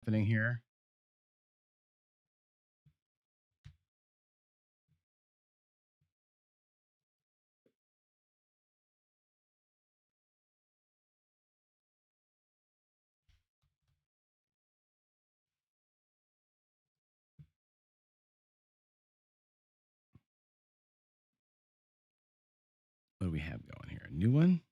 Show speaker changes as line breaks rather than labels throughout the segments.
happening here. What do we have going here? A new one?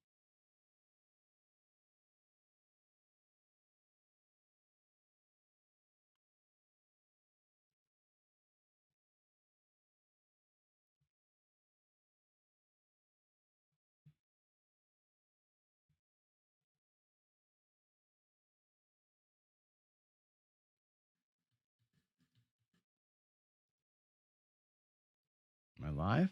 Am I live?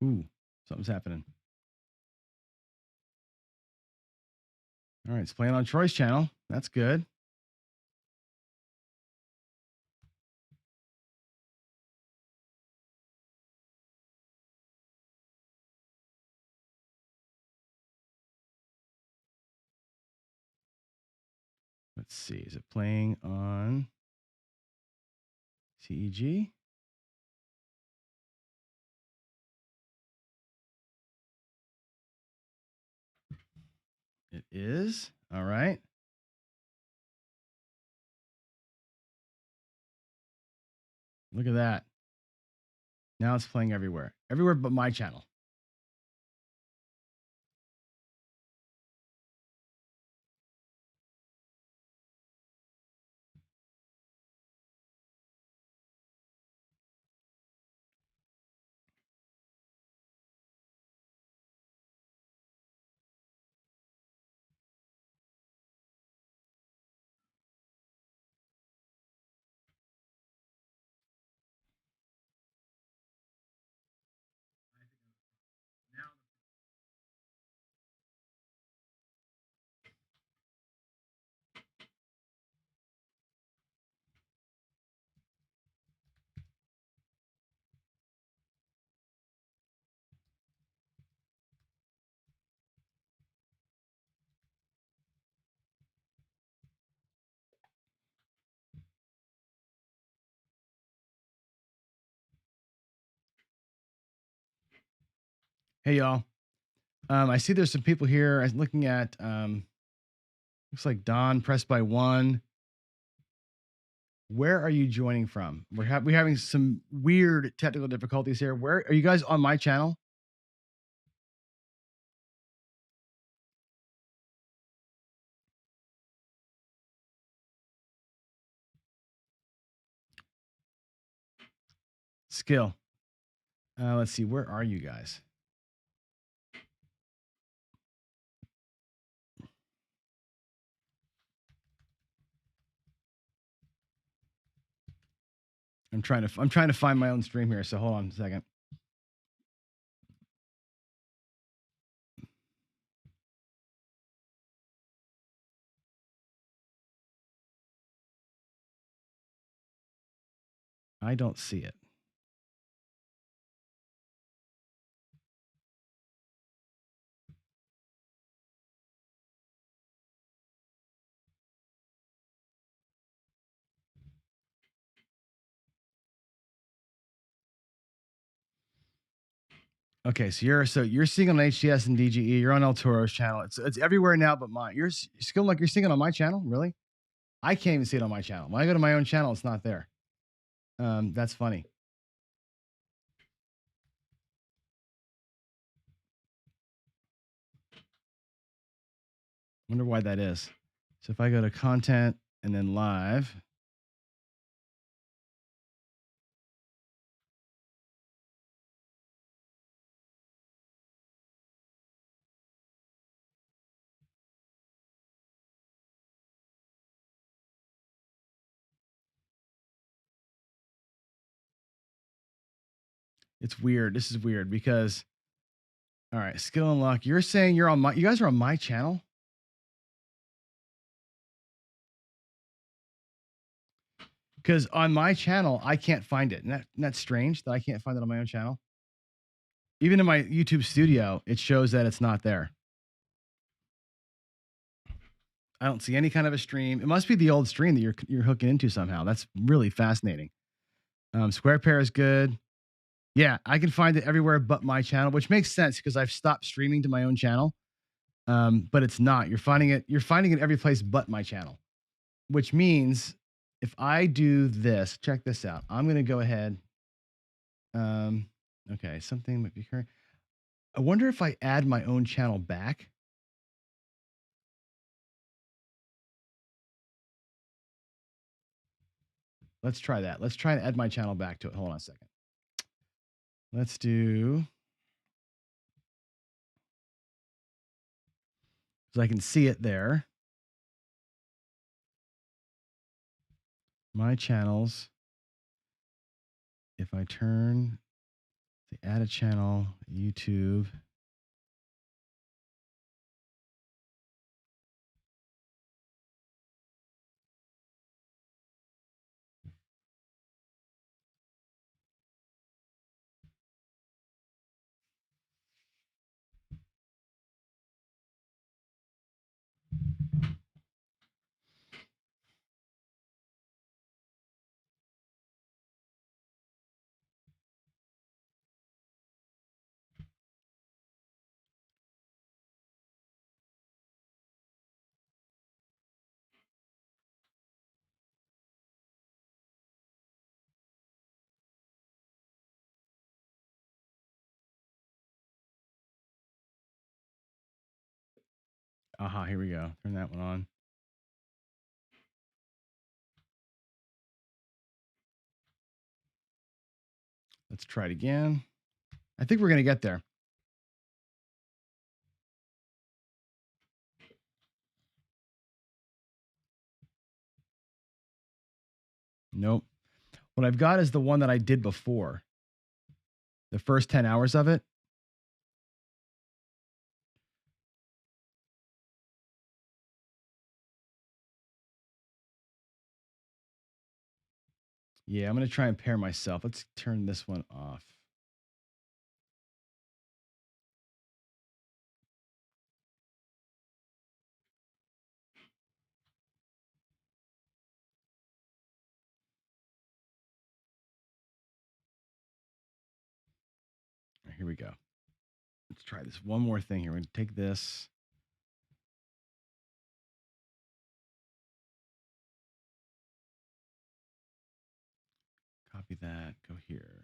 Ooh, something's happening. All right, it's playing on Troy's channel. That's good. Let's see. Is it playing on CEG? It is. All right. Look at that. Now it's playing everywhere. Everywhere but my channel. Hey, y'all. I see there's some people here. I'm looking at, looks like Don pressed by one. Where are you joining from? We're having some weird technical difficulties here. Where are you guys on my channel? Skill. Let's see. Where are you guys? I'm trying to find my own stream here. So hold on a second. I don't see it. Okay, so you're seeing on HTS and DGE. You're on El Toro's channel. It's everywhere now but mine. You're still like you're seeing it on my channel, really? I can't even see it on my channel. When I go to my own channel, it's not there. That's funny. Wonder why that is. So if I go to content and then live, it's weird. This is weird because, all right, skill and luck. You're saying you're on my. You guys are on my channel. Because on my channel, I can't find it. And that's strange that I can't find it on my own channel. Even in my YouTube studio, it shows that it's not there. I don't see any kind of a stream. It must be the old stream that you're hooking into somehow. That's really fascinating. Square Pair is good. Yeah, I can find it everywhere but my channel, which makes sense because I've stopped streaming to my own channel. But it's not. You're finding it. You're finding it every place but my channel, which means if I do this, check this out. I'm going to go ahead. Okay, something might be occurring. I wonder if I add my own channel back. Let's try that. Let's try and add my channel back to it. Hold on a second. Let's do, so I can see it there. My channels. If I turn to add a channel, YouTube. Aha, here we go. Turn that one on. Let's try it again. I think we're going to get there. Nope. What I've got is the one that I did before. The first 10 hours of it. Yeah, I'm going to try and pair myself. Let's turn this one off. Here we go. Let's try this one more thing here. We're going to take this. Copy that. Go here.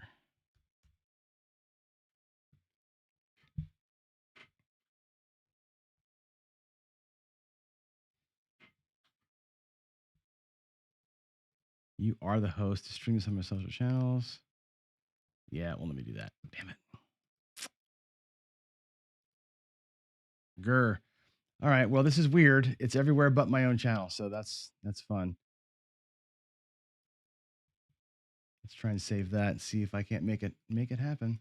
You are the host to stream this on my social channels. Yeah, well, let me do that. Damn it. Grr. All right. Well, this is weird. It's everywhere but my own channel, so that's fun. Let's try and save that and see if I can't make it happen.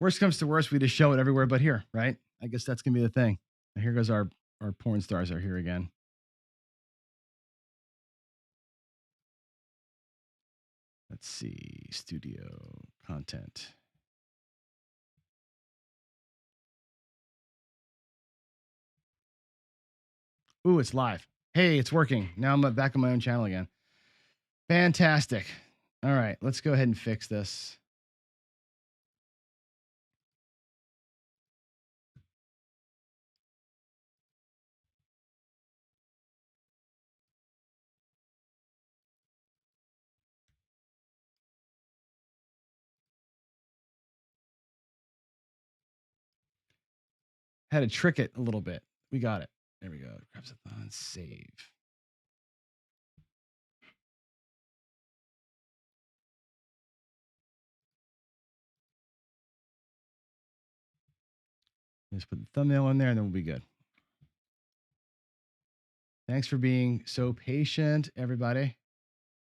Worst comes to worst, we just show it everywhere but here, right? I guess that's gonna be the thing. And here goes our porn stars are here again. Let's see, studio content. Ooh, it's live. Hey, it's working. Now I'm back on my own channel again. Fantastic. All right, let's go ahead and fix this. Had to trick it a little bit. We got it. There we go. Craps-a-Thon, save. Just put the thumbnail in there and then we'll be good. Thanks for being so patient, everybody.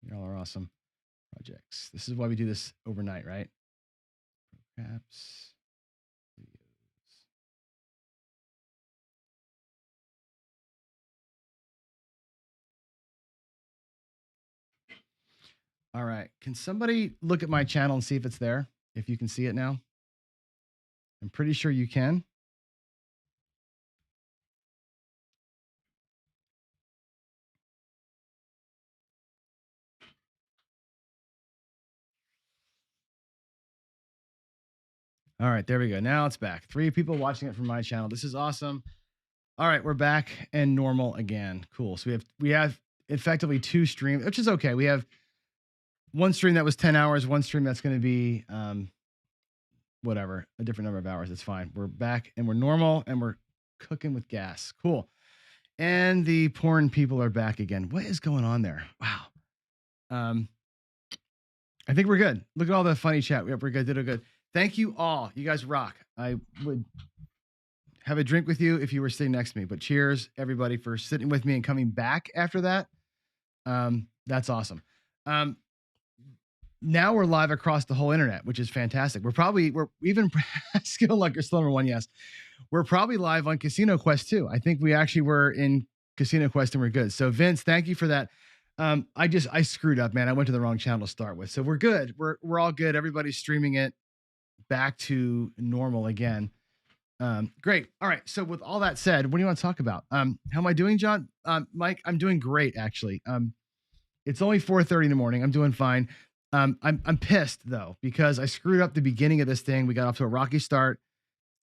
You all are awesome. Projects. This is why we do this overnight, right? Craps. All right. Can somebody look at my channel and see if it's there? If you can see it now? I'm pretty sure you can. All right, there we go. Now it's back. 3 people watching it from my channel. This is awesome. All right, we're back and normal again. Cool. So we have effectively 2 streams, which is okay. We have one stream that was 10 hours, one stream that's going to be whatever, a different number of hours. It's fine. We're back and we're normal and we're cooking with gas. Cool. And the porn people are back again. What is going on there? Wow. I think we're good. Look at all the funny chat. Yep, we're good. Did it good. Thank you all. You guys rock. I would have a drink with you if you were sitting next to me. But cheers, everybody, for sitting with me and coming back after that. That's awesome. Now we're live across the whole internet, which is fantastic. We're even Skill Luck, you're still number 1. Yes. We're probably live on Casino Quest too. I think we actually were in Casino Quest and we're good. So Vince, thank you for that. I screwed up, man. I went to the wrong channel to start with. So we're good. We're all good. Everybody's streaming it back to normal again. Great. All right. So with all that said, what do you want to talk about? How am I doing, John? Mike, I'm doing great, actually. It's only 4:30 in the morning. I'm doing fine. I'm pissed though, because I screwed up the beginning of this thing. We got off to a rocky start.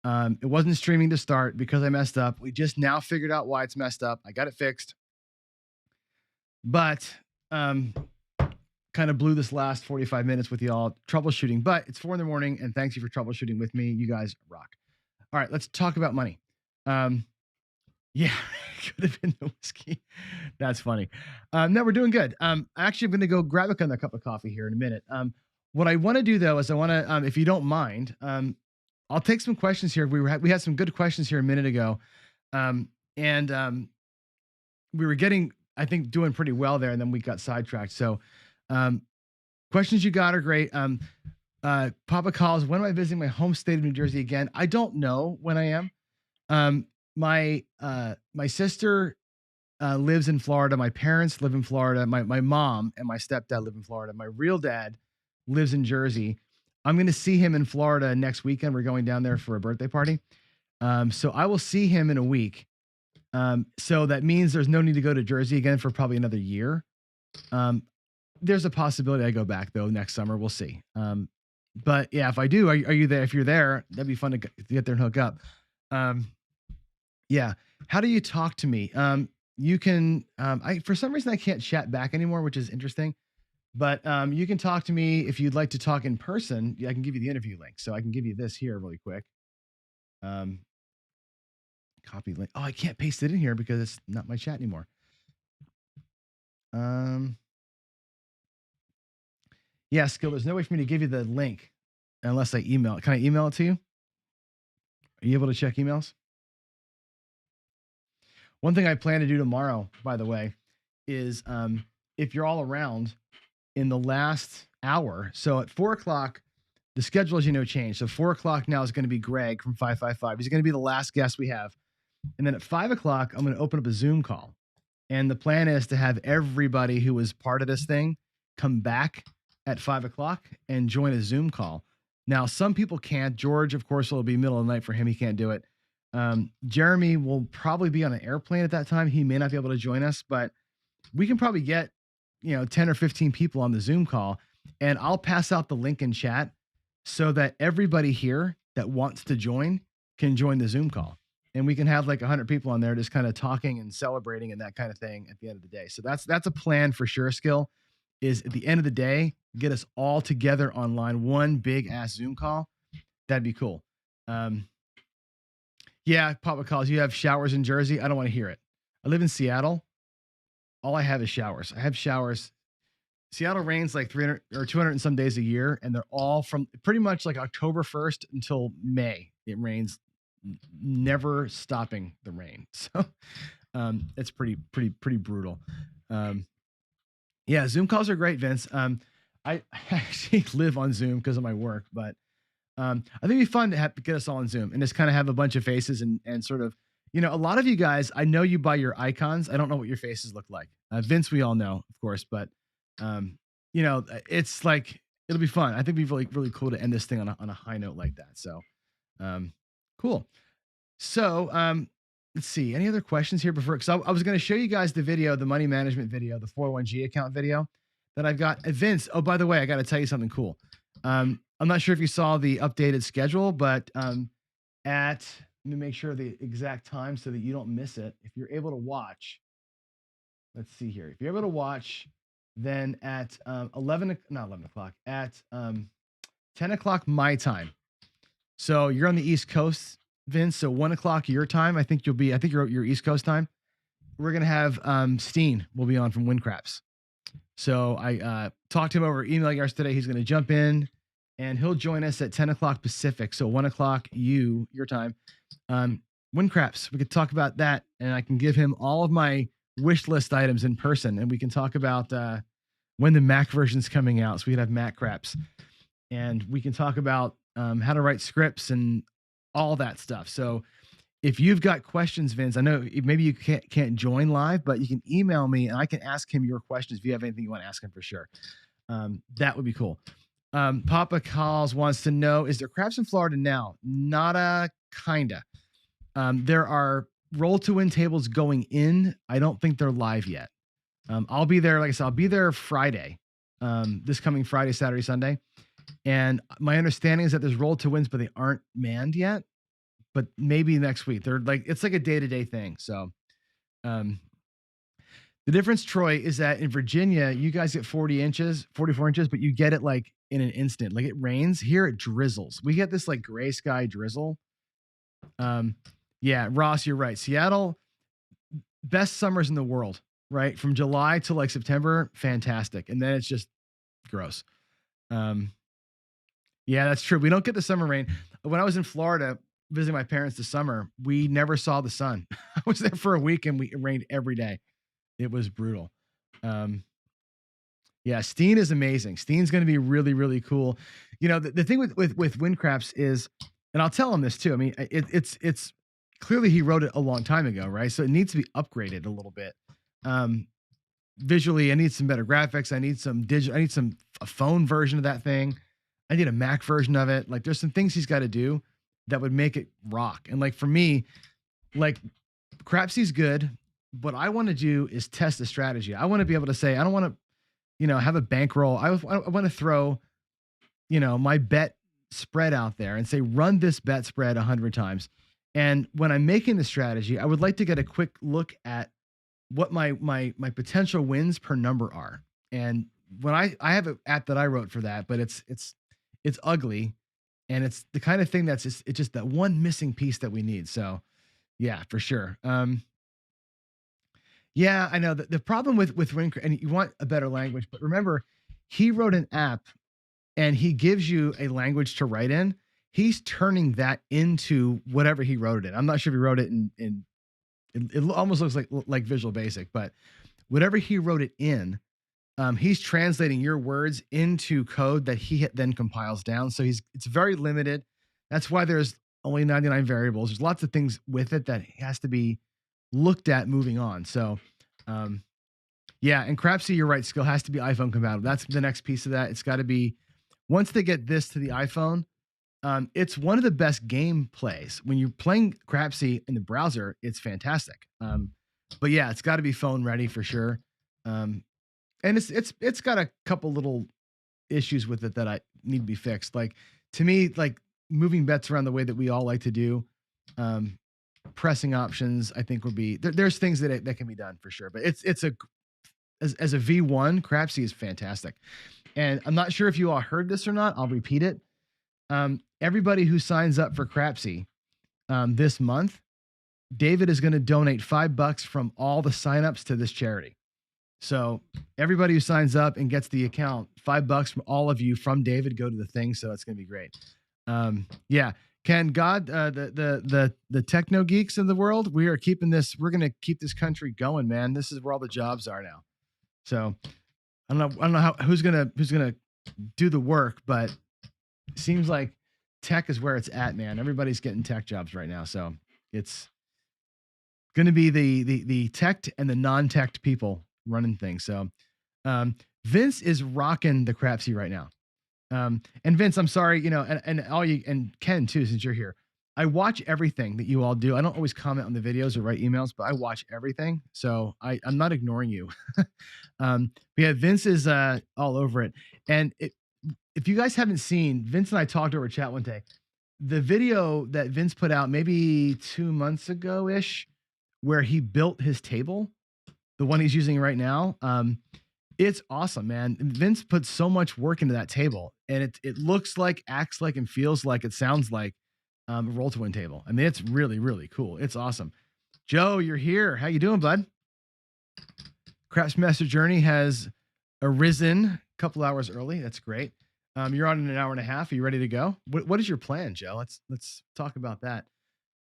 It wasn't streaming to start because I messed up. We just now figured out why it's messed up. I got it fixed, but kind of blew this last 45 minutes with y'all troubleshooting. But it's 4 in the morning, and thanks you for troubleshooting with me. You guys rock. All right, let's talk about money. Yeah, could have been the whiskey. That's funny. No, we're doing good. Actually, I'm going to go grab another cup of coffee here in a minute. What I want to do though is I want to, if you don't mind, I'll take some questions here. We had some good questions here a minute ago, and we were getting, I think, doing pretty well there, and then we got sidetracked. So, questions you got are great. Papa calls. When am I visiting my home state of New Jersey again? I don't know when I am. My sister lives in Florida. My parents live in Florida. My mom and my stepdad live in Florida. My real dad lives in Jersey. I'm going to see him in Florida next weekend. We're going down there for a birthday party. So I will see him in a week. So that means there's no need to go to Jersey again for probably another year. There's a possibility I go back though next summer. We'll see. But yeah, if I do, are you there? If you're there, that'd be fun to get there and hook up. Yeah. How do you talk to me? You can, for some reason I can't chat back anymore, which is interesting, but, you can talk to me if you'd like to talk in person. I can give you the interview link. So I can give you this here really quick. Copy link. Oh, I can't paste it in here because it's not my chat anymore. Yeah, Skill, there's no way for me to give you the link unless I email it. Can I email it to you? Are you able to check emails? One thing I plan to do tomorrow, by the way, is if you're all around in the last hour. So at 4 o'clock, the schedule, as you know, changed. So 4 o'clock now is going to be Greg from 555. He's going to be the last guest we have. And then at 5 o'clock, I'm going to open up a Zoom call. And the plan is to have everybody who was part of this thing come back at 5 o'clock and join a Zoom call. Now, some people can't. George, of course, will be middle of the night for him. He can't do it. Jeremy will probably be on an airplane at that time. He may not be able to join us, but we can probably get, 10 or 15 people on the Zoom call, and I'll pass out the link in chat so that everybody here that wants to join can join the Zoom call. And we can have like 100 people on there just kind of talking and celebrating and that kind of thing at the end of the day. So that's a plan for sure. Skill is at the end of the day, get us all together online, one big ass Zoom call. That'd be cool. Yeah, Papa calls. You have showers in Jersey. I don't want to hear it. I live in Seattle. All I have is showers. I have showers. Seattle rains like 300 or 200 and some days a year, and they're all from pretty much like October 1st until May. It rains, never stopping the rain. So it's pretty brutal. Yeah, Zoom calls are great, Vince. I actually live on Zoom because of my work, but I think it'd be fun to get us all on Zoom and just kind of have a bunch of faces and sort of, a lot of you guys, I know you by your icons. I don't know what your faces look like. Vince, we all know, of course, but it's like it'll be fun. I think it'd be really really cool to end this thing on a high note like that. So, um, cool. So, let's see. Any other questions here before? Because I was going to show you guys the video, the money management video, the 401g account video that I've got. Vince, oh, by the way, I got to tell you something cool. I'm not sure if you saw the updated schedule, but let me make sure the exact time so that you don't miss it. If you're able to watch, let's see here. If you're able to watch, then at 11 o'clock, at 10 o'clock my time. So you're on the East Coast, Vince. So 1 o'clock your time. I think you're East Coast time. We're gonna have Steen will be on from WinCraps. So I talked to him over email yesterday. He's gonna jump in and he'll join us at 10 o'clock Pacific. So 1 o'clock your time. WinCraps. We could talk about that, and I can give him all of my wish list items in person, and we can talk about when the Mac version's coming out. So we can have Mac Craps, and we can talk about how to write scripts and all that stuff. So if you've got questions, Vince, I know maybe you can't join live, but you can email me and I can ask him your questions if you have anything you want to ask him for sure. That would be cool. Papa Calls wants to know, is there craps in Florida now? Nada, kinda. There are roll to win tables going in. I don't think they're live yet. I'll be there. Like I said, I'll be there Friday, this coming Friday, Saturday, Sunday. And my understanding is that there's roll to wins, but they aren't manned yet. But maybe next week. It's like a day-to-day thing. So the difference, Troy, is that in Virginia, you guys get 44 inches, but you get it like in an instant. Like it rains. Here it drizzles. We get this like gray sky drizzle. Yeah, Ross, you're right. Seattle, best summers in the world, right? From July to like September, fantastic. And then it's just gross. Yeah, that's true. We don't get the summer rain. When I was in Florida visiting my parents this summer, we never saw the sun. I was there for a week and it rained every day. It was brutal. Yeah, Steen is amazing. Steen's going to be really, really cool. The thing with WinCraps is, and I'll tell him this too. I mean, it's clearly he wrote it a long time ago, right? So it needs to be upgraded a little bit. Visually, I need some better graphics. I need some digital. I need a phone version of that thing. I need a Mac version of it. Like, there's some things he's got to do that would make it rock. And like for me, like Crapsy's good. What I want to do is test the strategy. I want to be able to say, I don't want to, have a bankroll. I want to throw, my bet spread out there and say, run this bet spread 100 times. And when I'm making the strategy, I would like to get a quick look at what my potential wins per number are. And when I have an app that I wrote for that, but it's ugly, and it's the kind of thing it's just that one missing piece that we need. So yeah, for sure. Yeah, I know the problem with WinCraft, and you want a better language, but remember, he wrote an app and he gives you a language to write in. He's turning that into whatever he wrote it in. I'm not sure if he wrote it in it almost looks like Visual Basic, but whatever he wrote it in, he's translating your words into code that he then compiles down. So it's very limited. That's why there's only 99 variables. There's lots of things with it that has to be looked at moving on. So, yeah, and Crapsy, you're right. Skill has to be iPhone compatible. That's the next piece of that. It's got to be, once they get this to the iPhone, it's one of the best gameplays. When you're playing Crapsy in the browser, it's fantastic. But yeah, it's got to be phone ready for sure. And it's got a couple little issues with it that I need to be fixed. Like, to me, like moving bets around the way that we all like to do, pressing options, I think would be there's things that can be done for sure. But it's as a V1, Crapsy is fantastic. And I'm not sure if you all heard this or not. I'll repeat it. Everybody who signs up for Crapsy this month, David is going to donate $5 from all the signups to this charity. So everybody who signs up and gets the account, $5 from all of you from David go to the thing. So it's going to be great. Yeah. Can God, the techno geeks of the world, we're going to keep this country going, man. This is where all the jobs are now. So I don't know who's going to do the work, but it seems like tech is where it's at, man. Everybody's getting tech jobs right now. So it's going to be the tech and the non-tech people running things. So, Vince is rocking the Crapsy right now. And Vince, I'm sorry, and all you and Ken too, since you're here. I watch everything that you all do. I don't always comment on the videos or write emails, but I watch everything. So I'm not ignoring you. But yeah, Vince is all over it. And if you guys haven't seen, Vince and I talked over chat one day. The video that Vince put out maybe 2 months ago ish, where he built his table, the one he's using right now. It's awesome, man. Vince put so much work into that table, and it looks like, acts like, and feels like, it sounds like a roll-to-win table. I mean, it's really, really cool. It's awesome. Joe, you're here. How you doing, bud? Craps Master Journey has arisen a couple hours early. That's great. You're on in an hour and a half. Are you ready to go? What is your plan, Joe? Let's talk about that.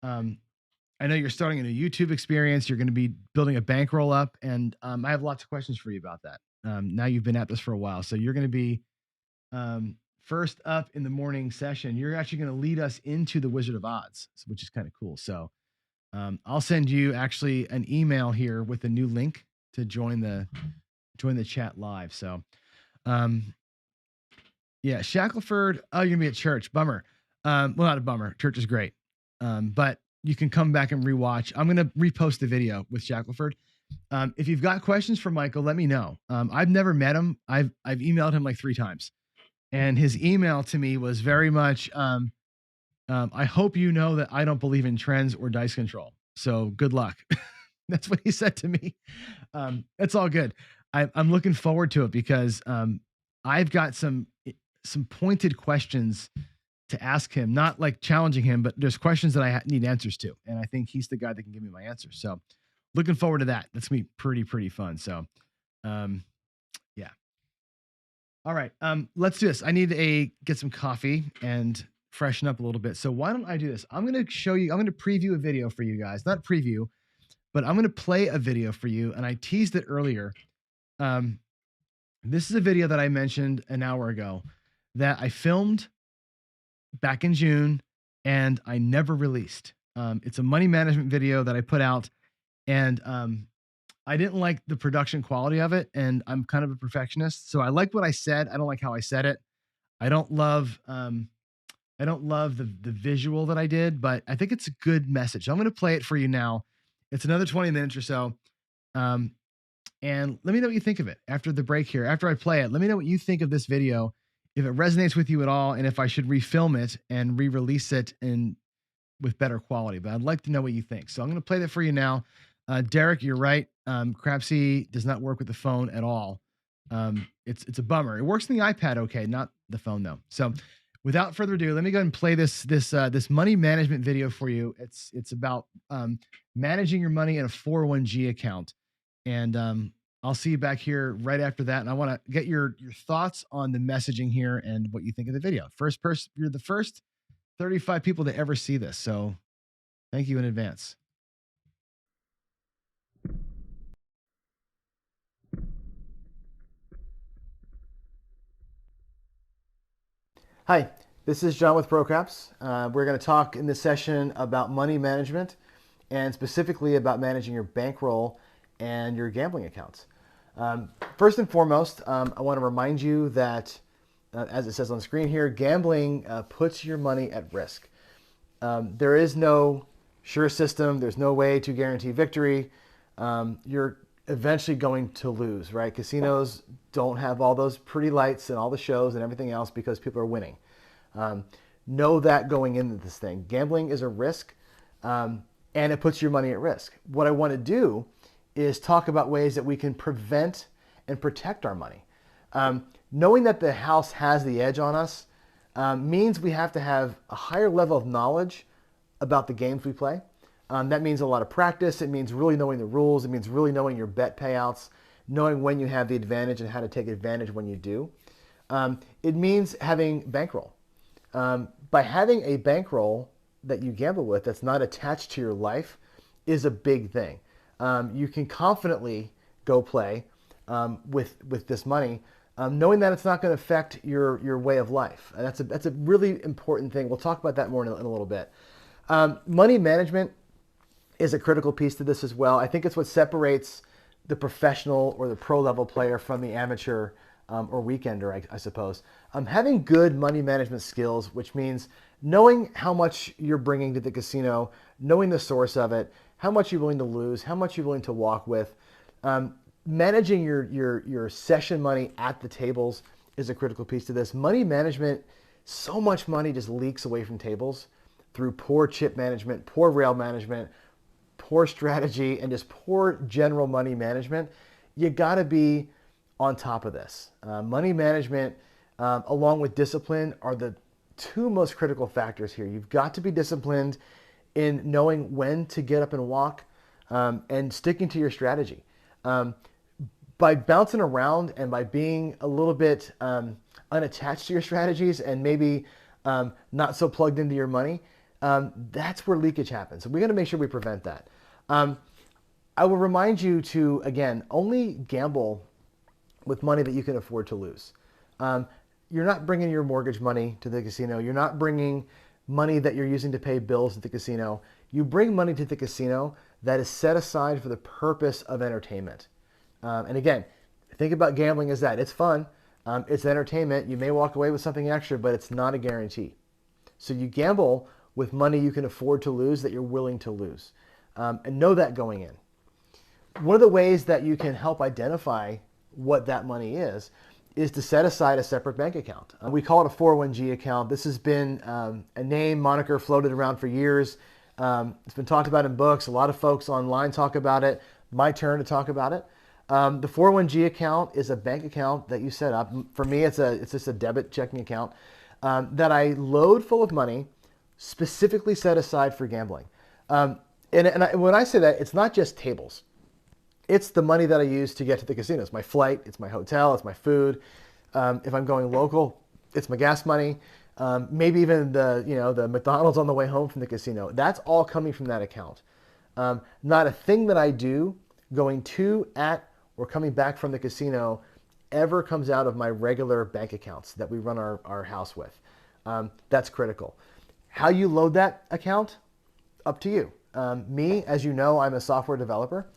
I know you're starting a new YouTube experience. You're going to be building a bankroll up, and I have lots of questions for you about that. Now you've been at this for a while, so you're going to be first up in the morning session. You're actually going to lead us into the Wizard of Odds, which is kind of cool. So I'll send you actually an email here with a new link to join the chat live. So yeah, Shackleford. Oh, you're gonna be at church. Bummer. Well, not a bummer. Church is great, but you can come back and rewatch. I'm gonna repost the video with Shackleford. If you've got questions for Michael, let me know. I've never met him. I've emailed him like 3 times, and his email to me was very much, I hope you know that I don't believe in trends or dice control. So good luck. That's what he said to me. It's all good. I'm looking forward to it because I've got some pointed questions to ask him, not like challenging him, but there's questions that I need answers to. And I think he's the guy that can give me my answers. So looking forward to that. That's gonna be pretty fun. So, yeah. All right. Let's do this. I need to get some coffee and freshen up a little bit. So why don't I do this? I'm going to show you, I'm going to preview a video for you guys, not preview, but I'm going to play a video for you. And I teased it earlier. This is a video that I mentioned an hour ago that I filmed back in June and I never released. It's a money management video that I put out, and I didn't like the production quality of it, and I'm kind of a perfectionist. So I like what I said. I don't like how I said it. I don't love the visual that I did, but I think it's a good message. I'm going to play it for you now. It's another 20 minutes or so. And let me know what you think of it after the break here. After I play it, let me know what you think of this video, if it resonates with you at all, and if I should refilm it and re-release it with better quality. But I'd like to know what you think. So I'm going to play that for you now. Derek, you're right. Crapsy does not work with the phone at all. It's a bummer. It works on the iPad okay, not the phone though. So without further ado, let me go ahead and play this money management video for you. It's about managing your money in a 401g account. And I'll see you back here right after that. And I want to get your thoughts on the messaging here and what you think of the video. First person, you're the first 35 people to ever see this. So thank you in advance. Hi, this is John with ProCraps. We're going to talk in this session about money management and specifically about managing your bankroll and your gambling accounts. First and foremost, I want to remind you that, as it says on the screen here, gambling puts your money at risk. There is no sure system. There's no way to guarantee victory. You're eventually going to lose, right? Casinos don't have all those pretty lights and all the shows and everything else because people are winning. Know that going into this thing. Gambling is a risk, and it puts your money at risk. What I want to do is talk about ways that we can prevent and protect our money. Knowing that the house has the edge on us means we have to have a higher level of knowledge about the games we play. That means a lot of practice. It means really knowing the rules. It means really knowing your bet payouts, knowing when you have the advantage and how to take advantage when you do. It means having bankroll. By having a bankroll that you gamble with that's not attached to your life is a big thing. You can confidently go play with this money, knowing that it's not going to affect your way of life. And that's a really important thing. We'll talk about that more in a little bit. Money management is a critical piece to this as well. I think it's what separates the professional or the pro level player from the amateur
or weekender, I suppose. Having good money management skills, which means knowing how much you're bringing to the casino, knowing the source of it, how much you're willing to lose, how much you're willing to walk with. Managing your session money at the tables is a critical piece to this. Money management, so much money just leaks away from tables through poor chip management, poor rail management, poor strategy, and just poor general money management. You got to be on top of this. Money management, along with discipline, are the two most critical factors here. You've got to be disciplined in knowing when to get up and walk, and sticking to your strategy. By bouncing around and by being a little bit unattached to your strategies and maybe not so plugged into your money, that's where leakage happens. So we got to make sure we prevent that. I will remind you to, again, only gamble with money that you can afford to lose. You're not bringing your mortgage money to the casino. You're not bringing money that you're using to pay bills at the casino. You bring money to the casino that is set aside for the purpose of entertainment. And again, think about gambling as that. It's fun. It's entertainment. You may walk away with something extra, but it's not a guarantee. So you gamble with money you can afford to lose that you're willing to lose. And know that going in. One of the ways that you can help identify what that money is to set aside a separate bank account. We call it a 401g account. This has been a name, moniker floated around for years. It's been talked about in books. A lot of folks online talk about it. My turn to talk about it. The 401g account is a bank account that you set up. For me, it's just a debit checking account that I load full of money specifically set aside for gambling. When I say that, it's not just tables. It's the money that I use to get to the casino. It's my flight, it's my hotel, it's my food. If I'm going local, it's my gas money. Maybe even the McDonald's on the way home from the casino. That's all coming from that account. Not a thing that I do going to, at, or coming back from the casino ever comes out of my regular bank accounts that we run our house with. That's critical. How you load that account, up to you. Me, as you know, I'm a software developer,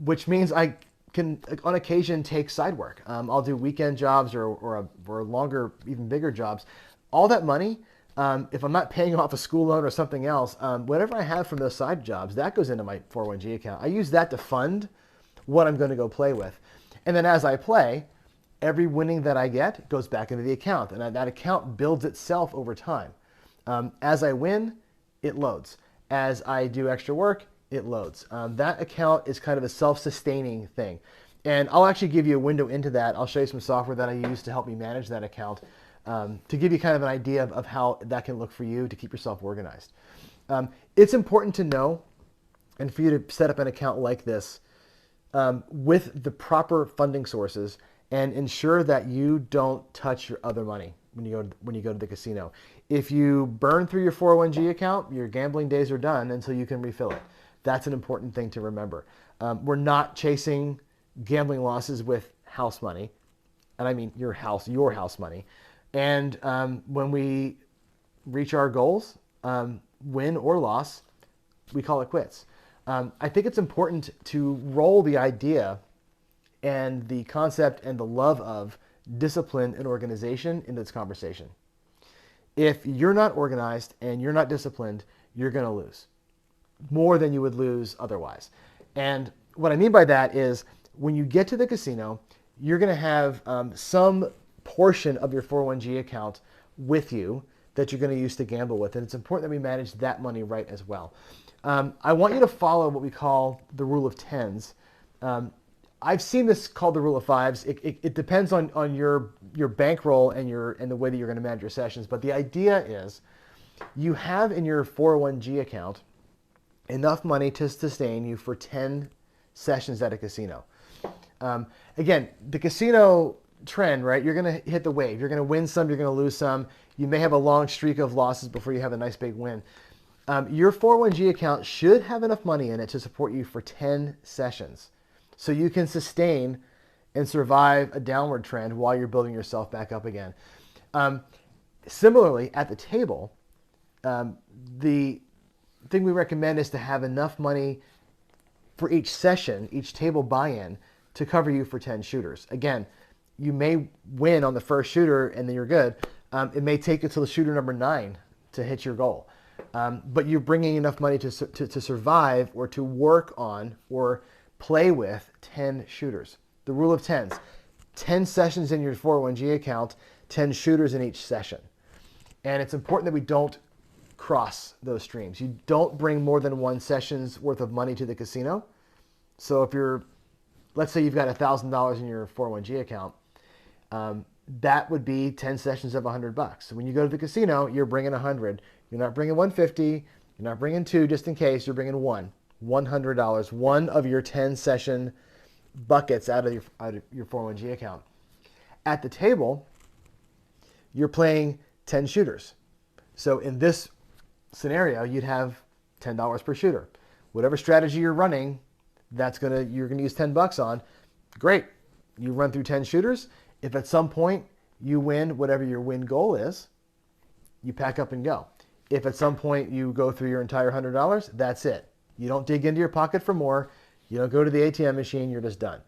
which means I can, on occasion, take side work. I'll do weekend jobs or longer, even bigger jobs. All that money, if I'm not paying off a school loan or something else, whatever I have from those side jobs, that goes into my 401g account. I use that to fund what I'm going to go play with. And then as I play, every winning that I get goes back into the account. And that account builds itself over time. As I win, it loads. As I do extra work, it loads. That account is kind of a self-sustaining thing. And I'll actually give you a window into that. I'll show you some software that I use to help me manage that account, to give you kind of an idea of how that can look for you to keep yourself organized. It's important to know, and for you to set up an account like this with the proper funding sources, and ensure that you don't touch your other money when you go to the casino. If you burn through your 401g account, your gambling days are done until you can refill it. That's an important thing to remember. We're not chasing gambling losses with house money, and I mean your house money. And when we reach our goals, win or loss, we call it quits. I think it's important to roll the idea and the concept and the love of discipline and organization into this conversation. If you're not organized and you're not disciplined, you're going to lose more than you would lose otherwise. And what I mean by that is when you get to the casino, you're going to have some portion of your 401g account with you that you're going to use to gamble with. And it's important that we manage that money right as well. I want you to follow what we call the rule of tens. I've seen this called the rule of fives. It depends on your bankroll and the way that you're going to manage your sessions. But the idea is you have in your 401g account enough money to sustain you for 10 sessions at a casino. Again, the casino trend, right? You're going to hit the wave. You're going to win some, you're going to lose some. You may have a long streak of losses before you have a nice big win. Your 401g account should have enough money in it to support you for 10 sessions. So you can sustain and survive a downward trend while you're building yourself back up again. Similarly, at the table, the thing we recommend is to have enough money for each session, each table buy-in, to cover you for 10 shooters. Again, you may win on the first shooter and then you're good. It may take you till the shooter number 9 to hit your goal. But you're bringing enough money to survive or to work on or play with 10 shooters. The rule of tens. 10 sessions in your 401g account, 10 shooters in each session. And it's important that we don't cross those streams. You don't bring more than one session's worth of money to the casino. So if you're, let's say you've got $1,000 in your 401g account, that would be 10 sessions of $100. So when you go to the casino, you're bringing 100. You're not bringing 150. You're not bringing 2 just in case. You're bringing $100, one of your 10 session buckets out of your 401g account. At the table, you're playing 10 shooters. So in this scenario, you'd have $10 per shooter. Whatever strategy you're running, you're gonna use $10 on. Great. You run through 10 shooters. If at some point you win whatever your win goal is, you pack up and go. If at some point you go through your entire $100, that's it. You don't dig into your pocket for more. You don't go to the ATM machine. You're just done.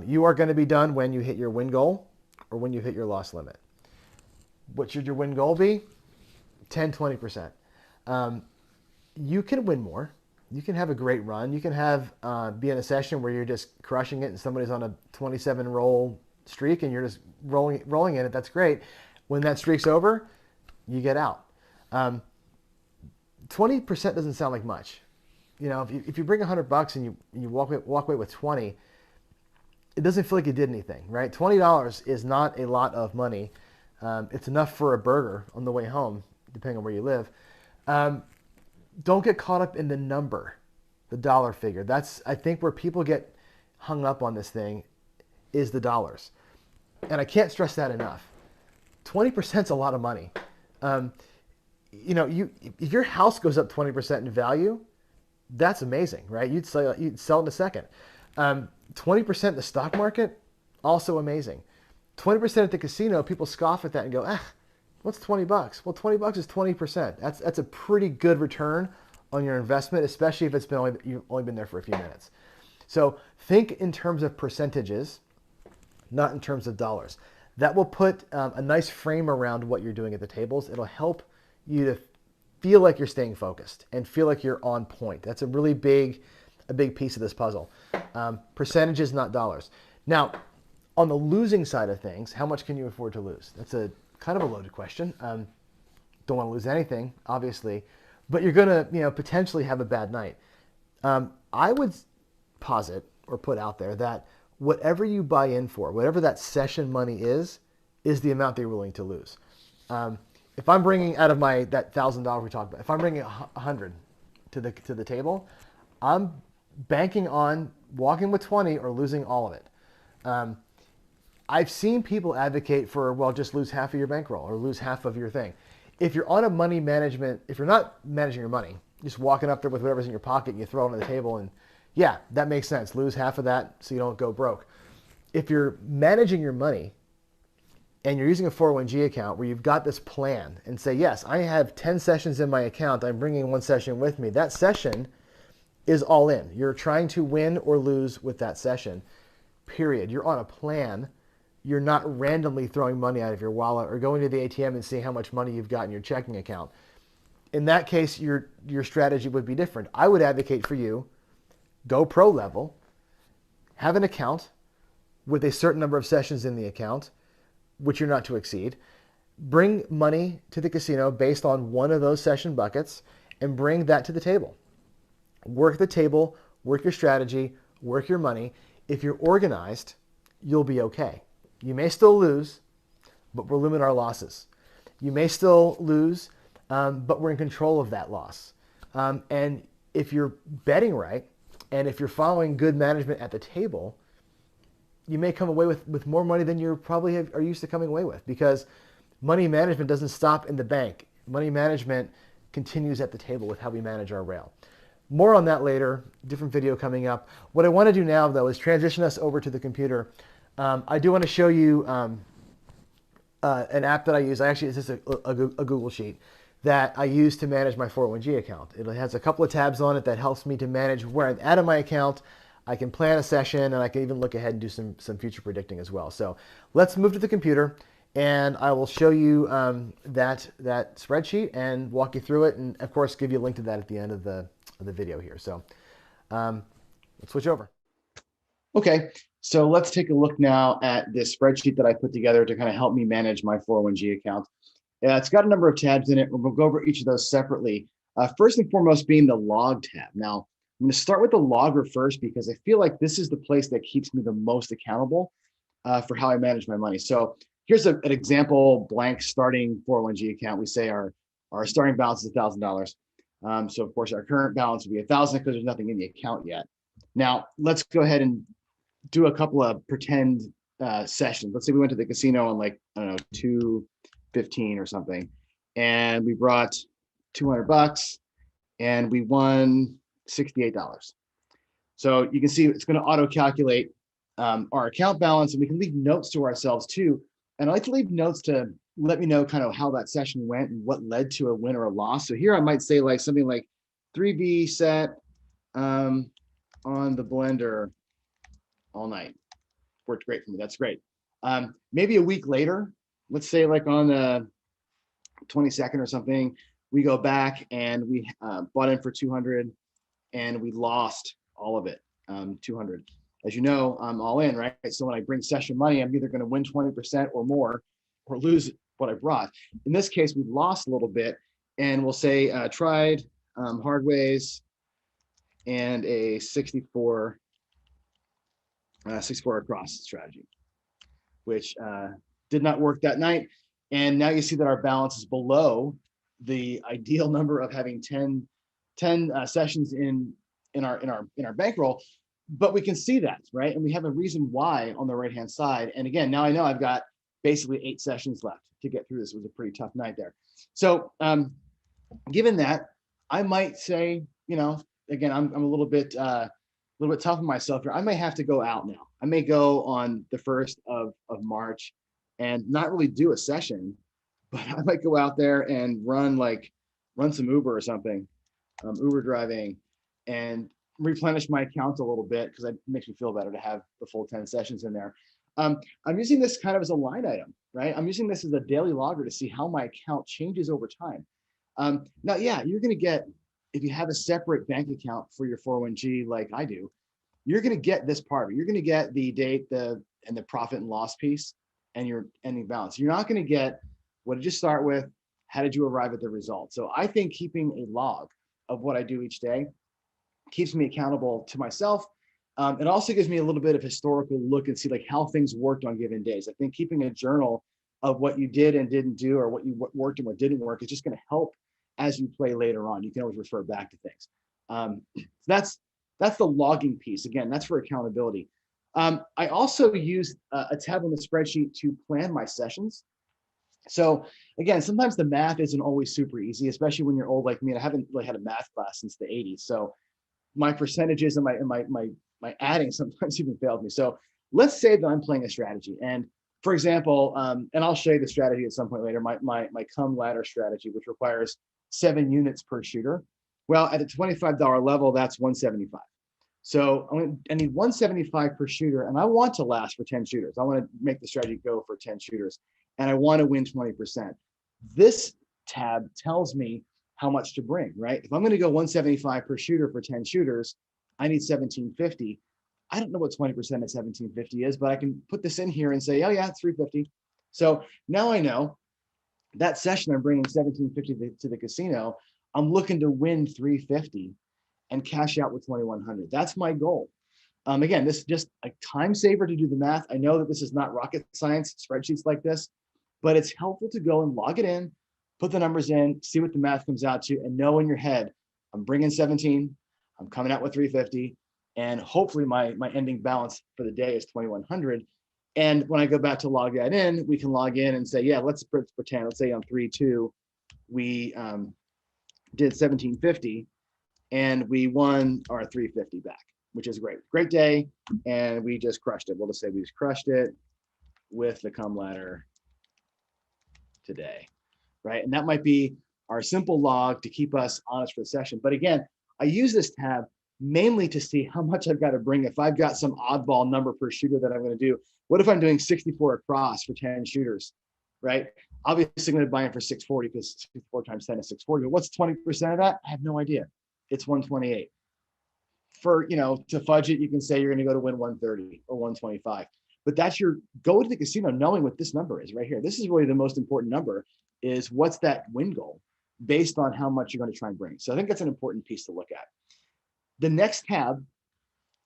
You are going to be done when you hit your win goal or when you hit your loss limit. What should your win goal be? 10, 20%. You can win more. You can have a great run. You can be in a session where you're just crushing it and somebody's on a 27 roll streak and you're just rolling in it. That's great. When that streak's over, you get out. 20% doesn't sound like much. You know, if you bring $100 and you walk away with 20, it doesn't feel like you did anything, right? $20 is not a lot of money. It's enough for a burger on the way home, depending on where you live. Don't get caught up in the number, the dollar figure. That's, I think, where people get hung up on this thing is the dollars. And I can't stress that enough. 20% is a lot of money. You know, if your house goes up 20% in value, that's amazing, right? You'd sell it in a second. 20% in the stock market, also amazing. 20% at the casino, people scoff at that and go, what's $20? Well, $20 is 20%. That's a pretty good return on your investment, especially if you've only been there for a few minutes. So think in terms of percentages, not in terms of dollars. That will put a nice frame around what you're doing at the tables. It'll help you to feel like you're staying focused and feel like you're on point. That's a really big piece of this puzzle. Percentages, not dollars. Now, on the losing side of things, how much can you afford to lose? That's a kind of a loaded question. Don't want to lose anything, obviously, but you're going to, potentially have a bad night. I would posit or put out there that whatever you buy in for, whatever that session money is the amount that you're willing to lose. If I'm bringing out of that $1,000 we talked about, if I'm bringing 100 to the table, I'm banking on walking with 20 or losing all of it. I've seen people advocate for, well, just lose half of your bankroll or lose half of your thing. If you're on a money management, if you're not managing your money, just walking up there with whatever's in your pocket and you throw it on the table, and yeah, that makes sense. Lose half of that so you don't go broke. If you're managing your money and you're using a 401g account where you've got this plan and say, yes, I have 10 sessions in my account, I'm bringing one session with me, that session is all in. You're trying to win or lose with that session, period. You're on a plan. You're not randomly throwing money out of your wallet or going to the ATM and seeing how much money you've got in your checking account. In that case, your strategy would be different. I would advocate for you, go pro level, have an account with a certain number of sessions in the account, which you're not to exceed. Bring money to the casino based on one of those session buckets and bring that to the table. Work the table, work your strategy, work your money. If you're organized, you'll be okay. You may still lose, but we'll limit our losses. You may still lose, but we're in control of that loss. And if you're betting right, and if you're following good management at the table, you may come away with more money than you probably are used to coming away with, because money management doesn't stop in the bank. Money management continues at the table with how we manage our rail. More on that later, different video coming up. What I want to do now, though, is transition us over to the computer. I do want to show you an app that I use. It's just a Google Sheet that I use to manage my 401g account. It has a couple of tabs on it that helps me to manage where I'm at in my account. I can plan a session, and I can even look ahead and do some future predicting as well. So let's move to the computer, and I will show you that spreadsheet and walk you through it, and of course give you a link to that at the end of the video here. So let's switch over. Okay, so let's take a look now at this spreadsheet that I put together to kind of help me manage my 401g account. It's got a number of tabs in it. We'll go over each of those separately. First and foremost being the log tab. Now, I'm going to start with the logger first because I feel like this is the place that keeps me the most accountable for how I manage my money. So here's an example blank starting 401g account. We say our starting balance is $1,000. So of course our current balance will be 1,000 because there's nothing in the account yet. Now let's go ahead and do a couple of pretend sessions. Let's say we went to the casino on like, I don't know, 215 or something, and we brought $200 and we won $68. So you can see it's going to auto calculate our account balance, and we can leave notes to ourselves too. And I like to leave notes to let me know kind of how that session went and what led to a win or a loss. So here I might say like something like 3B set on the blender all night. Worked great for me. That's great. Maybe a week later, let's say like on the 22nd or something, we go back and we bought in for 200 and we lost all of it, 200. As you know, I'm all in, right? So when I bring session money, I'm either going to win 20% or more or lose what I brought. In this case, we lost a little bit, and we'll say tried hard ways and a 64 across strategy, which did not work that night. And now you see that our balance is below the ideal number of having 10 sessions in our bankroll, but we can see that, right? And we have a reason why on the right-hand side. And again, now I know I've got basically 8 sessions left to get through this. It was a pretty tough night there. So given that, I might say, you know, again, I'm a little bit tough on myself here. I may have to go out now. I may go on the 1st of March and not really do a session, but I might go out there and run some Uber or something, Uber driving, and replenish my account a little bit because it makes me feel better to have the full 10 sessions in there. I'm using this kind of as a line item, right? I'm using this as a daily logger to see how my account changes over time. Now, yeah, you're going to get, if you have a separate bank account for your 401g like I do, you're going to get this part. You're going to get the date, and the profit and loss piece, and your ending balance. You're not going to get what did you start with, how did you arrive at the result. So I think keeping a log of what I do each day keeps me accountable to myself. It also gives me a little bit of historical look and see like how things worked on given days. I think keeping a journal of what you did and didn't do, or what worked and what didn't work, is just going to help as you play later on. You can always refer back to things. That's the logging piece. Again, that's for accountability. I also use a tab on the spreadsheet to plan my sessions. So again, sometimes the math isn't always super easy, especially when you're old like me. And I haven't really had a math class since the 80s. So my percentages and my adding sometimes even failed me. So let's say that I'm playing a strategy. And for example, and I'll show you the strategy at some point later, my come ladder strategy, which requires 7 units per shooter. Well, at a $25 level, that's 175. So I need 175 per shooter, and I want to last for 10 shooters. I want to make the strategy go for 10 shooters, and I want to win 20%. This tab tells me how much to bring, right? If I'm going to go 175 per shooter for 10 shooters, I need 1750. I don't know what 20% of 1750 is, but I can put this in here and say, oh yeah, it's 350. So now I know that session I'm bringing 1750 to the casino. I'm looking to win 350 and cash out with 2100. That's my goal. Again, this is just a time saver to do the math. I know that this is not rocket science, spreadsheets like this, but it's helpful to go and log it in, put the numbers in, see what the math comes out to, and know in your head, I'm bringing 17, I'm coming out with 350, and hopefully my ending balance for the day is 2100. And when I go back to log that in, we can log in and say, yeah, let's pretend, let's say on 3-2, we did 1750 and we won our 350 back, which is great. Great day. And we just crushed it. We'll just say we just crushed it with the come ladder today, right? And that might be our simple log to keep us honest for the session. But again, I use this tab
mainly to see how much I've got to bring. If I've got some oddball number per shooter that I'm going to do, what if I'm doing 64 across for 10 shooters, right? Obviously, I'm going to buy in for 640 because 64 times 10 is 640. But what's 20% of that? I have no idea. It's 128. For, to fudge it, you can say you're going to go to win 130 or 125. But that's your go to the casino knowing what this number is right here. This is really the most important number, is what's that win goal based on how much you're going to try and bring. So I think that's an important piece to look at. The next tab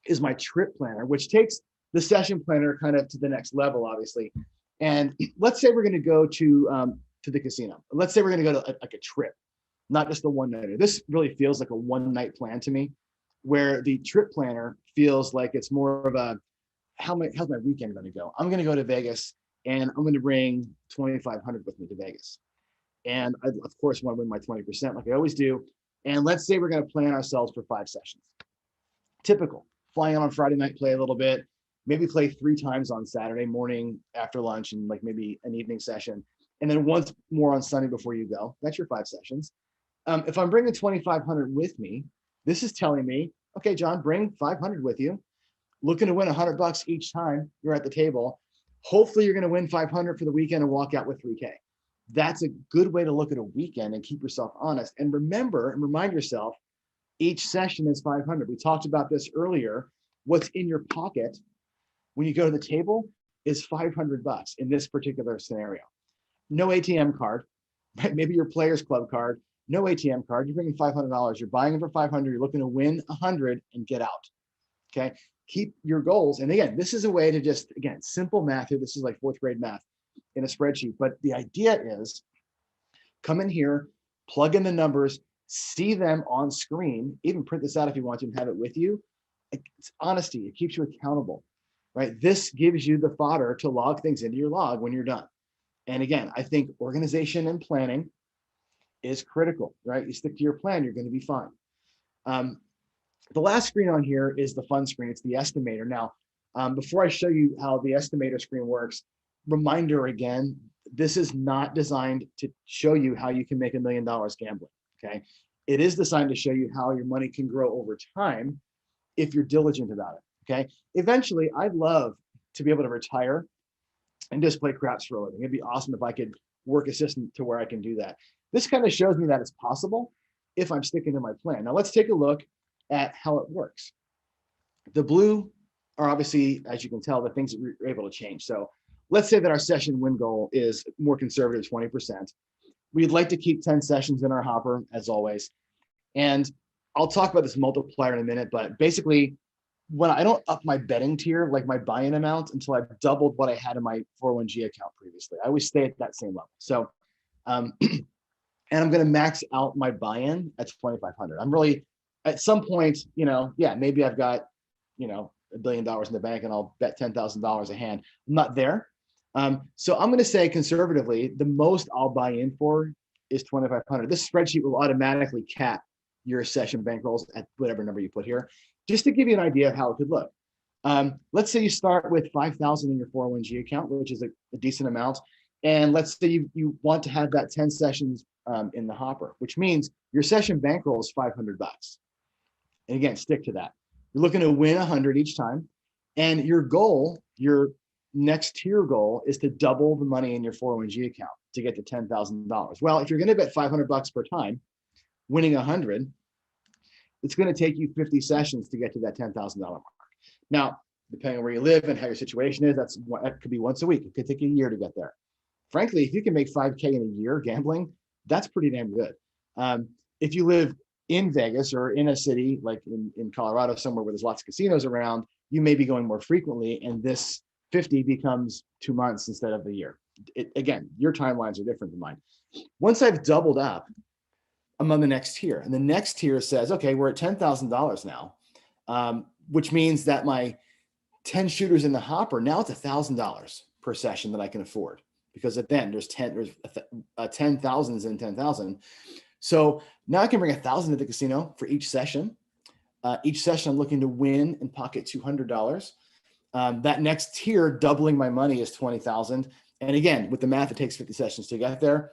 is my trip planner, which takes the session planner kind of to the next level, obviously. And let's say we're going to go to the casino. Let's say we're going to go to like a trip, not just a one nighter. This really feels like a one night plan to me, where the trip planner feels like it's more of a, how's my weekend going to go? I'm going to go to Vegas and I'm going to bring 2,500 with me to Vegas. And I, of course, want to win my 20% like I always do. And let's say we're going to plan ourselves for 5 sessions. Typical, flying on Friday night, play a little bit, maybe play 3 times on Saturday morning after lunch and like maybe an evening session. And then once more on Sunday before you go. That's your 5 sessions. If I'm bringing 2,500 with me, this is telling me, okay, John, bring 500 with you. Looking to win $100 each time you're at the table. Hopefully you're going to win 500 for the weekend and walk out with 3K. That's a good way to look at a weekend and keep yourself honest. And remember and remind yourself, each session is 500. We talked about this earlier. What's in your pocket when you go to the table is $500 in this particular scenario. No ATM card, right? Maybe your Players Club card, no ATM card. You're bringing $500. You're buying them for 500. You're looking to win 100 and get out. Okay. Keep your goals. And again, this is a way to just, again, simple math here. This is like 4th grade math in a spreadsheet. But the idea is come in here, plug in the numbers, see them on screen, even print this out if you want to and have it with you. It's honesty. It keeps you accountable, right? This gives you the fodder to log things into your log when you're done. And again, I think organization and planning is critical, right? You stick to your plan, you're going to be fine. The last screen on here is the fun screen. It's the estimator. Now, before I show you how the estimator screen works, reminder again, this is not designed to show you how you can make $1 million gambling, okay? It is designed to show you how your money can grow over time if you're diligent about it, okay? Eventually, I'd love to be able to retire and just play craps for a living. It'd be awesome if I could work a system to where I can do that. This kind of shows me that it's possible if I'm sticking to my plan. Now, let's take a look at how it works. The blue are obviously, as you can tell, the things that we're able to change. So let's say that our session win goal is more conservative, 20%. We'd like to keep 10 sessions in our hopper, as always. And I'll talk about this multiplier in a minute, but basically, when I don't up my betting tier, like my buy-in amount, until I've doubled what I had in my 401g account previously. I always stay at that same level. So, and I'm going to max out my buy-in at 2,500. I'm really, at some point, maybe I've got, $1 billion in the bank and I'll bet $10,000 a hand. I'm not there. So I'm going to say conservatively, the most I'll buy in for is 2,500. This spreadsheet will automatically cap your session bankrolls at whatever number you put here, just to give you an idea of how it could look. Let's say you start with 5,000 in your 401g account, which is a decent amount. And let's say you want to have that 10 sessions in the hopper, which means your session bankroll is $500. And again, stick to that. You're looking to win 100 each time. And your goal, your next tier goal, is to double the money in your 401g account to get to $10,000. Well, if you're going to bet $500 per time, winning 100, it's going to take you 50 sessions to get to that $10,000 mark. Now, depending on where you live and how your situation is, that could be once a week. It could take a year to get there. Frankly, if you can make 5K in a year gambling, that's pretty damn good. If you live in Vegas or in a city like in Colorado, somewhere where there's lots of casinos around, you may be going more frequently, and this 50 becomes 2 months instead of a year. Again, your timelines are different than mine. Once I've doubled up, I'm on the next tier. And the next tier says, okay, we're at $10,000 now, which means that my 10 shooters in the hopper, now it's $1,000 per session that I can afford, because then there's 10,000s in 10,000. So now I can bring 1,000 to the casino for each session. Each session I'm looking to win and pocket $200. That next tier, doubling my money, is 20,000. And again, with the math, it takes 50 sessions to get there.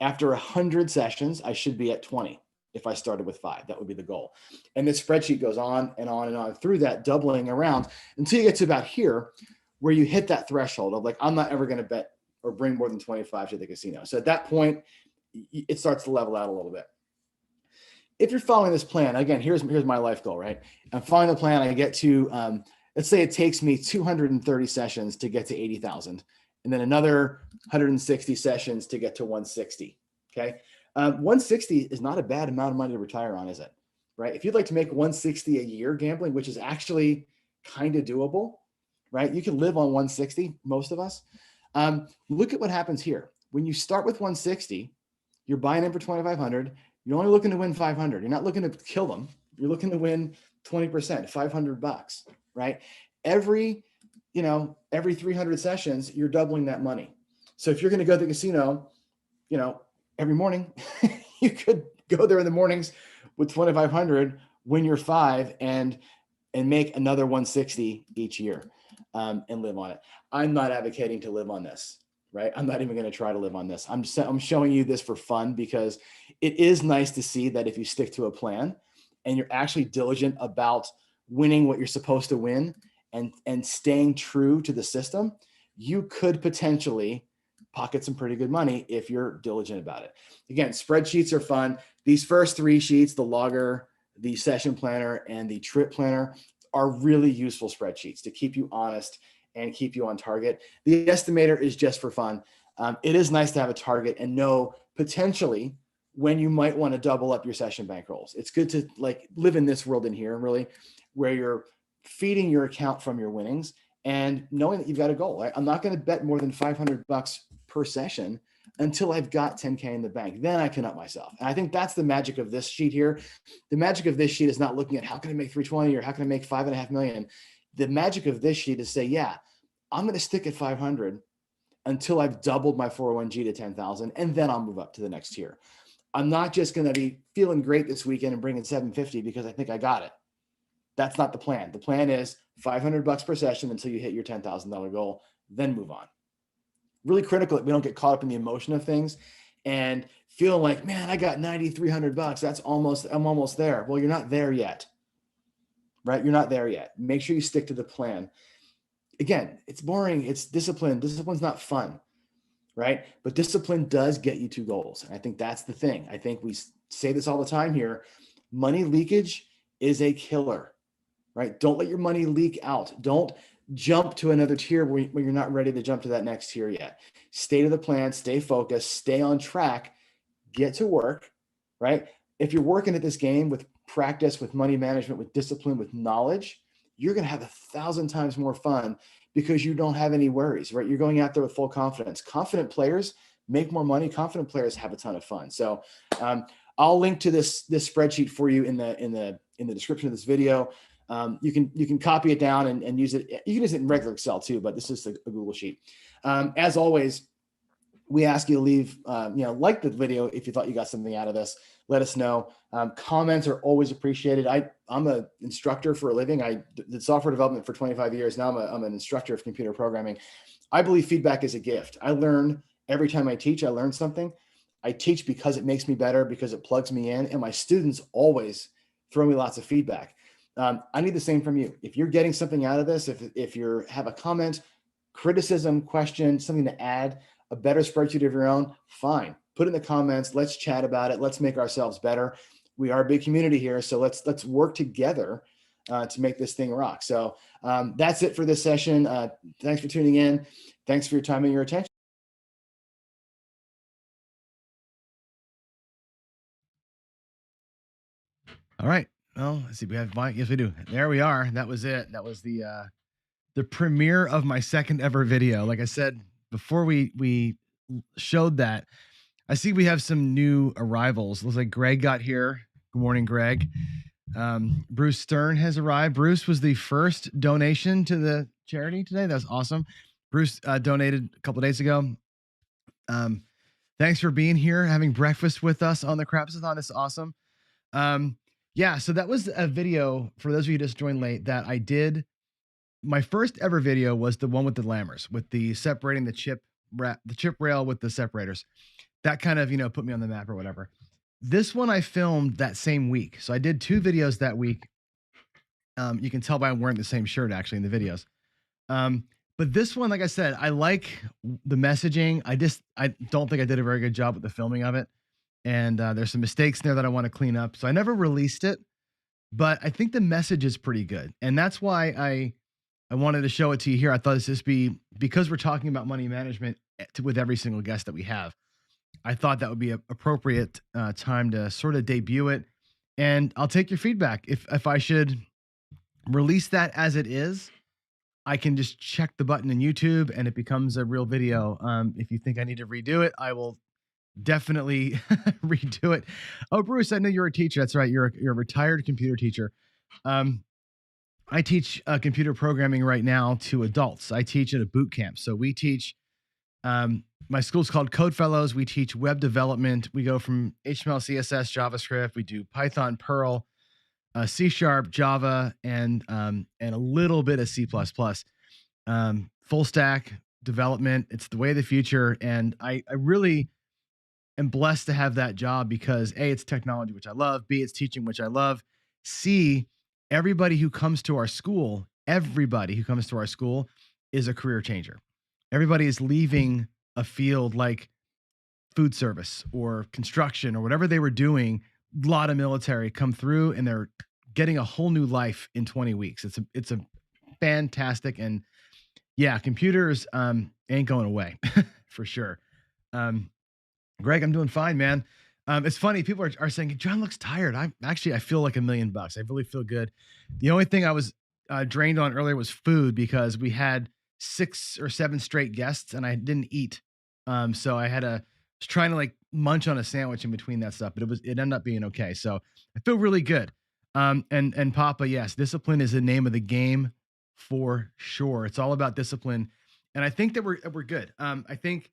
After 100 sessions, I should be at 20. if I started with 5. That would be the goal. And this spreadsheet goes on and on and on through that, doubling around until you get to about here, where you hit that threshold of like, I'm not ever going to bet or bring more than 25 to the casino. So at that point, it starts to level out a little bit. If you're following this plan, again, here's my life goal, right? I'm following the plan. I get to, let's say it takes me 230 sessions to get to 80,000, and then another 160 sessions to get to 160. Okay. 160 is not a bad amount of money to retire on, is it? Right? If you'd like to make 160 a year gambling, which is actually kind of doable, right? You can live on 160, most of us. Look at what happens here. When you start with 160, you're buying in for 2,500. You're only looking to win 500. You're not looking to kill them. You're looking to win 20%, $500, right? Every 300 sessions, you're doubling that money. So if you're going to go to the casino, every morning, you could go there in the mornings with 2,500, win your 5, and make another 160 each year, and live on it. I'm not advocating to live on this, right? I'm not even going to try to live on this. I'm showing you this for fun, because it is nice to see that if you stick to a plan and you're actually diligent about winning what you're supposed to win and staying true to the system, you could potentially pocket some pretty good money if you're diligent about it. Again, spreadsheets are fun. These first 3 sheets, the logger, the session planner, and the trip planner, are really useful spreadsheets to keep you honest and keep you on target. The estimator is just for fun. It is nice to have a target and know potentially when you might want to double up your session bankrolls. It's good to like live in this world in here, really, where you're feeding your account from your winnings and knowing that you've got a goal. Right? I'm not going to bet more than $500 per session until I've got 10K in the bank. Then I can up myself. And I think that's the magic of this sheet here. The magic of this sheet is not looking at how can I make 320 or how can I make 5.5 million. The magic of this sheet is say, yeah, I'm going to stick at 500 until I've doubled my 401g to 10,000, and then I'll move up to the next tier. I'm not just going to be feeling great this weekend and bringing 750 because I think I got it. That's not the plan. The plan is $500 per session until you hit your $10,000 goal, then move on. Really critical that we don't get caught up in the emotion of things and feeling like, man, I got $9,300. I'm almost there. Well, you're not there yet, right? You're not there yet. Make sure you stick to the plan. Again, it's boring. It's discipline. Discipline's not fun, right? But discipline does get you to goals. And I think that's the thing. I think we say this all the time here. Money leakage is a killer, right? Don't let your money leak out. Don't jump to another tier when you're not ready to jump to that next tier yet. Stay to the plan, stay focused, stay on track, get to work, right? If you're working at this game with practice, with money management, with discipline, with knowledge, you're going to have 1,000 times more fun because you don't have any worries, right? You're going out there with full confidence. Confident players make more money. Confident players have a ton of fun. So I'll link to this spreadsheet for you in the description of this video. You can copy it down and use it. You can use it in regular Excel too, but this is a Google sheet. As always, we ask you to leave, like the video if you thought you got something out of this. Let us know. Comments are always appreciated. I'm an instructor for a living. I did software development for 25 years. Now I'm an instructor of computer programming. I believe feedback is a gift. I learn every time I teach. I learn something. I teach because it makes me better, because it plugs me in, and my students always throw me lots of feedback. I need the same from you. If you're getting something out of this, if you have a comment, criticism, question, something to add, a better spreadsheet of your own, fine. Put it in the comments. Let's chat about it. Let's make ourselves better. We are a big community here, so let's work together to make this thing rock. So that's it for this session. Thanks for tuning in. Thanks for your time and your attention.
All right. Well, let's see. We have yes, we do. There we are. That was it. That was the premiere of my second ever video. Like I said before, we showed that. I see we have some new arrivals. Looks like Greg got here. Good morning, Greg. Bruce Stern has arrived. Bruce was the first donation to the charity today. That's awesome. Bruce donated a couple of days ago. Thanks for being here, having breakfast with us on the Craps-a-Thon. It's awesome. Yeah, so that was a video for those of you who just joined late that I did. My first ever video was the one with the lammers, with the separating the chip rail with the separators. That kind of, put me on the map or whatever. This one I filmed that same week. So I did 2 videos that week. You can tell by I'm wearing the same shirt actually in the videos. But this one, like I said, I like the messaging. I don't think I did a very good job with the filming of it. And there's some mistakes there that I want to clean up. So I never released it, but I think the message is pretty good. And that's why I wanted to show it to you here. I thought this would be, because we're talking about money management with every single guest that we have, I thought that would be an appropriate time to sort of debut it. And I'll take your feedback. If I should release that as it is, I can just check the button in YouTube and it becomes a real video. If you think I need to redo it, I will definitely redo it. Oh, Bruce, I know you're a teacher. That's right. You're a retired computer teacher. I teach computer programming right now to adults. I teach at a boot camp. So we teach, my school's called Code Fellows. We teach web development. We go from HTML, CSS, JavaScript. We do Python, Perl, C#, Java, and a little bit of C++. Full stack development. It's the way of the future. And I really am blessed to have that job because A, it's technology, which I love. B, it's teaching, which I love. C, everybody who comes to our school is a career changer. Everybody is leaving a field like food service or construction or whatever they were doing. A lot of military come through and they're getting a whole new life in 20 weeks. It's a fantastic, and yeah, computers ain't going away for sure. Greg, I'm doing fine, man. It's funny. People are saying, John looks tired. I feel like $1 million. I really feel good. The only thing I was drained on earlier was food because we had 6 or 7 straight guests and I didn't eat. So I was trying to like munch on a sandwich in between that stuff, but it ended up being okay. So I feel really good. And Papa, yes, discipline is the name of the game for sure. It's all about discipline. And I think that we're good. I think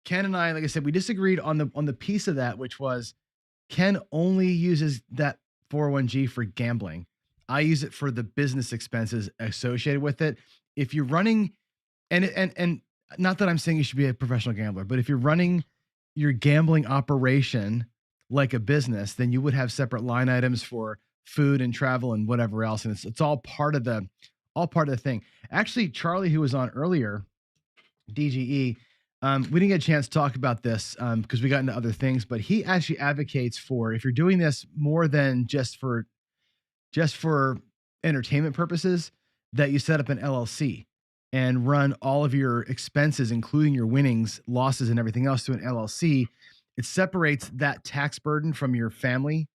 Ken and I, like I said, we disagreed on the piece of that, which was Ken only uses that 401g for gambling. I use it for the business expenses associated with it. If you're running, and not that I'm saying you should be a professional gambler, but if you're running your gambling operation like a business, then you would have separate line items for food and travel and whatever else. And it's all part of the thing. Actually, Charlie, who was on earlier, DGE, we didn't get a chance to talk about this because we got into other things, but he actually advocates for, if you're doing this more than just for entertainment purposes, that you set up an LLC and run all of your expenses, including your winnings, losses, and everything else to an LLC. It separates that tax burden from your family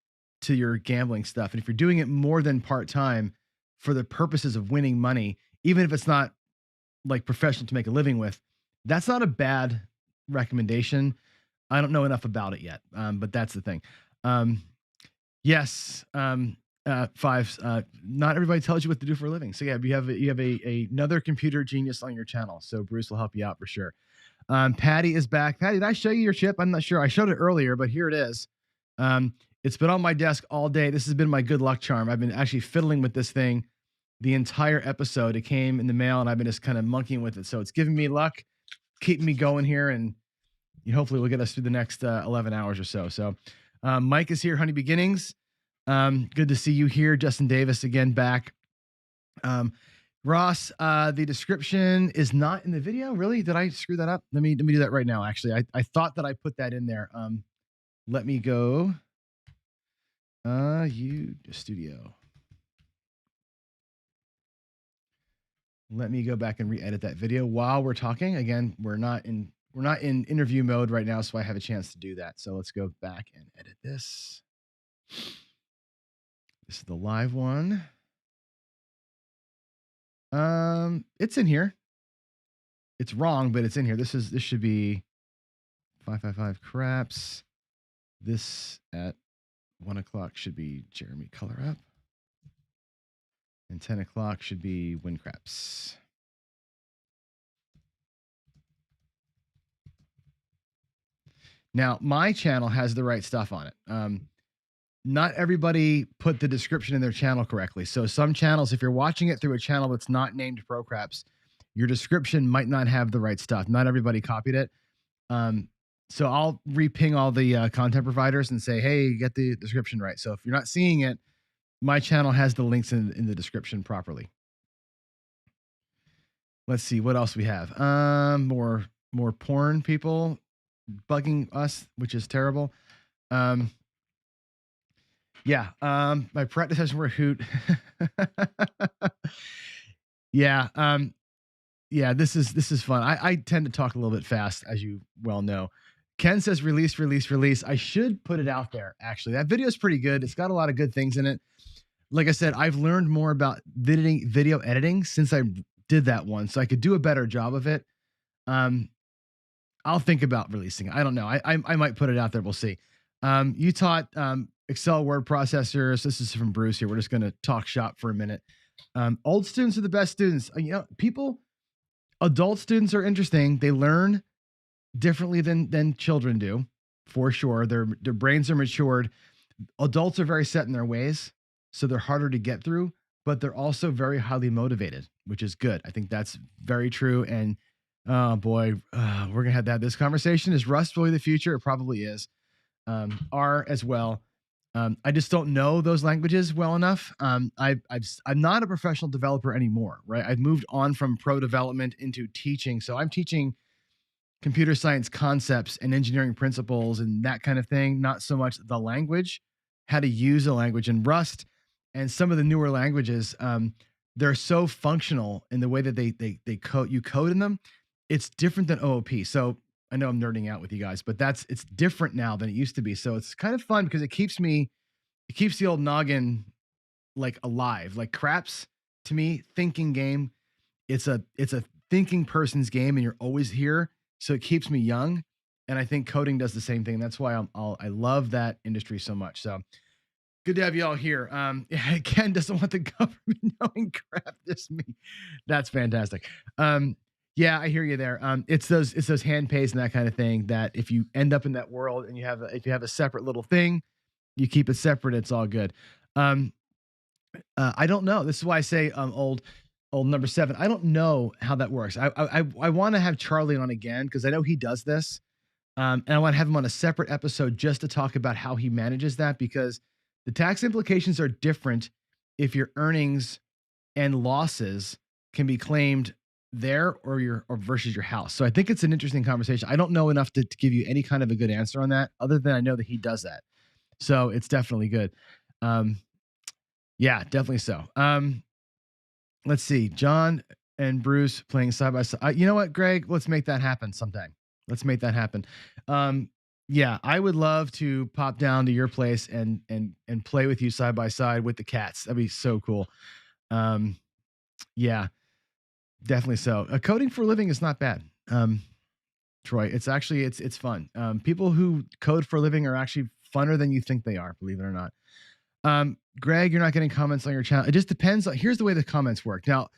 to your gambling stuff. And if you're doing it more than part-time for the purposes of winning money, even if it's not like professional to make a living with, that's not a bad recommendation. I don't know enough about it yet, but that's the thing. Yes, Fives. Not everybody tells you what to do for a living. So yeah, you have another computer genius on your channel. So Bruce will help you out for sure. Patty is back. Patty, did I show you your chip? I'm not sure. I showed it earlier, but here it is. It's been on my desk all day. This has been my good luck charm. I've been actually fiddling with this thing the entire episode. It came in the mail and I've been just kind of monkeying with it. So it's giving me luck, keeping me going here, and hopefully we'll get us through the next 11 hours or so. So Mike is here, Honey Beginnings. Good to see you here. Justin Davis again back. Ross, the description is not in the video. Really? Did I screw that up? Let me do that right now. Actually, I thought that I put that in there. Let me go. Studio. Let me go back and re-edit that video while we're talking. Again, we're not in interview mode right now, so I have a chance to do that. So let's go back and edit this. This is the live one. It's in here. It's wrong, but it's in here. This should be 555 Craps. This at 1 o'clock should be Jeremy Color Up. And 10 o'clock should be Win Craps. Now, my channel has the right stuff on it. Not everybody put the description in their channel correctly. So some channels, if you're watching it through a channel that's not named Pro Craps, your description might not have the right stuff. Not everybody copied it. So I'll reping all the content providers and say, hey, get the description right. So if you're not seeing it, my channel has the links in the description properly. Let's see what else we have. More porn people bugging us, which is terrible. My practice session were a hoot. This is fun. I tend to talk a little bit fast, as you well know. Ken says release. I should put it out there. Actually, that video is pretty good. It's got a lot of good things in it. Like I said, I've learned more about video editing since I did that one, so I could do a better job of it. I'll think about releasing it. I don't know. I might put it out there. We'll see. You taught Excel word processors. This is from Bruce here. We're just going to talk shop for a minute. Old students are the best students. Adult students are interesting. They learn differently than children do, for sure. Their brains are matured. Adults are very set in their ways, so they're harder to get through, but they're also very highly motivated, which is good. I think that's very true. And oh boy, we're going to have to have this conversation. Is Rust really the future? It probably is. R as well. I just don't know those languages well enough. I'm not a professional developer anymore, right? I've moved on from pro development into teaching. So I'm teaching computer science concepts and engineering principles and that kind of thing. Not so much the language, how to use a language. And Rust and some of the newer languages, they're so functional in the way that they code. You code in them. It's different than OOP. So I know I'm nerding out with you guys, but it's different now than it used to be. So it's kind of fun because it keeps the old noggin like alive. Like Craps, to me, thinking game. It's a thinking person's game, and you're always here. So it keeps me young. And I think coding does the same thing. That's why I love that industry so much. So good to have you all here. Ken doesn't want the government knowing crap. Just me. That's fantastic. Yeah, I hear you there. It's those hand pays and that kind of thing that if you end up in that world and if you have a separate little thing, you keep it separate. It's all good. I don't know. This is why I say old number 7. I don't know how that works. I want to have Charlie on again because I know he does this, and I want to have him on a separate episode just to talk about how he manages that, because the tax implications are different if your earnings and losses can be claimed there or versus your house. So I think it's an interesting conversation. I don't know enough to give you any kind of a good answer on that, other than I know that he does that. So it's definitely good. Yeah, definitely so. Let's see. John and Bruce playing side by side. You know what, Greg? Let's make that happen sometime. Let's make that happen. Yeah, I would love to pop down to your place and play with you side by side with the cats. That'd be so cool. Yeah, definitely so. Coding for a living is not bad. Troy, it's actually, it's fun. People who code for a living are actually funner than you think they are, believe it or not. Greg, you're not getting comments on your channel. It just depends. Here's the way the comments work. Now,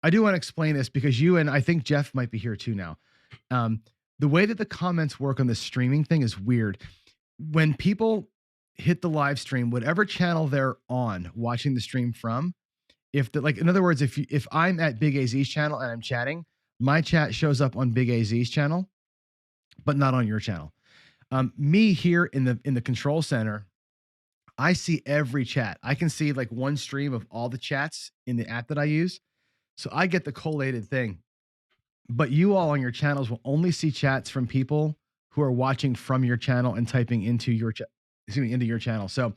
I do want to explain this because you and I think Jeff might be here too now. The way that the comments work on the streaming thing is weird. When people hit the live stream, whatever channel they're on watching the stream from, in other words, if I'm at Big AZ's channel and I'm chatting, my chat shows up on Big AZ's channel, but not on your channel. Me here in the control center, I see every chat. I can see like one stream of all the chats in the app that I use. So I get the collated thing. But you all on your channels will only see chats from people who are watching from your channel and typing into your into your channel. So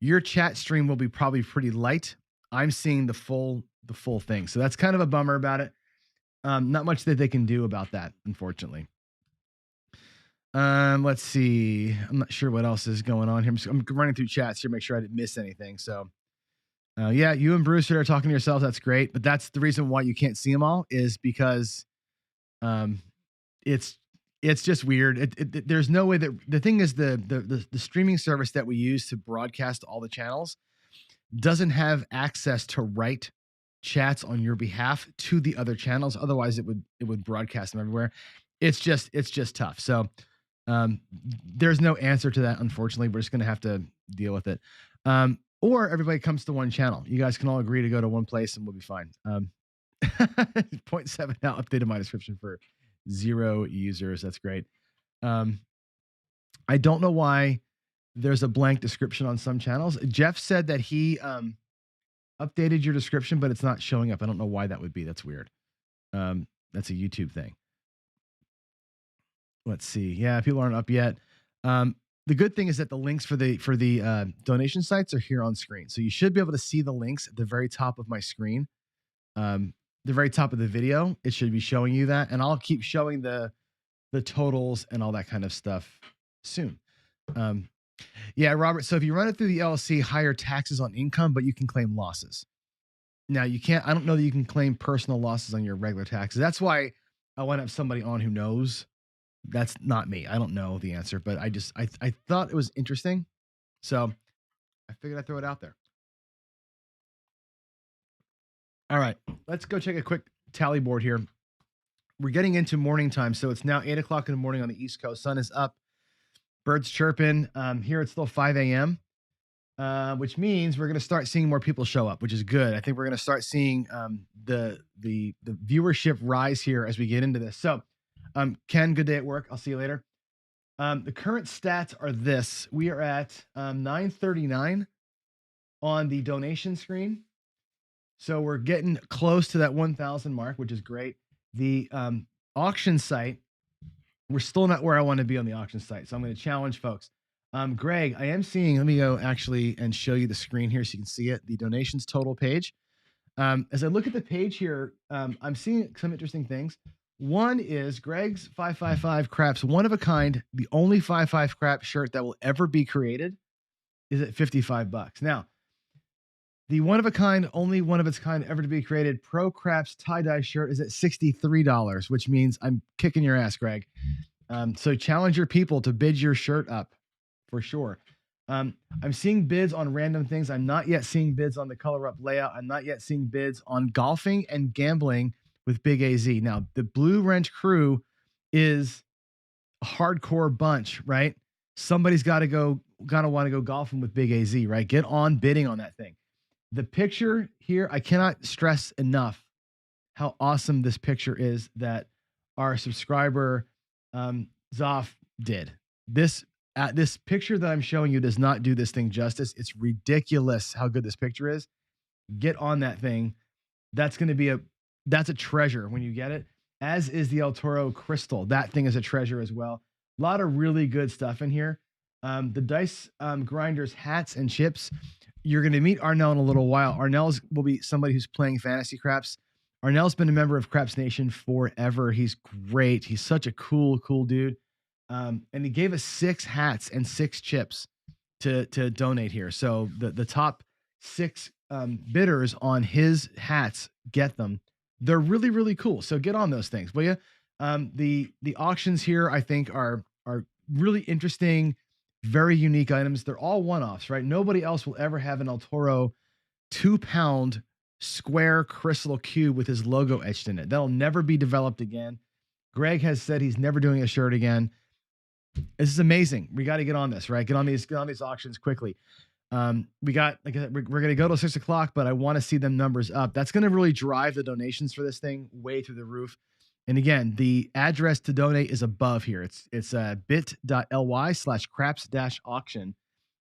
your chat stream will be probably pretty light. I'm seeing the full thing. So that's kind of a bummer about it. Not much that they can do about that, unfortunately. Let's see. I'm not sure what else is going on here. I'm running through chats here, make sure I didn't miss anything. So yeah, you and Bruce are talking to yourselves. That's great. But that's the reason why you can't see them all, is because it's just weird. There's no way that the thing is the streaming service that we use to broadcast all the channels doesn't have access to write chats on your behalf to the other channels. Otherwise it would broadcast them everywhere. It's just tough. So there's no answer to that. Unfortunately, we're just going to have to deal with it. Or everybody comes to one channel. You guys can all agree to go to one place and we'll be fine. 0.7 now updated my description for 0 users. That's great. Um, I don't know why there's a blank description on some channels. Jeff said that he updated your description, but it's not showing up. I don't know why that would be. That's weird. That's a YouTube thing. Let's see. Yeah, people aren't up yet. The good thing is that the links for the donation sites are here on screen, so you should be able to see the links at the very top of my screen, the very top of the video. It should be showing you that, and I'll keep showing the totals and all that kind of stuff soon. Yeah, Robert. So if you run it through the LLC, higher taxes on income, but you can claim losses. Now you can't. I don't know that you can claim personal losses on your regular taxes. That's why I want to have somebody on who knows. That's not me. I don't know the answer, but I thought it was interesting, so I figured I'd throw it out there. All right, let's go check a quick tally board here. We're getting into morning time, so it's now 8 o'clock in the morning on the East Coast. Sun is up, birds chirping. Here it's still 5 a.m., which means we're going to start seeing more people show up, which is good. I think we're going to start seeing the viewership rise here as we get into this. So, Ken, good day at work. I'll see you later. The current stats are this. We are at 939 on the donation screen. So we're getting close to that 1,000 mark, which is great. The auction site, we're still not where I want to be on the auction site. So I'm going to challenge folks. Greg, I am seeing, let me go actually and show you the screen here so you can see it, the donations total page. As I look at the page here, I'm seeing some interesting things. One is Greg's 555 Craps, one of a kind, the only 555 Craps shirt that will ever be created is at $55. Now, the one of a kind, only one of its kind ever to be created Pro Craps tie-dye shirt is at $63, which means I'm kicking your ass, Greg. So challenge your people to bid your shirt up for sure. I'm seeing bids on random things. I'm not yet seeing bids on the color up layout. I'm not yet seeing bids on golfing and gambling with Big AZ. Now, the Blue Wrench crew is a hardcore bunch, right? Somebody's got to want to go golfing with Big AZ, right? Get on bidding on that thing. The picture here, I cannot stress enough how awesome this picture is that our subscriber Zoff did. This picture that I'm showing you does not do this thing justice. It's ridiculous how good this picture is. Get on that thing. That's a treasure when you get it, as is the El Toro crystal. That thing is a treasure as well. A lot of really good stuff in here. The dice grinders, hats, and chips. You're going to meet Arnell in a little while. Arnell will be somebody who's playing fantasy craps. Arnell's been a member of Craps Nation forever. He's great. He's such a cool dude. And he gave us 6 hats and 6 chips to donate here. So the top 6 bidders on his hats get them. They're really, really cool. So get on those things, will you? The auctions here, I think, are really interesting, very unique items. They're all one-offs, right? Nobody else will ever have an El Toro 2-pound square crystal cube with his logo etched in it. That'll never be developed again. Greg has said he's never doing a shirt again. This is amazing. We got to get on this, right? Get on these auctions quickly. We got, like I said, we're going to go till 6 o'clock, but I want to see them numbers up. That's going to really drive the donations for this thing way through the roof. And again, the address to donate is above here. It's bit.ly/craps-auction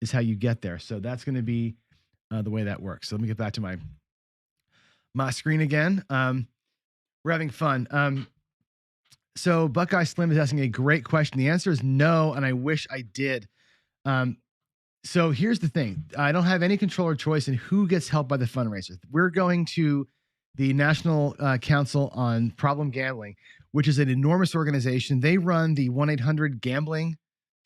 is how you get there. So that's going to be the way that works. So let me get back to my screen again. We're having fun. So Buckeye Slim is asking a great question. The answer is no, and I wish I did. So here's the thing. I don't have any control or choice in who gets help by the fundraiser. We're going to the National Council on Problem Gambling, which is an enormous organization. They run the 1-800-GAMBLING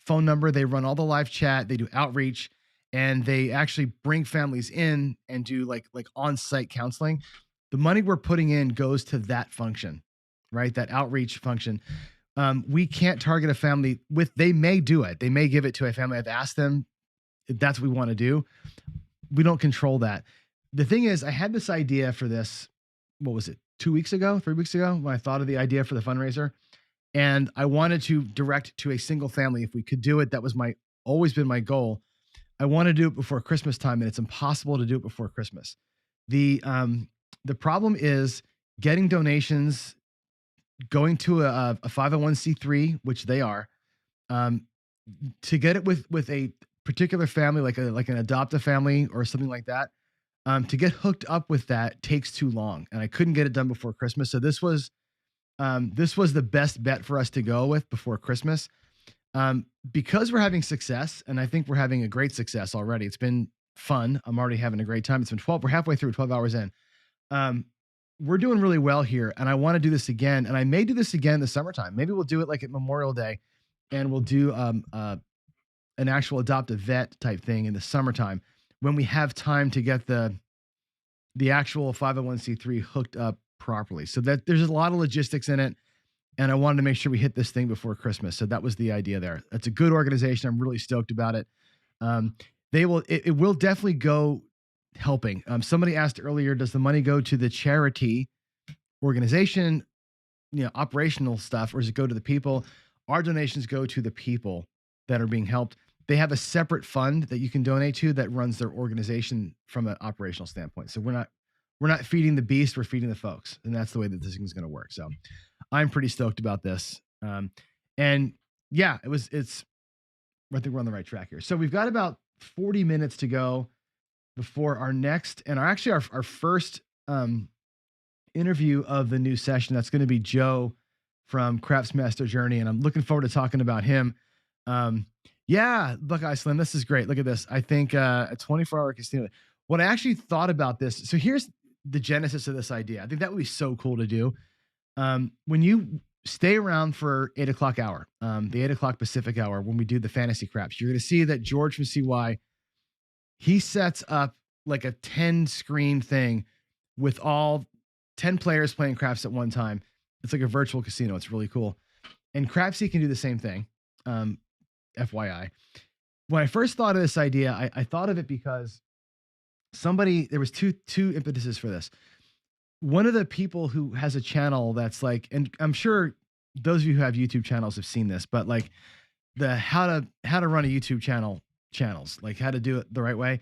phone number. They run all the live chat. They do outreach, and they actually bring families in and do like on-site counseling. The money we're putting in goes to that function, right? That outreach function. We can't target a family they may do it. They may give it to a family. I've asked them if that's what we want to do. We don't control that. The thing is, I had this idea for this, what was it, 3 weeks ago, when I thought of the idea for the fundraiser. And I wanted to direct to a single family. If we could do it, that was always been my goal. I want to do it before Christmas time, and it's impossible to do it before Christmas. The problem is getting donations, going to a 501c3, which they are, Um, to get it with a particular family, like an adoptive family or something like that, to get hooked up with that takes too long, and I couldn't get it done before Christmas. So this was the best bet for us to go with before Christmas, because we're having success, and I think we're having a great success already. It's been fun. I'm already having a great time. It's been 12. We're halfway through, 12 hours in. Um, we're doing really well here, and I want to do this again. And I may do this again in the summertime. Maybe we'll do it like at Memorial Day, and we'll do an actual adopt a vet type thing in the summertime when we have time to get the actual 501c3 hooked up properly. So that there's a lot of logistics in it, and I wanted to make sure we hit this thing before Christmas. So that was the idea there. That's a good organization. I'm really stoked about it. It will definitely go helping. Somebody asked earlier, does the money go to the charity organization, operational stuff, or does it go to the people? Our donations go to the people that are being helped. They have a separate fund that you can donate to that runs their organization from an operational standpoint. So we're not feeding the beast, we're feeding the folks. And that's the way that this thing is going to work. So I'm pretty stoked about this. And yeah, I think we're on the right track here. So we've got about 40 minutes to go before our next, and our first interview of the new session. That's going to be Joe from Craps Master Journey. And I'm looking forward to talking about him. Yeah, Buckeye Slim, this is great. Look at this. I think a 24-hour casino. What I actually thought about this. So here's the genesis of this idea. I think that would be so cool to do. When you stay around for 8 o'clock hour, the 8 o'clock Pacific hour, when we do the fantasy craps, you're going to see that George from CY, he sets up like a 10 screen thing with all 10 players playing craps at one time. It's like a virtual casino. It's really cool. And Crapsy can do the same thing. FYI. When I first thought of this idea, I thought of it because there was two impetuses for this. One of the people who has a channel that's like, and I'm sure those of you who have YouTube channels have seen this, but like the how to run a YouTube channels, like how to do it the right way.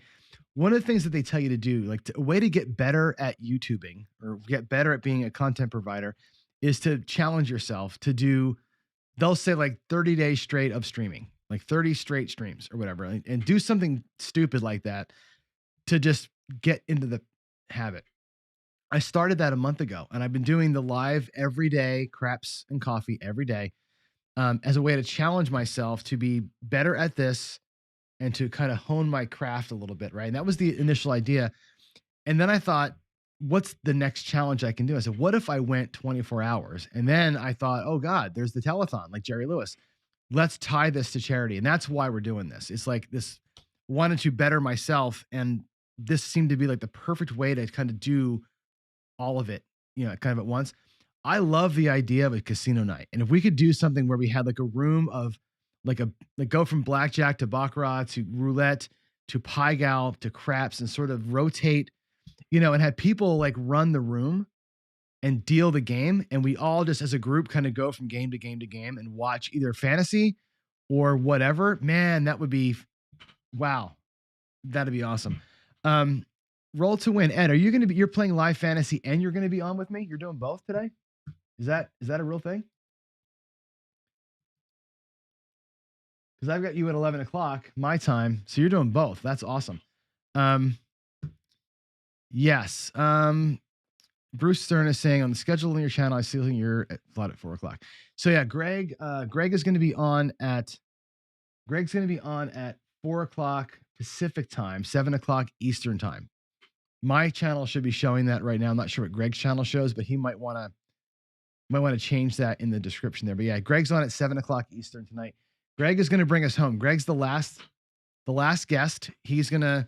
One of the things that they tell you to do, like a way to get better at YouTubing or get better at being a content provider, is to challenge yourself to do, they'll say like 30 days straight of streaming, like 30 straight streams or whatever, and do something stupid like that to just get into the habit. I started that a month ago, and I've been doing the live every day, craps and coffee every day, as a way to challenge myself to be better at this and to kind of hone my craft a little bit, right? And that was the initial idea. And then I thought, what's the next challenge I can do? I said, what if I went 24 hours? And then I thought, oh God, there's the telethon, like Jerry Lewis. Let's tie this to charity. And that's why we're doing this. It's like this, wanted to better myself. And this seemed to be like the perfect way to kind of do all of it, kind of at once. I love the idea of a casino night. And if we could do something where we had like a room of like go from blackjack to baccarat to roulette to pie gal to craps and sort of rotate, and had people like run the room and deal the game. And we all just as a group kind of go from game to game to game and watch either fantasy or whatever. Man, that would be, wow. That'd be awesome. Roll to win. Ed, you're playing live fantasy and you're going to be on with me? You're doing both today? Is that a real thing? Because I've got you at 11 o'clock my time. So you're doing both. That's awesome. Yes. Bruce Stern is saying on the schedule on your channel, I see you're at 4 o'clock. So yeah, Greg is going to be on at 4 o'clock Pacific time, 7 o'clock Eastern time. My channel should be showing that right now. I'm not sure what Greg's channel shows, but he might want to change that in the description there. But yeah, Greg's on at 7 o'clock Eastern tonight. Greg is going to bring us home. Greg's the last guest. He's going to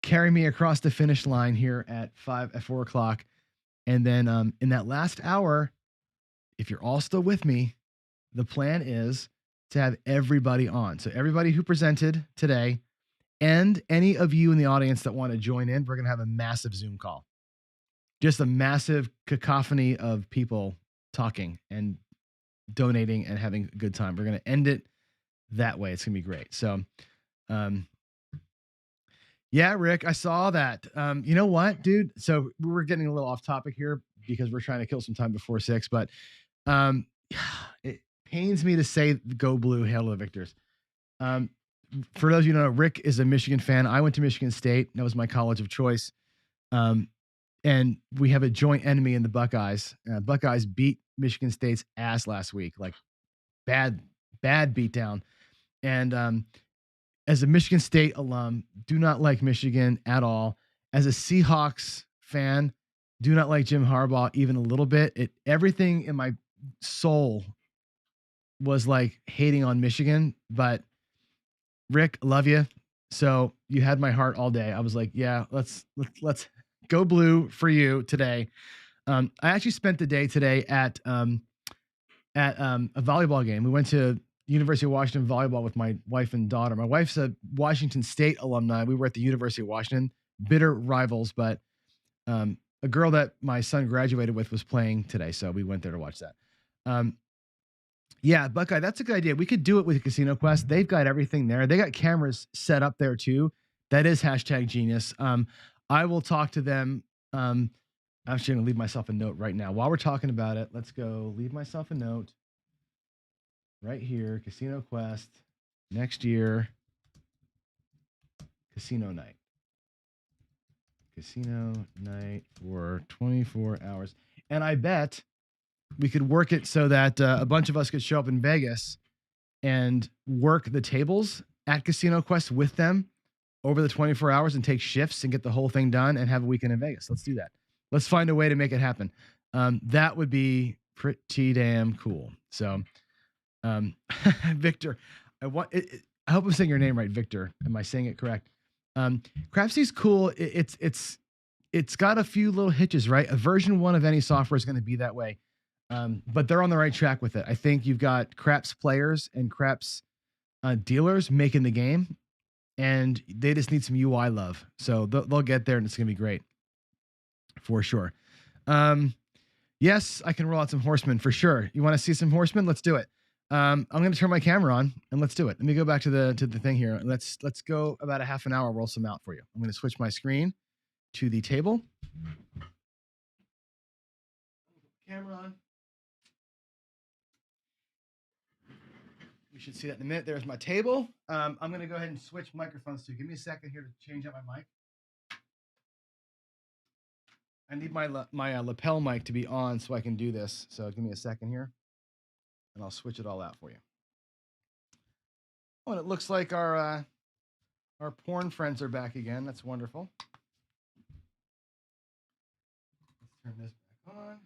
carry me across the finish line here at 4 o'clock. And then in that last hour, if you're all still with me, the plan is to have everybody on. So everybody who presented today and any of you in the audience that want to join in, we're going to have a massive Zoom call. Just a massive cacophony of people talking and donating and having a good time. We're going to end it that way. It's going to be great. So, yeah, Rick, I saw that. You know what, dude? So we're getting a little off topic here because we're trying to kill some time before 6, but pains me to say go blue, hail to the victors. For those of you who don't know, Rick is a Michigan fan. I went to Michigan State. That was my college of choice. And we have a joint enemy in the Buckeyes. Buckeyes beat Michigan State's ass last week, like bad beatdown. And as a Michigan State alum, do not like Michigan at all. As a Seahawks fan, do not like Jim Harbaugh even a little bit. Everything in my soul was like hating on Michigan, but Rick, love you. So you had my heart all day. I was like, yeah, let's go blue for you today. I actually spent the day today at a volleyball game. We went to University of Washington volleyball with my wife and daughter. My wife's a Washington State alumni. We were at the University of Washington, bitter rivals, but a girl that my son graduated with was playing today, so we went there to watch that. Yeah, Buckeye, that's a good idea. We could do it with Casino Quest. They've got everything there. They got cameras set up there too. That is #genius. I will talk to them. I'm actually going to leave myself a note right now. While we're talking about it, let's go leave myself a note right here. Casino Quest next year. Casino night. Casino night for 24 hours. And I bet we could work it so that a bunch of us could show up in Vegas and work the tables at Casino Quest with them over the 24 hours and take shifts and get the whole thing done and have a weekend in Vegas. Let's do that. Let's find a way to make it happen. That would be pretty damn cool. So, Victor, I hope I'm saying your name right, Victor. Am I saying it correct? Craps-a-Thon's cool. It's got a few little hitches, right? A version 1 of any software is going to be that way. But they're on the right track with it. I think you've got craps players and craps dealers making the game, and they just need some UI love. So they'll get there, and it's going to be great for sure. Yes, I can roll out some horsemen for sure. You want to see some horsemen? Let's do it. I'm going to turn my camera on and let's do it. Let me go back to the thing here. Let's go about a half an hour, roll some out for you. I'm going to switch my screen to the table. Camera on. You should see that in a minute. There's my table. I'm going to go ahead and switch microphones too. Give me a second here to change out my mic. I need my lapel mic to be on so I can do this. So give me a second here, and I'll switch it all out for you. Oh, and it looks like our porn friends are back again. That's wonderful. Let's turn this back on.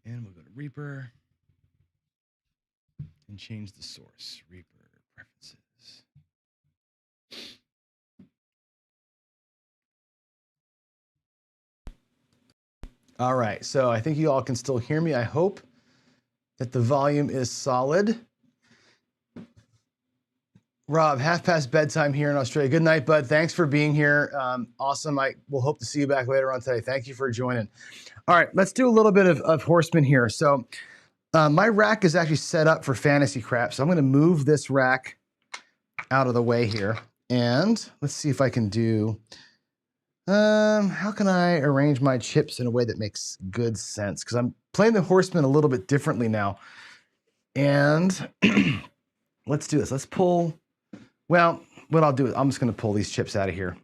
And we'll go to Reaper and change the source. Reaper preferences. All right, so I think you all can still hear me. I hope that the volume is solid. Rob, 1/2 bedtime here in Australia. Good night, bud. Thanks for being here. Awesome. I will hope to see you back later on today. Thank you for joining. All right, let's do a little bit of horseman here. So my rack is actually set up for fantasy craps. So I'm going to move this rack out of the way here. And let's see if I can do, how can I arrange my chips in a way that makes good sense? Because I'm playing the horseman a little bit differently now. And let's do this. Let's pull, well, what I'll do is I'm just going to pull these chips out of here.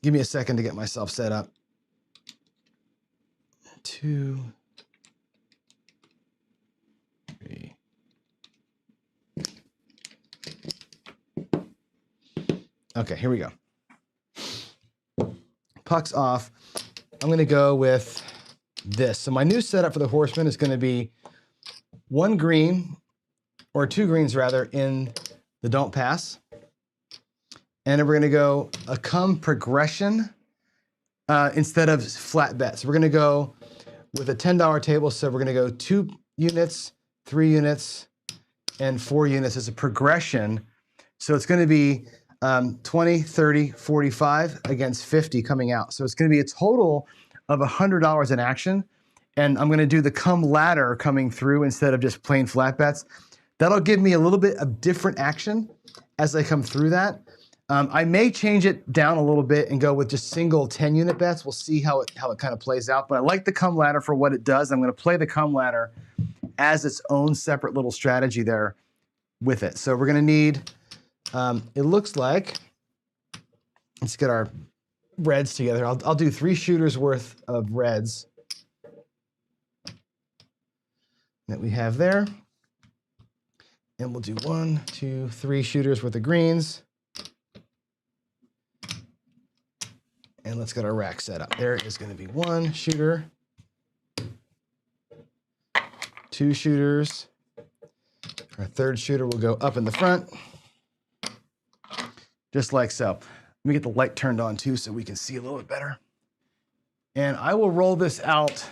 Give me a second to get myself set up. 2, 3. Okay, here we go. Puck's off. I'm going to go with this. So my new setup for the horseman is going to be 1 green, or 2 greens rather, in the don't pass. And then we're going to go a come progression instead of flat bet. So we're going to go with a $10 table. So we're going to go 2 units, 3 units, and 4 units as a progression. So it's going to be 20, 30, 45 against 50 coming out. So it's going to be a total of $100 in action. And I'm going to do the come ladder coming through instead of just plain flat bets. That'll give me a little bit of different action as I come through that. I may change it down a little bit and go with just single 10-unit bets. We'll see how it kind of plays out. But I like the come ladder for what it does. I'm going to play the come ladder as its own separate little strategy there with it. So we're going to need, it looks like, let's get our reds together. I'll do 3 shooters worth of reds that we have there. And we'll do 1, 2, 3 shooters worth of greens. And let's get our rack set up. There is going to be 1 shooter, 2 shooters. Our 3rd shooter will go up in the front, just like so. Let me get the light turned on too so we can see a little bit better. And I will roll this out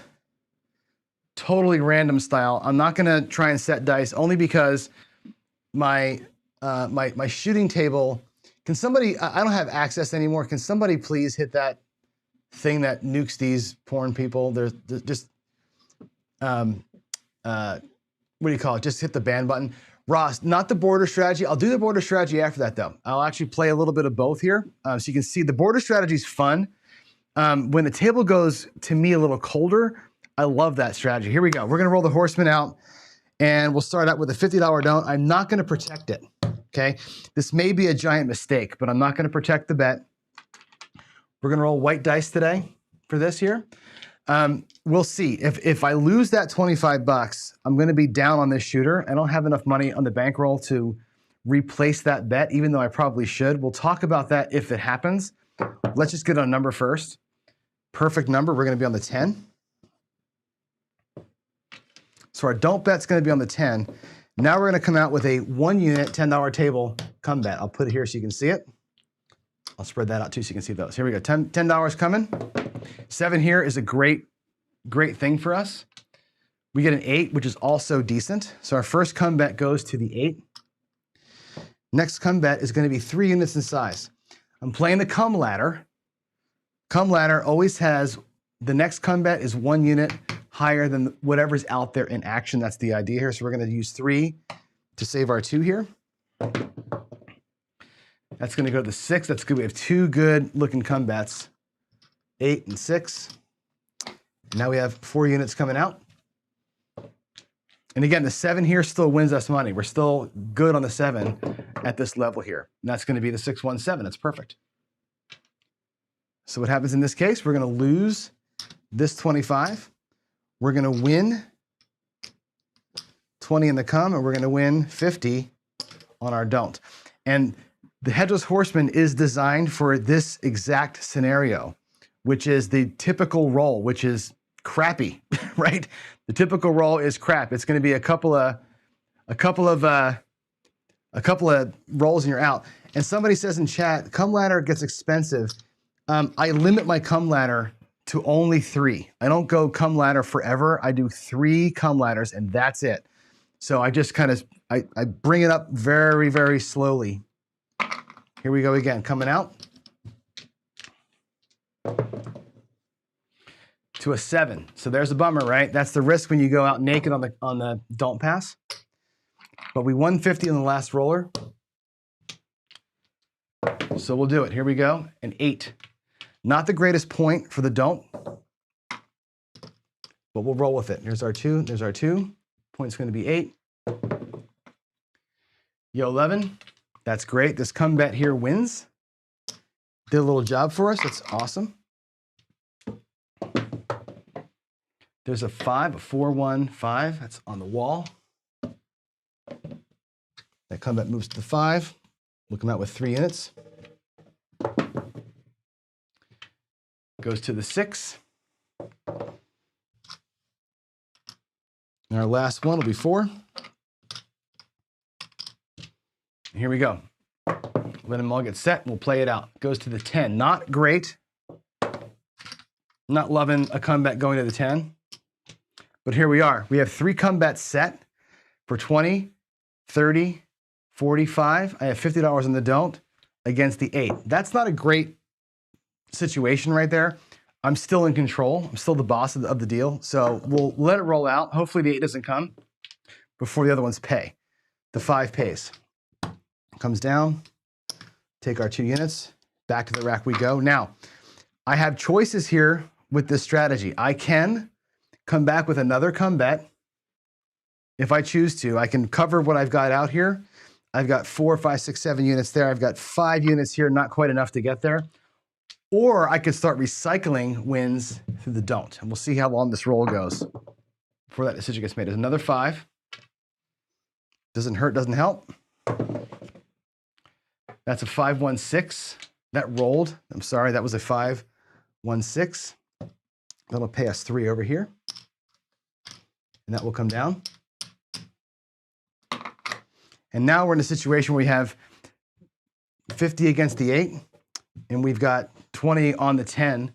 totally random style. I'm not going to try and set dice only because my shooting table. Can somebody, I don't have access anymore. Can somebody please hit that thing that nukes these porn people? There's just, what do you call it? Just hit the ban button. Ross, not the border strategy. I'll do the border strategy after that though. I'll actually play a little bit of both here. So you can see the border strategy is fun. When the table goes, to me, a little colder, I love that strategy. Here we go. We're gonna roll the horseman out and we'll start out with a $50 don't. I'm not gonna protect it. Okay, this may be a giant mistake, but I'm not going to protect the bet. We're going to roll white dice today for this here. We'll see. If I lose that 25 bucks, I'm going to be down on this shooter. I don't have enough money on the bankroll to replace that bet, even though I probably should. We'll talk about that if it happens. Let's just get a number first. Perfect number. We're going to be on the 10. So our don't bet's going to be on the 10. Now we're going to come out with a 1-unit $10 table come bet. I'll put it here so you can see it. I'll spread that out too so you can see those. Here we go. $10 coming. 7 here is a great thing for us. We get an 8, which is also decent. So our first come bet goes to the 8. Next come bet is going to be 3 units in size. I'm playing the come ladder. Come ladder always has, the next come bet is 1 unit higher than whatever's out there in action. That's the idea here. So we're going to use 3 to save our 2 here. That's going to go to the 6. That's good. We have 2 good looking come bets, 8 and 6. Now we have 4 units coming out. And again, the 7 here still wins us money. We're still good on the 7 at this level here. And that's going to be the 617. That's perfect. So what happens in this case? We're going to lose this 25. We're going to win 20 in the come, and we're going to win 50 on our don't. And the Headless Horseman is designed for this exact scenario, which is the typical roll, which is crappy, right? The typical roll is crap. It's going to be a couple of rolls and you're out. And somebody says in chat, come ladder gets expensive. I limit my come ladder to only 3. I don't go come ladder forever. I do 3 come ladders and that's it. So I just kind of, I bring it up very, very slowly. Here we go again, coming out to a 7. So there's a bummer, right? That's the risk when you go out naked on the don't pass. But we won 50 on the last roller. So we'll do it. Here we go, an 8. Not the greatest point for the don't, but we'll roll with it. Here's our 2, there's our 2. Point's gonna be 8. Yo, 11, that's great. This come bet here wins. Did a little job for us, that's awesome. There's a 5, a 4, 1, 5, that's on the wall. That come bet moves to the 5. We'll come out with 3 units. Goes to the 6. And our last one will be 4. Here we go. Let them all get set. We'll play it out. Goes to the 10. Not great. Not loving a comeback going to the 10. But here we are. We have 3 comebacks set for 20, 30, 45. I have $50 in the don't against the 8. That's not a great situation right there. I'm still in control. I'm still the boss of the deal. So we'll let it roll out. Hopefully the 8 doesn't come before the other ones pay. The 5 pays. Comes down, Take our 2 units, back to the rack we go. Now, I have choices here with this strategy. I can come back with another come bet if I choose to. I can cover what I've got out here. I've got 4, 5, 6, 7 units there. I've got 5 units here, not quite enough to get there. Or I could start recycling wins through the don't. And we'll see how long this roll goes before that decision gets made. There's another 5. Doesn't hurt, doesn't help. That's a 5-1-6. That rolled. I'm sorry, that was a 5-1-6. That'll pay us 3 over here. And that will come down. And now we're in a situation where we have 50 against the 8, and we've got 20 on the 10.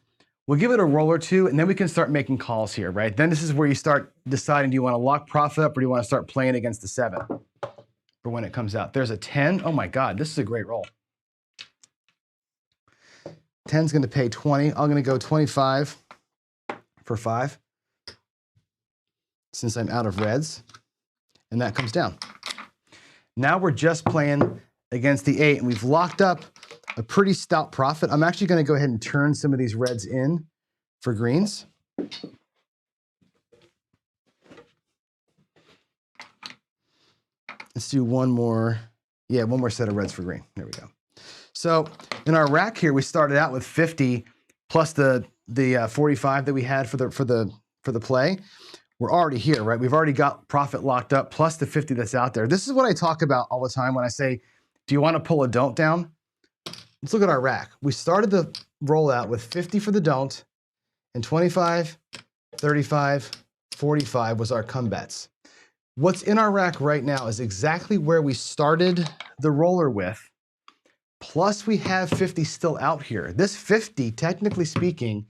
We'll give it a roll or two, and then we can start making calls here, right? Then this is where you start deciding, do you want to lock profit up or do you want to start playing against the 7 for when it comes out? There's a 10. Oh my God, this is a great roll. 10's going to pay 20. I'm going to go 25 for 5 since I'm out of reds, and that comes down. Now we're just playing against the 8, and we've locked up a pretty stout profit. I'm actually going to go ahead and turn some of these reds in for greens. Let's do one more set of reds for green. There we go. So in our rack here, we started out with 50 plus the 45 that we had for the play. We're already here, right? We've already got profit locked up plus the 50 that's out there. This is what I talk about all the time when I say, do you want to pull a don't down? Let's look at our rack. We started the rollout with 50 for the don't, and 25, 35, 45 was our come bets. What's in our rack right now is exactly where we started the roller with, plus we have 50 still out here. This 50, technically speaking,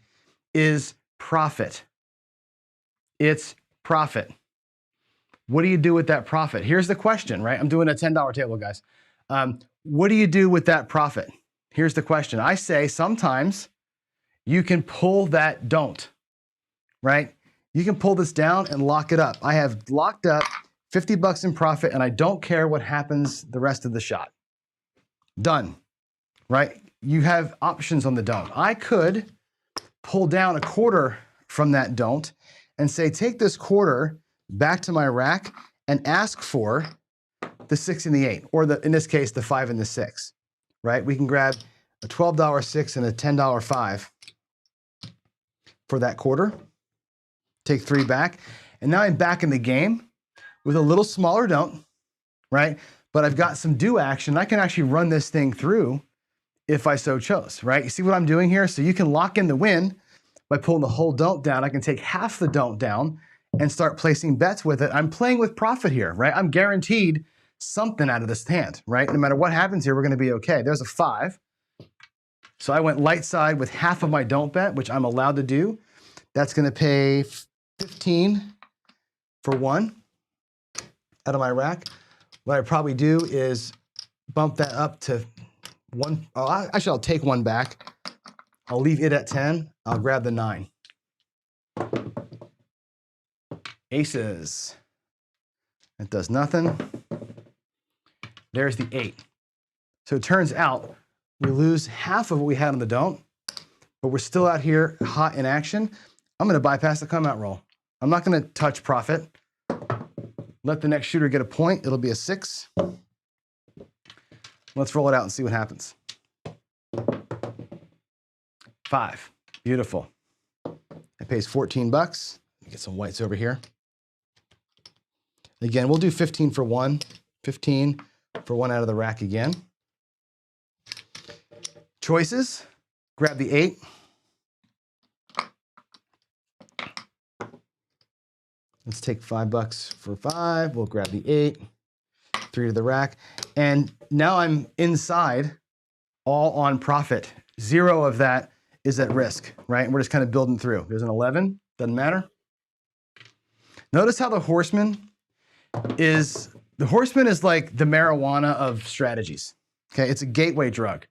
is profit. It's profit. What do you do with that profit? Here's the question, right? I'm doing a $10 table, guys. What do you do with that profit? Here's the question. I say sometimes you can pull that don't, right? You can pull this down and lock it up. I have locked up 50 bucks in profit, and I don't care what happens the rest of the shot. Done, right? You have options on the don't. I could pull down a quarter from that don't and say, take this quarter back to my rack and ask for the 6 and the 8, or in this case, the 5 and the 6, right? We can grab a $12 6 and a $10 5 for that quarter. Take 3 back. And now I'm back in the game with a little smaller don't, right? But I've got some do action. I can actually run this thing through if I so chose, right? You see what I'm doing here? So you can lock in the win by pulling the whole don't down. I can take half the don't down and start placing bets with it. I'm playing with profit here, right? I'm guaranteed something out of this hand, right? No matter what happens here, we're going to be okay. There's a 5. So I went light side with half of my don't bet, which I'm allowed to do. That's going to pay 15 for 1 out of my rack. What I probably do is bump that up to 1. Oh, actually, I'll take 1 back. I'll leave it at 10. I'll grab the 9. Aces. That does nothing. There's the 8. So it turns out we lose half of what we had on the don't, but we're still out here hot in action. I'm going to bypass the come out roll. I'm not going to touch profit. Let the next shooter get a point. It'll be a 6. Let's roll it out and see what happens. 5. Beautiful. It pays 14 bucks. Let me get some whites over here. Again, we'll do 15 for 1. 15 for 1 out of the rack again. Choices. Grab the 8. Let's take 5 bucks for 5. We'll grab the 8. 3 to the rack. And now I'm inside, all on profit. 0 of that is at risk, right? And we're just kind of building through. There's an 11. Doesn't matter. Notice how the horseman is like the marijuana of strategies. Okay, it's a gateway drug,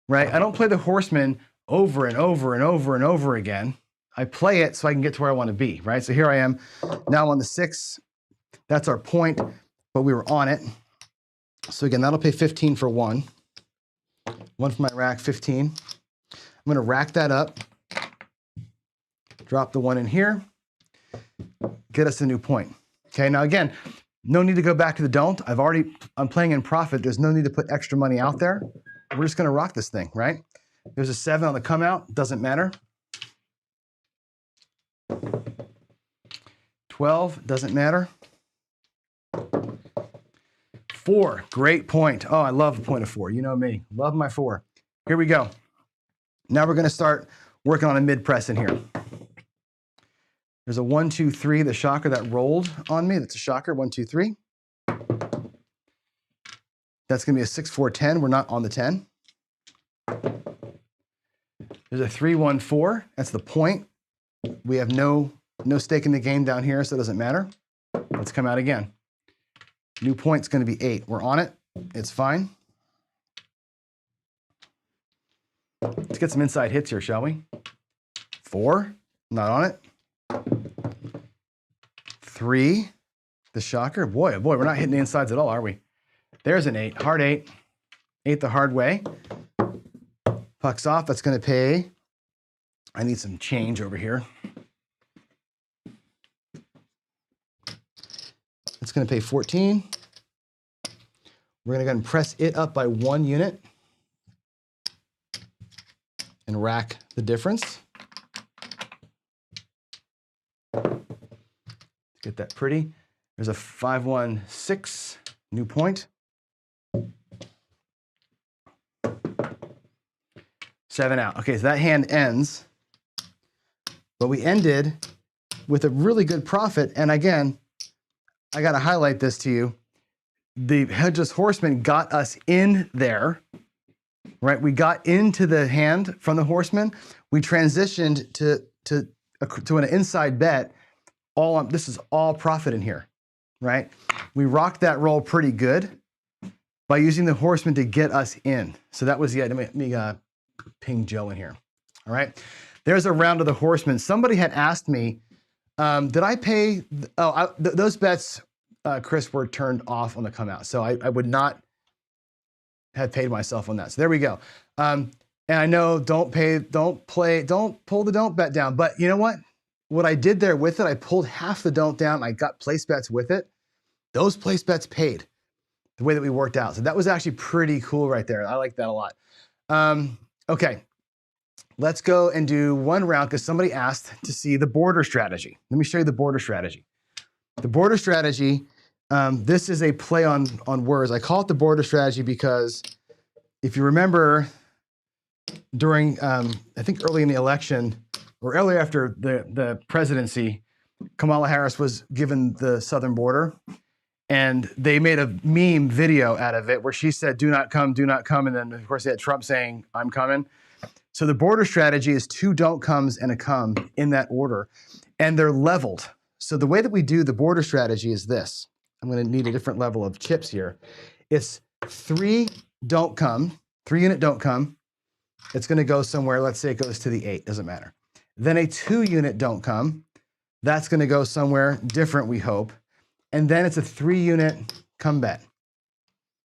right? I don't play the horseman over and over and over and over again. I play it so I can get to where I want to be, right? So here I am, now I'm on the 6. That's our point, but we were on it. So again, that'll pay 15 for 1. One for my rack, 15. I'm gonna rack that up, drop the one in here, get us a new point. Okay, now again, no need to go back to the don't. I'm playing in profit. There's no need to put extra money out there. We're just gonna rock this thing, right? There's a 7 on the come out, doesn't matter. 12, doesn't matter. 4, great point. Oh, I love a point of 4. You know me, love my 4. Here we go. Now we're gonna start working on a mid press in here. There's a 1, 2, 3, the shocker that rolled on me. That's a shocker, 1, 2, 3. That's gonna be a 6, 4, 10. We're not on the 10. There's a 3, 1, 4. That's the point. We have no stake in the game down here, so it doesn't matter. Let's come out again. New point's gonna be 8. We're on it, it's fine. Let's get some inside hits here, shall we? 4, not on it. 3, the shocker. Boy, oh boy, we're not hitting the insides at all, are we? There's an 8, hard 8. 8 the hard way. Puck's off, that's gonna pay. I need some change over here. It's gonna pay 14. We're gonna go ahead and press it up by 1 unit and rack the difference. Get that pretty. There's a 5, 1, 6, new point. 7 out. Okay, so that hand ends, but we ended with a really good profit. And again, I got to highlight this to you. The Headless Horseman got us in there, right? We got into the hand from the Horseman. We transitioned to an inside bet. This is all profit in here, right? We rocked that roll pretty good by using the Horseman to get us in. So that was the idea. Let me ping Joe in here. All right. There's a round of the Horseman. Somebody had asked me, did I pay? Those bets, Chris, were turned off on the come out. So I would not have paid myself on that. So there we go. And I know don't pull the don't bet down. But you know what? What I did there with it, I pulled half the don't down. I got place bets with it. Those place bets paid the way that we worked out. So that was actually pretty cool right there. I like that a lot. Okay, let's go and do one round because somebody asked to see the border strategy. Let me show you the border strategy. The border strategy, this is a play on words. I call it the border strategy because if you remember during, I think early in the election, or early after the presidency, Kamala Harris was given the southern border, and they made a meme video out of it where she said, do not come, and then of course they had Trump saying, I'm coming. So the border strategy is 2 don't comes and a come in that order, and they're leveled. So the way that we do the border strategy is this. I'm gonna need a different level of chips here. It's 3 don't come, 3 unit don't come. It's gonna go somewhere, let's say it goes to the 8, doesn't matter. Then a 2 unit don't come. That's gonna go somewhere different, we hope. And then it's a 3 unit come bet.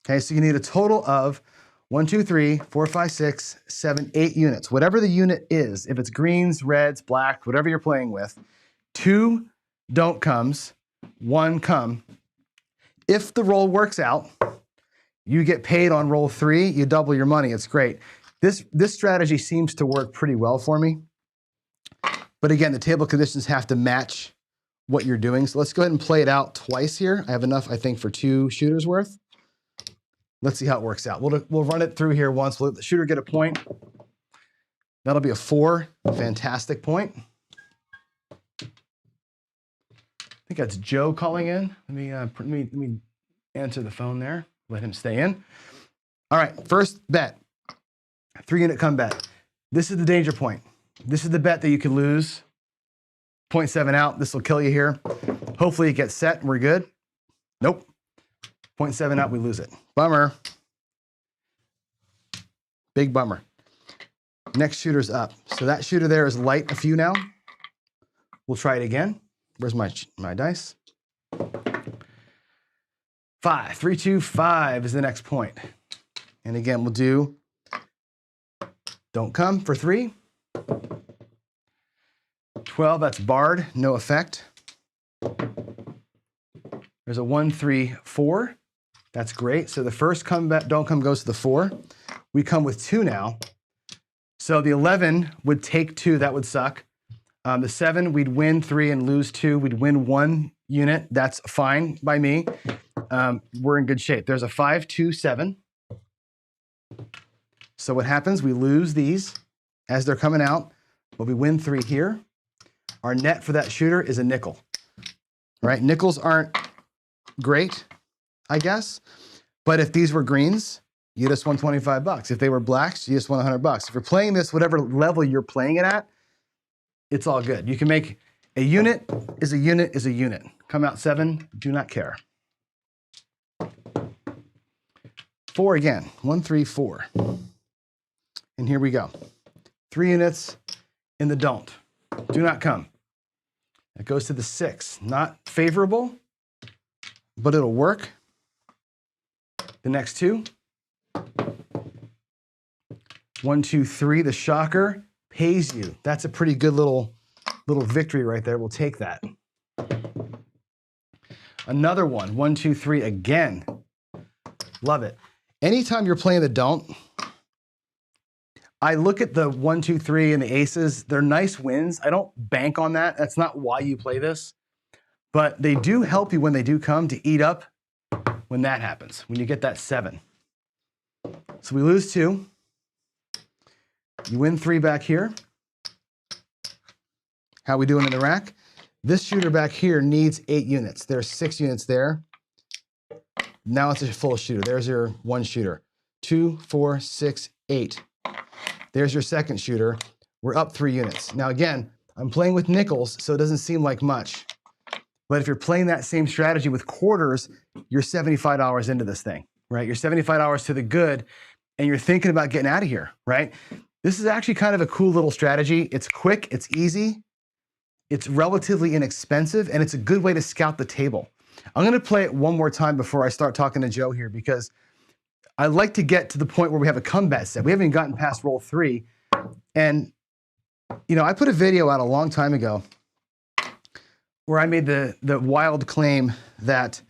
Okay, so you need a total of 1, 2, 3, 4, 5, 6, 7, 8 units. Whatever the unit is, if it's greens, reds, black, whatever you're playing with, 2 don't comes, 1 come. If the roll works out, you get paid on roll 3, you double your money, it's great. This strategy seems to work pretty well for me. But again, the table conditions have to match what you're doing. So let's go ahead and play it out twice here. I have enough, I think, for 2 shooters worth. Let's see how it works out. We'll run it through here once. We'll let the shooter get a point. That'll be a 4, fantastic point. I think that's Joe calling in. Let me answer the phone there. Let him stay in. All right, first bet, 3 unit come bet. This is the danger point. This is the bet that you can lose. 0.7 out, this will kill you here. Hopefully it gets set, we're good. Nope, 0.7 out, we lose it. Bummer. Big bummer. Next shooter's up. So that shooter there is light a few now. We'll try it again. Where's my dice? 5, 3, 2, 5 is the next point. And again, we'll do Don't come for 3. 12, that's barred, no effect. There's a 1, 3, 4. That's great. So the first come back, don't come goes to the 4. We come with 2 now. So the 11 would take 2, that would suck. The 7, we'd win 3 and lose 2. We'd win 1 unit. That's fine by me. We're in good shape. There's a 5, 2, 7. So what happens? We lose these as they're coming out, but we win 3 here. Our net for that shooter is a nickel, right? Nickels aren't great, I guess, but if these were greens, you just won 25 bucks. If they were blacks, you just won 100 bucks. If you're playing this, whatever level you're playing it at, it's all good. You can make a unit is a unit is a unit. Come out 7, do not care. 4 again, 1, 3, 4. And here we go. 3 units in the don't. Do not come. That goes to the 6. Not favorable, but it'll work. The next 2. 1, 2, 3. The shocker pays you. That's a pretty good little victory right there. We'll take that. Another one. 1, 2, 3 again. Love it. Anytime you're playing the don't, I look at the 1, 2, 3 and the aces. They're nice wins. I don't bank on that. That's not why you play this. But they do help you when they do come to eat up when that happens, when you get that 7. So we lose 2. You win 3 back here. How we doing in the rack? This shooter back here needs 8 units. There's 6 units there. Now it's a full shooter. There's your 1 shooter. 2, 4, 6, 8. There's your second shooter. We're up 3 units. Now again, I'm playing with nickels, so it doesn't seem like much. But if you're playing that same strategy with quarters, you're $75 into this thing, right? You're $75 to the good, and you're thinking about getting out of here, right? This is actually kind of a cool little strategy. It's quick, it's easy, it's relatively inexpensive, and it's a good way to scout the table. I'm gonna play it one more time before I start talking to Joe here, because I'd like to get to the point where we have a combat set. We haven't even gotten past roll 3. And, you know, I put a video out a long time ago where I made the wild claim that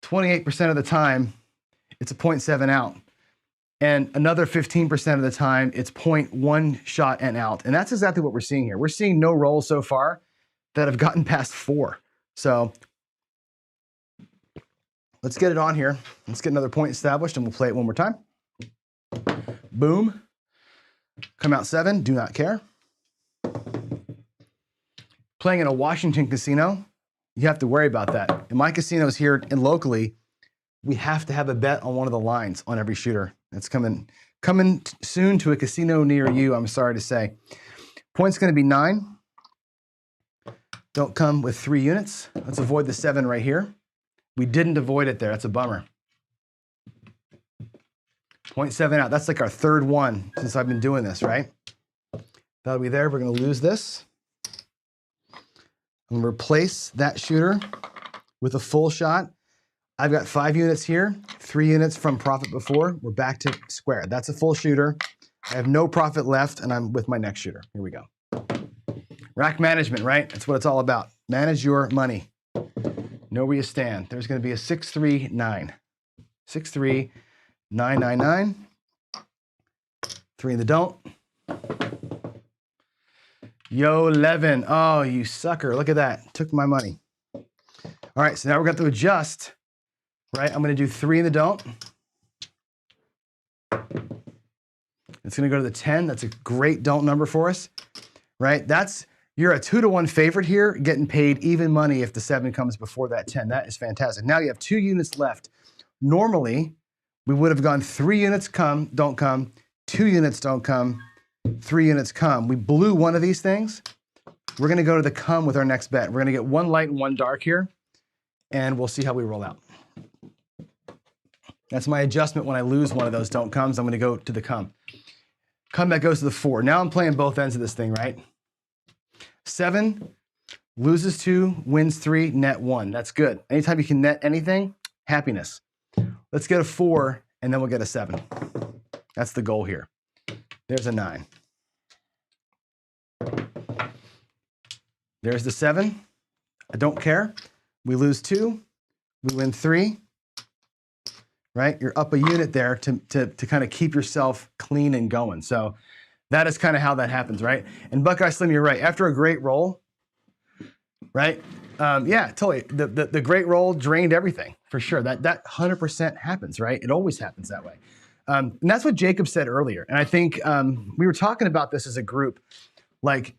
28% of the time, it's a 0.7 out. And another 15% of the time, it's 0.1 shot and out. And that's exactly what we're seeing here. We're seeing no rolls so far that have gotten past 4. So let's get it on here. Let's get another point established and we'll play it one more time. Boom. Come out 7, do not care. Playing in a Washington casino, you have to worry about that. In my casinos here and locally, we have to have a bet on one of the lines on every shooter. That's coming soon to a casino near you, I'm sorry to say. Point's gonna be 9. Don't come with 3 units. Let's avoid the 7 right here. We didn't avoid it there, that's a bummer. 0.7 out, that's like our 3rd one since I've been doing this, right? That'll be there, we're gonna lose this. I'm gonna replace that shooter with a full shot. I've got 5 units here, 3 units from profit before. We're back to square. That's a full shooter. I have no profit left and I'm with my next shooter. Here we go. Rack management, right? That's what it's all about. Manage your money. Know where you stand. There's gonna be a 6-3-9. 6-3-9-9-9. 3 in the don't. Yo, 11. Oh, you sucker. Look at that. Took my money. All right, so now we're going to adjust, right? I'm going to do 3 in the don't. It's going to go to the 10. That's a great don't number for us, right? You're a 2-to-1 favorite here, getting paid even money if the 7 comes before that 10. That is fantastic. Now you have 2 units left. Normally, we would have gone 3 units come, don't come, 2 units don't come, 3 units come. We blew one of these things. We're gonna go to the come with our next bet. We're gonna get 1 light and 1 dark here, and we'll see how we roll out. That's my adjustment when I lose one of those don't comes. I'm gonna go to the come. Come back goes to the 4. Now I'm playing both ends of this thing, right? 7, loses 2, wins 3, net 1. That's good. Anytime you can net anything, happiness. Let's get a 4, and then we'll get a 7. That's the goal here. There's a 9. There's the 7. I don't care. We lose 2. We win 3. Right? You're up a unit there to kind of keep yourself clean and going. So that is kind of how that happens, right? And Buckeye Slim, you're right. After a great roll, right? Yeah, totally. The great roll drained everything for sure. That 100% happens, right? It always happens that way. And that's what Jacob said earlier. And I think we were talking about this as a group. Like,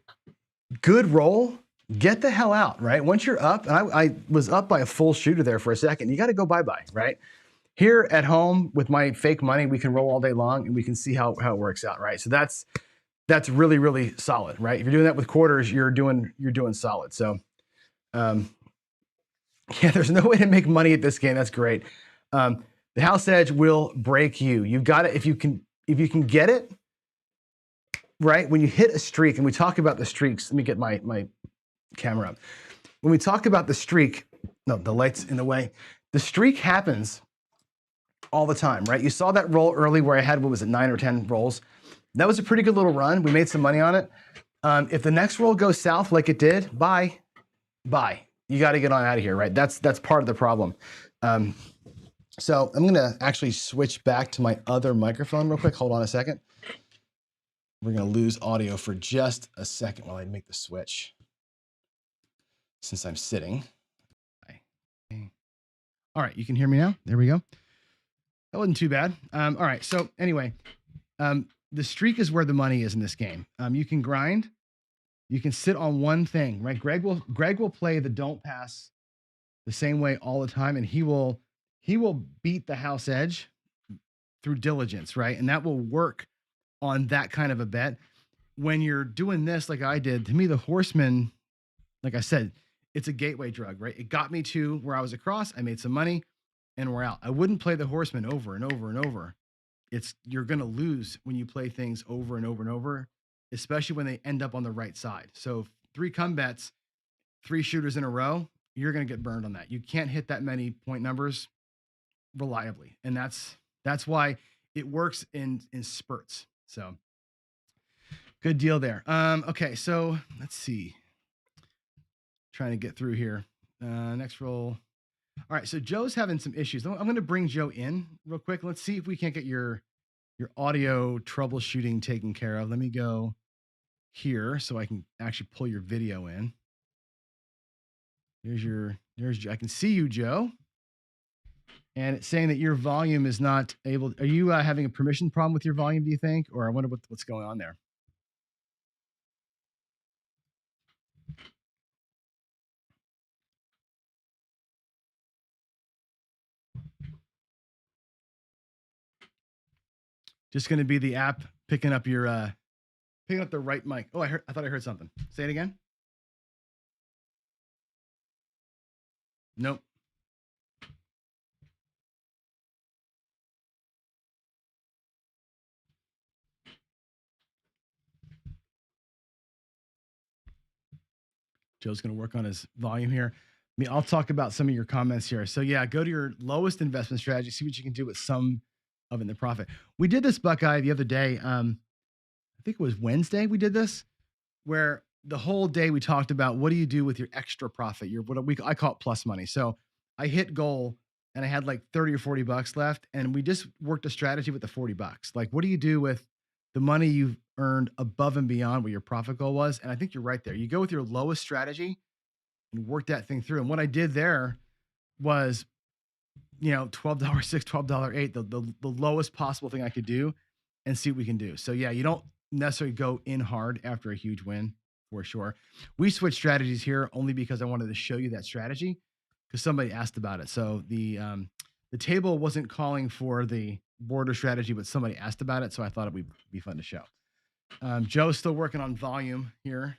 good roll, get the hell out, right? Once you're up, and I was up by a full shooter there for a second, you got to go bye-bye, right? Here at home with my fake money, we can roll all day long and we can see how it works out, right? So that's really, really solid, right? If you're doing that with quarters, you're doing solid. So yeah, there's no way to make money at this game. That's great. The house edge will break you. You've got it if you can get it, right? When you hit a streak, and we talk about the streaks, let me get my camera up. When we talk about the streak, no, the light's in the way. The streak happens all the time, right? You saw that roll early where I had, what was it, 9 or 10 rolls. That was a pretty good little run. We made some money on it. If the next roll goes south like it did, bye. You got to get on out of here, right? That's part of the problem. So I'm going to actually switch back to my other microphone real quick. Hold on a second. We're going to lose audio for just a second while I make the switch, since I'm sitting. All right, you can hear me now. There we go. That wasn't too bad. All right, so anyway, the streak is where the money is in this game. You can grind. You can sit on one thing, right? Greg will play the don't pass the same way all the time, and he will beat the house edge through diligence, right? And that will work on that kind of a bet. When you're doing this, like I did, to me, the horseman, like I said, it's a gateway drug, right? It got me to where I was across. I made some money, and we're out. I wouldn't play the horseman over and over and over. You're going to lose when you play things over and over and over, especially when they end up on the right side. So 3 come bets, 3 shooters in a row, you're going to get burned on that. You can't hit that many point numbers reliably. And that's why it works in spurts. So good deal there. Okay. So let's see, trying to get through here. Next roll. All right. So Joe's having some issues. I'm going to bring Joe in real quick. Let's see if we can't get your audio troubleshooting taken care of. Let me go here so I can actually pull your video in. There's I can see you, Joe. And it's saying that your volume is not able. Are you having a permission problem with your volume, do you think? Or I wonder what's going on there. Just going to be the app picking up your picking up the right mic. Oh, I thought I heard something. Say it again. Nope. Joe's going to work on his volume here. I'll talk about some of your comments here. So yeah, go to your lowest investment strategy, see what you can do with some of it in the profit. We did this, Buckeye, the other day. I think it was Wednesday we did this, where the whole day we talked about what do you do with your extra profit, I call it plus money. So I hit goal and I had like 30 or 40 bucks left, and we just worked a strategy with the 40 bucks. Like, what do you do with the money you've earned above and beyond what your profit goal was? And I think you're right there. You go with your lowest strategy and work that thing through. And what I did there was, $12.6, $12.8, the lowest possible thing I could do, and see what we can do. So yeah, you don't necessarily go in hard after a huge win, for sure. We switched strategies here only because I wanted to show you that strategy, because somebody asked about it. So the table wasn't calling for the border strategy, but somebody asked about it, so I thought it would be fun to show. Joe's still working on volume here.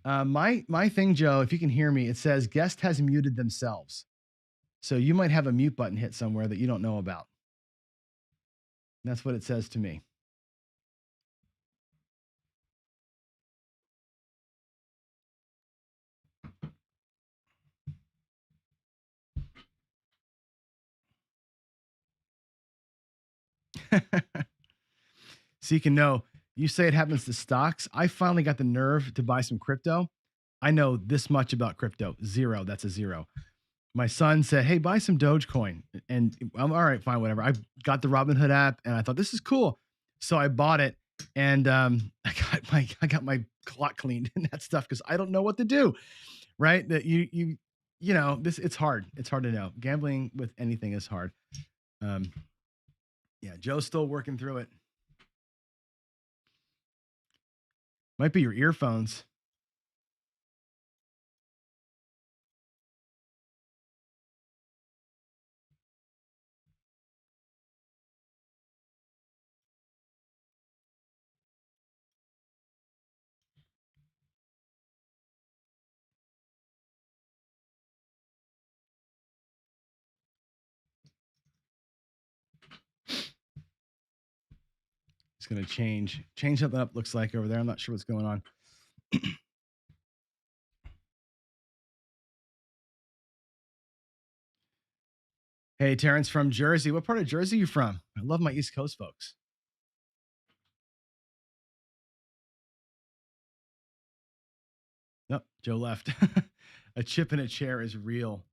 My thing, Joe, if you can hear me, it says guest has muted themselves. So you might have a mute button hit somewhere that you don't know about. That's what it says to me. So you can know, you say it happens to stocks. I finally got the nerve to buy some crypto. I know this much about crypto. Zero. That's a zero. My son said, "Hey, buy some Dogecoin." And I'm all right, fine, whatever. I got the Robinhood app and I thought this is cool. So I bought it and I got my clock cleaned and that stuff because I don't know what to do. Right. That you know, this it's hard. It's hard to know. Gambling with anything is hard. Um, yeah, Joe's still working through it. Might be your earphones. It's gonna change something up. Looks like over there. I'm not sure what's going on. Hey, Terrence from Jersey. What part of Jersey are you from? I love my East Coast folks. Nope, Joe left. A chip in a chair is real.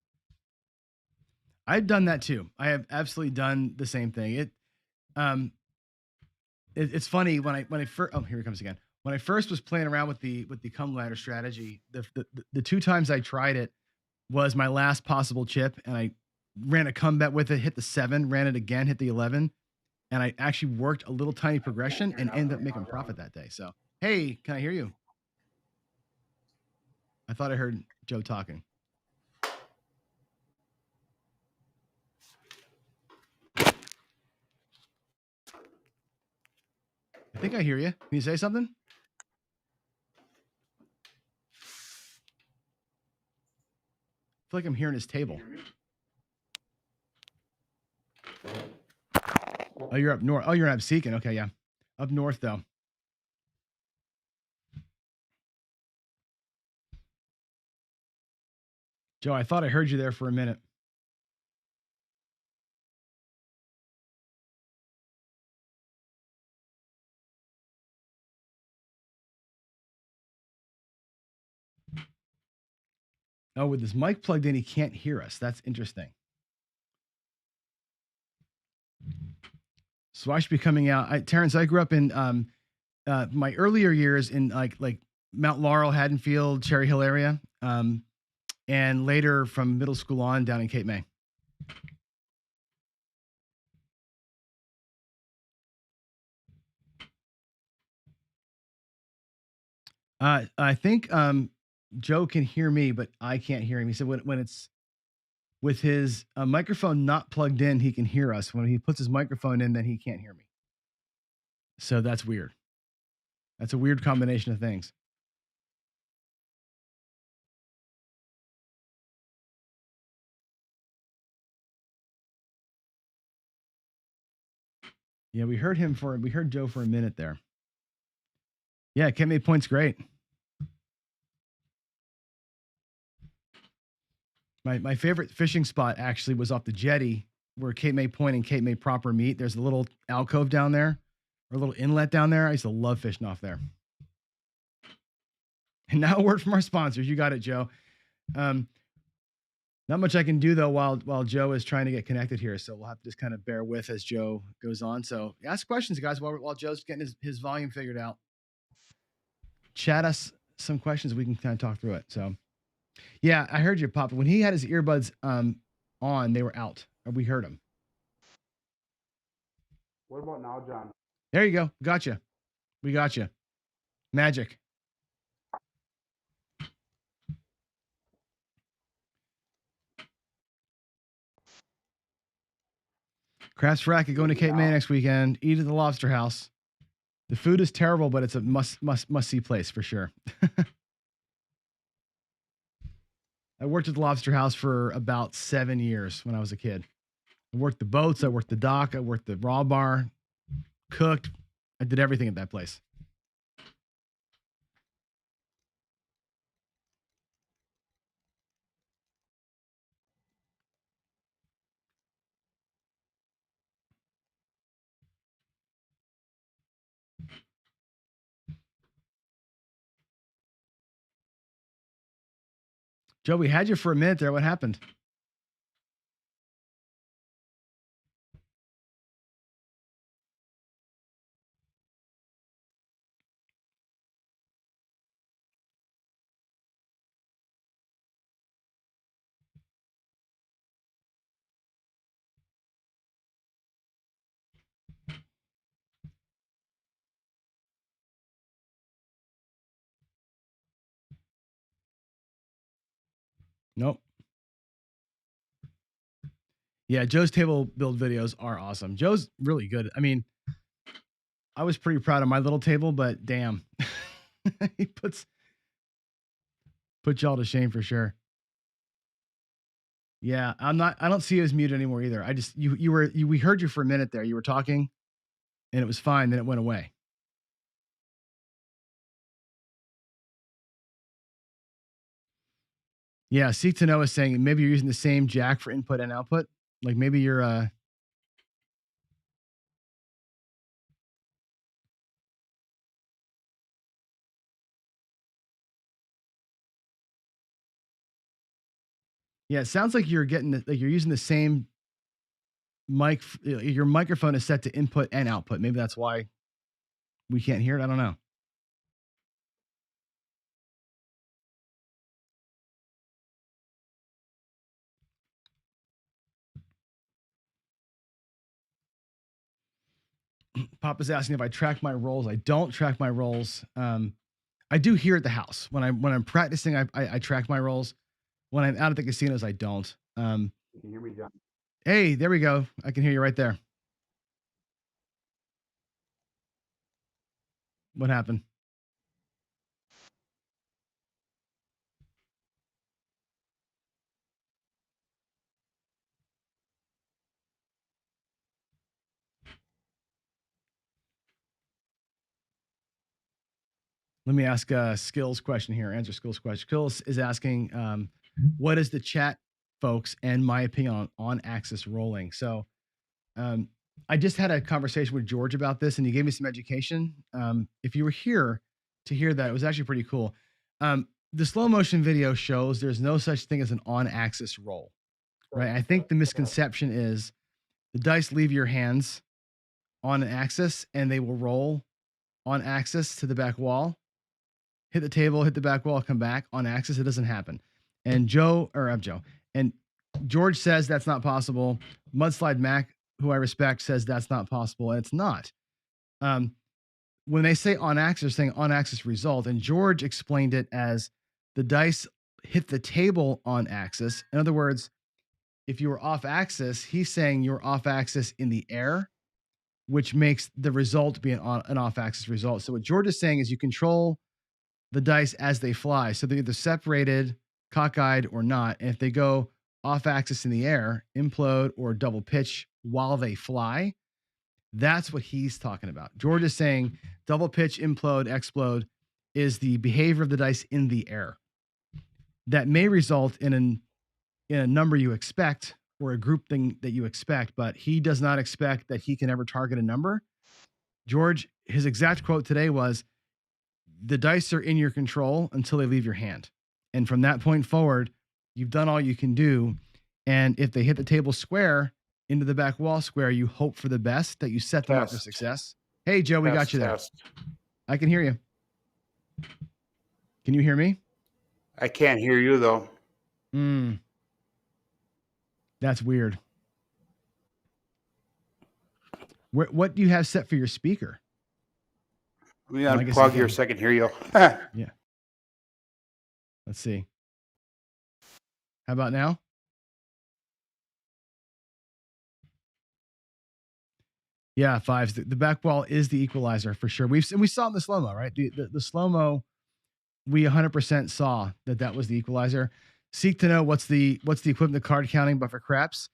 I've done that too. I have absolutely done the same thing. Um, it's funny when I first. Oh, here he comes again. When I first was playing around with the come ladder strategy, the two times I tried it was my last possible chip, and I ran a comeback with it, hit the 7, ran it again, hit the 11, and I actually worked a little tiny progression and ended up making a profit that day. So, hey, can I hear you? I thought I heard Joe talking. I think I hear you. Can you say something? I feel like I'm hearing his table. Oh, you're up north. Oh, you're in Absecon. Okay, yeah. Up north, though. Joe, I thought I heard you there for a minute. Oh, with his mic plugged in, he can't hear us. That's interesting. So I should be coming out. Terrence, I grew up in my earlier years in like Mount Laurel, Haddonfield, Cherry Hill area, and later from middle school on down in Cape May. I think Joe can hear me, but I can't hear him. He said when it's with his microphone not plugged in, he can hear us. When he puts his microphone in, then he can't hear me. So that's weird. That's a weird combination of things. Yeah, we heard Joe for a minute there. Yeah, Cape May Point's great. My favorite fishing spot actually was off the jetty where Cape May Point and Cape May proper meet. There's a little alcove down there, or a little inlet down there. I used to love fishing off there. And now a word from our sponsors. You got it, Joe. Not much I can do though while Joe is trying to get connected here. So we'll have to just kind of bear with as Joe goes on. So ask questions, guys, while Joe's getting his volume figured out. Chat us some questions. We can kind of talk through it. So yeah, I heard you, Papa. When he had his earbuds on, they were out. We heard him.
What about now, John?
There you go. Gotcha. We got you. Magic. Craps Racket going to Cape May next weekend. Eat at the Lobster House. The food is terrible, but it's a must see place for sure. I worked at the Lobster House for about 7 years when I was a kid. I worked the boats, I worked the dock, I worked the raw bar, cooked. I did everything at that place. Joe, we had you for a minute there. What happened? Nope. Yeah, Joe's table build videos are awesome. Joe's really good. I mean, I was pretty proud of my little table, but damn, he put y'all to shame for sure. Yeah, I don't see you as mute anymore either. I just we heard you for a minute there. You were talking, and it was fine. Then it went away. Yeah, Seek to Know is saying maybe you're using the same jack for input and output. Like maybe you're yeah, it sounds like you're getting like you're using the same mic. Your microphone is set to input and output. Maybe that's why we can't hear it. I don't know. Papa's asking if I track my rolls. I don't track my rolls. I do here at the house when I'm practicing. I track my rolls. When I'm out at the casinos, I don't.
You can hear me, John.
Hey, there we go. I can hear you right there. What happened? Let me ask a skills question here. Answer skills question. Skills is asking, what is the chat, folks, and my opinion on axis rolling? So, I just had a conversation with George about this, and he gave me some education. If you were here to hear that, it was actually pretty cool. The slow motion video shows there's no such thing as an on axis roll, right? I think the misconception is the dice leave your hands on an axis and they will roll on axis to the back wall, hit the table, hit the back wall, come back on axis. It doesn't happen. And and George says that's not possible. Mudslide Mac, who I respect, says that's not possible, and it's not. When they say on axis, they're saying on axis result, and George explained it as the dice hit the table on axis. In other words, if you were off axis, he's saying you're off axis in the air, which makes the result be an off axis result. So what George is saying is you control the dice as they fly. So they're either separated, cockeyed, or not. And if they go off axis in the air, implode or double pitch while they fly, that's what he's talking about. George is saying double pitch, implode, explode is the behavior of the dice in the air that may result in a number you expect or a group thing that you expect, but he does not expect that he can ever target a number. George, his exact quote today was, the dice are in your control until they leave your hand. And from that point forward, you've done all you can do. And if they hit the table square into the back wall square, you hope for the best, that you set them up for success. Hey, Joe, we got you there. I can hear you. Can you hear me?
I can't hear you, though.
That's weird. What do you have set for your speaker?
Let me unplug here so I can hear you.
Yeah. Let's see. How about now? Yeah, fives. The back wall is the equalizer for sure. We saw it in the slow-mo, right? The slow-mo, we 100% saw that was the equalizer. Seek to Know what's the equivalent to card counting, but for craps,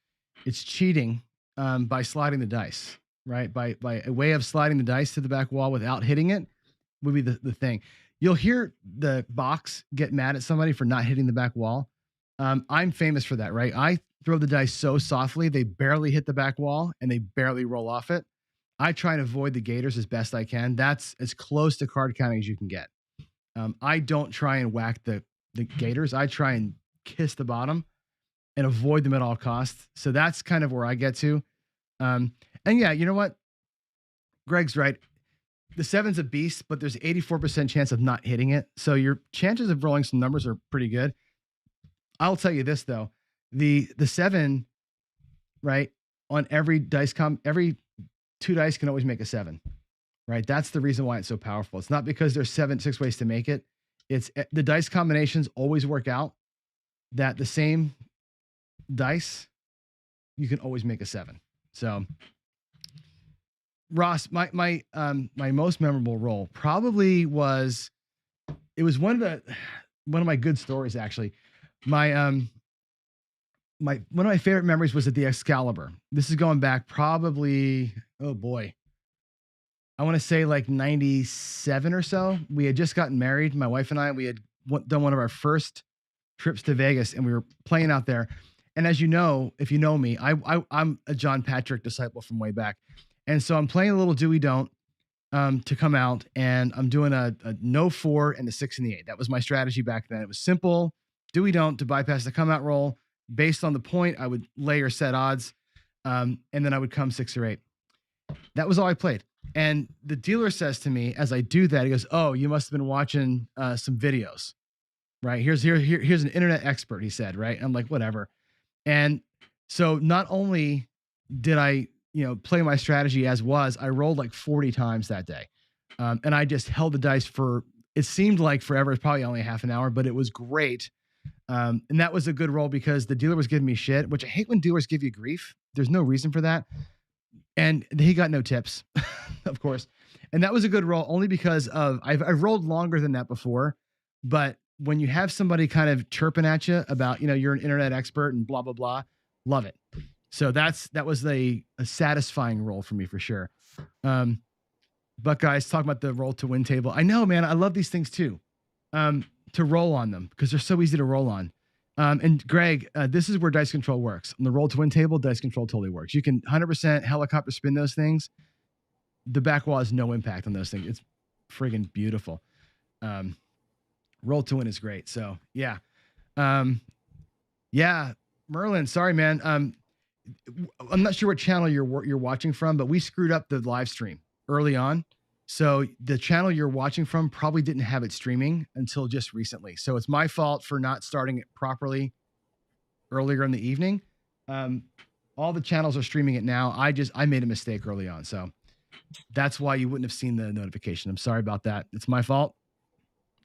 it's cheating by sliding the dice, right? By a way of sliding the dice to the back wall without hitting it would be the thing. You'll hear the box get mad at somebody for not hitting the back wall. I'm famous for that, right? I throw the dice so softly, they barely hit the back wall and they barely roll off it. I try and avoid the gators as best I can. That's as close to card counting as you can get. I don't try and whack the gators. I try and kiss the bottom and avoid them at all costs. So that's kind of where I get to. And yeah, you know what? Greg's right. The 7's a beast, but there's 84% chance of not hitting it. So your chances of rolling some numbers are pretty good. I'll tell you this though. The 7, right, on every every 2 dice can always make a 7. Right? That's the reason why it's so powerful. It's not because there's 6 ways to make it. It's the dice combinations always work out that the same dice, you can always make a 7. So Ross, my most memorable roll probably was, it was one of my good stories actually. One of my favorite memories was at the Excalibur. This is going back probably, oh boy, I want to say like 97 or so. We had just gotten married, my wife and I. We had done one of our first trips to Vegas, and we were playing out there. And as you know, if you know me, I'm a John Patrick disciple from way back. And so I'm playing a little do we don't to come out, and I'm doing a no 4 and a 6 and the 8. That was my strategy back then. It was simple, do we don't to bypass the come out roll. Based on the point, I would lay or set odds, and then I would come 6 or 8. That was all I played. And the dealer says to me as I do that, he goes, "Oh, you must have been watching some videos, right? Here's an internet expert," he said, right? I'm like, whatever. And so not only did I, play my strategy as was, I rolled like 40 times that day. And I just held the dice for, it seemed like forever. It's probably only half an hour, but it was great. And that was a good roll because the dealer was giving me shit, which I hate when dealers give you grief. There's no reason for that. And he got no tips, of course. And that was a good roll only because I've rolled longer than that before. But when you have somebody kind of chirping at you about, you're an internet expert and blah, blah, blah, love it. So that was a satisfying roll for me for sure. But guys, talking about the roll to win table. I know, man, I love these things too. To roll on them because they're so easy to roll on. And Greg, this is where dice control works. On the roll to win table, dice control totally works. You can 100% helicopter spin those things. The back wall has no impact on those things. It's friggin' beautiful. Roll to win is great. So yeah. Yeah, Merlin, sorry, man. I'm not sure what channel you're watching from, but we screwed up the live stream early on. So the channel you're watching from probably didn't have it streaming until just recently. So it's my fault for not starting it properly earlier in the evening. All the channels are streaming it now. I made a mistake early on. So that's why you wouldn't have seen the notification. I'm sorry about that. It's my fault.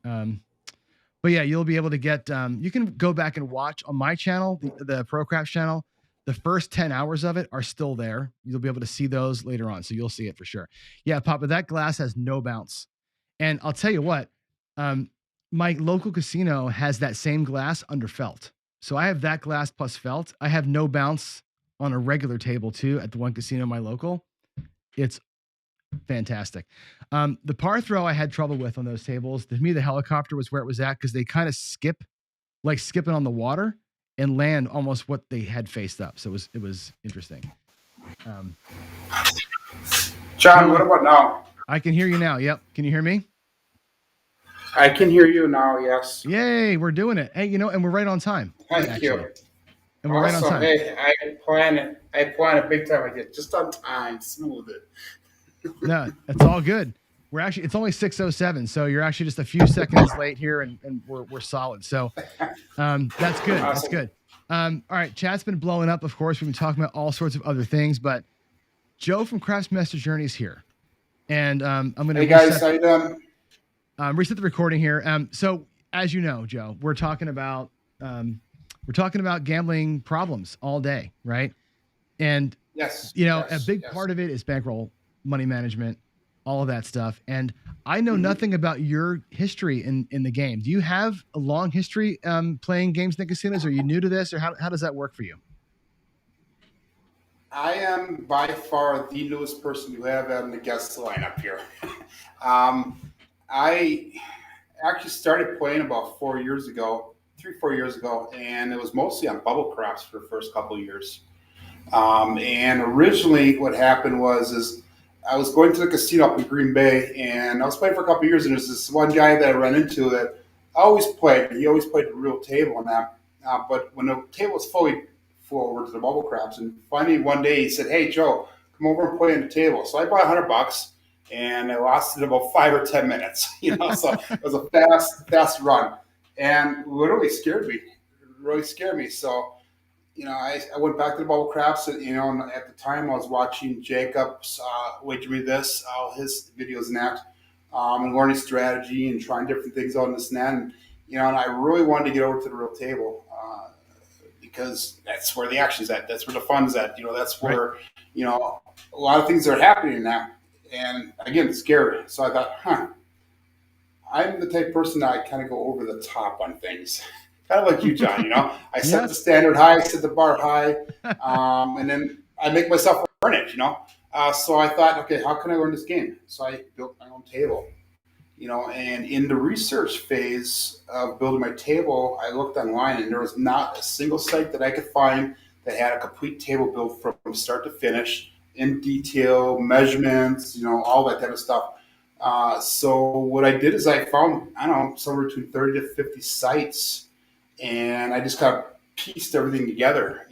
But yeah, you'll be able to get, you can go back and watch on my channel, the Pro Craps channel. The first 10 hours of it are still there. You'll be able to see those later on. So you'll see it for sure. Yeah, Papa, that glass has no bounce. And I'll tell you what, my local casino has that same glass under felt. So I have that glass plus felt. I have no bounce on a regular table too at the one casino in my local. It's fantastic. The par throw I had trouble with on those tables. To me, the helicopter was where it was at because they kind of skip, like skipping on the water, and land almost what they had faced up. So it was interesting.
John, what about now?
I can hear you now. Yep. Can you hear me?
I can hear you now, yes.
Yay, we're doing it. Hey, and we're right on time.
Thank you.
And we're right on time.
Hey, I plan it big time. I get just on time, smooth it.
No, it's all good. It's only 6:07, so you're actually just a few seconds late here, and we're solid. So that's good. Awesome. That's good. All right, chat's been blowing up. Of course, we've been talking about all sorts of other things, but Joe from Crafts Master Journey is here, and I'm going to.
Hey guys, how you doing?
Reset the recording here. So as you know, Joe, we're talking about gambling problems all day, right? And
yes,
a big part of it is bankroll, money management, all of that stuff. And I know nothing about your history in the game. Do you have a long history playing games in the casinos? Are you new to this, or how does that work for you?
I am by far the newest person you have on the guest lineup here. I actually started playing about 4 years ago, 3-4 years ago, and it was mostly on bubble craps for the first couple of years. And originally what happened was I was going to the casino up in Green Bay, and I was playing for a couple of years, and there's this one guy that I ran into that always played. He always played the real table, and But when the table was fully full over to the bubble craps, and finally one day he said, "Hey Joe, come over and play on the table." So I bought $100, and it lasted about 5 or 10 minutes. So it was a fast run, and literally scared me. Really scared me. So I went back to the bubble craps, and at the time I was watching Jacob's Wait Me This, all his videos and that, and learning strategy and trying different things on this and that. And I really wanted to get over to the real table because that's where the action's at. That's where the fun's at. That's
Right.
where, a lot of things are happening now. And again, it's scary. So I thought, I'm the type of person that I kind of go over the top on things. Kind of like you, John. I set
Yeah.
the standard high, set the bar high, and then I make myself earn it. So I thought, okay, how can I learn this game? So I built my own table. And in the research phase of building my table, I looked online, and there was not a single site that I could find that had a complete table built from start to finish, in detail, measurements, all that kind of stuff. So what I did is I found, I don't know, somewhere between 30 to 50 sites, and I just kind of pieced everything together.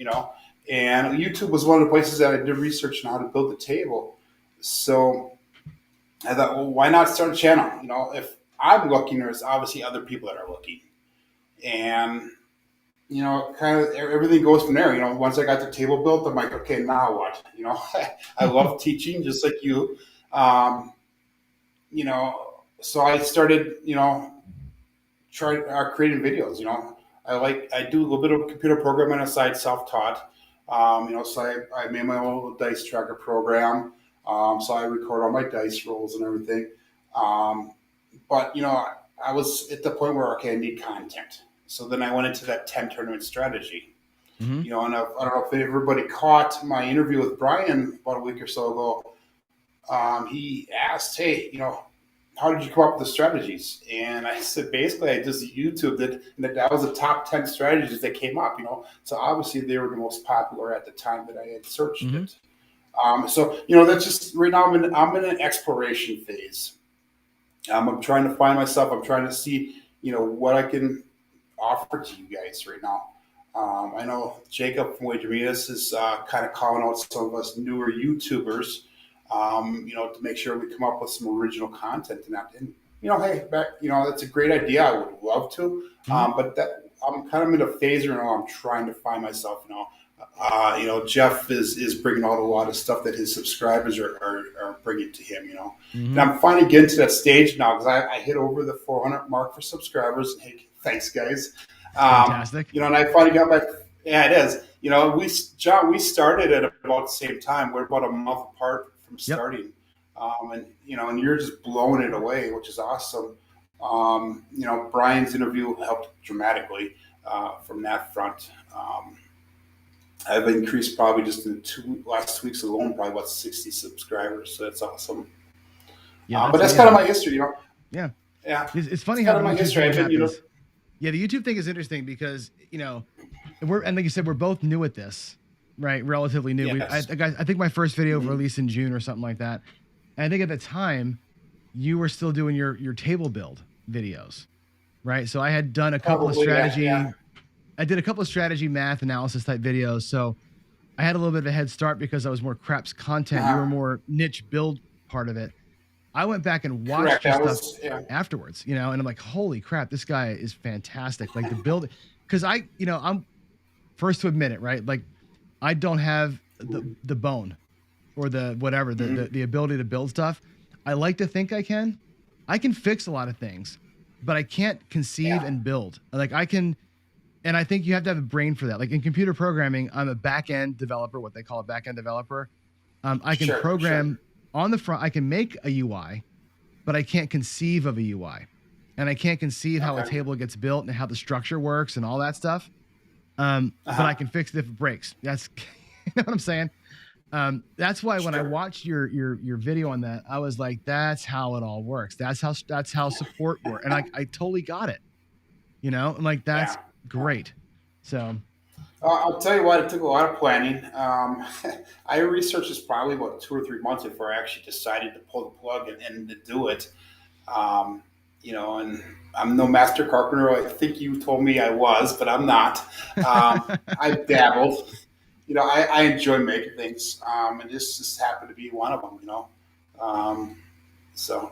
And YouTube was one of the places that I did research on how to build the table. So I thought, well, why not start a channel? If I'm looking, there's obviously other people that are looking. And, kind of everything goes from there. Once I got the table built, I'm like, okay, now what? I love teaching just like you. So I started, creating videos. I do a little bit of computer programming aside, self-taught. So I made my own little dice tracker program. So I record all my dice rolls and everything. But I was at the point where, okay, I need content. So then I went into that 10 tournament strategy.
Mm-hmm.
And I don't know if everybody caught my interview with Brian about a week or so ago. He asked, hey, how did you come up with the strategies? And I said, basically, I just YouTubed it, and that was the top 10 strategies that came up. So obviously they were the most popular at the time that I had searched it. So that's just right now. I'm in an exploration phase. I'm trying to find myself. I'm trying to see what I can offer to you guys right now. I know Jacob from Wagermidas is kind of calling out some of us newer YouTubers. To make sure we come up with some original content and that. And hey, that's a great idea. I would love to, but that I'm kind of in a phase right now. I'm trying to find myself. Jeff is bringing out a lot of stuff that his subscribers are bringing to him. And I'm finally getting to that stage now because I hit over the 400 mark for subscribers. And hey, thanks guys.
Fantastic.
And I finally got my. Yeah, it is. John, we started at about the same time. We're about a month apart from starting. And you're just blowing it away, which is awesome. Brian's interview helped dramatically from that front. I've increased probably just in the last 2 weeks alone, probably about 60 subscribers. So that's awesome.
Yeah,
but that's kind of my history,
Yeah.
Yeah.
It's funny
It's
how
kind
the
of my
YouTube
history.
thing
I've been,
happens. Yeah, the YouTube thing is interesting because, and like you said, we're both new at this, right? Relatively new.
Yes.
I think my first video was released in June or something like that. And I think at the time you were still doing your table build videos, right? So I had done a couple of strategy.
Yeah.
I did a couple of strategy math analysis type videos. So I had a little bit of a head start because I was more craps content. You were more niche build part of it. I went back and watched your stuff afterwards, and I'm like, holy crap, this guy is fantastic. Like the build, because I'm first to admit it, right? Like I don't have the bone or the whatever, the ability to build stuff. I like to think I can fix a lot of things, but I can't conceive and build. Like I can, and I think you have to have a brain for that. Like in computer programming, I'm a back-end developer, what they call a back-end developer. I can program on the front. I can make a UI, but I can't conceive of a UI, and I can't conceive how a table gets built and how the structure works and all that stuff. But I can fix it if it breaks. That's you know what I'm saying. That's why when I watched your video on that, I was like, that's how it all works. That's how support works, and I totally got it. I'm like, that's great. So
I'll tell you what, it took a lot of planning. I researched this probably about 2 or 3 months before I actually decided to pull the plug and to do it. and I'm no master carpenter. I think you told me I was, but I'm not. I've dabbled. I enjoy making things, and this just happened to be one of them. Um,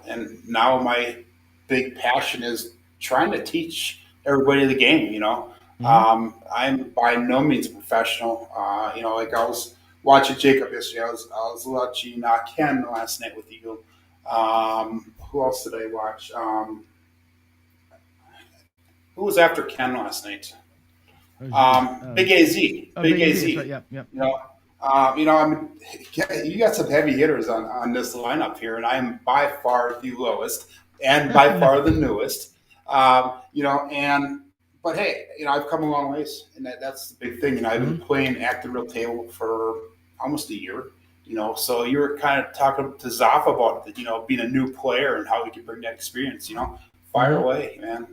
and now my big passion is trying to teach everybody the game.
Mhm.
I'm by no means a professional. Like I was watching Jacob yesterday. I was watching Ken last night with you. Who else did I watch? Who was after Ken last night?
Oh, geez.
Big AZ.
Oh,
Big
Big AZ.
AZ.
That's right. Yep. Yep.
I mean, you got some heavy hitters on this lineup here, and I am by far the lowest and by far the newest. But hey, I've come a long ways, and that's the big thing. I've been playing at the real table for almost a year. So you were kind of talking to Zaf about being a new player and how we can bring that experience. Fire away, man.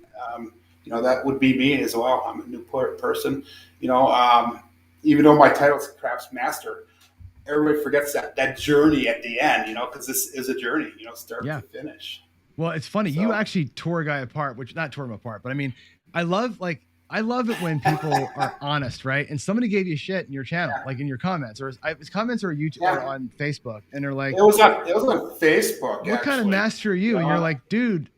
That would be me as well. I'm a new person. Even though my title is Craps Master, everybody forgets that journey at the end, because this is a journey, start to finish.
Well, it's funny. You actually tore a guy apart, which not tore him apart, but I mean, I love it when people are honest, right? And somebody gave you shit in your channel, like in your comments, or it's comments or YouTube or on Facebook, and they're like,
it was on Facebook.
What kind of master are you? And you're like, dude,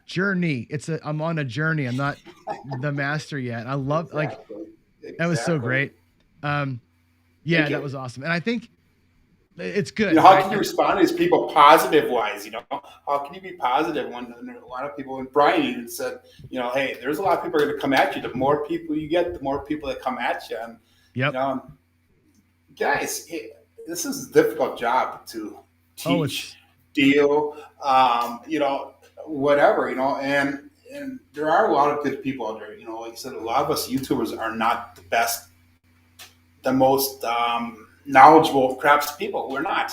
journey. I'm on a journey. I'm not the master yet. I love that was so great. That was awesome. And I think it's good.
How can you respond to these people positive wise? How can you be positive when a lot of people, and Brian even said, hey, there's a lot of people are going to come at you. The more people you get, the more people that come at you. And guys, this is a difficult job to teach, deal, whatever, and there are a lot of good people out there. Like I said, a lot of us YouTubers are not the best, the most knowledgeable craps people. We're not.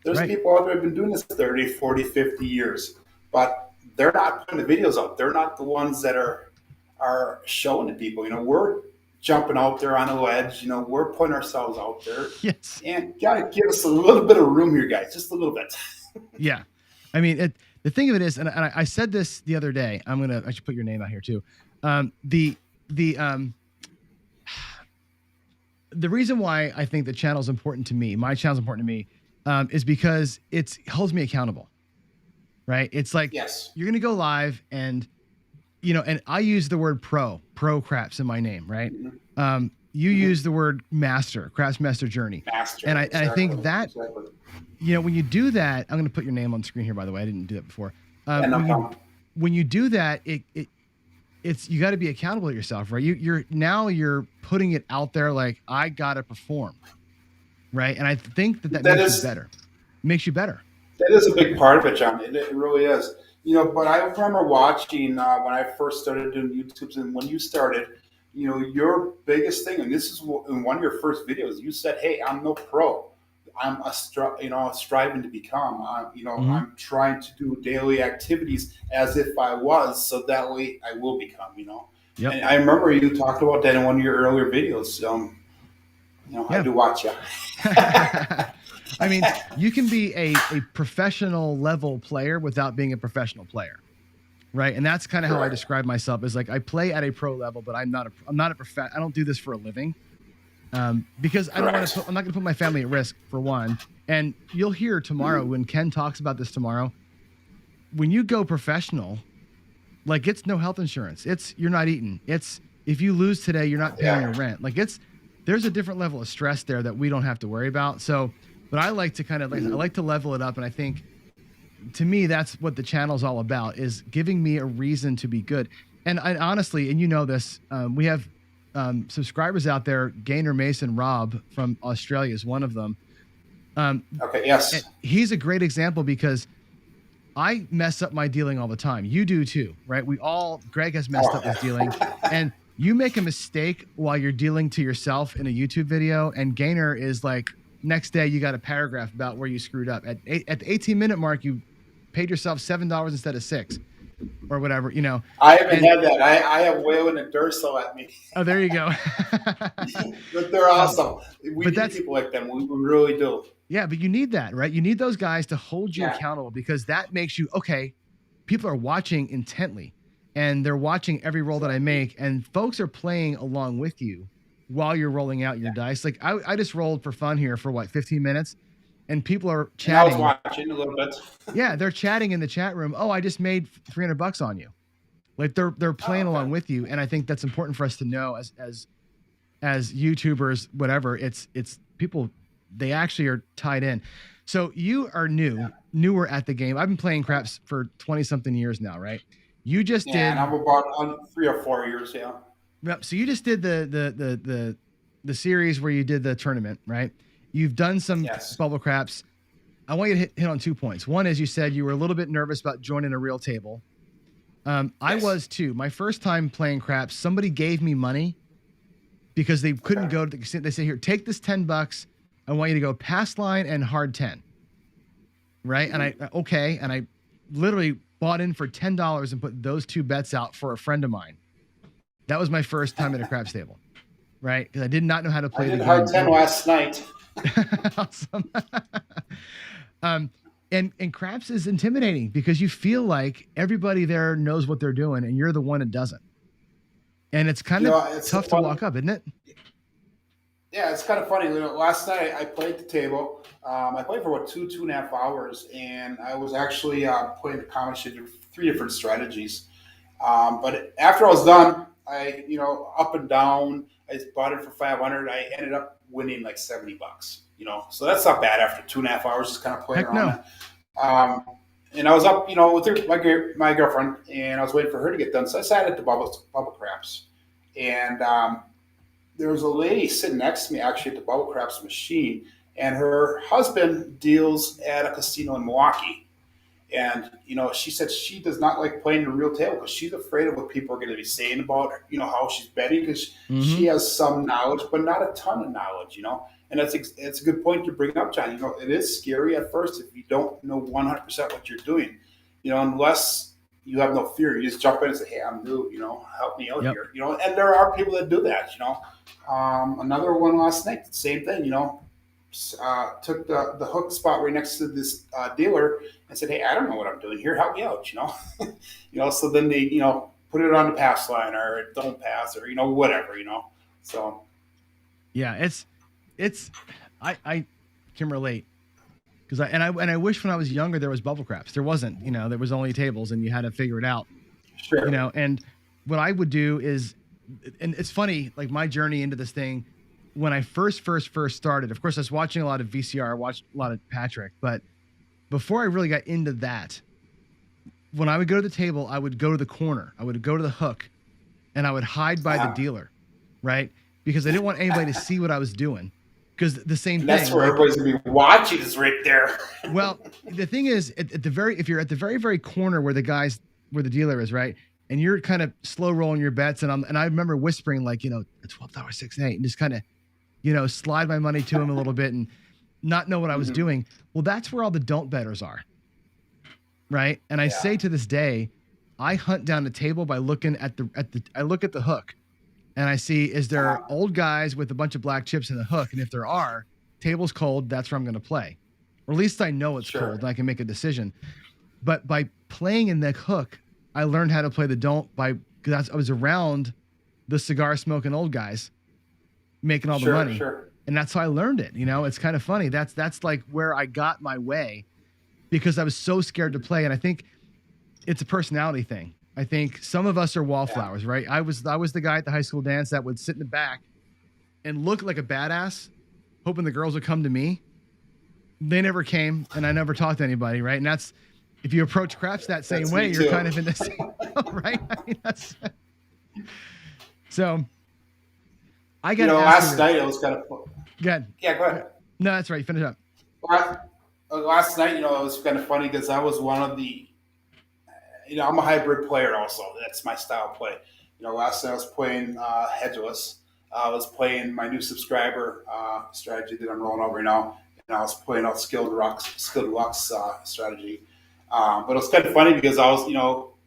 There's people out there who've been doing this 30, 40, 50 years, but they're not putting the videos up. They're not the ones that are showing to people. We're jumping out there on a ledge. We're putting ourselves out there.
Yes.
And gotta give us a little bit of room here, guys. Just a little bit.
Yeah. I mean, the thing of it is, and I said this the other day, I should put your name out here too. The reason why I think the channel is important to me, my channel is important to me, is because it holds me accountable, right? It's like, you're going to go live and I use the word pro craps in my name, right? You use the word master, Craps Master Journey. And I think that, when you do that, I'm going to put your name on the screen here, by the way. I didn't do that before. When you do that, it's you got to be accountable to yourself, right? You're putting it out there like, I got to perform, right? And I think that makes you better. Makes you better.
That is a big part of it, John. It really is. But I remember watching when I first started doing YouTubes, and when you started, your biggest thing, and this is in one of your first videos, you said, hey, I'm no pro. I'm striving to become. I'm trying to do daily activies as if I was, so that way I will become.
Yep.
And I remember you talked about that in one of your earlier videos. I do watch you.
I mean, you can be a professional level player without being a professional player, right? And that's kind of how I describe myself, is like, I play at a pro level, but I'm not a I don't do this for a living. Because I'm not going to put my family at risk, for one. And you'll hear tomorrow when Ken talks about this tomorrow, when you go professional, like, it's no health insurance. You're not eating. If you lose today, you're not paying your rent. Like, there's a different level of stress there that we don't have to worry about. So, but I like to I like to level it up. And I think, to me, that's what the channel's all about, is giving me a reason to be good. And I honestly, and this, we have subscribers out there. Gaynor Mason Rob from Australia is one of them. He's a great example, because I mess up my dealing all the time. You do too, right? Greg has messed up his dealing, and you make a mistake while you're dealing to yourself in a YouTube video, and Gaynor is like, next day you got a paragraph about where you screwed up. At the 18-minute mark, you paid yourself $7 instead of $6. Or whatever,
I haven't had that. I have Whalen and Durso at me.
Oh, there you go.
But they're awesome. We need people like them. We really do.
Yeah, but you need that, right? You need those guys to hold you accountable, because that makes you, okay, people are watching intently, and they're watching every roll that I make, and folks are playing along with you while you're rolling out your dice. Like I just rolled for fun here for 15 minutes, and people are
And I was
chatting.
watching a little bit.
Yeah, they're chatting in the chat room. Oh, I just made $300 on you. Like they're playing along with you, and I think that's important for us to know as YouTubers, whatever. It's people, they actually are tied in. So you are newer at the game. I've been playing craps for 20 something years now, right? You just did.
And I'm about 3 or 4 years, yeah.
Yep. So you just did the series where you did the tournament, right? You've done some bubble craps. I want you to hit on 2 points. One is you said you were a little bit nervous about joining a real table. I was too. My first time playing craps, somebody gave me money because they couldn't go to the casino. They say, here, take this $10. I want you to go pass line and hard 10. Right. And I literally bought in for $10 and put those 2 bets out for a friend of mine. That was my first time at a craps table. Right. Because I did not know how to play the game.
I did hard 10 last night.
Awesome. And craps is intimidating because you feel like everybody there knows what they're doing and you're the one that doesn't. And it's kind of tough to walk up, isn't it?
Yeah, it's kind of funny. Last night I played the table. I played for about 2.5 hours, and I was actually playing a combination of 3 different strategies. But after I was done, I up and down. I bought it for 500. I ended up winning like $70. So that's not bad after 2.5 hours just kind of playing around. No. And I was up, with my girlfriend, and I was waiting for her to get done. So I sat at the bubble craps, and there was a lady sitting next to me actually at the bubble craps machine, and her husband deals at a casino in Milwaukee. And, she said she does not like playing the real table because she's afraid of what people are going to be saying about her, how she's betting, because she has some knowledge, but not a ton of knowledge, And it's a good point to bring up, John. It is scary at first if you don't know 100% what you're doing, unless you have no fear. You just jump in and say, hey, I'm new, help me out here, and there are people that do that, Another one last night, same thing, took the hook spot right next to this dealer and said, hey, I don't know what I'm doing here. Help me out, So then they, put it on the pass line or don't pass or, whatever, So.
Yeah, I can relate because I wish when I was younger there was bubble craps. There wasn't, there was only tables and you had to figure it out.
Sure.
And what I would do is, and it's funny, like my journey into this thing, when I first started, of course, I was watching a lot of VCR, I watched a lot of Patrick, but before I really got into that, when I would go to the table, I would go to the corner, I would go to the hook, and I would hide by the dealer, right? Because I didn't want anybody to see what I was doing. Because the same thing.
That's where everybody's gonna be watching is right there.
Well, the thing is, if you're at the very corner where the dealer is, right, and you're kind of slow rolling your bets, and I remember whispering like, $12, $6, and $8, and just kind of, slide my money to him a little bit and not know what I was doing. Well, that's where all the don't betters are, right? And I say to this day, I hunt down the table by looking at I look at the hook, and I see, is there old guys with a bunch of black chips in the hook? And if there are, table's cold, that's where I'm going to play. Or at least I know it's cold and I can make a decision. But by playing in the hook, I learned how to play the don't because I was around the cigar smoking old guys making all the money. And that's how I learned it. It's kind of funny. That's like where I got my way because I was so scared to play. And I think it's a personality thing. I think some of us are wallflowers, right? I was the guy at the high school dance that would sit in the back and look like a badass, hoping the girls would come to me. They never came, and I never talked to anybody, right? And that's, if you approach craps that same way, you're kind of in the same, right? I mean, so I got
last night it was kind of fun.
Good.
Yeah, go ahead.
No, that's right. Finish up.
Last night, it was kind of funny because I was one of the, I'm a hybrid player also. That's my style of play. Last night I was playing hedgeless. I was playing my new subscriber strategy that I'm rolling out right now, and I was playing out skilled rocks strategy. But it was kind of funny because I was,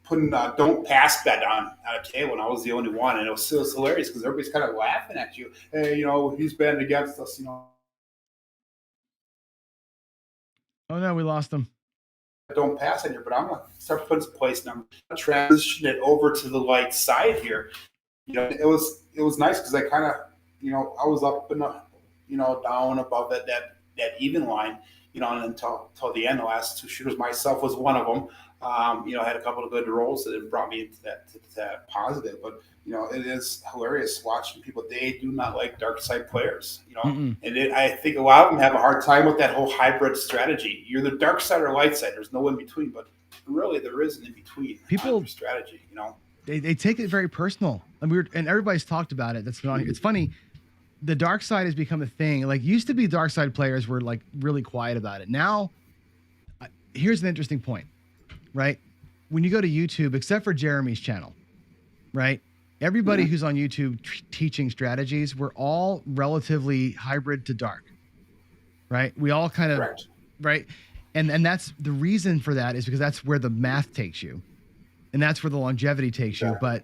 putting a don't pass bet on a table, and I was the only one, and it was hilarious because everybody's kind of laughing at you. Hey, he's betting against us.
Oh no, we lost him.
don't pass on here, but I'm gonna start putting some place numbers, transition it over to the light side here. It was nice because I kind of, I was up and down above that even line, and until the end. The last two shooters, myself was one of them. I had a couple of good rolls that brought me into that positive. But it is hilarious watching people. They do not like dark side players.
Mm-mm.
And I think a lot of them have a hard time with that whole hybrid strategy. You're the dark side or light side. There's no in between. But really, there is an in between.
People
strategy.
They take it very personal, and everybody's talked about it. It's funny. The dark side has become a thing. Like, used to be, dark side players were like really quiet about it. Now, here's an interesting point, right? When you go to YouTube, except for Jeremy's channel, right? Everybody who's on YouTube teaching strategies, we're all relatively hybrid to dark, right? We all kind of,
Correct.
right? And that's the reason for that, is because that's where the math takes you, and that's where the longevity takes you. But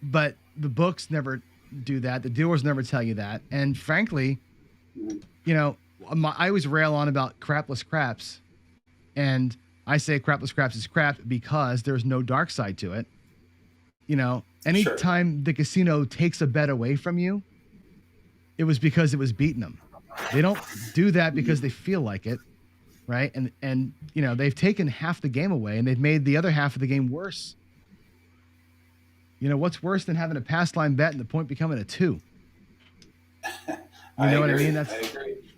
the books never do that. The dealers never tell you that. And frankly, I always rail on about crapless craps, and I say crapless craps is crap because there's no dark side to it. Anytime the casino takes a bet away from you, it was because it was beating them. They don't do that because they feel like it, right? And they've taken half the game away, and they've made the other half of the game worse. What's worse than having a pass line bet and the point becoming a 2? You know what I mean? That's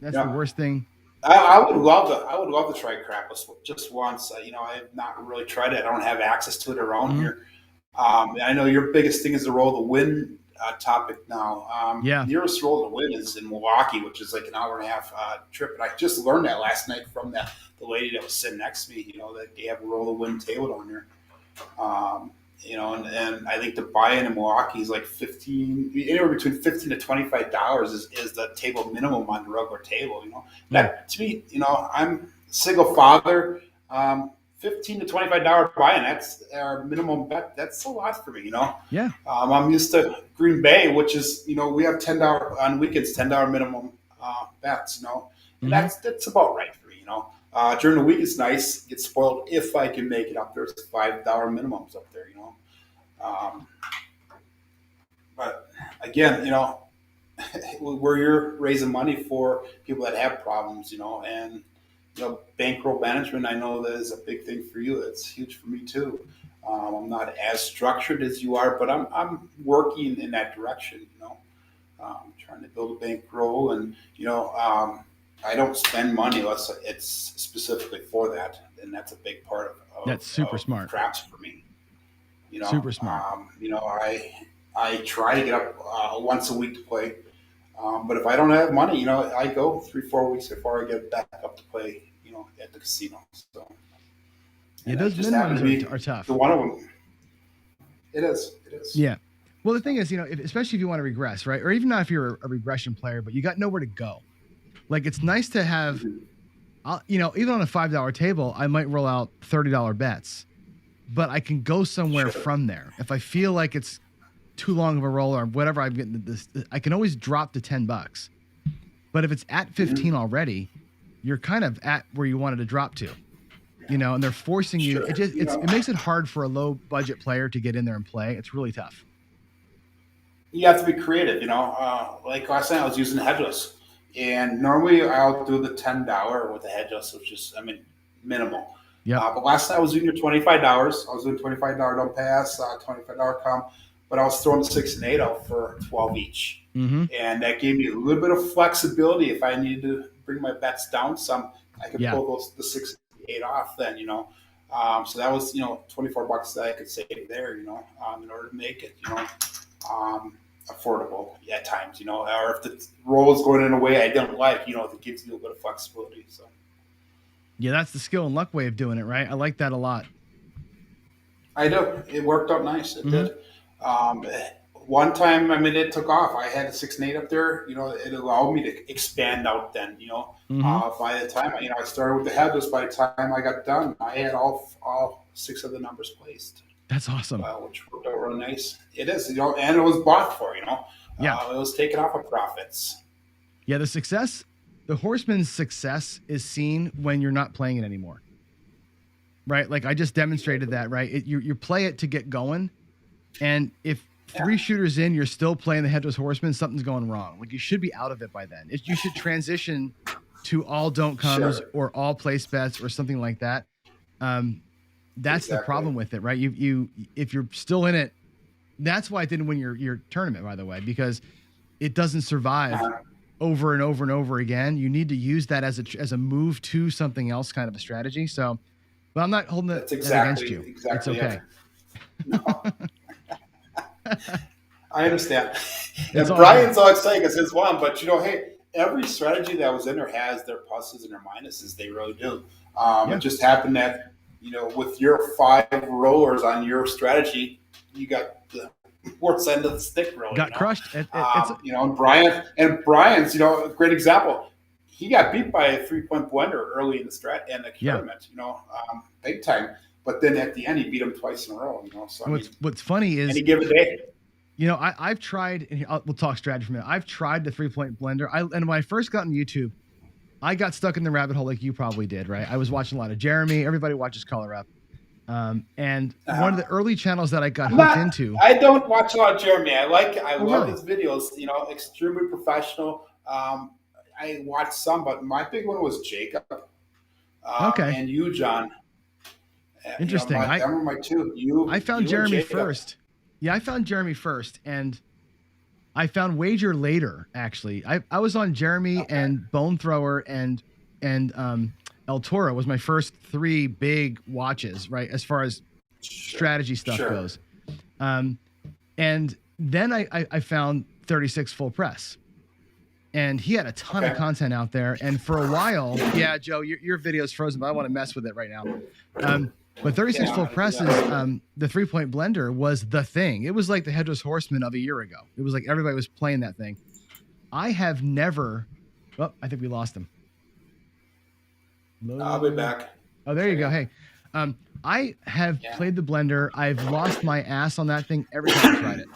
the worst thing.
I would love to try crapless just once. I have not really tried it. I don't have access to it around here. I know your biggest thing is the roll of the win topic now. Nearest roll of the win is in Milwaukee, which is like an hour and a half trip. And I just learned that last night from the lady that was sitting next to me. That they have a roll of the win table down there. And I think the buy-in Milwaukee is like anywhere between $15 to $25 is the table minimum on the regular table. That to me, I'm a single father. $15 to $25 buy-in, that's our minimum bet. That's a lot for me.
Yeah.
I'm used to Green Bay, which is we have $10 on weekends, $10 minimum bets. And that's about right for me. During the week, it's nice. Get spoiled if I can make it up. There's $5 minimums up there, But again, where you're raising money for people that have problems, and bankroll management, I know that is a big thing for you. It's huge for me too. I'm not as structured as you are, but I'm working in that direction. Trying to build a bankroll, and I don't spend money unless it's specifically for that, and that's a big part of
that's super smart.
Craps for me.
Super smart.
I try to get up once a week to play, but if I don't have money, I go 3-4 weeks before I get back up to play, at the casino. So
those minimums are tough.
One of them. It is.
Yeah. Well, the thing is, especially if you want to regress, right? Or even not if you're a regression player, but you got nowhere to go. Like, it's nice to have, even on a $5 table, I might roll out $30 bets, but I can go somewhere from there. If I feel like it's too long of a roll or whatever, I'm getting this, I can always drop to $10. But if it's at 15 already, you're kind of at where you wanted to drop to, and they're forcing you. It makes it hard for a low budget player to get in there and play. It's really tough.
You have to be creative, like last night I was using headless. And normally I'll do the $10 with the headless, which is, minimal.
Yeah.
But last night I was doing your $25. I was doing $25 don't pass, $25 come, but I was throwing the 6 and 8 out for 12 each.
Mm-hmm.
And that gave me a little bit of flexibility. If I needed to bring my bets down some, I could pull the 6 and 8 off then, So that was, $24 that I could save there, in order to make it, affordable at times, or if the roll is going in a way I don't like, it gives you a little bit of flexibility. So,
yeah, that's the skill and luck way of doing it, right? I like that a lot.
I do. It worked out nice. It did. One time, it took off. I had a 6 and 8 up there. It allowed me to expand out. Then, by the time I started with the headless, by the time I got done, I had all 6 of the numbers placed.
That's awesome.
Which worked out real nice. It is, and it was bought for, it was taken off of profits.
Yeah, the horseman's success is seen when you're not playing it anymore. right? Like I just demonstrated that, right? You play it to get going, and if three shooters in, you're still playing the Headless Horseman, something's going wrong. Like you should be out of it by then. You should transition to all don't comes or all place bets or something like that. That's the problem with it, right? If you're still in it, that's why I didn't win your tournament, by the way, because it doesn't survive over and over and over again. You need to use that as a move to something else, kind of a strategy. So, but I'm not holding it against you.
Exactly.
It's okay.
No. I understand.
It's
and Brian's all excited because it's one, but hey, every strategy that was in there has their pluses and their minuses. They really do. It just happened that, with your 5 rollers on your strategy, you got the worst end of the stick really.
Got crushed.
And Brian's, a great example. He got beat by a 3-point blender early in the tournament, big time. But then at the end, he beat him twice in a row. So
what's funny is
any given day.
I've tried. And we'll talk strategy for a minute. I've tried the 3-point blender. And when I first got on YouTube, I got stuck in the rabbit hole like you probably did, right? I was watching a lot of Jeremy. Everybody watches Color Up. And one of the early channels that I got hooked into.
I don't watch a lot of Jeremy. I love his videos. Extremely professional. I watched some, but my big one was Jacob.
Okay.
And you, John.
Interesting.
I remember my two.
I found Jeremy first. Yeah, I found Jeremy first, and I found Wager later. Actually, I was on Jeremy and Bone Thrower and El Toro was my first 3 big watches, right? As far as strategy stuff goes, and then I found 36 Full Press, and he had a ton of content out there. And for a while, yeah, Joe, your video's frozen, but I want to mess with it right now. But 36 Full Presses, the 3-point blender was the thing. It was like the Headless Horseman of a year ago. It was like everybody was playing that thing. I have never. Oh, I think we lost him.
I'll be back.
Oh, there you go. Hey, I have played the blender. I've lost my ass on that thing every time I tried it.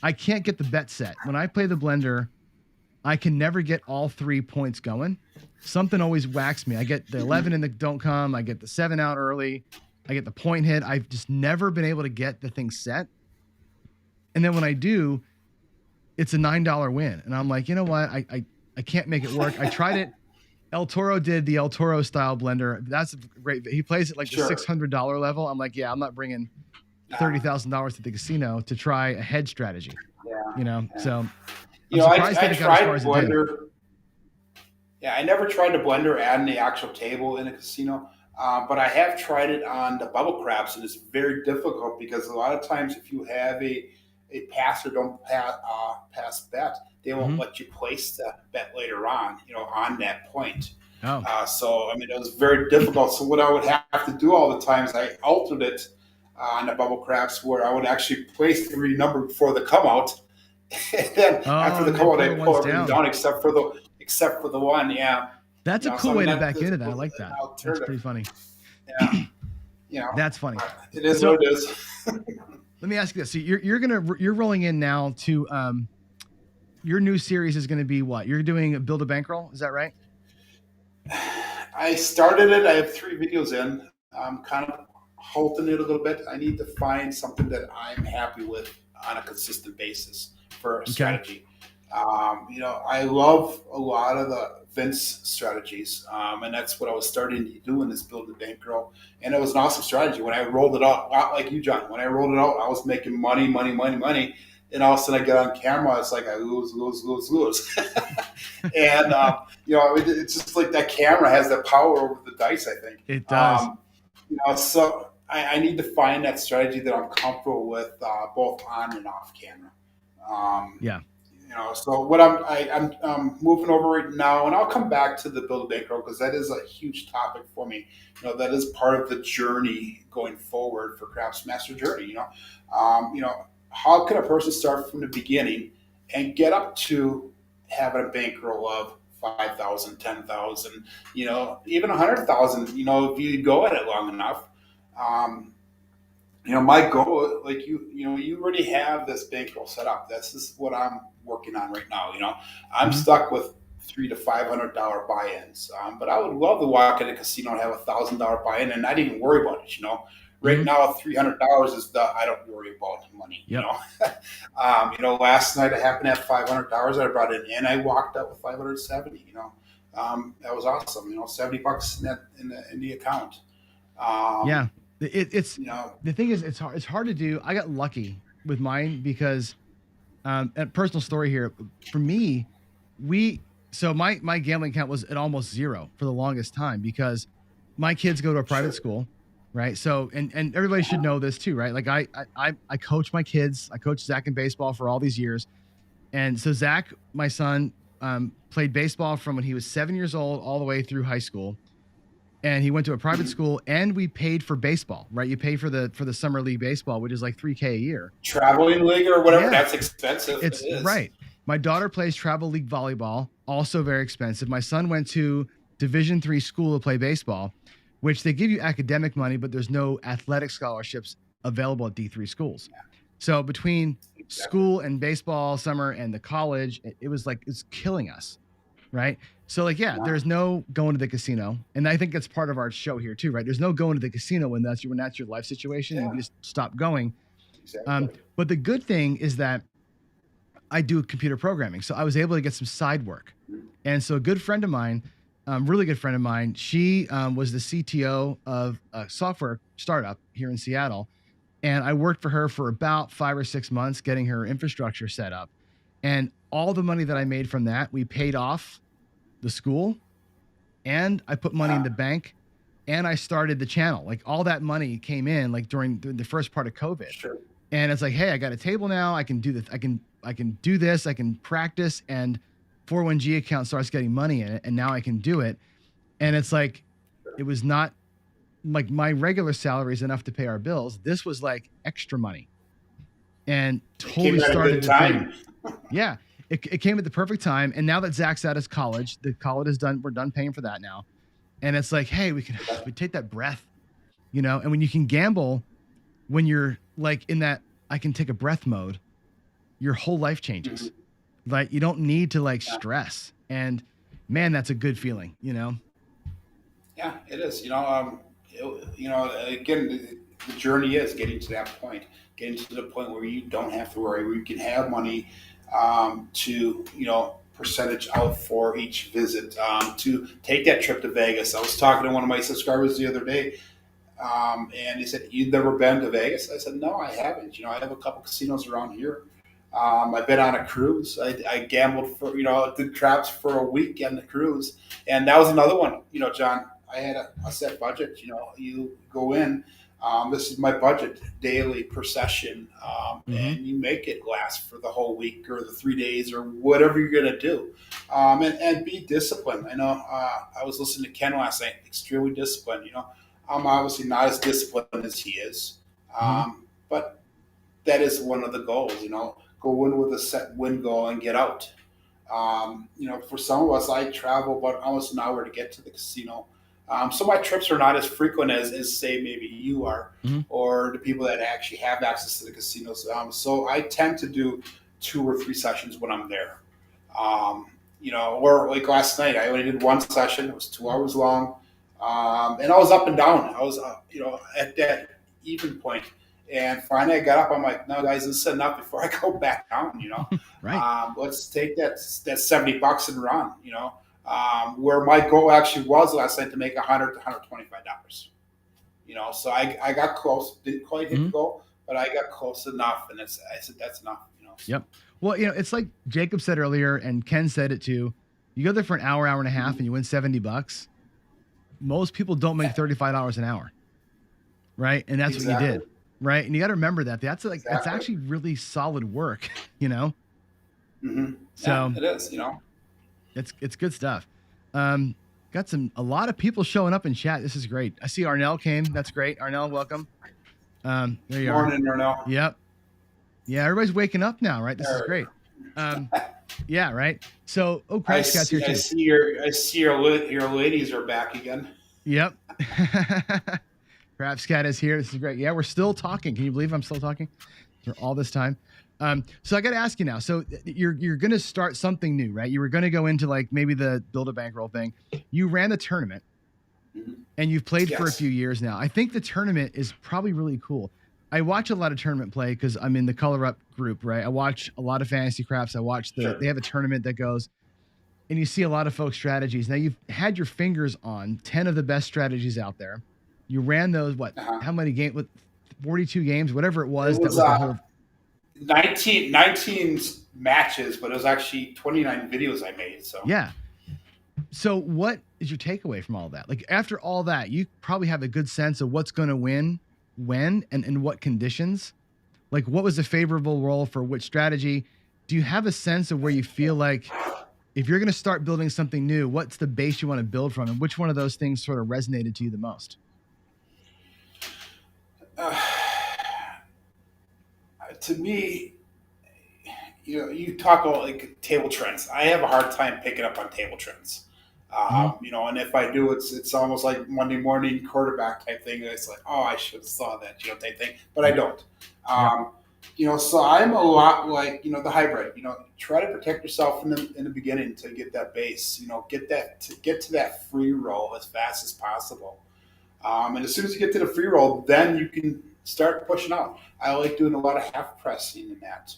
I can't get the bet set. When I play the blender, I can never get all 3 points going. Something always whacks me. I get the 11 in the don't come. I get the 7 out early. I get the point hit. I've just never been able to get the thing set. And then when I do, it's a $9 win. And I'm like, you know what? I can't make it work. I tried it. El Toro did the El Toro style blender. That's great. He plays at like the $600 level. I'm like, yeah, I'm not bringing $30,000 to the casino to try a head strategy. So
I tried blender. Yeah, I never tried to blender adding the actual table in a casino, but I have tried it on the bubble craps, and it's very difficult because a lot of times if you have a pass or don't pass bet, they won't let you place the bet later on, on that point. So, it was very difficult. So what I would have to do all the time is I altered it on the bubble craps where I would actually place every number before the come out. And then after the come out, I pull everything down except for the one. Yeah.
That's a cool way to back into that. I like that. That's pretty funny.
Yeah.
That's funny.
It is what it is.
Let me ask you this. So you're rolling in now to your new series is going to be what? You're doing a Build a Bankroll. Is that right?
I started it. I have 3 videos in. I'm kind of halting it a little bit. I need to find something that I'm happy with on a consistent basis for a strategy. I love a lot of the Vince strategies, and that's what I was starting to do in this Build a Bankroll. And it was an awesome strategy. When I rolled it out, not like you, John, when I rolled it out, I was making money. And all of a sudden I get on camera, it's like I lose. And, it's just like that camera has that power over the dice, I think.
It does.
So I need to find that strategy that I'm comfortable with, both on and off camera. So what I'm moving over right now, and I'll come back to the Build a Bankroll because that is a huge topic for me. That is part of the journey going forward for Craps Master Journey. How can a person start from the beginning and get up to having a bankroll of 5,000, 10,000, even 100,000, if you go at it long enough. My goal, like you already have this bankroll set up. This is what I'm working on right now. I'm stuck with $300 to $500 buy-ins. But I would love to walk in a casino and have $1,000 buy-in and not even worry about it. Right now, $300 is I don't worry about money.
Yep.
Last night I happened to have $500. I brought it in, and I walked up with 570. That was awesome. $70 in the account.
Yeah, it's the thing is, it's hard to do. I got lucky with mine because, a personal story here for me, so my gambling account was at almost zero for the longest time because my kids go to a private school, right? So and everybody should know this too, right? Like I coach my kids. I coached Zach in baseball for all these years, and so Zach, my son, played baseball from when he was 7 years old all the way through high school. And he went to a private school, and we paid for baseball, right? You pay for the summer league baseball, which is like $3,000 a year.
Traveling league or whatever, that's expensive.
It is. Right. My daughter plays travel league volleyball, also very expensive. My son went to Division III school to play baseball, which they give you academic money, but there's no athletic scholarships available at D3 schools. So between school and baseball summer and the college, it was killing us, right? So there's no going to the casino. And I think that's part of our show here too, right? There's no going to the casino when that's your life situation and you just stop going. Exactly. But the good thing is that I do computer programming. So I was able to get some side work. And so a good friend of mine, really good friend of mine, she was the CTO of a software startup here in Seattle. And I worked for her for about 5 or 6 months, getting her infrastructure set up. And all the money that I made from that, we paid off the school, and I put money in the bank, and I started the channel. Like all that money came in during the first part of COVID.
Sure.
And it's like, hey, I got a table now. I can do this. I can do this. I can practice, and 401g account starts getting money in it, and now I can do it. And it's like, it was not like my regular salary is enough to pay our bills. This was like extra money, and totally started the thing. Yeah. It came at the perfect time. And now that Zach's out of college, the college is done. We're done paying for that now. And it's like, hey, we take that breath, and when you can gamble, when you're like in that, I can take a breath mode, your whole life changes. Like you don't need to stress. And man, that's a good feeling,
Yeah, it is. Again, the journey is getting to that point, getting to the point where you don't have to worry, where you can have money to percentage out for each visit, to take that trip to Vegas. I was talking to one of my subscribers the other day, and he said, "You've never been to Vegas?" I said, "No, I haven't. I have a couple casinos around here. I've been on a cruise. I gambled for did craps for a week on the cruise, and that was another one. John, I had a set budget. You go in." This is my budget daily per session, and you make it last for the whole week or the 3 days or whatever you're going to do, and be disciplined. I know I was listening to Ken last night, extremely disciplined. I'm obviously not as disciplined as he is, but that is one of the goals. Go in with a set win goal and get out. For some of us, I travel about almost an hour to get to the casino. So my trips are not as frequent as say maybe you are, or the people that actually have access to the casinos. So I tend to do 2 or 3 sessions when I'm there. Or like last night, I only did 1 session. It was 2 hours long, and I was up and down. I was at that even point, and finally I got up. I'm like, no, guys, this is enough before I go back down.
Right.
Let's take that $70 and run. Where my goal actually was last night to make $100 to $125. So I got close, didn't quite hit the goal, but I got close enough, and I said that's enough.
Yep. Well, it's like Jacob said earlier, and Ken said it too. You go there for an hour and a half, and you win $70. Most people don't make $35 an hour, right? And that's what you did, right? And you got to remember that that's actually really solid work, So
yeah, it is,
It's good stuff. Got a lot of people showing up in chat. This is great. I see Arnell came. That's great. Arnell, welcome. There you are.
Morning, Arnell.
Yep. Yeah, everybody's waking up now, right? This is great. Yeah, right. So, Craps-a-Thon's here too.
I see your ladies are back again.
Yep. Craps-a-Thon is here. This is great. Yeah, we're still talking. Can you believe I'm still talking for all this time? So I got to ask you now. So you're going to start something new, right? You were going to go into like maybe the build a bankroll thing. You ran the tournament, and you've played for a
Yes.
few years now. I think the tournament is probably really cool. I watch a lot of tournament play because I'm in the Color Up group, right? I watch a lot of Fantasy Craps. I watch
Sure.
they have a tournament that goes, and you see a lot of folks' strategies. Now you've had your fingers on 10 of the best strategies out there. You ran those, what, how many games, with 42 games, whatever it was, that was the whole
19 matches, but it was actually 29 videos I made. So
yeah. So what is your takeaway from all that? Like after all that, you probably have a good sense of what's going to win, when, and in what conditions. Like what was a favorable role for which strategy? Do you have a sense of where you feel like if you're going to start building something new, what's the base you want to build from, and which one of those things sort of resonated to you the most?
To me, you talk about like table trends. I have a hard time picking up on table trends. And if I do, it's almost like Monday morning quarterback type thing. It's like, oh, I should have saw that, type thing, but I don't. So I'm a lot like the hybrid. Try to protect yourself in the beginning to get that base. Get to that free roll as fast as possible. And as soon as you get to the free roll, then you can start pushing out. I like doing a lot of half pressing in that.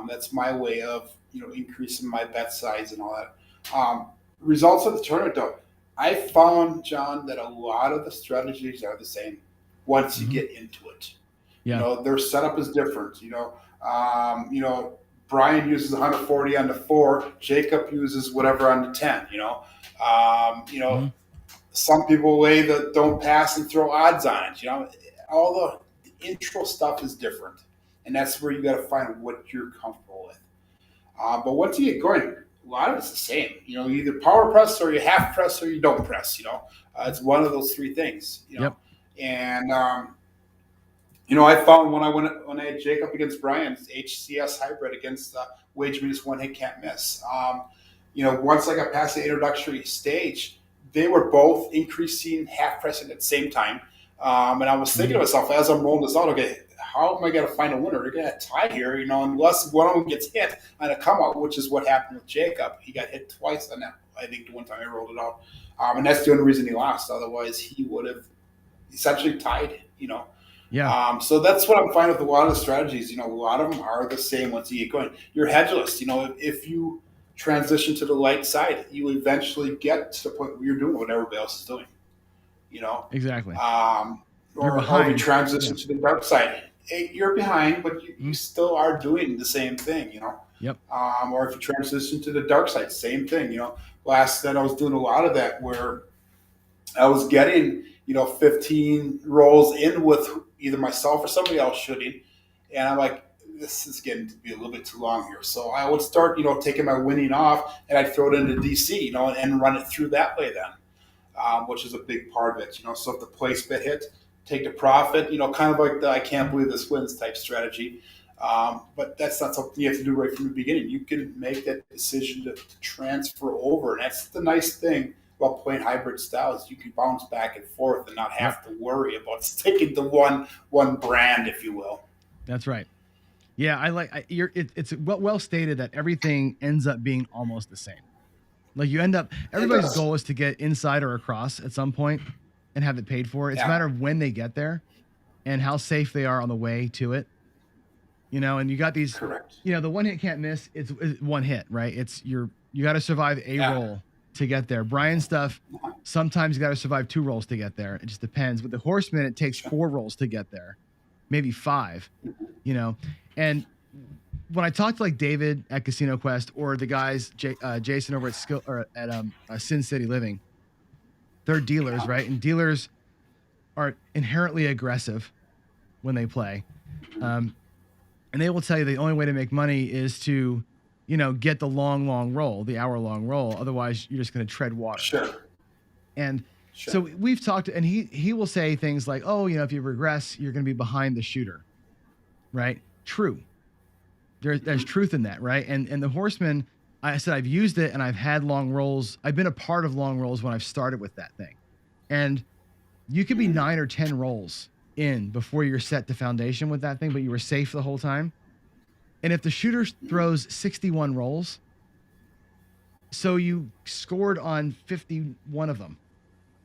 That's my way of increasing my bet size and all that. Results of the tournament, though, I found, John, that a lot of the strategies are the same once you get into it.
Yeah.
Their setup is different. Brian uses 140 on the 4. Jacob uses whatever on the 10. Some people way that don't pass and throw odds on it. All the intro stuff is different, and that's where you got to find what you're comfortable with. But once you get going, a lot of it's the same. You either power press or you half press or you don't press. It's one of those three things. And I found when I had Jacob against Brian's HCS hybrid against Wage Minus One Hit Can't Miss. Once I got past the introductory stage, they were both increasing half pressing at the same time. And I was thinking to myself as I'm rolling this out, okay, how am I going to find a winner? They're going to tie here, unless one of them gets hit on a come out, which is what happened with Jacob. He got hit twice on that. I think the one time I rolled it out. And that's the only reason he lost. Otherwise, he would have essentially tied,
Yeah.
So that's what I'm finding with a lot of the strategies. A lot of them are the same once you get going. You're hedgeless. If you transition to the light side, you eventually get to the point where you're doing what everybody else is doing.
Exactly.
Or if you transition to the dark side, you're behind, but you still are doing the same thing.
Yep.
Or if you transition to the dark side, same thing. Last night I was doing a lot of that where I was getting 15 rolls in with either myself or somebody else shooting, and I'm like, this is getting to be a little bit too long here. So I would start, taking my winning off, and I'd throw it into DC, and run it through that way then, which is a big part of it. So if the place bet hit, take the profit, kind of like the I can't believe this wins type strategy. But that's not something you have to do right from the beginning. You can make that decision to transfer over, and that's the nice thing about playing hybrid styles. You can bounce back and forth and not have to worry about sticking to one brand, if you will.
That's right. Yeah, it's well stated that everything ends up being almost the same. Like everybody's goal is to get inside or across at some point and have it paid for. It's a matter of when they get there and how safe they are on the way to it. And you got these,
correct.
The one hit can't miss. It's one hit, right? You got to survive a roll to get there. Brian's stuff, sometimes you got to survive 2 rolls to get there. It just depends. With the Horseman, it takes 4 rolls to get there, maybe 5, And when I talk to like David at Casino Quest or the guys, Jason over at Sin City Living, they're dealers, right? And dealers are inherently aggressive when they play. And they will tell you the only way to make money is to, get the long roll, the hour-long roll. Otherwise, you're just going to tread water.
Sure.
And so we've talked, and he will say things like, oh, if you regress, you're going to be behind the shooter, right? True. There's truth in that, right? And the Horseman, I said I've used it, and I've had long rolls. I've been a part of long rolls when I've started with that thing. And you could be 9 or 10 rolls in before you're set to foundation with that thing, but you were safe the whole time. And if the shooter throws 61 rolls, so you scored on 51 of them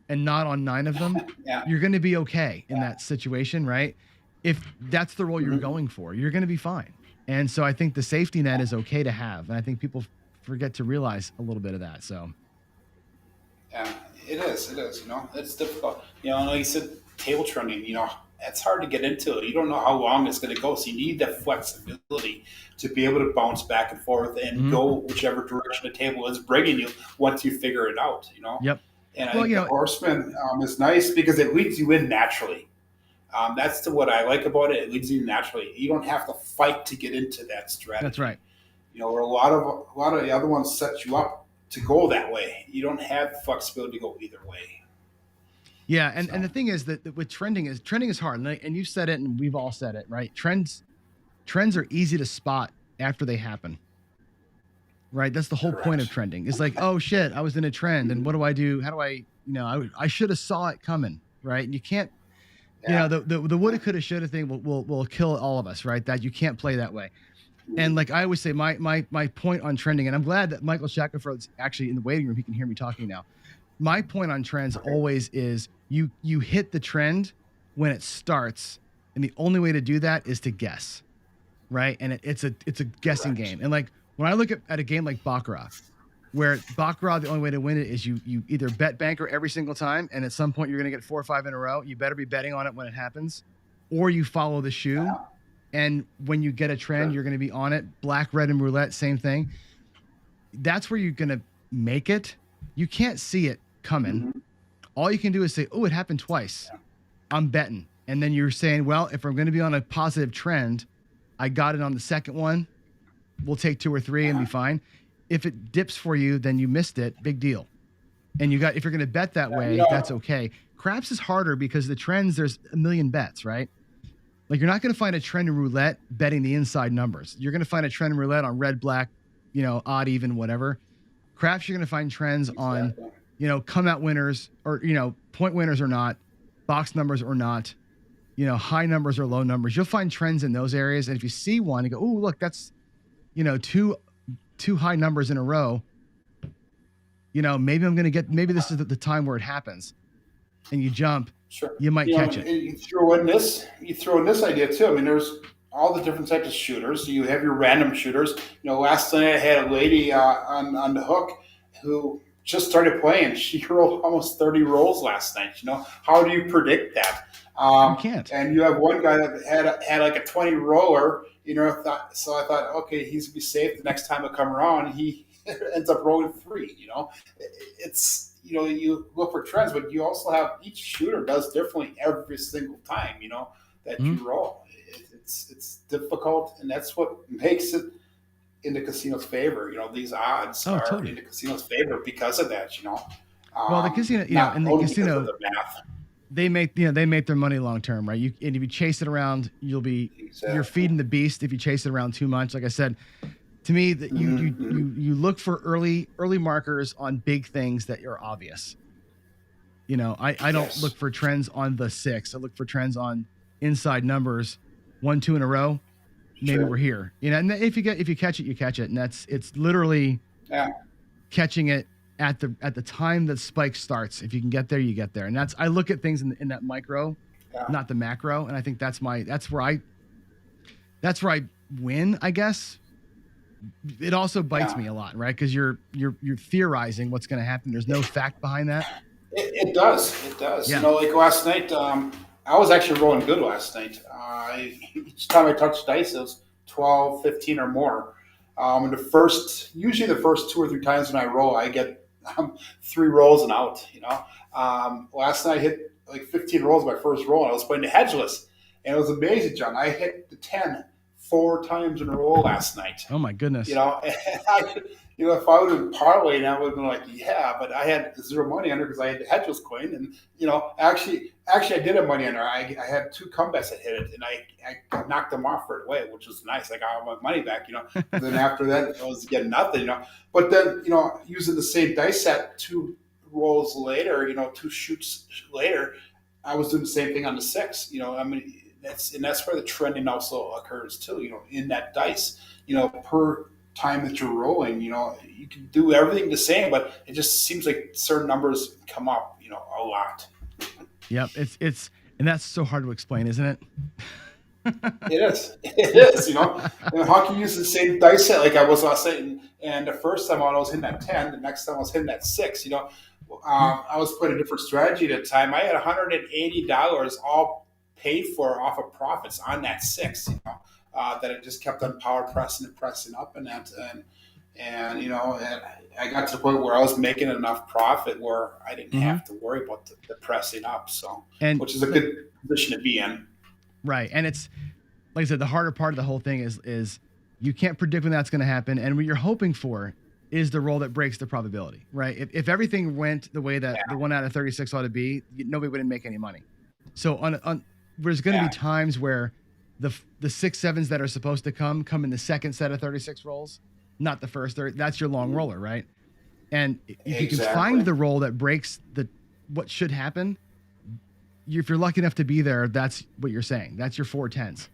and not on 9 of them,
Yeah.
you're going to be okay in that situation, right? If that's the role you're going for, you're going to be fine. And so I think the safety net is okay to have. And I think people forget to realize a little bit of that. So
Yeah, it is. It is. It's difficult. Like you said, table trending. It's hard to get into it. You don't know how long it's going to go, so you need that flexibility to be able to bounce back and forth and go whichever direction the table is bringing you once you figure it out.
Yep.
And I think the horseman is nice because it leads you in naturally. That's what I like about it. It leads you naturally. You don't have to fight to get into that strategy.
That's right.
Where a lot of the other ones set you up to go that way. You don't have flexibility to go either way.
Yeah, and the thing is that with trending is hard, and you said it, and we've all said it, right? Trends are easy to spot after they happen, right? That's the whole point of trending. It's like, oh shit, I was in a trend, and what do I do? How do I, I should have saw it coming, right? And you can't, the woulda, coulda, shoulda thing will kill all of us, right? That you can't play that way. And like I always say, my point on trending, and I'm glad that Michael Shackelford's actually in the waiting room. He can hear me talking now. My point on trends always is you hit the trend when it starts, and the only way to do that is to guess, right? And it's a guessing game. And like when I look at a game like Baccarat, where Baccarat, the only way to win it is you either bet banker every single time, and at some point you're going to get 4 or 5 in a row. You better be betting on it when it happens, or you follow the shoe. And when you get a trend, you're going to be on it. Black, red, and roulette, same thing. That's where you're going to make it. You can't see it coming. All you can do is say, oh, it happened twice. I'm betting. And then you're saying, well, if I'm going to be on a positive trend, I got it on the second one. We'll take 2 or 3 and be fine. If it dips for you, then you missed it. Big deal. And if you're going to bet that way, that's okay. Craps is harder because the trends, there's a million bets, right? Like you're not going to find a trend in roulette betting the inside numbers. You're going to find a trend in roulette on red, black, odd, even, whatever. Craps, you're going to find trends on, come out winners or, point winners or not, box numbers or not, high numbers or low numbers. You'll find trends in those areas. And if you see one, you go, oh, look, that's, two high numbers in a row. Maybe I'm going to maybe this is the time where it happens. And you jump, you might catch it.
You throw in this idea too. I mean, there's all the different types of shooters. You have your random shooters. Last night I had a lady on the hook who just started playing. She rolled almost 30 rolls last night. How do you predict that?
You can't.
And you have one guy that had like a 20 roller. So I thought, okay, he's gonna be safe the next time I come around. He ends up rolling 3. It's. You look for trends, but you also have each shooter does differently every single time, that you roll. It's difficult, and that's what makes it in the casino's favor. These odds are totally in the casino's favor because of that,
Well, the casino, in the casino, the math. They make their money long term, right? And if you chase it around, you're feeding the beast if you chase it around too much. Like I said, to me, that you look for early markers on big things that are obvious. I don't look for trends on the 6. I look for trends on inside numbers, 1, 2 in a row. Maybe we're here. And if you catch it, you catch it, and it's literally catching it at the time that spike starts. If you can get there, you get there. And I look at things in that micro, not the macro, and I think that's where I win, I guess. It also bites me a lot, right? Because you're theorizing what's going to happen. There's no fact behind that.
It does. Yeah. Like last night, I was actually rolling good last night. Each time I touched dice, it was 12, 15 or more. And usually the first 2 or 3 times when I roll, I get 3 rolls and out. Last night I hit like 15 rolls my first roll, and I was playing the hedgeless, and it was amazing, John. I hit the 10 4 times in a row last night.
Oh my goodness!
And if I would have been parlaying, I would have been like, yeah, but I had 0 money under because I had the hedgeless coin, and actually I did have money under. I had 2 comebacks that hit it, and I knocked them off right away, which was nice. I got all my money back, And then after that, it was getting nothing, But then, using the same dice set 2 rolls later, 2 shoots later, I was doing the same thing on the 6. that's where the trending also occurs too. In that dice, per time that you're rolling, you can do everything the same, but it just seems like certain numbers come up, a lot.
Yep. And that's so hard to explain, isn't it?
It is. It is. And hockey uses the same dice set like I was last night, and the first time I was hitting that 10, the next time I was hitting that 6. I was playing a different strategy at the time. I had $180 all paid for off of profits on that 6. That it just kept on power pressing and pressing up, and and I got to the point where I was making enough profit where I didn't have to worry about the pressing up. So, which is a good position to be in.
Right. And it's, like I said, the harder part of the whole thing is you can't predict when that's going to happen. And what you're hoping for is the roll that breaks the probability, right? If everything went the way that the 1 out of 36 ought to be, nobody wouldn't make any money. So there's going to be times where the 6 7s that are supposed to come in the second set of 36 rolls, not the first. That's your long roller, right? And if you can find the roll that breaks what should happen, if you're lucky enough to be there, that's what you're saying. That's your 4 10s.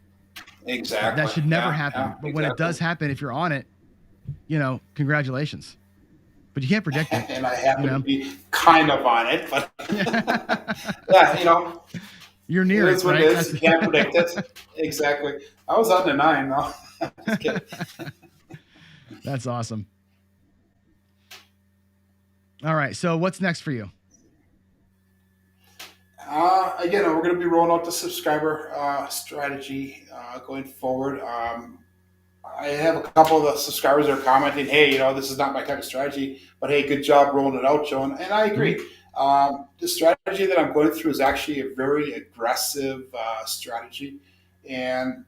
Exactly.
That should never happen. But when it does happen, if you're on it, congratulations. But you can't predict it.
And I happen to be kind of on it, but
you're near it.
It is what it is. You can't predict it. Exactly. I was on the 9 though. Just kidding.
That's awesome. All right. So what's next for you?
Again, we're going to be rolling out the subscriber strategy going forward. I have a couple of the subscribers that are commenting, hey, this is not my type of strategy, but hey, good job rolling it out, Joe. And I agree. The strategy that I'm going through is actually a very aggressive strategy. And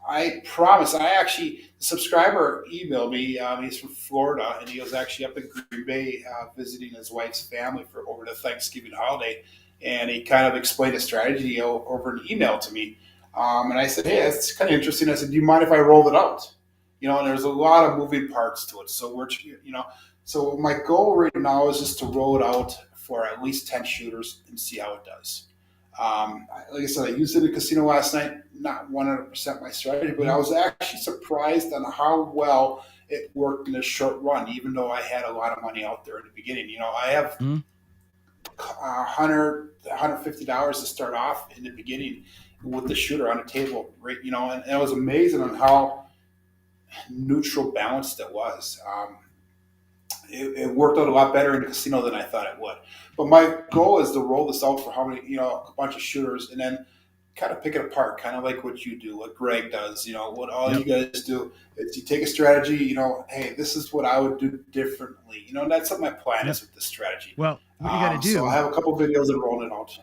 I promise, the subscriber emailed me. He's from Florida, and he was actually up in Green Bay visiting his wife's family for over the Thanksgiving holiday. And he kind of explained the strategy over an email to me. And I said, hey, that's kind of interesting. I said, do you mind if I roll it out? And there's a lot of moving parts to it. So so my goal right now is just to roll it out for at least 10 shooters and see how it does. Like I said, I used it in the casino last night, not 100% my strategy, but I was actually surprised on how well it worked in a short run, even though I had a lot of money out there in the beginning. I have $150 to start off in the beginning with the shooter on the table, right? And it was amazing on how neutral balanced it was. It worked out a lot better in the casino than I thought it would. But my goal is to roll this out for a bunch of shooters, and then kind of pick it apart, kind of like what you do, what Greg does, what all you guys do is you take a strategy, hey, this is what I would do differently. That's what my plan is with this strategy.
Well, what you got to do.
So I have a couple videos that roll it out.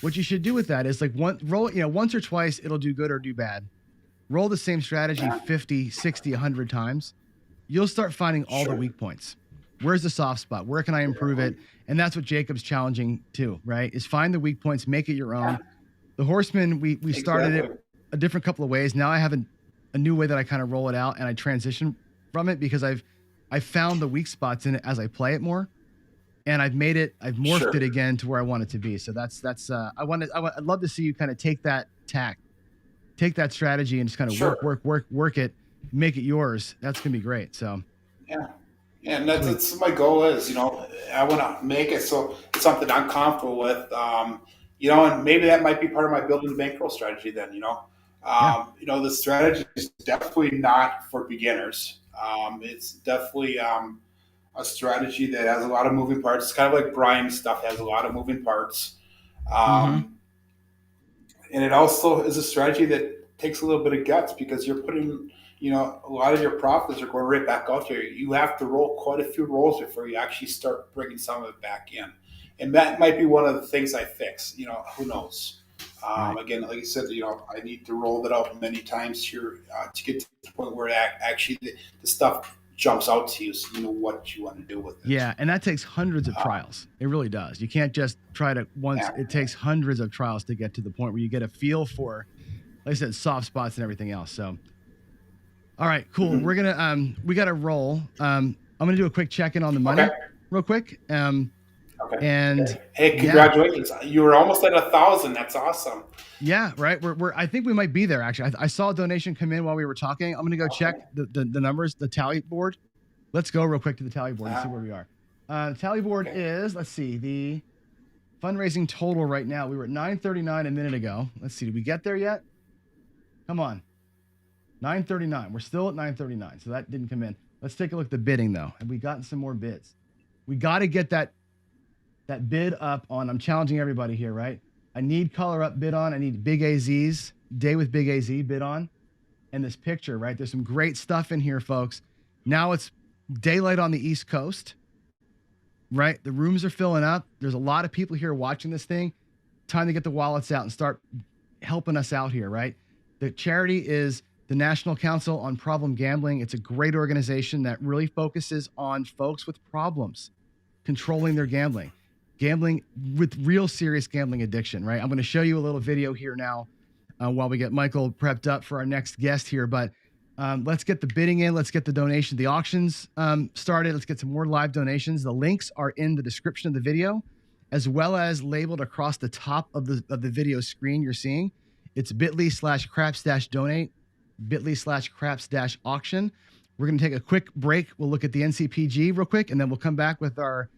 What you should do with that is once or twice, it'll do good or do bad. Roll the same strategy 50, 60, 100 times. You'll start finding all the weak points. Where's the soft spot? Where can I improve it? And that's what Jacob's challenging too, right? Is find the weak points, make it your own. The Horseman, we started it a different couple of ways. Now I have a new way that I kind of roll it out, and I transition from it because I've found the weak spots in it as I play it more, and I've morphed it again to where I want it to be. So I'd love to see you kind of take that tack, take that strategy, and just kind of work it, make it yours. That's gonna be great. So
and that's my goal is, I want to make it so it's something I'm comfortable with. And maybe that might be part of my building the bankroll strategy then, the strategy is definitely not for beginners. It's definitely a strategy that has a lot of moving parts. It's kind of like Brian's stuff has a lot of moving parts. And it also is a strategy that takes a little bit of guts because you're putting, a lot of your profits are going right back out there. You have to roll quite a few rolls before you actually start bringing some of it back in. And that might be one of the things I fix, who knows? Again, like I said, I need to roll that out many times here to get to the point where actually the stuff jumps out to you so you know what you want to do with it.
Yeah, and that takes hundreds of trials. It really does. You can't just try to once. Yeah. It takes hundreds of trials to get to the point where you get a feel for, like I said, soft spots and everything else. So, all right, cool. We're going to, we got to roll. I'm going to do a quick check-in on the money real quick.
Okay.
And
Hey,
yeah,
congratulations! You were almost at 1,000. That's awesome.
yeah, right. I think we might be there actually. I saw a donation come in while we were talking. I'm gonna go check
Okay.
the numbers, the tally board. Let's go real quick to the tally board and see where we are. Tally board
Okay.
is, let's see, the fundraising total right now. We were at 939 a minute ago. Let's see, did we get there yet? Come on. 939. We're still at 939. So that didn't come in. Let's take a look at the bidding though. Have we gotten some more bids? We got to get that bid up on, I'm challenging everybody here, right? I need color up bid on. I need Big AZ's day with Big AZ bid on. And this picture, right? There's some great stuff in here, folks. Now it's daylight on the East Coast, right? The rooms are filling up. There's a lot of people here watching this thing. Time to get the wallets out and start helping us out here, right? The charity is the National Council on Problem Gambling. It's a great organization that really focuses on folks with problems, controlling their gambling with real serious gambling addiction, right? I'm going to show you a little video here now while we get Michael prepped up for our next guest here. But let's get the bidding in. Let's get the donation, the auctions started. Let's get some more live donations. The links are in the description of the video, as well as labeled across the top of the video screen you're seeing. It's bit.ly/craps-donate, bit.ly/craps-auction. We're going to take a quick break. We'll look at the NCPG real quick, and then we'll come back with our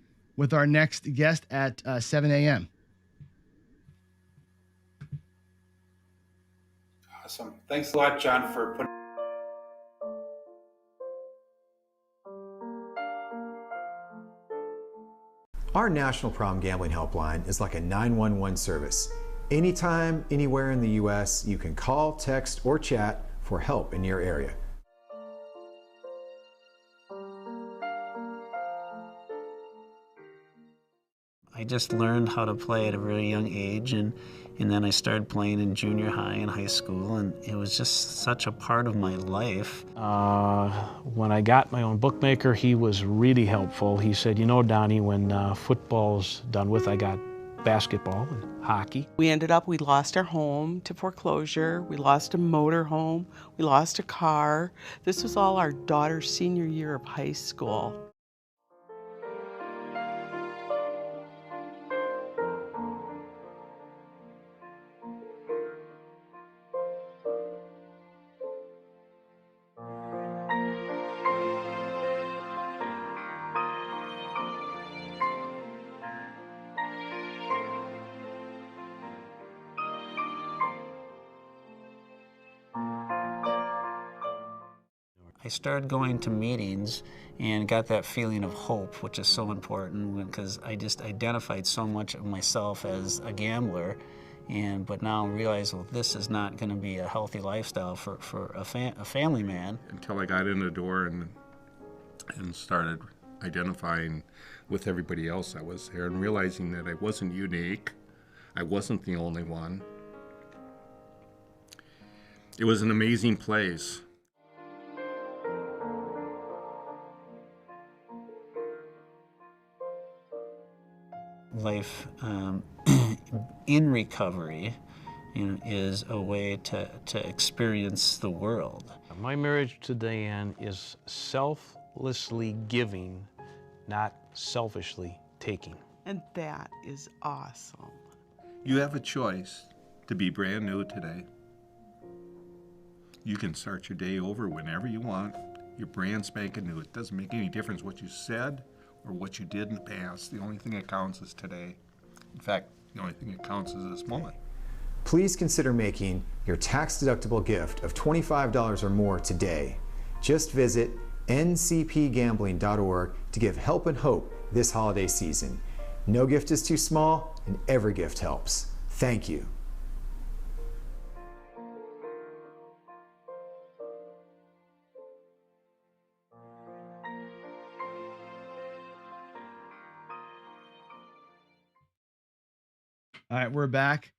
next guest at 7 a.m.
Awesome. Thanks a lot, John, for putting.
Our National Problem Gambling Helpline is like a 911 service. Anytime, anywhere in the U.S., you can call, text, or chat for help in your area.
I just learned how to play at a very young age, and then I started playing in junior high and high school, and it was just such a part of my life.
When I got my own bookmaker, he was really helpful. He said, you know, Donnie, when football's done with, I got basketball and hockey.
We lost our home to foreclosure. We lost a motor home. We lost a car. This was all our daughter's senior year of high school.
I started going to meetings and got that feeling of hope, which is so important because I just identified so much of myself as a gambler, but now I realize, well, this is not going to be a healthy lifestyle for a family man.
Until I got in the door and started identifying with everybody else that was there and realizing that I wasn't unique, I wasn't the only one. It was an amazing place.
Life in recovery, is a way to experience the world.
My marriage to Diane is selflessly giving, not selfishly taking.
And that is awesome.
You have a choice to be brand new today. You can start your day over whenever you want. You're brand spanking new. It doesn't make any difference what you said or what you did in the past. The only thing that counts is today. In fact, the only thing that counts is this moment.
Please consider making your tax-deductible gift of $25 or more today. Just visit ncpgambling.org to give help and hope this holiday season. No gift is too small, and every gift helps. Thank you.
All right, we're back.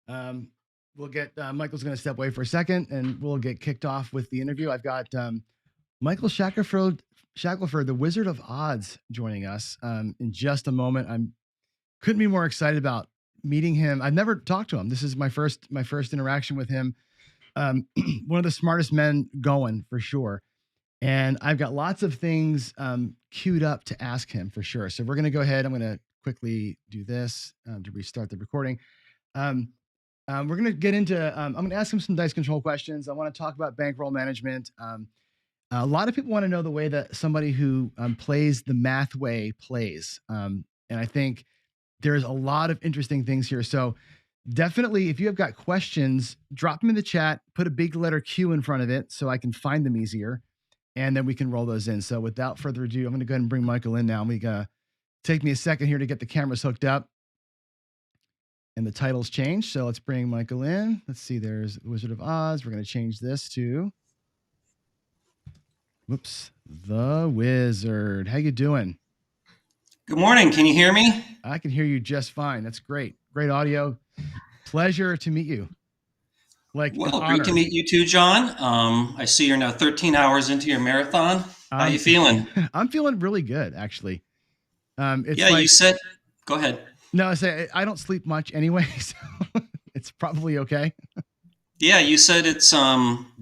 We'll get Michael's going to step away for a second, and we'll get kicked off with the interview. I've got Michael Shackelford, the Wizard of Odds, joining us in just a moment. Couldn't be more excited about meeting him. I've never talked to him. This is my first interaction with him. One of the smartest men going for sure. And I've got lots of things queued up to ask him for sure. So we're going to go ahead. I'm going to quickly do this to restart the recording. We're going to get into, I'm going to ask him some dice control questions. I want to talk about bankroll management. A lot of people want to know the way that somebody who plays the math way plays. And I think there's a lot of interesting things here. So definitely, if you have got questions, drop them in the chat, put a big letter Q in front of it so I can find them easier. And then we can roll those in. So without further ado, I'm going to go ahead and bring Michael in now. We got take me a second here to get the cameras hooked up. And the title's changed. So let's bring Michael in. Let's see, there's Wizard of Oz. We're going to change this to, whoops, the Wizard. How you doing?
Good morning. Can you hear me?
I can hear you just fine. That's great. Great audio. Pleasure to meet you.
Well, great to meet you too, John. I see you're now 13 hours into your marathon. How you feeling?
I'm feeling really good, actually.
You said, go ahead.
No, I say I don't sleep much anyway, so it's probably okay.
Yeah, you said it's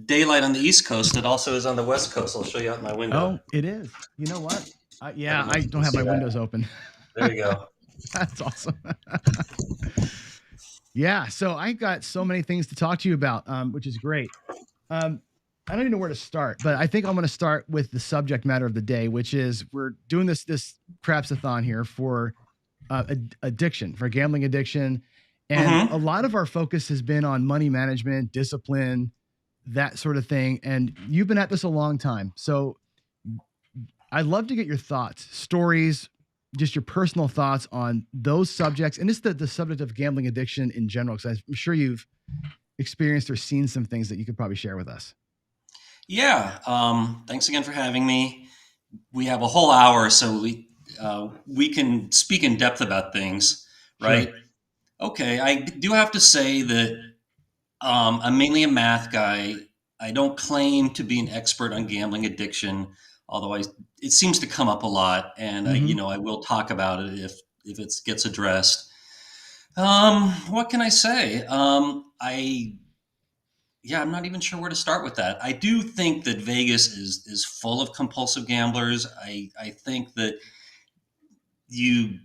daylight on the East Coast. It also is on the West Coast. I'll show you out my window.
Oh, it is. You know what? I don't have my windows open.
There you go.
That's awesome. Yeah, so I got so many things to talk to you about, which is great. I don't even know where to start, but I think I'm going to start with the subject matter of the day, which is we're doing this Craps-a-Thon here for addiction, for gambling addiction. And a lot of our focus has been on money management, discipline, that sort of thing. And you've been at this a long time. So I'd love to get your thoughts, stories, just your personal thoughts on those subjects. And it's the subject of gambling addiction in general, because I'm sure you've experienced or seen some things that you could probably share with us.
Yeah. Thanks again for having me. We have a whole hour, so we can speak in depth about things, right? Sure. Okay. I do have to say that I'm mainly a math guy. I don't claim to be an expert on gambling addiction, although it seems to come up a lot, and I will talk about it if it gets addressed. What can I say? I'm not even sure where to start with that. I do think that Vegas is full of compulsive gamblers. I think that you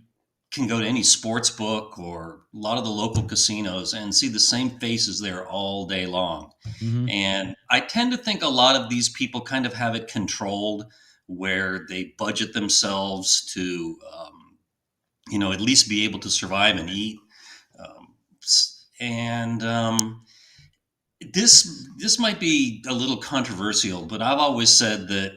can go to any sports book or a lot of the local casinos and see the same faces there all day long. And I tend to think a lot of these people kind of have it controlled, where they budget themselves to, at least be able to survive and eat. This might be a little controversial, but I've always said that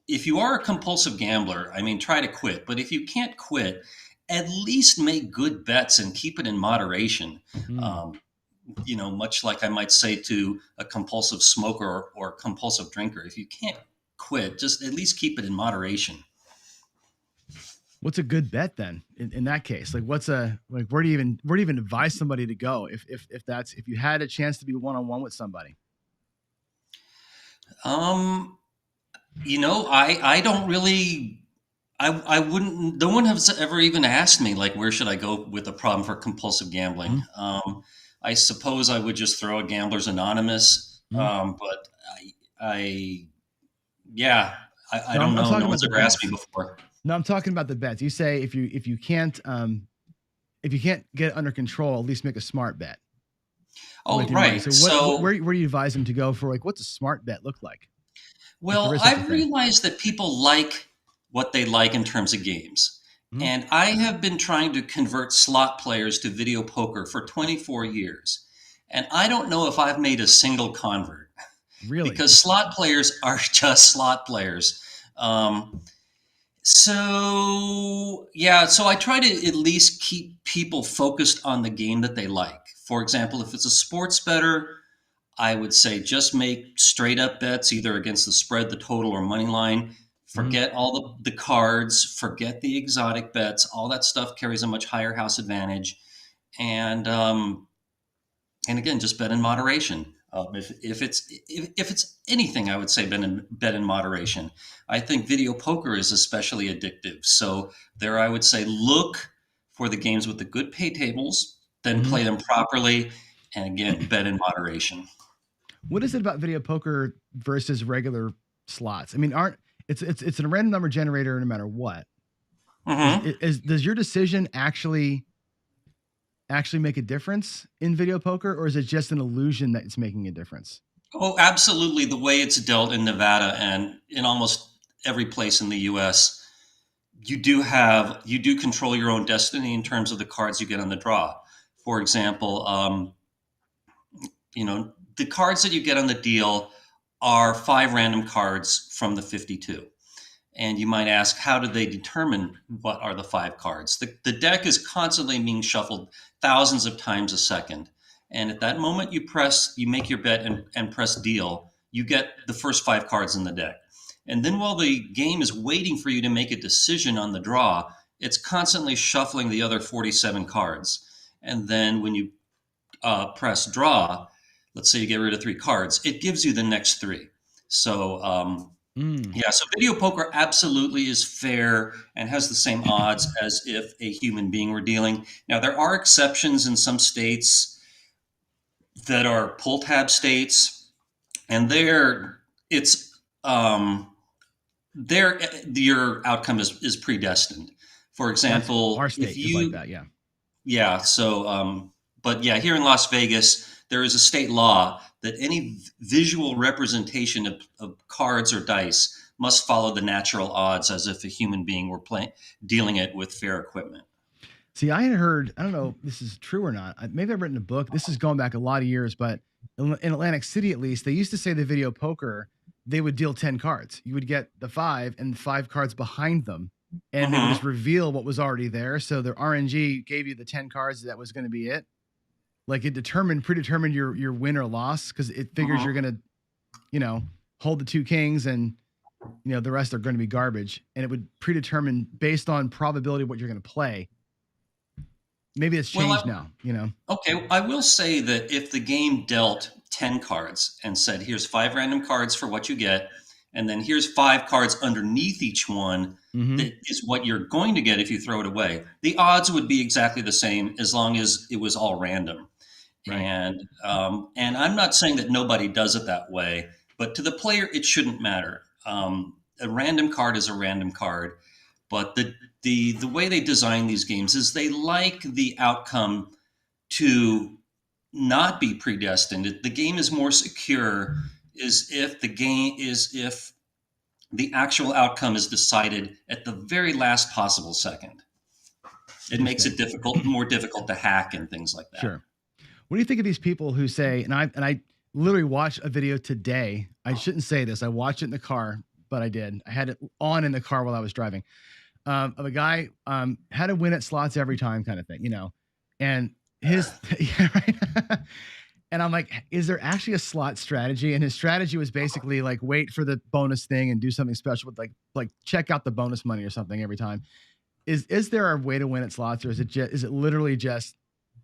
if you are a compulsive gambler, try to quit. But if you can't quit, at least make good bets and keep it in moderation. Much like I might say to a compulsive smoker or a compulsive drinker, if you can't quit, just at least keep it in moderation.
What's a good bet then in that case? Where do you even advise somebody to go if you had a chance to be one-on-one with somebody?
I don't really, I wouldn't, no one has ever even asked me, where should I go with a problem for compulsive gambling? I suppose I would just throw a Gamblers Anonymous. But I don't know. No one's ever asked me before.
No, I'm talking about the bets. You say if you can't get it under control, at least make a smart bet.
Oh, right.
So where do you advise them to go for what's a smart bet look like?
Well, I've realized that people like what they like in terms of games. And I have been trying to convert slot players to video poker for 24 years. And I don't know if I've made a single convert.
Really?
Because slot players are just slot players. So I try to at least keep people focused on the game that they like. For example, if it's a sports bettor, I would say just make straight up bets, either against the spread, the total, or money line. Forget all the cards, forget the exotic bets. All that stuff carries a much higher house advantage. And again, just bet in moderation. If it's anything, I would say bet in moderation. I think video poker is especially addictive. So there, I would say look for the games with the good pay tables, then play them properly, and again, bet in moderation.
What is it about video poker versus regular slots? It's a random number generator no matter what. Does your decision actually make a difference in video poker, or is it just an illusion that it's making a difference?
Oh, absolutely. The way it's dealt in Nevada and in almost every place in the U.S., you do control your own destiny in terms of the cards you get on the draw. For example, the cards that you get on the deal are 5 random cards from the 52. And you might ask, how do they determine what are the 5 cards? The deck is constantly being shuffled thousands of times a second. And at that moment you make your bet and press deal, you get the first 5 cards in the deck. And then while the game is waiting for you to make a decision on the draw, it's constantly shuffling the other 47 cards. And then when you press draw, let's say you get rid of 3 cards, it gives you the next 3. So, so video poker absolutely is fair and has the same odds as if a human being were dealing. Now, there are exceptions in some states that are pull tab states, and your outcome is predestined. For example,
our state is like that, yeah.
Yeah. So, but yeah, here in Las Vegas, there is a state law that any visual representation of cards or dice must follow the natural odds as if a human being were dealing it with fair equipment.
See, I had heard, I don't know if this is true or not. Maybe I've written a book. This is going back a lot of years, but in Atlantic City, at least, they used to say the video poker, they would deal 10 cards. You would get the 5 and 5 cards behind them, and they would just reveal what was already there. So the RNG gave you the 10 cards. That was going to be it. Like it predetermined your win or loss, because it figures you're going to, hold the 2 kings and, the rest are going to be garbage. And it would predetermine based on probability of what you're going to play. Maybe it's changed now,
Okay, I will say that if the game dealt 10 cards and said, here's 5 random cards for what you get, and then here's 5 cards underneath each one, that is what you're going to get if you throw it away, the odds would be exactly the same as long as it was all random. Right. And I'm not saying that nobody does it that way, but to the player, it shouldn't matter. A random card is a random card, but the way they design these games is they like the outcome to not be predestined. The game is more secure if the actual outcome is decided at the very last possible second. It makes it more difficult to hack and things like that.
Sure. What do you think of these people who say, and I literally watched a video today. I shouldn't say this. I watched it in the car, but I did. I had it on in the car while I was driving. Of a guy had to win at slots every time kind of thing, and his, yeah, right. And I'm like, is there actually a slot strategy? And his strategy was basically like, wait for the bonus thing and do something special with like check out the bonus money or something every time. Is there a way to win at slots, or is it literally just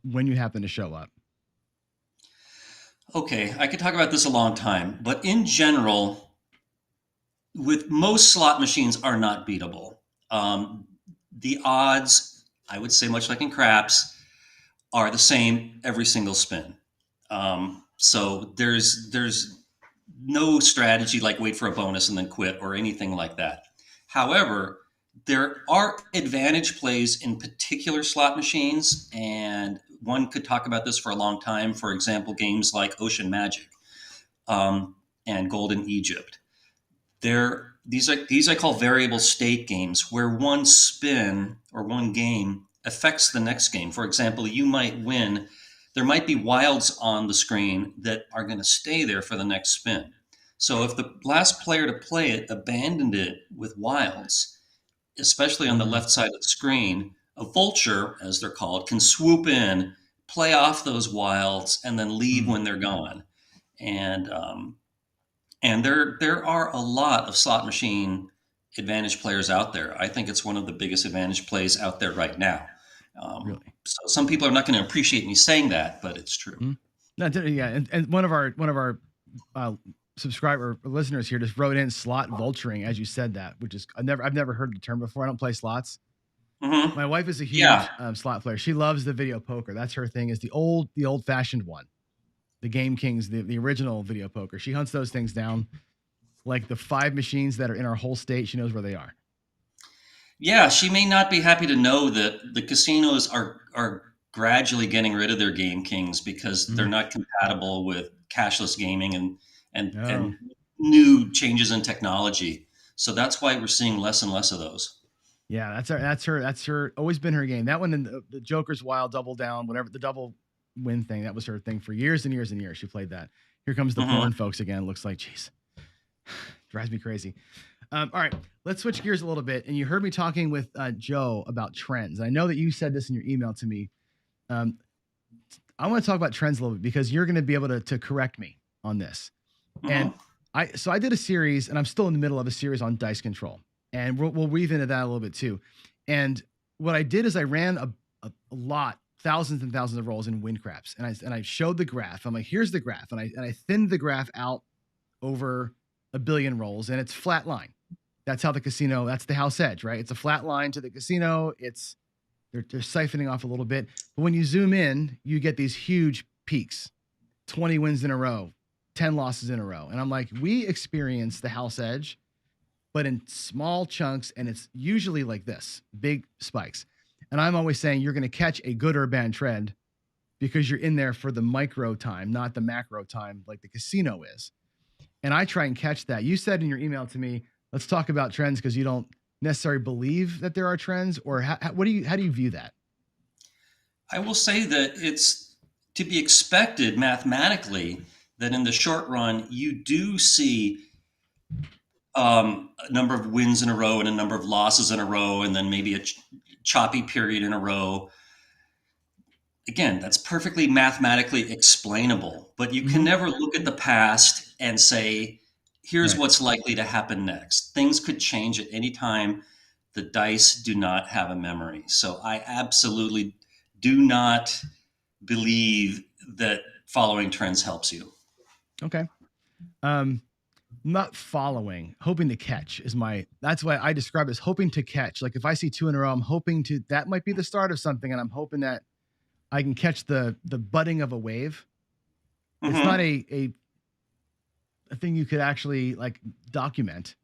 when you happen to show up?
Okay, I could talk about this a long time, but in general, with most slot machines are not beatable. The odds, I would say, much like in craps, are the same every single spin. So there's no strategy like wait for a bonus and then quit or anything like that. However, there are advantage plays in particular slot machines, and one could talk about this for a long time. For example, games like Ocean Magic and Golden Egypt. These I call variable state games, where one spin or one game affects the next game. For example, you might win. There might be wilds on the screen that are going to stay there for the next spin. So if the last player to play it abandoned it with wilds, especially on the left side of the screen, a vulture, as they're called, can swoop in, play off those wilds, and then leave when they're gone. And there are a lot of slot machine advantage players out there. I think it's one of the biggest advantage plays out there right now.
Really?
So some people are not going to appreciate me saying that, but it's true.
No, yeah, and one of our subscriber listeners here just wrote in slot vulturing as you said that, which is I've never heard the term before. I don't play slots. My wife is a huge slot player. She loves the video poker. That's her thing. Is the old fashioned one, the Game Kings, the original video poker. She hunts those things down, like the 5 machines that are in our whole state. She knows where they are.
Yeah, she may not be happy to know that the casinos are gradually getting rid of their game kings because they're
Mm.
not compatible with cashless gaming
Oh.
and new changes in technology. So that's why we're seeing less and less of those.
Yeah, that's her always been her game. That one and the Joker's Wild Double Down, whatever the double win thing, that was her thing for years and years and years. She played that. Here comes the
Mhm.
porn folks again. Looks like, jeez, drives me crazy. All right, let's switch gears a little bit. And you heard me talking with Joe about trends. I know that you said this in your email to me. Um, I want to talk about trends a little bit because you're going to be able to correct me on this. And
Mhm.
I did a series, and I'm still in the middle of a series on dice control, and we'll weave into that a little bit too. And what I did is I ran a lot, thousands and thousands of rolls in win craps, and I showed the graph. I'm like, here's the graph, and I thinned the graph out over a billion rolls, and it's flat line. That's how the casino. That's the house edge, right? It's a flat line to the casino. They're siphoning off a little bit, but when you zoom in, you get these huge peaks, 20 wins in a row, 10 losses in a row. And I'm like, we experience the house edge, but in small chunks. And it's usually like this big spikes. And I'm always saying you're going to catch a good or bad trend because you're in there for the micro time, not the macro time like the casino is. And I try and catch that. You said in your email to me, let's talk about trends because you don't necessarily believe that there are trends, or how do you view that?
I will say that it's to be expected mathematically that in the short run, you do see a number of wins in a row and a number of losses in a row, and then maybe a choppy period in a row. Again, that's perfectly mathematically explainable, but you can
Mm-hmm.
never look at the past and say, here's
Right.
what's likely to happen next. Things could change at any time. The dice do not have a memory. So I absolutely do not believe that following trends helps you.
Okay. Um, not following, hoping to catch is that's why I describe it as hoping to catch. Like if I see two in a row, I'm hoping that might be the start of something. And I'm hoping that I can catch the budding of a wave. It's not
Mm-hmm.
a thing you could actually like document,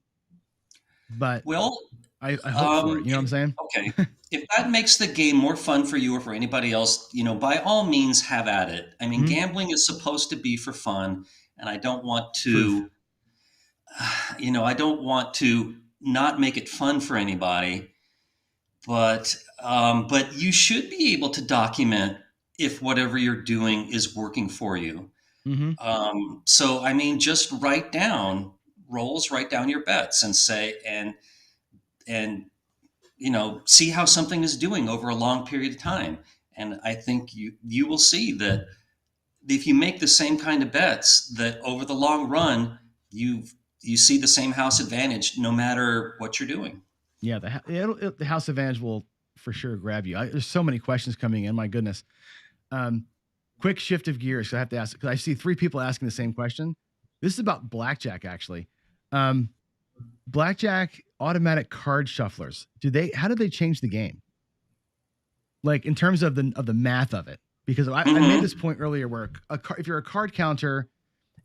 but
Well,
I hope for it. You know what I'm saying?
okay. If that makes the game more fun for you or for anybody else, by all means, have at it. I mean,
Mhm.
gambling is supposed to be for fun, and I don't want
Truth.
to, I don't want to not make it fun for anybody. But you should be able to document if whatever you're doing is working for you.
Mm-hmm.
So I mean, just write down rolls, write down your bets, and say and see how something is doing over a long period of time. And I think you will see that if you make the same kind of bets, that over the long run, you see the same house advantage no matter what you're doing.
Yeah, the House Advantage will for sure grab you. There's so many questions coming in. My goodness. Um, quick shift of gears. So I have to ask because I see three people asking the same question. This is about blackjack, actually. Um, blackjack automatic card shufflers. How did they change the game? Like in terms of the math of it? Because I made
Mhm.
this point earlier where if you're a card counter,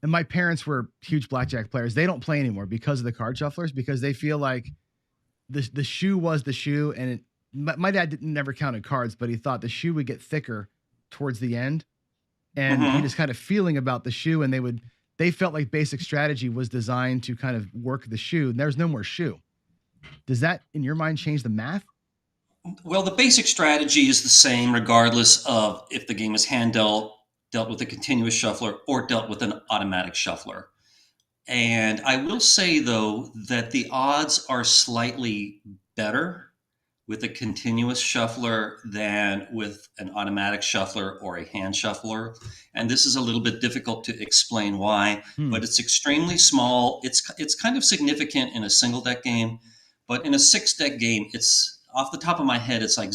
and my parents were huge blackjack players, they don't play anymore because of the card shufflers because they feel like the shoe was the shoe, and my dad never counted cards, but he thought the shoe would get thicker towards the end, and he
Mhm.
just kind of feeling about the shoe, and they felt like basic strategy was designed to kind of work the shoe. And there's no more shoe. Does that, in your mind, change the math?
Well, the basic strategy is the same regardless of if the game is hand dealt with a continuous shuffler, or dealt with an automatic shuffler. And I will say, though, that the odds are slightly better with a continuous shuffler than with an automatic shuffler or a hand shuffler. And this is a little bit difficult to explain why,
Hmm.
but it's extremely small. It's kind of significant in a single deck game, but in a six deck game, it's off the top of my head, it's like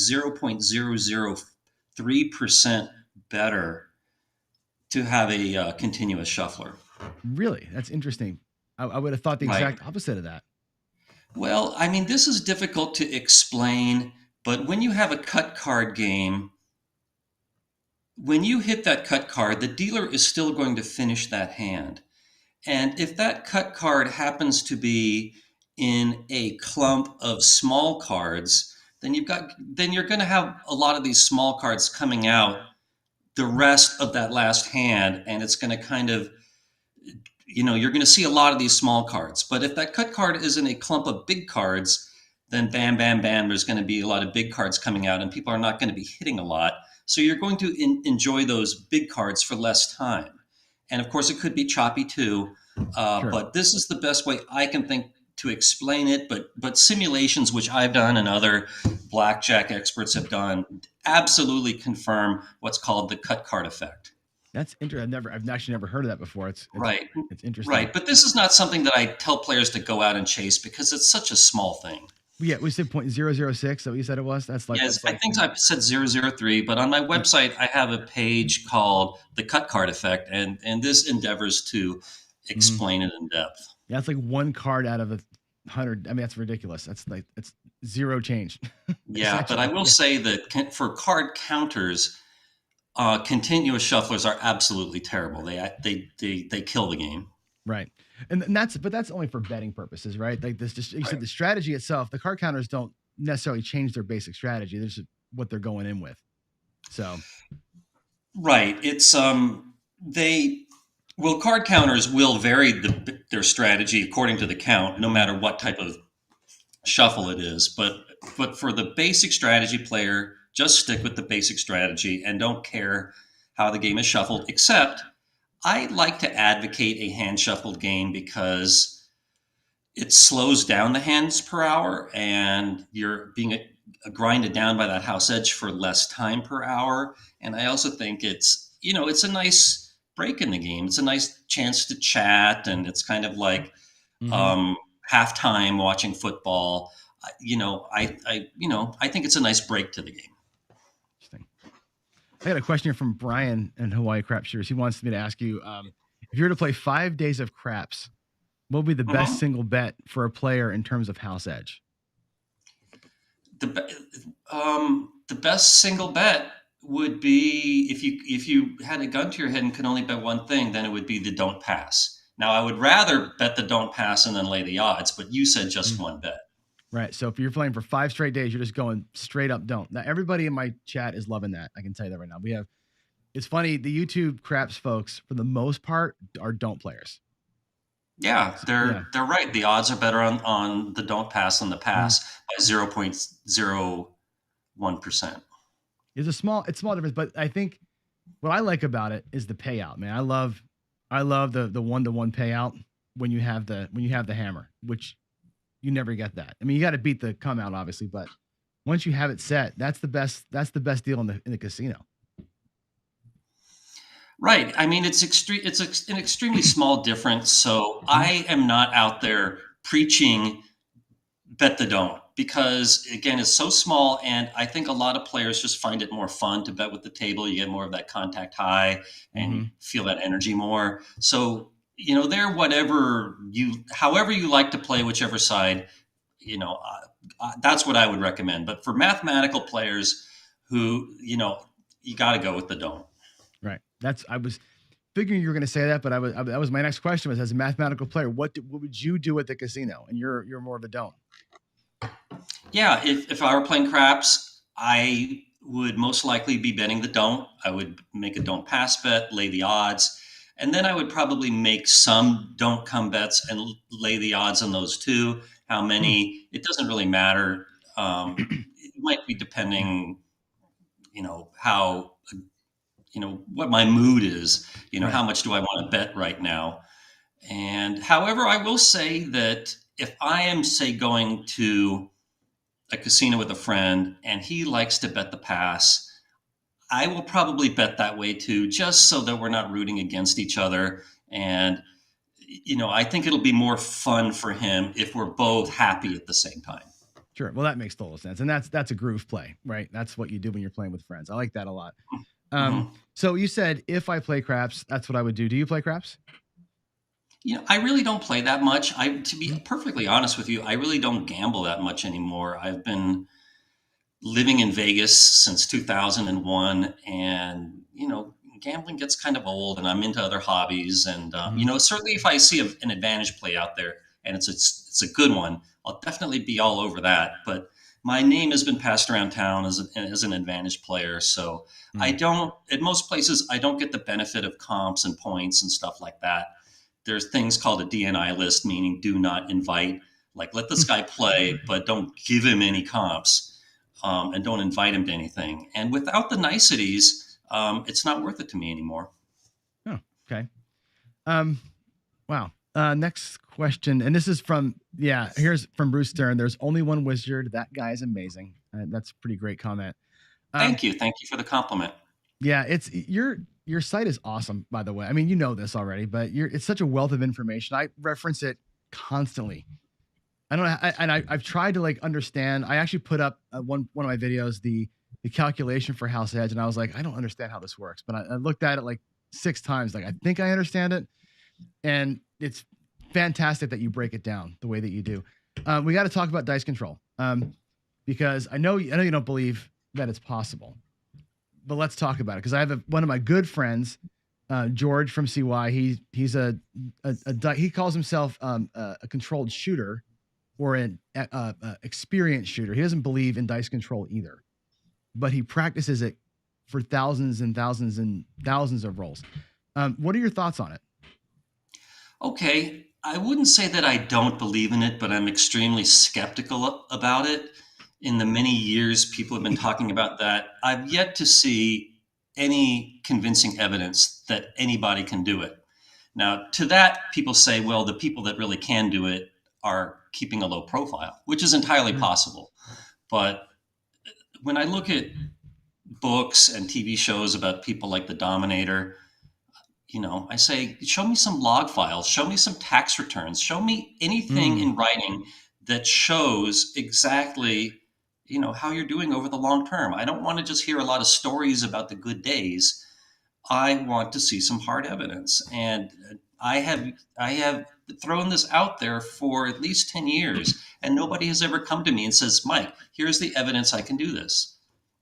0.003% better to have a continuous shuffler.
Really? That's interesting. I would have thought the
Right.
exact opposite of that.
Well, I mean, this is difficult to explain, but when you have a cut card game, when you hit that cut card, the dealer is still going to finish that hand. And if that cut card happens to be in a clump of small cards, then you're going to have a lot of these small cards coming out the rest of that last hand, and it's going to kind of, you're going to see a lot of these small cards. But if that cut card is in a clump of big cards, then bam, bam, bam, there's going to be a lot of big cards coming out, and people are not going to be hitting a lot. So you're going to enjoy those big cards for less time. And of course, it could be choppy too.
Sure.
But this is the best way I can think to explain it. But simulations, which I've done and other blackjack experts have done, absolutely confirm what's called the cut card effect.
That's interesting. I've actually never heard of that before. It's
right.
It's interesting.
Right. But this is not something that I tell players to go out and chase because it's such a small thing.
Yeah, we said 0.006. Is that what you said it was? That's like,
yes, I think I said 003, but on my website, I have a page called the cut card effect, and this endeavors to explain it in depth.
Yeah, it's like one card out of 100. I mean, that's ridiculous. That's like, it's zero change.
Yeah, but I will say that for card counters, continuous shufflers are absolutely terrible. They kill the game.
Right. And that's only for betting purposes, right? Like this, just you said the strategy itself, the card counters don't necessarily change their basic strategy. They're just what they're going in with. So.
Right. It's, card counters will vary their strategy according to the count, no matter what type of shuffle it is. But for the basic strategy player, just stick with the basic strategy and don't care how the game is shuffled, except I like to advocate a hand shuffled game because it slows down the hands per hour and you're being grinded down by that house edge for less time per hour. And I also think it's a nice break in the game. It's a nice chance to chat, and it's kind of like halftime watching football. I think it's a nice break to the game.
Interesting. I got a question here from Brian in Hawaii Craps Shooters. He wants me to ask you, if you were to play 5 days of craps, what would be the best single bet for a player in terms of house edge?
The best single bet would be if you had a gun to your head and could only bet one thing, then it would be the don't pass. Now, I would rather bet the don't pass and then lay the odds, but you said just one bet.
Right. So if you're playing for 5 straight days, you're just going straight up don't. Now, everybody in my chat is loving that. I can tell you that right now. It's funny, the YouTube craps folks, for the most part, are don't players.
Yeah, they're right. The odds are better on the don't pass than the pass by 0.01%.
It's a small difference, but I think what I like about it is the payout, man. I love the 1-to-1 payout when you have the hammer, which you never get that. I mean, you got to beat the come out, obviously, but once you have it set, that's the best deal in the casino.
Right. I mean, it's an extremely small difference. So I am not out there preaching bet the don't, because again, it's so small. And I think a lot of players just find it more fun to bet with the table. You get more of that contact high and feel that energy more. So, however you like to play, whichever side, that's what I would recommend. But for mathematical players who, you got to go with the don't.
Right. I was figuring you were going to say that, but that was my next question was, as a mathematical player, what would you do at the casino? And you're more of a don't.
Yeah. If I were playing craps, I would most likely be betting the don't. I would make a don't pass bet, lay the odds, and then I would probably make some don't come bets and lay the odds on those too. How many, it doesn't really matter. It might be depending, how, what my mood is, how much do I want to bet right now? And however, I will say that if I am, say, going to a casino with a friend and he likes to bet the pass, I will probably bet that way too, just so that we're not rooting against each other. And, I think it'll be more fun for him if we're both happy at the same time.
Sure. Well, that makes total sense. And that's a groove play, right? That's what you do when you're playing with friends. I like that a lot. So you said, if I play craps, that's what I would do. Do you play craps?
I really don't play that much. To be perfectly honest with you, I really don't gamble that much anymore. I've been living in Vegas since 2001, and, gambling gets kind of old, and I'm into other hobbies. And, certainly if I see an advantage play out there, and it's a good one, I'll definitely be all over that. But my name has been passed around town as an advantage player, so I don't, at most places, I don't get the benefit of comps and points and stuff like that. There's things called a DNI list, meaning do not invite. Like, let this guy play, but don't give him any comps, and don't invite him to anything. And without the niceties, it's not worth it to me anymore.
Oh, okay. Wow. Next question, and this is from here's from Bruce Stern. There's only one wizard. That guy is amazing. That's a pretty great comment.
Thank you for the compliment.
Yeah, it's your site is awesome, by the way. I mean, you know this already, but it's such a wealth of information. I reference it constantly. I don't know, I've tried to like understand. I actually put up one of my videos, the calculation for house edge, and I was like, I don't understand how this works. But I looked at it like 6 times, like I think I understand it, and it's fantastic that you break it down the way that you do. We got to talk about dice control, because I know you don't believe that it's possible, but let's talk about it. Because I have one of my good friends, George from CY. He's he calls himself a controlled shooter, or an experienced shooter. He doesn't believe in dice control either, but he practices it for thousands and thousands and thousands of rolls. What are your thoughts on it?
Okay, I wouldn't say that I don't believe in it, but I'm extremely skeptical about it. In the many years people have been talking about that, I've yet to see any convincing evidence that anybody can do it. Now, to that, people say, well, the people that really can do it are keeping a low profile, which is entirely possible. But when I look at books and TV shows about people like the Dominator, I say, show me some log files, show me some tax returns, show me anything in writing that shows exactly, how you're doing over the long term. I don't want to just hear a lot of stories about the good days. I want to see some hard evidence. And I have thrown this out there for at least 10 years, and nobody has ever come to me and says, Mike, here's the evidence I can do this.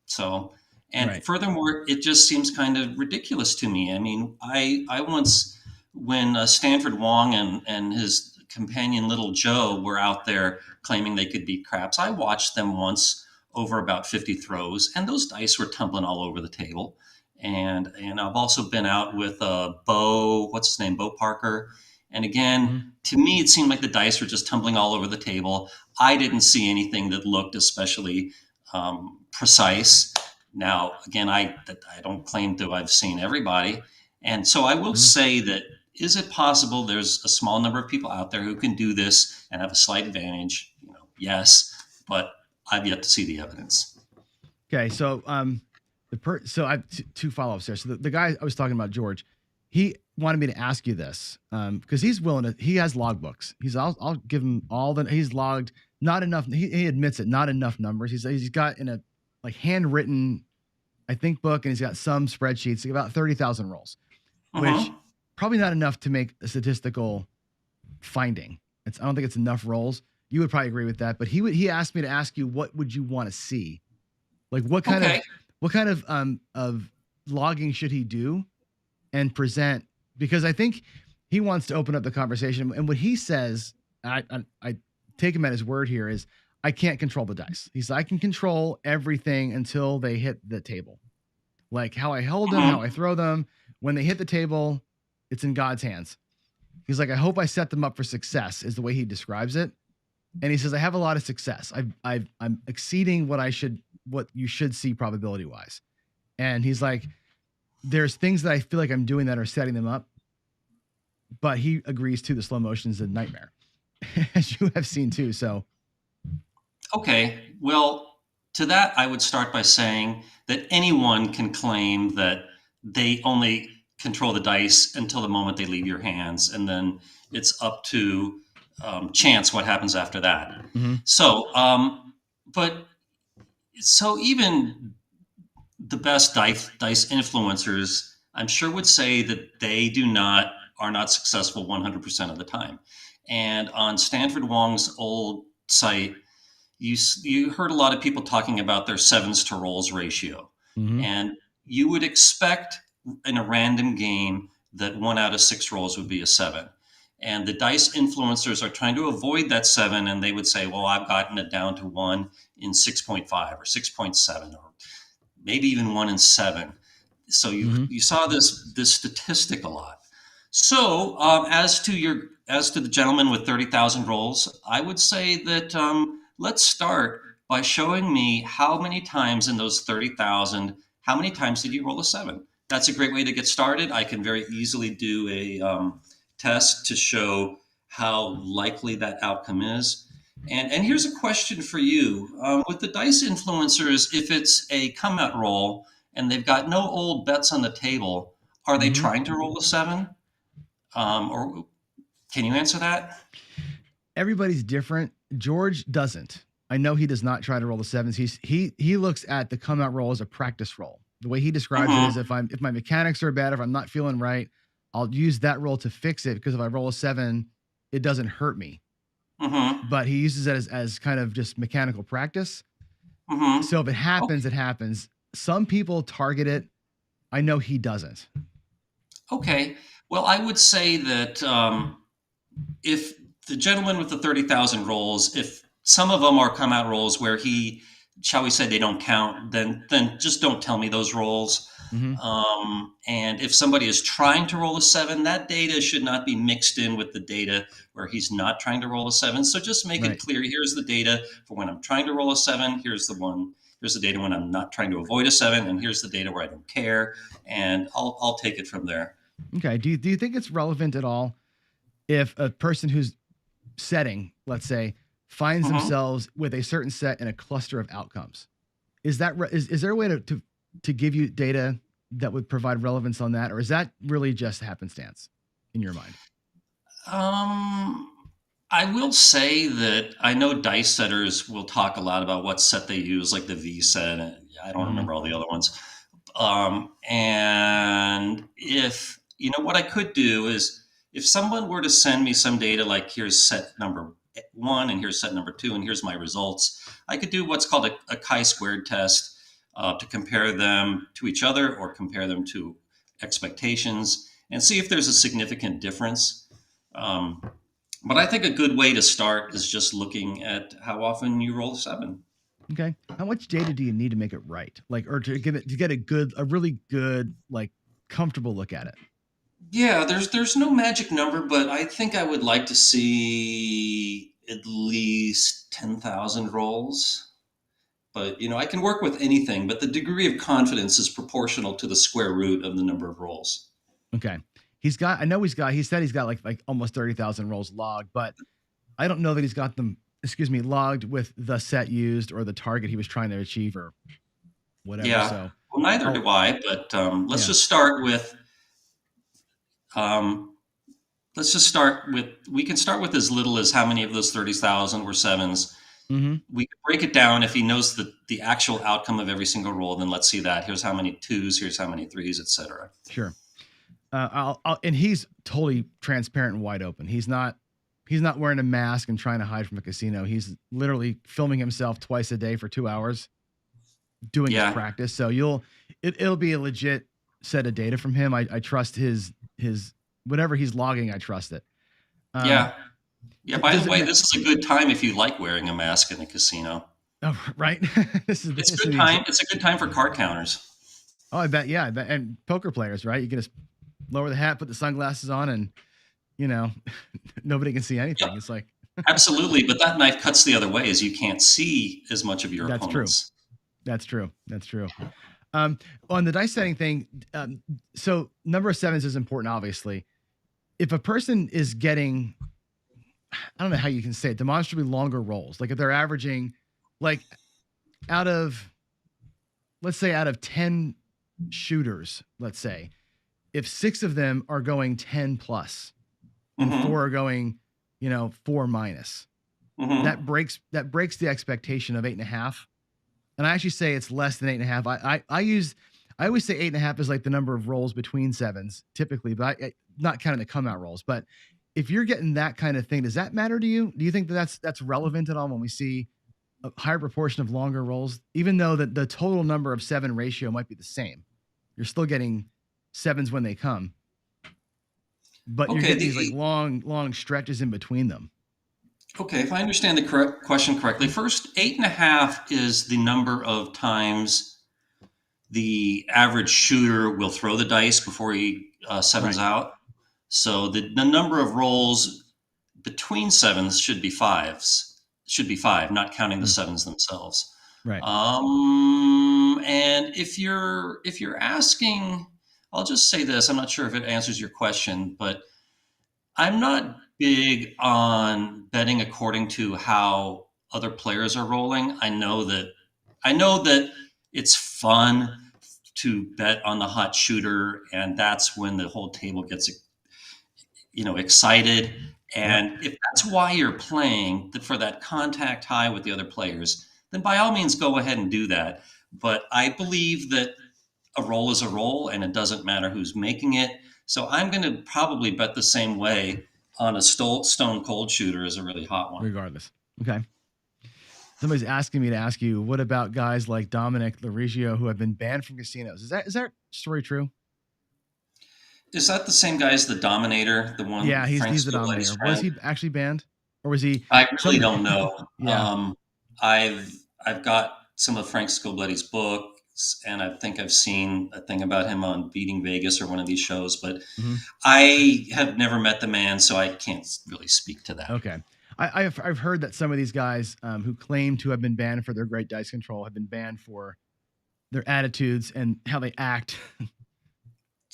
So, and furthermore, it just seems kind of ridiculous to me. I mean, I once, when Stanford Wong and his companion Little Joe were out there claiming they could beat craps, I watched them once over about 50 throws, and those dice were tumbling all over the table. And I've also been out with Bo Parker. And again, to me, it seemed like the dice were just tumbling all over the table. I didn't see anything that looked especially precise. Now, again, I don't claim to have seen everybody. And so I will say that, is it possible there's a small number of people out there who can do this and have a slight advantage? Yes, but I've yet to see the evidence.
Okay, so so I have 2 follow-ups there. So the guy I was talking about, George, he wanted me to ask you this, because he's willing to. He has logbooks. I'll give him all that he's logged. Not enough. He admits it. Not enough numbers. He's got in a like handwritten, I think, book, and he's got some spreadsheets, about 30,000 rolls, which probably not enough to make a statistical finding. I don't think it's enough rolls. You would probably agree with that. But he asked me to ask you, what would you want to see? Like what kind of logging should he do and present? Because I think he wants to open up the conversation. And what he says, I take him at his word here, is I can't control the dice. He said, I can control everything until they hit the table. Like how I hold them, how I throw them. When they hit the table, it's in God's hands. He's like, I hope I set them up for success, is the way he describes it. And he says, I have a lot of success. I'm exceeding what you should see probability wise. And he's like, there's things that I feel like I'm doing that are setting them up. But he agrees too, the slow motion is a nightmare, as you have seen too. So.
Okay. Well, to that, I would start by saying that anyone can claim that they only control the dice until the moment they leave your hands. And then it's up to chance what happens after that. So, so even the best dice influencers, I'm sure, would say that they are not successful 100% of the time. And on Stanford Wong's old site, you heard a lot of people talking about their 7s to rolls ratio. And you would expect in a random game that 1 out of 6 rolls would be a 7. And the dice influencers are trying to avoid that 7, and they would say, well, I've gotten it down to 1 in 6.5 or 6.7 or maybe even 1 in 7. So you saw this statistic a lot. So as to the gentleman with 30,000 rolls, I would say that let's start by showing me how many times in those 30,000, how many times did you roll a 7? That's a great way to get started. I can very easily do a test to show how likely that outcome is. And here's a question for you. With the dice influencers, if it's a come out roll and they've got no old bets on the table, are they trying to roll a 7? Or can you answer that?
Everybody's different. George doesn't. I know he does not try to roll the 7s. He looks at the come out roll as a practice roll. The way he describes it is if my mechanics are bad, if I'm not feeling right, I'll use that roll to fix it, because if I roll a 7, it doesn't hurt me. But he uses it as kind of just mechanical practice. So if it happens, it happens. Some people target it. I know he doesn't.
Okay. Well, I would say that if the gentleman with the 30,000 rolls, if some of them are come out rolls where he, shall we say, they don't count, then just don't tell me those rolls. And if somebody is trying to roll a 7, that data should not be mixed in with the data where he's not trying to roll a 7. So just make it clear. Here's the data for when I'm trying to roll a 7. Here's the data when I'm not trying to avoid a 7. And here's the data where I don't care. And I'll take it from there.
Okay. Do you think it's relevant at all if a person who's setting, let's say, finds themselves with a certain set and a cluster of outcomes? Is there a way to give you data that would provide relevance on that? Or is that really just happenstance in your mind?
I will say that I know dice setters will talk a lot about what set they use, like the V set. I don't remember all the other ones. And if, what I could do is if someone were to send me some data, like here's set number 1 and here's set number 2 and here's my results, I could do what's called a chi-squared test to compare them to each other or compare them to expectations and see if there's a significant difference. But I think a good way to start is just looking at how often you roll a 7.
Okay. How much data do you need to make it right? Or to get a really good, comfortable look at it?
Yeah, there's no magic number, but I think I would like to see at least 10,000 rolls. But, I can work with anything, but the degree of confidence is proportional to the square root of the number of rolls.
Okay. He said he's got like almost 30,000 rolls logged, but I don't know that he's got them, logged with the set used or the target he was trying to achieve or whatever.
Yeah.
So
well, neither do I, but let's just start with, we can start with as little as how many of those 30,000 were 7s. We can break it down. If he knows the actual outcome of every single roll, then let's see that. Here's how many 2s, here's how many 3s, etc.
Sure. And he's totally transparent and wide open. He's not wearing a mask and trying to hide from a casino. He's literally filming himself twice a day for 2 hours doing his practice. So it'll be a legit set of data from him. I trust his whatever he's logging. I trust it.
Yeah. By the way, this is a good time if you like wearing a mask in a casino.
Oh, right. It's a good
time. It's a good time for card counters.
Oh, I bet. Yeah, I bet. And poker players, right? You can just lower the hat, put the sunglasses on, and nobody can see anything. It's like
absolutely, but that knife cuts the other way, as you can't see as much of your opponents.
That's true. On the dice setting thing, so number of 7s is important, obviously. If a person is getting, I don't know how you can say it, demonstrably longer rolls, like if they're averaging, out of 10 shooters, let's say, if 6 of them are going 10 plus and 4 are going, 4 minus, that breaks the expectation of 8.5. And I actually say it's less than 8.5. I always say 8.5 is like the number of rolls between 7s typically, but not counting the come out rolls. But if you're getting that kind of thing, does that matter to you? Do you think that's relevant at all when we see a higher proportion of longer rolls, even though the total number of 7 ratio might be the same? You're still getting 7s when they come. but you're
Okay,
getting these like long stretches in between them.
okay. If I understand the question correctly, first 8.5 is the number of times the average shooter will throw the dice before he sevens out. So the number of rolls between sevens should be fives. Should be five, not counting the sevens themselves.
Right.
And if you're asking, I'll just say this. I'm not sure if it answers your question, but I'm not big on betting according to how other players are rolling. I know that it's fun to bet on the hot shooter, and that's when the whole table gets excited. And if that's why you're playing for that contact high with the other players, then by all means go ahead and do that. But I believe that a roll is a roll, and it doesn't matter who's making it. So I'm going to probably bet the same way on a stone cold shooter as a really hot one.
Regardless. Okay. Somebody's asking me to ask you, what about guys like Dominic Laurigio who have been banned from casinos? Is that story true?
Is that the same guy as the Dominator? The one?
Yeah, he's the Dominator. Was he actually banned, or was he?
I really don't know.
Yeah.
I've got some of Frank Scobletti's books, and I think I've seen a thing about him on Beating Vegas or one of these shows, but I have never met the man, so I can't really speak to that.
Okay. I've heard that some of these guys who claim to have been banned for their great dice control have been banned for their attitudes and how they act.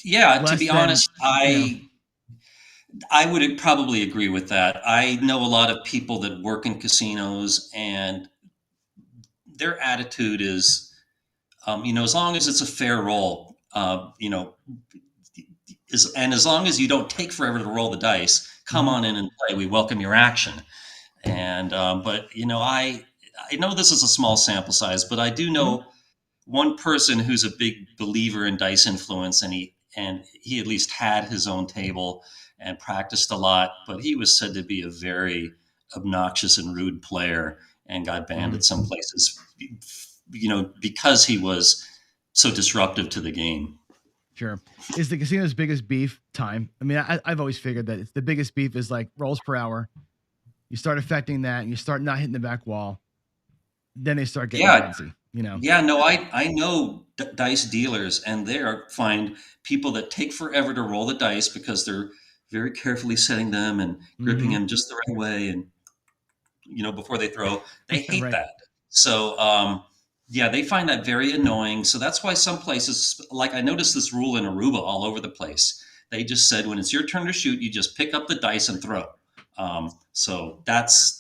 Yeah, to be honest, I would probably agree with that. I know a lot of people that work in casinos, and their attitude is, as long as it's a fair roll, as long as you don't take forever to roll the dice, come on in and play. We welcome your action. And but I know this is a small sample size, but I do know one person who's a big believer in dice influence, and he at least had his own table and practiced a lot, but he was said to be a very obnoxious and rude player and got banned at some places, because he was so disruptive to the game.
Sure. Is the casino's biggest beef time? I mean, I've always figured that it's the biggest beef is like rolls per hour. You start affecting that and you start not hitting the back wall. Then they start getting fancy,
Yeah, no, I know dice dealers, and they find people that take forever to roll the dice because they're very carefully setting them and gripping them just the right way, and before they throw. They hate that. So they find that very annoying. So that's why some places, like I noticed this rule in Aruba all over the place. They just said when it's your turn to shoot, you just pick up the dice and throw. So that's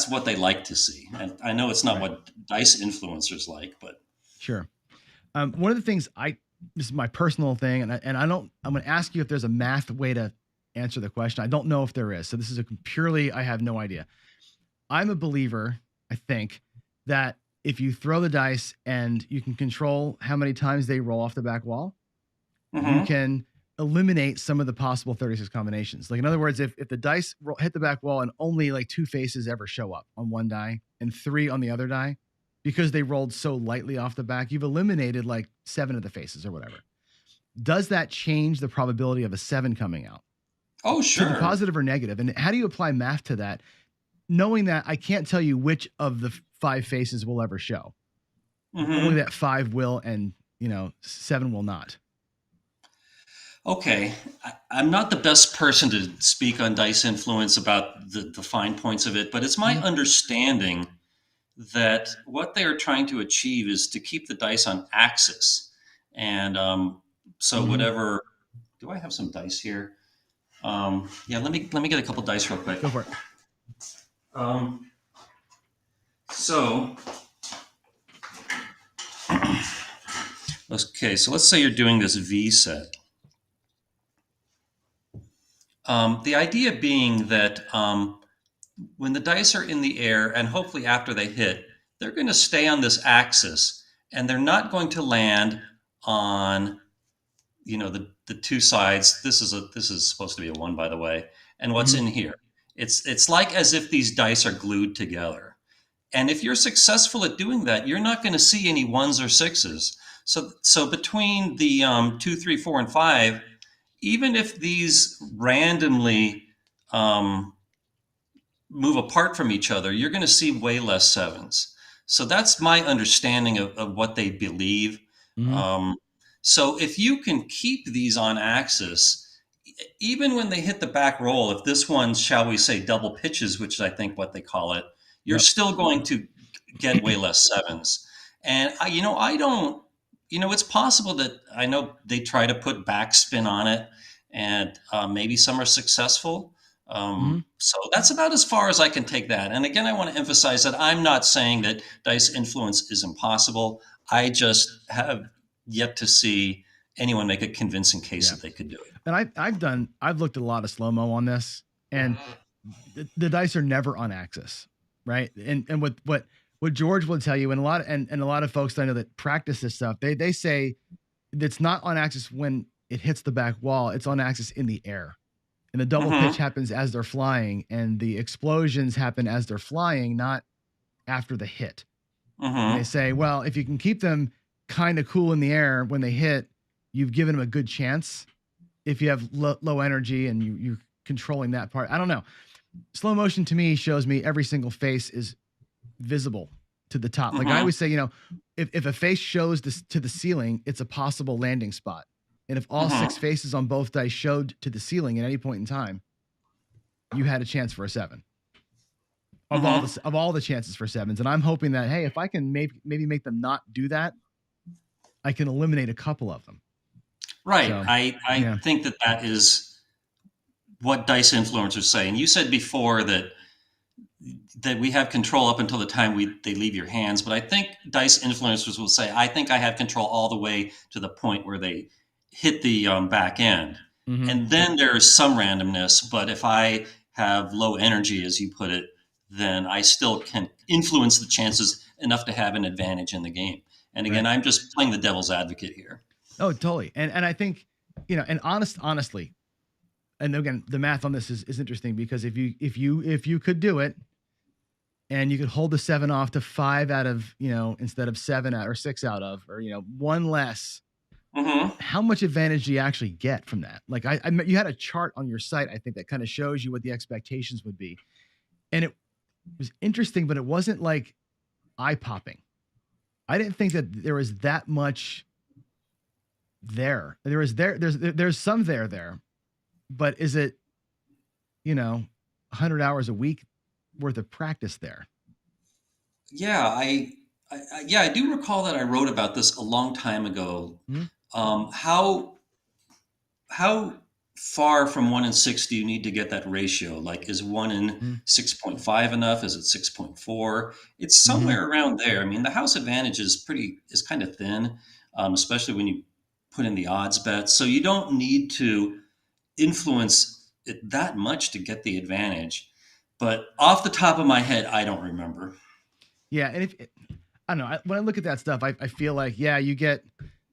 what they like to see. And I know it's not what dice influencers like, but
sure. One of the things this is my personal thing, and I'm going to ask you if there's a math way to answer the question. I don't know if there is. So this is I have no idea. I'm a believer, I think, that if you throw the dice and you can control how many times they roll off the back wall, you can eliminate some of the possible 36 combinations. Like, in other words, if the dice hit the back wall and only like 2 faces ever show up on one die and 3 on the other die, because they rolled so lightly off the back, you've eliminated like 7 of the faces or whatever. Does that change the probability of a 7 coming out?
Oh, sure.
To the positive or negative? And how do you apply math to that? Knowing that I can't tell you which of the 5 faces will ever show. Only that 5 will, and 7 will not.
Okay, I'm not the best person to speak on dice influence about the fine points of it, but it's my understanding that what they are trying to achieve is to keep the dice on axis. And so whatever, do I have some dice here? Let me get a couple dice real quick.
Go for it.
Okay, so let's say you're doing this V set. The idea being that when the dice are in the air, and hopefully after they hit, they're going to stay on this axis, and they're not going to land on, the 2 sides. This is supposed to be a 1, by the way. And what's in here? It's like as if these dice are glued together. And if you're successful at doing that, you're not going to see any 1s or 6s. So between the 2, 3, 4, and 5, even if these randomly move apart from each other, you're going to see way less sevens. So that's my understanding of what they believe.
Mhm.
So if you can keep these on axis, even when they hit the back roll, if this one, shall we say, double pitches, which is I think what they call it, you're
Yep.
still going to get way less sevens. And I don't, it's possible that I know they try to put backspin on it, and maybe some are successful.
Mhm.
So that's about as far as I can take that. And again, I want to emphasize that I'm not saying that dice influence is impossible. I just have yet to see anyone make a convincing case
Yeah.
that they could do it.
And I've looked at a lot of slow-mo on this, and the dice are never on axis, right? And what George will tell you, and a lot of folks that I know that practice this stuff, they say it's not on axis when it hits the back wall, it's on axis in the air. And the double pitch happens as they're flying, and the explosions happen as they're flying, not after the hit. And they say, well, if you can keep them kind of cool in the air when they hit, you've given them a good chance. If you have low energy and you're controlling that part, I don't know. Slow motion to me shows me every single face is visible to the top. Like I always say, if a face shows this to the ceiling, it's a possible landing spot. And if all 6 faces on both dice showed to the ceiling at any point in time, you had a chance for a 7 of all the chances for 7s. And I'm hoping that, hey, if I can maybe make them not do that, I can eliminate a couple of them.
Right.
So,
I think that is what dice influencers say. And you said before that we have control up until the time they leave your hands. But I think dice influencers will say, I think I have control all the way to the point where they hit the back end. And then there's some randomness. But if I have low energy, as you put it, then I still can influence the chances enough to have an advantage in the game. And again, I'm just playing the devil's advocate here.
Oh, totally. And I think, and honestly, and again, the math on this is interesting, because if you could do it and you could hold the 7 off to 5 out of, instead of 7 out or 6 out of, or, 1 less, how much advantage do you actually get from that? Like you had a chart on your site, I think, that kind of shows you what the expectations would be. And it was interesting, but it wasn't like eye popping. I didn't think that there was that much there's some there, but is it 100 hours a week worth of practice there?
Yeah, I do recall that I wrote about this a long time ago. How far from 1 in 6 do you need to get that ratio? Like, is 1 in 6.5 enough? Is it 6.4? It's somewhere around there. I mean, the house advantage is kind of thin, especially when you put in the odds bets. So you don't need to influence it that much to get the advantage. But off the top of my head, I don't remember.
Yeah, and I don't know, when I look at that stuff, I feel like, you get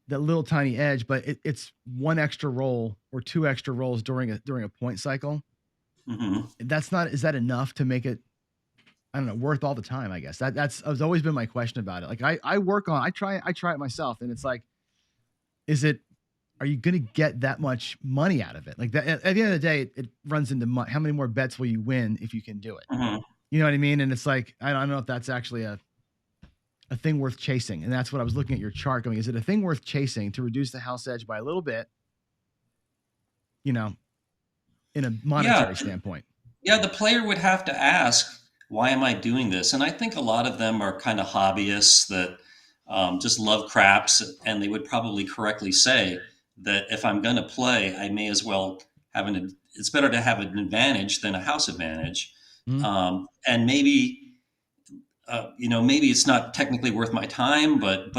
that little tiny edge, but it's 1 extra roll or 2 extra rolls during a point cycle. Is that enough to make it, I don't know, worth all the time? I guess that's always been my question about it. Like I try it myself, and it's like, are you going to get that much money out of it? Like that, at the end of the day, it runs into how many more bets will you win if you can do it? You know what I mean? And it's like, I don't know if that's actually a thing worth chasing. And that's what I was looking at your chart going, is it a thing worth chasing to reduce the house edge by a little bit, in a monetary standpoint?
Yeah, the player would have to ask, why am I doing this? And I think a lot of them are kind of hobbyists that just love craps, and they would probably correctly say that if I'm going to play, I may as well it's better to have an advantage than a house advantage. And maybe maybe it's not technically worth my time, but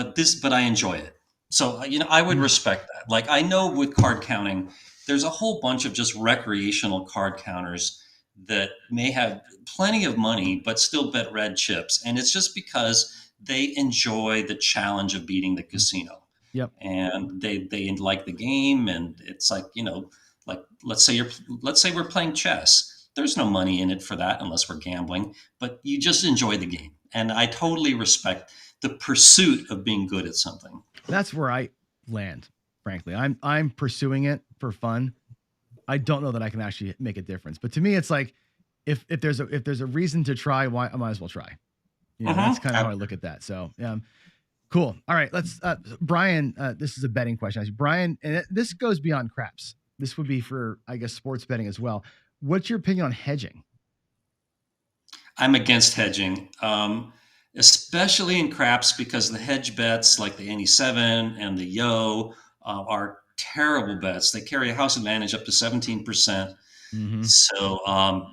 I enjoy it. So, I would respect that. Like, I know with card counting, there's a whole bunch of just recreational card counters that may have plenty of money, but still bet red chips. And it's just because they enjoy the challenge of beating the casino.
Yep.
And they like the game. And it's like, like, let's say we're playing chess. There's no money in it for that unless we're gambling, but you just enjoy the game. And I totally respect the pursuit of being good at something.
That's where I land, frankly. I'm pursuing it for fun, I don't know that I can actually make a difference. But to me, it's like if there's a reason to try, why I might as well try. That's kind of how I look at that. So cool. All right, let's Brian. This is a betting question. Brian, and this goes beyond craps. This would be for, I guess, sports betting as well. What's your opinion on hedging?
I'm against hedging, especially in craps, because the hedge bets like the any-7 and the yo are terrible bets. They carry a house advantage up to 17%. So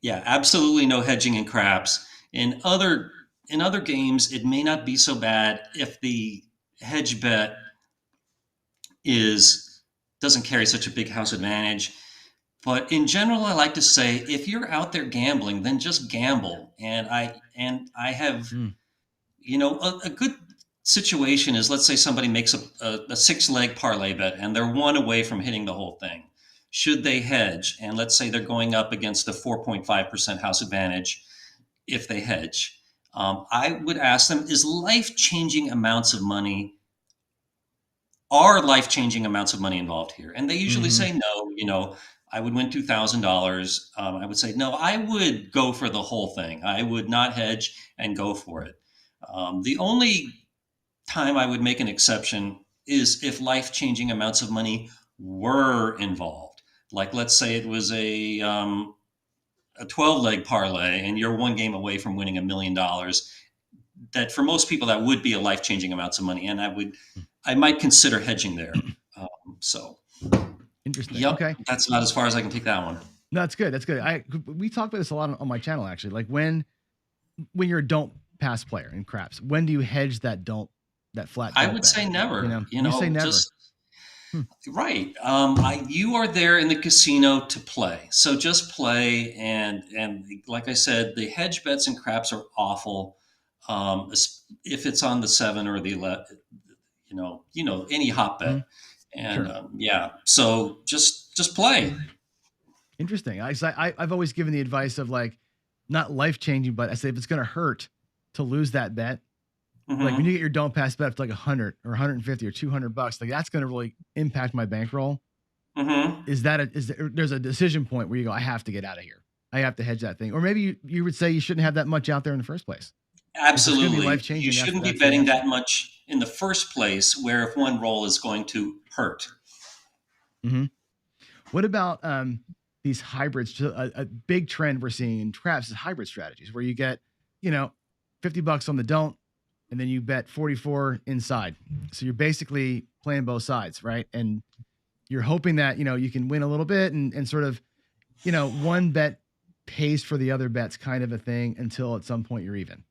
yeah, absolutely no hedging in craps. In other games, it may not be so bad if the hedge bet doesn't carry such a big house advantage. But in general, I like to say, if you're out there gambling, then just gamble. And I have, a good situation is, let's say somebody makes a 6-leg parlay bet and they're one away from hitting the whole thing. Should they hedge? And let's say they're going up against a 4.5% house advantage. If they hedge, I would ask them, life-changing amounts of money involved here? And they usually say no. I would win $2,000. I would say, no, I would go for the whole thing. I would not hedge and go for it. The only time I would make an exception is if life-changing amounts of money were involved. Like, let's say it was a 12-leg parlay and you're one game away from winning $1 million. That for most people, that would be a life-changing amounts of money. And I might consider hedging there. So
interesting.
Yep,
okay.
That's not as far as I can take that one.
No, that's good. That's good. We talk about this a lot on my channel, actually. Like when you're a don't pass player in craps, when do you hedge that flat?
I would say never.
You say never.
Right. You are there in the casino to play. So just play. And like I said, the hedge bets in craps are awful. If it's on the 7 or the 11, any hot bet. And
sure.
So just play.
Interesting. I've always given the advice of, like, not life-changing, but I say if it's going to hurt to lose that bet, like when you get your don't pass bet up to like 100 or 150 or $200, like that's going to really impact my bankroll. There's a decision point where you go, I have to get out of here. I have to hedge that thing. Or maybe you would say you shouldn't have that much out there in the first place.
Absolutely. You shouldn't be betting that much in the first place, where if one roll is going to hurt.
What about these hybrids? A big trend we're seeing in craps is hybrid strategies where you get, $50 on the don't, and then you bet 44 inside. So you're basically playing both sides, right? And you're hoping that, you can win a little bit and sort of, one bet pays for the other bets kind of a thing until at some point you're even.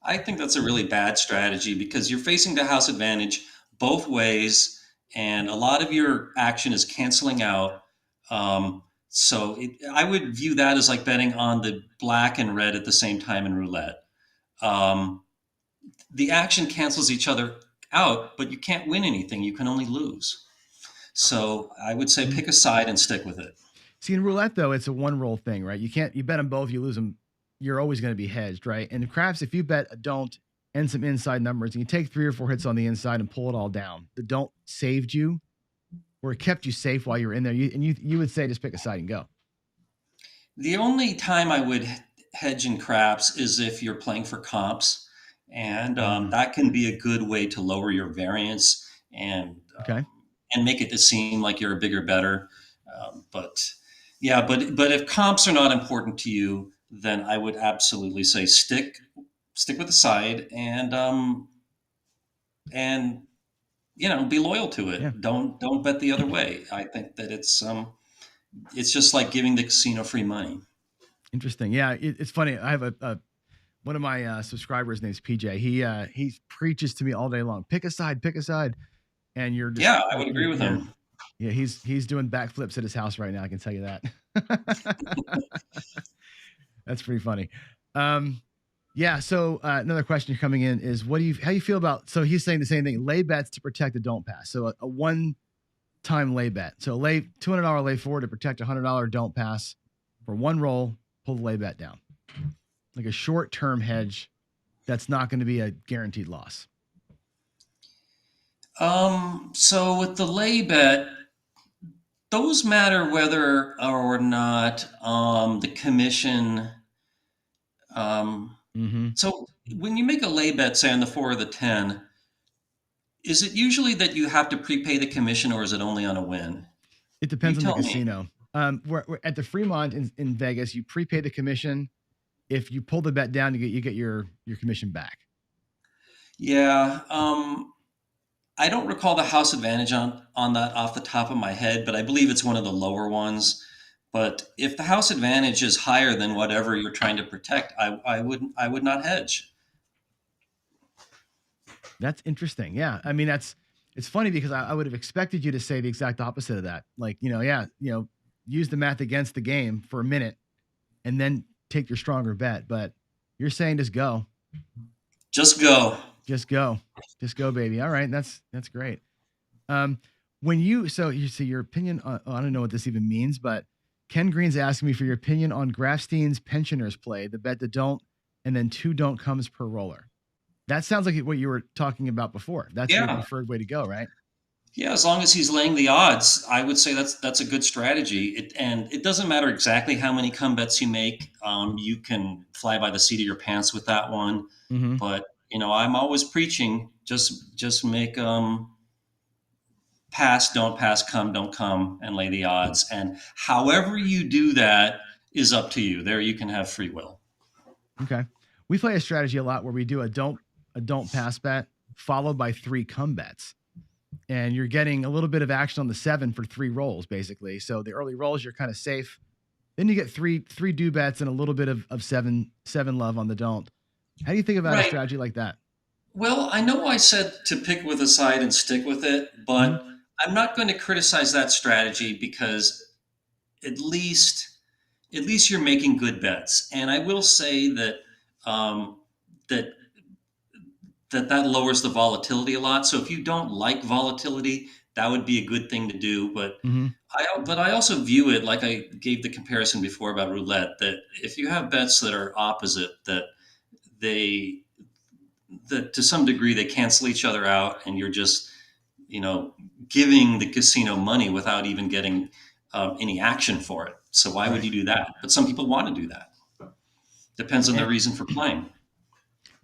I think that's a really bad strategy because you're facing the house advantage both ways, and a lot of your action is canceling out. So I would view that as like betting on the black and red at the same time in roulette. The action cancels each other out, but you can't win anything. You can only lose. So I would say pick a side and stick with it.
See, in roulette, though, it's a one roll thing, right? You bet them both, you lose them, you're always going to be hedged, right? And in craps, if you bet a don't and some inside numbers, and you take 3 or 4 hits on the inside and pull it all down, the don't saved you or it kept you safe while you were in there. You would say just pick a side and go.
The only time I would hedge in craps is if you're playing for comps, and that can be a good way to lower your variance and make it to seem like you're a bigger better. But if comps are not important to you, then I would absolutely say stick with the side and be loyal to it. Yeah. Don't bet the other way. I think that it's just like giving the casino free money.
Interesting. Yeah, it's funny. I have one of my subscribers named PJ. He preaches to me all day long. Pick a side, and you're just,
I would agree with him.
Yeah, he's doing backflips at his house right now. I can tell you that. That's pretty funny. So another question coming in is how you feel about, so he's saying the same thing, lay bets to protect a don't pass. So a one-time lay bet. So lay $200 lay forward to protect $100 don't pass for one roll, pull the lay bet down. Like a short-term hedge that's not going to be a guaranteed loss.
So with the lay bet, those matter whether or not the commission. So when you make a lay bet, say on the 4 or the 10, is it usually that you have to prepay the commission, or is it only on a win?
It
You
depends on the
tell me.
casino. We're at the Fremont in Vegas, you prepay the commission. If you pull the bet down, you get your commission back.
Yeah. I don't recall the house advantage on that off the top of my head, but I believe it's one of the lower ones. But if the house advantage is higher than whatever you're trying to protect, I would not hedge.
That's interesting. Yeah. I mean, it's funny because I would have expected you to say the exact opposite of that. Like, use the math against the game for a minute and then take your stronger bet. But you're saying just go.
Just go.
Just go. Just go, baby. All right. That's great. So your opinion on, I don't know what this even means, but Ken Green's asking me for your opinion on Grafstein's pensioners play, the bet that don't, and then 2 don't comes per roller. That sounds like what you were talking about before. That's your preferred way to go, right?
Yeah, as long as he's laying the odds, I would say that's a good strategy. It doesn't matter exactly how many come bets you make. You can fly by the seat of your pants with that one. But I'm always preaching just make pass, don't pass, come, don't come, and lay the odds. And however you do that is up to you. There you can have free will.
Okay. We play a strategy a lot where we do a don't pass bet followed by 3 come bets. And you're getting a little bit of action on the 7 for 3 rolls, basically. So the early rolls, you're kind of safe. Then you get three do bets and a little bit of seven love on the don't. How do you think about a strategy like that?
Well, I know I said to pick with a side and stick with it, but I'm not going to criticize that strategy because at least you're making good bets. And I will say that that lowers the volatility a lot. So if you don't like volatility, that would be a good thing to do. But I also view it like I gave the comparison before about roulette, that if you have bets that are opposite, that to some degree they cancel each other out, and you're just giving the casino money without even getting any action for it. So why would you do that? But some people want to do that. Depends on the reason for playing.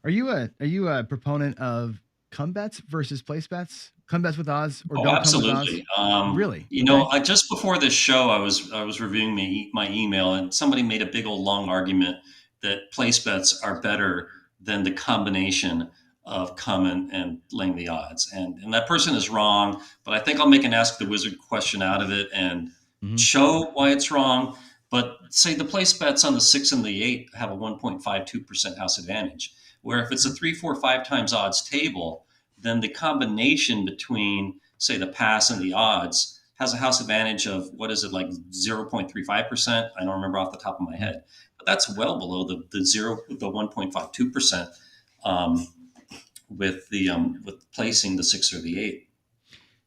Are you a proponent of come bets versus place bets? Come bets with odds or don't
absolutely.
Come with odds? Really?
I just before this show, I was reviewing my email, and somebody made a big old long argument that place bets are better than the combination of come and laying the odds. And that person is wrong, but I think I'll make an Ask the Wizard question out of it and show why it's wrong. But say the place bets on the 6 and the 8 have a 1.52% house advantage, where if it's a 3, 4, 5 times odds table, then the combination between, say, the pass and the odds has a house advantage of, what is it, like 0.35%? I don't remember off the top of my head. But that's well below the 1.52% with placing the 6 or the 8.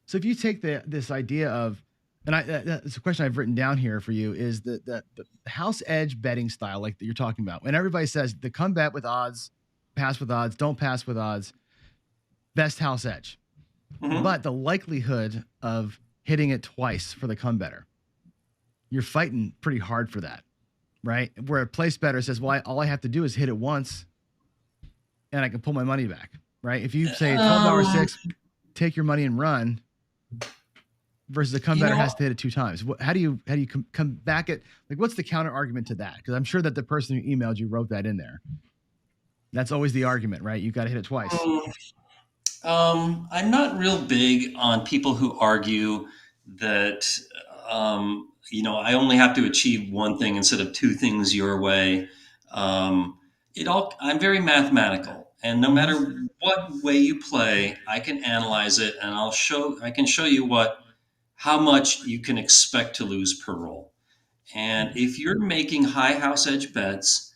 So if you take this idea of, and that's a question I've written down here for you, is the house edge betting style like that you're talking about. When everybody says the come bet with odds, pass with odds, don't pass with odds, best house edge. But the likelihood of hitting it twice for the come better, you're fighting pretty hard for that, right? Where a place better says, well, all I have to do is hit it once and I can pull my money back, right? If you say $12.06, take your money and run, versus a come better has to hit it 2 times. How do you come back at, like, what's the counter argument to that? Because I'm sure that the person who emailed you wrote that in there. That's always the argument, right? You got to hit it twice.
I'm not real big on people who argue that, I only have to achieve one thing instead of 2 things your way. I'm very mathematical, and no matter what way you play, I can analyze it, and I can show you how much you can expect to lose per roll. And if you're making high house edge bets,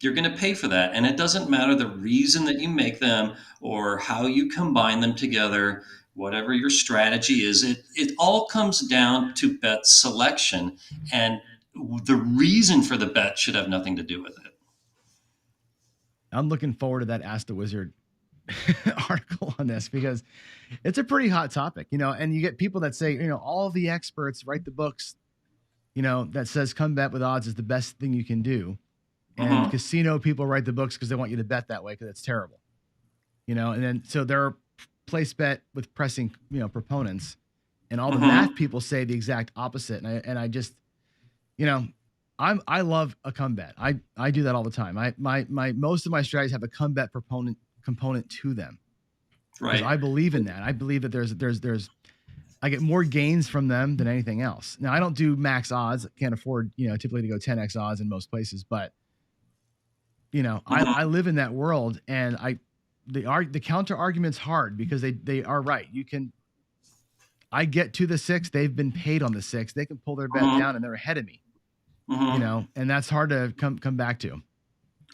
you're going to pay for that. And it doesn't matter the reason that you make them or how you combine them together, whatever your strategy is, it all comes down to bet selection. And the reason for the bet should have nothing to do with it.
I'm looking forward to that Ask the Wizard article on this because it's a pretty hot topic, and you get people that say, all the experts write the books, that says come bet with odds is the best thing you can do. And casino people write the books because they want you to bet that way because it's terrible, and then so they're place bet with pressing, proponents, and all the math people say the exact opposite. And I just, I love a come bet. I do that all the time. My most of my strategies have a come bet component to them. Right. I believe in that. I believe that there's I get more gains from them than anything else. Now I don't do max odds. Can't afford, typically to go 10x odds in most places, but I live in that world, and the counter argument's hard because they are right. I get to the 6, they've been paid on the 6. They can pull their bet down and they're ahead of me. And that's hard to come back to.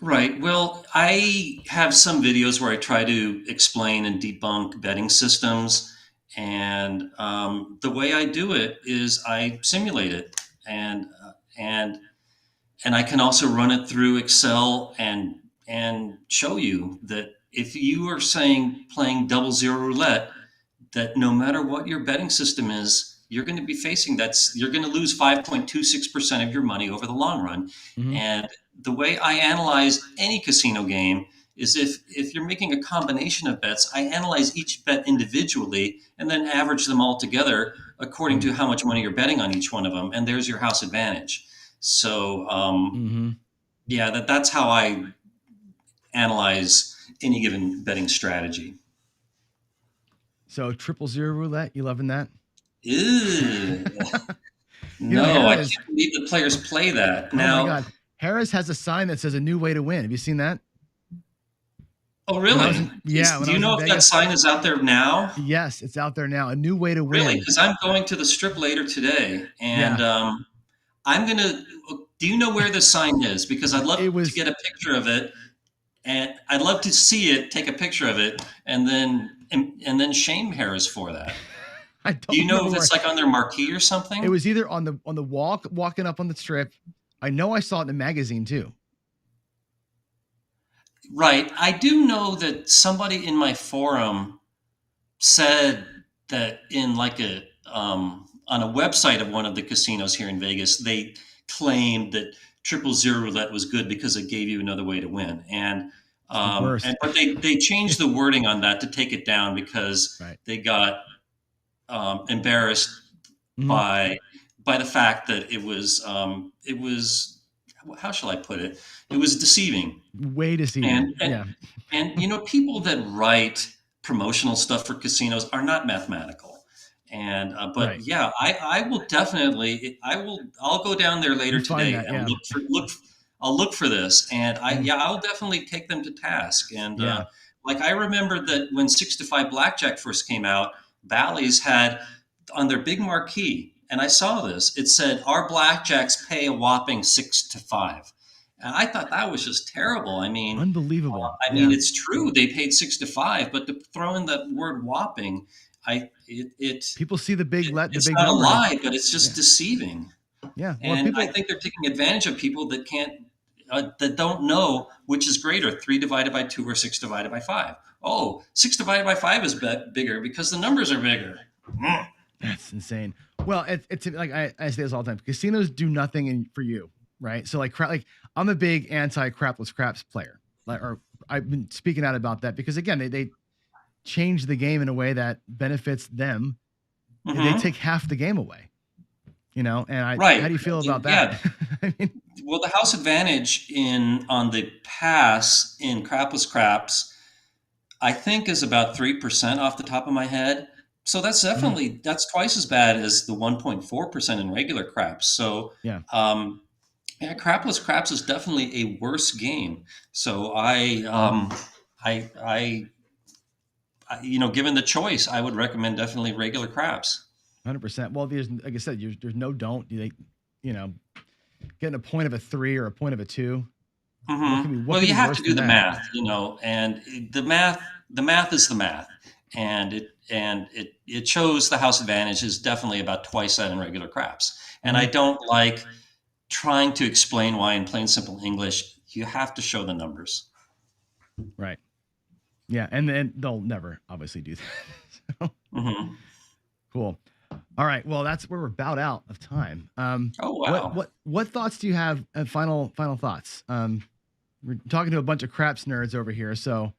Right. Well, I have some videos where I try to explain and debunk betting systems. And the way I do it is I simulate it, and I can also run it through Excel and show you that if you are playing double zero roulette, that no matter what your betting system is, you're going to be facing you're going to lose 5.26% of your money over the long run. And the way I analyze any casino game is if you're making a combination of bets, I analyze each bet individually and then average them all together according to how much money you're betting on each one of them. And there's your house advantage. So, that's how I analyze any given betting strategy.
So 000 roulette, you loving that?
Ew. No, I can't believe the players play that. Now,
oh my God. Harris has a sign that says a new way to win. Have you seen that?
Oh, really? Do you know if that sign is out there now?
Yes, it's out there now. A new way to win.
Really? Because I'm going to the strip later today, and I'm going to. Do you know where the sign is? Because I'd love to get a picture of it, and I'd love to see it, take a picture of it, and then shame Harris for that. Do you know if it's like on their marquee or something?
It was either on the walking up on the strip. I know I saw it in the magazine too.
Right. I do know that somebody in my forum said that in on a website of one of the casinos here in Vegas, they claimed that 000 roulette was good because it gave you another way to win. But they changed the wording on that to take it down because they got embarrassed by the fact that it was how shall I put it? It was deceiving.
Way deceiving.
And people that write promotional stuff for casinos are not mathematical. And I will definitely I'll go down there later today and I'll look for this, and I'll definitely take them to task. And I remember that when 6 to 5 blackjack first came out, Bally's had on their big marquee, and I saw this, it said our blackjacks pay a whopping 6 to 5. And I thought that was just terrible. I mean,
unbelievable.
It's true they paid 6 to 5, but to throw in that word whopping,
people see the big
it's not a lie, but it's just deceiving.
Yeah,
and I think they're taking advantage of people that that don't know which is greater, 3 divided by 2 or 6 divided by 5. Oh, 6 divided by 5 is bigger because the numbers are bigger.
That's insane. Well, it's like I say this all the time. Casinos do nothing for you, right? So like I'm a big anti-crapless craps player. I've been speaking out about that because again, they change the game in a way that benefits them. They take half the game away. And how do you feel about that?
I mean, well, the house advantage on the pass in crapless craps, I think is about 3% off the top of my head. So that's definitely that's twice as bad as the 1.4% in regular craps. So crapless craps is definitely a worse game. So given the choice, I would recommend definitely regular craps.
100%. Well, like I said, there's no don't. Getting a point of a 3 or a point of a 2.
Well, you have to do the math, and the math is the math, and it shows the house advantage is definitely about twice that in regular craps. And I don't like trying to explain why in plain simple English. You have to show the numbers.
Right. Yeah, and then they'll never obviously do that. So,
Hmm.
cool. All right. Well, that's where we're about out of time.
Oh, wow.
What thoughts do you have? Final thoughts. We're talking to a bunch of craps nerds over here, so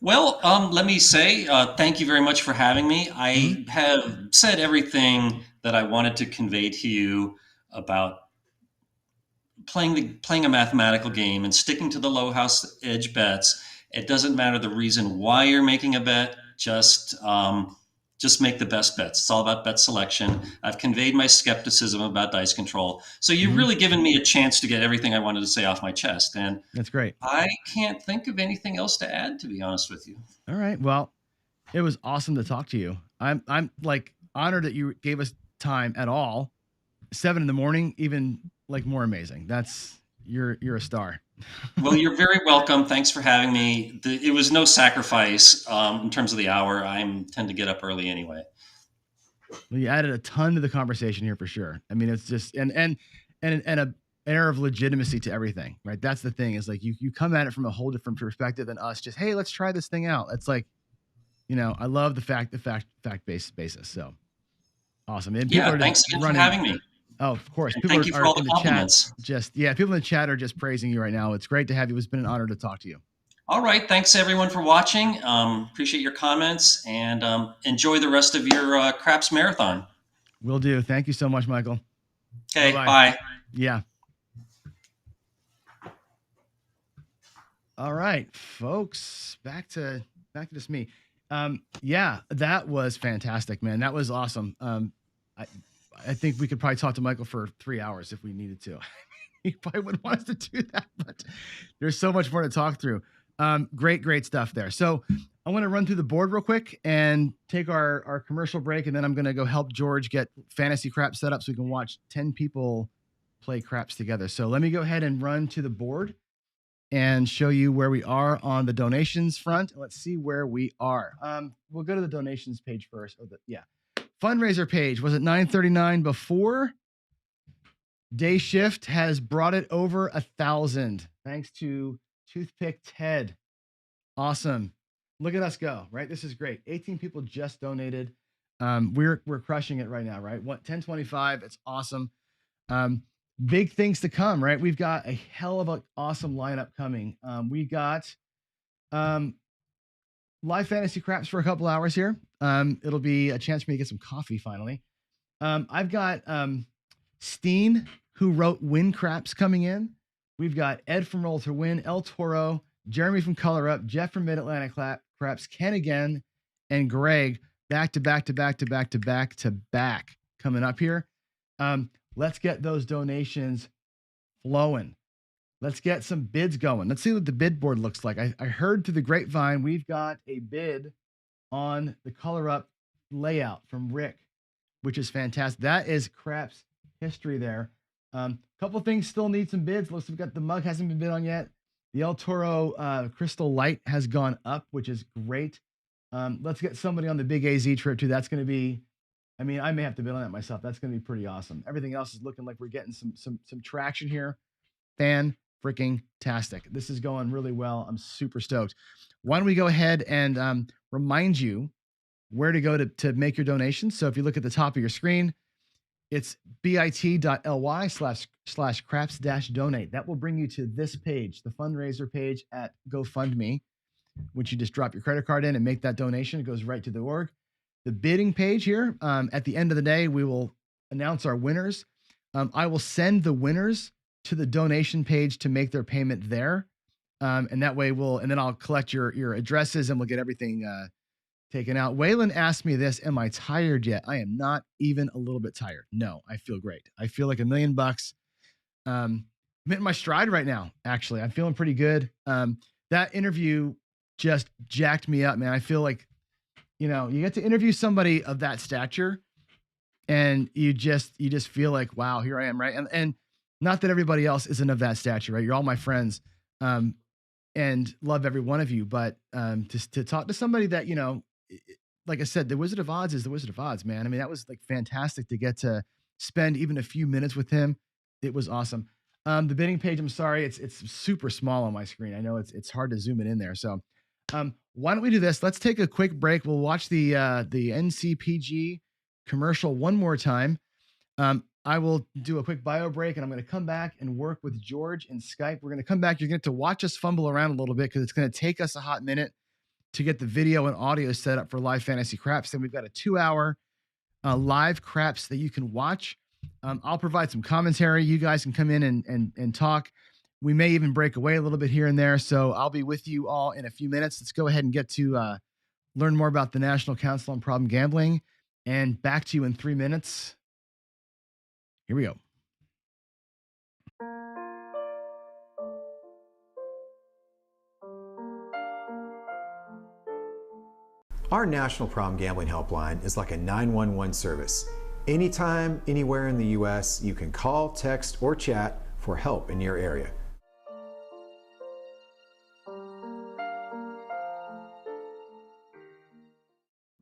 Well, let me say thank you very much for having me.
mhm.
I have said everything that I wanted to convey to you about playing a mathematical game and sticking to the low house edge bets. It doesn't matter the reason why you're making a bet. Just make the best bets. It's all about bet selection. I've conveyed my skepticism about dice control. So you've
Mhm.
really given me a chance to get everything I wanted to say off my chest. And
That's great.
I can't think of anything else to add, to be honest with you.
All right. Well, it was awesome to talk to you. I'm like honored that you gave us time at all. 7 in the morning, even like more amazing. That's you're a star.
Well, you're very welcome. Thanks for having me. It was no sacrifice in terms of the hour. I tend to get up early anyway.
Well, you added a ton to the conversation here for sure. I mean, it's just and a air of legitimacy to everything, right? That's the thing is like you come at it from a whole different perspective than us. Just hey, let's try this thing out. It's like, I love the fact based basis. So awesome, and people
Yeah,
are just
thanks again for
running.
having me.
Oh, of course,
And
people
thank you for
are
all the
in the chat.
compliments.
People in the chat are just praising you right now. It's great to have you. It's been an honor to talk to you.
All right. Thanks, everyone, for watching. Appreciate your comments and enjoy the rest of your Craps Marathon.
Will do. Thank you so much, Michael.
Okay,
Bye-bye.
bye.
Yeah. All right, folks, back to just me. Yeah, that was fantastic, man. That was awesome. I think we could probably talk to Michael for 3 hours if we needed to. He probably wouldn't want us to do that, but there's so much more to talk through. Great stuff there. So I want to run through the board real quick and take our commercial break, and then I'm going to go help George get fantasy craps set up so we can watch 10 people play craps together. So let me go ahead and run to the board and show you where we are on the donations front. Let's see where we are. We'll go to the donations page first. Fundraiser page was at 939 before. Day shift has brought it over 1,000 thanks to Toothpick Ted. Awesome. Look at us go, right? This is great. 18 people just donated. We're crushing it right now, right? 1025. It's awesome. Big things to come, right? We've got a hell of an awesome lineup coming. We got live fantasy craps for a couple hours here. It'll be a chance for me to get some coffee finally. I've got Steen, who wrote Win Craps, coming in. We've got Ed from Roll to Win, El Toro, Jeremy from Color Up, Jeff from Mid Atlantic Craps, Ken again, and Greg back to back coming up here. Let's get those donations flowing. Let's get some bids going. Let's see what the bid board looks like. I heard through the grapevine we've got a bid on the Color Up layout from Rick, which is fantastic. That is Craps history there. Couple things still need some bids. Looks like we've got the mug hasn't been bid on yet. The El Toro Crystal Light has gone up, which is great. Let's get somebody on the big AZ trip too. That's going to be, I mean, I may have to bid on that myself. That's going to be pretty awesome. Everything else is looking like we're getting some traction here. Freaking tastic. This is going really well. I'm super stoked. Why don't we go ahead and remind you where to go to make your donations. So if you look at the top of your screen, it's bit.ly/craps-donate. That will bring you to this page, the fundraiser page at GoFundMe, which you just drop your credit card in and make that donation. It goes right to the org. The bidding page here, at the end of the day, we will announce our winners. I will send the winners to the donation page to make their payment there. And that way and then I'll collect your addresses and we'll get everything taken out. Waylon asked me this, am I tired yet? I am not even a little bit tired. No, I feel great. I feel like $1 million. I'm hitting my stride right now, actually. I'm feeling pretty good. That interview just jacked me up, man. I feel like, you get to interview somebody of that stature and you just feel like, wow, here I am, right? And not that everybody else isn't of that stature, right? You're all my friends, and love every one of you. But to talk to somebody that, like I said, the Wizard of Oz is the Wizard of Oz, man. I mean, that was like fantastic to get to spend even a few minutes with him. It was awesome. The bidding page, I'm sorry, it's super small on my screen. I know it's hard to zoom it in there. So Why don't we do this? Let's take a quick break. We'll watch the NCPG commercial one more time. I will do a quick bio break, and I'm going to come back and work with George in Skype. We're going to come back. You're going to watch us fumble around a little bit because it's going to take us a hot minute to get the video and audio set up for live fantasy craps. Then we've got a 2-hour live craps that you can watch. I'll provide some commentary. You guys can come in and talk. We may even break away a little bit here and there. So I'll be with you all in a few minutes. Let's go ahead and get to learn more about the National Council on Problem Gambling, and back to you in 3 minutes. Here we go.
Our National Problem Gambling Helpline is like a 911 service. Anytime, anywhere in the U.S., you can call, text, or chat for help in your area.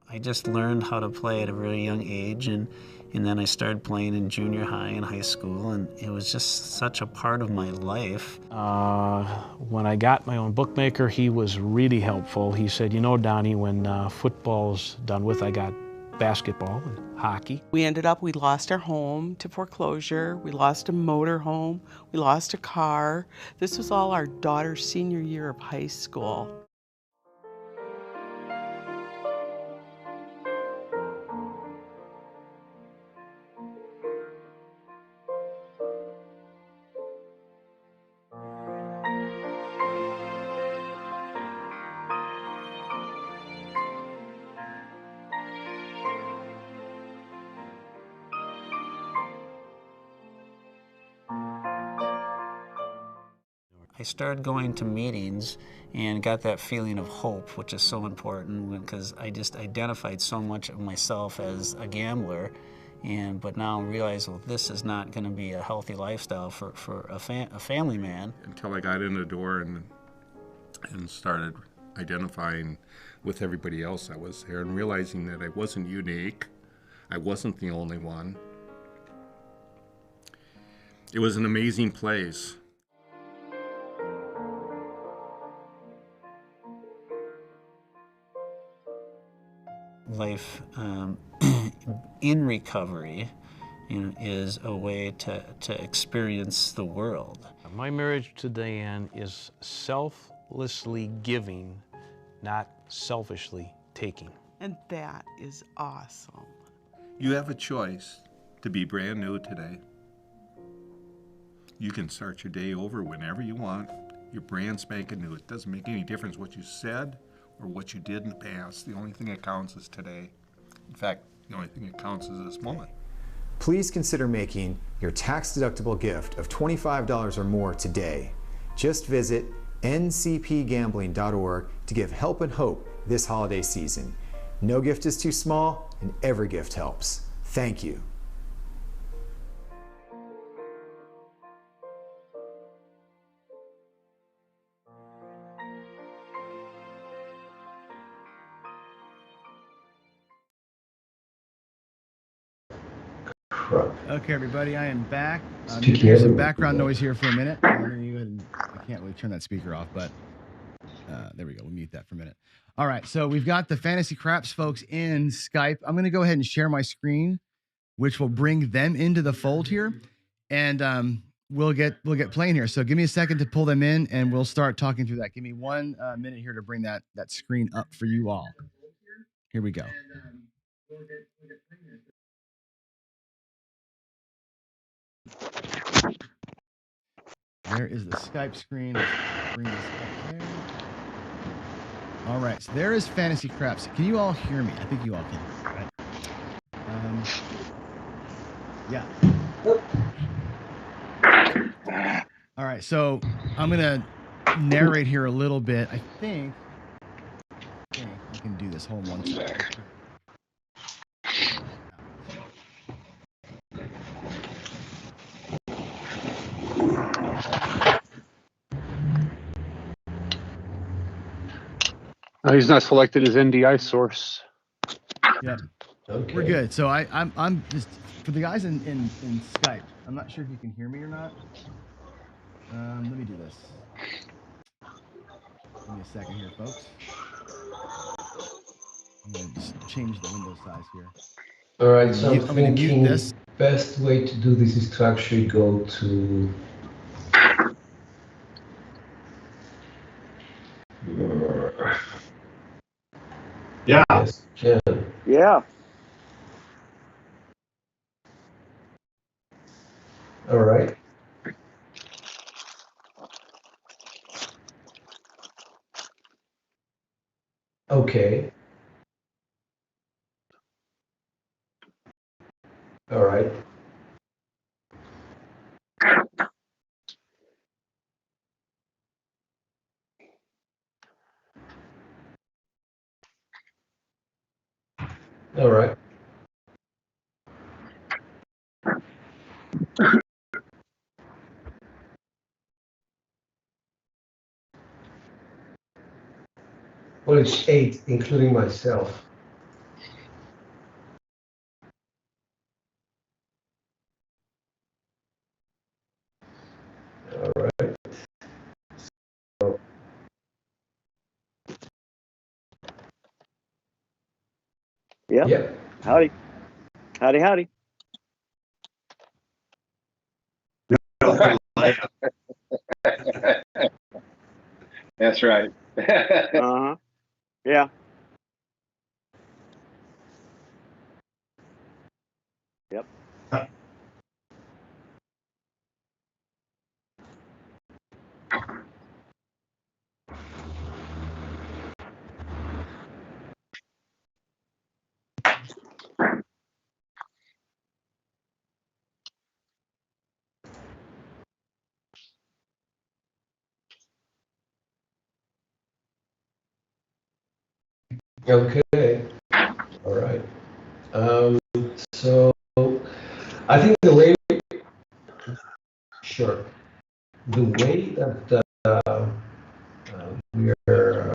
I just learned how to play at a very young age, and then I started playing in junior high and high school, and it was just such a part of my life.
When I got my own bookmaker, he was really helpful. He said, you know, Donnie, when football's done with, I got basketball and hockey.
We lost our home to foreclosure. We lost a motor home. We lost a car. This was all our daughter's senior year of high school.
I started going to meetings and got that feeling of hope, which is so important because I just identified so much of myself as a gambler, but now realize, well, this is not going to be a healthy lifestyle for a family man.
Until I got in the door and started identifying with everybody else that was there and realizing that I wasn't unique. I wasn't the only one. It was an amazing place.
Life in recovery, is a way to experience the world.
My marriage to Diane is selflessly giving, not selfishly taking.
And that is awesome.
You have a choice to be brand new today. You can start your day over whenever you want. You're brand spanking new. It doesn't make any difference what you said or what you did in the past. The only thing that counts is today. In fact, the only thing that counts is this moment.
Please consider making your tax-deductible gift of $25 or more today. Just visit ncpgambling.org to give help and hope this holiday season. No gift is too small, and every gift helps. Thank you.
Okay, everybody, I am back. There's some background noise here for a minute. I can't really turn that speaker off, but there we go. We'll mute that for a minute. All right, so we've got the Fantasy Craps folks in Skype. I'm going to go ahead and share my screen, which will bring them into the fold here, and we'll get playing here. So give me a second to pull them in, and we'll start talking through that. Give me 1 minute here to bring that screen up for you all. Here we go. There is the Skype screen. Let's bring this up there. All right, so there is Fantasy Craps. Can you all hear me? I think you all can, right? Yeah. All right, so I'm gonna narrate here a little bit. I think I can do this. Hold on 1 second.
He's not selected as NDI source.
Yep. Okay. We're good. So I'm just for the guys in Skype. I'm not sure if you can hear me or not. Let me do this. Give me a second here, folks. I'm gonna just change the window size here.
All right, so I'm
gonna mute
thinking
this.
best way to do this is to actually go to
Yeah.
Yes, can.
Yeah.
All right. Okay. All right. All right. Well, it's 8, including myself. All right. So,
Yep.
yep.
Howdy. Howdy, howdy.
That's right.
Uh-huh. Yeah. Yep.
Okay. All right. So I think the way, sure, the way that we're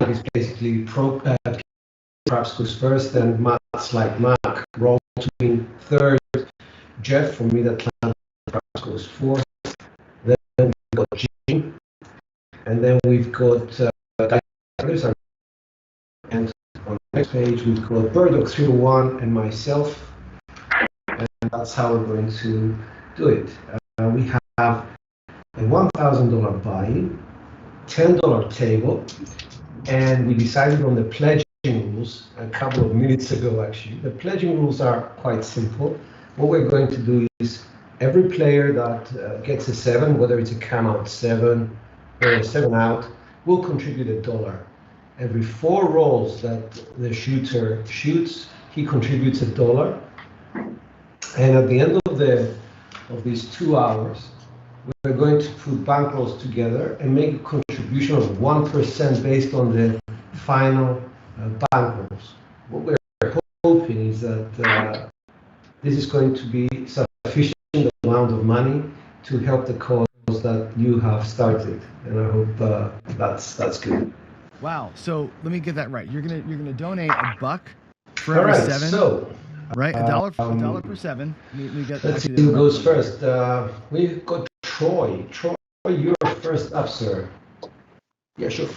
is basically Craps goes first, then Matt's like Mac, roll between third, Jeff from Mid-Atlantic, Craps goes fourth, then we've got Jim, and then we've got others, and on the next page we've got Burdock 301 and myself, and that's how we're going to do it. We have a $1,000 buy-in, $10 table, and we decided on the pledging rules a couple of minutes ago, actually. The pledging rules are quite simple. What we're going to do is every player that gets a 7, whether it's a come out 7 or a 7 out, will contribute $1. Every 4 rolls that the shooter shoots, he contributes $1. And at the end of these 2 hours, we're going to put bankrolls together and make a contribution of 1% based on the final bankrolls. What we're hoping is that this is going to be sufficient amount of money to help the cause that you have started, and I hope that's good.
Wow. So let me get that right. You're gonna donate $1 for
All
every
right,
7.
so
Right, a dollar per 7. We got.
let's see who goes first. We've got Troy. Troy, you're first up, sir. Yeah, sure.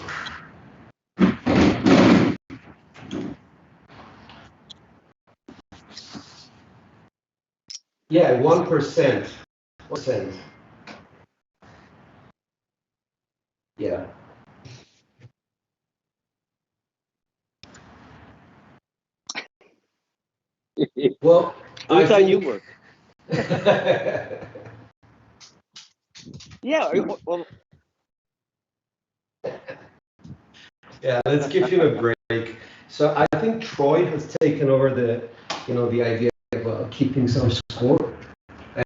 Yeah, 1%. 1%. Yeah. Well,
Who thought you were? Yeah. Well,
yeah, let's give him a break. So I think Troy has taken over the idea of keeping some score,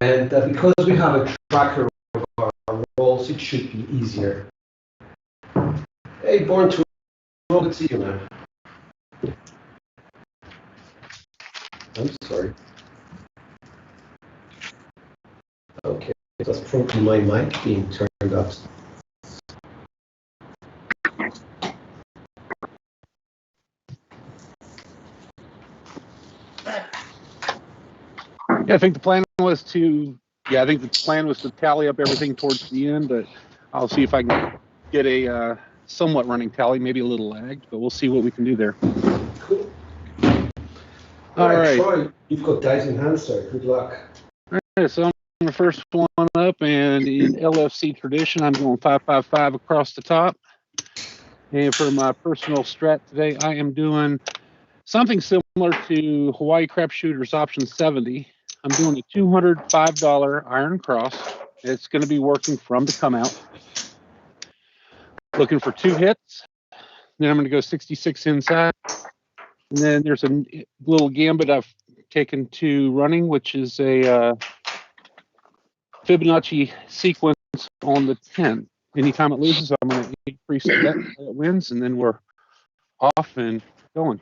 and because we have a tracker of our rolls, it should be easier. Hey, Born to Roll, good to see you, man. I'm sorry. Okay, that's probably my mic being turned up.
Yeah, I think the plan was to tally up everything towards the end, but I'll see if I can get a somewhat running tally, maybe a little lagged, but we'll see what we can do there.
Cool.
All right.
Troy, you've got dice in hand, sir. Good luck.
All right, so I'm the first one up, and in LFC tradition, I'm going 555 across the top. And for my personal strat today, I am doing something similar to Hawaii Crap Shooters option 70. I'm doing a $205 Iron Cross. It's going to be working from the come out. Looking for 2 hits. Then I'm going to go 66 inside. And then there's a little gambit I've taken to running, which is a Fibonacci sequence on the 10. Anytime it loses, I'm going to increase the bet until it wins, and then we're off and going.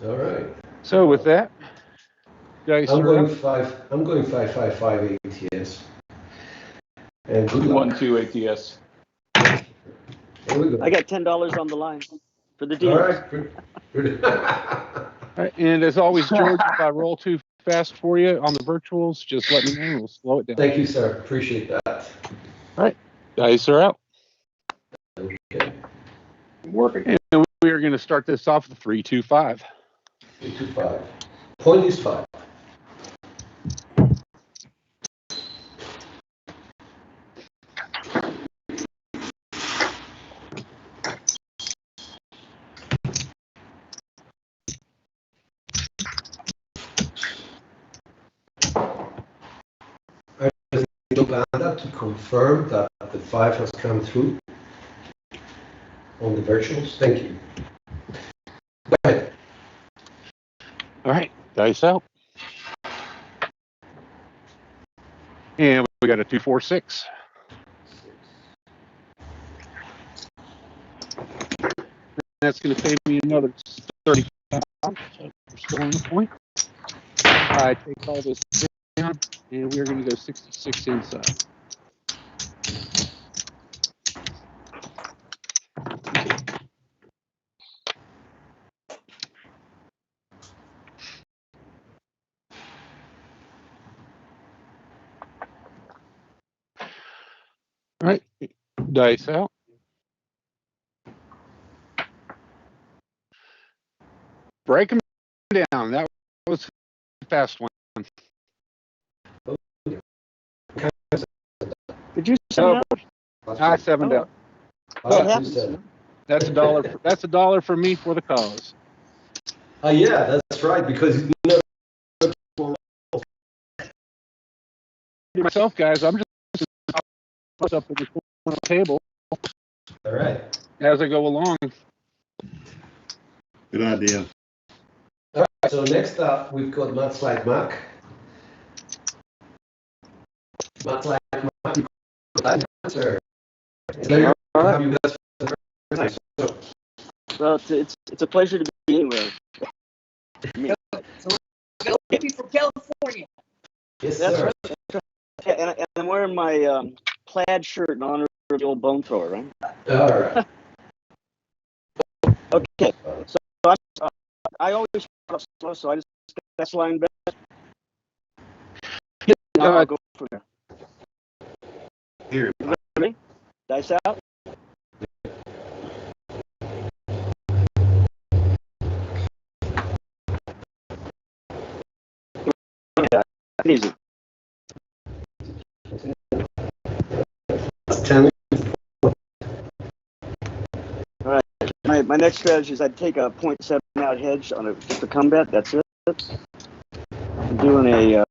All right.
So with that, dice
I'm
are
going
up.
5. I'm going 555 ATS. And good luck.
1-2 ATS.
Here we go.
I got $10 on the line for the
All
dealers.
right. Good.
All right, and as always, George, if I roll too fast for you on the virtuals, just let me know and we'll slow it down.
Thank you, sir. Appreciate that.
All right, dice are out.
Okay.
Working.
And we are going to start this off with 325.
325. Point is 5. Panda to confirm that the 5 has come through on the virtuals. Thank you. Go ahead.
All right, dice out. And we got a 246. That's going to pay me another 35. So we're still on the point. I take all this down, and we're going to go 66 inside. All right, dice out. Break them down. That was a fast one.
Did you send it out?
I 7'd out.
What happens?
That's $1. That's $1 for me for the cause.
Yeah, that's right. Because
myself, guys, I'm just up in the corner of the table.
All right.
As I go along.
Good idea.
All right. So next up, we've got Matt's Like Mac. Matt's Like Mac. Answer. Have you guys for the first time? So,
Well, it's a pleasure to be anywhere.
Maybe from California.
Yes,
That's
sir.
right. And I'm wearing my plaid shirt in honor of the old bone thrower, right?
All right.
Okay. So I always start off slow, so I just that's line bet. I'll go from there.
Here.
Ready? Dice out. Easy.
10.
All right. My next strategy is I'd take a 0.7 out hedge on just a combat. That's it. I'm doing a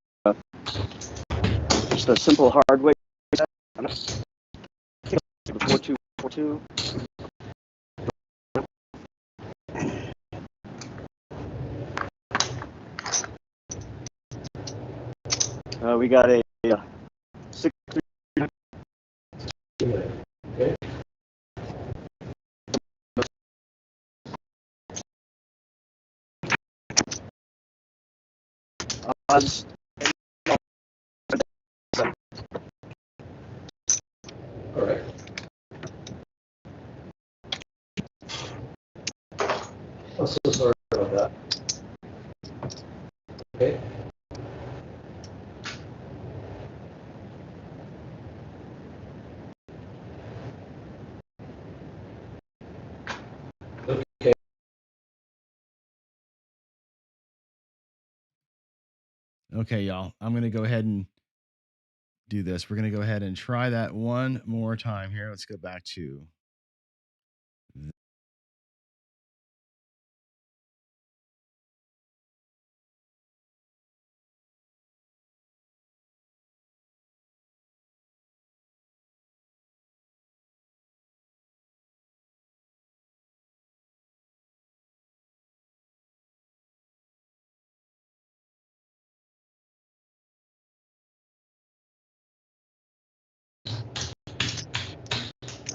just a simple hard way. 4-2-4-2. We got a 6-3.
Okay. All right. I'm so sorry about that. Okay.
Okay, y'all. I'm going to go ahead and do this. We're going to go ahead and try that one more time here. Let's go back to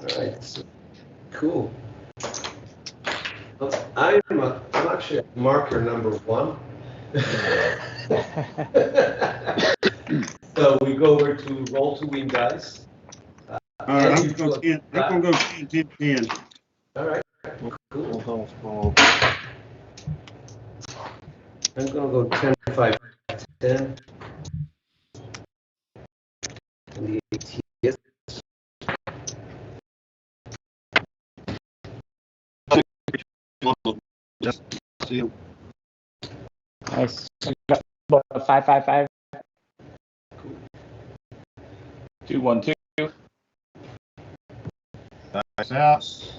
All right, so, cool. I'm actually at marker number 1. So we go over to roll to win dice.
I'm going to go 10, 10, 10.
All right, cool. I'm going to go 10, 5, 10. And the ATS.
Just see them.
Nice. 555. 212.
Dice out.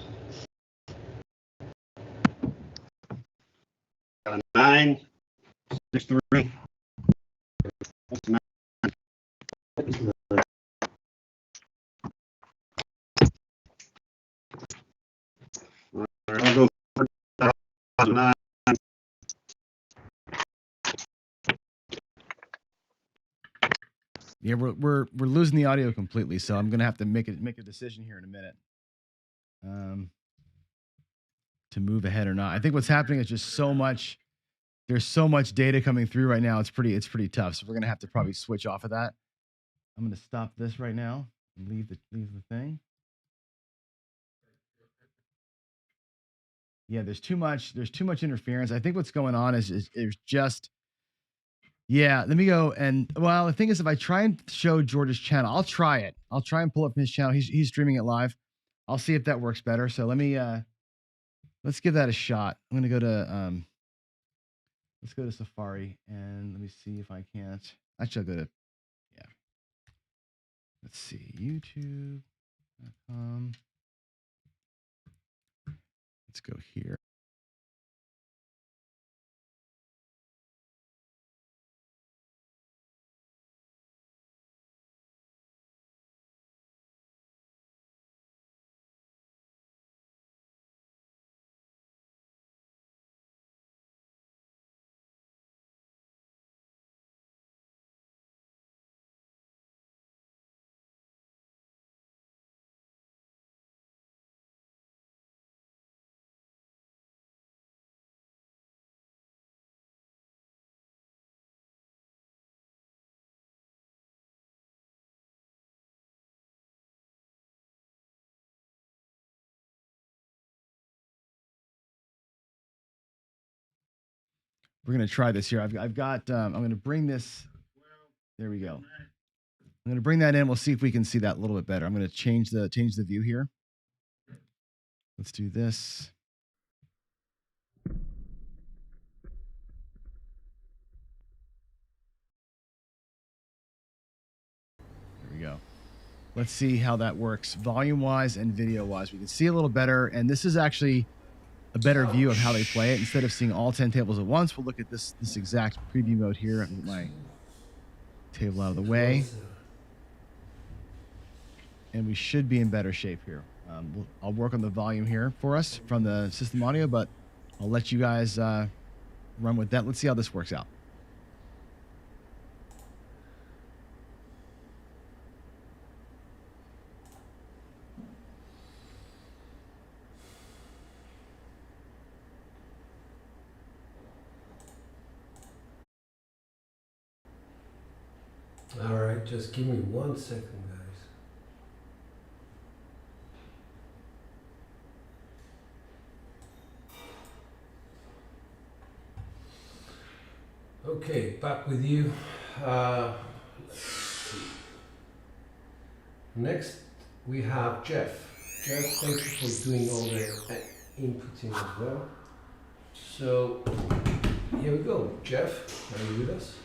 Got a 9, 6, 3. That's 9. I'll go for 9.
Yeah, we're losing the audio completely, so I'm gonna have to make a decision here in a minute, to move ahead or not. I think what's happening is just so much. There's so much data coming through right now. It's pretty tough. So we're gonna have to probably switch off of that. I'm gonna stop this right now and leave the thing. Yeah, there's too much interference. I think what's going on is just. Yeah, let me go and well, the thing is, if I try and show George's channel, I'll try it. I'll try and pull up his channel. He's streaming it live. I'll see if that works better. So let me let's give that a shot. I'm gonna go to let's go to Safari and let me see if I can't. Actually, I'll go to let's see YouTube.com. Let's go here. We're gonna try this here. I've got. I'm gonna bring this. There we go. I'm gonna bring that in. We'll see if we can see that a little bit better. I'm gonna change the view here. Let's do this. There we go. Let's see how that works volume wise and video wise. We can see a little better, and this is actually a better view of how they play it. Instead of seeing all 10 tables at once, we'll look at this exact preview mode here. I'll get my table out of the way, and we should be in better shape here. I'll work on the volume here for us from the system audio, but I'll let you guys run with that. Let's see how this works out.
All right, just give me 1 second, guys. Okay, back with you. Let's see. Next, we have Jeff. Jeff, thank you for doing all the inputting as well. So, here we go. Jeff, are you with us?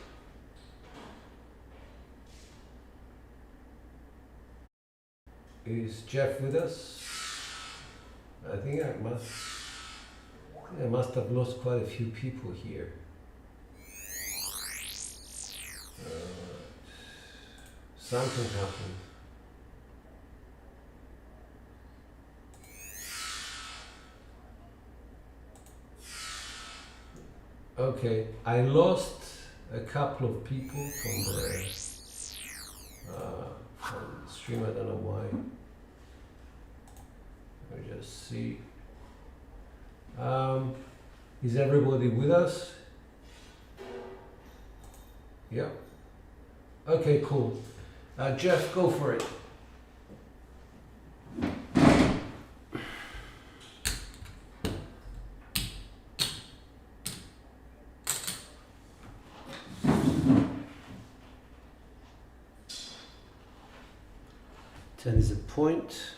Is Jeff with us? I think I must have lost quite a few people here. Something happened. Okay, I lost a couple of people from the stream. I don't know why. Let me just see. Is everybody with us? Yeah. Okay, cool. Jeff, go for it. Ten is a point.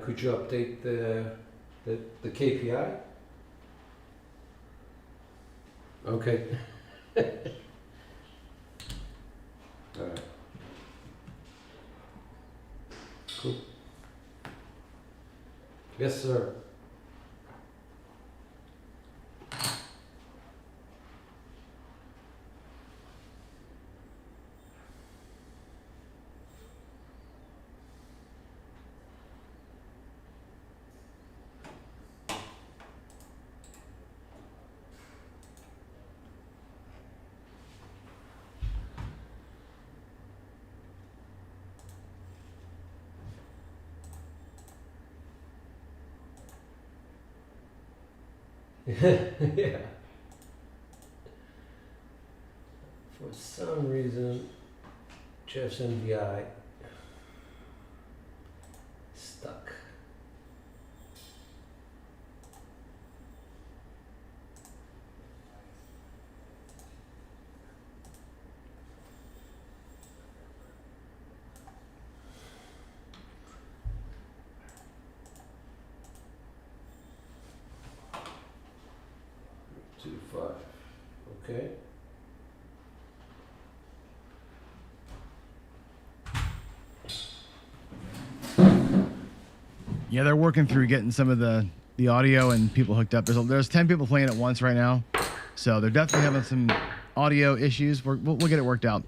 Could you update the KPI? Okay. All right. Cool. Yes, sir. Yeah. For some reason, Jeff's NVI stuck. Two, five. Okay.
Yeah, they're working through getting some of the audio and people hooked up. There's 10 people playing at once right now, so they're definitely having some audio issues. We'll get it worked out.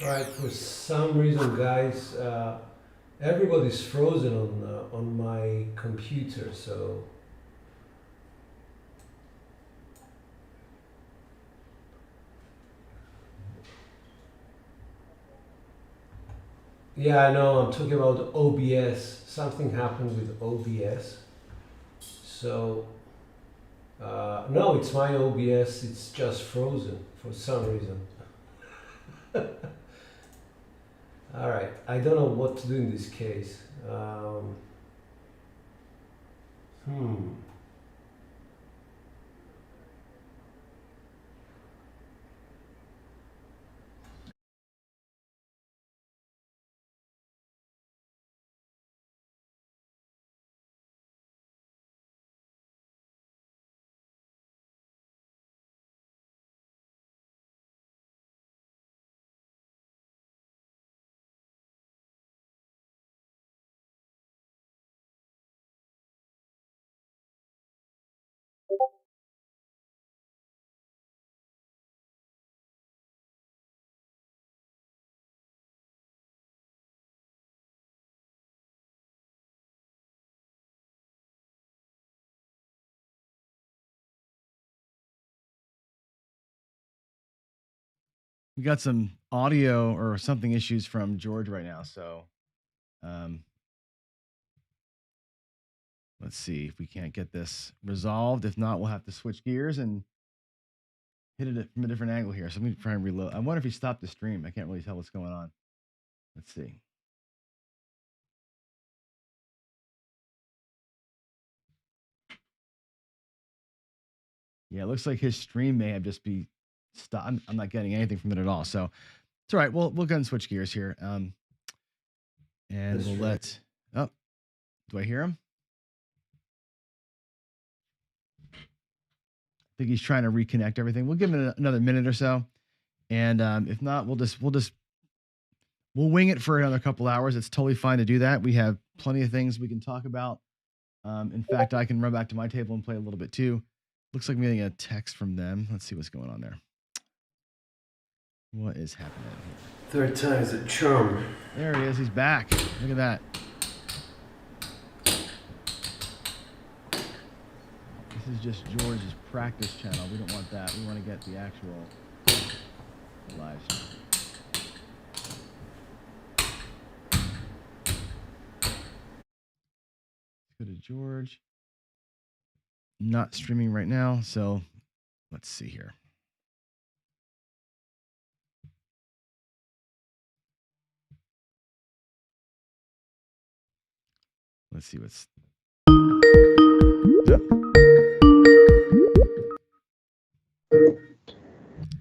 Alright, for some reason, guys, everybody's frozen on my computer, so yeah, I know. I'm talking about OBS. Something happened with OBS, so no, it's my OBS. It's just frozen for some reason. All right, I don't know what to do in this case. Hmm. We got some audio or something issues from George right now. So let's see if we can't get this resolved. If not, we'll have to switch gears and hit it from a different angle here. So I'm going to try and reload. I wonder if he stopped the stream. I can't really tell what's going on. Let's see. Yeah, it looks like his stream may have just be stopped. I'm not getting anything from it at all. So it's all right. We'll go and switch gears here. And we'll let. Oh, do I hear him? I think he's trying to reconnect everything. We'll give him another minute or so, and if not, we'll wing it for another couple hours. It's totally fine to do that. We have plenty of things we can talk about. In fact, I can run back to my table and play a little bit too. Looks like I'm getting a text from them. Let's see what's going on there. What is happening here?
Third time is a charm.
There he is. He's back. Look at that. This is just George's practice channel. We don't want that. We want to get the actual live stream. Let's go to George. Not streaming right now, so let's see here. Let's see what's.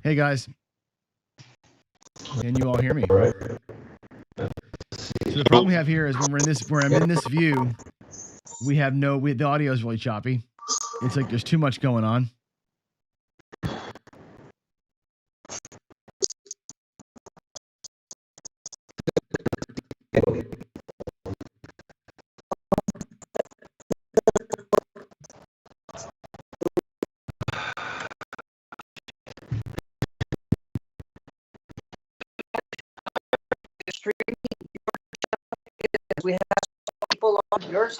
Hey guys, can you all hear me? So the problem we have here is when I'm in this view, we have the audio is really choppy. It's like there's too much going on.
We have people on yours.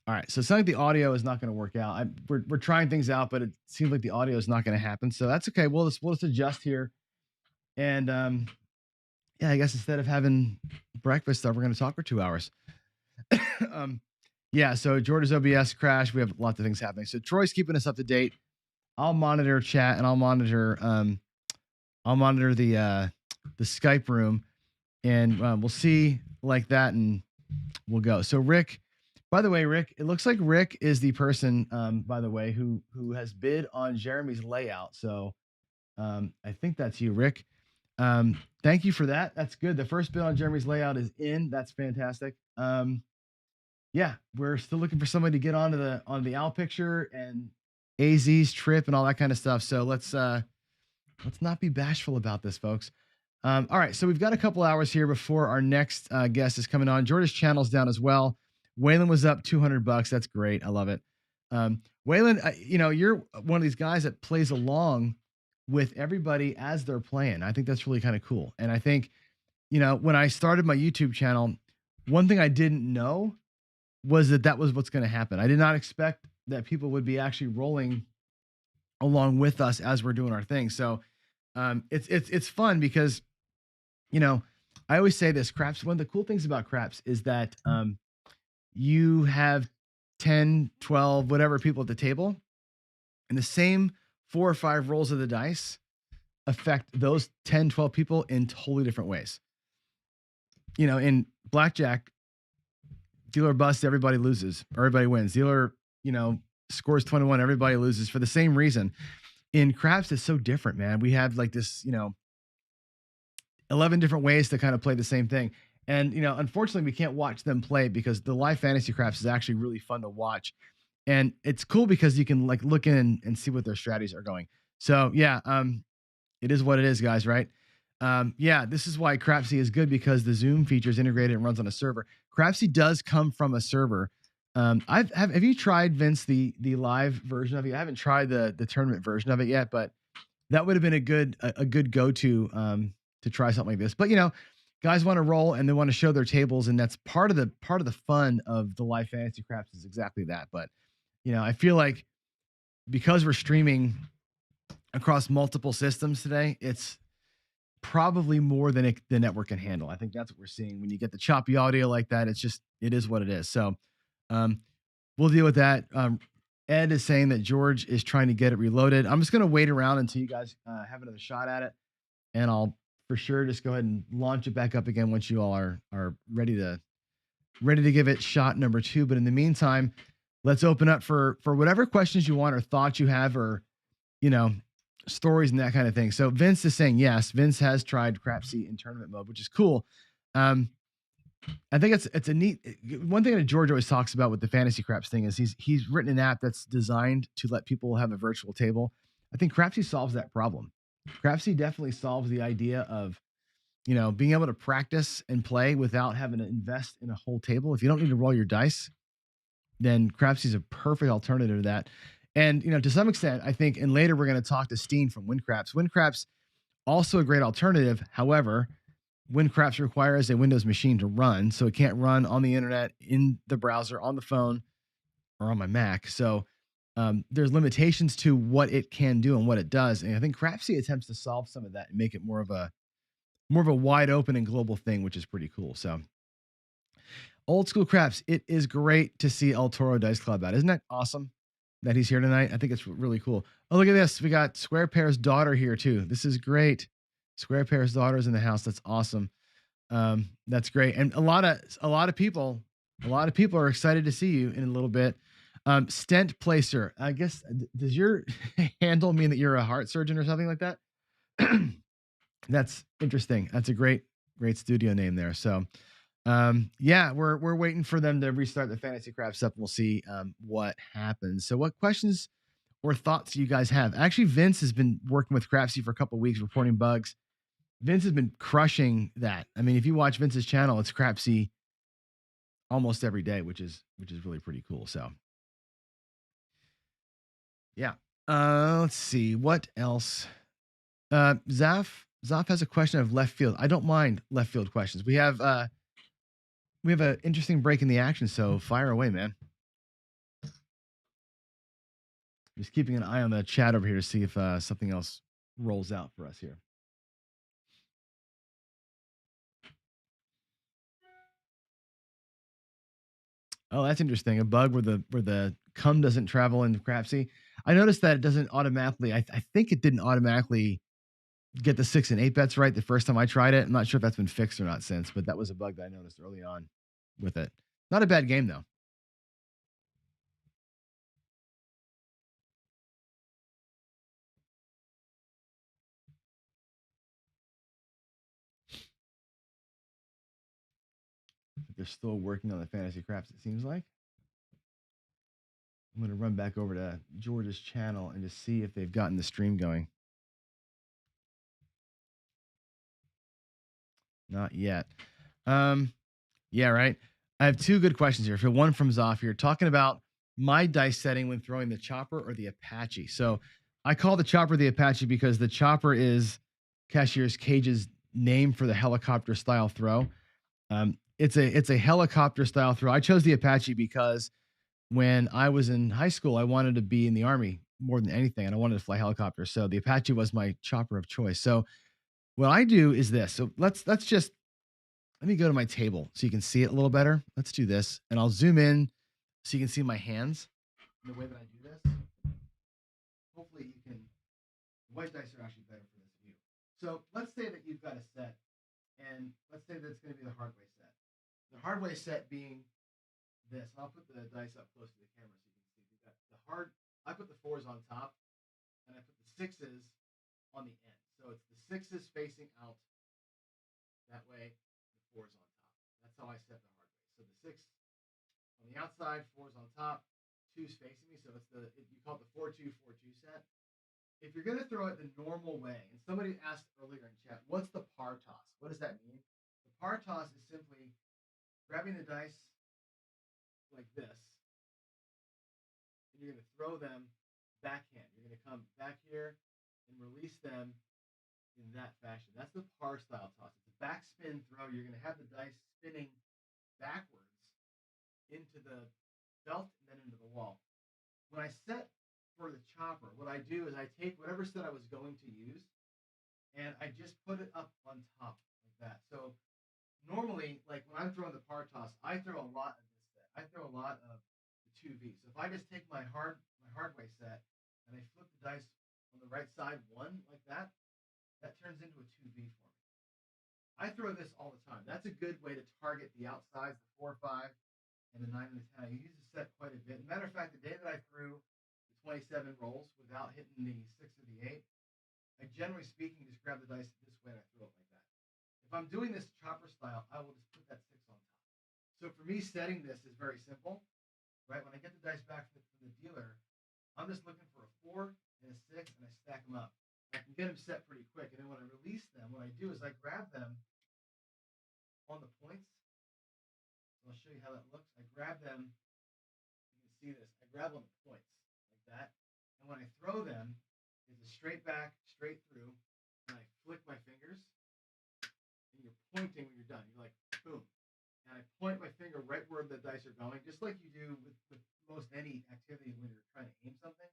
All right, so it sounds like the audio is not going to work out. We're trying things out, but it seems like the audio is not going to happen. So that's okay. We'll just adjust here, and yeah, I guess instead of having breakfast, we're going to talk for 2 hours. Yeah, so George's OBS crashed. We have lots of things happening. So Troy's keeping us up to date. I'll monitor chat and I'll monitor the Skype room, and we'll see like that, and we'll go. So Rick. By the way, Rick, it looks like Rick is the person, by the way, who has bid on Jeremy's layout. So I think that's you, Rick. Thank you for that. That's good. The first bid on Jeremy's layout is in. That's fantastic. Yeah, we're still looking for somebody to get onto the owl picture and AZ's trip and all that kind of stuff. So let's not be bashful about this, folks. All right, so we've got a couple hours here before our next guest is coming on. George's channel's down as well. Waylon was up $200. That's great. I love it. Waylon, you're one of these guys that plays along with everybody as they're playing. I think that's really kind of cool. And I think, when I started my YouTube channel, one thing I didn't know was that was what's going to happen. I did not expect that people would be actually rolling along with us as we're doing our thing. So it's fun because, I always say this, Craps, one of the cool things about Craps is that you have 10, 12, whatever people at the table, and the same 4 or 5 rolls of the dice affect those 10, 12 people in totally different ways. In blackjack, dealer busts, everybody loses, or everybody wins. Dealer, scores 21, everybody loses for the same reason. In Craps, it's so different, man. We have like this, 11 different ways to kind of play the same thing. And, unfortunately, we can't watch them play because the live fantasy Craps is actually really fun to watch. And it's cool because you can like look in and see what their strategies are going. So, yeah, it is what it is, guys, right? Yeah, this is why Crapsy is good, because the Zoom feature is integrated and runs on a server. Crapsy does come from a server. Have you tried, Vince, the live version of it? I haven't tried the tournament version of it yet, but that would have been a good to try something like this. But guys want to roll and they want to show their tables, and that's part of the fun of the live fantasy craps is exactly that. But I feel like because we're streaming across multiple systems today, it's probably more than the network can handle. I think that's what we're seeing when you get the choppy audio like that. It is what it is. So we'll deal with that. Ed is saying that George is trying to get it reloaded. I'm just going to wait around until you guys have another shot at it, and I'll for sure just go ahead and launch it back up again once you all are ready to give it shot number 2. But in the meantime, let's open up for whatever questions you want or thoughts you have, or stories and that kind of thing. So Vince is saying yes. Vince has tried Crapsy in tournament mode, which is cool. I think it's a neat one thing that George always talks about with the fantasy craps thing is he's written an app that's designed to let people have a virtual table. I think Crapsy solves that problem. Crapsy definitely solves the idea of being able to practice and play without having to invest in a whole table. If you don't need to roll your dice, then Crapsy is a perfect alternative to that. And to some extent, I think, and later we're going to talk to Steen from WinCraps. WinCraps also a great alternative. However, WinCraps requires a Windows machine to run, so it can't run on the internet, in the browser, on the phone, or on my Mac. So there's limitations to what it can do and what it does. And I think Crapsy attempts to solve some of that and make it more of a wide open and global thing, which is pretty cool. So Old School Craps, it is great to see El Toro Dice Club out. Isn't that awesome that he's here tonight? I think it's really cool. Oh, look at this. We got Square Pear's daughter here too. This is great. Square Pear's daughter's in the house. That's awesome. That's great. And a lot of people are excited to see you in a little bit. Stent Placer. I guess, does your handle mean that you're a heart surgeon or something like that? That's interesting. That's a great studio name there. So yeah, we're waiting for them to restart the fantasy craft stuff. We'll see what happens. So what questions or thoughts do you guys have? Actually, Vince has been working with Crapsy for a couple of weeks, reporting bugs. Vince has been crushing that. I mean, if you watch Vince's channel, it's Crapsy almost every day, which is really pretty cool. So yeah. Let's see what else. Zaf has a question of left field. I don't mind left field questions. We have an interesting break in the action, so fire away, man. Just keeping an eye on the chat over here to see if something else rolls out for us here. Oh, that's interesting. A bug where the cum doesn't travel in Crapsy. I noticed that it doesn't automatically. I think it didn't automatically get the 6 and 8 bets right the first time I tried it. I'm not sure if that's been fixed or not since, but that was a bug that I noticed early on with it. Not a bad game though. They're still working on the fantasy craps, it seems like. I'm going to run back over to George's channel and just see if they've gotten the stream going. Not yet. Yeah, right. I have 2 good questions here. So one from Zoff here, talking about my dice setting when throwing the chopper or the Apache. So I call the chopper the Apache because the chopper is Cashier's Cage's name for the helicopter style throw. It's a helicopter style throw. I chose the Apache because when I was in high school, I wanted to be in the Army more than anything, and I wanted to fly helicopters. So the Apache was my chopper of choice. So what I do is this. So let me go to my table so you can see it a little better. Let's do this, and I'll zoom in so you can see my hands. And the way that I do this, hopefully you can. White dice are actually better for this view. So let's say that you've got a set, and let's say that it's going to be the hard way set. The hard way set being this. And I'll put the dice up close to the camera so you can see. We've got the hard. I put the 4s on top, and I put the 6s on the end. So it's the 6s facing out. That way, the 4s on top. That's how I set the hard way. So the 6 on the outside, 4s on top, 2s facing me. So it's you call it the 4-2-4-2 set. if you're going to throw it the normal way, and somebody asked earlier in chat, what's the par toss? What does that mean? The par toss is simply grabbing the dice like this, and you're going to throw them backhand. You're going to come back here and release them in that fashion. That's the par style toss. It's a backspin throw. You're going to have the dice spinning backwards into the belt and then into the wall. When I set for the chopper, what I do is I take whatever set I was going to use and I just put it up on top like that. So normally, like when I'm throwing the par toss, I throw a lot of this set. I throw a lot of the 2V. So if I just take my hardway set and I flip the dice on the right side one like that, that turns into a 2V for me. I throw this all the time. That's a good way to target the outsides, the 4, 5, and the 9 and the 10. I use the set quite a bit. Matter of fact, the day that I threw the 27 rolls without hitting the 6 or the 8, I generally speaking just grab the dice this way and I throw it like that. If I'm doing this chopper style, I will just put that 6 on top. So for me, setting this is very simple, right? When I get the dice back from the dealer, I'm just looking for a 4 and a 6, and I stack them up. I can get them set pretty quick. And then when I release them, what I do is I grab them on the points. So I'll show you how that looks. I grab them. You can see this. I grab on the points like that. And when I throw them, it's a straight back, straight through. And I flick my fingers. And you're pointing when you're done. You're like, boom. And I point my finger right where the dice are going, just like you do with most any activity when you're trying to aim something.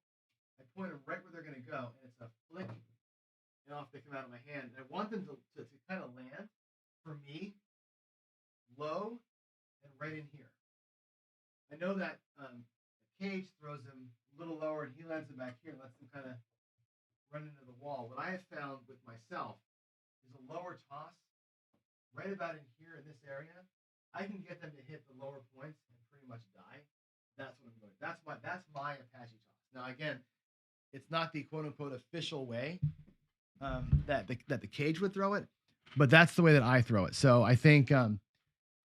I point them right where they're going to go, and it's a flick, and off they come out of my hand. And I want them to kind of land, for me, low and right in here. I know that Cage throws them a little lower, and he lands them back here and lets them kind of run into the wall. What I have found with myself is a lower toss, right about in here in this area. I can get them to hit the lower points and pretty much die. That's what I'm doing. That's my Apache toss. Now again, it's not the quote unquote official way that the Cage would throw it, but that's the way that I throw it. So I think,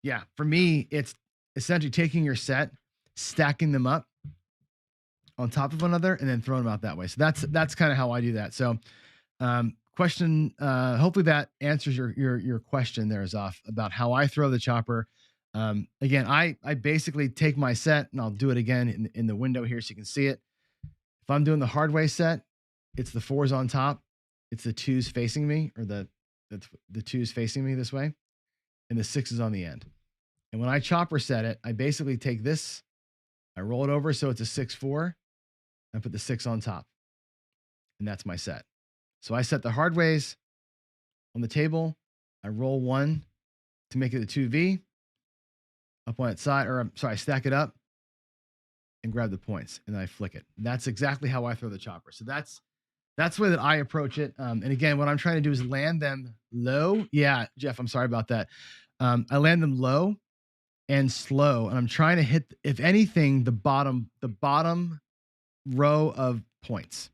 yeah, for me, it's essentially taking your set, stacking them up on top of one another, and then throwing them out that way. So that's kind of how I do that. So, question. Hopefully that answers your question there, Zoff, about how I throw the chopper. Again, I basically take my set, and I'll do it again in the window here so you can see it. If I'm doing the hard way set, it's the 4s on top, it's the 2s facing me, or the 2s facing me this way, and the 6s on the end. And when I chopper set it, I basically take this, I roll it over so it's a 6-4, I put the 6 on top, and that's my set. So I set the hard ways on the table, I roll 1 to make it a 2V, up on its side, or I'm sorry, I stack it up and grab the points, and then I flick it. That's exactly how I throw the chopper. So that's the way that I approach it. And again, what I'm trying to do is land them low. Yeah, Jeff, I'm sorry about that. I land them low and slow, and I'm trying to hit, if anything, the bottom row of points.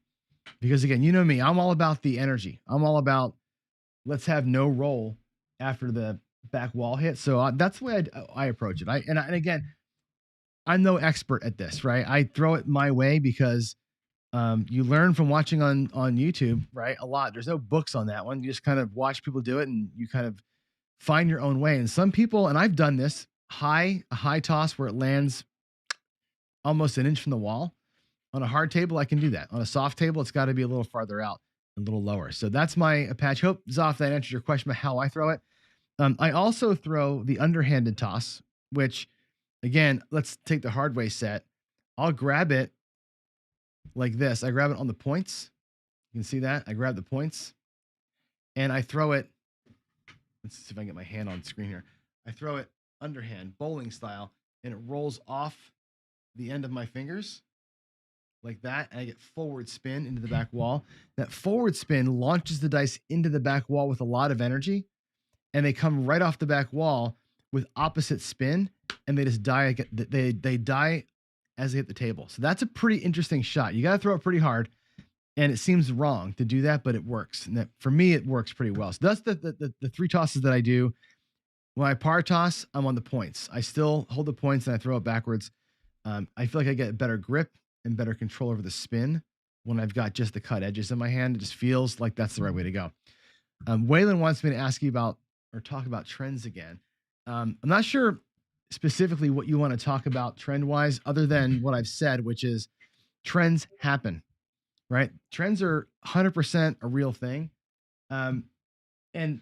Because again, you know me, I'm all about the energy. I'm all about let's have no roll after the back wall hit. So that's the way I approach it. And again, I'm no expert at this, right? I throw it my way because you learn from watching on YouTube, right? A lot. There's no books on that one. You just kind of watch people do it, and you kind of find your own way. And some people, and I've done this, a high toss where it lands almost an inch from the wall. On a hard table, I can do that. On a soft table, it's got to be a little farther out, a little lower. So that's my Apache. Hope, Zoff, that answers your question about how I throw it. I also throw the underhanded toss, which, again, let's take the hard way set. I'll grab it like this. I grab it on the points. You can see that. I grab the points and I throw it. Let's see if I can get my hand on screen here. I throw it underhand, bowling style, and it rolls off the end of my fingers like that. And I get forward spin into the back wall. That forward spin launches the dice into the back wall with a lot of energy, and they come right off the back wall with opposite spin, and they just die. They die as they hit the table. So that's a pretty interesting shot. You got to throw it pretty hard, and it seems wrong to do that, but it works. And that, for me, it works pretty well. So that's the 3 tosses that I do. When I par toss, I'm on the points. I still hold the points and I throw it backwards. I feel like I get better grip and better control over the spin when I've got just the cut edges in my hand. It just feels like that's the right way to go. Waylon wants me to ask you about or talk about trends again. I'm not sure specifically what you want to talk about trend wise, other than what I've said, which is trends happen, right? Trends are 100% a real thing. And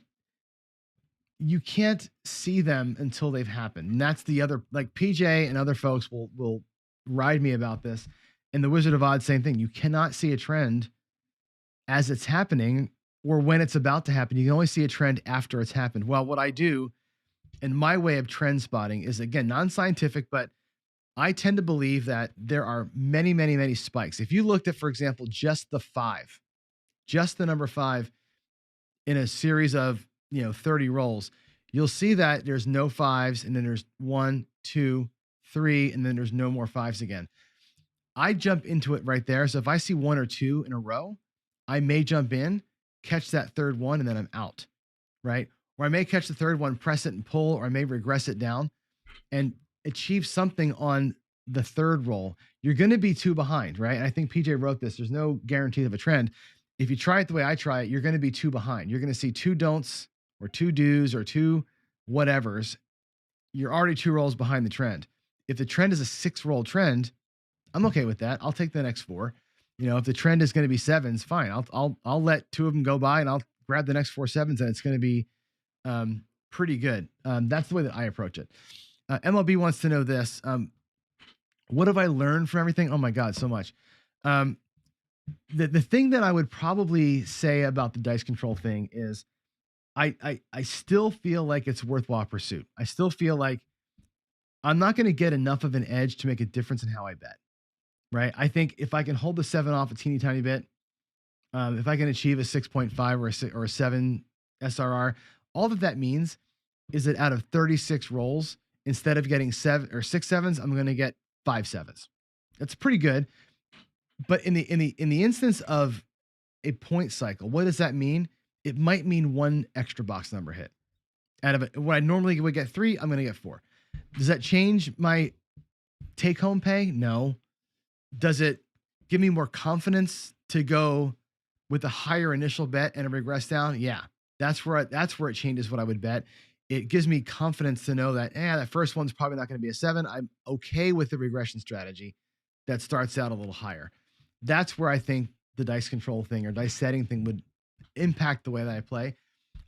you can't see them until they've happened. And that's the other, like PJ and other folks will ride me about this. And the Wizard of Oz, same thing. You cannot see a trend as it's happening or when it's about to happen. You can only see a trend after it's happened. Well, what I do in my way of trend spotting is, again, non-scientific, but I tend to believe that there are many, many, many spikes. If you looked at, for example, just the 5, just the number 5 in a series of 30 rolls, you'll see that there's no 5s, and then there's 1, 2, 3, and then there's no more 5s again. I jump into it right there. So if I see 1 or 2 in a row, I may jump in, catch that third one, and then I'm out, right? Or I may catch the third one, press it and pull, or I may regress it down and achieve something on the third roll. You're going to be 2 behind, right? And I think PJ wrote this. There's no guarantee of a trend. If you try it the way I try it, you're going to be 2 behind. You're going to see 2 don'ts or 2 do's or 2 whatevers. You're already 2 rolls behind the trend. If the trend is a 6-roll trend, I'm okay with that. I'll take the next 4. If the trend is going to be 7s, fine. I'll let 2 of them go by and I'll grab the next 4 7s, and it's going to be pretty good. That's the way that I approach it. MLB wants to know this. What have I learned from everything? Oh my God, so much. The thing that I would probably say about the dice control thing is I still feel like it's worthwhile pursuit. I still feel like I'm not going to get enough of an edge to make a difference in how I bet, right? I think if I can hold the 7 off a teeny tiny bit, if I can achieve a 6.5 or a 7 SRR, all that means is that out of 36 rolls, instead of getting 7 or 6 7s, I'm going to get 5 7s. That's pretty good. But in the instance of a point cycle, what does that mean? It might mean 1 extra box number hit. Out of it, what I normally would get 3, I'm going to get 4. Does that change my take home pay? No. Does it give me more confidence to go with a higher initial bet and a regress down? Yeah. That's where it changes what I would bet. It gives me confidence to know that, that first one's probably not going to be a 7. I'm okay with the regression strategy that starts out a little higher. That's where I think the dice control thing or dice setting thing would impact the way that I play.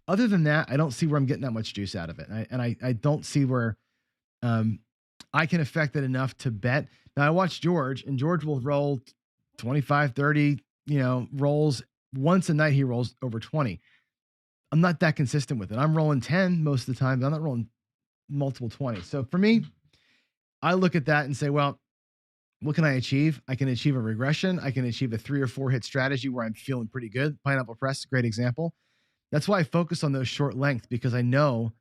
Other than that, I don't see where I'm getting that much juice out of it. I don't see where I can affect it enough to bet. Now I watch George, and George will roll 25, 30, rolls. Once a night he rolls over 20. I'm not that consistent with it. I'm rolling 10 most of the time, but I'm not rolling multiple 20. So for me, I look at that and say, well, what can I achieve? I can achieve a regression. I can achieve a 3 or 4 hit strategy where I'm feeling pretty good. Pineapple Press, great example. That's why I focus on those short length, because I know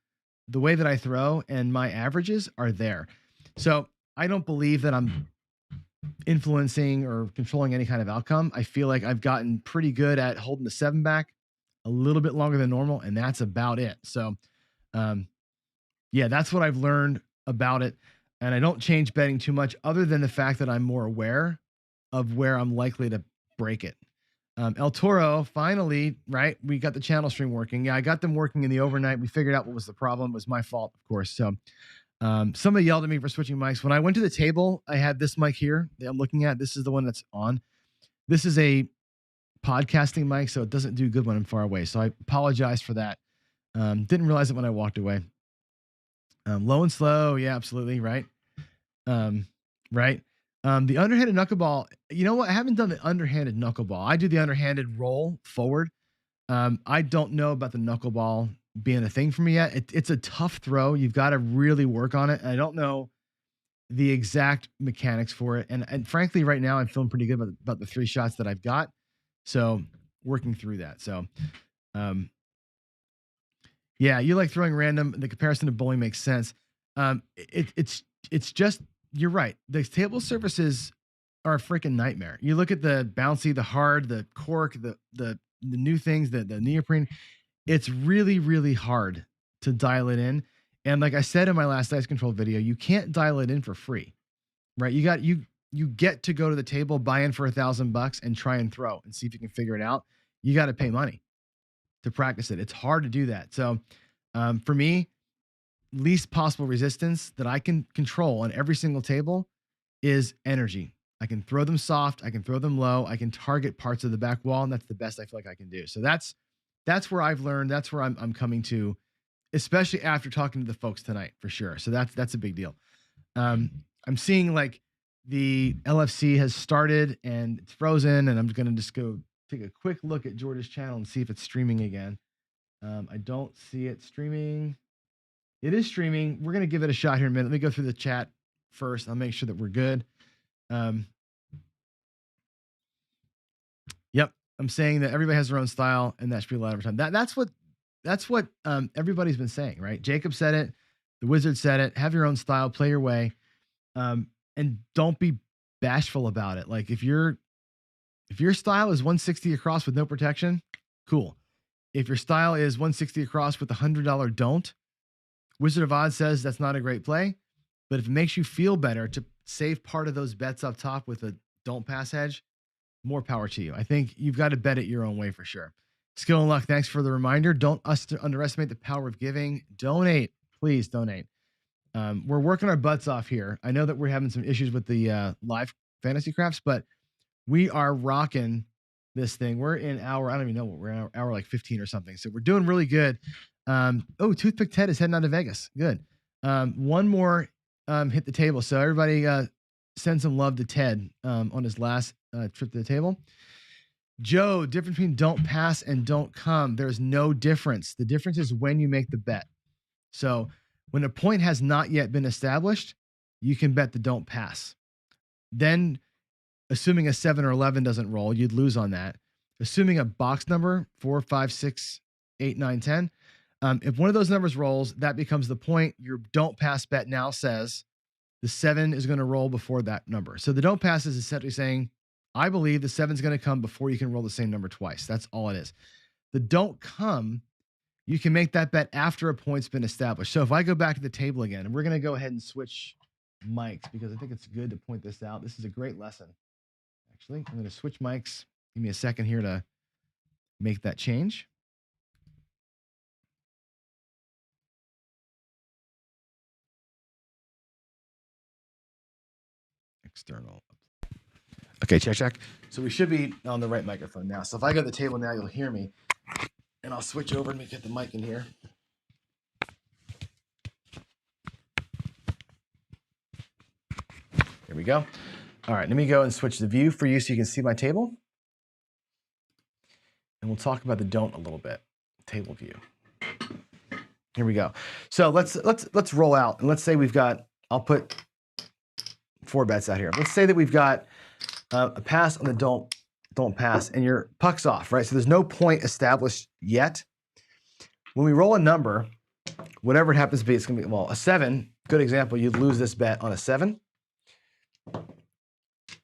the way that I throw and my averages are there. So I don't believe that I'm influencing or controlling any kind of outcome. I feel like I've gotten pretty good at holding the 7 back a little bit longer than normal, and that's about it. So, that's what I've learned about it. And I don't change betting too much, other than the fact that I'm more aware of where I'm likely to break it. El Toro, finally, right? We got the channel stream working. Yeah, I got them working in the overnight. We figured out what was the problem. It was my fault, of course. So somebody yelled at me for switching mics. When I went to the table, I had this mic here that I'm looking at. This is the one that's on. This is a podcasting mic, so it doesn't do good when I'm far away. So I apologize for that. Didn't realize it when I walked away. Low and slow. Yeah, absolutely. Right. Right. The underhanded knuckleball, you know what? I haven't done the underhanded knuckleball. I do the underhanded roll forward. I don't know about the knuckleball being a thing for me yet. It's a tough throw. You've got to really work on it. And I don't know the exact mechanics for it. And frankly, right now I'm feeling pretty good about the 3 shots that I've got. So working through that. So, you like throwing random. The comparison to bowling makes sense. It's just, you're right. The table surfaces are a freaking nightmare. You look at the bouncy, the hard, the cork, the new things, the neoprene. It's really, really hard to dial it in. And like I said in my last dice control video, you can't dial it in for free, right? you get to go to the table, buy in for $1,000 and try and throw and see if you can figure it out, you got to pay money to practice it. It's hard to do that. So for me, least possible resistance that I can control on every single table is energy. I can throw them soft. I can throw them low. I can target parts of the back wall, and that's the best I feel like I can do. So that's where I've learned. That's where I'm coming to, especially after talking to the folks tonight, for sure. So that's a big deal. I'm seeing like the LFC has started and it's frozen, and I'm going to just go take a quick look at George's channel and see if it's streaming again. I don't see it streaming. It is streaming. We're going to give it a shot here in a minute. Let me go through the chat first. I'll make sure that we're good. Yep. I'm saying that everybody has their own style and that should be allowed over time. That's what everybody's been saying, right? Jacob said it. The Wizard said it. Have your own style, play your way. And don't be bashful about it. Like if your style is 160 across with no protection, cool. If your style is 160 across with a $100 don't, Wizard of Oz says that's not a great play. But if it makes you feel better to save part of those bets up top with a don't pass hedge, more power to you. I think you've got to bet it your own way for sure. Skill and Luck, thanks for the reminder. Don't underestimate the power of giving. Donate. Please donate. We're working our butts off here. I know that we're having some issues with the live fantasy crafts, but we are rocking this thing. We're in hour, I don't even know what we're in, hour like 15 or something. So we're doing really good. Toothpick Ted is heading out to Vegas. Good. One more hit the table. So everybody send some love to Ted on his last trip to the table. Joe, difference between don't pass and don't come. There's no difference. The difference is when you make the bet. So when a point has not yet been established, you can bet the don't pass. Then, assuming a 7 or 11 doesn't roll, you'd lose on that. Assuming a box number, 4, 5, 6, 8, 9, 10, if one of those numbers rolls, that becomes the point. Your don't pass bet now says the 7 is going to roll before that number. So the don't pass is essentially saying, I believe the 7 is going to come before you can roll the same number twice. That's all it is. The don't come, you can make that bet after a point's been established. So if I go back to the table again, and we're going to go ahead and switch mics because I think it's good to point this out. This is a great lesson. Actually, I'm going to switch mics. Give me a second here to make that change. External. Okay, check. So we should be on the right microphone now. So if I go to the table now, you'll hear me. And I'll switch over and get the mic in here. Here we go. All right, let me go and switch the view for you so you can see my table. And we'll talk about the don't a little bit. Table view. Here we go. So let's roll out. And let's say we've got, I'll put 4 bets out here. Let's say that we've got a pass on the don't pass, and your puck's off, right? So there's no point established yet. When we roll a number, whatever it happens to be, it's going to be, well, a 7, good example, you'd lose this bet on a 7.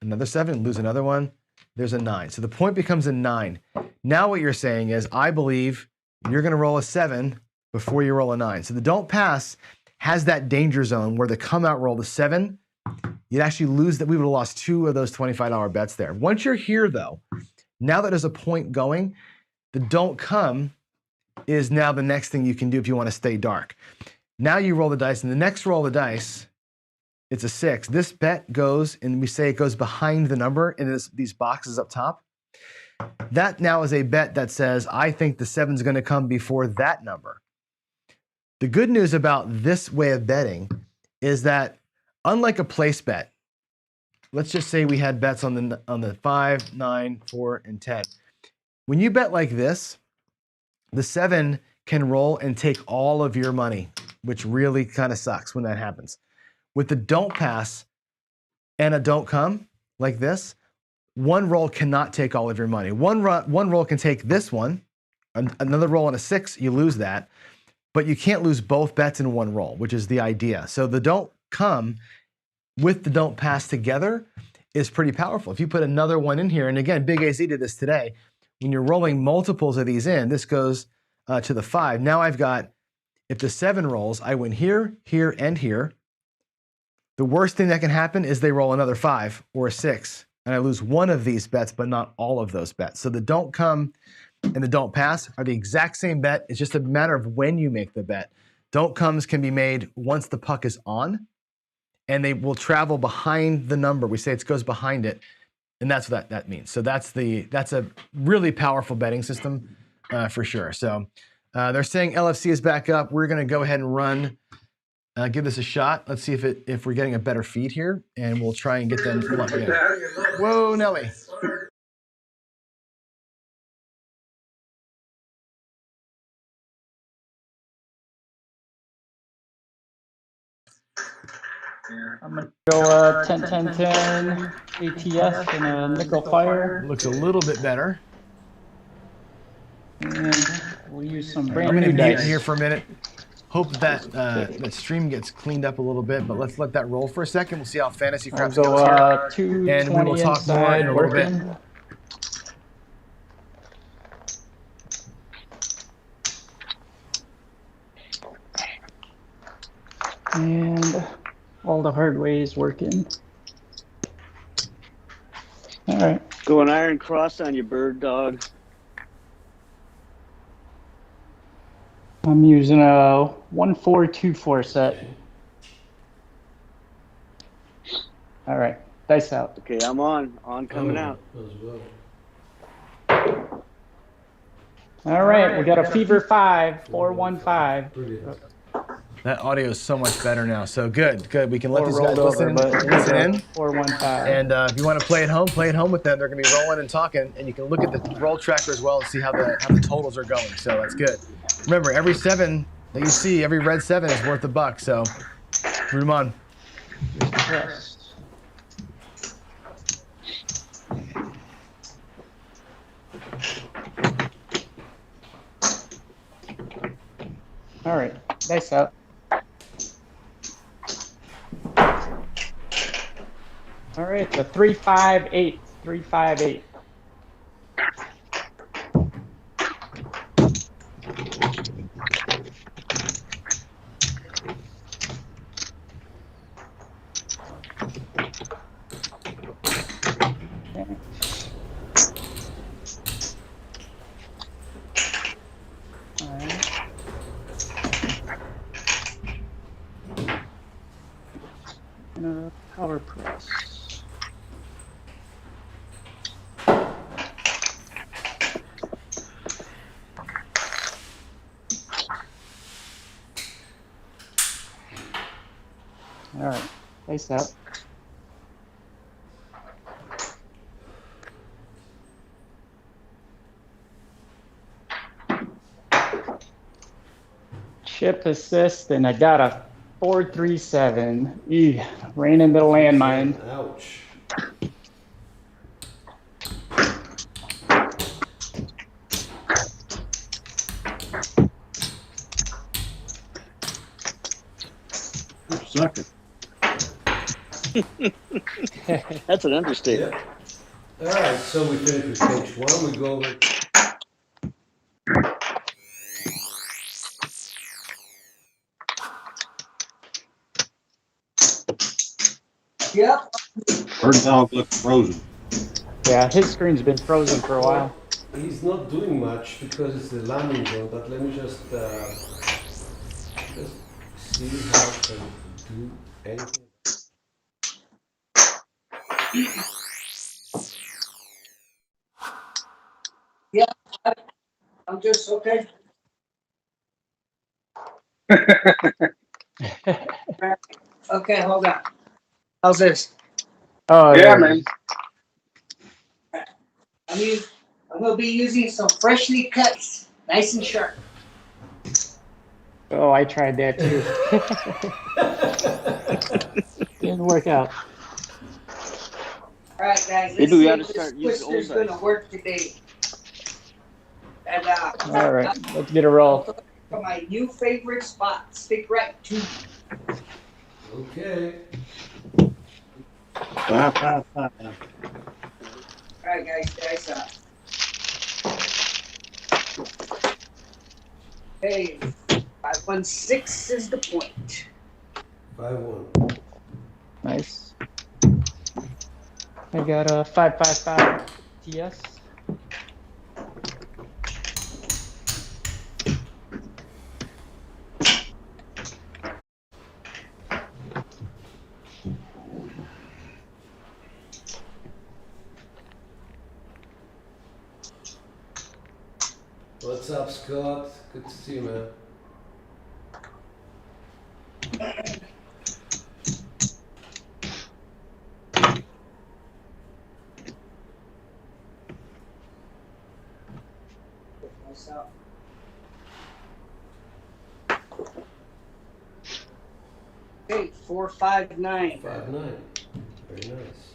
Another 7, lose another one. There's a 9. So the point becomes a 9. Now what you're saying is, I believe you're going to roll a 7 before you roll a 9. So the don't pass has that danger zone where the come out roll, the 7, you'd actually lose that. We would have lost 2 of those $25 bets there. Once you're here, though, now that there's a point going, the don't come is now the next thing you can do if you want to stay dark. Now you roll the dice, and the next roll of the dice, it's a 6. This bet goes, and we say it goes behind the number in these boxes up top. That now is a bet that says, I think the 7 is going to come before that number. The good news about this way of betting is that unlike a place bet, let's just say we had bets on the 5, 9, 4, and 10. When you bet like this, the 7 can roll and take all of your money, which really kind of sucks when that happens. With the don't pass and a don't come like this, one roll cannot take all of your money. One roll can take this one, another roll on a 6, you lose that, but you can't lose both bets in one roll, which is the idea. So the don't come with the don't pass together is pretty powerful. If you put another one in here, and again, Big AZ did this today, when you're rolling multiples of these in, this goes to the 5. Now I've got, if the 7 rolls, I win here, here, and here.
The worst thing that can happen is they roll another 5 or a 6, and I lose one of these bets, but not all of those bets. So the don't come and the don't pass are the exact same bet. It's just a matter of when you make the bet. Don't comes can be made once the puck is on, and they will travel behind the number. We say it goes behind it, and that's what that means. So that's a really powerful betting system for sure. So they're saying LFC is back up. We're going to go ahead and run. Give this a shot. Let's see if we're getting a better feed here, and we'll try and get them. Whoa, Nelly.
I'm going to go 10 10 10 ATS and a nickel fire.
Looks a little bit better.
And we'll use some brand
I'm going to
new
mute
dice.
here for a minute. Hope that stream gets cleaned up a little bit, but let's let that roll for a second. We'll see how Fantasy Craps goes here. And we will talk more in a little bit.
And all the hard ways working. All right.
Go an iron cross on your bird dog.
I'm using a 1-4-2-4 set. All right, dice out.
Okay, I'm on coming out.
All right, we got a fever 5, 4-1-5.
That audio is so much better now. So good. We can let these
rolled
guys listen in.
4-1-5.
And if you want to play at home with them. They're going to be rolling and talking, and you can look at the roll tracker as well and see how the totals are going. So that's good. Remember, every 7 that you see, every red 7 is worth $1. So root them on.
Yes. All right, dice out. All right, the 3-5-8. 3-5-8. Power press. All right, face out. Chip assist, and I got a 4-3-7. Ran into the landmine.
Ouch.
Sucker.
That's an understatement.
Yeah. All right, so we finish with page 1. We go over.
Yep.
Bird dog looks frozen.
Yeah, his screen's been frozen for a while.
He's not doing much because it's the landing zone, but let me just see how I can do anything.
Yeah, I'm just okay. Okay, hold on. How's this?
Oh
Yeah, man.
I'm going to be using some freshly cut, nice and sharp.
Oh, I tried that too. Didn't work out.
All right, guys.
Maybe we ought to
Let's see
start
if
using
this
old
twister's going to
dice.
work today. And
All right, let's get a roll.
For my new favorite spot, stick right to.
Okay.
5, 5, 5.
All right, guys. Hey, 5-1-6 is the point.
5-1.
Nice. I got a 555 TS.
What's up, Scott? Good to see you, man.
Okay, 459.
5-9. Very nice.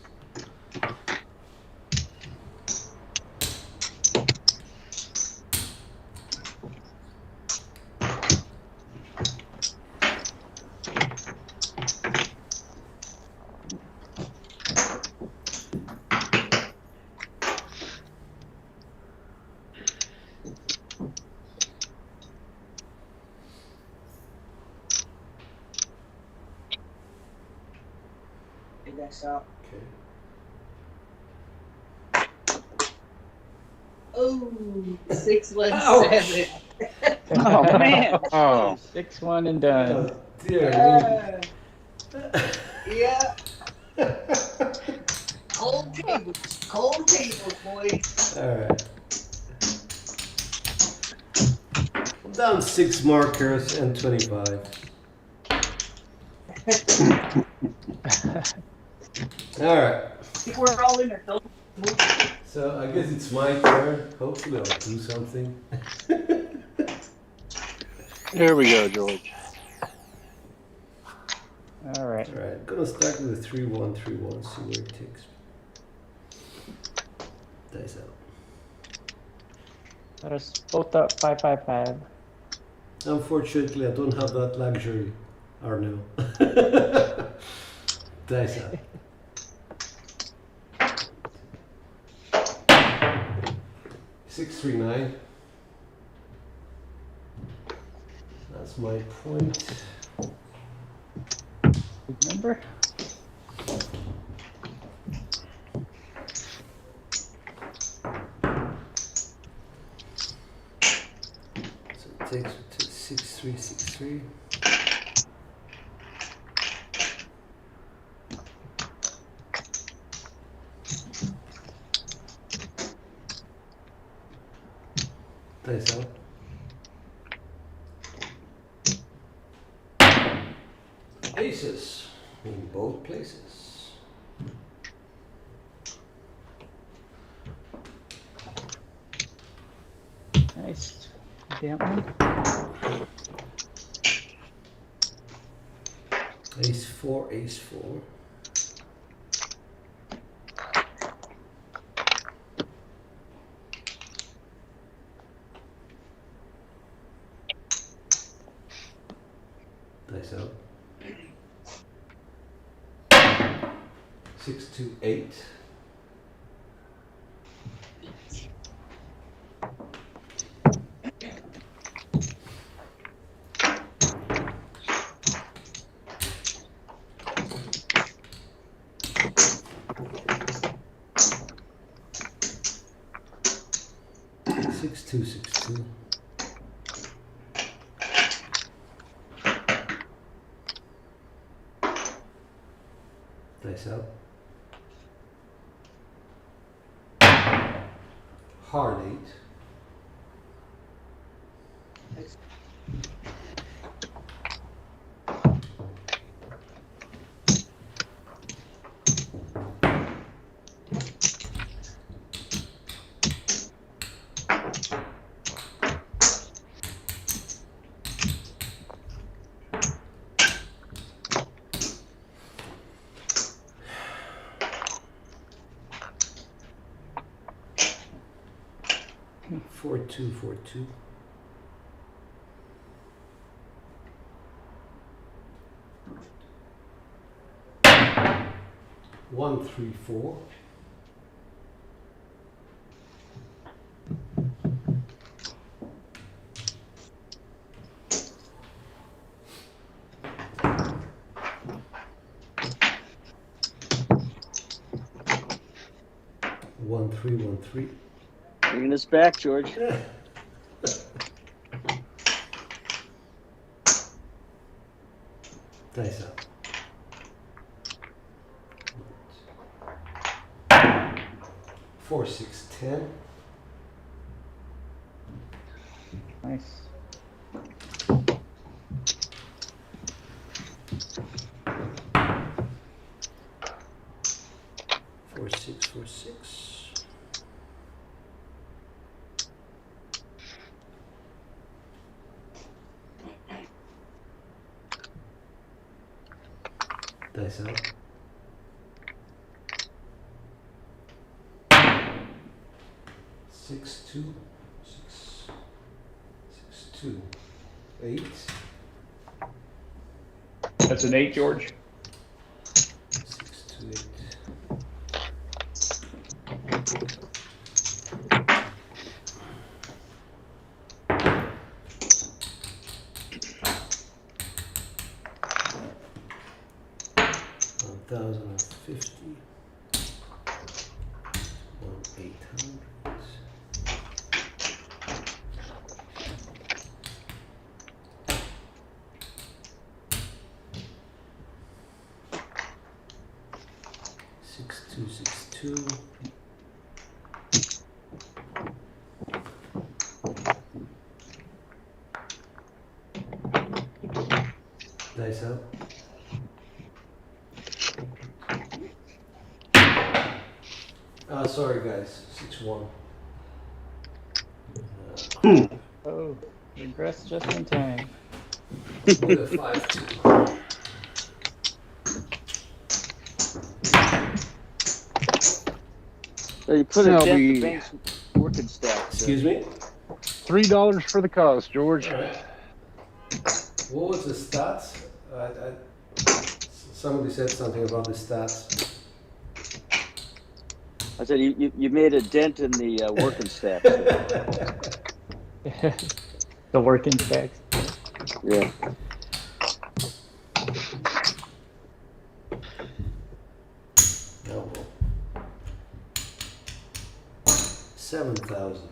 Big X out.
Okay.
Oh, 617.
Oh
man.
Oh,
6-1 and done.
Dear
Yeah. Cold tables, boys.
All right. I'm down 6 markers and 25. All right.
We're all in there.
So I guess it's my turn. Hopefully I'll do something.
here we go, George.
All right.
All right. Gonna start with a 3-1-3-1. See where it takes me. Dice out.
Got us both up 555.
Unfortunately, I don't have that luxury, Arno. Dice out. 639. That's my point.
Remember?
So it takes me to 6363. Dice out. Aces in both places.
Nice. Damn one.
Ace 4, ace 4. Dice out. 628. Six two six two. Dice out. Hard 8. Four two 134. 1313.
Bringing us back, George.
Dice up. 4, 6, 10.
Nice.
4, 6, 4, 6. Dice out. 6, 2, 6, 6, 2, 8.
That's an 8, George.
6, 2, 8. $1,050. 1,800. 6, 2, 6, 2. Dice up. Sorry guys, 6-1.
Oh, regress just in time.
With a 5-2.
So you put a
That'll
dent
be-
the bank's working stack.
Excuse me?
$3 for the cause, George.
All right. What was the stats? Somebody said something about the stats.
I said you made a dent in the working stack.
The working stacks.
Yeah.
No. 7,000.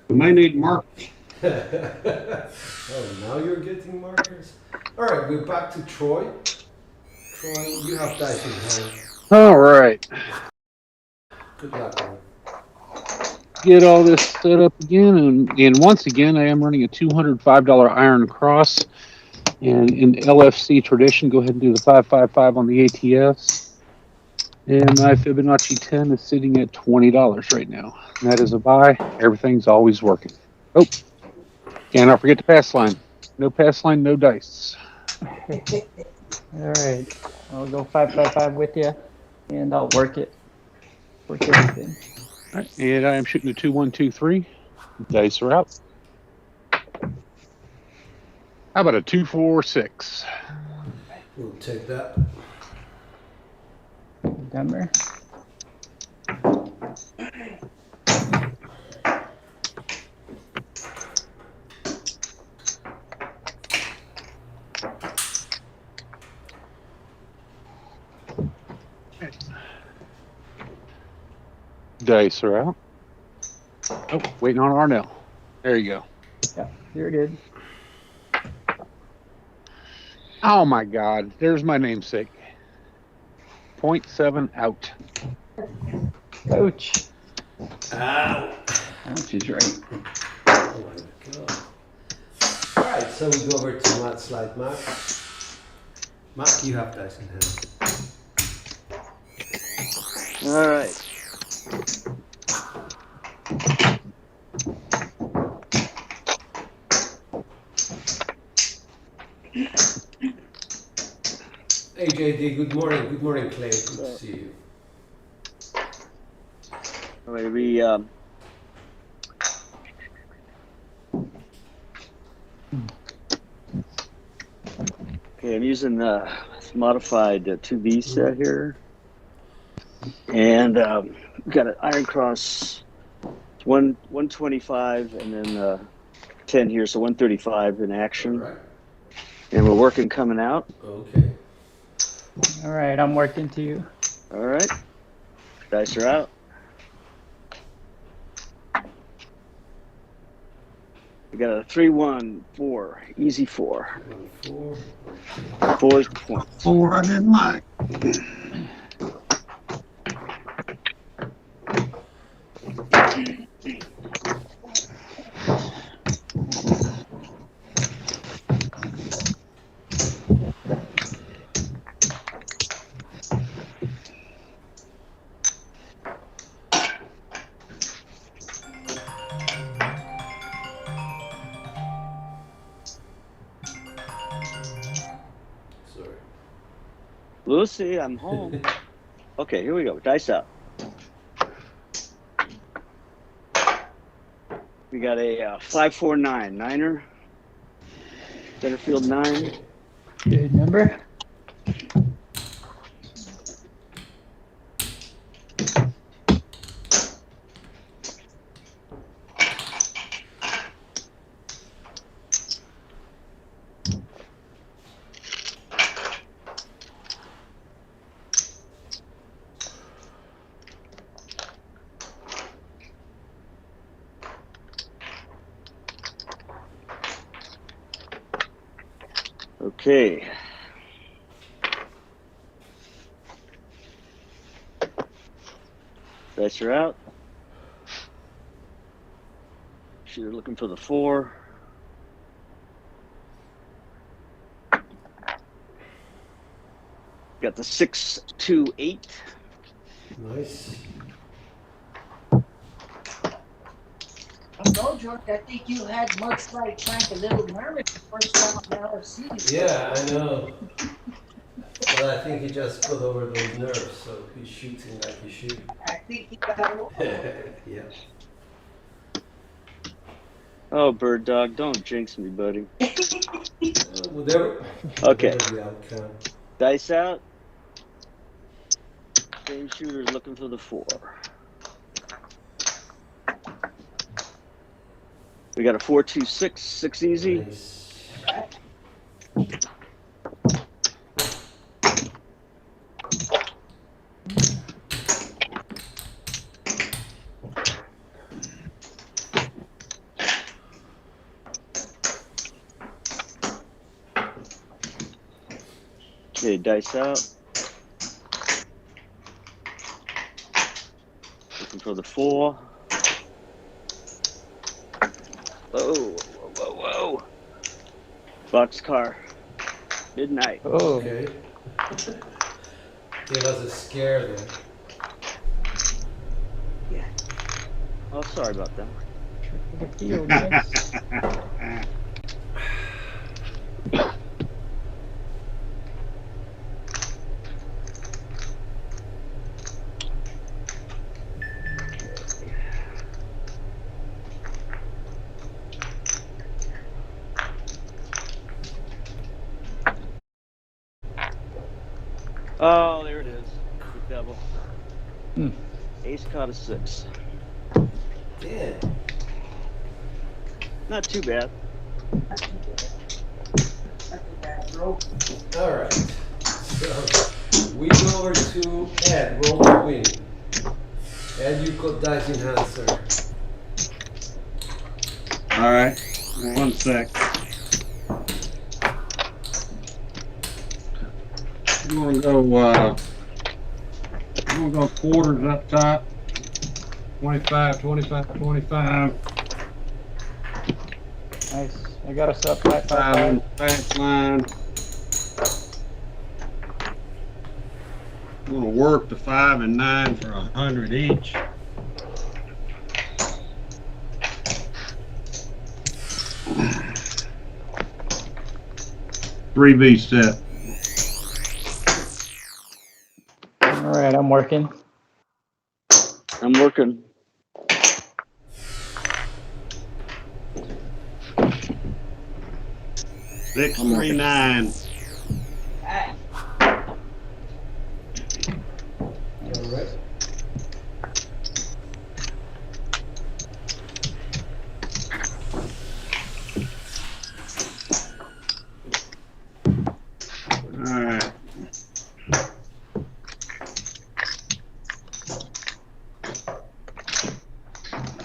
We may need markers.
Oh, now you're getting markers? All right, we're back to Troy. Troy, you have dice in hand.
All right.
Good luck, man.
Get all this set up again. And once again, I am running a $205 Iron Cross. And in LFC tradition, go ahead and do the 555 on the ATS. And my Fibonacci 10 is sitting at $20 right now. And that is a buy. Everything's always working. Oh, and I'll forget the pass line. No pass line, no dice.
All right, I'll go 555 with you, and I'll work it. Work everything.
All right, and I am shooting a 2-1-2-3. Dice are out. How about a 2-4-6?
We'll take that.
Denver.
Dice are out. Oh, waiting on Arnell. There you go.
Yeah, you're good.
Oh my God, there's my namesake. 0.7 out.
Ouch.
Ow.
Ouch is right.
Oh my God. All right, so we go over to Matt Slide Mac. Mac, you have dice in hand.
All right.
Hey JD, good morning. Good morning, Clay. Good to see you.
All right, we okay, I'm using modified 2V set here, and we've got an Iron Cross 125 and then 10 here, so 135 in action.
All right.
And we're working coming out.
Okay.
All right, I'm working to you.
All right. Dice are out. We got a 3-1-4, easy 4.
4.
4 is the point.
4, I didn't like.
Sorry.
Lucy, I'm home. Okay, here we go. Dice out. We got a 5-4-9 niner. Center field 9.
Good number.
Okay. Dice are out. Shooter looking for the 4. Got the 6-2-8.
Nice.
No, George, I think you had much like Frank a little nervous the first time in LFC.
Yeah, I know. But I think he just got over those nerves, so he's shooting like he should.
I think he got
Yeah.
Oh, Bird Dog, don't jinx me, buddy.
Whatever.
Okay.
Whatever the outcome.
Dice out. Same shooter's looking for the 4. We got a 4-2-6, 6 easy.
Nice.
Okay, dice out. Looking for the 4. Whoa, whoa, whoa, whoa. Boxcar. Midnight.
Oh.
Okay. Gave us a scare there.
Yeah. Oh, sorry about that.
Good deal, yes.
Oh, there it is. The devil.
Hmm.
Ace caught a 6.
Yeah.
Not too bad.
All right. So we go over to Ed. Roll to win. Ed, you've got dice in hand, sir.
All right. 1 sec. I'm gonna go quarters up top. 25, 25, 25.
Nice. I got us up 5, 5,
5 on
5.
the fast line. I'm gonna work the 5 and 9 for 100 each. Three V set.
All right, I'm working.
I'm working.
Six, 3, 9.
All right.
All right.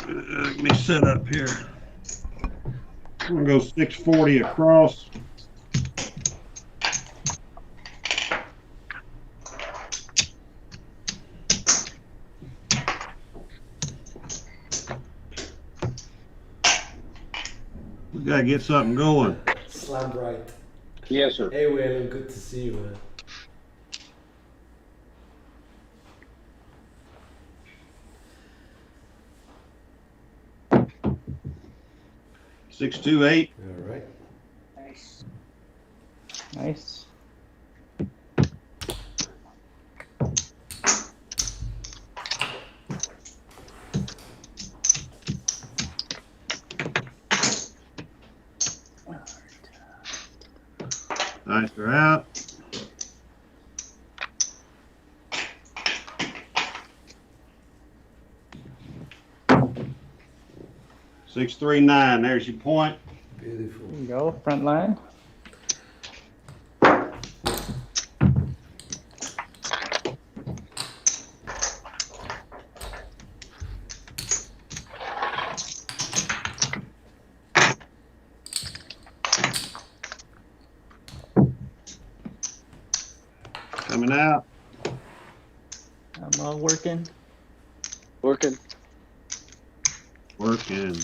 Let me set up here. I'm gonna go 640 across. We gotta get something going.
Slam right.
Yes, sir.
Hey, Waylon, good to see you, man.
628.
All right.
Nice.
Nice.
Nice, they're out. $639. There's your point.
Beautiful.
There you go, front line.
Coming out.
I'm all working.
Working.
Working.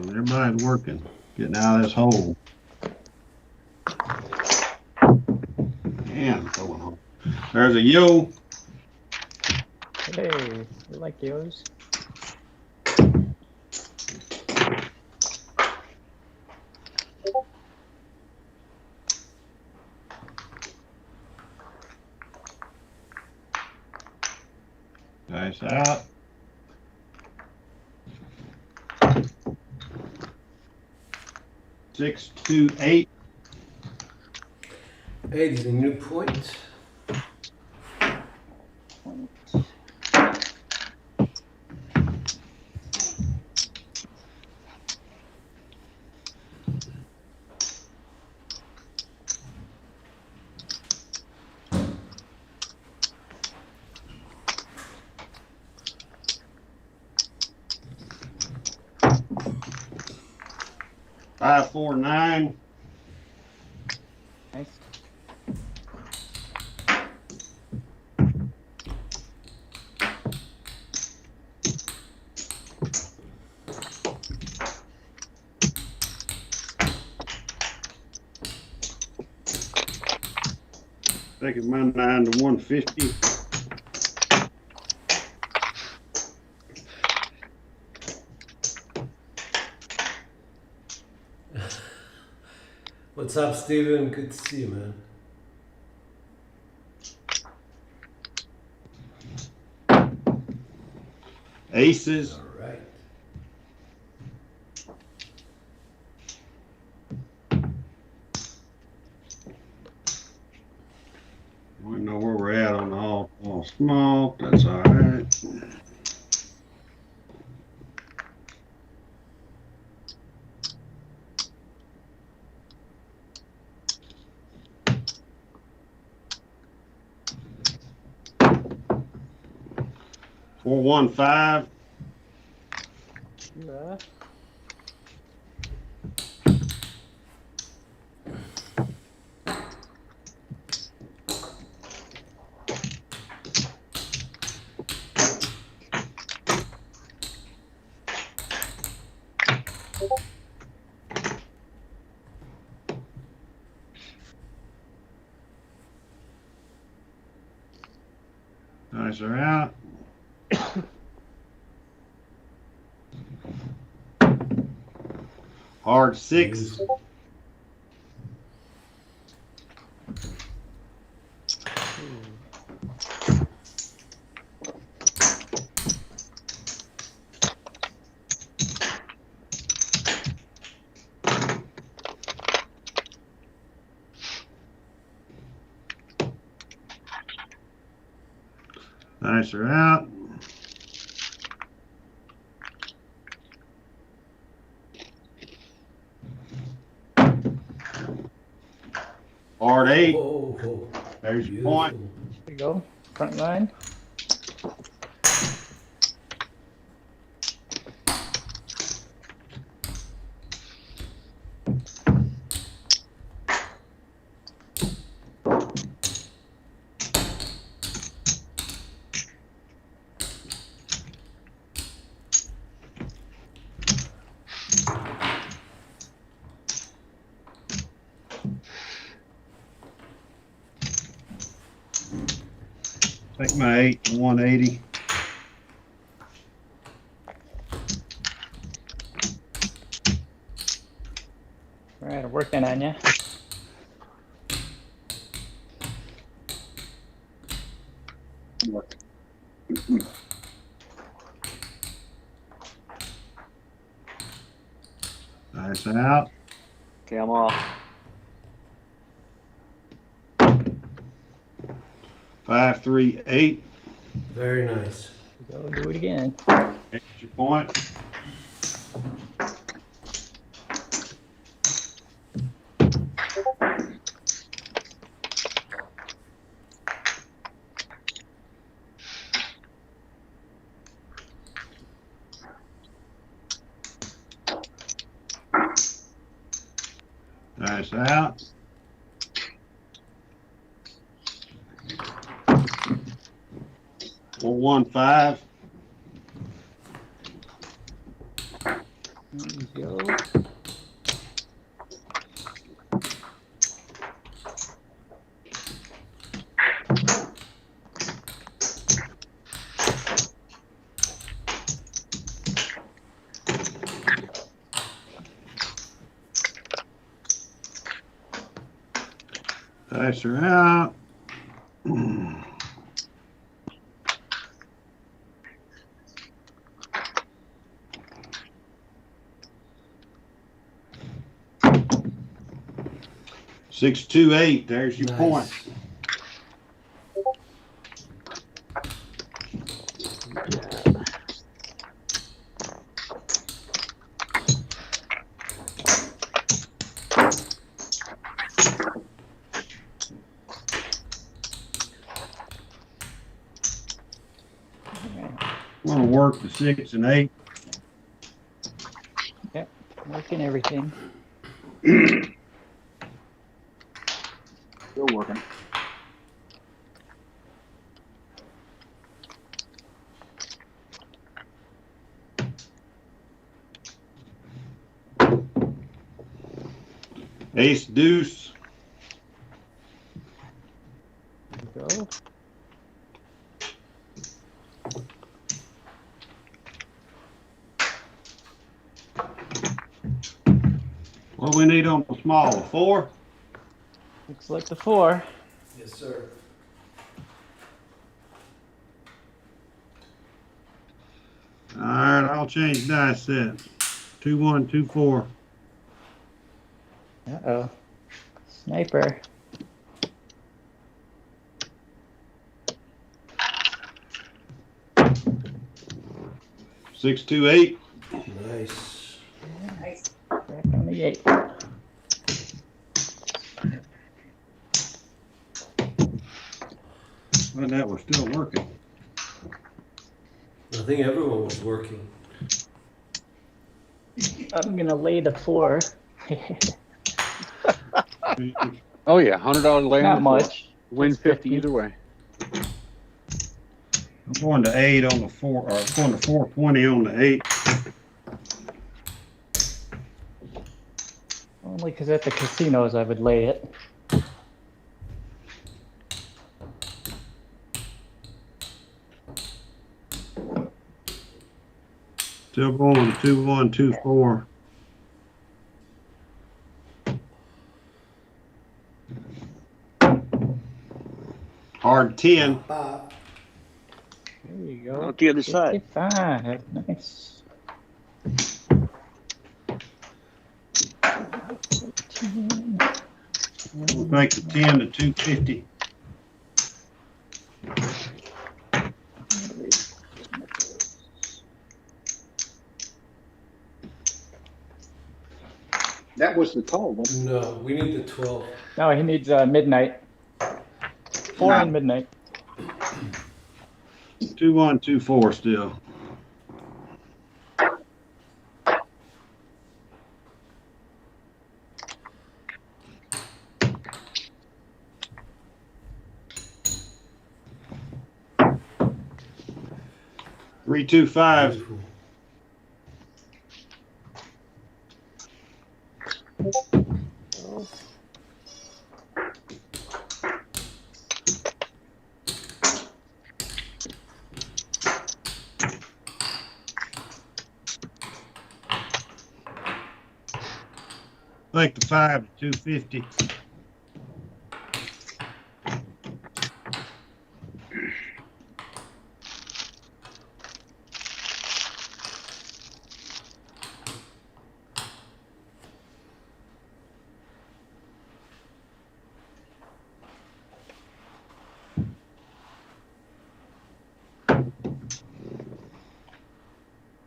Everybody's working. Getting out of this hole. Man, going home. There's a yo.
Hey, we like yours.
Nice out. Six, 2, 8.
8 is a new point.
Five, 4, 9.
Nice.
Taking my 9 to 150.
What's up, Steven? Good to see you, man.
Aces.
All right.
We don't know where we're at on the all small. That's all right. Four, 1, 5.
Yeah.
Nice, are out. Hard 6. Nice, are out. Hard 8.
Oh,
there's your point.
There you go, front line.
Take my 8 to 180.
All right, I'm working on you.
Nice out.
Okay, I'm off.
5, 3, 8.
Very nice.
Go do it again.
Extra point. Nice out. Four, 1, 5.
There you go.
Dice are out. 6, 2, 8. There's your point. I'm going to work the 6 and 8.
Yep, working everything.
Still working.
Ace, deuce.
There you go.
What do we need on the small? A 4?
Looks like the 4.
Yes, sir.
All right, I'll change dice set. 2, 1, 2, 4.
Uh-oh. Sniper.
Six, 2, 8.
Nice.
Nice. Back on the 8.
Well, that was still working.
I think everyone was working.
I'm gonna lay the 4.
Oh yeah, $100 lay
Not
on the floor.
much.
Win
Just
50 either way.
I'm going to 8 on the 4, or going to 420 on the 8.
Only because at the casinos I would lay it.
Still going 2, 1, 2, 4. Hard 10.
There you go.
Out the other side.
55. Nice. 14.
We'll make the 10 to 250.
That was the call. Wasn't it?
No, we need the 12.
No, he needs midnight. 4 and midnight.
2, 1, 2, 4 still. Three, 2, 5. Take the 5 to 250.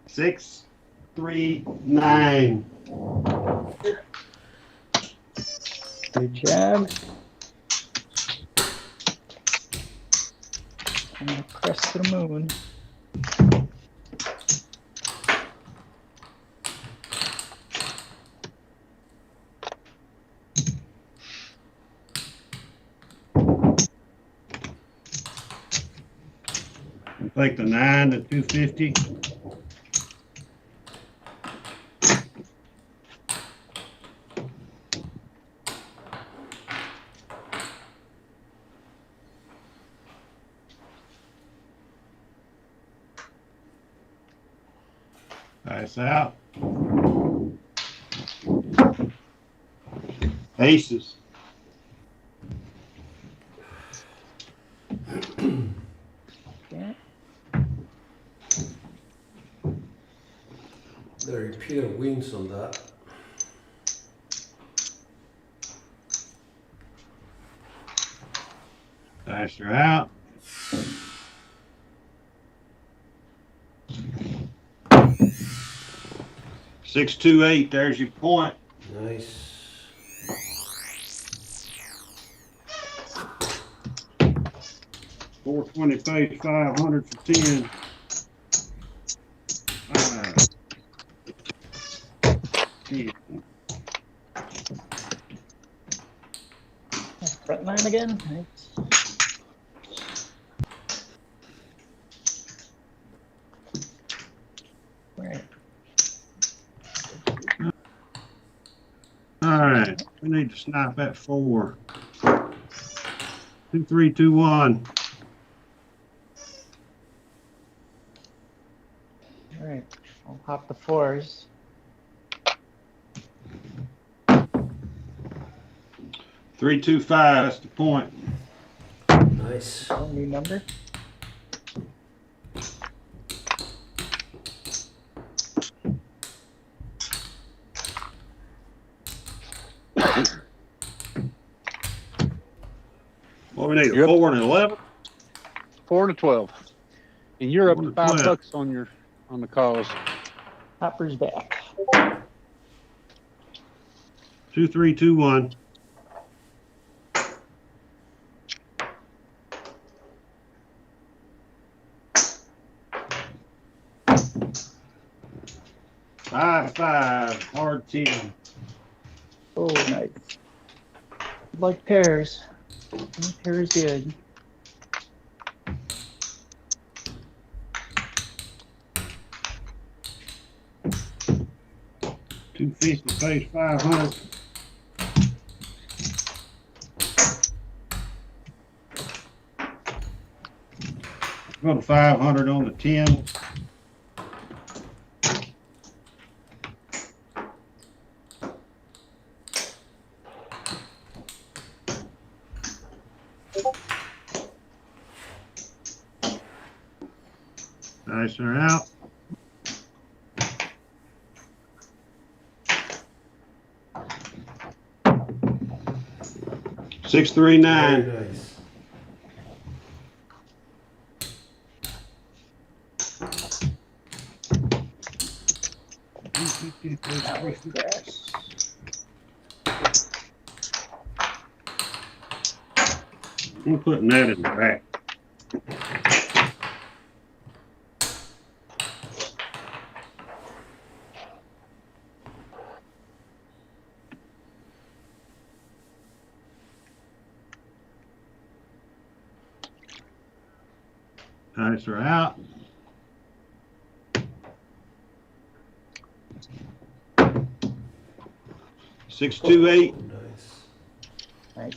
Six, 3, 9.
Good job. And the crest of the moon.
Take the 9 to 250. Nice out. Aces.
Yeah.
There, Peter wins on that.
Dice are out. Six, 2, 8. There's your point.
Nice.
$420 pays 500 for 10. Yeah.
Front line again. Nice. Right.
All right, we need to snipe at 4. 2, 3, 2, 1.
All right. I'll hop the 4s.
3, 2, 5. That's the point.
Nice.
New number.
What we need, a 4 and an 11?
4 to 12. And you're up
4
to
to
$5
12.
on the cause.
Hopper's back.
2, 3, 2, 1. Five, 5, hard 10.
Oh, nice. Like pairs. Pairs good.
$250 pays 500. Go to 500 on the 10. Dice are out. Six, 3, 9.
Very nice.
I'm putting that in the back. Dice are out. Six, 2, 8.
Nice.
Nice.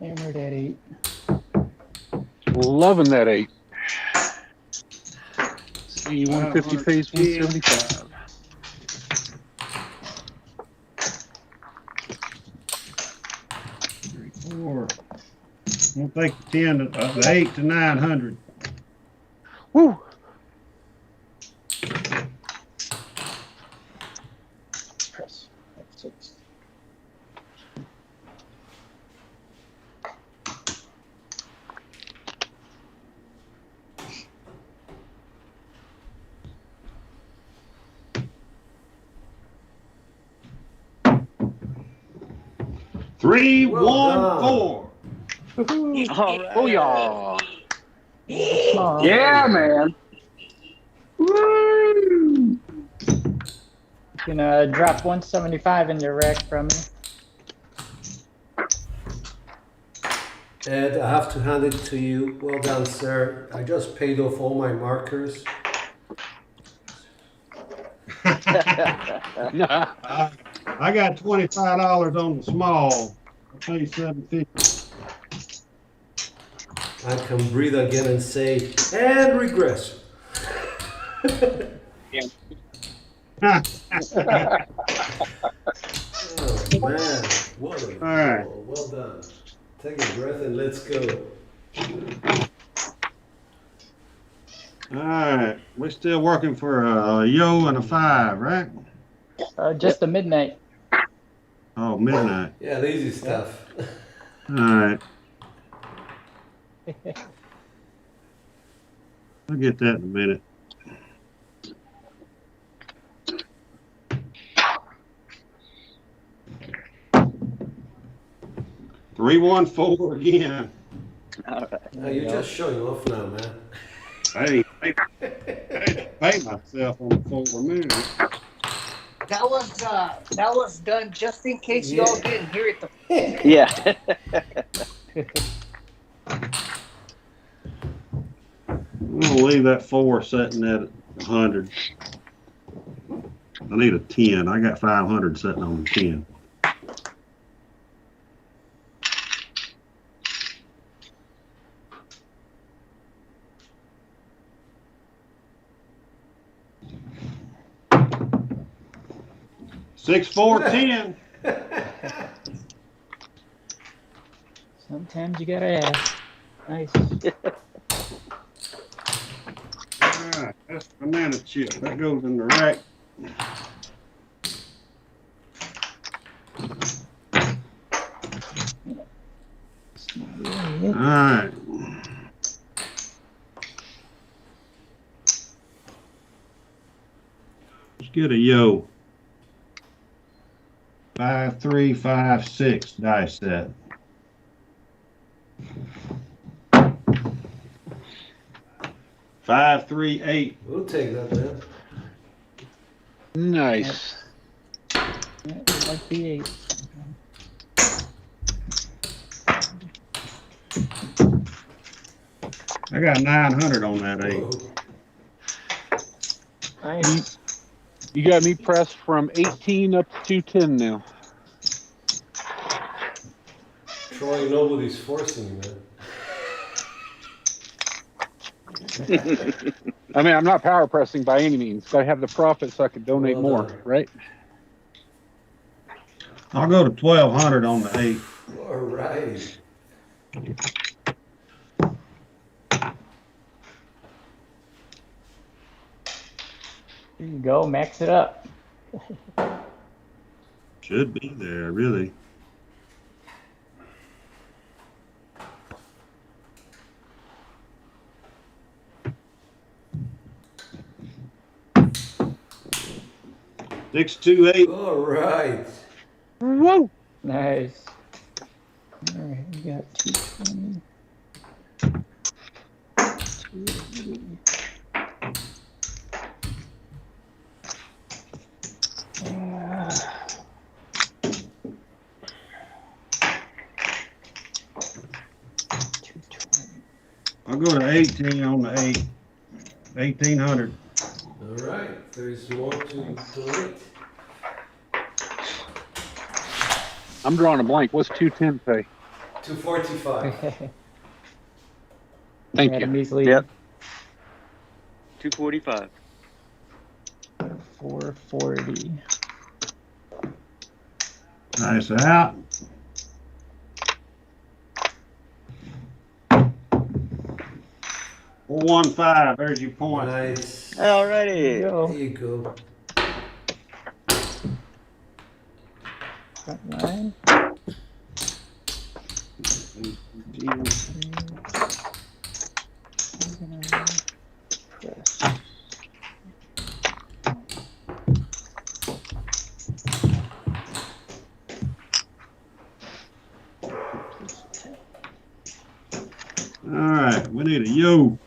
Hammered at 8.
Loving that 8. See, 150 pays 175.
take the 10 to the 8 to 900.
Woo!
Press. That's 6.
Three,
Well
1, 4.
All right.
Oh, yeah.
Small.
Yeah, man. Woo!
Gonna drop 175 in your rack from me.
Ed, I have to hand it to you. Well done, sir. I just paid off all my markers.
I got $25 on the small. I'll pay $7.50.
I can breathe again and say, and regress.
Yeah.
Oh man, what a
All right.
goal. Well done. Take a breath and let's go.
All right. We're still working for a yo and a 5, right?
Just a midnight.
Oh, midnight.
Yeah, the easy stuff.
All right. I'll get that in a minute. Three, 1, 4 again.
All right.
Now you're just showing off now, man.
Hey, I pay myself on the 4 minutes.
That was done just in case y'all didn't hear it.
Yeah.
I'm gonna leave that 4 sitting at 100. I need a 10. I got 500 sitting on 10. Six, 4, 10.
Sometimes you gotta ask. Nice.
All right, that's banana chip. That goes in the rack. All right. Let's get a yo. 5, 3, 5, 6 dice set. Five, 3, 8.
We'll take that, man.
Nice.
Yeah, like the 8.
I got 900 on that 8.
Nice.
You got me pressed from 18 up to 210 now.
Troy, nobody's forcing you, man.
I mean, I'm not power pressing by any means, but I have the profit so I could donate
Well
more,
done.
right?
I'll go to 1200 on the 8.
All right.
There you go. Max it up.
Should be there, really. Six, 2, 8.
All right.
Whoa!
Nice. All right, we got 220. 280.
I'll go to 18 on the 8. 1800.
All right. There's more to donate.
I'm drawing a blank. What's 210 pay?
245.
Thank
Had
you.
a measly
Yep. 245.
440.
Nice out. 415. There's your point.
Nice.
Alrighty.
There you go.
Front line.
All right, we need a yo.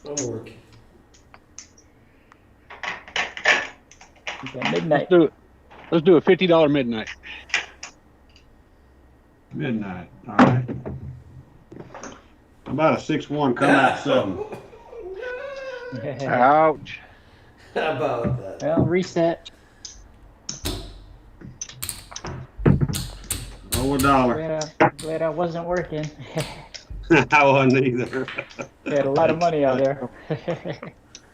I'm working.
Okay, midnight.
Let's do a $50 midnight.
Midnight. All right. How about a 6-1 come out 7?
Ouch.
How about that?
Well, reset.
Oh, $1.
Glad I wasn't working.
I wasn't either.
We had a lot of money out there.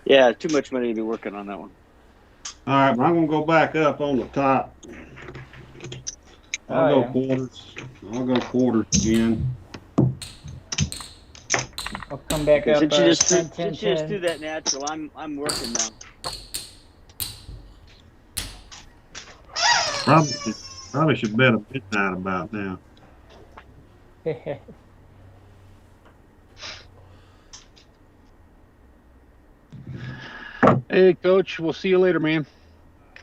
Yeah, too much money to be working on that one.
All right, but I'm gonna go back up on the top. I'll go
yeah.
quarters. I'll go quarters again.
I'll come back up.
Since you just
10,
threw,
10,
since you just
10.
threw that natural, I'm working now.
Probably should bet a midnight about now.
Hey, Coach. We'll see you later, man.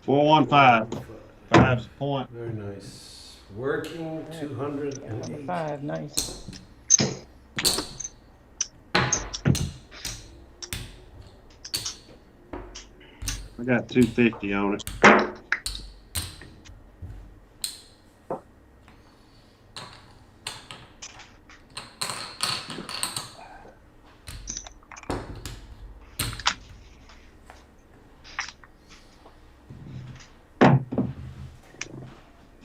415. 5's the point.
Very nice. Working 208.
5, nice.
I got 250 on it.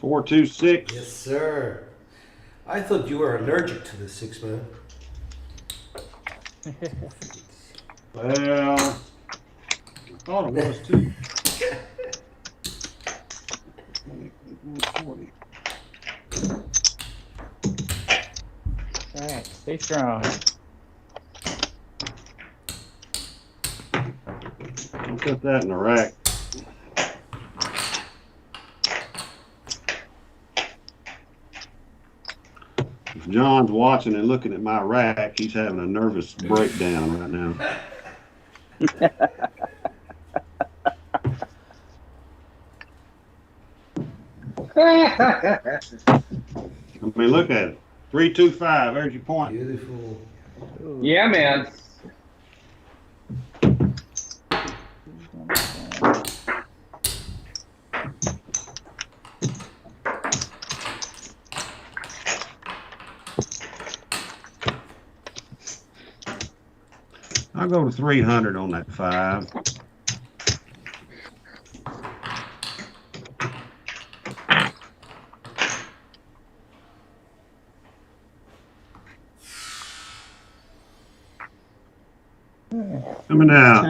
$426.
Yes, sir. I thought you were allergic to the 6-man.
Well, I thought it was too. 140.
All right, stay strong.
I'll put that in the rack. If John's watching and looking at my rack, he's having a nervous breakdown right now. I mean, look at it. 325. There's your point.
Beautiful.
Yeah, man.
I'll go to 300 on that 5. Coming out.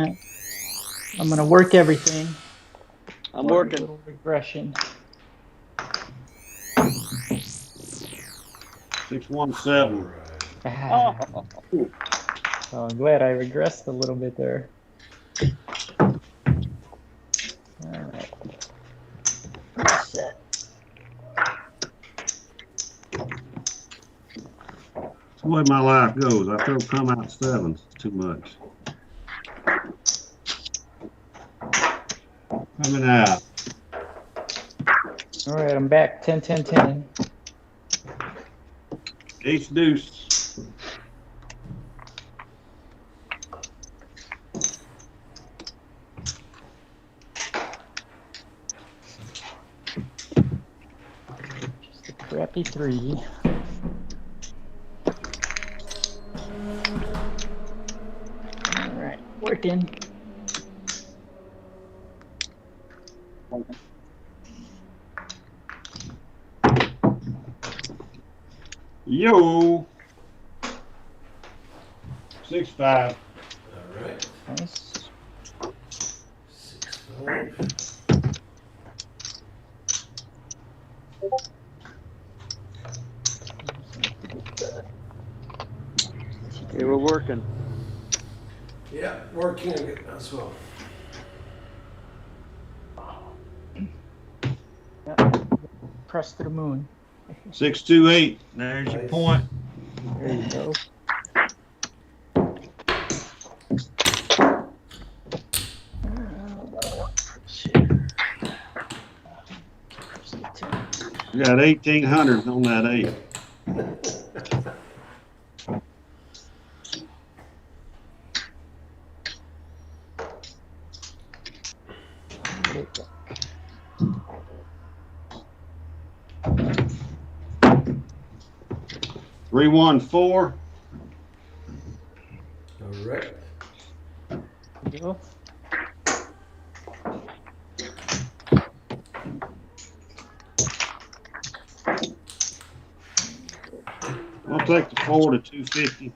I'm gonna work everything.
I'm
A
working.
little regression.
617.
Ah. So I'm glad I regressed a little bit there. All right. Reset.
That's the way my life goes. I throw come out 7s too much. Coming out.
All right, I'm back. 10, 10, 10.
Ace deuce.
Just a crappy 3. All right, working.
Yo. 6-5.
All right.
Nice.
6-5.
working?
Yeah, working as well.
Press to the moon.
628. There's your point.
There you go.
You got 1,800 on that 8. Three, 1, 4.
All right.
Go.
I'll take the 4 to 250.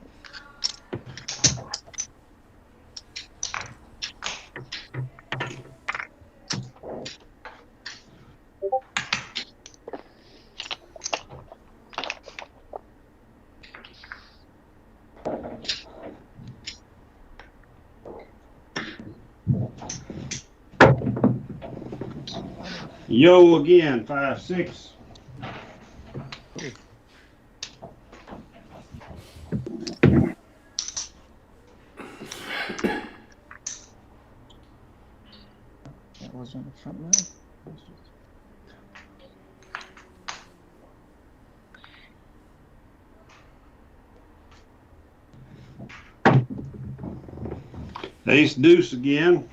Yo again, 5, 6.
That was on the front line.
Ace deuce again.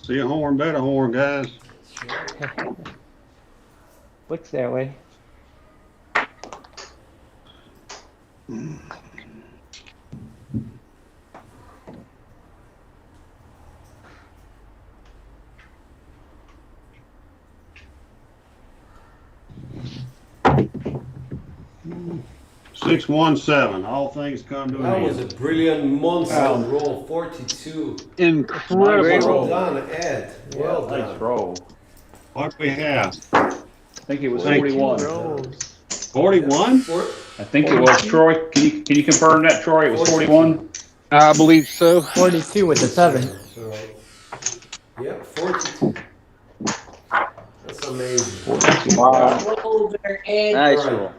See a horn, bet a horn, guys.
Looks that way.
Six, 1, 7. All things come to an
That
end.
was a brilliant monster roll. 42.
Incredible.
Well done, Ed. Well done.
Nice roll.
What we have?
I think it was
Thank you.
41.
41?
I think it was Troy. Can you confirm that, Troy? It was 41.
I believe so.
42 with the 7.
So, yeah, 42. That's amazing.
Wow.
Roll there, Ed.
Nice
All right.
roll.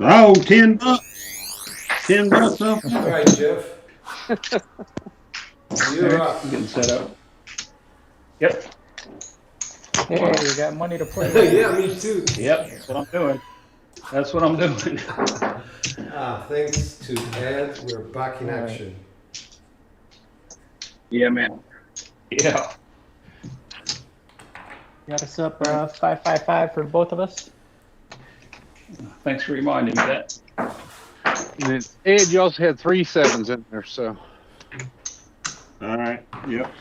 Oh, $10. $10 up.
All right, Jeff. You're up.
Getting set up. Yep.
Hey, we got money to play.
Yeah, me too.
Yep. That's what I'm doing. That's what I'm doing.
Thanks to Ed, we're back in action.
Yeah, man. Yeah.
Got us up 555 for both of us.
Thanks for reminding me that.
And then Ed, you also had 3 7s in there, so.
All right. Yep.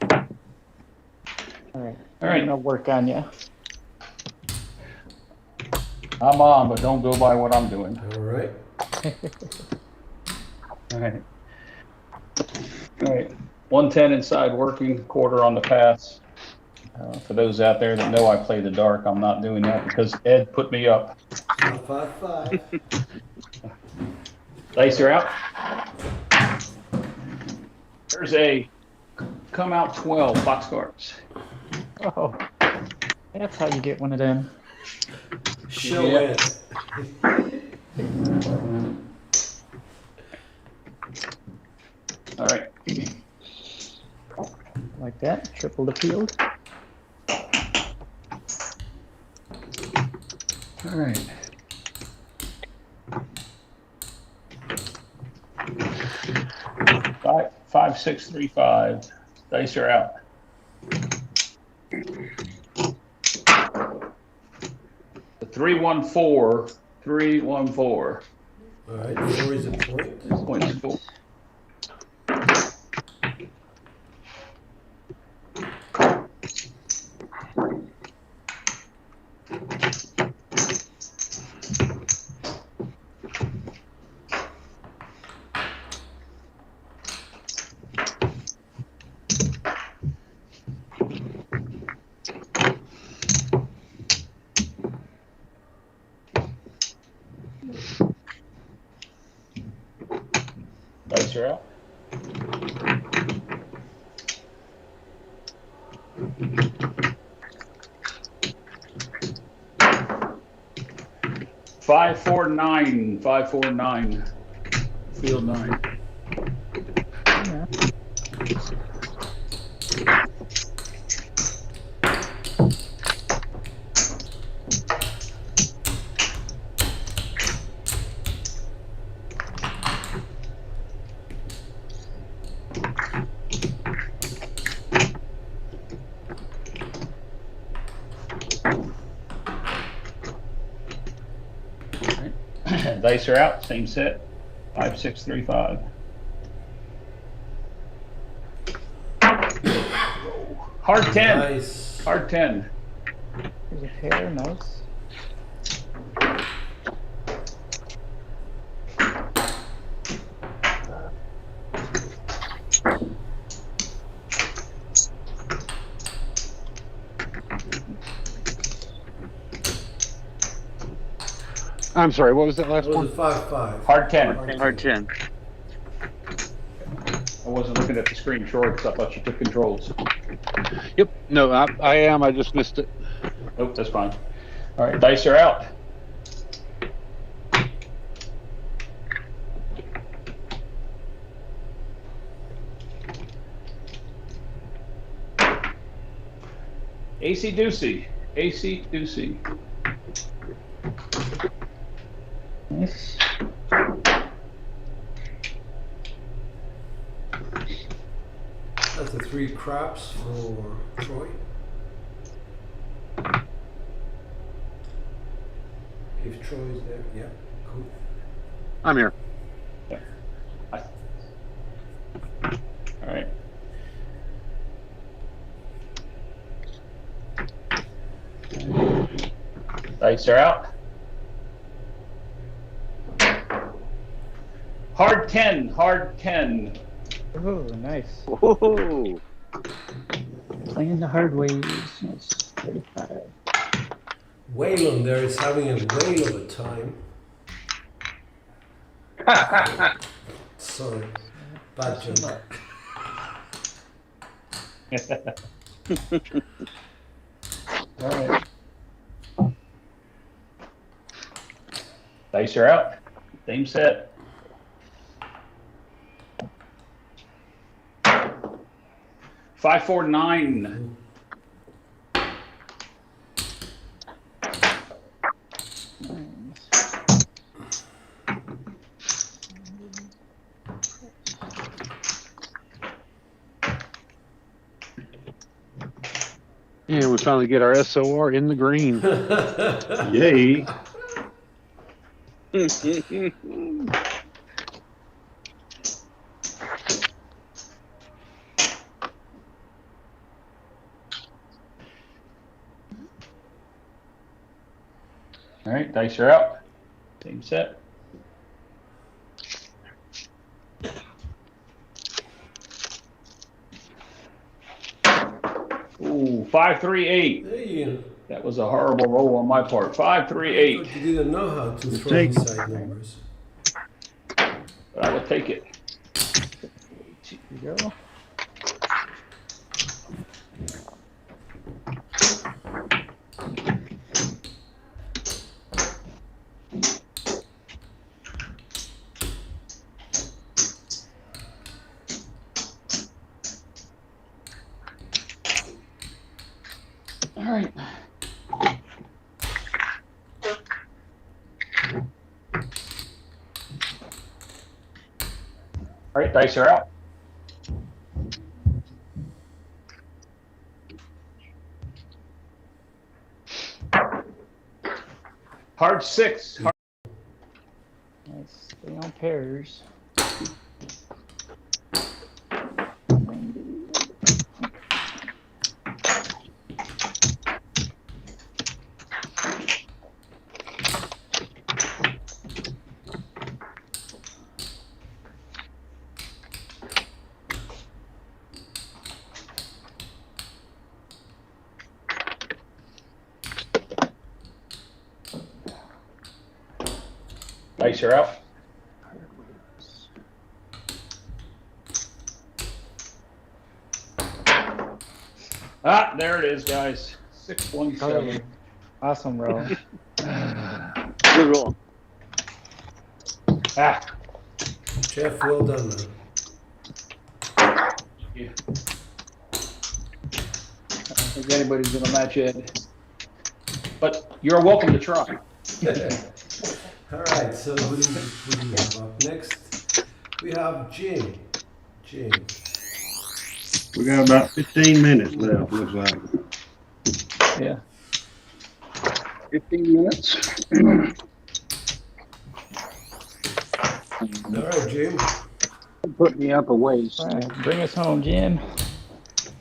All right.
All right.
I'm gonna work on you.
I'm on, but don't go by what I'm doing.
All right.
All right. All right. 110 inside working, quarter on the pass. For those out there that know I play the dark, I'm not doing that because Ed put me up.
5.
Dice are out. There's a come out 12 boxcars.
Oh, that's how you get one of them.
Show
Yeah.
it.
All right.
Like that, triple the field.
All right. Five, 6, 3, 5. Dice are out. The 3, 1, 4. 3, 1, 4.
All right, 4 is a point.
Point is 4. Dice are out. Five, 4, 9. 5, 4, 9. Field 9.
Yeah.
Dice are out. Same set. 5, 6, 3, 5. Hard 10.
Nice.
Hard 10.
There's a pair, nice.
I'm sorry, what was that last
What
one?
was it, 5-5?
Hard 10.
Hard 10.
I wasn't looking at the screen short because I thought you took controls.
Yep, no, I am. I just missed it.
Nope, that's fine. All right, dice are out. AC Doocy. AC Doocy.
Nice.
That's the 3 craps for Troy. If Troy is there, yeah, cool.
I'm here.
Yeah. All right. Dice are out. Hard 10. Hard 10.
Oh, nice.
Whoa.
Playing the hard ways. Nice. 35.
Waylon there is having a whale of a time. Sorry, bad joke.
All right. Dice are out. Same set. Five, 4, 9.
And we finally get our SOR in the green.
Yay.
All right, dice are out. Same set. Ooh, 5, 3, 8.
Hey,
That was a horrible roll on my part. 5, 3, 8.
you didn't know how to throw
take-
inside numbers.
But I will take it.
Here you go.
All right. All right, dice are out. Hard 6. Hard.
Nice. Stay on pairs.
Dice are out. Ah, there it is, guys. 617.
Awesome roll.
Good roll.
Ah.
Jeff, well done, man.
Yeah. I don't think anybody's going to match Ed. But you're welcome to try.
All right, so who do we have up next? We have Jim. Jim.
We got about 15 minutes left, looks like.
Yeah. 15 minutes.
All right, Jim.
Put me up a ways.
All right, bring us home, Jim.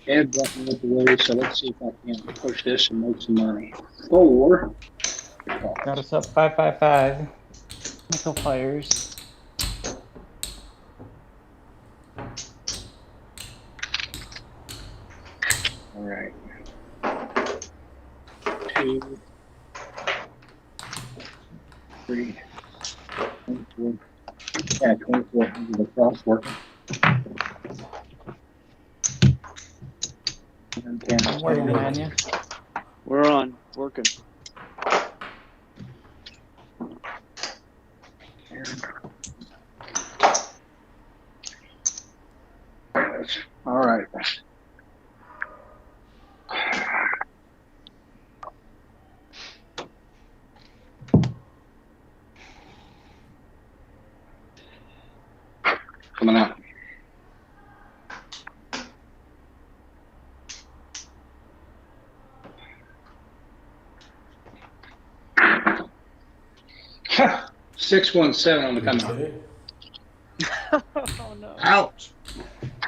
Ed brought me up a ways, so let's see if I can push this and make some money. 4.
Got us up 555. Nickel fires.
All right. 2, 3, 24. Yeah, 2400 across working.
I'm working on you.
We're on, working.
All right. Coming out. Ha! 617 on the come out.
Oh no.
Ouch.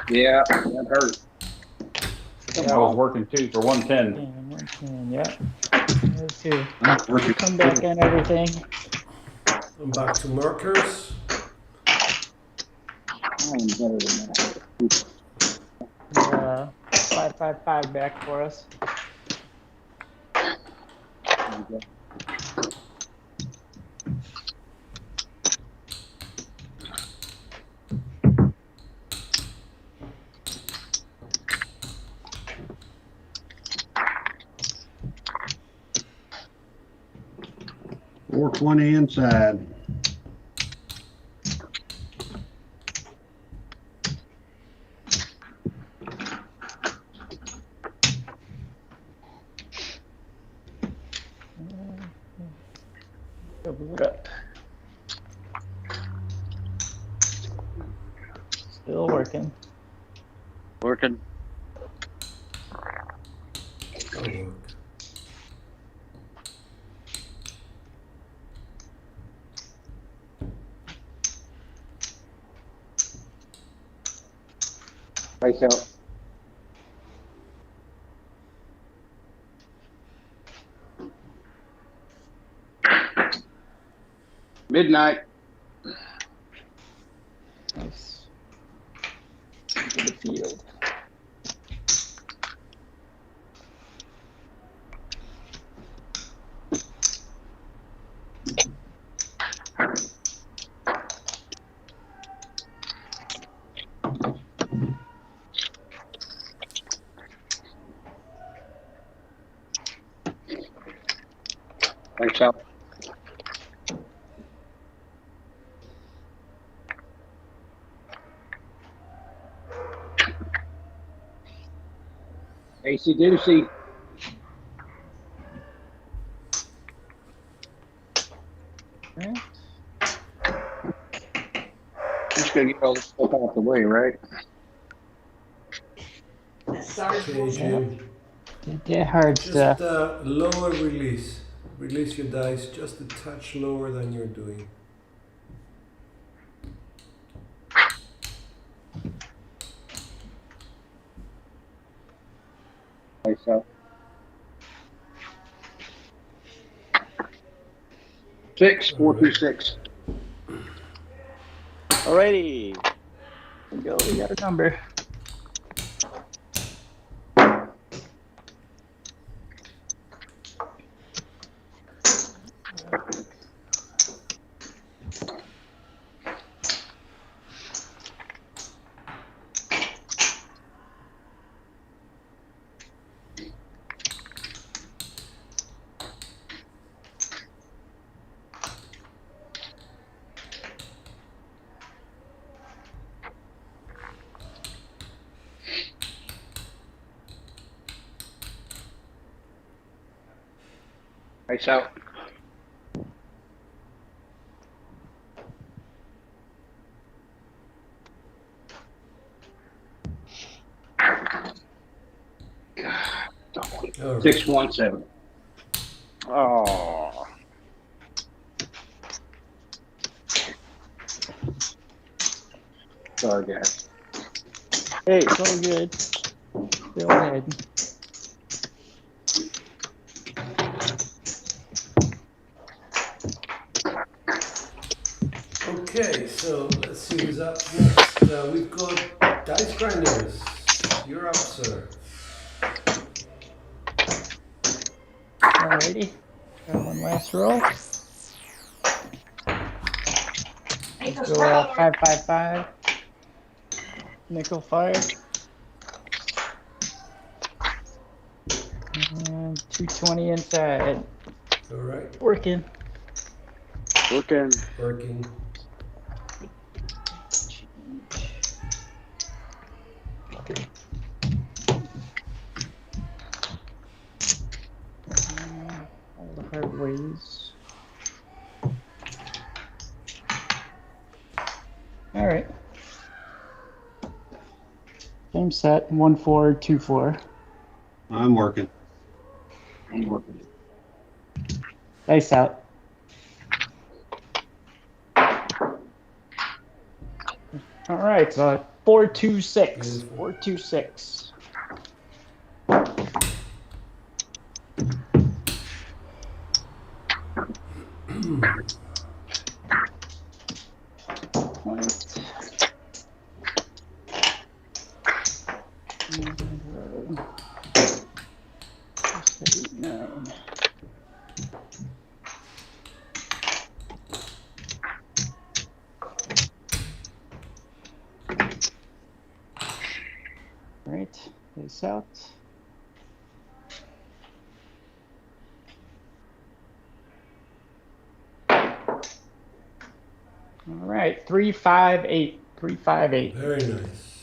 Yeah, that hurt.
I was working too for 110.
110, yeah. Those two.
Not working.
Come back on everything.
I'm back to markers.
I'm better than that.
555 back for us.
$420 inside.
Double it up. Still working.
Working.
I'll work.
Face out. Midnight.
Nice. Into the field.
Face out. AC Doocy.
Yeah.
Just gonna get all this stuff out the way, right?
Okay, Jim.
Get hard stuff.
Just lower release. Release your dice just a touch lower than you're doing.
Face out. 6, 426.
Alrighty.
Here we go. We got a number.
Nice out.
All right.
617.
Oh.
Sorry, guys.
Hey, it's all good. Go ahead.
Okay, so let's see who's up next. We've got Dice Grinders. You're up, sir.
Alrighty. Got one last roll. Let's go 555. Nickel 5. And 220 inside.
All right.
Working.
Working.
Working.
All the hard ways. All right. Same set. 1424.
I'm working.
Dice out. All right, so 426. 426. Right, face out. All right, 358. 358.
Very nice.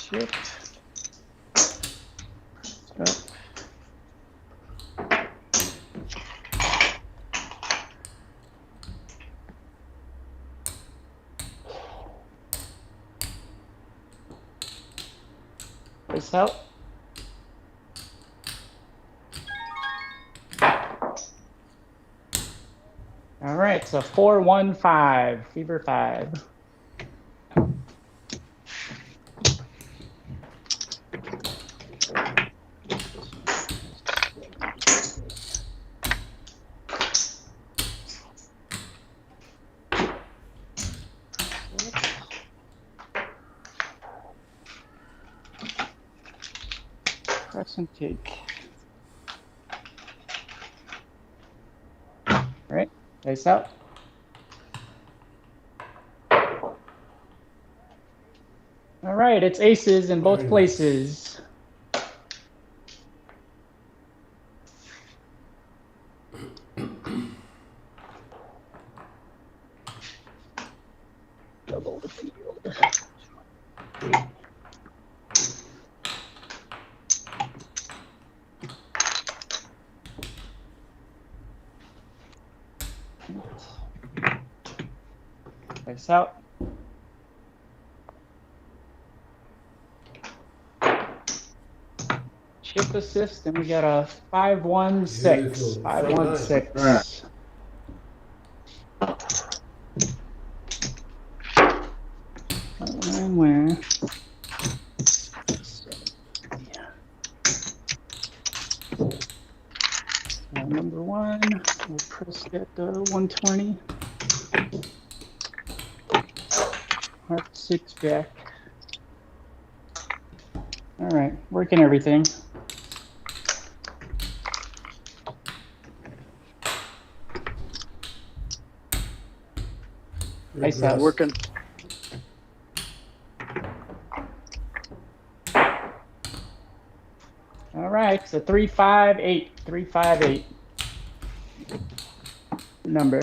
Chip. Stop. Face out. All right, so 415, fever 5. Crescent cake. All right, face out. All right, it's aces in both places. Double the field. Face out. Chip assist, and we got a 516.
Beautiful.
516.
Nice.
And where? Number 1, we'll press that 120. Heart 6 jack. All right, working everything. Nice out.
Working.
All right, So 358. 358. Number.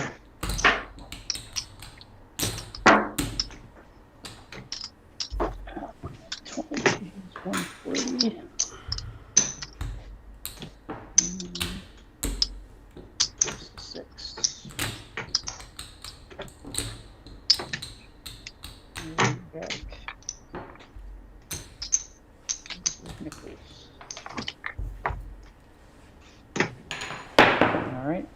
$140. Six. Back. Nickels. All right.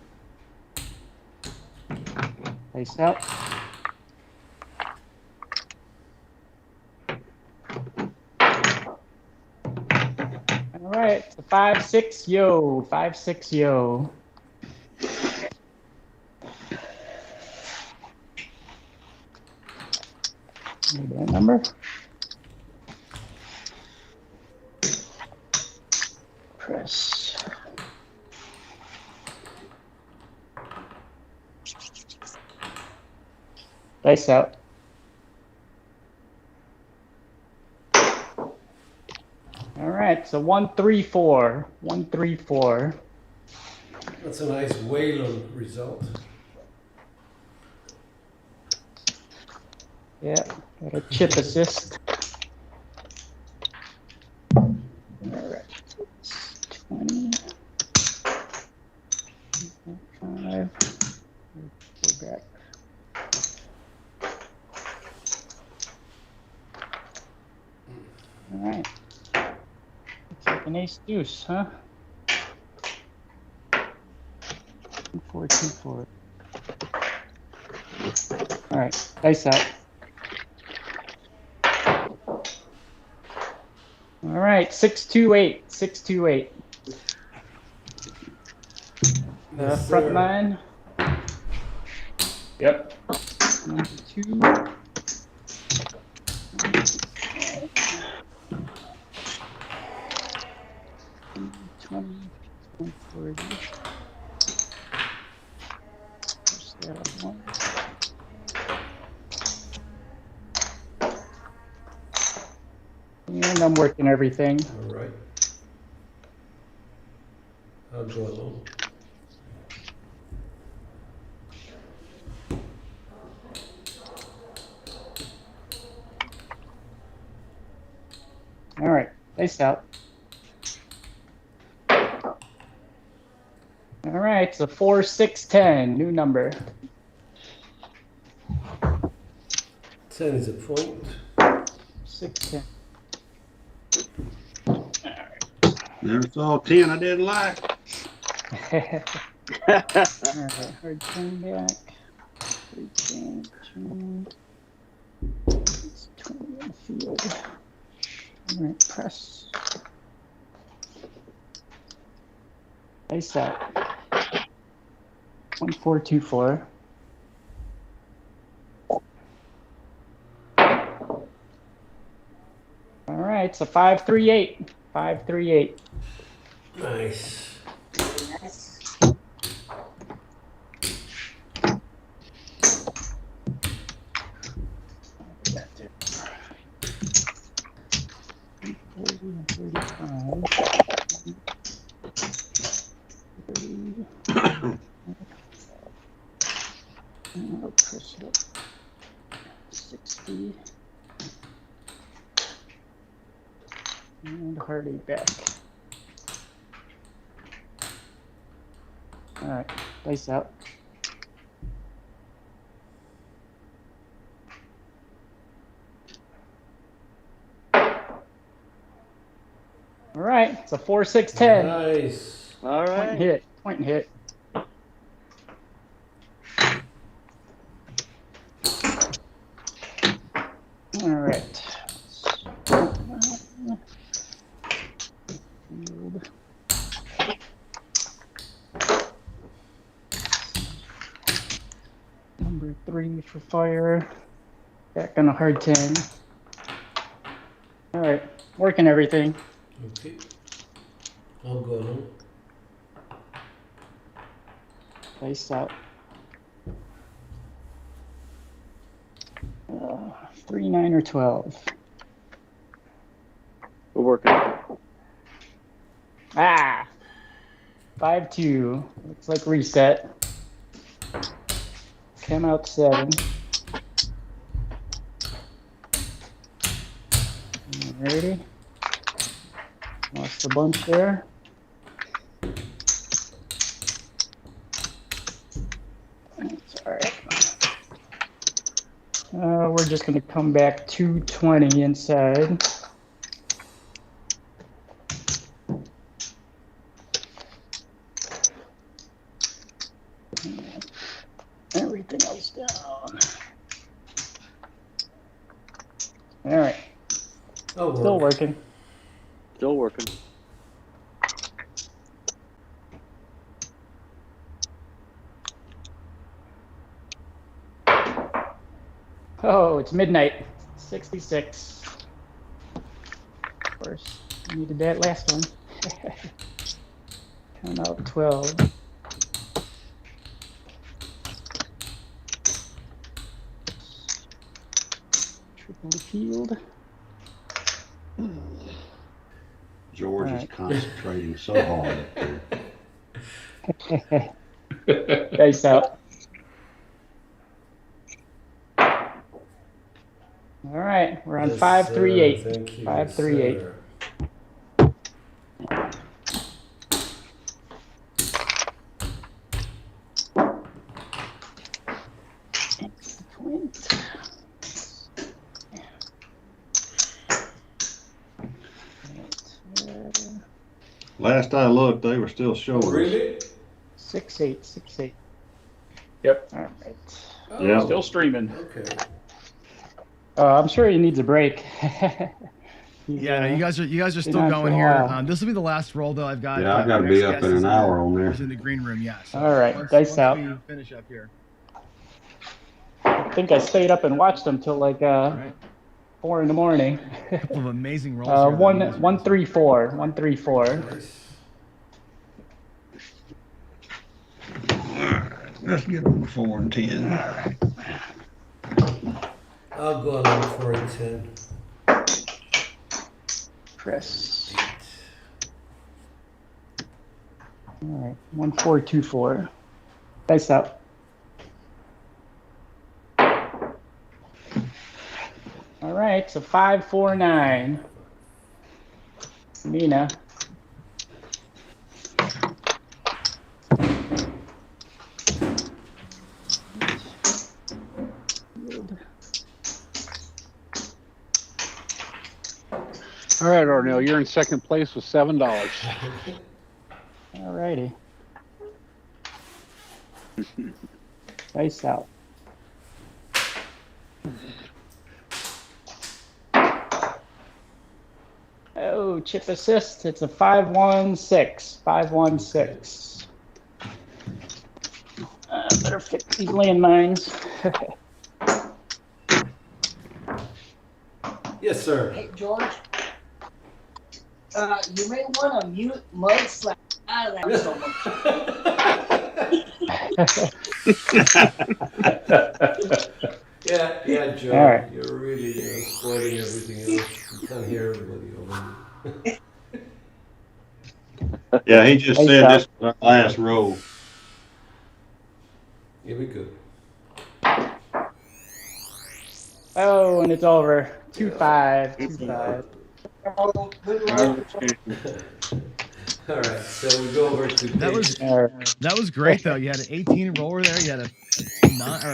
Face out. All right. So 5-6 yo. 5-6 yo. Need that number. Press. Dice out. All right, so 134. 134.
That's a nice Whalen result.
Yeah, got a chip assist. All right, 20. 5. Go back. All right. Looks like an ace deuce, huh? 4-2-4. All right, dice out. All right, 628. 628.
Yes,
Front
sir.
line.
Yep.
Number 2. 20, 140. Push that up 1. And I'm working everything.
All right. I'll go along.
All right, face out. All right, so 4-6-10, new number.
10 is a point.
6-10.
Never saw a 10 I didn't like.
All right, hard turn back. 3-10, 2. It's 20 in the field. All right, press. Face out. 1-4-2-4. All right, so 5-3-8. 5-3-8.
Nice.
I'll press it up. 60. And Hardy back. All right, dice out. All right, it's a 4-6-10.
Nice.
All
Point and
right.
hit. Point and hit. All right. Number 3 for fire. Back on a hard 10. All right, working everything.
Okay. I'll go along.
Dice out. 3, 9, or 12.
We're working.
Ah, 5-2. Looks like reset. Came out 7. Alrighty. Lost a bunch there. That's all right. We're just going to come back 220 inside. Everything else down. All right. Still working.
Still working.
Oh, it's midnight. 66. Of course, I needed that last one. Count out 12. Triple healed.
George is concentrating so hard up there.
Dice out. All right, we're on 538.
Thank you.
538.
Last I looked, they were still showing.
Really?
6-8, 6-8.
Yep.
All right.
Yeah.
Still streaming.
Okay.
I'm sure he needs a break.
Yeah, no, you guys are still
on for
going
a
here.
while.
This will be the last roll though. I've got.
Yeah, I gotta be up in an hour on there.
In the green room, yeah. So
All right, dice out.
We finish up here.
I think I stayed up and watched them till like 4 in the morning.
A couple of amazing rolls.
134. 134.
Let's get on 4 and 10.
I'll go on 4 and 10.
Press. All right, 1424. Dice out. All right, so 549. Nina.
All right, Arnell, you're in second place with $7.
All righty. Dice out. Oh, chip assist. It's a 516. 516. Better fix these landmines.
Yes, sir.
Hey, George. You may want to mute Mudslap out of that so much.
Yeah, Joe.
All right.
You're really spoiling everything else. You can't hear everybody over you.
Yeah, he just said this was our last roll.
Here we go.
Oh, and it's over. 2-5. 2-5.
All right, so we go over to
That was great though. You had an 18 roller there. You had a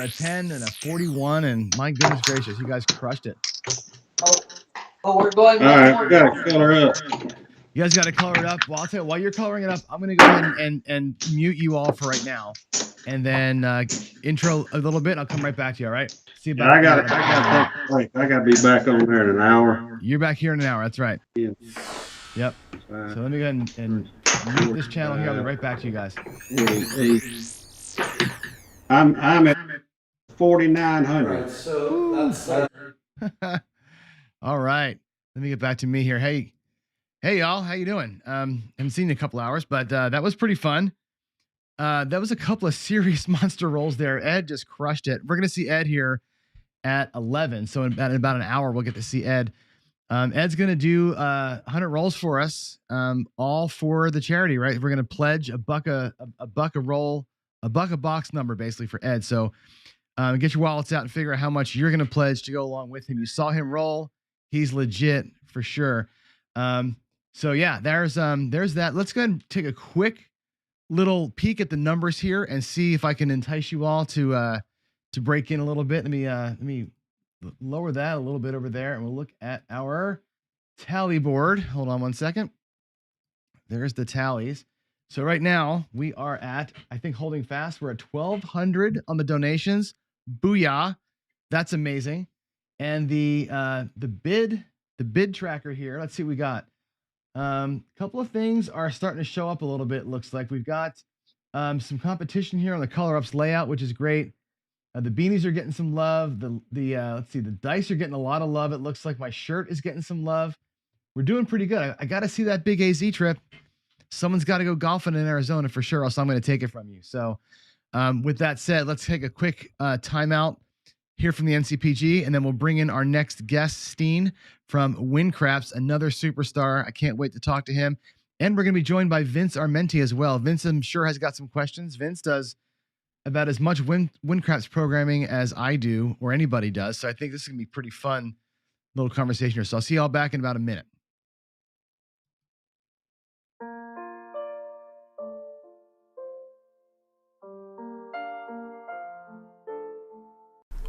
10 and a 41, and my goodness gracious, you guys crushed it.
Oh, we're going.
All right, we gotta color up.
You guys got to color it up. Well, I'll tell you, while you're coloring it up, I'm going to go ahead and mute you all for right now, and then intro a little bit. I'll come right back to you. All right? See you back.
I gotta be back on there in an hour.
You're back here in an hour. That's right.
Yeah.
Yep. So let me go ahead and mute this channel here. I'll be right back to you guys.
I'm at 4,900.
All right, so that's
all right. Let me get back to me here. Hey, y'all. How you doing? Haven't seen you in a couple hours, but that was pretty fun. That was a couple of serious monster rolls there. Ed just crushed it. We're gonna see Ed here at 11. So in about an hour, we'll get to see Ed. Ed's going to do 100 rolls for us, all for the charity, right? We're going to pledge a buck a roll, a buck a box number basically for Ed. So get your wallets out and figure out how much you're going to pledge to go along with him. You saw him roll. He's legit for sure. So yeah, there's that. Let's go ahead and take a quick little peek at the numbers here and see if I can entice you all to break in a little bit. Let me lower that a little bit over there, and we'll look at our tally board. Hold on one second. There's the tallies. So right now we are at, I think holding fast, we're at 1,200 on the donations. Booyah. That's amazing. And the bid tracker here, let's see what we got. Couple of things are starting to show up a little bit. Looks like we've got some competition here on the color ups layout, which is great. The beanies are getting some love. Let's see, the dice are getting a lot of love. It looks like my shirt is getting some love. We're doing pretty good. I got to see that big AZ trip. Someone's got to go golfing in Arizona for sure, else I'm going to take it from you. So with that said, let's take a quick timeout here from the NCPG, and then we'll bring in our next guest, Steen from Craps, another superstar. I can't wait to talk to him. And we're going to be joined by Vince Armenti as well. Vince, I'm sure, has got some questions. Vince does about as much Craps programming as I do or anybody does. So I think this is going to be pretty fun little conversation here. So I'll see y'all back in about a minute.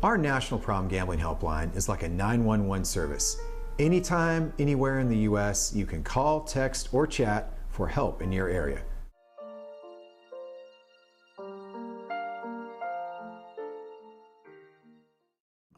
Our National Problem Gambling Helpline is like a 911 service. Anytime, anywhere in the U.S., you can call, text, or chat for help in your area.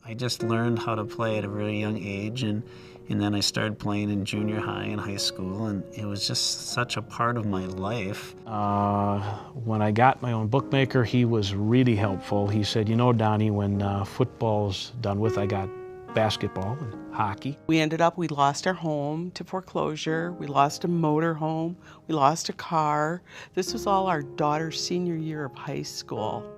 I just learned how to play at a very young age, and then I started playing in junior high and high school, and it was just such a part of my life.
When I got my own bookmaker, he was really helpful. He said, you know, Donnie, when football's done with, I got basketball and hockey.
We lost our home to foreclosure. We lost a motor home. We lost a car. This was all our daughter's senior year of high school.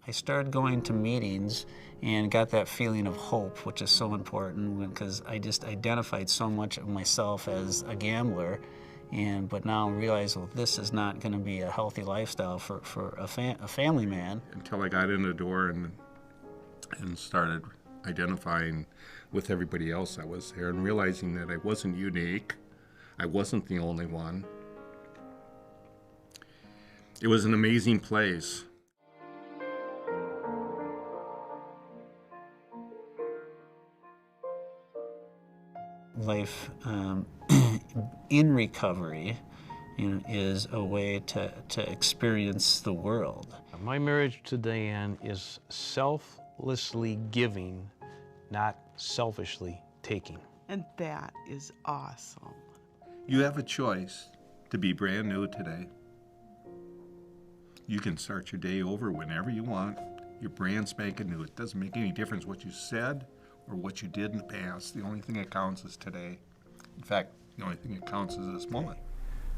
I started going to meetings and got that feeling of hope, which is so important because I just identified so much of myself as a gambler, but now I realize, well, this is not going to be a healthy lifestyle for a family man.
Until I got in the door and started identifying with everybody else that was there and realizing that I wasn't unique. I wasn't the only one. It was an amazing place.
Life in recovery, is a way to experience the world.
My marriage to Diane is selflessly giving, not selfishly taking.
And that is awesome.
You have a choice to be brand new today. You can start your day over whenever you want. You're brand spanking new. It doesn't make any difference what you said or what you did in the past. The only thing that counts is today. In fact, the only thing that counts is this moment.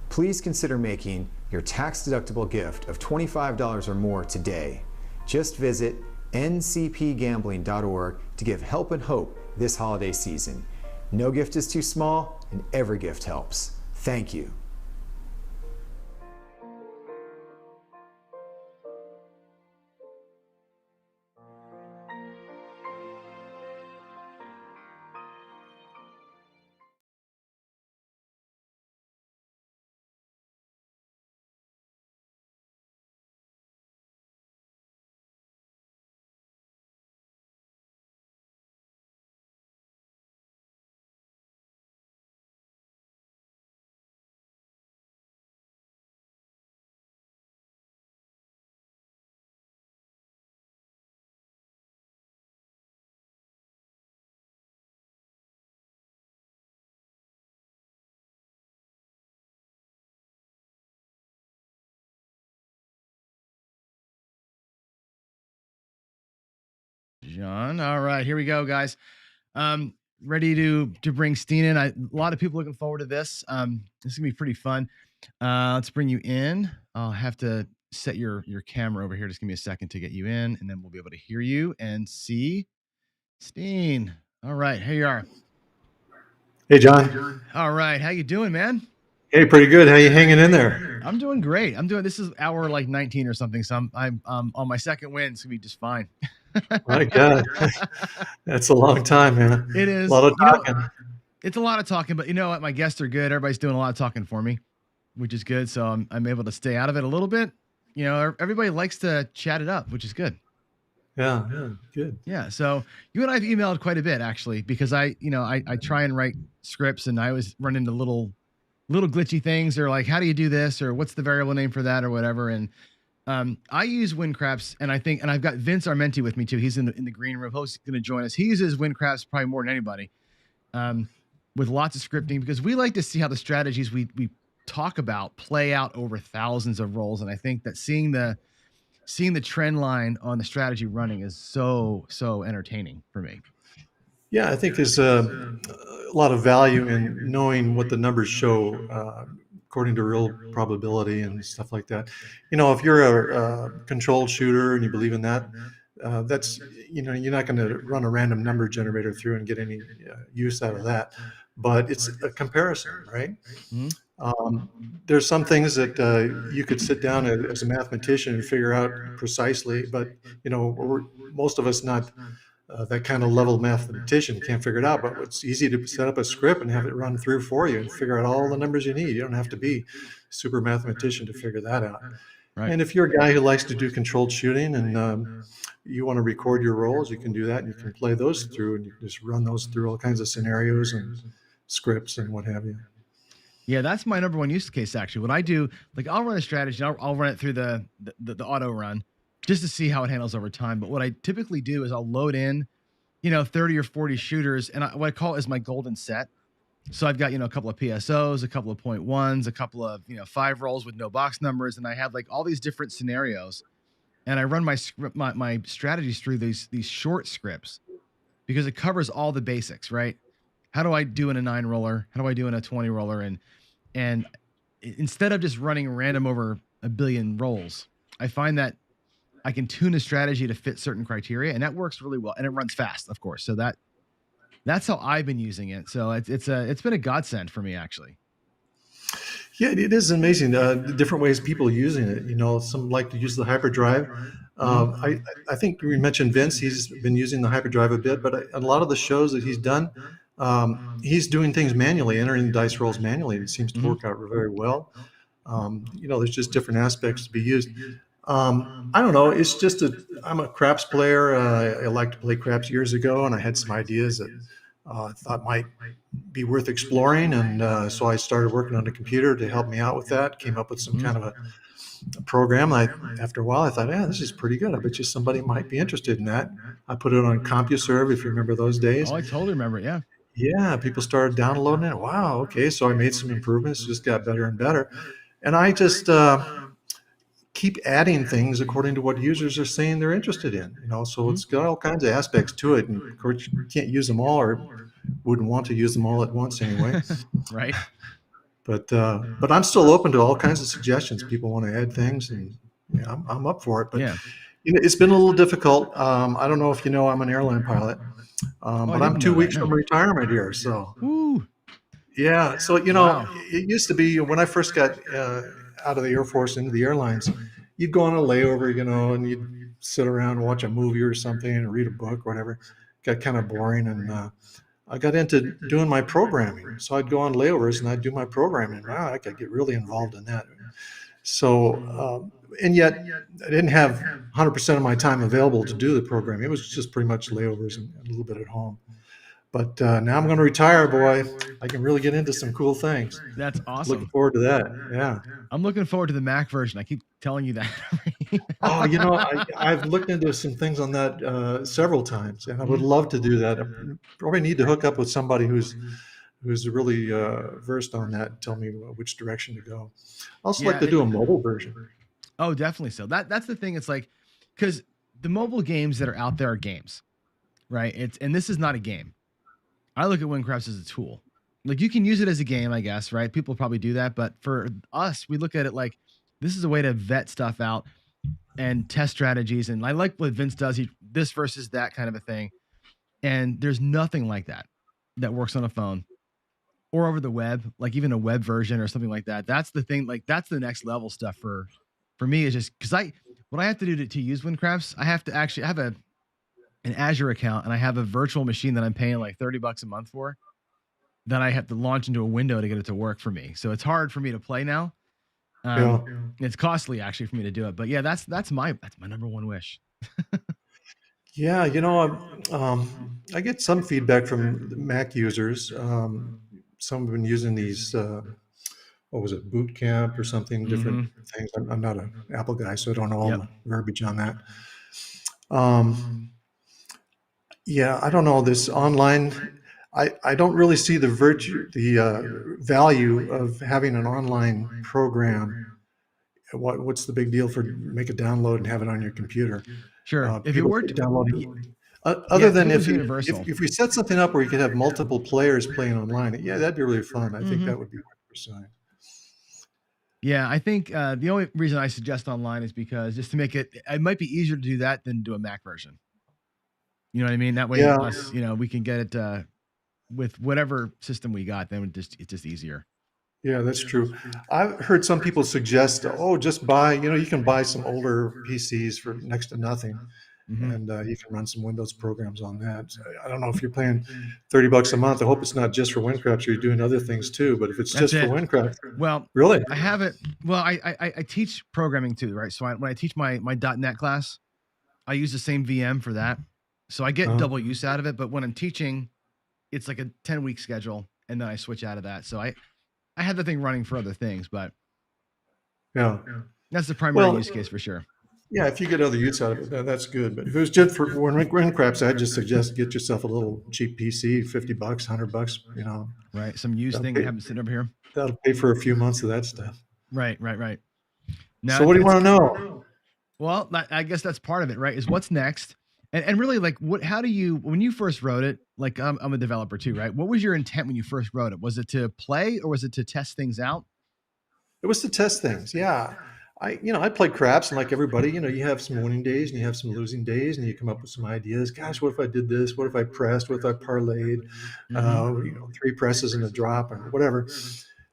Please consider making your tax-deductible gift of $25 or more today. Just visit ncpgambling.org to give help and hope this holiday season. No gift is too small, and every gift helps. Thank you.
John. All right, here we go, guys. Ready to bring Steen in. A lot of people looking forward to this. This is gonna be pretty fun. Let's bring you in. I'll have to set your camera over here. Just give me a second to get you in, and then we'll be able to hear you and see Steen. All right, here you are.
Hey, John.
All right, how you doing, man?
Hey, pretty good. How you hanging in there?
I'm doing great. This is hour like 19 or something, so I'm on my second win. It's gonna be just fine.
My God, that's a long time, man.
It is
A lot of talking.
It's a lot of talking, but you know what? My guests are good. Everybody's doing a lot of talking for me, which is good. So I'm able to stay out of it a little bit. You know, everybody likes to chat it up, which is good.
Yeah, good.
Yeah. So you and I have emailed quite a bit actually, because I try and write scripts, and I always run into little glitchy things, or like, how do you do this, or what's the variable name for that, or whatever. And I use WinCraps, and I've got Vince Armenti with me too. He's in the green room. He's going to join us. He uses WinCraps probably more than anybody, with lots of scripting, because we like to see how the strategies we talk about play out over thousands of rolls. And I think that seeing the trend line on the strategy running is so entertaining for me.
Yeah, I think there's a lot of value in knowing what the numbers show according to real probability and stuff like that. You know, if you're a controlled shooter and you believe in that, that's, you know, you're not going to run a random number generator through and get any use out of that. But it's a comparison, right?
Mm-hmm.
There's some things that you could sit down as a mathematician and figure out precisely, but, you know, most of us not that kind of level mathematician can't figure it out. But it's easy to set up a script and have it run through for you and figure out all the numbers you need. You don't have to be a super mathematician to figure that out.
Right.
And if you're a guy who likes to do controlled shooting and you want to record your rolls, you can do that, and you can play those through, and you can just run those through all kinds of scenarios and scripts and what have you.
Yeah, that's my number one use case, actually. What I do, like, I'll run a strategy, I'll run it through the auto run just to see how it handles over time. But what I typically do is I'll load in, 30 or 40 shooters, and what I call is my golden set. So I've got, a couple of PSOs, a couple of 0.1s, a couple of, 5 rolls with no box numbers, and I have like all these different scenarios. And I run my strategies through these short scripts, because it covers all the basics, right? How do I do in a 9 roller? How do I do in a 20 roller? And instead of just running random over a billion rolls, I find that I can tune a strategy to fit certain criteria, and that works really well. And it runs fast, of course. So that's how I've been using it. So it's been a godsend for me, actually.
Yeah, it is amazing. Different ways people are using it. You know, some like to use the hyperdrive. I think we mentioned Vince. He's been using the hyperdrive a bit, but a lot of the shows that he's done, he's doing things manually, entering dice rolls manually, and it seems to work out very well. There's just different aspects to be used. I don't know. It's just I'm a craps player. I liked to play craps years ago, and I had some ideas that I thought might be worth exploring. And so I started working on the computer to help me out with that. Came up with some kind of a program. After a while, I thought, yeah, this is pretty good. I bet you somebody might be interested in that. I put it on CompuServe, if you remember those days.
Oh, I totally remember it. Yeah.
Yeah, people started downloading it. Wow. Okay. So I made some improvements. Just got better and better. And I just keep adding things according to what users are saying they're interested in. So it's got all kinds of aspects to it. And of course, you can't use them all, or wouldn't want to use them all at once anyway.
Right.
But I'm still open to all kinds of suggestions. People want to add things, and I'm up for it. But
yeah,
it's been a little difficult. I don't know if you know, I'm an airline pilot, but I'm 2 weeks from retirement here. So yeah, so
Wow.
It used to be when I first got out of the Air Force into the airlines, you'd go on a layover, and you'd sit around and watch a movie or something and read a book, or whatever. Got kind of boring, and I got into doing my programming. So I'd go on layovers and I'd do my programming. Wow, I could get really involved in that. So, and yet I didn't have 100% of my time available to do the programming. It was just pretty much layovers and a little bit at home. But now I'm going to retire, boy. I can really get into some cool things.
That's awesome.
Looking forward to that. Yeah.
I'm looking forward to the Mac version. I keep telling you that.
Oh, I've looked into some things on that several times, and I would love to do that. I probably need to hook up with somebody who's really versed on that and tell me which direction to go. I also like to do a mobile version.
Oh, definitely so. That's the thing. It's like, because the mobile games that are out there are games. right? And this is not a game. I look at WinCraps as a tool. Like you can use it as a game, I guess, right? People probably do that, but for us, we look at it like this is a way to vet stuff out and test strategies. And I like what Vince does. This versus that kind of a thing. And there's nothing like that works on a phone or over the web, like even a web version or something like that. That's the thing. Like that's the next level stuff for me is just because what I have to do to use WinCrafts, I have to actually have an Azure account and I have a virtual machine that I'm paying like $30 a month for that I have to launch into a window to get it to work for me. So it's hard for me to play now.
Yeah.
It's costly actually for me to do it, but yeah, that's my number one wish.
Yeah, I get some feedback from the Mac users. Some have been using these, what was it, Boot Camp or something, different things. I'm not an Apple guy, so I don't know all the verbiage on that. Yeah, I don't know this online. I don't really see the value of having an online program. What's the big deal for make a download and have it on your computer?
Sure, if it
People
worked,
downloading.
yeah,
Other
if
than
it was
if
universal.
we set something up where you could have multiple players playing online, yeah, that'd be really fun. I think that would be worth pursuing.
Yeah, I think the only reason I suggest online is because just to make it might be easier to do that than do a Mac version. You know what I mean? That way,
Yeah.
us, we can get it with whatever system we got. Then it's just easier.
Yeah, that's true. I've heard some people suggest, oh, just buy, you can buy some older PCs for next to nothing. And you can run some Windows programs on that. So I don't know if you're paying $30 a month. I hope it's not just for WinCraft. You're doing other things too. But if it's
That's
just for
it.
WinCraft,
Well,
really,
I have it. Well, I teach programming too, right? So when I teach my .NET class, I use the same VM for that. So I get double use out of it. But when I'm teaching, it's like a 10-week schedule, and then I switch out of that. So I had the thing running for other things, but
yeah,
that's the primary use case for sure.
Yeah, if you get other use out of it, that's good. But if it was just for WinCraps, I'd just suggest get yourself a little cheap PC, $50, $100,
Right, some used thing I haven't sitting over here.
That'll pay for a few months of that stuff.
Right. Now,
So what do you want to know?
Well, I guess that's part of it, right? Is what's next, and really like how do you when you first wrote it? Like I'm a developer too, right? What was your intent when you first wrote it? Was it to play or was it to test things out?
It was to test things. Yeah. I played craps, and like everybody, you have some winning days and you have some losing days, and you come up with some ideas. Gosh, what if I did this? What if I pressed? What if I parlayed? 3 presses and a drop and whatever.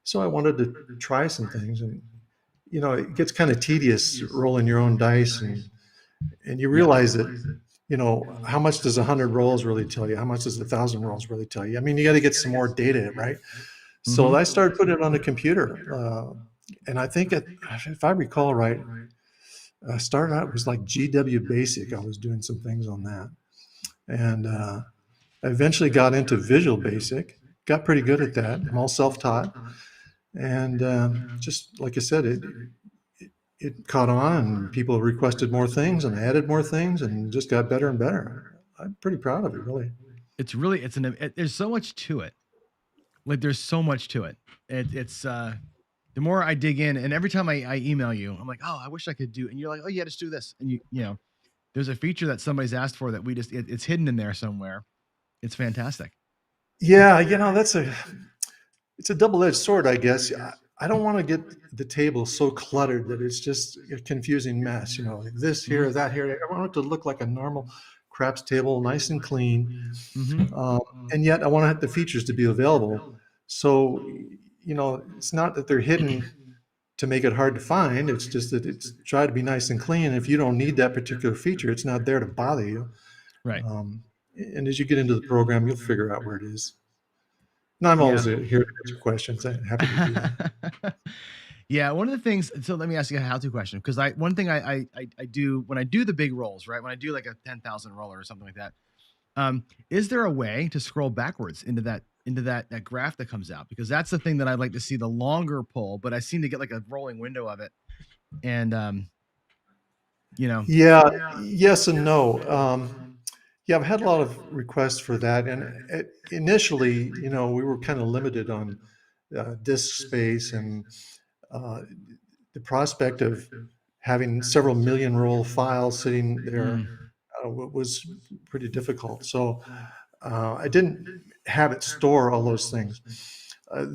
So I wanted to try some things, and it gets kind of tedious rolling your own dice, and you realize that how much does 100 rolls really tell you? How much does 1,000 rolls really tell you? I mean, you got to get some more data, right? So I started putting it on the computer. And I think if I recall right, I started out, it was like GW Basic. I was doing some things on that. And I eventually got into Visual Basic, got pretty good at that. I'm all self-taught. And just like I said, it caught on, and people requested more things, and I added more things, and just got better and better. I'm pretty proud of it, really.
There's so much to it. Like there's so much to it. It's the more I dig in, and every time I email you, I'm like, oh, I wish I could do, and you're like, oh yeah, just do this, and there's a feature that somebody's asked for that it's hidden in there somewhere. It's fantastic.
Yeah, it's a double-edged sword, I guess. I don't want to get the table so cluttered that it's just a confusing mess. Like this here, that here. I want it to look like a normal craps table, nice and clean, and yet I want the features to be available. So it's not that they're hidden to make it hard to find. It's just that it's try to be nice and clean. If you don't need that particular feature, it's not there to bother you.
Right.
And as you get into the program, you'll figure out where it is. And I'm always here to answer questions. I'm happy to do that.
Yeah, one of the things. So let me ask you a how-to question, because one thing I do when I do the big rolls, right? When I do like a 10,000 roller or something like that, is there a way to scroll backwards into that graph that comes out? Because that's the thing that I'd like to see, the longer pull, but I seem to get like a rolling window of it, and
Yeah, yes and no. Yeah, I've had a lot of requests for that, and initially, we were kind of limited on disk space, and the prospect of having several million roll files sitting there was pretty difficult. So I didn't have it store all those things.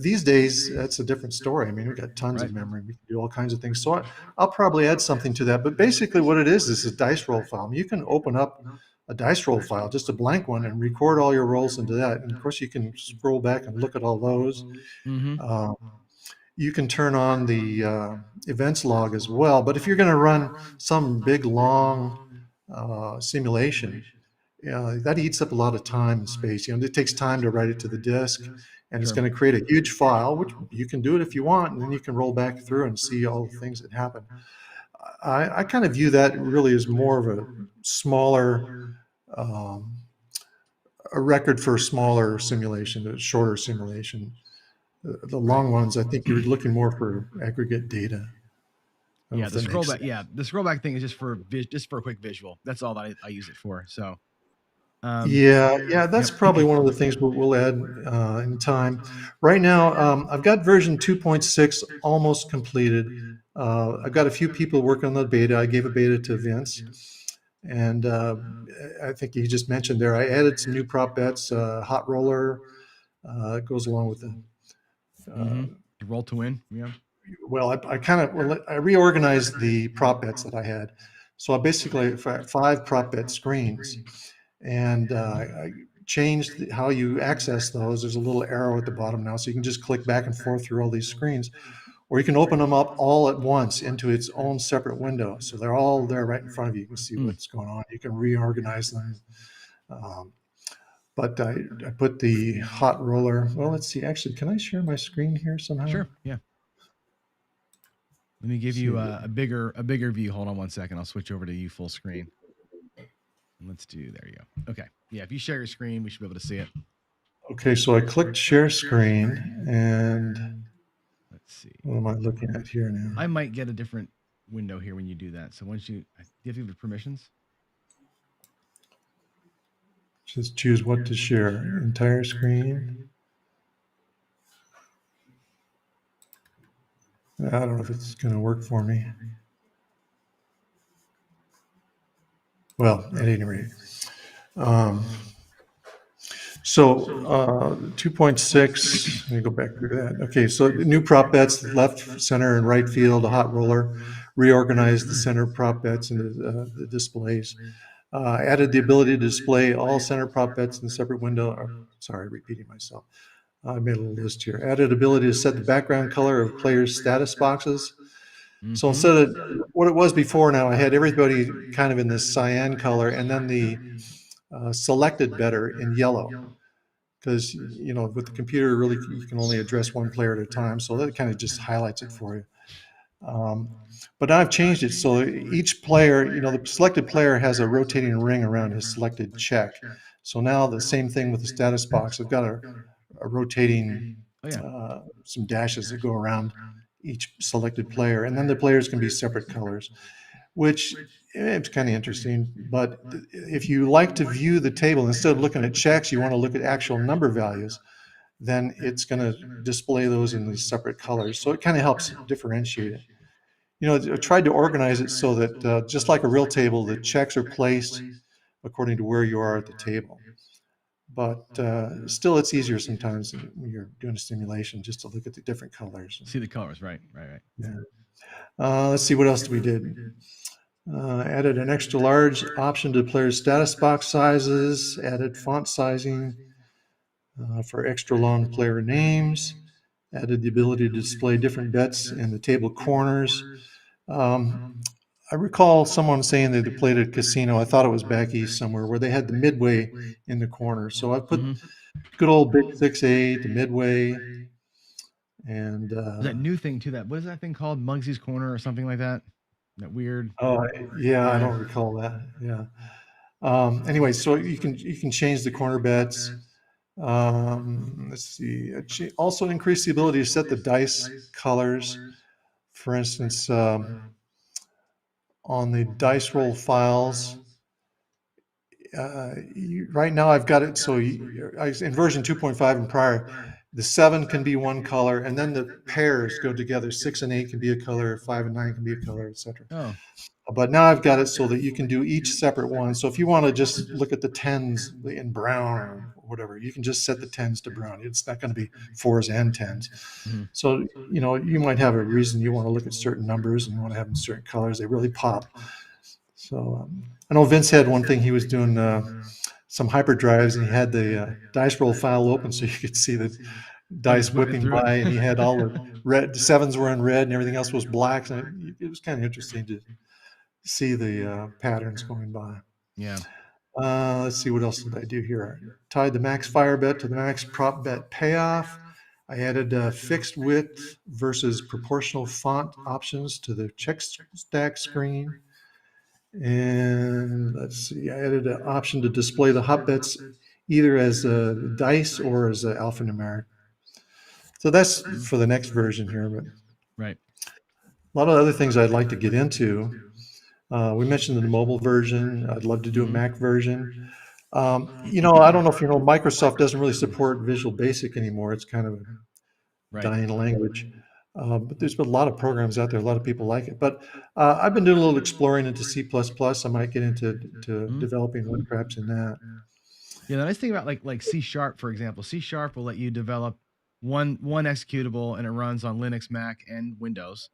These days, that's a different story. I mean, we've got tons of memory. We can do all kinds of things. So I'll probably add something to that. But basically, what it is a dice roll file. I mean, you can open up a dice roll file, just a blank one, and record all your rolls into that. And of course, you can scroll back and look at all those.
Mm-hmm.
You can turn on the events log as well. But if you're going to run some big, long simulation, that eats up a lot of time and space. It takes time to write it to the disk, and it's going to create a huge file, which you can do it if you want, and then you can roll back through and see all the things that happen. I kind of view that really as more of a smaller, a record for a smaller simulation, a shorter simulation. The long ones, I think you're looking more for aggregate data.
Yeah, the scroll back. Yeah, the scroll back thing is just for a quick visual. That's all that I use it for. So.
Yeah, that's probably one of the things we'll add in time. Right now, I've got version 2.6 almost completed. I've got a few people working on the beta. I gave a beta to Vince, and I think he just mentioned there, I added some new prop bets, hot roller, goes along with the
roll to win. Yeah.
Well, I reorganized the prop bets that I had. So I basically five prop bet screens, and I changed how you access those. There's a little arrow at the bottom now, so you can just click back and forth through all these screens, or you can open them up all at once into its own separate window. So they're all there right in front of you. You can see what's going on. You can reorganize them. But I put the hot roller. Well, let's see. Actually, can I share my screen here somehow?
Sure. Yeah. Let me give you a bigger view. Hold on one second. I'll switch over to you full screen. And let's do. There you go. Okay. Yeah. If you share your screen, we should be able to see it.
Okay. So I clicked share screen, and
let's see.
What am I looking at here now?
I might get a different window here when you do that. So once do you have to give permissions?
Just choose what to share. Entire screen. I don't know if it's going to work for me. Well, at any rate. So 2.6, let me go back through that. Okay, so new prop bets, left, center, and right field, a hot roller, reorganized the center prop bets into the displays. Added the ability to display all center prop bets in a separate window. Sorry, repeating myself. I made a little list here. Added ability to set the background color of players' status boxes. So instead of what it was before, now I had everybody kind of in this cyan color, and then the selected better in yellow. Because, with the computer, really, you can only address one player at a time. So that kind of just highlights it for you. But now I've changed it. So each player, the selected player has a rotating ring around his selected check. So now the same thing with the status box. I've got a rotating, some dashes that go around each selected player. And then the players can be separate colors, which it's kind of interesting. But if you like to view the table, instead of looking at checks, you want to look at actual number values, then it's going to display those in these separate colors. So it kind of helps differentiate it. I tried to organize it so that just like a real table, the checks are placed according to where you are at the table. But still, it's easier sometimes when you're doing a simulation just to look at the different colors.
See the colors, right.
Yeah. Let's see, what else we did. Added an extra large option to players' status box sizes, added font sizing for extra long player names, added the ability to display different bets in the table corners. I recall someone saying that they played at a casino, I thought it was back east somewhere, where they had the midway in the corner. So I put good old big 6-8, the midway, and
that new thing too. What is that thing called? Muggsy's Corner or something like that? That weird.
Oh yeah, I don't recall that. Yeah. Anyway, so you can change the corner bets. Let's see. Also increase the ability to set the dice colors. For instance, on the dice roll files, right now I've got it so in version 2.5 and prior, The 7 can be one color, and then the pairs go together. 6 and 8 can be a color, 5 and 9 can be a color, etc.
Oh,
But now I've got it so that you can do each separate one. So if you want to just look at the 10s in brown or whatever, you can just set the 10s to brown. It's not going to be 4s and 10s.
Mhm.
So, you might have a reason you want to look at certain numbers and you want to have them certain colors. They really pop. So I know Vince had one thing he was doing some hyperdrives, and he had the dice roll file open so you could see the dice
whipping
whipping
through it.
by, and he had all the red, the 7s were in red and everything else was black. So it was kind of interesting to see the patterns going by.
Yeah.
Let's see, what else did I do here? Tied the max fire bet to the max prop bet payoff. I added fixed width versus proportional font options to the check stack screen. And let's see, I added an option to display the hot bets either as dice or as alphanumeric. So that's for the next version here, but
Right.
a lot of other things I'd like to get into. We mentioned the mobile version. I'd love to do a Mac version. I don't know if you know, Microsoft doesn't really support Visual Basic anymore. It's kind of a
Right.
dying language. But there's been a lot of programs out there. A lot of people like it. But I've been doing a little exploring into C++. I might get into developing one craps in that.
Yeah, the nice thing about like C#, for example, C# will let you develop one executable, and it runs on Linux, Mac, and Windows.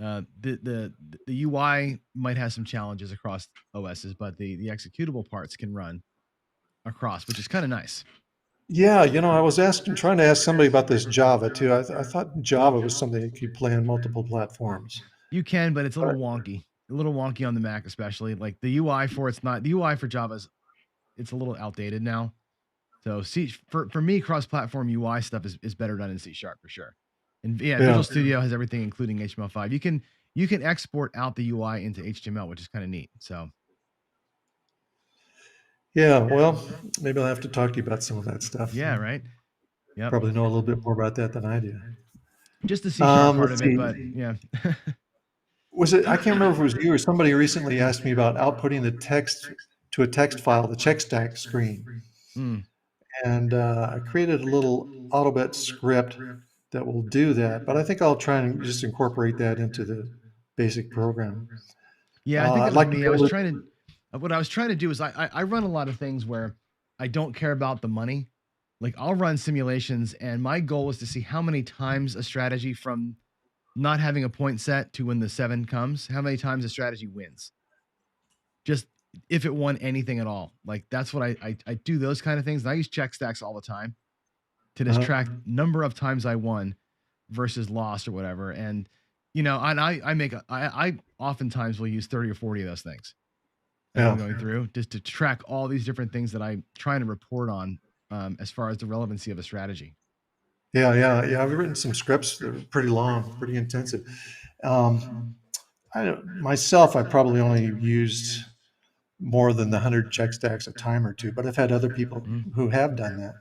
The UI might have some challenges across OSs, but the executable parts can run across, which is kind of nice.
Yeah, I was trying to ask somebody about this Java too. I thought Java was something that could play on multiple platforms.
You can, but it's a little wonky. A little wonky on the Mac, especially. Like the UI for Java's, it's a little outdated now. So for me, cross-platform UI stuff is better done in C# for sure. And yeah, Visual Studio has everything, including HTML5. You can export out the UI into HTML, which is kind of neat. So
yeah, well, maybe I'll have to talk to you about some of that stuff.
yeah, right. Yep.
Probably know a little bit more about that than I do.
Just the C# part
let's
of it,
see.
but yeah.
Was it? I can't remember if it was you or somebody recently asked me about outputting the text to a text file, the check stack screen.
Mm.
And I created a little AutoBet script that will do that. But I think I'll try and just incorporate that into the basic program.
Yeah, I think that
I'd
was
like to
me.
be
I was
able to-
trying to, what I was trying to do is I run a lot of things where I don't care about the money. Like I'll run simulations, and my goal is to see how many times a strategy from not having a point set to when the 7 comes, how many times a strategy wins. Just if it won anything at all. Like that's what I do, those kind of things. And I use check stacks all the time to just track number of times I won versus lost or whatever. And and I oftentimes will use 30 or 40 of those things as I'm going through, just to track all these different things that I'm trying to report on as far as the relevancy of a strategy.
Yeah. I've written some scripts that are pretty long, pretty intensive. I probably only used more than the 100 check stacks a time or two, but I've had other people who have done that.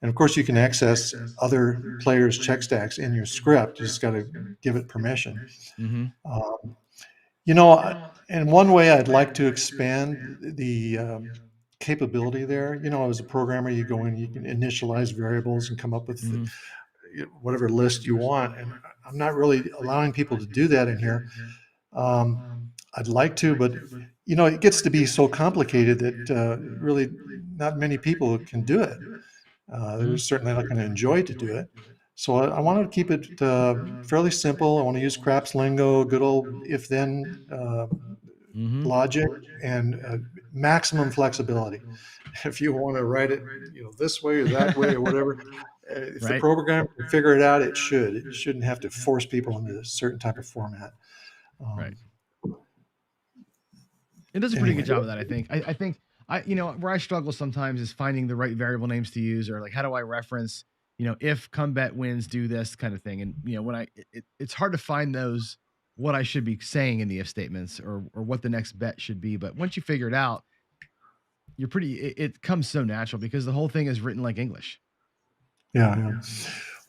And of course, you can access other players' check stacks in your script. You just got to give it permission.
Mm-hmm.
And one way I'd like to expand the capability there, as a programmer, you go in, you can initialize variables and come up with whatever list you want. And I'm not really allowing people to do that in here. I'd like to, but it gets to be so complicated that really not many people can do it. They're certainly not going to enjoy to do it. So I want to keep it fairly simple. I want to use Craps lingo, good old if-then logic, and maximum flexibility. If you want to write it, this way or that way or whatever, if the program can figure it out, it should. It shouldn't have to force people into a certain type of format.
Right. It does a pretty good job of that, I think. I think where I struggle sometimes is finding the right variable names to use, or like how do I reference, if come bet wins, do this kind of thing. And when it's hard to find those, what I should be saying in the if statements, or what the next bet should be. But once you figure it out, it comes so natural because the whole thing is written like English.
Yeah.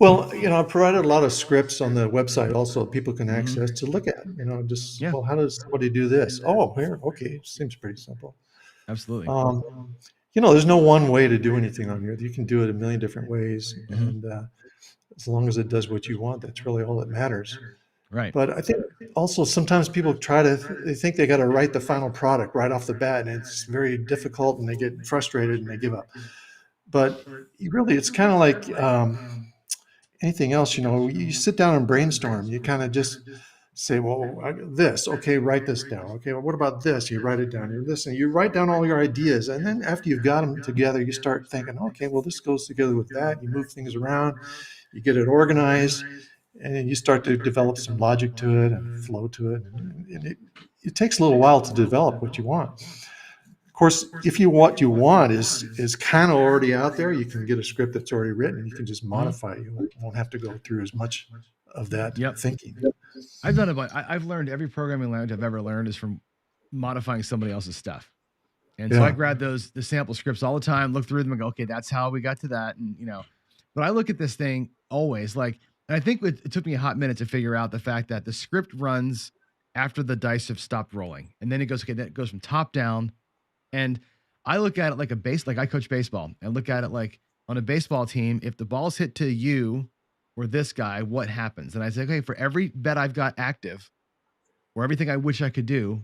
Well, I provided a lot of scripts on the website also people can access to look at, well, how does somebody do this? Oh, here, okay, seems pretty simple.
Absolutely.
There's no one way to do anything on here. You can do it a million different ways. And as long as it does what you want, that's really all that matters.
Right.
But I think also sometimes people they think they got to write the final product right off the bat, and it's very difficult, and they get frustrated and they give up. But really, it's kind of like anything else. You sit down and brainstorm. You kind of just say, well, this, okay, write this down. Okay, well, what about this? You write it down. You listen. You write down all your ideas, and then after you've got them together, you start thinking, okay, well, this goes together with that. You move things around. You get it organized, and then you start to develop some logic to it and flow to it. And it takes a little while to develop what you want. Of course, if what you want is kind of already out there, you can get a script that's already written, and you can just modify it. You won't have to go through as much of that thinking.
I've done I've learned every programming language I've ever learned is from modifying somebody else's stuff. And so I grab the sample scripts all the time, look through them and go, okay, that's how we got to that. And, but I look at this thing always and I think it took me a hot minute to figure out the fact that the script runs after the dice have stopped rolling. And then it goes, okay, that goes from top down. And I look at it like like I coach baseball. I look at it like on a baseball team, if the ball's hit to you or this guy, what happens? And I say, okay, for every bet I've got active or everything I wish I could do,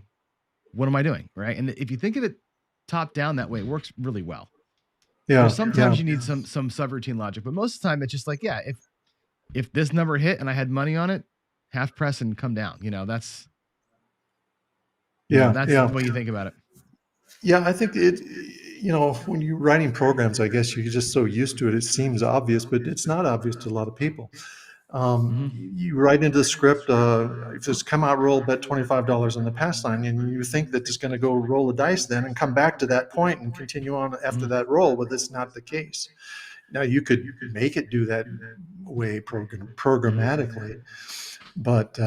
what am I doing? Right. And if you think of it top down that way, it works really well.
Yeah.
Sometimes you need some subroutine logic, but most of the time it's just like, yeah, if this number hit and I had money on it, half press and come down. That's the way you think about it.
Yeah, I think when you're writing programs, I guess you're just so used to it. It seems obvious, but it's not obvious to a lot of people. You write into the script, if it's come out roll, bet $25 on the pass line, and you think that it's going to go roll the dice then and come back to that point and continue on after that roll, but that's not the case. Now, you could make it do that way programmatically, but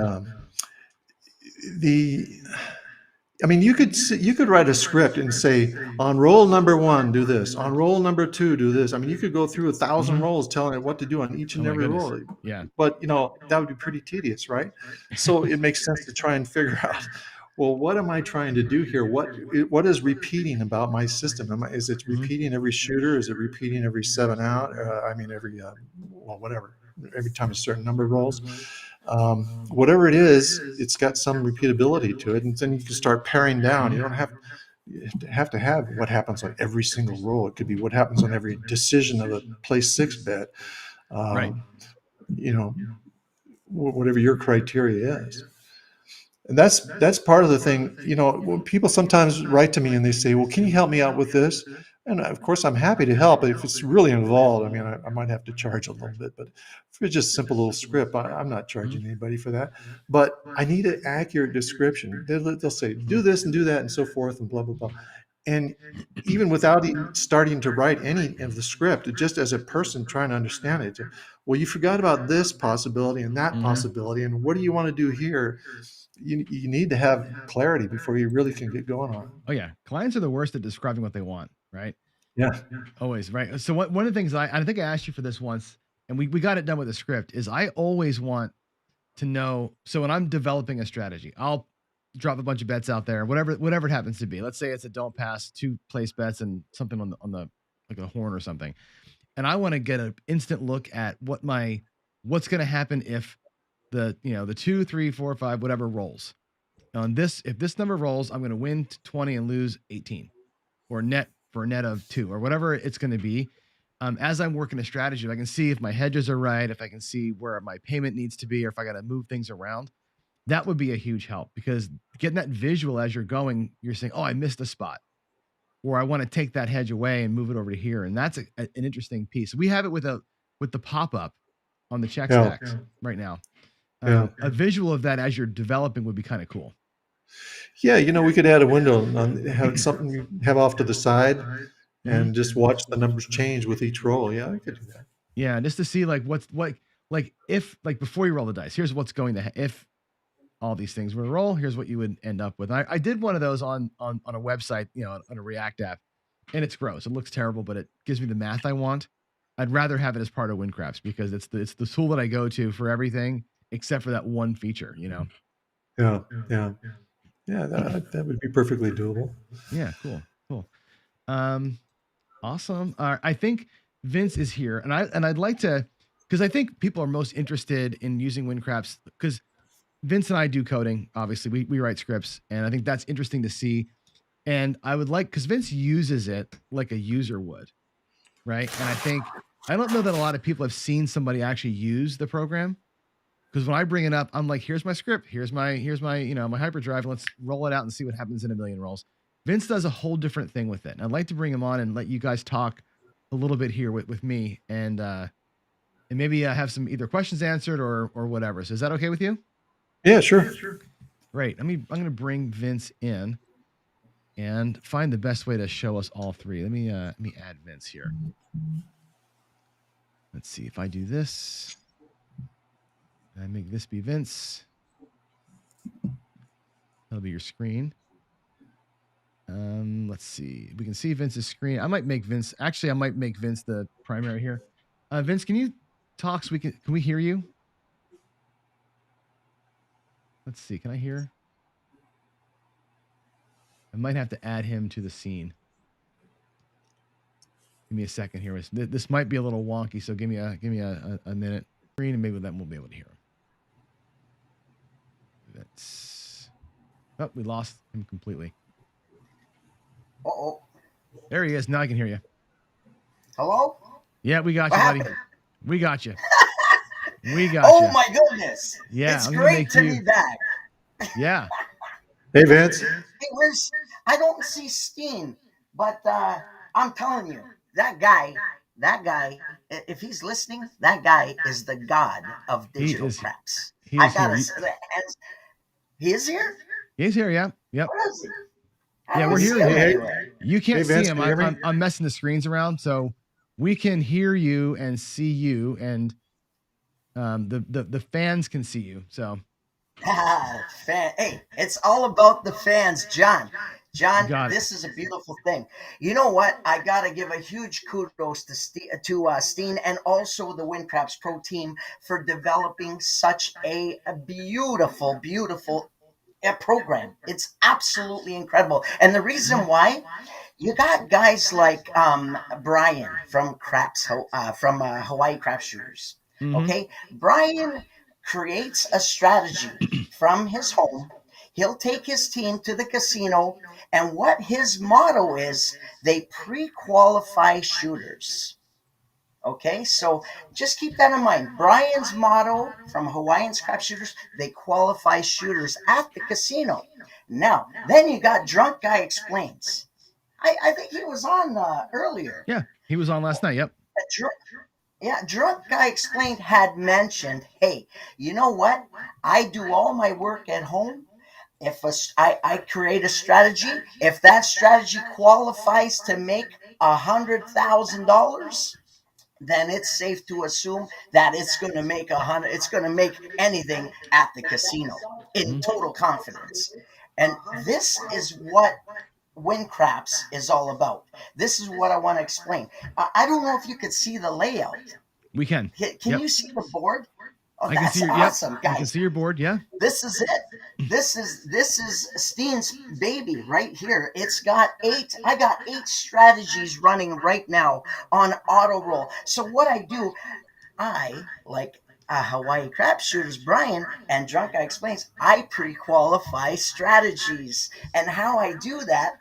you could write a script and say, on roll number 1, do this. On roll number 2, do this. You could go through 1,000 rolls telling it what to do on each and every roll.
Yeah.
But, that would be pretty tedious, right? So it makes sense to try and figure out, well, what am I trying to do here? What is repeating about my system? Is it repeating every shooter? Is it repeating every 7 out? Whatever. Every time a certain number rolls. Whatever it is, it's got some repeatability to it, and then you can start paring down. You don't have to have what happens on every single roll. It could be what happens on every decision of a place 6 bet.
Right.
Whatever your criteria is. And that's part of the thing. When people sometimes write to me and they say, well, can you help me out with this? And of course, I'm happy to help. If it's really involved, I might have to charge a little bit. But if it's just a simple little script, I'm not charging anybody for that. But I need an accurate description. They'll say, do this and do that and so forth and blah, blah, blah. And even without starting to write any of the script, just as a person trying to understand it, well, you forgot about this possibility and that possibility. And what do you want to do here? You need to have clarity before you really can get going on it.
Oh yeah. Clients are the worst at describing what they want, right?
Yeah.
Always, right? So one of the things I think I asked you for this once, and we got it done with the script, is I always want to know. So when I'm developing a strategy, I'll drop a bunch of bets out there, whatever it happens to be. Let's say it's a don't pass, 2 place bets and something on the like a horn or something. And I want to get an instant look at what's going to happen if the 2, 3, 4, 5, whatever rolls. If this number rolls, I'm going to win 20 and lose 18, or net for a net of 2, or whatever it's going to be. As I'm working a strategy, if I can see if my hedges are right, if I can see where my payment needs to be, or if I got to move things around, that would be a huge help, because getting that visual as you're going, you're saying, oh, I missed a spot, or I want to take that hedge away and move it over to here. And that's an interesting piece. We have it with the pop-up on the check stacks right now. A visual of that as you're developing would be kind of cool.
Yeah, we could add a window and have something you have off to the side and just watch the numbers change with each roll. Yeah, I could do that.
Yeah, just to see if before you roll the dice, here's what's going to if all these things were to roll, here's what you would end up with. I did one of those on a website, on a React app, and it's gross. It looks terrible, but it gives me the math I want. I'd rather have it as part of WinCraps, because it's the tool that I go to for everything except for that one feature,
Yeah, that would be perfectly doable.
Yeah, cool. Awesome. I think Vince is here, and I'd like to because I think people are most interested in using WinCraps because Vince and I do coding. Obviously, we write scripts, and I think that's interesting to see. And I would like because Vince uses it like a user would, right? And I don't know that a lot of people have seen somebody actually use the program. Because when I bring it up, I'm like, here's my script, here's my my hyperdrive. Let's roll it out and see what happens in a million rolls. Vince does a whole different thing with it. And I'd like to bring him on and let you guys talk a little bit here with me and maybe have some either questions answered or whatever. So is that okay with you?
Yeah, sure.
Great. I'm gonna bring Vince in and find the best way to show us all three. Let me add Vince here. Let's see if I do this. I make this be Vince. That'll be your screen. Let's see. We can see Vince's screen. I might make Vince. Actually, I might make Vince the primary here. Vince, can you talk so we can we hear you? Let's see. Can I hear? I might have to add him to the scene. Give me a second here. This might be a little wonky, so give me a minute. Screen, and maybe then we'll be able to hear him. That's. Oh, we lost him completely.
Uh-oh.
There he is. Now I can hear you.
Hello?
Yeah, we got
What
you, buddy.
happened?
We got you. We got
Oh
you.
my goodness.
Yeah,
It's
I'm gonna
great
make
to
you.
be back.
Yeah.
Hey, Vince.
Hey, I don't see Steen, but I'm telling you, that guy, if he's listening, that guy is the god of digital craps.
He
I
is here.
gotta say that. He is here?
He's here. Yeah. Yep.
Where is he? I
Yeah,
don't
we're
see
hearing
him
you.
anywhere.
You can't
Hey,
see
Vince,
him.
can you hear me?
I'm messing the screens around, so we can hear you and see you, and the fans can see you. So
Hey, it's all about the fans, John. John,
got it.
this is a beautiful thing. You know what? I gotta give a huge kudos to Steen and also the WinCraps Pro team for developing such a beautiful, beautiful program. It's absolutely incredible, and the reason why. You got guys like Brian from Hawaii Craps Shooters. Okay, Brian creates a strategy from his home. He'll take his team to the casino, and what his motto is, they pre-qualify shooters. Okay, so just keep that in mind. Brian's motto from Hawaiian Scrap Shooters, they qualify shooters at the casino. Now, then you got Drunk Guy Explains. I think he was on earlier.
Yeah, he was on last night. Yep.
Drunk Guy Explained had mentioned, hey, you know what? I do all my work at home. If I create a strategy, if that strategy qualifies to make $100,000, then it's safe to assume that it's going to make it's going to make anything at the casino in total confidence. And this is what WinCraps is all about. This is what I want to explain. I don't know if you could see the layout.
We can.
Can you see the board? Oh,
I can
that's
see your,
awesome,
yep.
guys.
I can see your board. Yeah.
This is it. This is Steen's baby right here. It's got I got 8 strategies running right now on auto roll. So what I do, I like Hawaii Crap Shooters Brian and Drunk Guy Explains, I pre-qualify strategies. And how I do that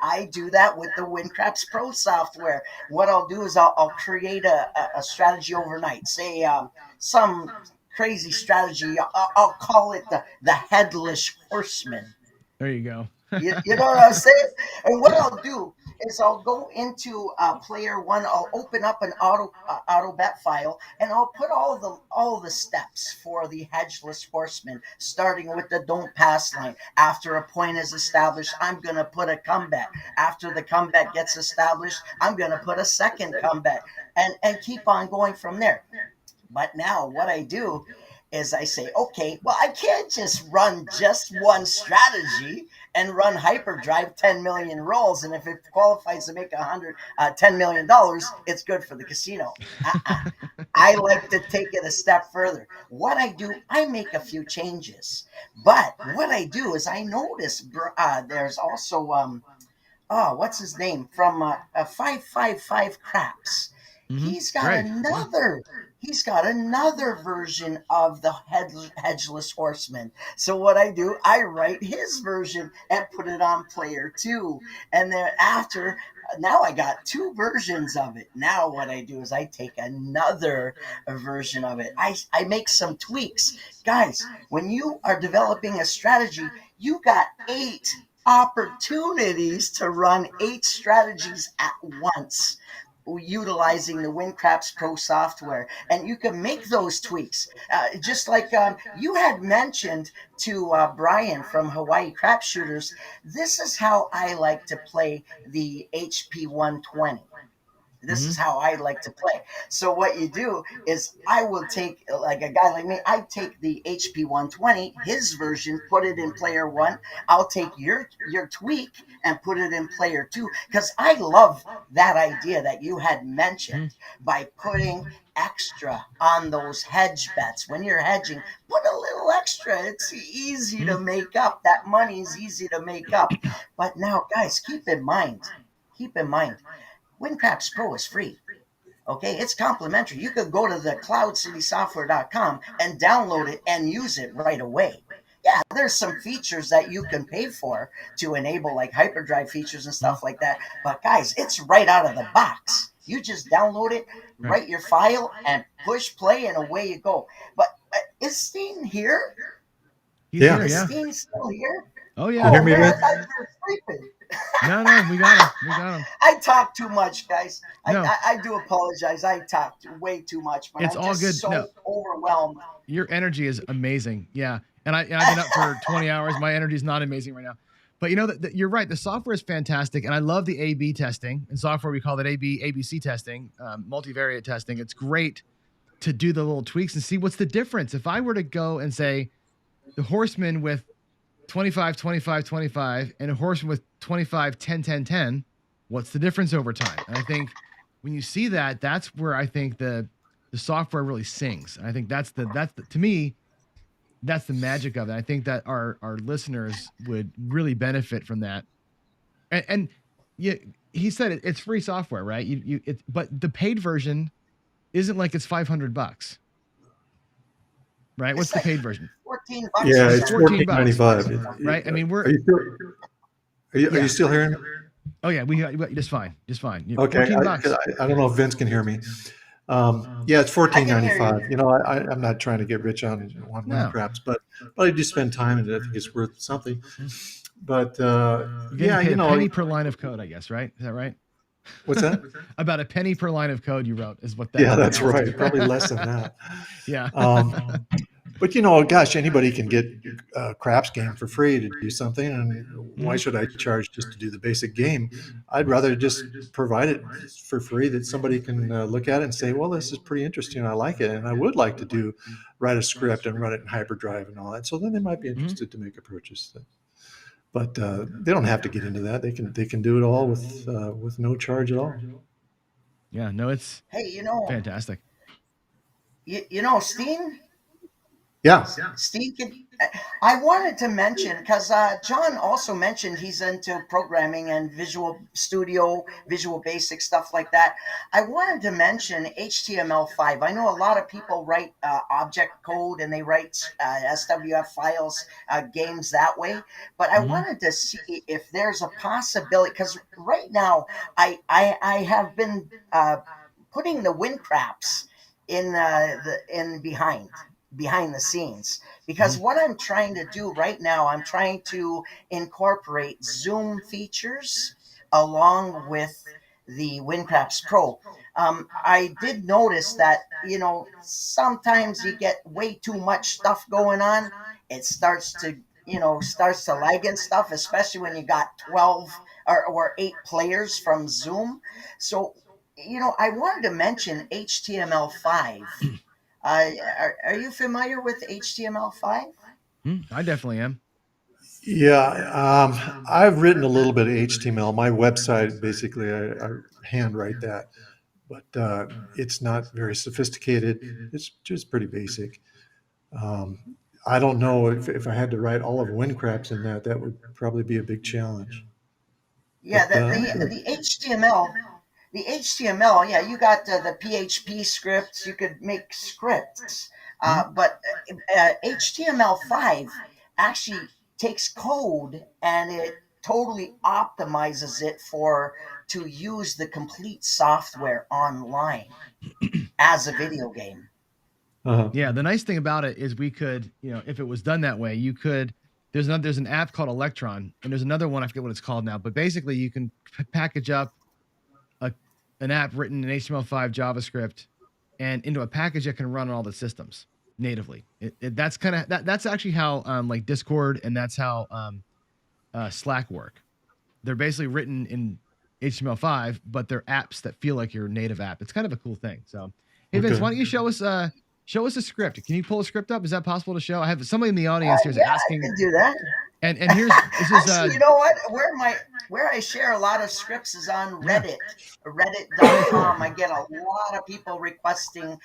with the WinCraps Pro software. What I'll do is I'll create a strategy overnight. Say some crazy strategy. I'll call it the Headless Horseman.
There you go.
You know what I'm saying? And what I'll do is I'll go into player one. I'll open up an auto bet file, and I'll put all the steps for the Hedgeless Horseman, starting with the don't pass line. After a point is established, I'm gonna put a comeback. After the comeback gets established, I'm gonna put a second comeback, and keep on going from there. But now what I do is I say, okay, well, I can't just run just one strategy and run hyperdrive 10 million rolls. And if it qualifies to make $10 million, it's good for the casino. I like to take it a step further. What I do, I make a few changes. But what I do is I notice there's also, what's his name? From 555 Craps. He's got
Great. Yeah.
another version of the hedgeless horseman. So what I do, I write his version and put it on player two. And then after, now I got two versions of it. Now what I do is I take another version of it. I make some tweaks. Guys, when you are developing a strategy, you got 8 opportunities to run 8 strategies at once utilizing the WinCraps Pro software, and you can make those tweaks. Just like you had mentioned to Brian from Hawaii Crap Shooters, this is how I like to play the HP 120. This is how I like to play. So what you do is I will take, like a guy like me, I take the HP 120, his version, put it in player one. I'll take your tweak and put it in player two, because I love that idea that you had mentioned by putting extra on those hedge bets. When you're hedging, put a little extra. It's easy to make up. That money is easy to make up. But now, guys, keep in mind, WinCraps Pro is free. Okay, it's complimentary. You could go to the cloudcitysoftware.com and download it and use it right away. Yeah, there's some features that you can pay for to enable, like hyperdrive features and stuff like that. But guys, it's right out of the box. You just download it, write your file, and push play, and away you go. But is Steen here?
He's here,
Is
yeah.
Steen still here?
Oh yeah.
Oh
You hear me,
man, I
Vince?
thought you were sleeping.
No, we got him. We got him.
I talk too much, guys.
No.
I do apologize. I talk way too much, but
It's
I'm
all
just
good.
so
No.
overwhelmed.
Your energy is amazing. Yeah. And I've been up for 20 hours. My energy is not amazing right now. But you know that you're right. The software is fantastic, and I love the A/B testing. In software, we call it ABC testing, multivariate testing. It's great to do the little tweaks and see what's the difference. If I were to go and say the horseman with 25, 25, 25, and a horseman with 25, 10, 10, 10, what's the difference over time? And I think when you see that, that's where I think the software really sings. And I think that's the to me, that's the magic of it. I think that our listeners would really benefit from that. And yeah, he said it's free software, right? But the paid version isn't like it's $500, right? What's the paid version?
$14.
Yeah, it's
$14,
$14.95.
right? I mean,
Are you still hearing me?
Oh yeah, we got just fine.
Okay,
$14.
I don't know if Vince can hear me. Yeah, it's $14.95. You know, I'm not trying to get rich on WinCraps, but I do spend time, and I think it's worth something. But yeah,
a penny per line of code, I guess, right? Is that right?
What's that?
About a penny per line of code you wrote is what that.
Yeah, that's right. Probably less than that.
Yeah.
But you know, gosh, anybody can get a craps game for free to do something, and why should I charge just to do the basic game? I'd rather just provide it for free that somebody can look at it and say, well, this is pretty interesting. I like it, and I would like to write a script and run it in hyperdrive and all that. So then they might be interested to make a purchase. But they don't have to get into that. They can do it all with no charge at all.
Yeah, no, it's fantastic.
You know, Steen.
Yeah.
Steve, I wanted to mention, because John also mentioned he's into programming and Visual Studio, Visual Basic, stuff like that. I wanted to mention HTML5. I know a lot of people write object code and they write SWF files, games that way. But I wanted to see if there's a possibility, because right now I have been putting the WinCraps in behind the scenes, because what I'm trying to do right now, I'm trying to incorporate Zoom features along with the WinCraps Pro. I did notice that, sometimes you get way too much stuff going on. It starts to lag and stuff, especially when you got 12 or 8 players from Zoom. So, I wanted to mention HTML5. Are you familiar with HTML5?
I definitely am.
Yeah, I've written a little bit of HTML. My website, basically, I handwrite that, but it's not very sophisticated. It's just pretty basic. I don't know if I had to write all of WinCraps in that would probably be a big challenge.
Yeah,
But,
the HTML. The HTML, yeah, you got the PHP scripts. You could make scripts, but HTML5 actually takes code and it totally optimizes it for to use the complete software online as a video game.
Yeah, the nice thing about it is we could, if it was done that way, you could. There's an app called Electron, and there's another one I forget what it's called now. But basically, you can package up a an app written in HTML5 JavaScript and into a package that can run on all the systems natively. That's kind of that's actually how like Discord and that's how Slack work. They're basically written in HTML5, but they're apps that feel like your native app. It's kind of a cool thing. So, hey Vince, why don't you show us a script? Can you pull a script up? Is that possible to show? I have somebody in the audience here is
Yeah,
asking.
I can do that.
And here's this is
Actually, you know what? Where I share a lot of scripts is on Reddit. Reddit.com. I get a lot of people requesting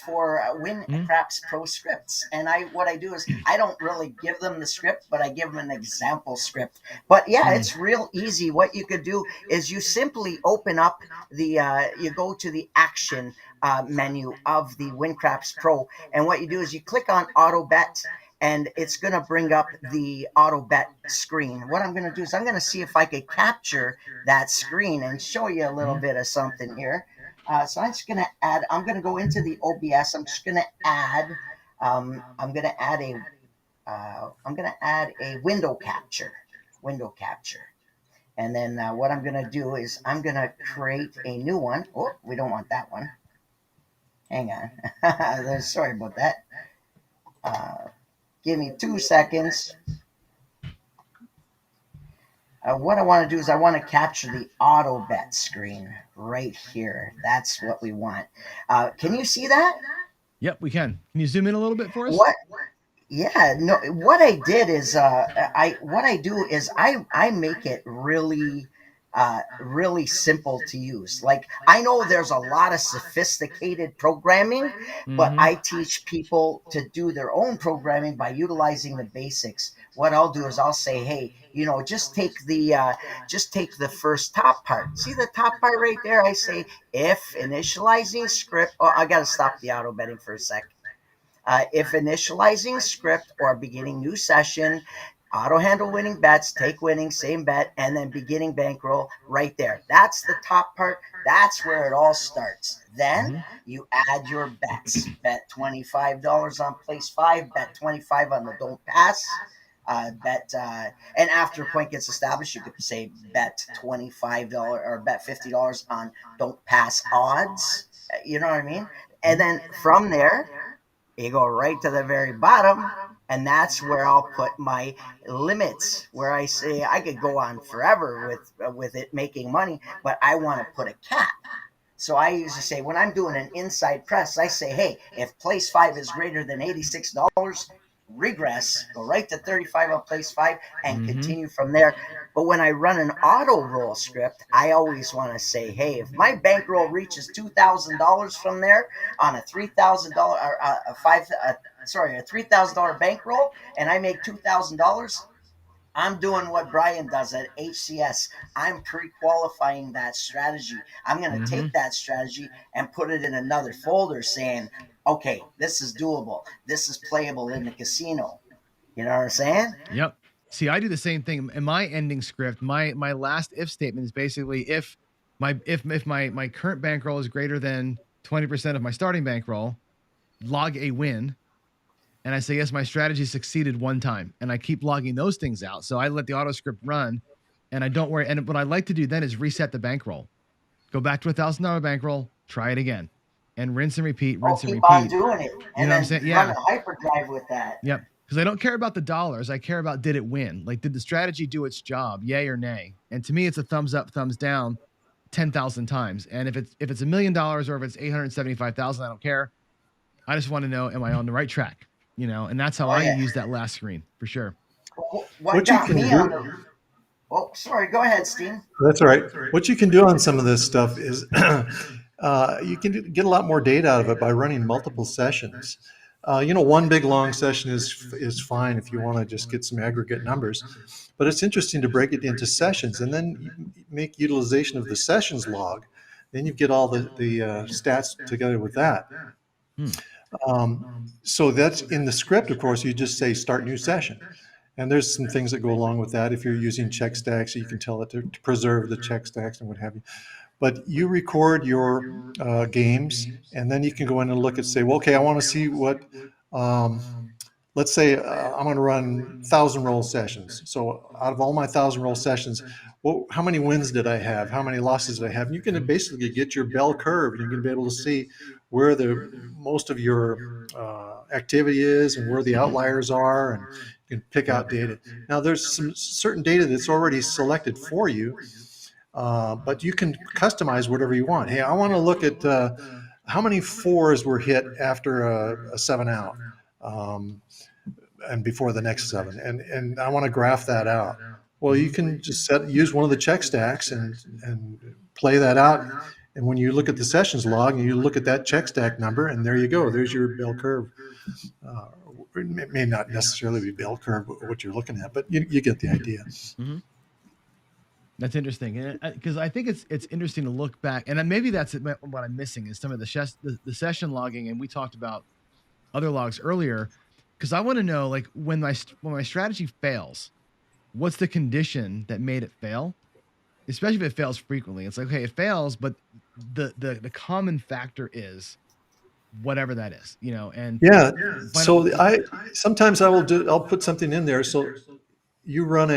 for WinCraps Pro scripts, and what I do is I don't really give them the script, but I give them an example script. But yeah, it's real easy. What you could do is you simply open up you go to the action menu of the WinCraps Pro, and what you do is you click on Auto Bet, and it's going to bring up the auto bet screen. What I'm going to do is I'm going to see if I could capture that screen and show you a little bit of something here. So I'm just going to I'm going to go into the OBS. I'm just going to add, I'm going to add a window capture. And then what I'm going to do is I'm going to create a new one. Oh, we don't want that one. Hang on. Sorry about that. Give me 2 seconds. What I want to do is I want to capture the auto bet screen right here. That's what we want. Can you see that?
Yep, we can. Can you zoom in a little bit for us?
What? Yeah, no. What I did is I make it really really simple to use. Like, I know there's a lot of sophisticated programming, but I teach people to do their own programming by utilizing the basics. What I'll do is I'll say, hey, just take the first top part. See the top part right there? I say, if initializing script. Oh, I got to stop the auto betting for a sec. If initializing script or beginning new session, auto handle winning bets, take winning, same bet, and then beginning bankroll right there. That's the top part. That's where it all starts. Then you add your bets. Bet $25 on place 5, bet 25 on the don't pass. And after a point gets established, you could say bet $25 or bet $50 on don't pass odds. You know what I mean? And then from there, you go right to the very bottom, and that's where I'll put my limits, where I say I could go on forever with it making money, but I want to put a cap. So I usually say, when I'm doing an inside press, I say, hey, if place 5 is greater than $86, regress, go right to 35 on place 5 and continue from there. But when I run an auto roll script, I always want to say, hey, if my bankroll reaches $2,000 from there on a $3,000 or a $3,000 bankroll, and I make $2,000, I'm doing what Brian does at HCS. I'm pre-qualifying that strategy. I'm going to take that strategy and put it in another folder saying, okay, this is doable. This is playable in the casino. You know what I'm saying?
Yep. See, I do the same thing. In my ending script, my last if statement is basically if my current bankroll is greater than 20% of my starting bankroll, log a win. And I say, yes, my strategy succeeded one time. And I keep logging those things out. So I let the auto script run and I don't worry. And what I like to do then is reset the bankroll. Go back to $1,000 bankroll, try it again. And rinse and repeat, rinse and repeat.
Keep on doing it.
You know what I'm saying? Yeah.
Run a hyperdrive with that.
Yep. Because I don't care about the dollars. I care about, did it win? Like, did the strategy do its job? Yay or nay? And to me, it's a thumbs up, thumbs down 10,000 times. And if it's $1 million or if it's 875,000, I don't care. I just want to know, am I on the right track? And that's how I use that last screen for sure.
What got me on the... Oh, sorry. Go ahead, Steve.
That's all right. What you can do on some of this stuff is you can get a lot more data out of it by running multiple sessions. One big long session is fine if you want to just get some aggregate numbers, but it's interesting to break it into sessions and then make utilization of the sessions log then you get all the stats together with that. So that's in the script, of course, you just say start new session. And there's some things that go along with that. If you're using check stacks, you can tell it to preserve the check stacks and what have you. But you record your games, and then you can go in and look and say, well, okay, I want to see what, let's say I'm going to run 1,000 roll sessions. So out of all my 1,000 roll sessions, well, how many wins did I have? How many losses did I have? And you can basically get your bell curve, and you're going to be able to see where the most of your activity is and where the outliers are, and you can pick out data. Now, there's some certain data that's already selected for you, but you can customize whatever you want. Hey, I want to look at how many fours were hit after a 7 out. And before the next 7, and I want to graph that out. Well, you can just use one of the check stacks and play that out. And when you look at the sessions log and you look at that check stack number, and there you go. There's your bell curve. It may not necessarily be bell curve what you're looking at, but you get the idea.
Mm-hmm. That's interesting, because I think it's interesting to look back, and maybe that's what I'm missing is some of the session logging, and we talked about other logs earlier. Because I want to know, like, when my strategy fails, what's the condition that made it fail? Especially if it fails frequently. It's like, okay, it fails, but the common factor is whatever that is, and
yeah. So sometimes I'll put something in there. So you run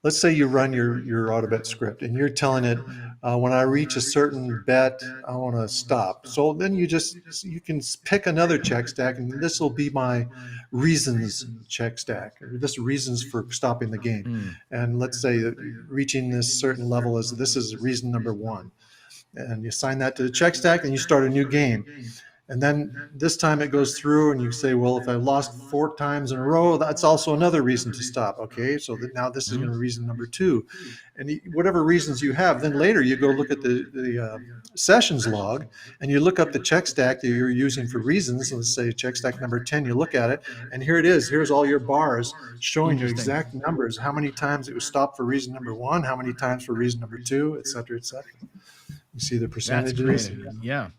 let's say you run your auto bet script, and you're telling it when I reach a certain bet, I want to stop. So then you can pick another check stack, and this will be my reasons check stack, or just reasons for stopping the game. And let's say that reaching this certain level this is reason number 1, and you assign that to the check stack, and you start a new game. And then this time it goes through and you say, well, if I lost 4 times in a row, that's also another reason to stop. Okay, so that now this is going to be reason number 2. And whatever reasons you have, then later you go look at the sessions log, and you look up the check stack that you're using for reasons. Let's say check stack number 10, you look at it, and here it is. Here's all your bars showing you exact numbers, how many times it was stopped for reason number 1, how many times for reason number 2, et cetera, et cetera. You see the percentages.
That's creative. Yeah.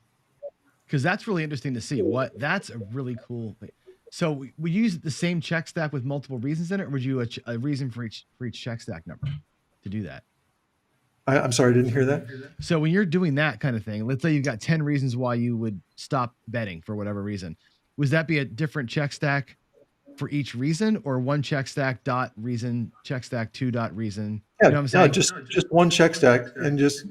Because that's really interesting to see. That's a really cool thing. So we use the same check stack with multiple reasons in it, or would you a reason for each check stack number to do that?
I'm sorry, I didn't hear that.
So when you're doing that kind of thing, let's say you've got 10 reasons why you would stop betting for whatever reason. Would that be a different check stack for each reason, or one check stack dot reason, check stack 2 dot reason?
Yeah,
you know what I'm saying?
just one check stack, and just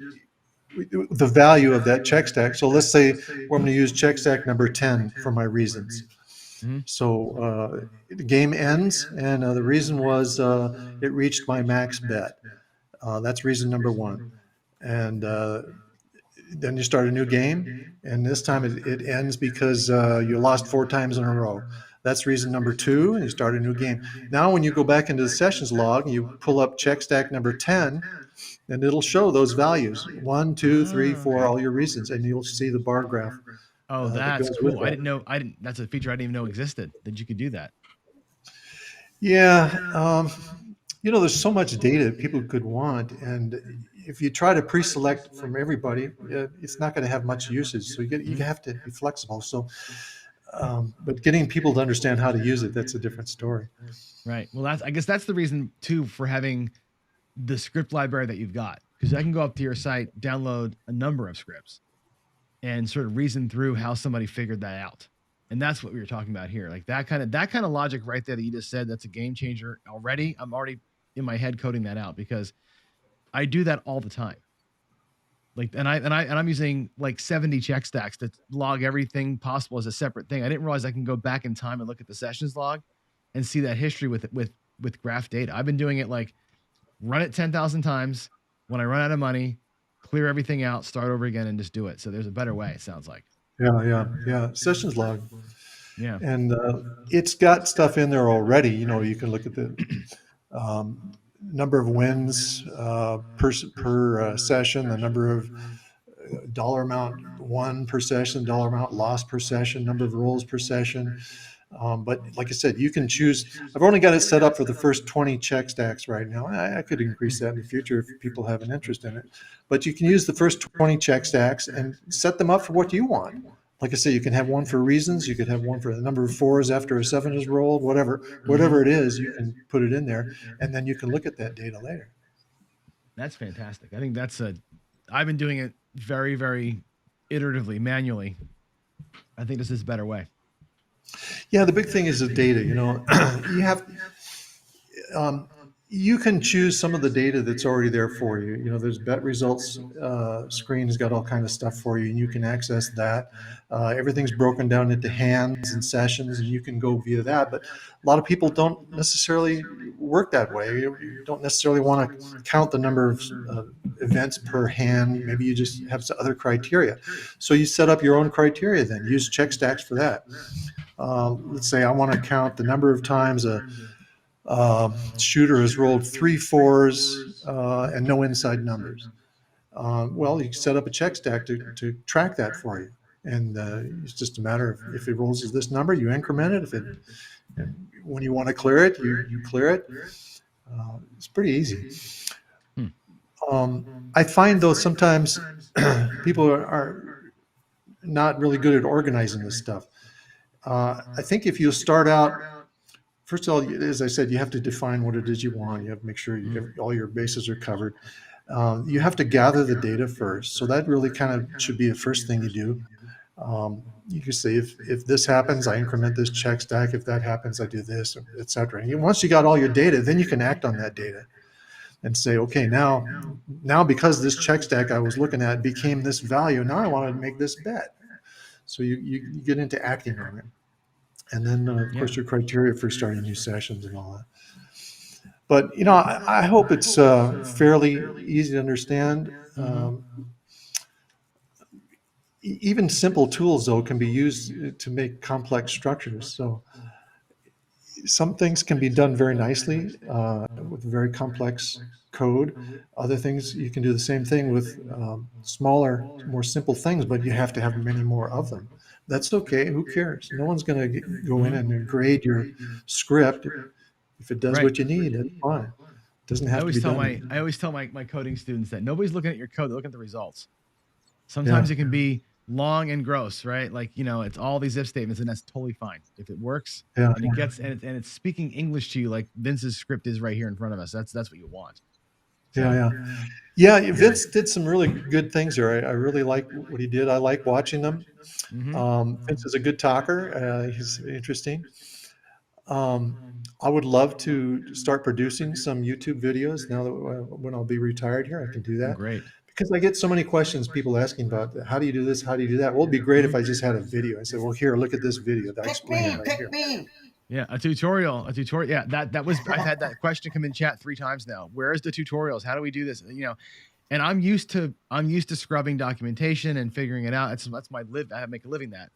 the value of that check stack. So let's say we're going to use check stack number 10 for my reasons. So the game ends, and the reason was it reached my max bet. That's reason number 1. And then you start a new game, and this time it ends because you lost 4 times in a row. That's reason number 2, and you start a new game. Now when you go back into the sessions log, you pull up check stack number 10, and it'll show those values, 1, 2, 3, 4, all your reasons, and you'll see the bar graph.
Oh, that's cool. I didn't know. That's a feature I didn't even know existed, that you could do that.
Yeah. There's so much data people could want, and if you try to pre-select from everybody, it's not going to have much usage. So you have to be flexible. So, but getting people to understand how to use it, that's a different story.
Right. Well, I guess that's the reason too for having the script library that you've got, because I can go up to your site, download a number of scripts, and sort of reason through how somebody figured that out. And that's what we were talking about here. Like that kind of logic right there that you just said, that's a game changer already. I'm already in my head coding that out, because I do that all the time. Like, and I'm using like 70 check stacks to log everything possible as a separate thing. I didn't realize I can go back in time and look at the sessions log and see that history with graph data. I've been doing it like run it 10,000 times. When I run out of money, clear everything out, start over again, and just do it. So there's a better way, it sounds like.
Yeah. Sessions log.
Yeah.
And it's got stuff in there already. You can look at the number of wins per session, the number of dollar amount won per session, dollar amount lost per session, number of rolls per session, But like I said, you can choose. I've only got it set up for the first 20 check stacks right now. I could increase that in the future if people have an interest in it. But you can use the first 20 check stacks and set them up for what you want. Like I say, you can have one for reasons. You could have one for the number of fours after a 7 is rolled, whatever it is, you can put it in there, and then you can look at that data later.
That's fantastic. I think I've been doing it very, very iteratively, manually. I think this is a better way.
Yeah, the big thing is the data. You have you can choose some of the data that's already there for you. There's bet results screen has got all kind of stuff for you, and you can access that. Everything's broken down into hands and sessions, and you can go via that. But a lot of people don't necessarily work that way. You don't necessarily want to count the number of events per hand. Maybe you just have some other criteria. So you set up your own criteria then. Use check stacks for that. Let's say I want to count the number of times a shooter has rolled 3 4s and no inside numbers. Well, you set up a check stack to track that for you. And it's just a matter of if it rolls this number, you increment it. When you want to clear it, you clear it. It's pretty easy. I find, though, sometimes people are not really good at organizing this stuff. I think if you start out, first of all, as I said, you have to define what it is you want. You have to make sure all your bases are covered. You have to gather the data first. So that really kind of should be the first thing you do. You can say, if this happens, I increment this check stack. If that happens, I do this, et cetera. And once you got all your data, then you can act on that data and say, okay, now because this check stack I was looking at became this value, now I want to make this bet. So you get into acting on it. And then, of course, your criteria for starting new sessions and all that. But, I hope it's fairly easy to understand. Even simple tools, though, can be used to make complex structures. So some things can be done very nicely with very complex code. Other things, you can do the same thing with smaller, more simple things, but you have to have many more of them. That's okay. Who cares? No one's going to go in and grade your script. If it does what you need, that's fine. It doesn't have to be done.
I always tell my coding students that nobody's looking at your code; they're looking at the results. Sometimes it can be long and gross, right? Like, it's all these if statements, and that's totally fine if it works. And it gets and it's speaking English to you, like Vince's script is right here in front of us. That's what you want.
So, yeah. Vince did some really good things there. I really like what he did. I like watching them. Vince is a good talker. He's interesting. I would love to start producing some YouTube videos now that when I'll be retired here, I can do that.
Great.
Because I get so many questions, people asking about how do you do this? How do you do that? Well, it'd be great if I just had a video. I said, well, here, look at this video that I explain it right here.
Yeah, a tutorial. Yeah, that was. I've had that question come in chat 3 times now. Where's the tutorials? How do we do this? And I'm used to scrubbing documentation and figuring it out. That's my live. I make a living that.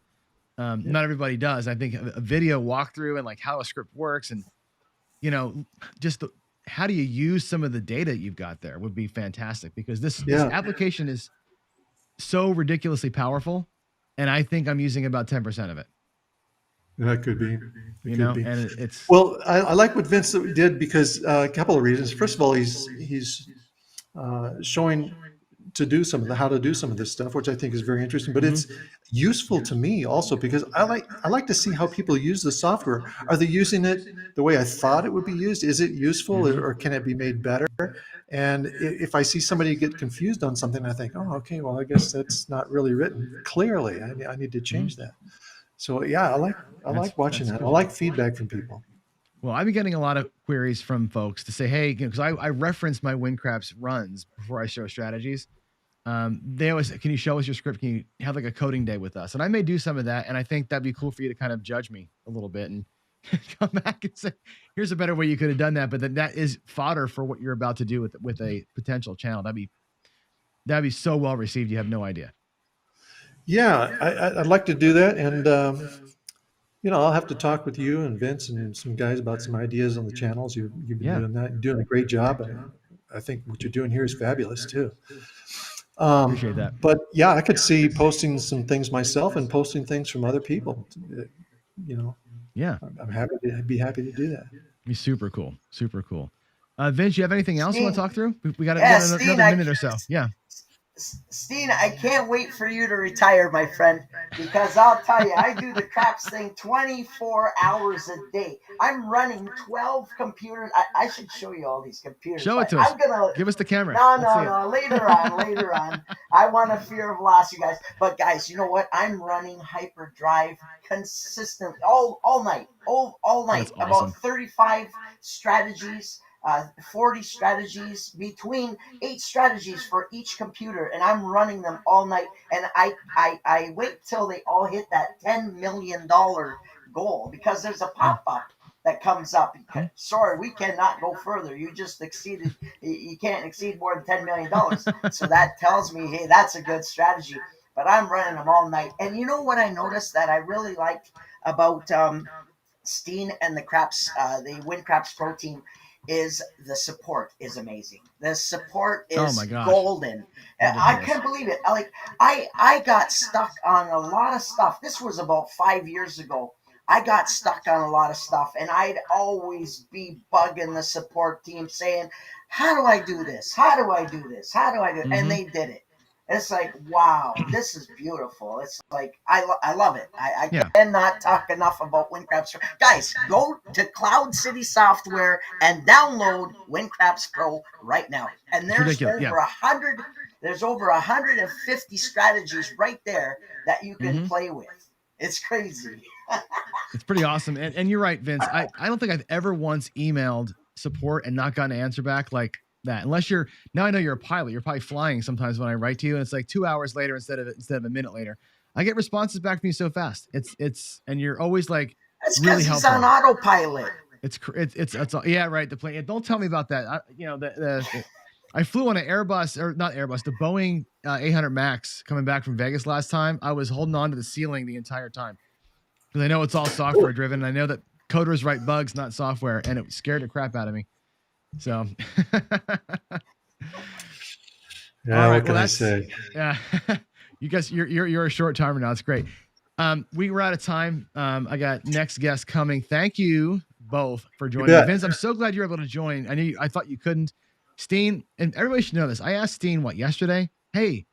Not everybody does. I think a video walkthrough and like how a script works and just how do you use some of the data you've got there would be fantastic, because this application is so ridiculously powerful, and I think I'm using about 10% of it.
That could be.
And it's
I like what Vince did because a couple of reasons. First of all, he's showing how to do some of this stuff, which I think is very interesting. But it's useful to me also because I like to see how people use the software. Are they using it the way I thought it would be used? Is it useful or can it be made better? And if I see somebody get confused on something, I think, oh, okay, well, I guess that's not really written clearly. I need to change that. So I like watching that. I like feedback from people.
Well, I've been getting a lot of queries from folks to say, hey, because I reference my WinCraps runs before I show strategies. They always say, can you show us your script? Can you have like a coding day with us? And I may do some of that. And I think that'd be cool for you to kind of judge me a little bit and come back and say, here's a better way you could have done that. But that is fodder for what you're about to do with a potential channel. That'd be so well received. You have no idea.
Yeah, I'd like to do that. And, I'll have to talk with you and Vince and some guys about some ideas on the channels. You've been doing that. You're doing a great job. I think what you're doing here is fabulous too.
Appreciate that.
But I could see posting some things myself and posting things from other people,
Yeah.
I'm happy to be happy to do that.
Be super cool. Super cool. Vince, you have anything else you want to
Steen,
talk through? We got
yeah,
another minute or so. Yeah.
Steen, I can't wait for you to retire, my friend, because I'll tell you, I do the craps thing 24 hours a day. I'm running 12 computers. I should show you all these computers,
Show it
but
to us.
I'm gonna.
Give us the camera.
No,
Let's see
no, no. Later on, later on. I want to fear of loss, you guys. But guys, you know what? I'm running hyperdrive consistently all night, all night.
That's awesome.
About 35 strategies. 40 strategies, between 8 strategies for each computer, and I'm running them all night. And I wait till they all hit that $10 million goal, because there's a pop-up that comes up. Sorry, we cannot go further. You just exceeded. You can't exceed more than $10 million. So that tells me, hey, that's a good strategy. But I'm running them all night. And you know what I noticed that I really liked about Steen and the Win Craps Pro team is the support is amazing. The support
Oh
is
my gosh.
golden. I can't believe it. Like I got stuck on a lot of stuff. This was about 5 years ago. I got stuck on a lot of stuff, and I'd always be bugging the support team saying, "How do I do this? How do I do this? How do I do it?" And they did it. It's like, wow, this is beautiful. It's like, I love it. I cannot talk enough about WinCraps. Guys, go to Cloud City Software and download WinCraps Pro right now. And there's over 100, there's over 150 strategies right there that you can play with. It's crazy.
It's pretty awesome. And you're right, Vince. I don't think I've ever once emailed support and not gotten an answer back like that. Unless now I know you're a pilot. You're probably flying sometimes when I write to you, and it's like 2 hours later instead of a minute later. I get responses back to me so fast. And you're always like
That's
really
because he's
helpful.
on autopilot.
It's yeah, right. The plane. Don't tell me about that. I flew on an Airbus, or not Airbus, the Boeing 800 Max coming back from Vegas last time. I was holding on to the ceiling the entire time because I know it's all software driven. And I know that coders write bugs, not software, and it scared the crap out of me. So,
yeah, what can I say?
Yeah, you guys, you're a short timer now. It's great. We were out of time. I got next guest coming. Thank you both for joining me. Vince, I'm so glad you're able to join. I thought you couldn't. Steen, and everybody should know this. I asked Steen yesterday. Hey,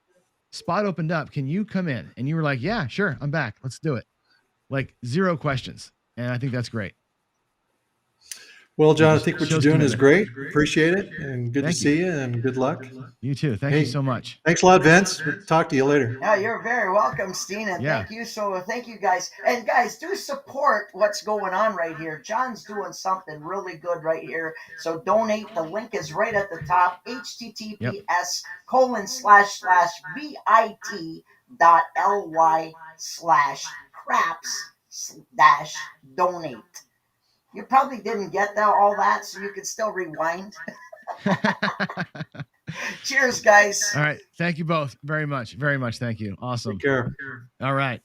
spot opened up. Can you come in? And you were like, yeah, sure. I'm back. Let's do it. Like 0 questions. And I think that's great.
Well, John, I think what you're doing is great. Appreciate it. And good to see you, and good luck.
You too. Thank you so much.
Thanks a lot, Vince. We'll talk to you later.
Yeah, you're very welcome, Steen, and thank you guys. And guys, do support what's going on right here. John's doing something really good right here. So donate. The link is right at the top. https://bit.ly/craps-donate. You probably didn't get all that, so you can still rewind. Cheers, guys.
All right. Thank you both very much. Very much. Thank you. Awesome.
Take care.
All right.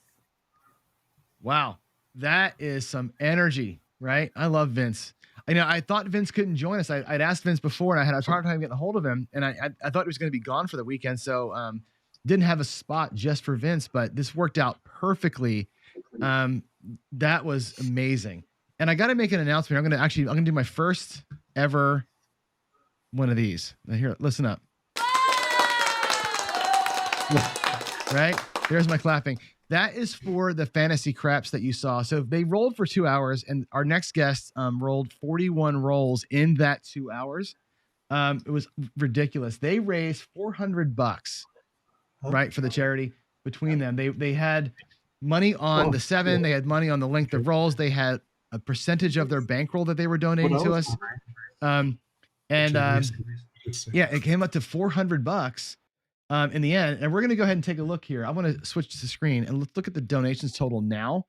Wow. That is some energy, right? I love Vince. I thought Vince couldn't join us. I'd asked Vince before, and I had a hard time getting a hold of him, and I thought he was going to be gone for the weekend, so didn't have a spot just for Vince, but this worked out perfectly. That was amazing. And I got to make an announcement. I'm going to do my first ever one of these. Now here, listen up. Right? There's my clapping. That is for the fantasy craps that you saw. So they rolled for 2 hours, and our next guest rolled 41 rolls in that 2 hours. It was ridiculous. They raised $400, right, for the charity between them. They had money on the 7. They had money on the length of rolls. They had a percentage of their bankroll that they were donating to us. It came up to $400 in the end. And we're going to go ahead and take a look here. I want to switch the screen and let's look at the donations total now,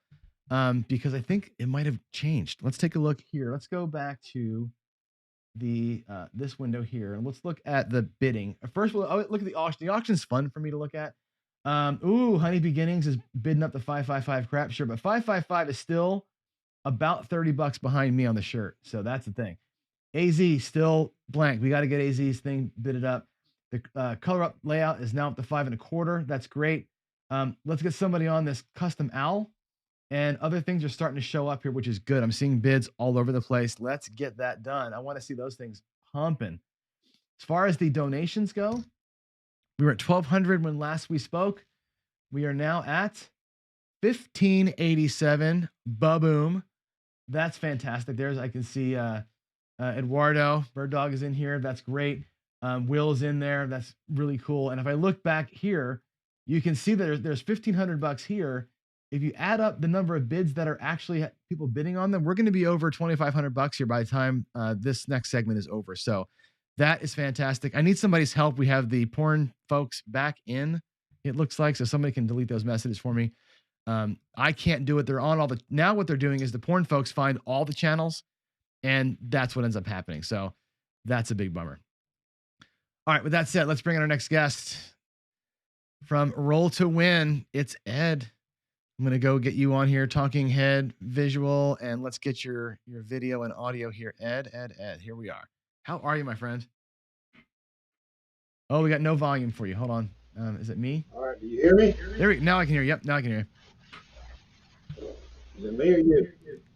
because I think it might have changed. Let's take a look here. Let's go back to the this window here, and let's look at the bidding. First, we'll look at the auction. The auction's fun for me to look at. Honey Beginnings is bidding up the 555 crap shirt, but 555 is still about $30 behind me on the shirt. So that's the thing. AZ still blank. We got to get AZ's thing bidded up. The color up layout is now up to 5 1/4. That's great. Let's get somebody on this custom owl. And other things are starting to show up here, which is good. I'm seeing bids all over the place. Let's get that done. I want to see those things pumping. As far as the donations go, we were at 1,200 when last we spoke. We are now at 1,587. Ba-boom. That's fantastic. There's, I can see Eduardo, Bird Dog is in here. That's great. Will's in there. That's really cool. And if I look back here, you can see that there's $1,500 here. If you add up the number of bids that are actually people bidding on them, we're going to be over $2,500 here by the time this next segment is over. So that is fantastic. I need somebody's help. We have the porn folks back in, it looks like, so somebody can delete those messages for me. I can't do it. They're on all the, now what they're doing is the porn folks find all the channels, and that's what ends up happening. So that's a big bummer. All right, with that said, let's bring in our next guest from Roll to Win. It's Ed. I'm going to go get you on here, talking head visual, and let's get your video and audio here. Ed, here we are. How are you, my friend? Oh, we got no volume for you. Hold on. Is it me?
All right, do you hear me?
There we go. Now I can hear you. Yep, now I can hear you.
Is it me or you?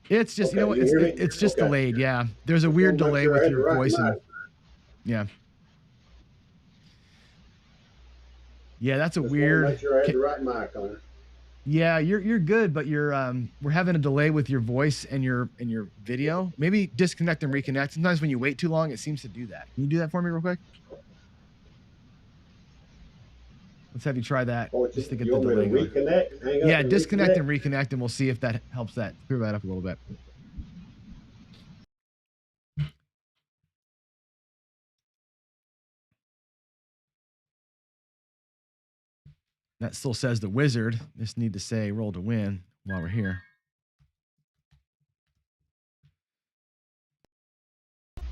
It's just,
Okay,
you know what? It's just
Okay.
delayed. Yeah. There's a weird
wanna make
delay
sure I
with
had
your
the right
voice. And
mic.
yeah. Yeah, that's a
Just
weird.
wanna make sure I had the right mic on it.
Yeah, you're good, but you're we're having a delay with your voice and your video. Maybe disconnect and reconnect. Sometimes when you wait too long, it seems to do that. Can you do that for me real quick? Let's have you try that just to get
You
the
want me
delay
to
going.
reconnect? Hang up
Yeah,
and
disconnect
reconnect?
and reconnect, and we'll see if that helps that clear that up a little bit. That still says the wizard. Just need to say roll to win while we're here.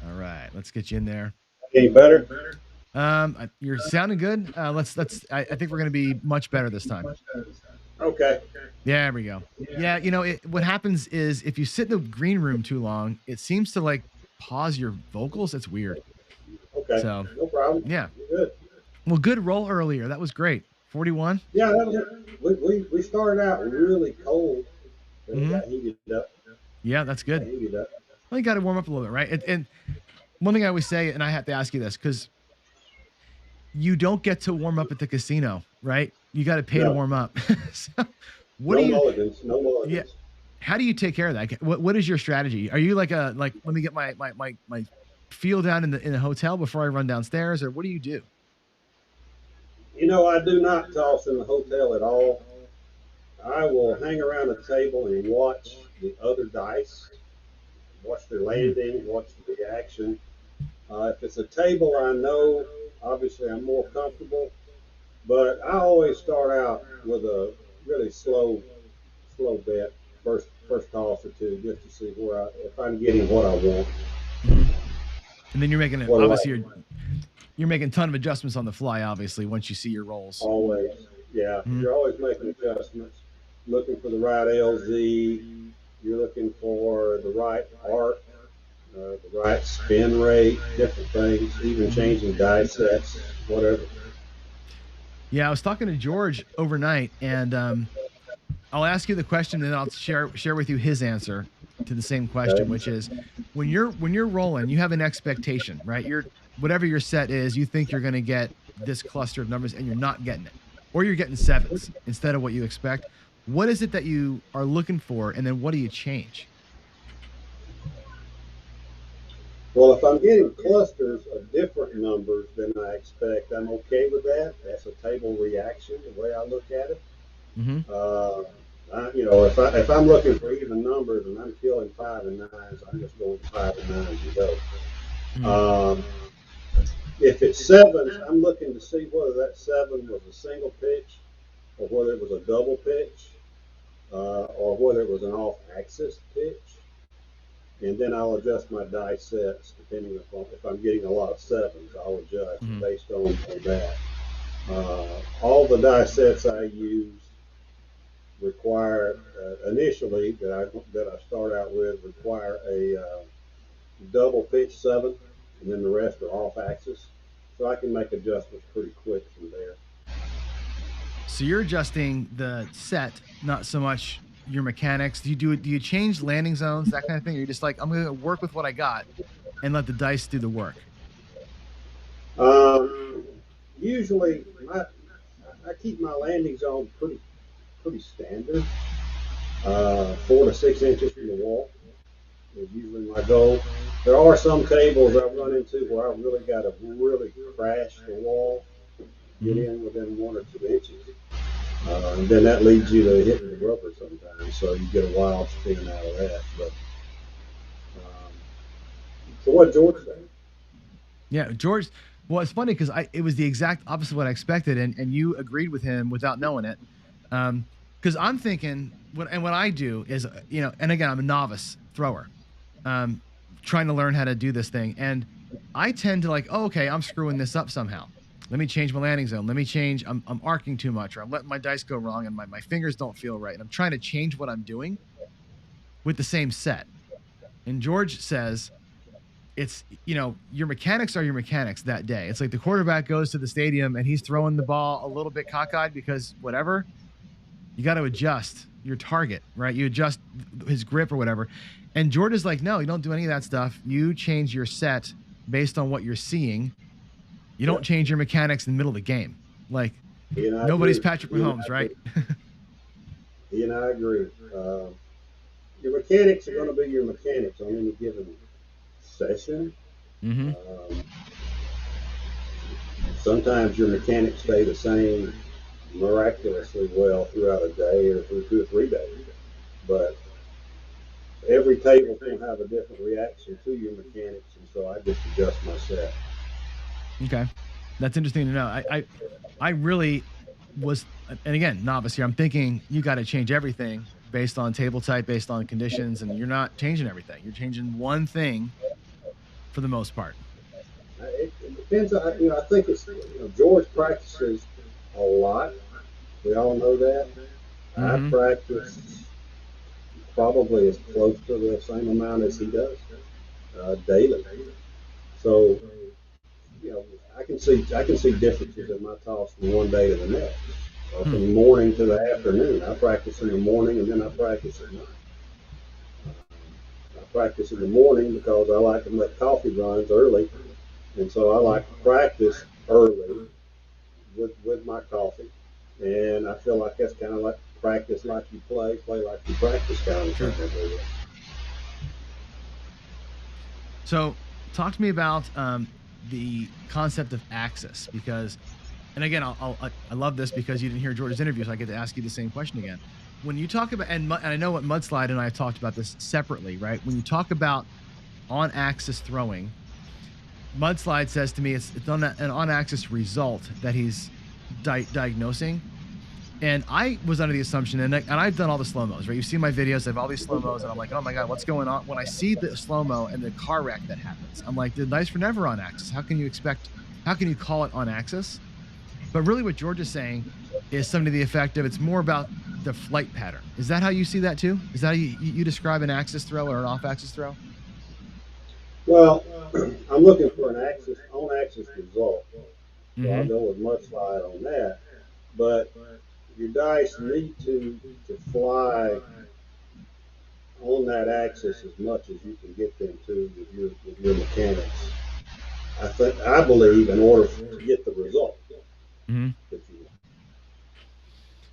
All right, let's get you in there.
Any better?
You're sounding good. I think we're going to be much better this time.
Okay.
Yeah, there we go. Yeah, you know, what happens is if you sit in the green room too long, it seems to like pause your vocals. It's weird.
Okay.
So,
no problem.
Yeah.
You're good.
Well, good roll earlier. That was great. 41.
Yeah, that was it. We started out really cold, and it got heated up.
Yeah, that's good.
Heated up.
Well, you got to warm up a little bit, right? And one thing I always say, and I have to ask you this, because you don't get to warm up at the casino, right? You got to pay to warm up. So what
no
do you?
mulligans. No mulligans.
Yeah. How do you take care of that? What is your strategy? Are you like let me get my feel down in the hotel before I run downstairs, or what do you do?
You know, I do not toss in the hotel at all. I will hang around a table and watch the other dice, watch their landing, watch the reaction. If it's a table I know, obviously I'm more comfortable, but I always start out with a really slow bet, first toss or two, just to see if I'm getting what I want.
And then you're making it. Obviously, you're making a ton of adjustments on the fly. Obviously, once you see your rolls.
Always, yeah. You're always making adjustments, looking for the right LZ. You're looking for the right arc, the right spin rate, different things, even changing die sets, whatever.
Yeah, I was talking to George overnight, and I'll ask you the question, and then I'll share with you his answer to the same question, which is when you're rolling, you have an expectation, right? Whatever your set is, you think you're going to get this cluster of numbers, and you're not getting it, or you're getting sevens instead of what you expect. What is it that you are looking for, and then what do you change?
Well, if I'm getting clusters of different numbers than I expect, I'm okay with that. That's a table reaction, the way I look at it. If I'm looking for even numbers and I'm killing 5 and 9s, I'm just going 5 and 9s and go. If it's sevens, I'm looking to see whether that 7 was a single pitch, or whether it was a double pitch, or whether it was an off-axis pitch. And then I'll adjust my die sets depending upon if I'm getting a lot of sevens. I'll adjust based on that. All the die sets I use require initially that I start out with require a double pitch 7, and then the rest are off axis, so I can make adjustments pretty quick from there.
So you're adjusting the set, not so much your mechanics? Do you change landing zones, that kind of thing? Or you're just like, I'm going to work with what I got and let the dice do the work?
Usually, I keep my landing zone pretty standard. 4 to 6 inches from the wall is usually my goal. There are some tables I've run into where I've really got to really crash the wall, get in within 1 or 2 inches. And then that leads you to hitting the rubber sometimes, so you get a wild spin out of that. But so what George said?
Yeah, George. Well, it's funny because it was the exact opposite of what I expected, and you agreed with him without knowing it. Because I'm thinking, what I do is, and again, I'm a novice thrower, trying to learn how to do this thing, and I tend to like, oh, okay, I'm screwing this up somehow. Let me change my landing zone. Let me change. I'm arcing too much, or I'm letting my dice go wrong, and my fingers don't feel right, and I'm trying to change what I'm doing with the same set. And George says, it's, your mechanics are your mechanics that day. It's like the quarterback goes to the stadium and he's throwing the ball a little bit cockeyed because whatever, you got to adjust your target, right? You adjust his grip or whatever. And George is like, no, you don't do any of that stuff. You change your set based on what you're seeing. You don't change your mechanics in the middle of the game. Like, nobody's Patrick Mahomes, right?
He and I agree. Your mechanics are going to be your mechanics on any given session. Sometimes your mechanics stay the same miraculously well throughout a day or through 2 or 3 days, but every table's going to have a different reaction to your mechanics, and so I just adjust my set.
Okay, that's interesting to know. I really was, and again, novice here. I'm thinking you got to change everything based on table type, based on conditions, and you're not changing everything. You're changing one thing for the most part.
It depends on, I think it's, George practices a lot. We all know that. I practice probably as close to the same amount as he does daily. So, I can see differences in my toss from one day to the next. From the morning to the afternoon. I practice in the morning and then I practice at night. I practice in the morning because I like to make coffee runs early, and so I like to practice early with my coffee. And I feel like that's kind of like practice like you play like you practice kind of thing.
So, talk to me about the concept of axis, because, and again, I love this because you didn't hear George's interview, so I get to ask you the same question again. When you talk about, and I know what Mudslide and I have talked about this separately, right? When you talk about on-axis throwing, Mudslide says to me it's on an on-axis result that he's diagnosing. And I was under the assumption, and I've done all the slow-mos, right? You've seen my videos, I have all these slow-mos, and I'm like, oh my God, what's going on? When I see the slow-mo and the car wreck that happens, I'm like, the dice were never on axis. How can you call it on axis? But really what George is saying is something to the effect of, it's more about the flight pattern. Is that how you see that too? Is that how you describe an axis throw or an off-axis throw?
Well, I'm looking for an on-axis result. So I'll go with Mudslide on that. But your dice need to fly on that axis as much as you can get them to with your mechanics. I believe in order to get the result.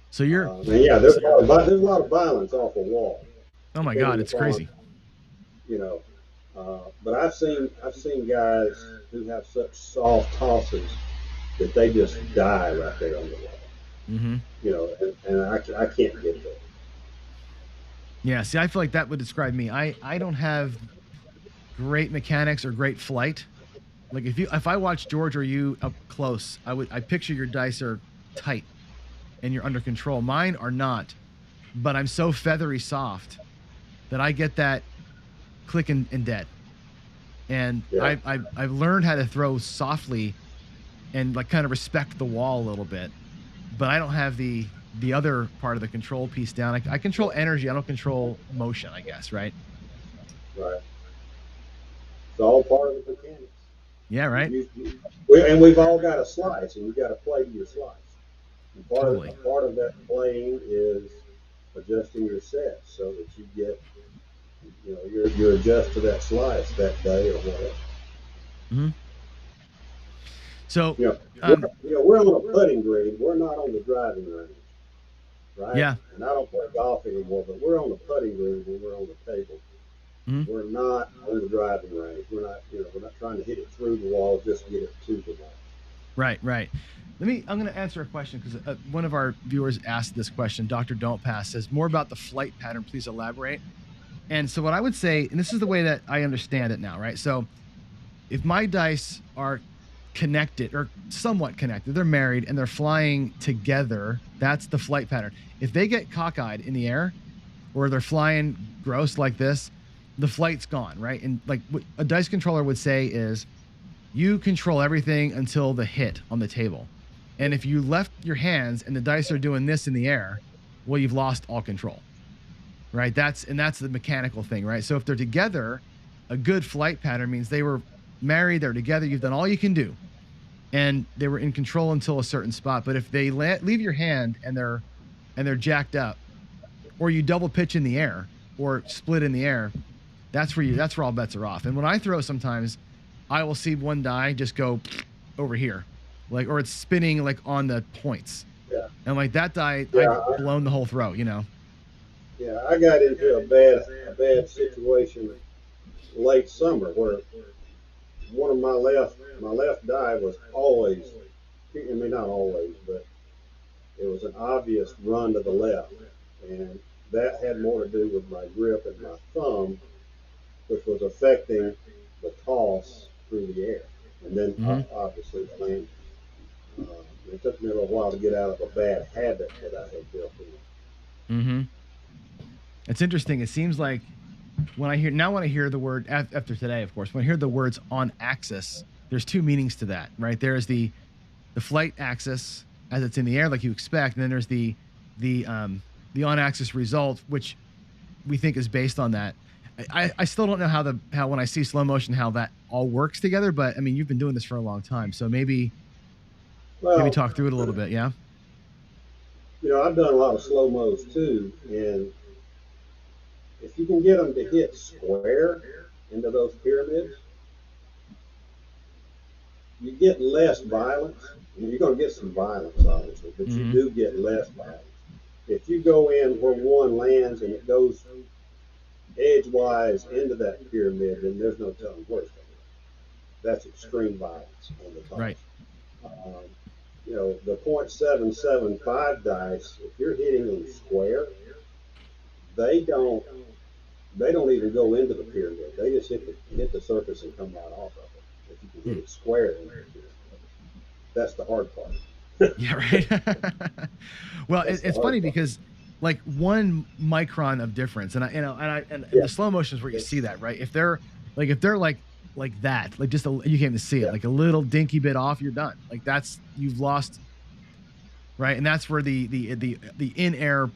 So you're
there's a lot of violence off a wall.
Oh my God, it's crazy.
But I've seen guys who have such soft tosses that they just die right there on the wall. And I can't get there.
Yeah, see, I feel like that would describe me. I don't have great mechanics or great flight. Like if I watch George or you up close, I picture your dice are tight and you're under control. Mine are not, but I'm so feathery soft that I get that click and dead. And I've learned how to throw softly and like kind of respect the wall a little bit, but I don't have the other part of the control piece down. I control energy. I don't control motion, I guess, right?
Right. It's all part of the mechanics.
Yeah, right.
And we've all got a slice, and you got to play to your slice. And part of that playing is adjusting your sets so that you get, you adjust to that slice that day or whatever.
Mm-hmm. So,
we're on a putting green. We're not on the driving range, right?
Yeah.
And I don't play golf anymore, but we're on the putting green when we're on the table.
Mm-hmm.
We're not on the driving range. We're not trying to hit it through the wall, just get it to the wall.
Right. I'm going to answer a question because one of our viewers asked this question. Dr. Don't Pass says, more about the flight pattern. Please elaborate. And so what I would say, and this is the way that I understand it now, right? So if my dice are connected or somewhat connected, they're married and they're flying together, that's the flight pattern. If they get cockeyed in the air or they're flying gross like this, the flight's gone, right? And like what a dice controller would say is, you control everything until the hit on the table. And if you left your hands and the dice are doing this in the air, well, you've lost all control, right? That's the mechanical thing, right? So if they're together, a good flight pattern means they were married, they're together, you've done all you can do, and they were in control until a certain spot. But if they leave your hand and they're jacked up, or you double pitch in the air or split in the air, that's where all bets are off. And when I throw, sometimes I will see one die just go over here, like, or it's spinning like on the points.
Yeah.
And like that die, I've blown the whole throw,
Yeah, I got into a bad situation late summer where one of my left die was always, I mean not always, but it was an obvious run to the left, and that had more to do with my grip and my thumb, which was affecting the toss through the air, and then obviously the landing. It took me a little while to get out of a bad habit that I had built in.
Mm-hmm. It's interesting. It seems like when I hear the word after today, of course, when I hear the words on axis, there's two meanings to that, right? There's the flight axis as it's in the air, like you expect, and then there's the on axis result, which we think is based on that. I still don't know how when I see slow motion how that all works together, but I mean you've been doing this for a long time, so maybe talk through it a little bit, yeah.
I've done a lot of slow mos too, and if you can get them to hit square into those pyramids, you get less violence. You're going to get some violence, obviously, but you do get less violence. If you go in where one lands and it goes edgewise into that pyramid, then there's no telling where it's going to go. That's extreme violence on the top.
Right.
The .775 dice, if you're hitting them square, they don't even go into the pyramid. They just hit the surface and come right off of it. If you can hit it square in there, that's the hard part.
Yeah, right. Well, it's funny because like 1 micron of difference, and the slow motion is where you see that, right? If they're like that, like just you can't even see it, like a little dinky bit off, you're done. Like you've lost, right? And that's where the in air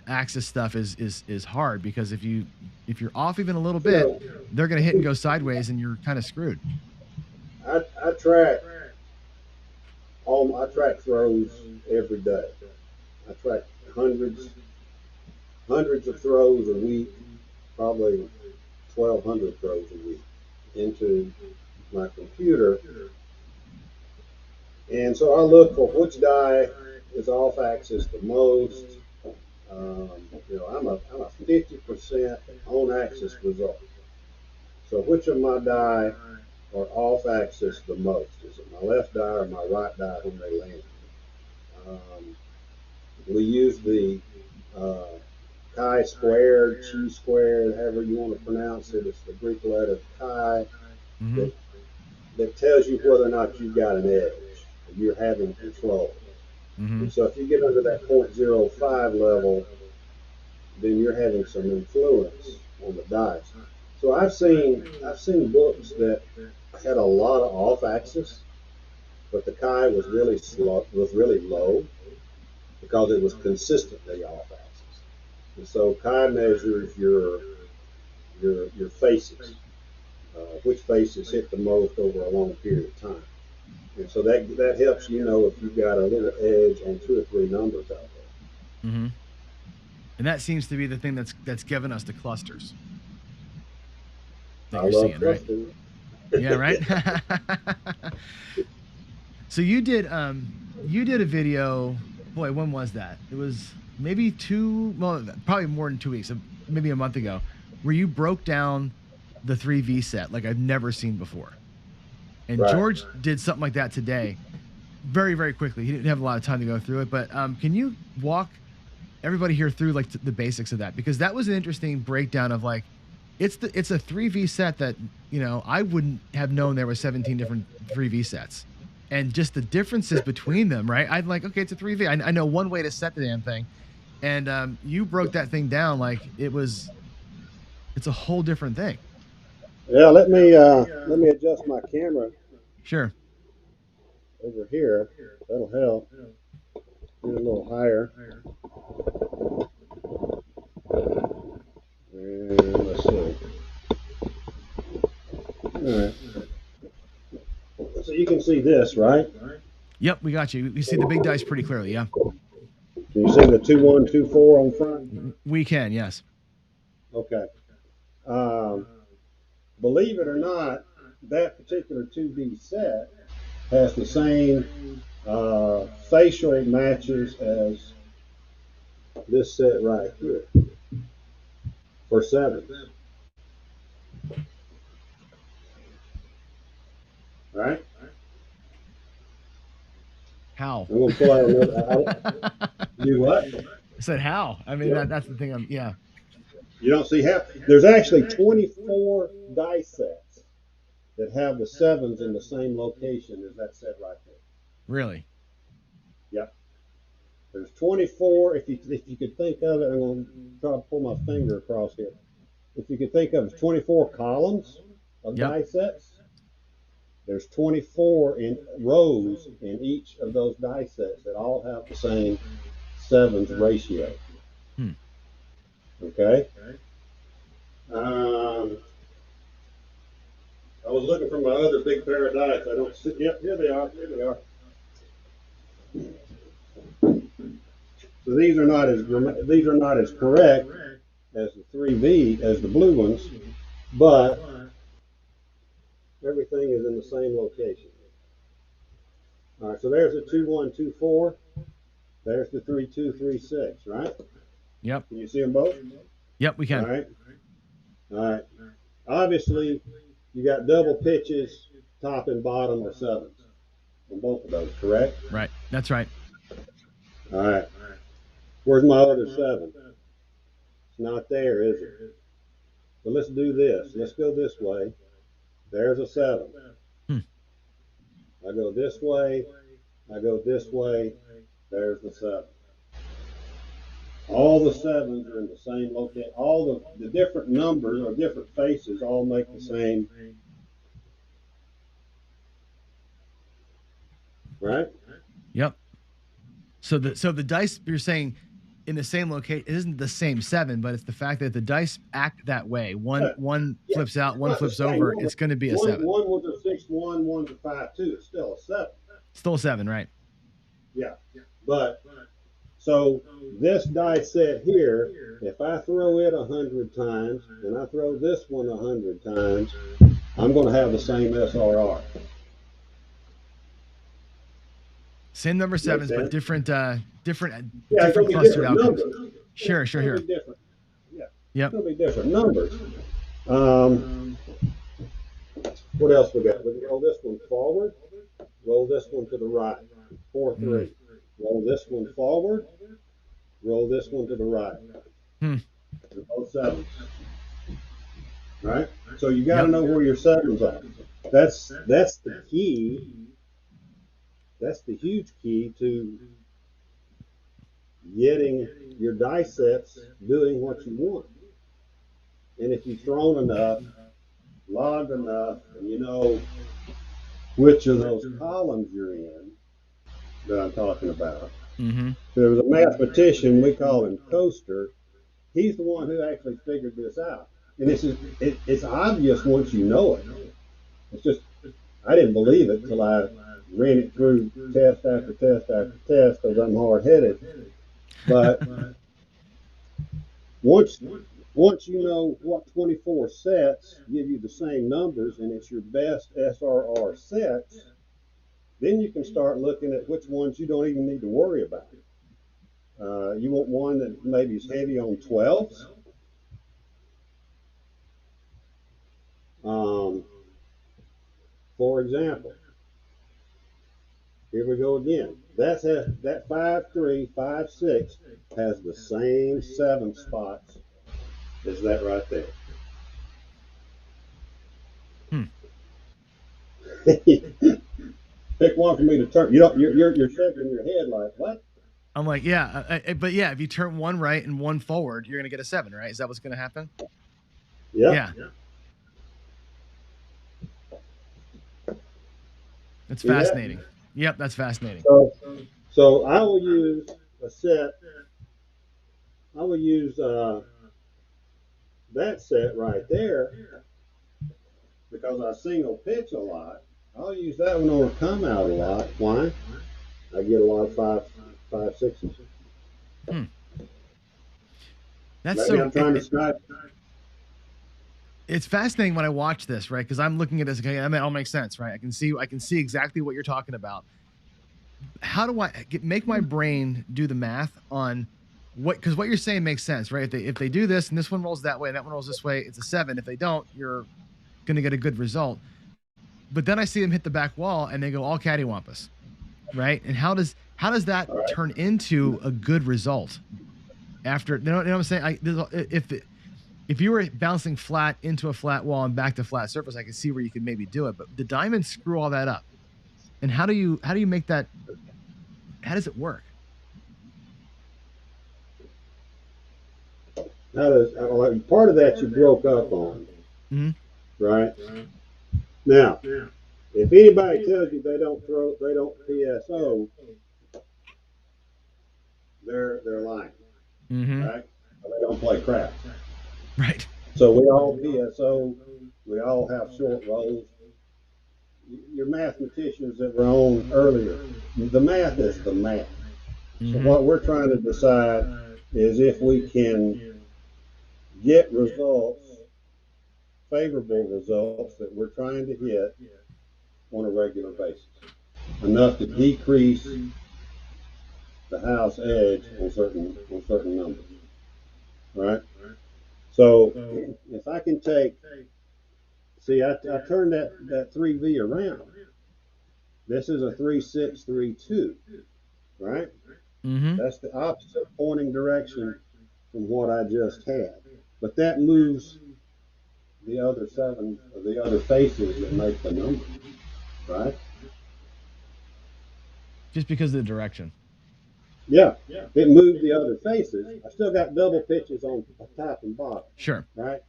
axis stuff is hard, because if you're off even a little bit, they're gonna hit and go sideways, and you're kind of screwed.
I track throws every day. I track hundreds of throws a week, probably 1,200 throws a week into my computer. And so I look for which die is off axis the most. I'm a 50% on axis result. So which of my die are off axis the most? Is it my left die or my right die when they land? We use the chi-squared, chi-squared, however you want to pronounce it. It's the Greek letter chi that tells you whether or not you've got an edge, you're having control. And so if you get under that 0.05 level, then you're having some influence on the dice. So I've seen books that had a lot of off axis, but the chi was really low because it was consistently off axis. And so chi measures your faces, which faces hit the most over a long period of time. And so that helps you know if you've got a little edge on 2 or 3 numbers out there.
And that seems to be the thing that's given us the clusters that
I
you're
love
seeing, right?
clusters.
Yeah, right. So you did a video, boy, when was that? It was maybe probably more than 2 weeks, maybe a month ago, where you broke down the 3V set like I've never seen before. And
Right.
George did something like that today, very, very quickly. He didn't have a lot of time to go through it, but can you walk everybody here through like the basics of that? Because that was an interesting breakdown of like, it's a 3V set that, I wouldn't have known there were 17 different 3V sets. And just the differences between them, right? I'd like, okay, it's a 3V. I know one way to set the damn thing. And you broke that thing down like it's a whole different thing.
Yeah, let me adjust my camera
Sure.
over here. That'll help. Get a little higher. And let's see. All right. So you can see this, right?
Yep, we got you. We see the big dice pretty clearly, yeah.
Can you see the 2, 1, 2, 4 on front?
We can, yes.
Okay. Believe it or not, that particular 2B set has the same facial matches as this set right here for 7. Right?
How?
I'm going to pull out another. You what?
I said how? I mean, that's the thing. Yeah.
You don't see how. There's actually 24 die sets that have the 7s in the same location as that set right there.
Really?
Yep. There's 24. If you could think of it, I'm going to try to pull my finger across here. If you could think of 24 columns of die sets, there's 24 in rows in each of those die sets that all have the same 7s ratio. Okay. I was looking for my other big pair of dice. I don't see. Yep, here they are. Here they are. So these are not as correct as the 3V as the blue ones, but everything is in the same location. All right. So there's the 2, 1, 2, 4. There's the 3, 2, 3, 6. Right.
Yep.
Can you see them both?
Yep, we can.
All right. All right. Obviously, you got double pitches, top and bottom or 7s on both of those, correct?
Right. That's right.
All right. Where's my other 7? It's not there, is it? So let's do this. Let's go this way. There's a 7. I go this way. I go this way. There's the 7. All the 7s are in the same location. All the different numbers or different faces all make the same. Right?
Yep. So the dice, you're saying in the same location, it isn't the same 7, but it's the fact that the dice act that way. One flips out, one flips over. It's going to be a 7.
One was a 6, 1, one's a 5, 2. It's still a 7.
Still a 7, right?
Yeah. But so this die set here, if I throw it 100 times and I throw this one 100 times, I'm going to have the same SRR.
Same number 7s, but different
cluster
outcomes.
Numbers.
Sure.
Different. Yeah.
Yep.
It's going to be different numbers. What else we got? We can roll this one forward, roll this one to the right. 4, 3. Roll this one forward, roll this one to the right. They're both 7s. Right? So you got to know where your 7s are. That's the key. That's the huge key to getting your die sets doing what you want. And if you've thrown enough, logged enough, and you know which of those columns you're in that I'm talking about. There was a mathematician, we call him Coaster. He's the one who actually figured this out. And it's obvious once you know it. It's just, I didn't believe it till I ran it through test after test after test because I'm hard-headed. But Once once you know what 24 sets give you the same numbers and it's your best SRR sets, then you can start looking at which ones you don't even need to worry about. You want one that maybe is heavy on 12s. For example, here we go again. That 5-3, 5-6 has the same 7 spots as that right there. Pick one for me to turn. You don't. You're shaking your head like what?
I'm like, yeah, but yeah, if you turn one right and one forward, you're gonna get a 7, right? Is that what's gonna happen?
Yep.
Yeah. That's fascinating. Yep, that's fascinating.
So I will use a set. I will use that set right there because I single pitch a lot. I'll use that one on a come out a lot. Why? I get a lot of 5-6s.
That's
Maybe
so.
I'm trying to snipe.
It's fascinating when I watch this, right? Because I'm looking at this. Okay, I mean, it all makes sense, right? I can see exactly what you're talking about. How do I make my brain do the math on what? Because what you're saying makes sense, right? If they do this and this one rolls that way and that one rolls this way, it's a 7. If they don't, you're gonna get a good result. But then I see them hit the back wall and they go all cattywampus, right? And how does that turn into a good result? After you know what I'm saying? If you were bouncing flat into a flat wall and back to flat surface, I can see where you could maybe do it. But the diamonds screw all that up. And how do you make that? How does it work?
Part of that you broke up on, right? Now, if anybody tells you they don't PSO, they're lying, right? They don't play craps,
right?
So we all PSO, we all have short rolls. Your mathematicians that were on earlier, the math is the math. So what we're trying to decide is if we can get results, favorable results that we're trying to hit on a regular basis, enough to decrease the house edge on certain numbers, right? So if I can I turned that 3V around. This is a 3-6-3-2, right? That's the opposite pointing direction from what I just had. But that moves the other 7 or the other faces that make the number, right?
Just because of the direction.
Yeah, it moved the other faces. I still got double pitches on top and bottom.
Sure.
Right?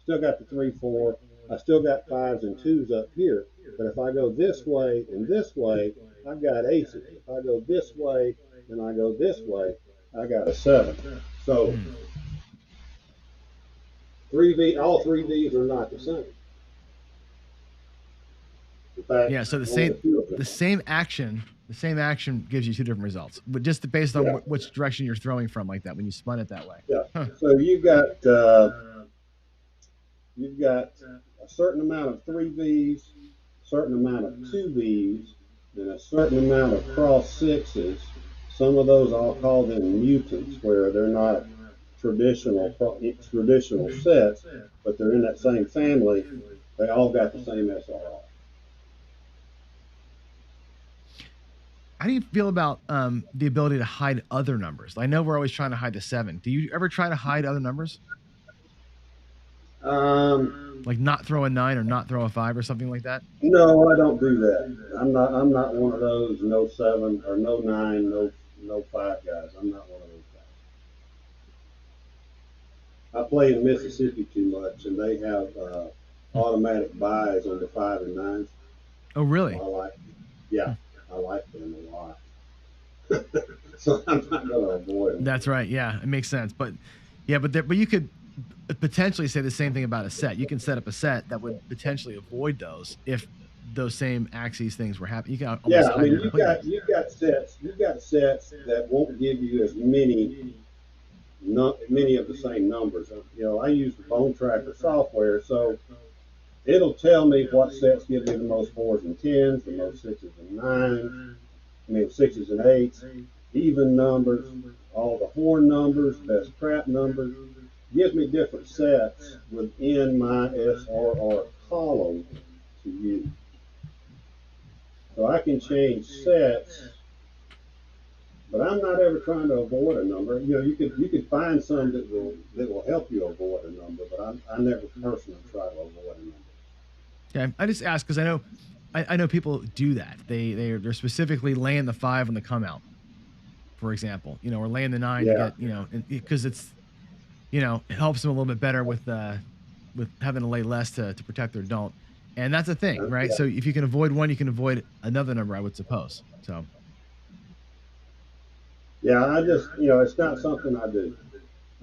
Still got the 3-4. I still got 5s and 2s up here. But if I go this way and this way, I've got aces. If I go this way and I go this way, I got a 7. So 3V, all 3Vs are not the same. In fact,
yeah. So the same action gives you 2 different results, but just based on which direction you're throwing from, like that when you spun it that way.
Yeah. So you've got a certain amount of 3Vs, a certain amount of 2Vs, and a certain amount of cross 6s. Some of those I'll call them mutants, where they're not traditional sets, but they're in that same family. They all got the same SRR.
How do you feel about the ability to hide other numbers? I know we're always trying to hide the 7. Do you ever try to hide other numbers? Like not throw a 9 or not throw a 5 or something like that?
No, I don't do that. I'm not one of those no 7 or no 9, no 5 guys. I'm not one of those guys. I play in Mississippi too much, and they have automatic buys on the 5 and 9s.
Oh, really?
I like them a lot. So I'm not going to avoid them.
That's right. Yeah, it makes sense. But you could potentially say the same thing about a set. You can set up a set that would potentially avoid those if those same axes things were happening. You can
I mean, you've got sets that won't give you as many not many of the same numbers. I use the Bone Tracker software, so it'll tell me what sets give me the most fours and tens, the most sixes and nines, sixes and eights, even numbers, all the horn numbers, best crap numbers. Gives me different sets within my SRR column to use. So I can change sets, but I'm not ever trying to avoid a number. You could find some that will help you avoid a number, but I never personally try to avoid a number.
Okay, I just asked because I know people do that. They're specifically laying the 5 on the come out, for example, or laying the 9 to get because it's it helps them a little bit better with having to lay less to protect their don't, and that's a thing, right? So if you can avoid one, you can avoid another number, I would suppose. So
yeah, I just it's not something I do.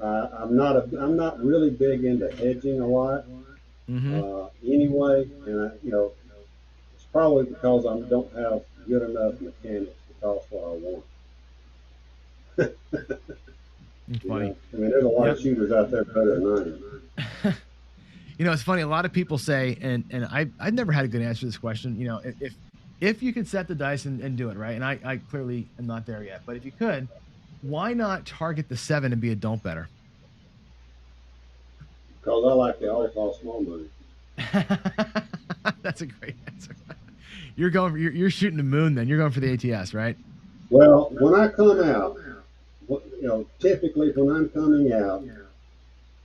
I'm not really big into hedging a lot anyway, and it's probably because I don't have good enough mechanics to cost what I want.
It's funny.
There's a lot of shooters out there better than I am.
It's funny. A lot of people say, and I've never had a good answer to this question. If you could set the dice and do it right, and I clearly am not there yet, but if you could, why not target the 7 and be a don't better?
Because I like the all small money.
That's a great answer. You're shooting the moon then. You're going for the ATS, right?
Well, when I come out, typically when I'm coming out,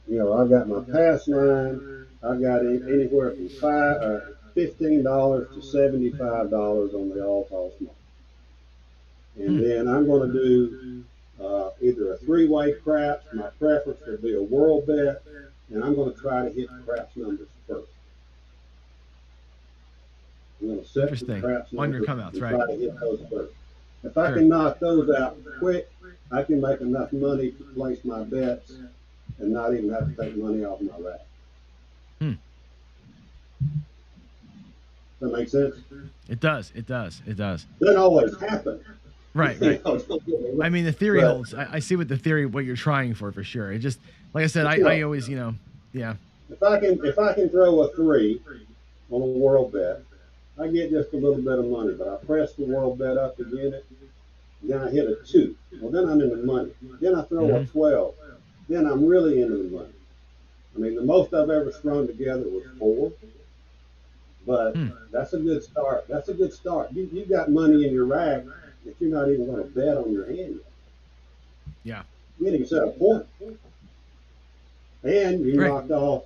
I've got my pass line. I've got anywhere from $15 to $75 on the all small, and then I'm going to do either a 3-way craps. My preference would be a world bet, and I'm going to try to hit the craps numbers first. I'm going to set the craps
on your
numbers
comouts,
and
right?
try to hit those first. If I can knock those out quick, I can make enough money to place my bets and not even have to take money off my rack. That makes sense?
It does. It does. It does.
Doesn't always happen.
Right. I mean, the theory holds. I see what you're trying for sure. It just, like I said, I always, yeah.
If I can throw a 3 on a world bet, I get just a little bit of money, but I press the world bet up to get it, then I hit a 2. Well, then I'm in the money. Then I throw a 12. Then I'm really into the money. The most I've ever strung together was 4, but that's a good start. That's a good start. You got money in your rack that you're not even going to bet on your hand yet.
Yeah.
You didn't even set a point. And you knocked off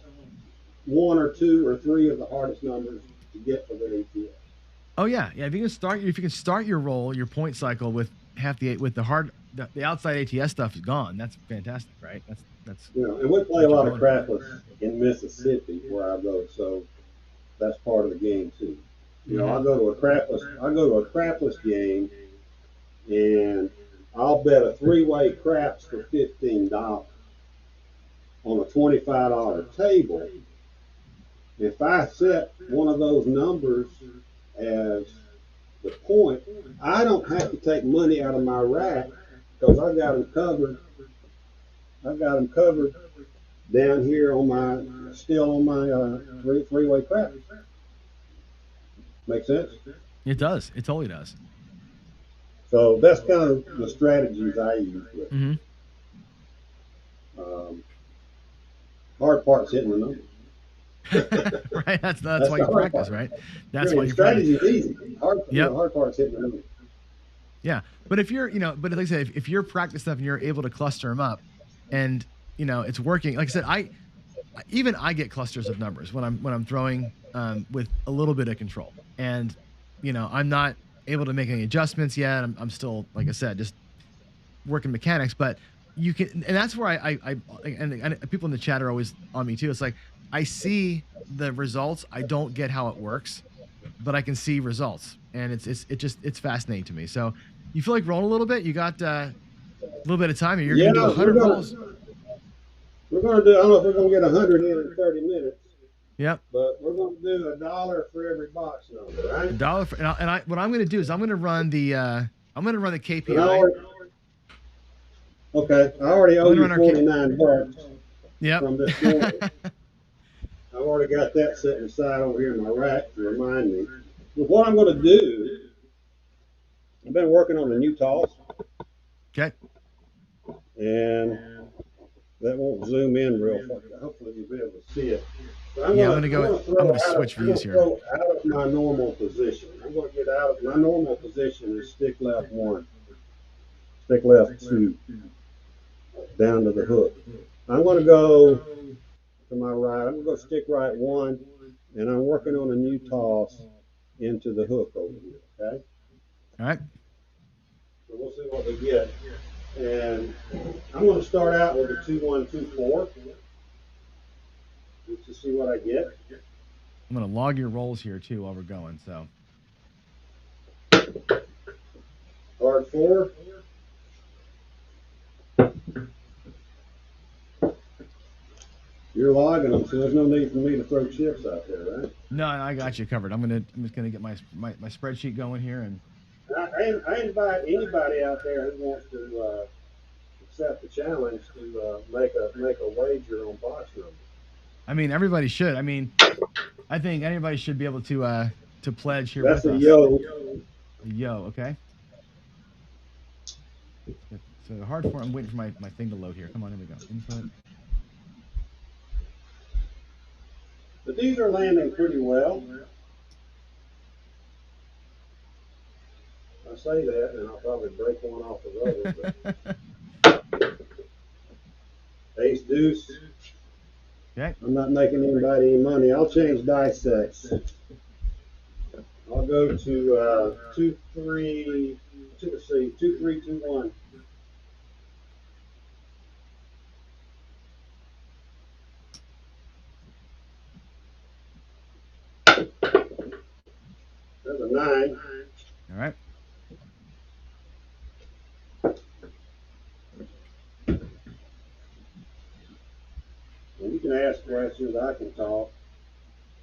1 or 2 or 3 of the hardest numbers to get for the ATS.
Oh yeah. If you can start your roll, your point cycle with the outside ATS stuff is gone. That's fantastic, right? That's
and we play a lot of crapless in Mississippi where I go, so that's part of the game too. I go to a crapless game, and I'll bet a 3-way craps for $15 on a $25 table. If I set one of those numbers as the point, I don't have to take money out of my rack because I got them covered. I've got them covered down here on my three-way craps. Make sense?
It does. It totally does.
So that's kind of the strategies I use with it. Hard part's hitting the numbers.
Right, that's why you practice, right? That's why you
strategy
practice.
is easy. Hard part's hitting the numbers.
Yeah, but if you're, but like I said, if you're practicing stuff and you're able to cluster them up, and it's working. Like I said, I get clusters of numbers when I'm throwing with a little bit of control, and I'm not able to make any adjustments yet. I'm still, like I said, just working mechanics, but you can, and that's where and people in the chat are always on me too. It's like I see the results. I don't get how it works, but I can see results, and it's fascinating to me. So you feel like rolling a little bit? You got a little bit of time. You're gonna do 100 rolls.
We're gonna do. I don't know if we're gonna get 100 in 30 minutes.
Yep.
But we're gonna do $1 for every box number, right?
$1 for, what I'm gonna do is I'm gonna run the KPI.
Okay, I already owe
Wanna
you
run our ca-
$49
Yep.
from this morning. I've already got that sitting aside over here in my rack to remind me. But what I'm going to do, I've been working on the new toss,
Okay.
and that won't zoom in real far. Hopefully you'll be able to see it. But
Yeah,
I'm gonna
switch views here.
throw out of my normal position. I'm going to get out of my normal position is stick left 1, stick left 2, down to the hook. I'm going to go to my right. I'm going to go stick right 1, and I'm working on a new toss into the hook over here. Okay.
All right.
So we'll see what we get. And I'm going to start out with a 2-1-2-4 just to see what I get.
I'm gonna log your rolls here too while we're going. So
Hard 4. You're logging them, so there's no need for me to throw chips out there, right?
no, I got you covered. I'm just gonna get my spreadsheet going here, and
I invite anybody out there who wants to accept the challenge to make a wager on box numbers.
I mean everybody should. I mean, I think anybody should be able to pledge here
That's
with
a
us.
yo.
A yo, okay. So hard for. I'm waiting for my thing to load here. Come on, here we go. Input.
But these are landing pretty well. I say that, and I'll probably break one off the road. Ace deuce.
Okay.
I'm not making anybody any money. I'll change dice sets. I'll go to 2, 3. Let's see, 2, 3, 2, 1. There's a 9.
All right.
And you can ask questions. I can talk.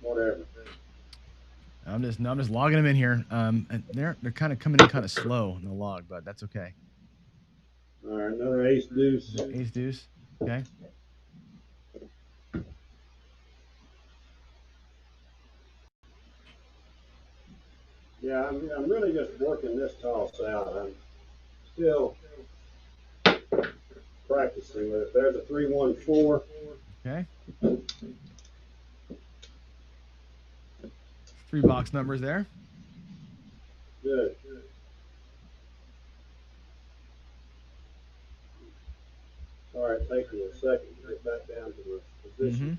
Whatever.
I'm just logging them in here. And they're kind of coming in kind of slow in the log, but that's okay.
All right, another ace deuce.
Ace deuce. Okay.
Yeah, I'm really just working this toss out. I'm still practicing with it. There's a 3-1-4.
Okay. 3 box numbers there.
Good. All right, take me a second to get back down to the position.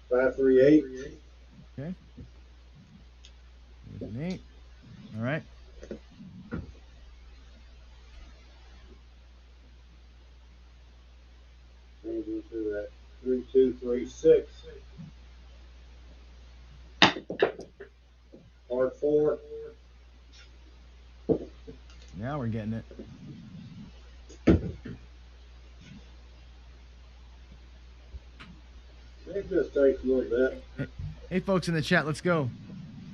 5, 3, 8.
Okay. There's an 8. All right.
Change into that 3, 2, 3, 6. Hard 4.
Now we're getting it.
It just takes a little bit.
Hey folks in the chat, let's go.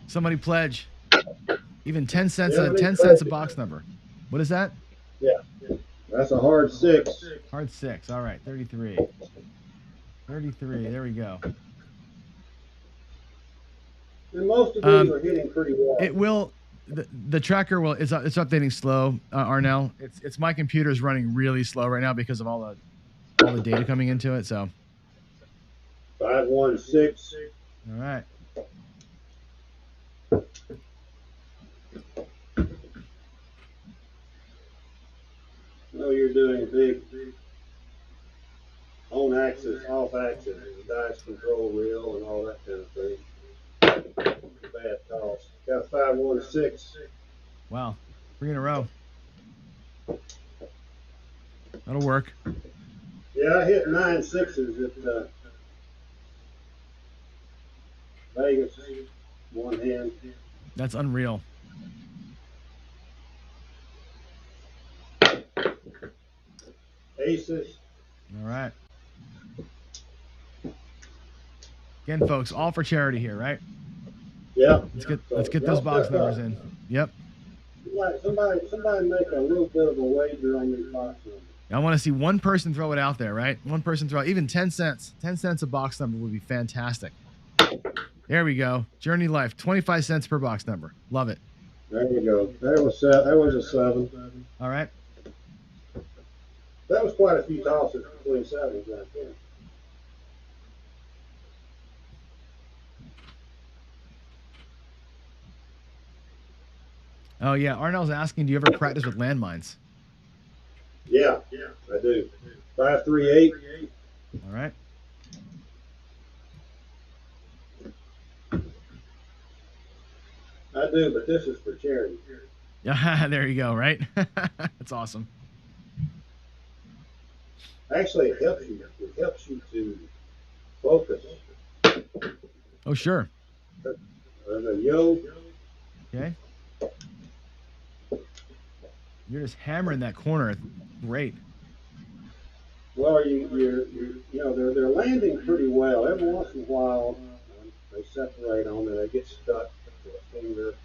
Somebody pledge. Even 10 cents
Yeah,
10 cents a box number. What is that?
Yeah. That's a hard 6.
Hard 6. All right, 33. 33. There we go.
And most of these are hitting pretty well.
It will. The tracker will. It's updating slow. Arnell. It's my computer's running really slow right now because of all the data coming into it. So.
5, 1, 6.
All right.
No, you're doing big on axis, off axis, dice control reel, and all that kind of thing. Bad toss. Got a 5, 1, 6.
Wow, 3 in a row. That'll work.
Yeah, I hit 9 6s at Vegas, one hand.
That's unreal.
Aces.
All right. Again, folks, all for charity here, right?
Yeah.
Let's get those box numbers in. Yep.
Somebody make a little bit of a wager on these box numbers.
I want to see one person throw it out there, right? One person throw even 10 cents. 10 cents a box number would be fantastic. There we go. Journey Life, 25 cents per box number. Love it.
There we go. That was a 7.
All right.
That was quite a few tosses between 7s right there.
Oh yeah, Arnell's asking, do you ever practice with landmines?
Yeah, I do. 538.
All right.
I do, but this is for charity.
Yeah, there you go, right? That's awesome.
Actually, it helps you. It helps you to focus.
Oh, sure.
The yo.
Okay. You're just hammering that corner. Great.
Well, they're landing pretty well. Every once in a while, they separate on and they get stuck to a finger.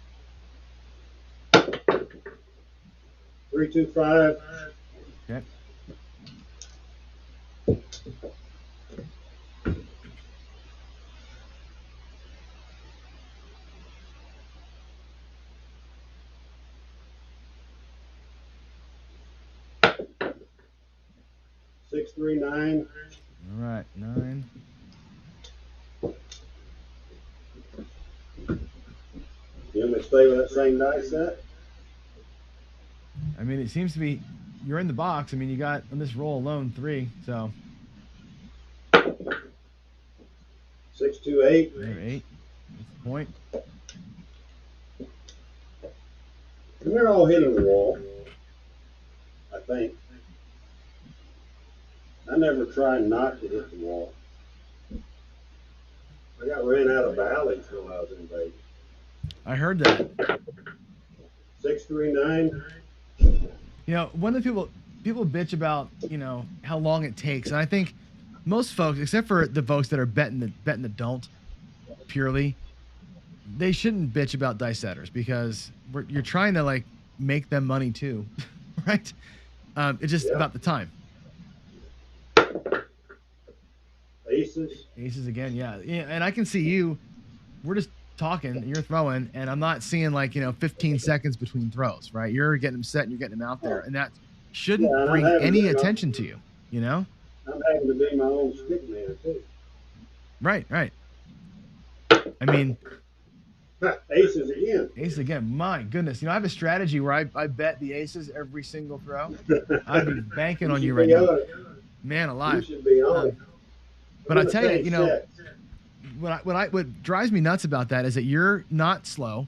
325.
Okay.
Six, 3, 9.
All right, 9.
You want me to stay with that same dice set?
I mean, it seems to be you're in the box. I mean, you got on this roll alone 3, so
6, 2, 8.
8. That's the point.
And they're all hitting the wall, I think. I never try not to hit the wall. I got ran out of valleys when I was in Vegas.
I heard that.
6, 3, 9.
You know, one of the people bitch about, how long it takes, and I think most folks, except for the folks that are betting the don't purely, they shouldn't bitch about dice setters because you're trying to like make them money too, right? It's just about the time. Aces again, yeah. And I can see you. We're just talking, you're throwing, and I'm not seeing 15 seconds between throws, right? You're getting them set and you're getting them out there, and that shouldn't bring any attention to you,
I'm having to be my own stick man too.
Right. I mean,
aces again.
Aces again. My goodness. I have a strategy where I bet the aces every single throw. I'd be banking on you right now. Man alive.
You should be on it.
But I tell you, what drives me nuts about that is that you're not slow.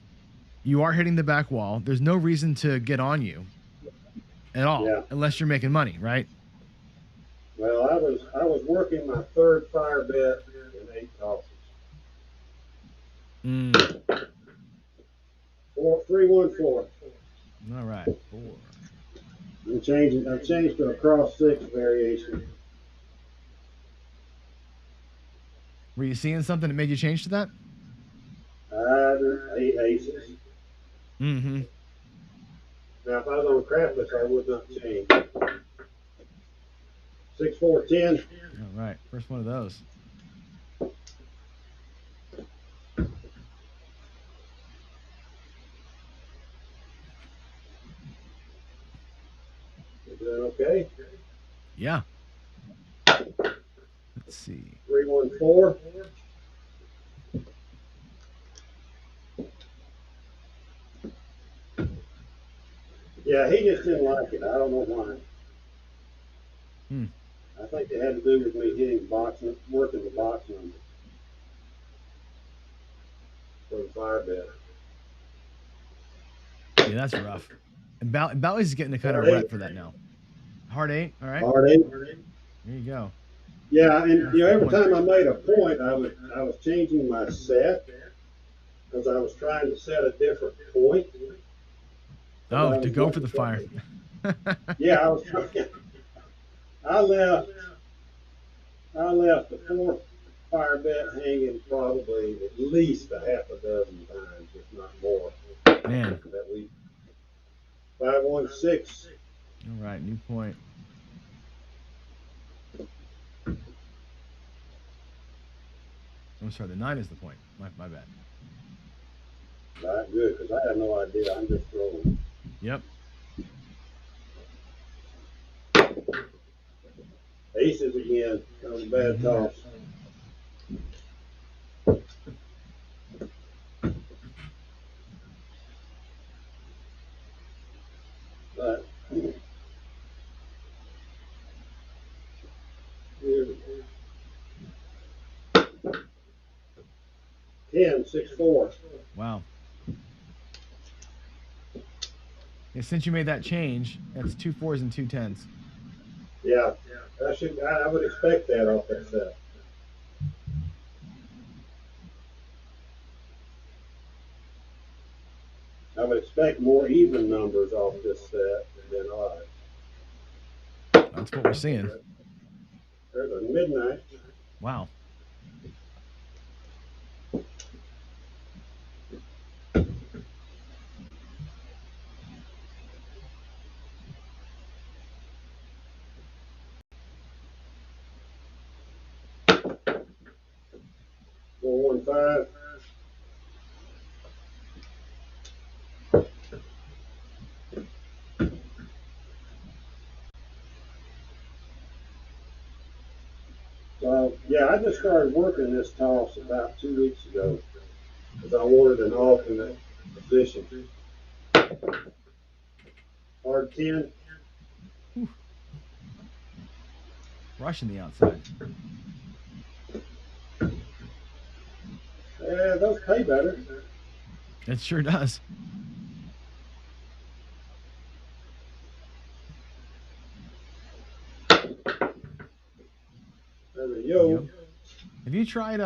You are hitting the back wall. There's no reason to get on you at all, unless you're making money, right?
Well, I was working my third fire bet in 8 tosses. 3, 1, 4.
All right, 4.
I've changed to a cross 6 variation.
Were you seeing something that made you change to that?
8 aces.
Mm-hmm.
Now, if I was on Crapless, I would not change. 6, 4, 10.
All right, first one of those.
Is that okay?
Yeah. Let's see.
3, 1, 4. Yeah, he just didn't like it. I don't know why. I think it had to do with me hitting working the box number for the fire bet.
Yeah, that's rough. And Bally's is getting a kind of rep for that now. Hard 8, all right.
Hard 8.
There you go.
Yeah, and every time I made a point, I was changing my set because I was trying to set a different point.
Oh, to go for the fire.
Yeah, I was trying. I left the 4th fire bet hanging probably at least a half a dozen times, if not more.
Man.
That week. 516.
All right, new point. I'm sorry, the 9 is the point. My bad.
All right, good, because I have no idea. I'm just rolling.
Yep.
Aces again. That was a bad toss. But here we go. 10, 6-4.
Wow. Yeah, since you made that change, that's 2 4s and 2 10s.
Yeah, I would expect that off that set. I would expect more even numbers off this set than odd.
That's what we're seeing.
There's a midnight.
Wow.
Four, 1, 5. Yeah, I just started working this toss about 2 weeks ago because I wanted an alternate position. Hard 10.
Whew. Rushing the outside.
Yeah, those pay better.
It sure does.
There's a yo.
Have you tried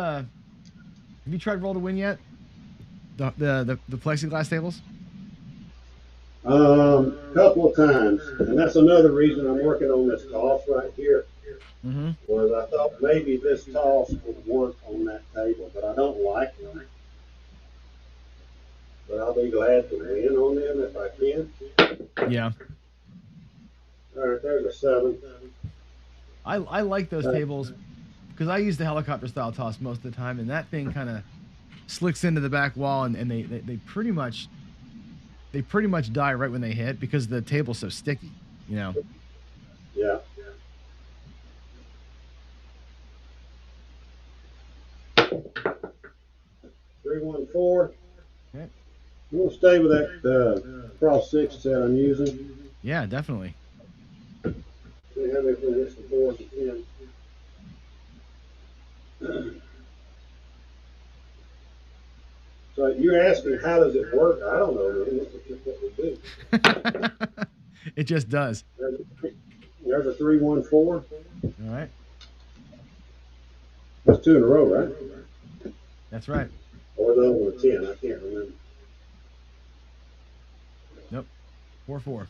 roll to win yet? The plexiglass tables?
Couple of times, and that's another reason I'm working on this toss right here.
Mm-hmm.
Was I thought maybe this toss would work on that table, but I don't like them. But I'll be glad to win on them if I can.
Yeah.
All right, there's a 7.
I like those tables because I use the helicopter style toss most of the time, and that thing kind of slicks into the back wall, and they pretty much die right when they hit because the table's so sticky, you know.
Yeah. Three, 1, 4.
Okay.
You want to stay with that cross 6 set I'm using?
Yeah, definitely.
See how many hits the 4s and 10. So you're asking how does it work? I don't know, man. This is just what we do.
It just does.
There's a 3, 1, 4.
All right.
That's 2 in a row, right?
That's right.
Or the other one a 10. I can't remember.
Nope. 4 4.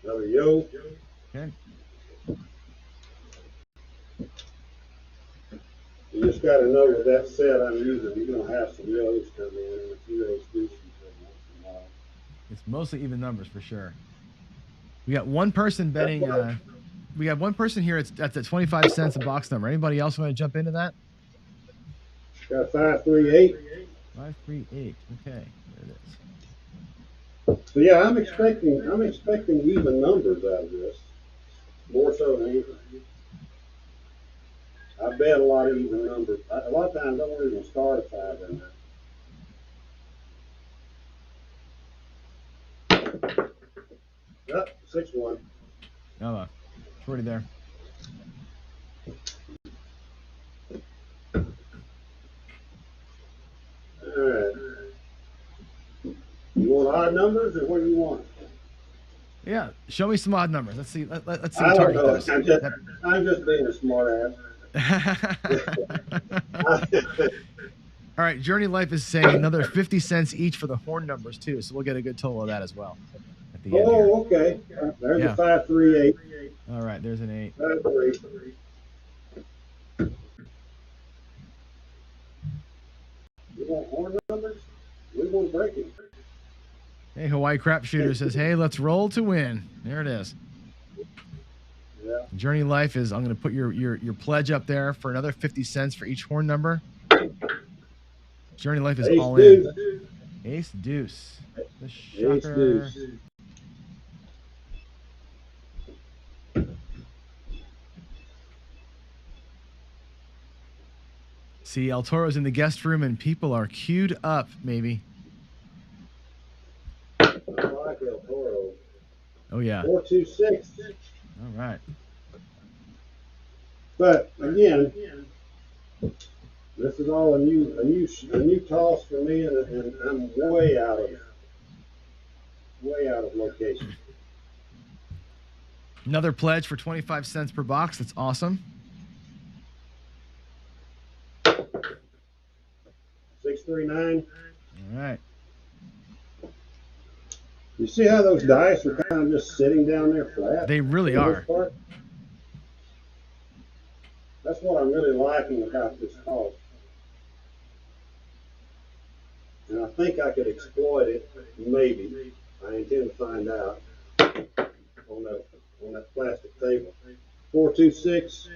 Another yo.
Okay.
You just got to know with that set I'm using, you're going to have some yos come in and a few ace deuces every once in a while.
It's mostly even numbers for sure. We got one person betting. We got one person here. That's at 25 cents a box number. Anybody else want to jump into that?
Got 538.
538. Okay, there it is.
So yeah, I'm expecting even numbers out of this, more so than even. I bet a lot of even numbers. A lot of times I won't even start a 5 in there. Yep, 6-1.
Oh, it's already there.
All right. You want odd numbers, or what do you want?
Yeah, show me some odd numbers. Let's see. Let's see
I
what
don't
target
know.
does.
I'm just being a smart ass.
All right, Journey Life is saying another 50 cents each for the horn numbers too, so we'll get a good total of that as well at the end here.
Okay. There's a 538.
All right, there's an 8.
5-3. You want horn numbers? We want to break it.
Hey, Hawaii Crap Shooter says, hey, let's roll to win. There it is.
Yeah.
Journey Life is, I'm going to put your pledge up there for another 50 cents for each horn number. Journey Life is
Ace
all
deuce.
in. Ace deuce. The
Ace
shocker.
deuce.
See, El Toro's in the guest room and people are queued up, maybe.
I like El Toro.
Oh, yeah.
426.
All right.
But again, this is all a new toss for me, and I'm way out of location.
Another pledge for 25 cents per box. That's awesome.
639.
All right.
You see how those dice are kind of just sitting down there flat?
They really
for the
are.
most part? That's what I'm really liking about this toss. And I think I could exploit it, maybe. I intend to find out on that plastic table. 426.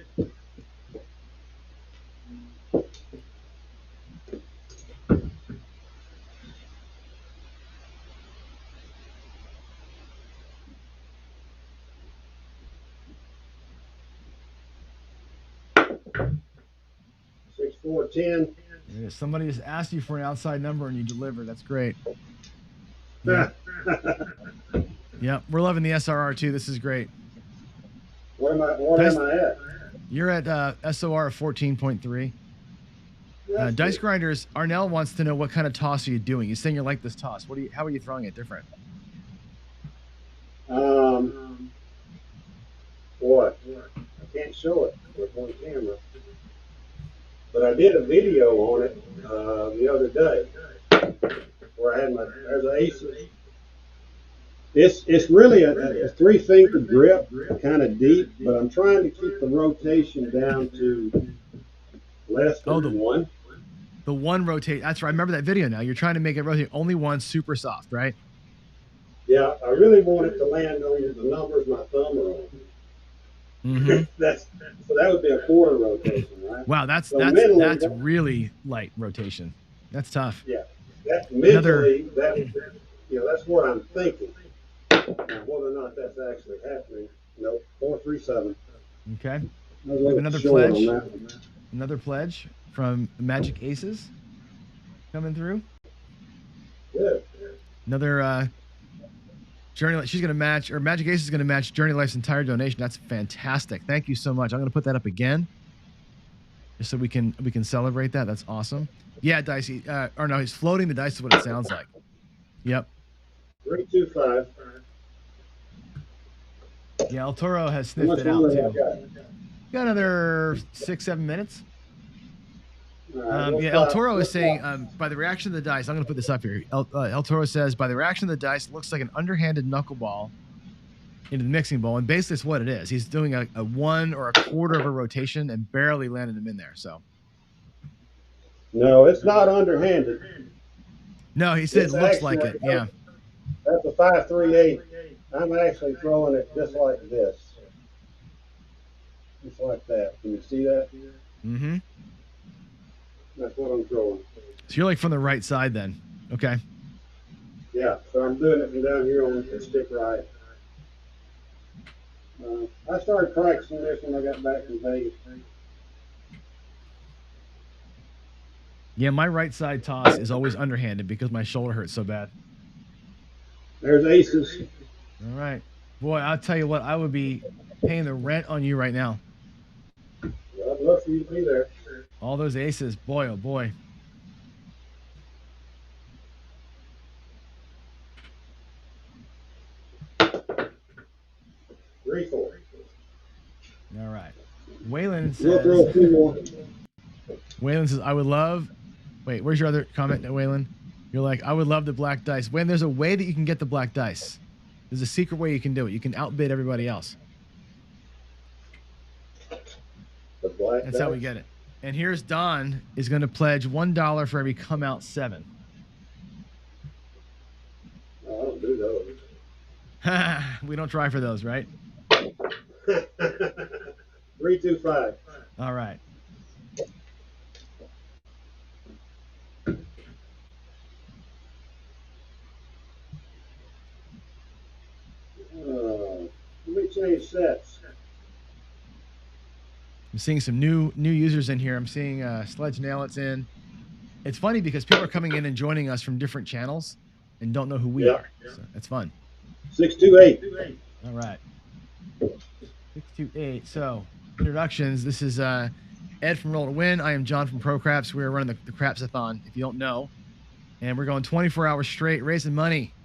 Six, 4, 10.
Yeah, somebody just asked you for an outside number and you deliver. That's great. Yeah. Yep. We're loving the SRR too. This is great.
What am I at?
You're at SOR of 14.3. Dice Grinders, Arnell wants to know what kind of toss are you doing? He's saying you like this toss. How are you throwing it different?
What? I can't show it with one camera. But I did a video on it the other day where I had there's an aces. It's really a 3-finger grip, kind of deep, but I'm trying to keep the rotation down to less than one.
The one rotate. That's right. I remember that video now. You're trying to make it rotate only one, super soft, right?
Yeah, I really want it to land on the numbers my thumb are on.
Mm-hmm.
So that would be a quarter rotation, right?
Wow, that's really light rotation. That's tough.
Yeah, that mentally, that's what I'm thinking. Now, whether or not that's actually happening, nope. 437.
Okay.
We
have another pledge. Another pledge from Magic Aces coming through.
Good.
Another Journey. She's going to match, or Magic Aces is going to match Journey Life's entire donation. That's fantastic. Thank you so much. I'm going to put that up again, just so we can celebrate that. That's awesome. Yeah, Dicey. Or no, he's floating the dice is what it sounds like. Yep.
325.
Yeah, El Toro has sniffed it out too. Got another 6-7 minutes. Yeah, El Toro is saying, by the reaction of the dice, I'm going to put this up here. El Toro says, by the reaction of the dice, it looks like an underhanded knuckleball into the mixing bowl. And basically, it's what it is. He's doing a 1 or a quarter of a rotation and barely landed him in there. So.
No, it's not underhanded.
No, he said it looks like it. Yeah.
That's a 5-3-8. I'm actually throwing it just like this. Just like that. Can you see that?
Mm-hmm.
That's what I'm throwing.
So you're like from the right side then. Okay.
Yeah, so I'm doing it from down here on the stick right. I started practicing this when I got back from Vegas.
Yeah, my right side toss is always underhanded because my shoulder hurts so bad.
There's aces.
All right. Boy, I'll tell you what, I would be paying the rent on you right now.
Well, I'd love for you to be there.
All those aces, boy, oh boy.
Three, 4.
All right. Waylon says.
We'll throw a few more.
Waylon says, I would love. Wait, where's your other comment, Waylon? You're like, I would love the black dice. Waylon, there's a way that you can get the black dice. There's a secret way you can do it. You can outbid everybody else.
The black
That's
dice?
how we get it. And here's Don is going to pledge $1 for every come out 7.
Oh, I don't do those.
We don't try for those, right?
325.
All right.
Let me change sets.
I'm seeing some new users in here. I'm seeing Sledge Nail It's in. It's funny because people are coming in and joining us from different channels and don't know who we are. So that's fun.
628.
All right. 628. So introductions. This is Ed from Roll to Win. I am John from Pro Craps. We're running the Craps-a-Thon, if you don't know. And we're going 24 hours straight, raising money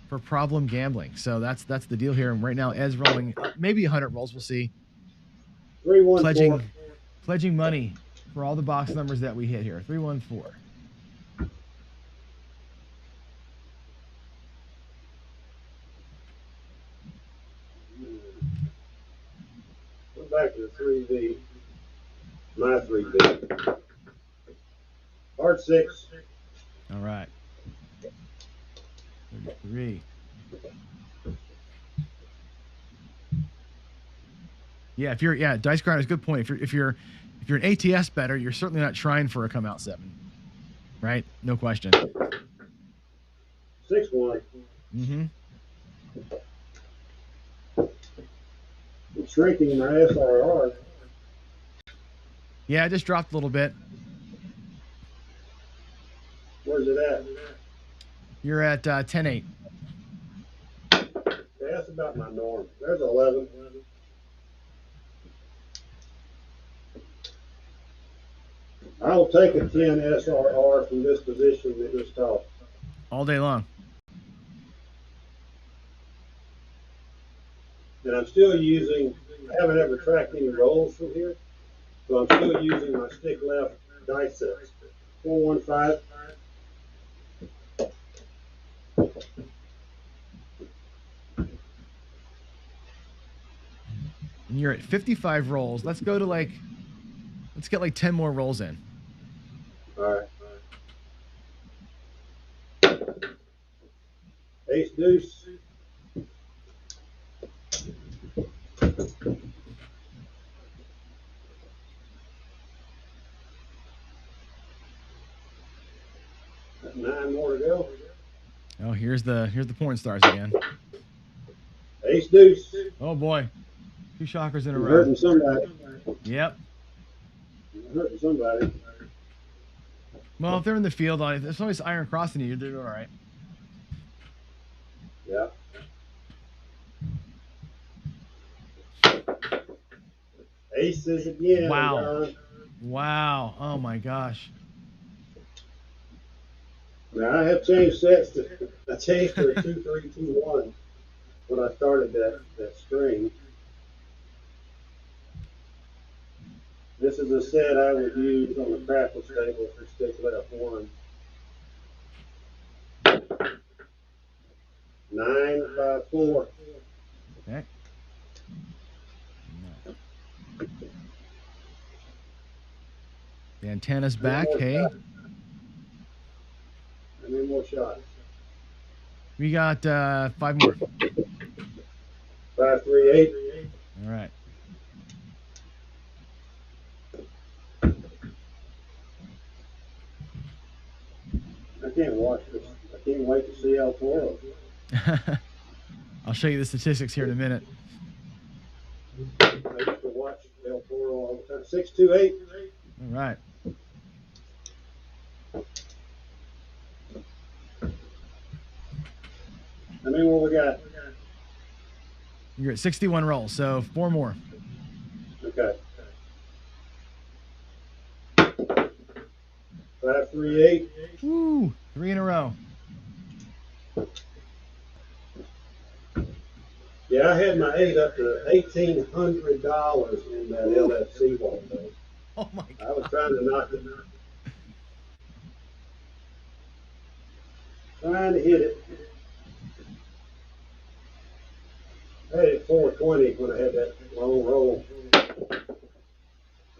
for problem gambling. So that's the deal here. And right now, Ed's rolling maybe 100 rolls. We'll see.
314.
Pledging money for all the box numbers that we hit here. 314.
Go back to the 3V. My 3V. Hard 6.
All right. 33. Yeah, Dice Grind is a good point. If you're an ATS better, you're certainly not trying for a come out 7, right? No question.
6-1.
Mm-hmm.
I'm shrinking my SRR.
Yeah, I just dropped a little bit.
Where's it at?
You're at 10-8.
Yeah, that's about my norm. There's 11. I'll take a 10 SRR from this position at this top.
All day long.
And I'm still using, I haven't ever tracked any rolls from here, so I'm still using my stick left dice sets. 415.
And you're at 55 rolls. Let's get like 10 more rolls in.
All right. Ace deuce. Got 9 more to go.
Oh, here's the porn stars again.
Ace deuce.
Oh boy. 2 shockers in a
You're
row.
hurting somebody.
Yep.
You're hurting somebody.
Well, if they're in the field, if somebody's iron crossing you, they're all right.
Yeah. Aces again.
Wow. Wow. Oh my gosh.
Now I have changed sets I changed to a 2-3-2-1 when I started that string. This is a set I would use on the crackle table for stick left 1. 9-5-4.
Okay. The antenna's back. Hey.
How many more shots?
We got 5 more.
5-3-8.
All right.
I can't watch this. I can't wait to see El Toro.
I'll show you the statistics here in a minute.
I used to watch El Toro all the time. 6-2-8.
All right.
How many more we got?
You're at 61 rolls, so 4 more.
Okay. 5-3-8.
Woo! 3 in a row.
Yeah, I had my 8 up to $1,800 in that LFC one though.
Oh my God.
I was trying to knock it. Trying to hit it. I had it 420 when I had that long roll.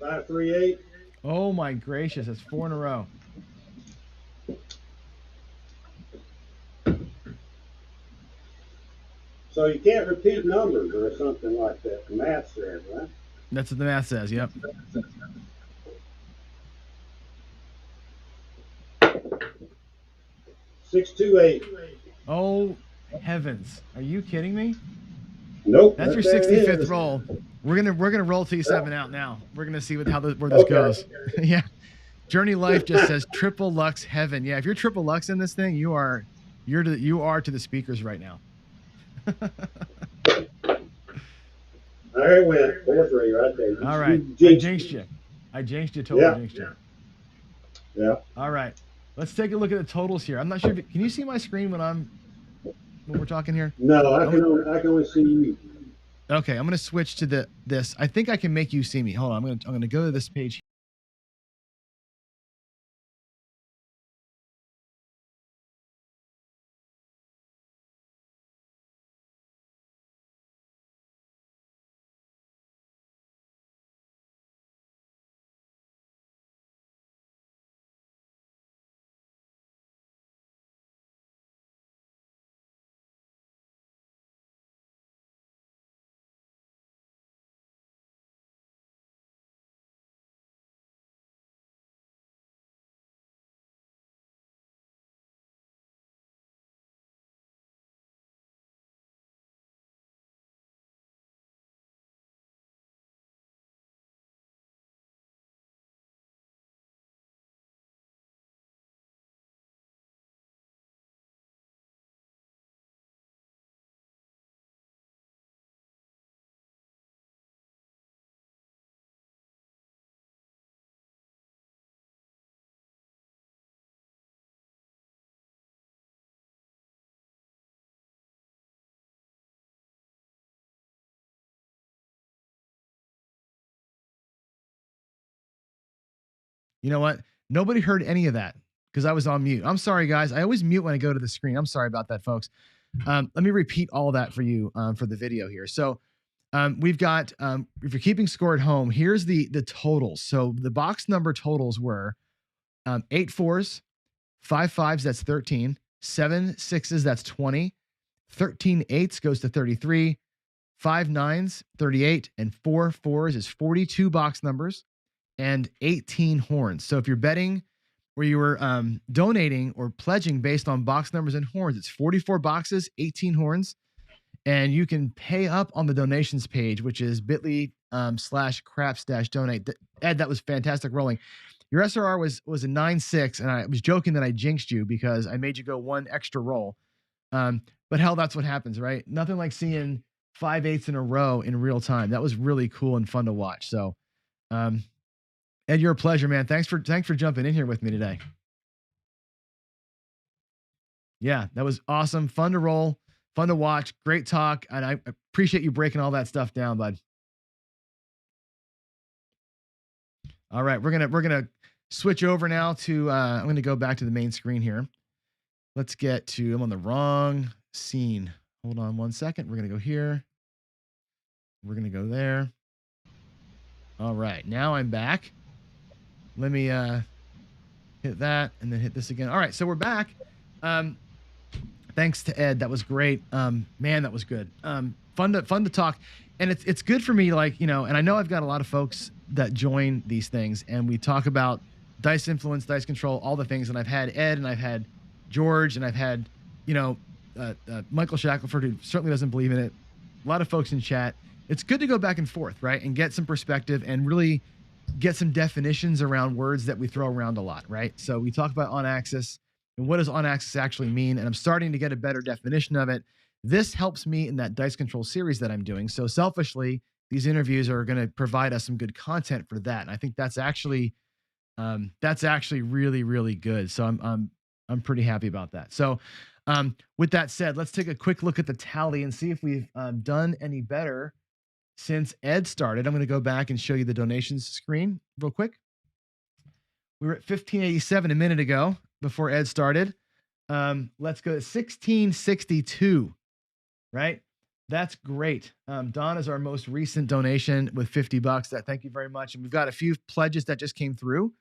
5-3-8.
Oh my gracious, that's 4 in a row.
So you can't repeat numbers or something like that. The math says, right?
That's what the math says. Yep.
628.
Oh heavens, are you kidding me?
Nope.
That's your
there it
65th
is.
roll. We're gonna roll T7 out now. We're gonna see where this goes. Yeah. Journey Life just says triple Lux heaven. Yeah, if you're triple Lux in this thing, you are to the speakers right now.
There it went. 4-3 right there.
All right.
You
I
jinxed
jinxed
me.
you. I jinxed you, totally
Yeah.
jinxed you.
Yeah.
All right. Let's take a look at the totals here. I'm not sure can you see my screen when we're talking here?
No, I can only see you.
Okay, I'm gonna switch to this. I think I can make you see me. Hold on, I'm gonna go to this page. You know what? Nobody heard any of that because I was on mute. I'm sorry, guys. I always mute when I go to the screen. I'm sorry about that, folks. Let me repeat all that for you for the video here. So we've got if you're keeping score at home, here's the totals. So the box number totals were 8 4s, 5 5s, that's 13, 7 6s, that's 20, 13 8s goes to 33, 5 9s, 38, and 4 4s is 42 box numbers and 18 horns. So if you're betting where you were donating or pledging based on box numbers and horns, it's 44 boxes, 18 horns. And you can pay up on the donations page, which is bit.ly/craps-donate. Ed, that was fantastic rolling. Your SRR was a 9-6, and I was joking that I jinxed you because I made you go one extra roll. But hell, that's what happens, right? Nothing like seeing 5/8 in a row in real time. That was really cool and fun to watch. So, Ed, you're a pleasure, man. Thanks for jumping in here with me today. Yeah, that was awesome. Fun to roll, fun to watch, great talk, and I appreciate you breaking all that stuff down, bud. All right, we're gonna switch over now to I'm gonna go back to the main screen here. Let's get to I'm on the wrong scene. Hold on one second. We're gonna go here. We're gonna go there. All right, now I'm back. Let me hit that and then hit this again. All right, so we're back. Thanks to Ed. That was great. Man, that was good. Fun to talk. And it's good for me, like, and I know I've got a lot of folks that join these things and we talk about dice influence, dice control, all the things. And I've had Ed and I've had George and I've had, Michael Shackelford, who certainly doesn't believe in it. A lot of folks in chat. It's good to go back and forth, right? And get some perspective and really get some definitions around words that we throw around a lot, right? So we talk about on axis and what does on axis actually mean? And I'm starting to get a better definition of it. This helps me in that dice control series that I'm doing. So selfishly, these interviews are going to provide us some good content for that. And I think that's actually really, really good. So I'm pretty happy about that. So with that said, let's take a quick look at the tally and see if we've done any better since Ed started. I'm going to go back and show you the donations screen real quick. We were at 1587 a minute ago before Ed started. Let's go to 1662, right? That's great. Don is our most recent donation with $50. Thank you very much. And we've got a few pledges that just came through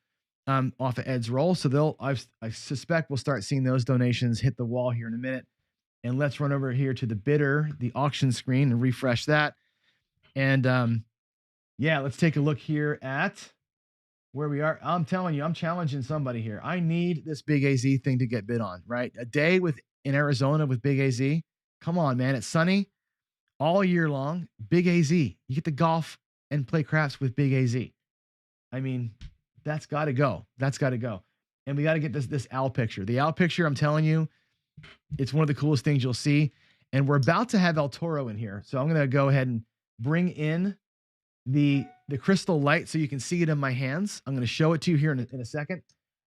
off of Ed's roll. So I suspect we'll start seeing those donations hit the wall here in a minute. And let's run over here to the bidder, the auction screen, and refresh that. And yeah, let's take a look here at where we are. I'm telling you, I'm challenging somebody here. I need this Big AZ thing to get bid on, right? A day in Arizona with Big AZ. Come on, man. It's sunny all year long. Big AZ. You get to golf and play craps with Big AZ. I mean, that's got to go. That's got to go. And we got to get this owl picture. The owl picture, I'm telling you, it's one of the coolest things you'll see. And we're about to have El Toro in here. So I'm going to go ahead and bring in the crystal light so you can see it in my hands. I'm going to show it to you here in a second.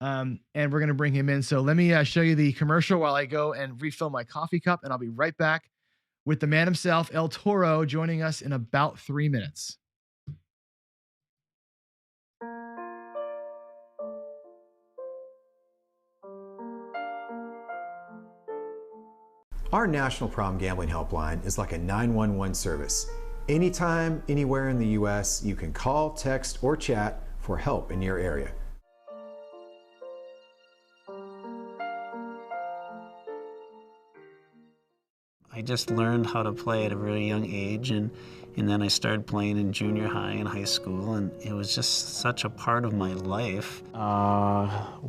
And we're going to bring him in. So let me show you the commercial while I go and refill my coffee cup. And I'll be right back with the man himself, El Toro, joining us in about 3 minutes.
Our National Problem Gambling Helpline is like a 911 service. Anytime, anywhere in the U.S., you can call, text, or chat for help in your area.
I just learned how to play at a really young age, and then I started playing in junior high and high school, and it was just such a part of my life.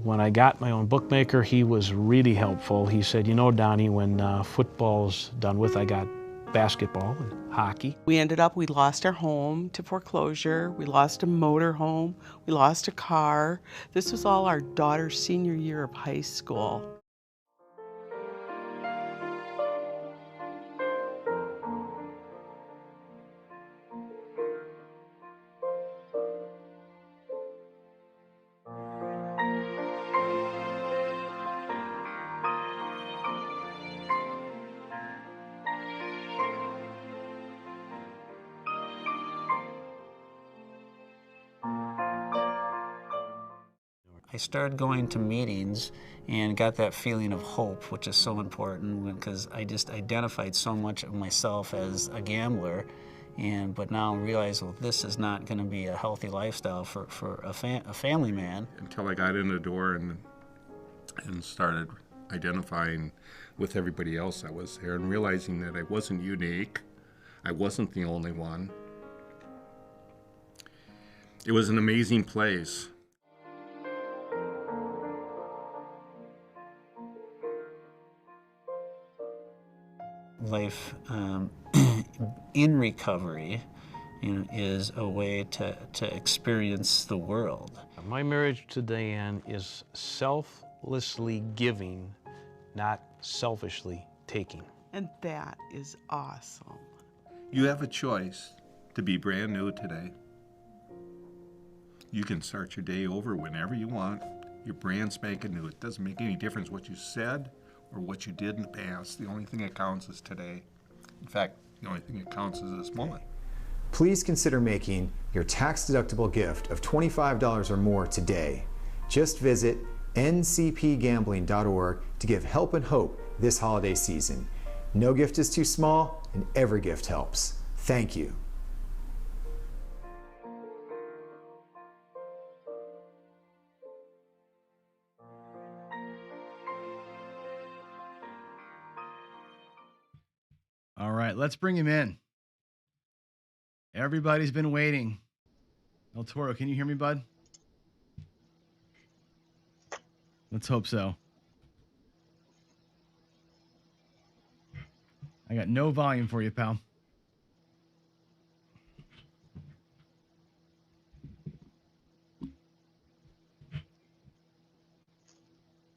When I got my own bookmaker, he was really helpful. He said, you know, Donnie, when football's done with, I got basketball and hockey.
We lost our home to foreclosure. We lost a motor home. We lost a car. This was all our daughter's senior year of high school.
I started going to meetings and got that feeling of hope, which is so important because I just identified so much of myself as a gambler. But now I realize, well, this is not going to be a healthy lifestyle for a family man.
Until I got in the door and started identifying with everybody else that was there and realizing that I wasn't unique. I wasn't the only one. It was an amazing place.
Life in recovery, is a way to experience the world.
My marriage to Diane is selflessly giving, not selfishly taking.
And that is awesome.
You have a choice to be brand new today. You can start your day over whenever you want. You're brand spanking new. It doesn't make any difference what you said or what you did in the past. The only thing that counts is today. In fact, the only thing that counts is this moment.
Please consider making your tax-deductible gift of $25 or more today. Just visit ncpgambling.org to give help and hope this holiday season. No gift is too small, and every gift helps. Thank you.
All right, let's bring him in. Everybody's been waiting. El Toro, can you hear me, bud? Let's hope so. I got no volume for you, pal.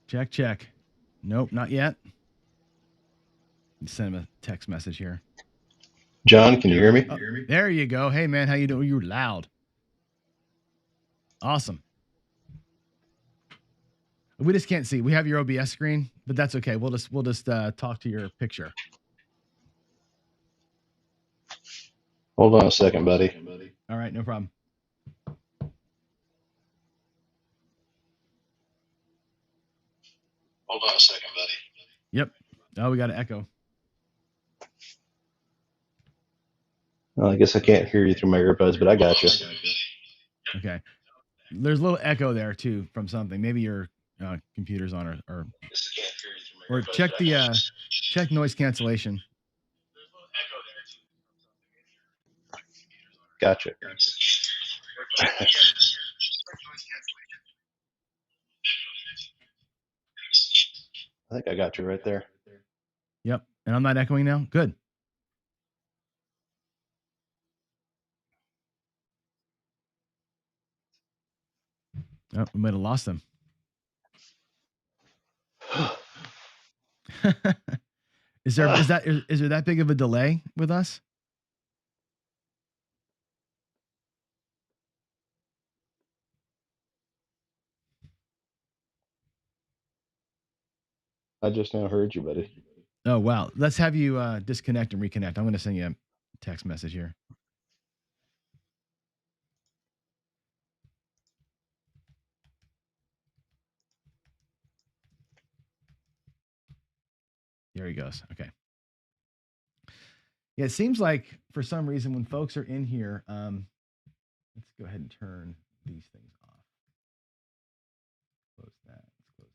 Check, check. Nope, not yet. Send him a text message here.
John, can you hear me?
Oh, there you go. Hey, man, how you doing? You're loud. Awesome. We just can't see. We have your OBS screen, but that's okay. We'll just talk to your picture.
Hold on a second, buddy.
All right, no problem.
Hold on a second, buddy.
Yep. Oh, we got an echo.
Well, I guess I can't hear you through my earbuds, but I got you.
Okay. There's a little echo there too from something. Maybe your computer's on, or check the check noise cancellation.
Gotcha. I think I got you right there.
Yep. And I'm not echoing now. Good. Oh, we might have lost them. Is there that big of a delay with us?
I just now heard you, buddy.
Oh wow. Let's have you disconnect and reconnect. I'm going to send you a text message here. There he goes. Okay. Yeah, it seems like for some reason when folks are in here, let's go ahead and turn these things off. Close that. Let's close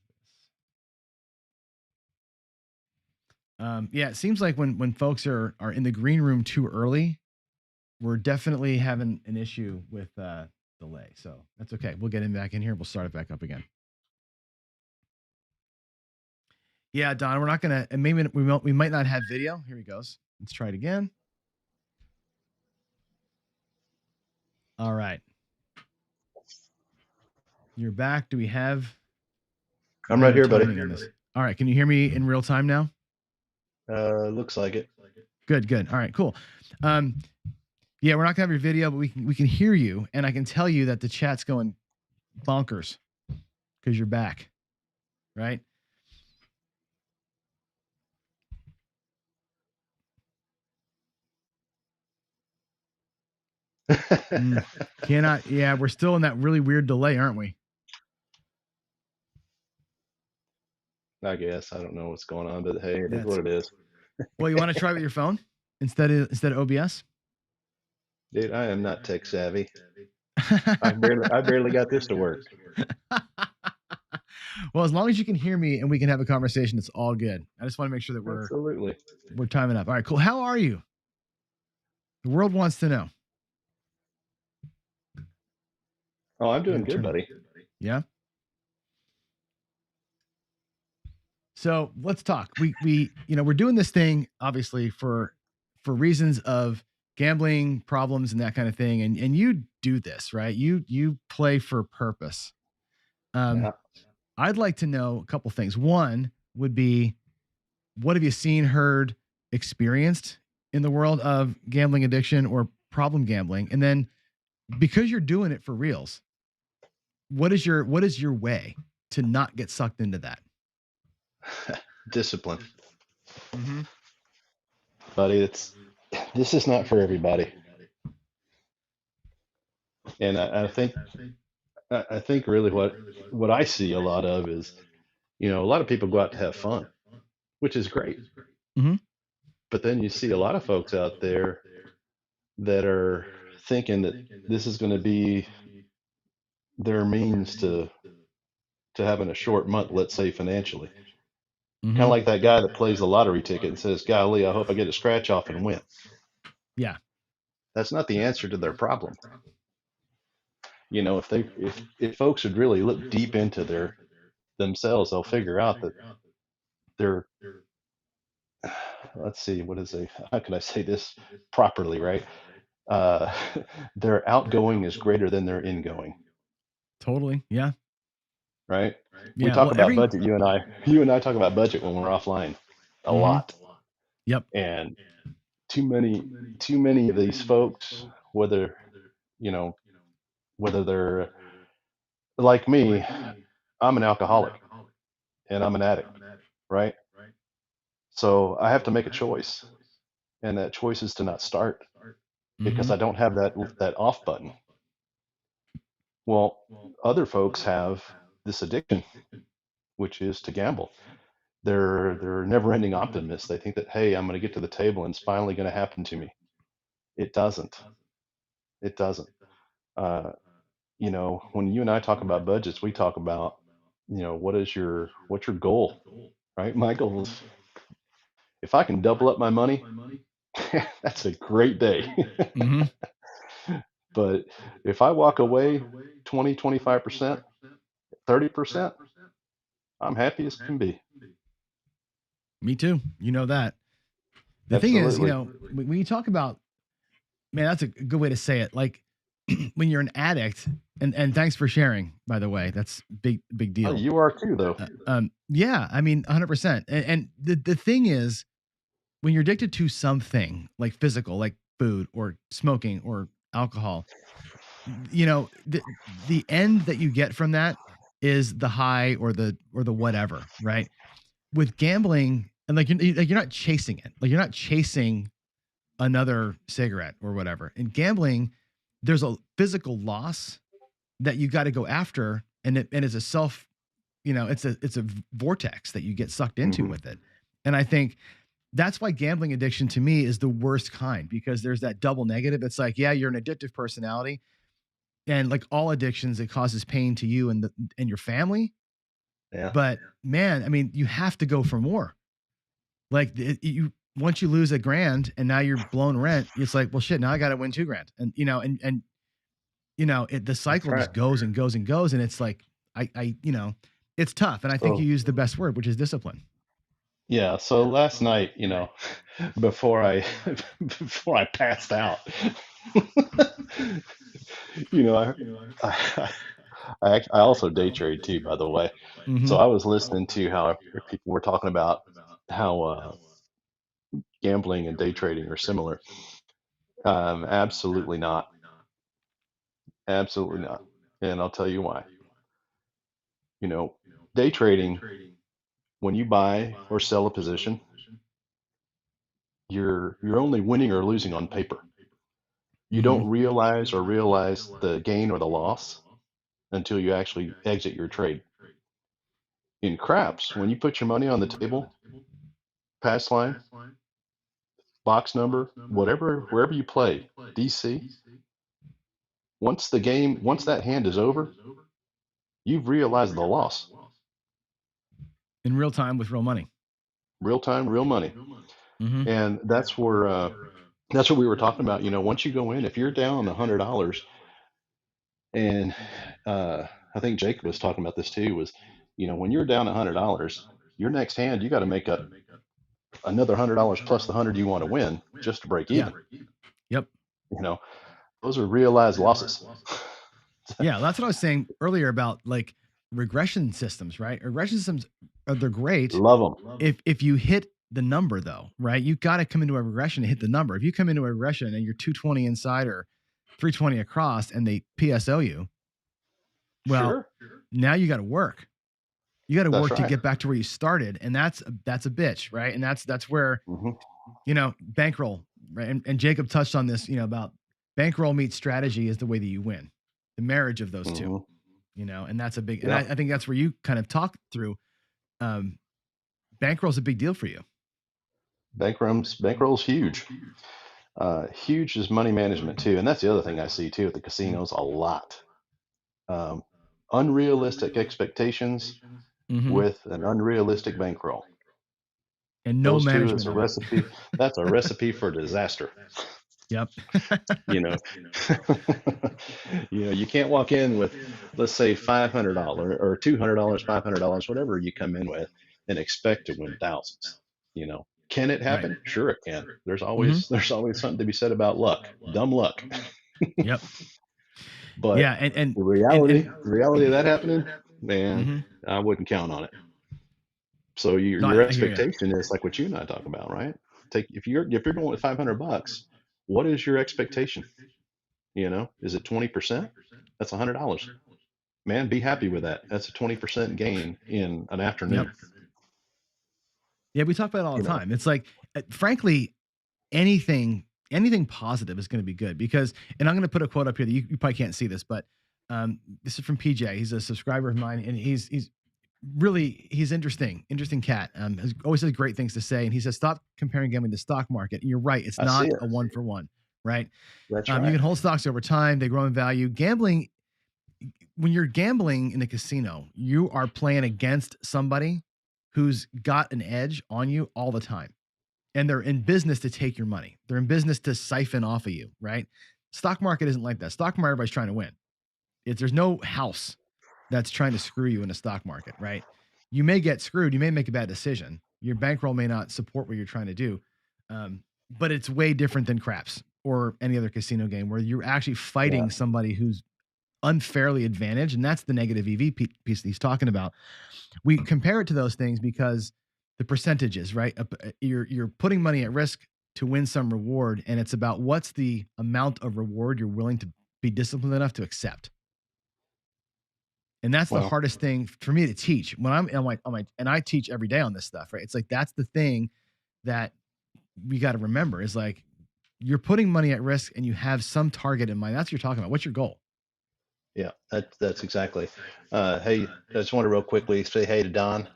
this. Yeah, it seems like when folks are in the green room too early, we're definitely having an issue with delay. So that's okay. We'll get him back in here. We'll start it back up again. Yeah, Don, we're not gonna, and maybe we might not have video. Here he goes. Let's try it again. All right. You're back. Do we have?
I'm right here, buddy.
On this? All right. Can you hear me in real time now?
Looks like it.
Good. All right, cool. Yeah, we're not gonna have your video, but we can hear you, and I can tell you that the chat's going bonkers because you're back, right? Cannot. Yeah, we're still in that really weird delay, aren't we?
I guess I don't know what's going on, but hey, it is what it is.
Well, you want to try with your phone instead of OBS?
Dude, I am not tech savvy. I barely got this to work.
Well, as long as you can hear me and we can have a conversation, it's all good. I just want to make sure that we're timing up. All right, cool. How are you? The world wants to know.
Oh, I'm doing good, buddy.
Yeah. So let's talk. We we're doing this thing obviously for reasons of gambling problems and that kind of thing. And you do this, right? You play for purpose.
Yeah.
I'd like to know a couple things. One would be, what have you seen, heard, experienced in the world of gambling addiction or problem gambling? And then, because you're doing it for reals, what is your way to not get sucked into that?
Discipline. Buddy, this is not for everybody. And I think really what I see a lot of is, a lot of people go out to have fun, which is great. But then you see a lot of folks out there that are thinking that this is going to be their means to having a short month, let's say financially. Kind of like that guy that plays the lottery ticket and says, golly, I hope I get a scratch off and win.
Yeah.
That's not the answer to their problem. If folks would really look deep into themselves, they'll figure out that they're, let's see, how can I say this properly, right? Their outgoing is greater than their ingoing.
Totally. Yeah.
Right.
Yeah,
We talk about budget. You and I talk about budget when we're offline a lot.
Yep.
And too many of these folks, whether they're like me, I'm an alcoholic and I'm an addict, right? So I have to make a choice, and that choice is to not start because I don't have that off button. Well, other folks have this addiction, which is to gamble. They're never-ending optimists. They think that, hey, I'm going to get to the table and it's finally going to happen to me. It doesn't. It doesn't. Uh, you know, when you and I talk about budgets, we talk about, you know, what's your goal, right? My goal is if I can double up my money, that's a great day.
Mm-hmm.
But if I walk away 20, 25%, 30%, I'm happy as can be.
Me too. You know that. The thing is, you
Absolutely.
know, when you talk about, man, that's a good way to say it. Like when you're an addict, and thanks for sharing, by the way, that's big
Oh,
deal.
you are too, though.
Yeah, I mean, 100%. And the thing is, when you're addicted to something like physical, like food or smoking or alcohol, you know, the end that you get from that is the high or the whatever, right? With gambling, and you're not chasing it. Like you're not chasing another cigarette or whatever. In gambling, there's a physical loss that you got to go after, and it's a self, you know, it's a vortex that you get sucked into
Mhm.
with it. And I think that's why gambling addiction to me is the worst kind, because there's that double negative. It's like, yeah, you're an addictive personality, and like all addictions, it causes pain to you and your family.
Yeah.
But man, I mean, you have to go for more. Like you once you lose $1,000 and now you're blown rent, it's like, well, shit, now I got to win $2,000, and you know, and you know, the cycle
right.
just goes and goes and goes, and it's like, you know, it's tough, and I think you
So,
used the best word, which is discipline.
yeah. So last night, you know, before I before I passed out, you know, I I also day trade too, by the way.
Mm-hmm.
So I was listening to how people were talking about how gambling and day trading are similar. Absolutely not. Absolutely not. And I'll tell you why. You know, day trading, when you buy or sell a position, you're only winning or losing on paper. You
Mm-hmm.
don't realize the gain or the loss until you actually exit your trade. In craps, when you put your money on the table, pass line, box number, whatever, wherever you play, DC, once that hand is over, you've realized the loss.
In real time with real money.
Real time, real money.
Mm-hmm.
And that's what we were talking about. You know, once you go in, if you're down $100, and I think Jacob was talking about this too, was, you know, when you're down $100, your next hand you got to make up another $100 plus the 100 you want to win just to break
Yeah.
even.
Yep.
You know, those are realized losses.
Yeah, that's what I was saying earlier about like regression systems, right? Regression systems they're great
Love them.
if you hit the number though, right? You got to come into a regression to hit the number. If you come into a regression and you're 220 inside or 320 across and they PSO you, well,
Sure.
now you got to work. You got to
That's
work to
right.
get back to where you started, and that's a bitch, right? And that's where
Mm-hmm.
you know, bankroll, right? And Jacob touched on this, you know, about bankroll meets strategy is the way that you win. The marriage of those two,
Mm-hmm.
you know, and that's a big, and
Yeah.
I think that's where you kind of talk through. Bankroll's a big deal for you.
Bankroll's huge. Huge is money management too, and that's the other thing I see too at the casinos a lot. Um, Unrealistic expectations
Mm-hmm.
with an unrealistic bankroll.
And no
Those two is
management
a
of it.
recipe. That's a recipe for disaster.
Yep.
You know, you know, you can't walk in with, let's say, $500 or $200, $500, whatever you come in with, and expect to win thousands. You know, can it
Right.
happen? Sure, it can.
Mm-hmm.
There's always something to be said about luck, dumb luck.
Yep.
But
Yeah. And
the
and
reality of that happening, man,
mm-hmm.
I wouldn't count on it. So
No,
your
I hear you.
expectation is like what you and I talk about, right? If you're going with $500, what is your expectation? You know, is it 20%? That's $100. Man, be happy with that. That's a 20% gain in an
Yep.
afternoon.
Yeah, we talk about it all
You
the
know,
time. It's like, frankly, anything positive is going to be good because, and I'm going to put a quote up here that you probably can't see this, but this is from PJ. He's a subscriber of mine, and he's interesting cat. Always has great things to say, and he says, stop comparing gambling to the stock market. And you're right, it's
I see
not
it.
a one for one. right?
That's
You
right.
can hold stocks over time. They grow in value. Gambling, when you're gambling in a casino, you are playing against somebody who's got an edge on you all the time. And they're in business to take your money. They're in business to siphon off of you, right? Stock market isn't like that. Stock market, everybody's trying to win. There's no house that's trying to screw you in a stock market, right? You may get screwed. You may make a bad decision. Your bankroll may not support what you're trying to do. But it's way different than craps or any other casino game where you're actually fighting somebody who's unfairly advantaged. And that's the negative EV piece that he's talking about. We compare it to those things because the percentages, right? You're putting money at risk to win some reward. And it's about what's the amount of reward you're willing to be disciplined enough to accept. And that's the hardest thing for me to teach when I'm and I teach every day on this stuff, right? It's like, that's the thing that we got to remember is like, you're putting money at risk and you have some target in mind. That's what you're talking about. What's your goal?
Yeah, that's exactly. Hey, I just want to real quickly say hey to Don.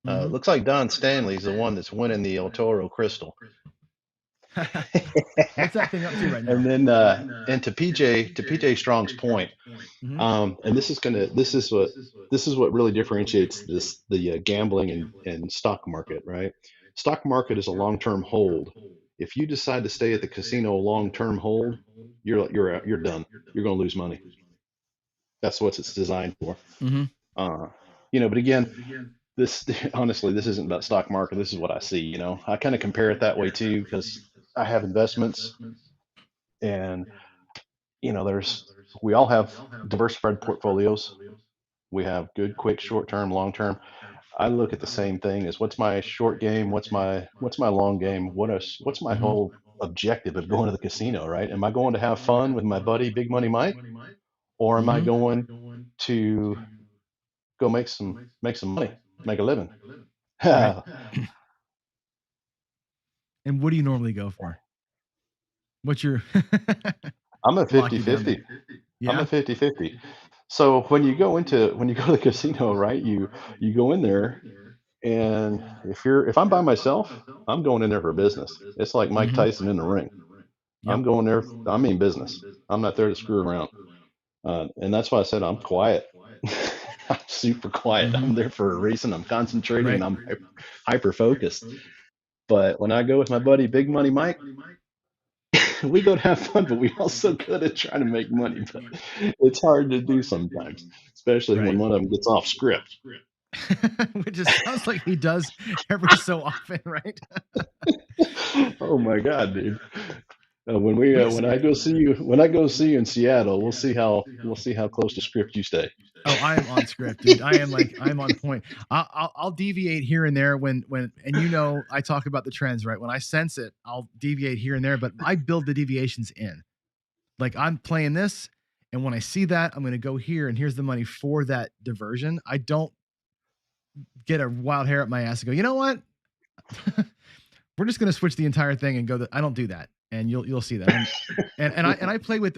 Looks like Don Stanley's the one that's winning the El Toro Crystal.
What's that thing up to right now?
And then and to PJ Strong's point, and this is what really differentiates the gambling and stock market, right? Stock market is a long-term hold. If you decide to stay at the casino a long-term hold, you're done. You're going to lose money. That's what it's designed for. But again, honestly, this isn't about stock market. This is what I see. I kind of compare it that way too, because I have investments, and we all have diversified portfolios. We have good, quick, short-term, long-term. I look at the same thing as what's my short game, what's my long game, what's my whole objective of going to the casino, right? Am I going to have fun with my buddy Big Money Mike, or am I going to go make some money, make a living?
Right. And what do you normally go for? What's your
I'm a 50-50.
Yeah.
I'm a 50-50. So when you go to the casino, right, you go in there, and if I'm by myself, I'm going in there for business. It's like Mike Tyson in the ring. I'm going there, I mean business. I'm not there to screw around. And that's why I said I'm quiet. I'm super quiet. I'm there for a reason. I'm concentrating and I'm hyper focused. But when I go with my buddy Big Money Mike, we go to have fun, but we also go to try to make money. But it's hard to do sometimes, especially when one of them gets off script.
Which just sounds like he does every so often, right?
Oh my God, dude! When I go see you in Seattle, we'll see how close to script you stay.
Oh, I am on script, dude. I'm on point. I'll deviate here and there when and I talk about the trends, right? When I sense it, I'll deviate here and there, but I build the deviations in. Like, I'm playing this, and when I see that, I'm going to go here, and here's the money for that diversion. I don't get a wild hair up my ass and go, you know what? We're just going to switch the entire thing and go. I don't do that, and you'll see that. And I play with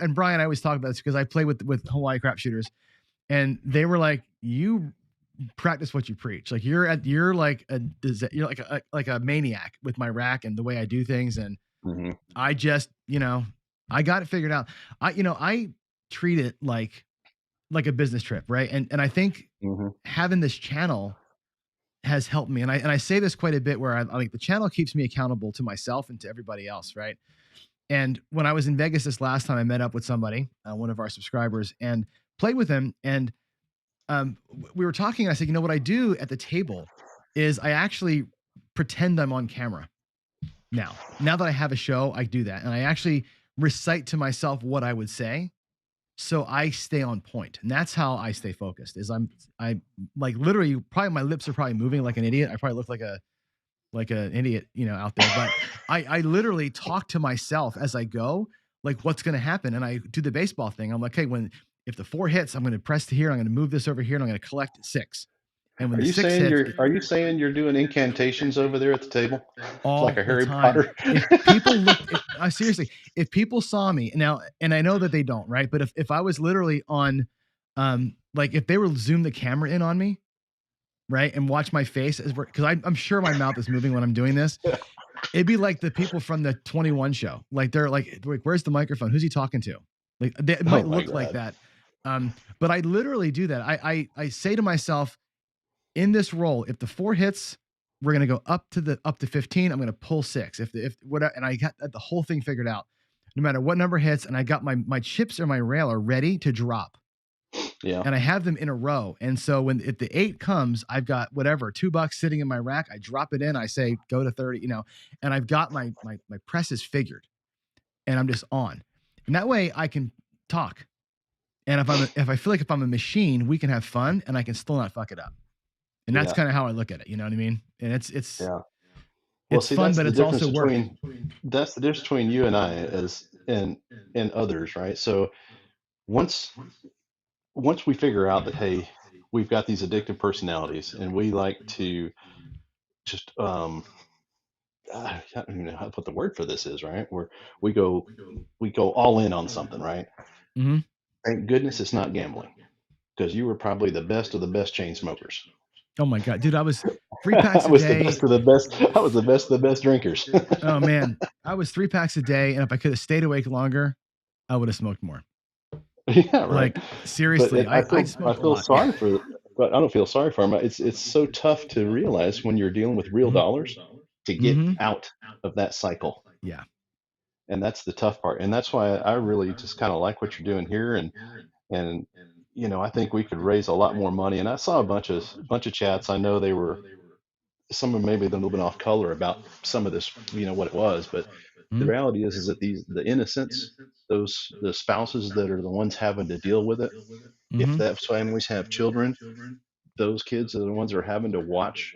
and Brian. I always talk about this because I play with Hawaii crap shooters, and they were like, you practice what you preach. Like you're like a maniac with my rack and the way I do things, and I just I got it figured out. I treat it like a business trip, right? And I think having this channel has helped me. And I say this quite a bit where I like the channel keeps me accountable to myself and to everybody else, right? And when I was in Vegas this last time, I met up with somebody, one of our subscribers, and played with him. And we were talking, and I said, what I do at the table is I actually pretend I'm on camera. Now that I have a show, I do that. And I actually recite to myself what I would say. So I stay on point, and that's how I stay focused. Is I like literally probably my lips are probably moving like an idiot. I probably look like an idiot, out there, but I literally talk to myself as I go, like what's going to happen. And I do the baseball thing. I'm like, hey, if the 4 hits, I'm going to press to here. I'm going to move this over here, and I'm going to collect 6. And when
Are you saying you're doing incantations over there at the table?
All
like a Harry
time.
Potter?
If people seriously, if people saw me now, and I know that they don't, right? But if I was literally on, like if they were zoom the camera in on me, right, and watch my face because I'm sure my mouth is moving when I'm doing this. It'd be like the people from the 21 show. Like they're like, where's the microphone? Who's he talking to? Like it might
Oh my
look like
God.
that. But I literally do that. I say to myself, in this roll, if the 4 hits, we're gonna go up to 15. I'm gonna pull 6. If what, and I got the whole thing figured out. No matter what number hits, and I got my chips or my rail are ready to drop.
Yeah.
And I have them in a row. And so if the 8 comes, I've got whatever, $2 sitting in my rack. I drop it in. I say go to 30. And I've got my presses figured, and I'm just on. And that way I can talk. And if I feel like if I'm a machine, we can have fun, and I can still not fuck it up. And that's
Yeah.
kind of how I look at it. You know what I mean? And it's
Yeah. Well,
it's
see,
fun,
that's
but
the
it's
difference
also work.
that's the difference between you and I and others, right? So once we figure out that, hey, we've got these addictive personalities, and we like to just I don't even know what the word for this is, right? Where we go all in on something, right?
Mhm.
Thank goodness it's not gambling, because you were probably the best of the best chain smokers.
Oh my God, dude, I was 3
I
packs a
was the
day.
best of the best. I was the best of the best drinkers.
Oh man, I was 3 packs a day, and if I could have stayed awake longer, I would have smoked more.
Yeah, right.
Like
But
seriously,
I
I
I
smoked a
feel
lot.
sorry for, but I don't feel sorry for them. It's so tough to realize when you're dealing with real
Mhm.
dollars to get
Mhm.
out of that cycle.
Yeah.
And that's the tough part. And that's why I really just kind of like what you're doing here. And I think we could raise a lot more money. And I saw a bunch of chats. I know they were, some of them maybe a little bit off color about some of this, what it was, but the
Mhm.
reality is that the innocents, the spouses that are the ones having to deal with it, if
Mhm.
that families have children, those kids are the ones that are having to watch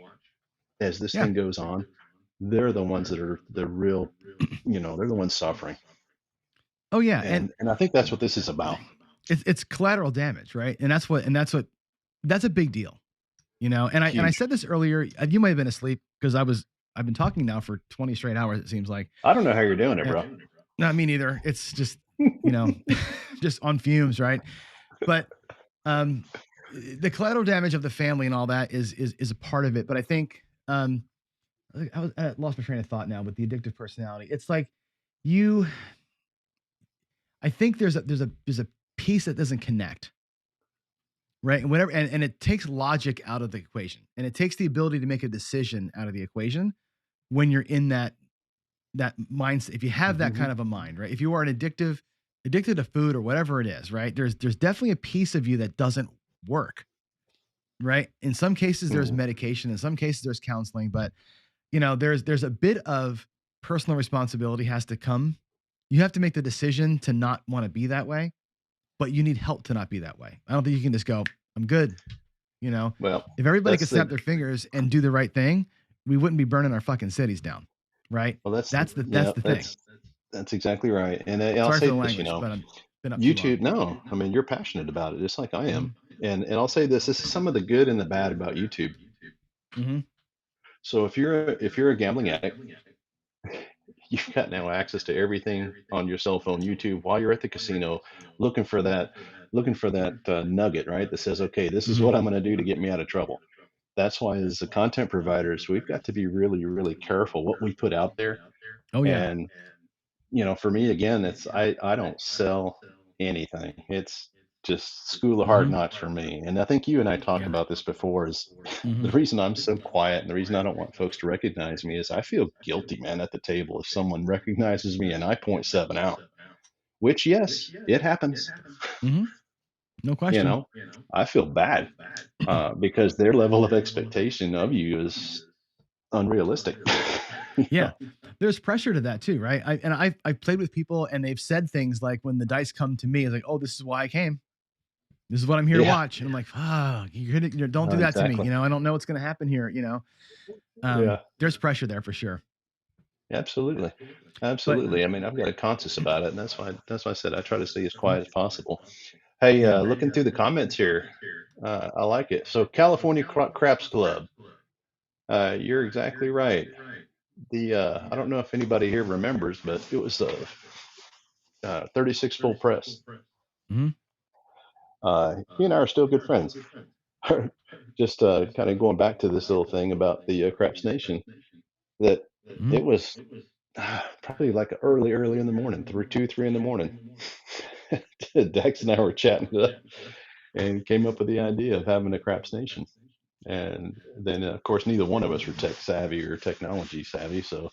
as this
Yeah.
thing goes on. They're the ones that are the real, they're the ones suffering.
Oh yeah,
And I think that's what this is about.
it's collateral damage, right? And that's a big deal, And I
Huge.
said this earlier. You might have been asleep because I've been talking now for 20 straight hours. It seems like.
I don't know how you're doing it,
Yeah.
bro.
Not me neither. It's just just on fumes, right? But the collateral damage of the family and all that is a part of it. But I think I lost my train of thought now with the addictive personality. It's like you. I think there's a piece that doesn't connect, right? And whatever, and it takes logic out of the equation, and it takes the ability to make a decision out of the equation when you're in that mindset. If you have that kind of a mind, right? If you are addicted to food or whatever it is, right? There's definitely a piece of you that doesn't work, right? In some cases, there's medication. In some cases, there's counseling, but there's a bit of personal responsibility has to come. You have to make the decision to not want to be that way, but you need help to not be that way. I don't think you can just go, I'm good.
Well,
If everybody could
that's
snap
the
their fingers and do the right thing, we wouldn't be burning our fucking cities down, right?
well,
That's the
yeah,
thing.
that's exactly right. And I'll
Sorry for
say
the
this,
language, but I've been up too long.
YouTube. No, I mean you're passionate about it, just like I am.
Mhm.
And I'll say this: this is some of the good and the bad about YouTube.
Mhm.
So if you're a gambling addict, you've got now access to everything on your cell phone, YouTube, while you're at the casino, looking for that nugget, right? That says, okay, this is
Mhm.
what I'm going to do to get me out of trouble. That's why, as the content providers, we've got to be really, really careful what we put out there.
Oh yeah.
And for me, again, it's I don't sell anything. It's just school of hard
Mhm.
knocks for me. And I think you and I talked
Yeah.
about this before. Is the
Mhm.
reason I'm so quiet and the reason I don't want folks to recognize me is I feel guilty, man, at the table if someone recognizes me and I point 7 out. Which, yes, it happens.
Mhm. No
You
question.
know, I feel bad because their level of expectation of you is unrealistic.
Yeah. There's pressure to that too, right? I've played with people and they've said things like when the dice come to me, it's like, oh, this is why I came. This is what I'm here to
Yeah,
watch. And I'm like, fuck, don't do that to me.
exactly.
I don't know what's going to happen here.
Yeah,
There's pressure there for sure.
absolutely.
But
Absolutely. I mean, I've got a conscience about it, and that's why I said I try to stay as quiet as possible. Hey,
yeah.
looking through the comments here, I like it. So, California Craps Club, you're exactly right. The I don't know if anybody here remembers, but it was 36 full press.
Mhm.
He and I are still good friends. Just kind of going back to this little thing about the Craps Nation, that it was probably like early in the morning, 3 in the morning. Dex and I were chatting it up and came up with the idea of having a Craps Nation. And then, of course, neither one of us were tech savvy or technology savvy. So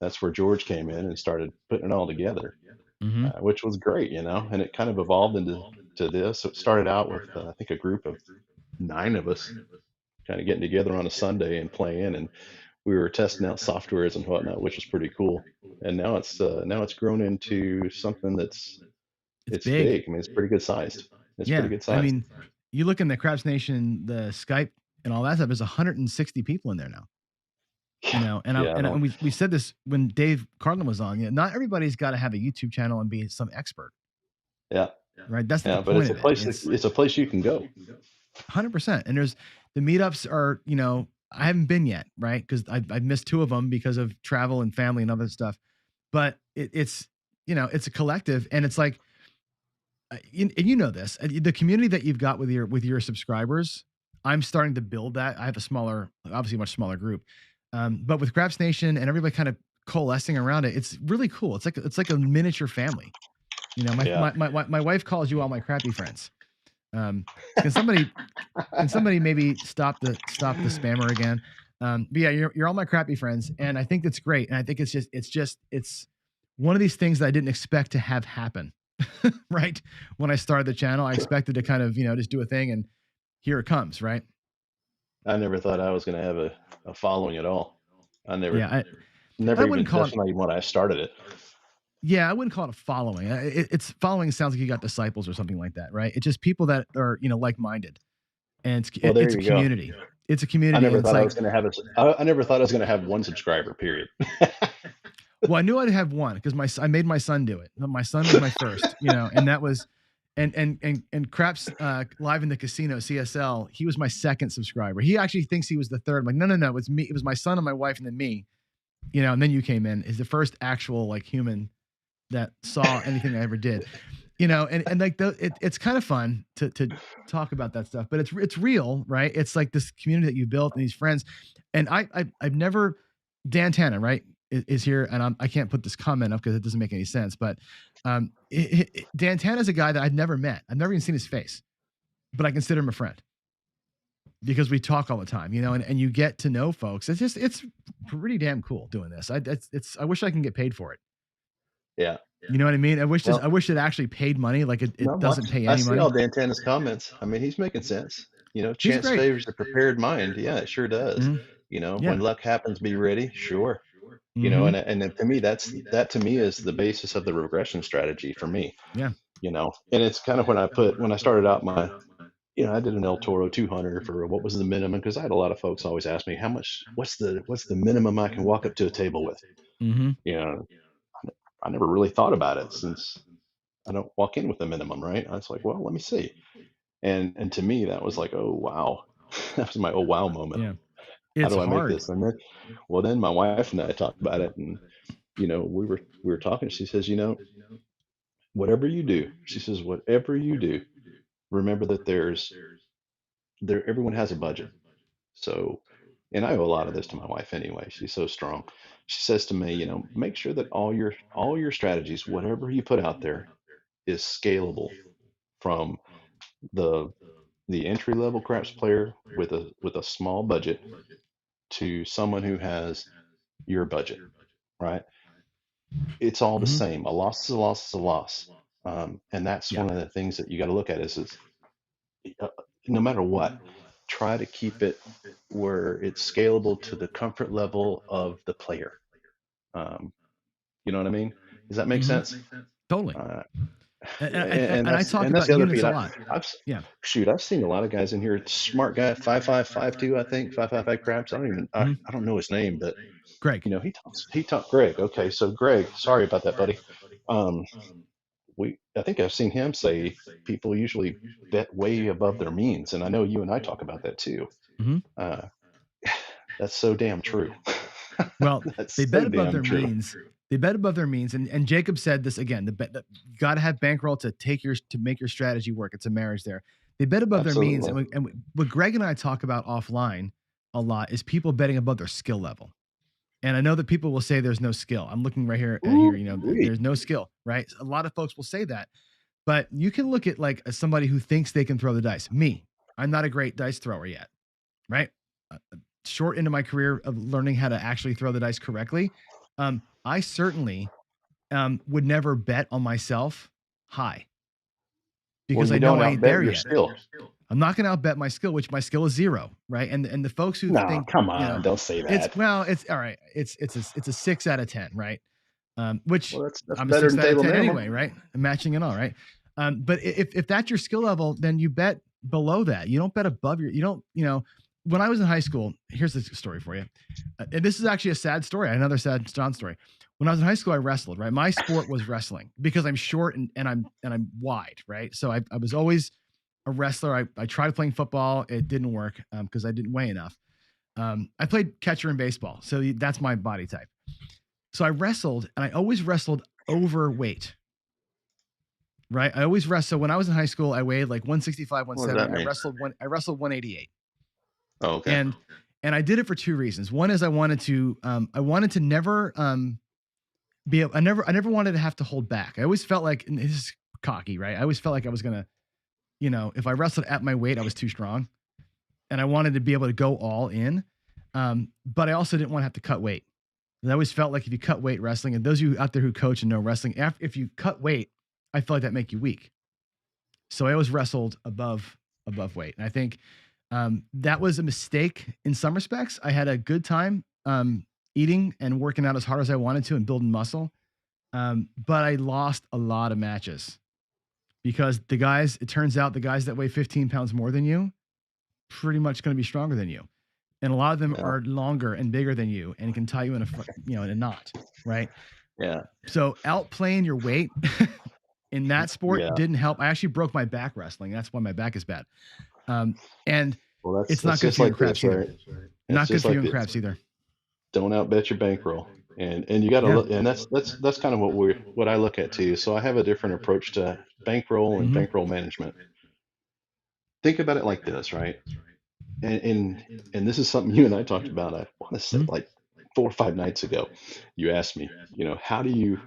that's where George came in and started putting it all together,
Mm-hmm.
which was great, you know, and it kind of evolved into this. So it started out with, I think, a group of 9 of us kind of getting together on a Sunday and playing. And we were testing out softwares and whatnot, which was pretty cool. And now it's grown into something
It's
it's
big.
big. I mean, it's pretty good sized. It's
Yeah.
pretty good
I
sized.
mean, you look in the Craps Nation, the Skype and all that stuff, there's 160 people in there now. You know, and
Yeah, I don't.
we said this when Dave Carlin was on. You know, not everybody's got to have a YouTube channel and be some expert,
Yeah,
right? That's the
yeah, but
point
it's a
of it.
place. It's a place you can go.
100%. And there's the meetups are, you know, I haven't been yet, right? Because I've missed 2 of them because of travel and family and other stuff. But it's, you know, it's a collective, and it's like, you know this, the community that you've got with your subscribers. I'm starting to build that. I have a smaller, obviously much smaller group, but with Craps Nation and everybody kind of coalescing around it, it's really cool. It's like a miniature family. You know,
Yeah.
my wife calls you all my crappy friends. Can somebody maybe stop the spammer again? But yeah, you're all my crappy friends, and I think that's great. And I think it's one of these things that I didn't expect to have happen. Right when I started the channel, I expected to kind of, you know, just do a thing, and here it comes. Right.
I never thought I was going to have a following at all. I never,
Yeah,
never
I
even.
wouldn't call
That's
it.
not even when I started it.
Yeah, I wouldn't call it a following. It's following sounds like you got disciples or something like that, right? It's just people that are, you know, like-minded, and
Well, there
it's a
you go.
community. It's a
I
community,
never
and it's
thought I
like,
was going to have I never thought I was going to have 1 subscriber. Period.
well, I knew I'd have 1 because I made my son do it. My son was my first, you know, and that was, and Craps live in the casino CSL. He was my 2nd subscriber. He actually thinks he was the 3rd. I'm like, no, it was me. It was my son and my wife, and then me, you know, and then you came in. Is the first actual like human that saw anything I ever did, you know, and like it's kind of fun to talk about that stuff, but it's real, right? It's like this community that you built and these friends, and I've never, Dan Tanner, right, is here, and I can't put this comment up because it doesn't make any sense, but Dan Tanner is a guy that I'd never met. I've never even seen his face, but I consider him a friend because we talk all the time, you know, and you get to know folks. It's pretty damn cool doing this. I wish I can get paid for it.
Yeah.
You know what I mean? I wish
Well,
it actually paid money. Like it
no,
doesn't pay
I
any
see
money.
all Dan Tanner's comments. I mean, he's making sense. You know,
He's
chance
great.
favors a prepared mind. Yeah, it sure does. You know,
Yeah.
when luck happens, be ready. Sure. You know,
Mhm.
and then to me, that to me is the basis of the regression strategy for me.
Yeah.
You know, and it's kind of when I started out my, you know, I did an El Toro 200 for what was the minimum, because I had a lot of folks always ask me what's the minimum I can walk up to a table with.
Mm-hmm.
You know, I never really thought about it since I don't walk in with a minimum, right? I was like, well, let me see. And to me, that was like, oh wow, that was my oh wow moment.
Yeah.
How
It's
do I make
hard.
this? And then my wife and I talked about it, and you know, we were talking. She says, you know, whatever you do, she says, whatever you do, remember that everyone has a budget. So, and I owe a lot of this to my wife anyway. She's so strong. She says to me, you know, make sure that all your strategies, whatever you put out there, is scalable from the entry level craps player with a small budget to someone who has your budget, right? It's all the
Mhm.
same. A loss is a loss is a loss. And that's
Yeah.
one of the things that you got to look at is uh, no matter what, try to keep it where it's scalable to the comfort level of the player. Um, you know what I mean? Does that make
Mhm.
sense?
Totally.
Uh,
And I talk
that's
about
the other
units
feed.
a lot. Yeah.
I've seen a lot of guys in here. Smart guy, 5552, I think 555 craps.
Mhm.
I don't know his name, but
Greg.
you know he talks Greg. Okay, so Greg, sorry about that, buddy. Um, I think I've seen him say people usually bet way above their means, and I know you and I talk about that too.
Mhm.
Uh, that's so damn true.
Well,
That's
they
so
bet above
damn
their
true.
means. They bet above their means, and Jacob said this again. You got to have bankroll to make your strategy work. It's a marriage there. They bet above their means,
Absolutely.
and what Greg and I talk about offline a lot is people betting above their skill level. And I know that people will say there's no skill. I'm looking right here at
Ooh,
here, you know,
wee.
there's no skill, right? A lot of folks will say that. But you can look at like somebody who thinks they can throw the dice. Me, I'm not a great dice thrower yet, right? Short into my career of learning how to actually throw the dice correctly. I certainly would never bet on myself high
Well,
because I
you
know
don't
I ain't
outbet
there
your
yet.
skill.
I'm not going to outbet my skill, which my skill is 0, right? And the folks who
No,
think,
come
you know,
on, don't say
it's
that.
well, it's all right. It's a 6 out of 10, right? Which
Well, that's
I'm a
better
6
than
out of
table
10
minimum.
anyway, right? I'm matching it all, right? But if that's your skill level, then you bet below that. You don't bet above you don't, you know, when I was in high school, here's the story for you. And this is actually a sad story, another sad John story. When I was in high school, I wrestled, right? My sport was wrestling because I'm short and I'm wide, right? So I was always a wrestler. I tried playing football. It didn't work because I didn't weigh enough. I played catcher in baseball. So that's my body type. So I wrestled and I always wrestled overweight, right? I always wrestled. So when I was in high school, I weighed like 165,
What does that
170.
mean?
I wrestled 188.
Oh, okay.
And I did it for 2 reasons. One is I wanted to never I never wanted to have to hold back. I always felt like, and this is cocky, right? I always felt like I was going to, you know, if I wrestled at my weight, I was too strong and I wanted to be able to go all in. But I also didn't want to have to cut weight. And I always felt like if you cut weight wrestling, and those of you out there who coach and know wrestling, if you cut weight, I feel like that make you weak. So I always wrestled above weight. And I think that was a mistake in some respects. I had a good time eating and working out as hard as I wanted to and building muscle. But I lost a lot of matches because it turns out the guys that weigh 15 pounds more than you, pretty much going to be stronger than you. And a lot of them are longer and bigger than you and can tie you in in a knot, right?
Yeah.
So outplaying your weight in that sport didn't help. I actually broke my back wrestling. That's why my back is bad. And
well,
it's not good for you in craps either.
Right?
Not good for you in craps either.
Don't outbet your bankroll, and you got to look, and that's kind of what I look at too. So I have a different approach to bankroll and bankroll management. Think about it like this, right? And this is something you and I talked about. I want to say like 4 or 5 nights ago. You asked me, you know, how do you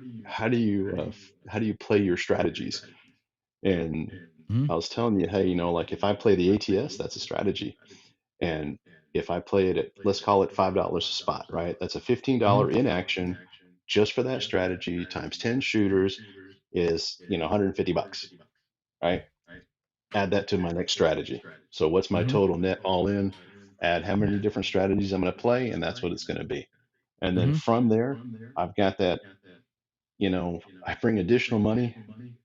play your strategies? And I was telling you, hey, you know, like if I play the ATS, that's a strategy. And if I play it at, let's call it $5 a spot, right? That's a $15 in action just for that strategy times 10 shooters is, you know, $150, right? Add that to my next strategy. So what's my total net all in? Add how many different strategies I'm going to play, and that's what it's going to be. And then from there, I've got that, you know, I bring additional money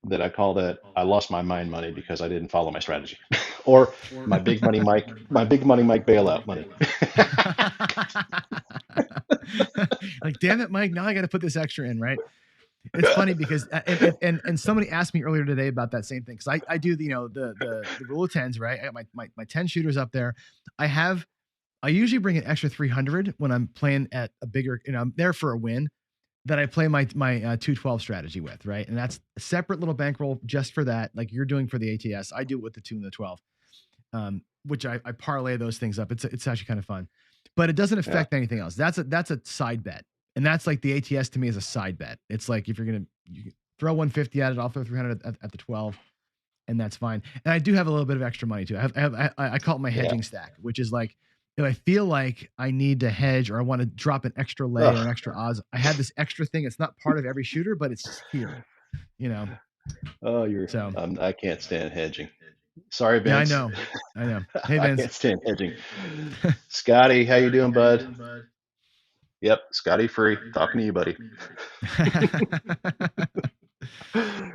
that I call that I lost my mind money because I didn't follow my strategy, or my big money Mike bailout money.
Like, damn it, Mike! Now I got to put this extra in, right? It's funny because and somebody asked me earlier today about that same thing because I do the rule of tens, right? I got my 10 shooters up there. I usually bring an extra 300 when I'm playing at a bigger, you know, I'm there for a win that I play my 212 strategy with, right? And that's a separate little bankroll just for that, like you're doing for the ATS. I do it with the 2 and the 12, which I parlay those things up. It's actually kind of fun, but it doesn't affect anything else. That's a side bet. And that's like the ATS to me is a side bet. It's like if you throw 150 at it, I'll throw 300 at the 12, and that's fine. And I do have a little bit of extra money too. I call it my hedging stack, which is like if I feel like I need to hedge or I want to drop an extra lay or an extra odds, I have this extra thing. It's not part of every shooter, but it's just here, you know.
Oh, I can't stand hedging. Sorry, Vince.
Yeah, I know. Hey, Vince.
I can't stand hedging. Scotty, how you doing, bud? Yep, Scotty free. Talking to you, buddy.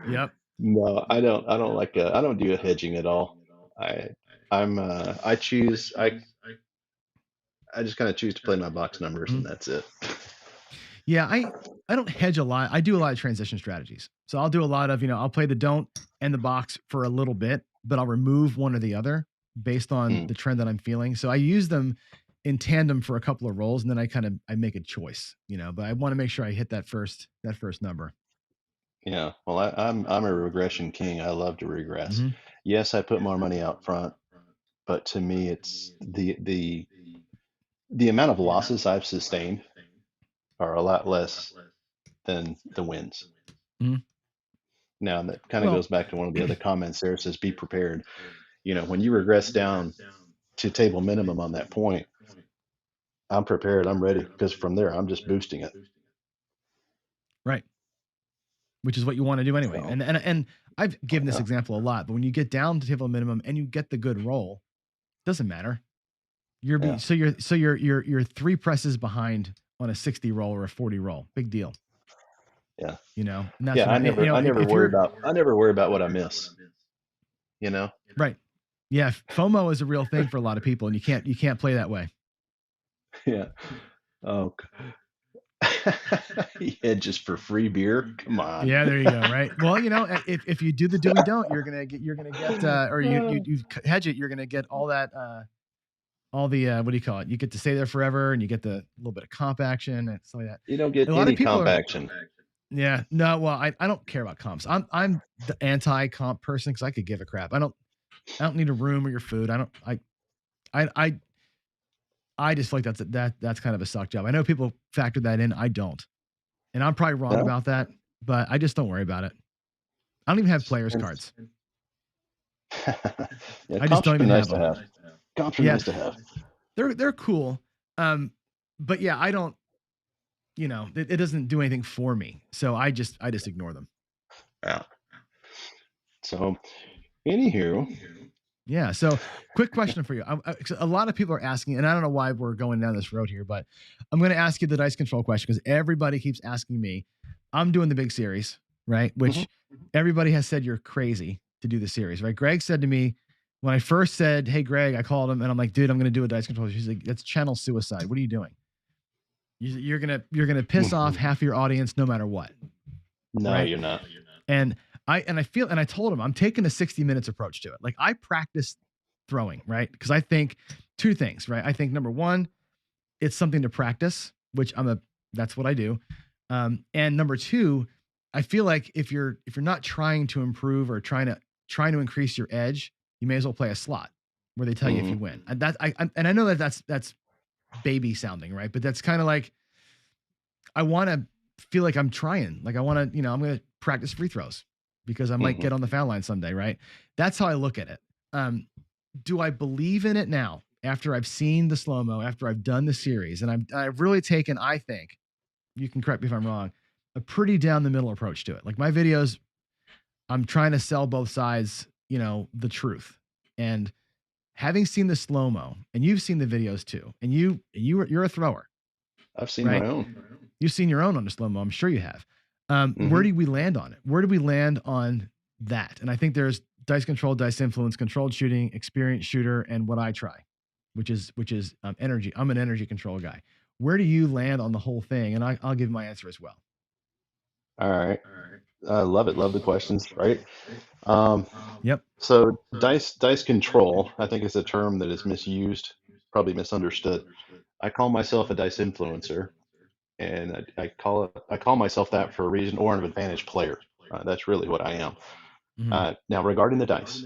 Yep.
No, I don't like I don't do hedging at all. I just kind of choose to play my box numbers and that's it.
Yeah, I don't hedge a lot. I do a lot of transition strategies. So I'll do a lot of, I'll play the don't and the box for a little bit, but I'll remove one or the other based on the trend that I'm feeling. So I use them in tandem for a couple of rolls, and then I make a choice, but I want to make sure I hit that first number.
Yeah. Well, I'm a regression king. I love to regress. Yes, I put more money out front, but to me it's the amount of losses I've sustained are a lot less than the wins.
Mhm.
Now that kind of
Well,
goes back to one of the other comments there. It says be prepared. When you regress down to table minimum on that point, I'm prepared. I'm ready, because from there I'm just boosting it.
right. Which is what you want to do anyway.
So,
And I've given this
yeah.
example a lot, but when you get down to table minimum and you get the good roll, doesn't matter. You're
Yeah.
you're 3 presses behind on a 60 roll or a 40 roll. Big deal.
Yeah.
And that's
Yeah.
what
I never
if
worry
you're
about what I miss.
right. Yeah, FOMO is a real thing for a lot of people, and you can't play that way.
Yeah. Oh, yeah, just for free beer. Come on.
Yeah, there you go. Right. Well, if you do the do we don't, you're gonna get or you hedge it, you're gonna get all that all the what do you call it? You get to stay there forever, and you get the little bit of comp action and stuff like that.
You don't get
A lot
any
of people
comp
are.
action.
Yeah. No. Well, I don't care about comps. I'm the anti comp person because I could give a crap. I don't need a room or your food. I just feel like that's kind of a suck job. I know people factor that in. I don't, and I'm probably wrong
No?
about that, but I just don't worry about it. I don't even have players cards.
Yeah,
I just
comps
don't
are
even
nice
have
to
them.
have. Comps are
Yeah,
nice to have.
they're cool. But yeah, I don't. It doesn't do anything for me, so I just ignore them.
Yeah. So, anywho,
Yeah. So, quick question for you. A lot of people are asking, and I don't know why we're going down this road here, but I'm going to ask you the dice control question because everybody keeps asking me. I'm doing the big series, right? Which everybody has said you're crazy to do the series, right? Greg said to me when I first said, "Hey, Greg," I called him and I'm like, "Dude, I'm going to do a dice control." He's like, "That's channel suicide. What are you doing? You're gonna piss off half your audience no matter what."
no,
Right?
you're not.
And I told him I'm taking a 60 minutes approach to it. Like I practice throwing, right? Because I think 2 things, right? I think number 1, it's something to practice, which that's what I do. And number 2, I feel like if you're not trying to improve or trying to increase your edge, you may as well play a slot where they tell you if you win. And I know that's baby sounding, right? But that's kind of like I want to feel like I'm trying. Like I want to, I'm going to practice free throws because I might get on the foul line someday, right? That's how I look at it. Do I believe in it now after I've seen the slow-mo, after I've done the series, and I've really taken, I think, you can correct me if I'm wrong, a pretty down the middle approach to it. Like my videos, I'm trying to sell both sides, the truth. And having seen the slow-mo, and you've seen the videos too, and you're a thrower.
I've seen
right?
my own.
You've seen your own on the slow-mo. I'm sure you have. Where do we land on it? Where do we land on that? And I think there's dice control, dice influence, controlled shooting, experienced shooter, and what I try, which is energy. I'm an energy control guy. Where do you land on the whole thing? And I'll give my answer as well.
All right. I love it. Love the questions, right?
Yep.
So dice control, I think, is a term that is misused, probably misunderstood. I call myself a dice influencer, and I call myself that for a reason, or an advantage player. That's really what I am. Now, regarding the dice,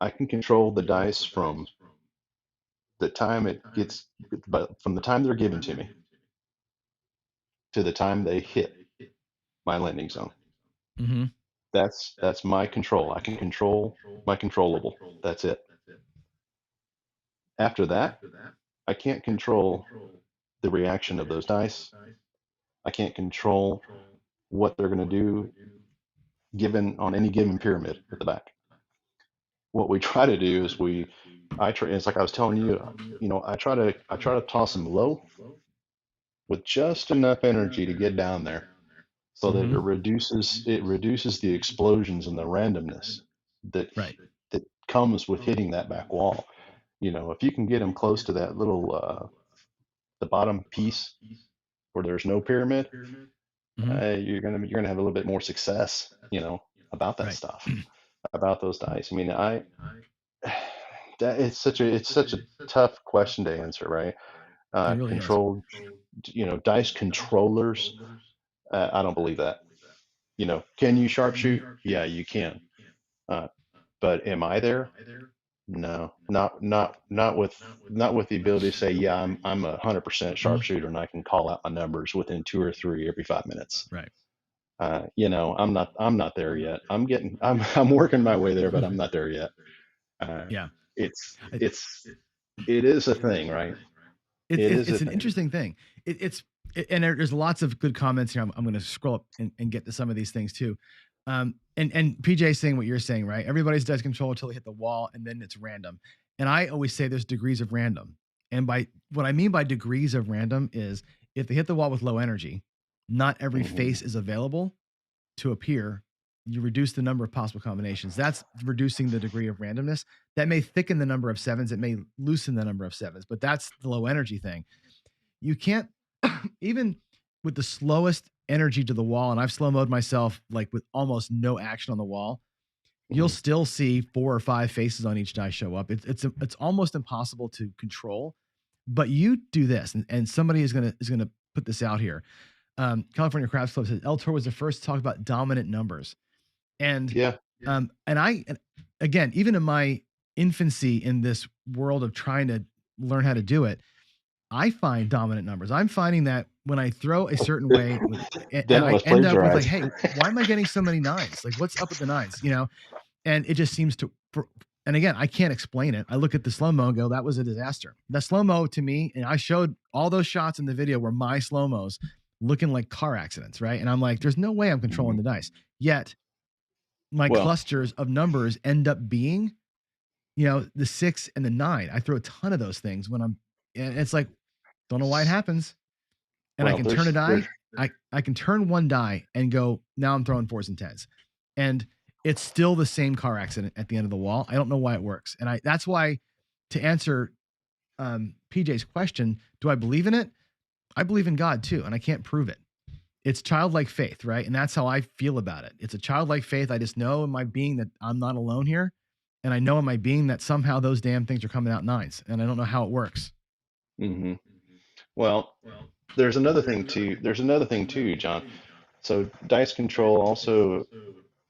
I can control the dice from the time from the time they're given to me to the time they hit my landing zone. That's my control. I can control my controllable. That's it. After that, I can't control the reaction of those dice. I can't control what they're going to do given on any given pyramid at the back. What we try to do is it's like I was telling you, I try to toss them low with just enough energy to get down there so that it reduces the explosions and the randomness that that comes with hitting that back wall. If you can get them close to that little the bottom piece where there's no pyramid, you're gonna have a little bit more success, about that stuff, about those dice. I mean, it's such a tough question to answer, right?
It really
Controlled, dice controllers. I don't believe that. Can you sharpshoot? Yeah, you can. But am I there? No, not with the ability to say, yeah, I'm 100% sharpshooter and I can call out my numbers within 2 or 3 every 5 minutes.
Right.
I'm not there yet. I'm working my way there, but I'm not there yet.
Yeah.
It's it is a thing, right? It is a
It's an
thing.
interesting thing. And there's lots of good comments here. I'm going to scroll up and get to some of these things too. And PJ saying what you're saying, right? Everybody's does control until they hit the wall, and then it's random. And I always say there's degrees of random. And by what I mean by degrees of random is if they hit the wall with low energy, not every face is available to appear. You reduce the number of possible combinations. That's reducing the degree of randomness. That may thicken the number of sevens. It may loosen the number of sevens, but that's the low energy thing. You can't, even with the slowest energy to the wall, and I've slow mode myself like with almost no action on the wall, you'll still see 4 or 5 faces on each die show up. It's almost impossible to control. But you do this, and somebody is gonna put this out here. California Craps Club says El Toro was the first to talk about dominant numbers. And and again, even in my infancy in this world of trying to learn how to do it, I find dominant numbers. I'm finding that when I throw a certain way, and I end up with like, hey, why am I getting so many nines? Like, what's up with the nines? And it just seems to. And again, I can't explain it. I look at the slow mo and go, that was a disaster. The slow mo to me, and I showed all those shots in the video were my slow mos looking like car accidents, right? And I'm like, there's no way I'm controlling the dice. Yet my clusters of numbers end up being, the 6 and the 9. I throw a ton of those things and it's like, don't know why it happens. And I can turn a die. I can turn one die and go, now I'm throwing 4s and 10s. And it's still the same car accident at the end of the wall. I don't know why it works. And that's why, to answer PJ's question, do I believe in it? I believe in God too, and I can't prove it. It's childlike faith, right? And that's how I feel about it. It's a childlike faith. I just know in my being that I'm not alone here. And I know in my being that somehow those damn things are coming out 9s. And I don't know how it works.
Mm-hmm. Well, there's another thing too, John. So dice control also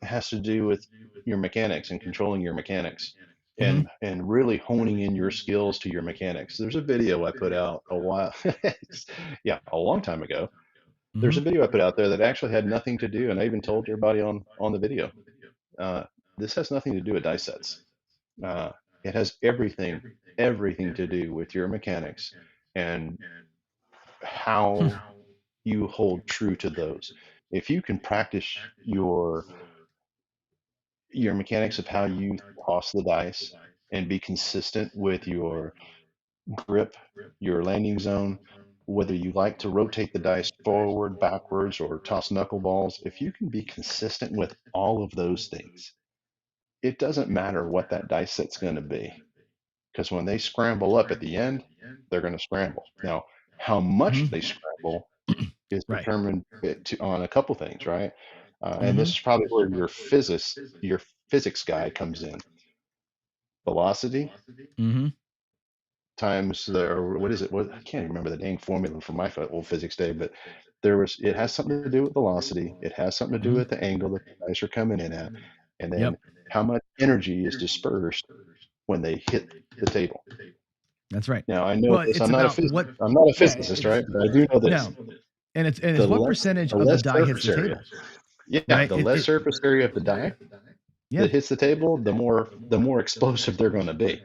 has to do with your mechanics and controlling your mechanics and really honing in your skills to your mechanics. There's a video I put out a long time ago. There's a video I put out there that actually had nothing to do, and I even told everybody on the video, this has nothing to do with dice sets. It has everything to do with your mechanics and how you hold true to those. If you can practice your mechanics of how you toss the dice and be consistent with your grip, your landing zone, whether you like to rotate the dice forward, backwards, or toss knuckleballs, if you can be consistent with all of those things, it doesn't matter what that dice set's going to be. Because when they scramble up at the end, they're going to scramble. Now, how much they scramble is determined on a couple things, right? And this is probably where your physics guy comes in. Velocity times what is it? I can't remember the dang formula from my old physics day, but it has something to do with velocity. It has something to do with the angle that the dice are coming in at, and then how much energy is dispersed when they hit the table.
That's right.
Now I know this. I'm not a physicist, right? But I do know this.
No. And it's what percentage of the die hits the table?
Yeah, right? The less surface area of the die that hits the table, the more explosive they're going to be.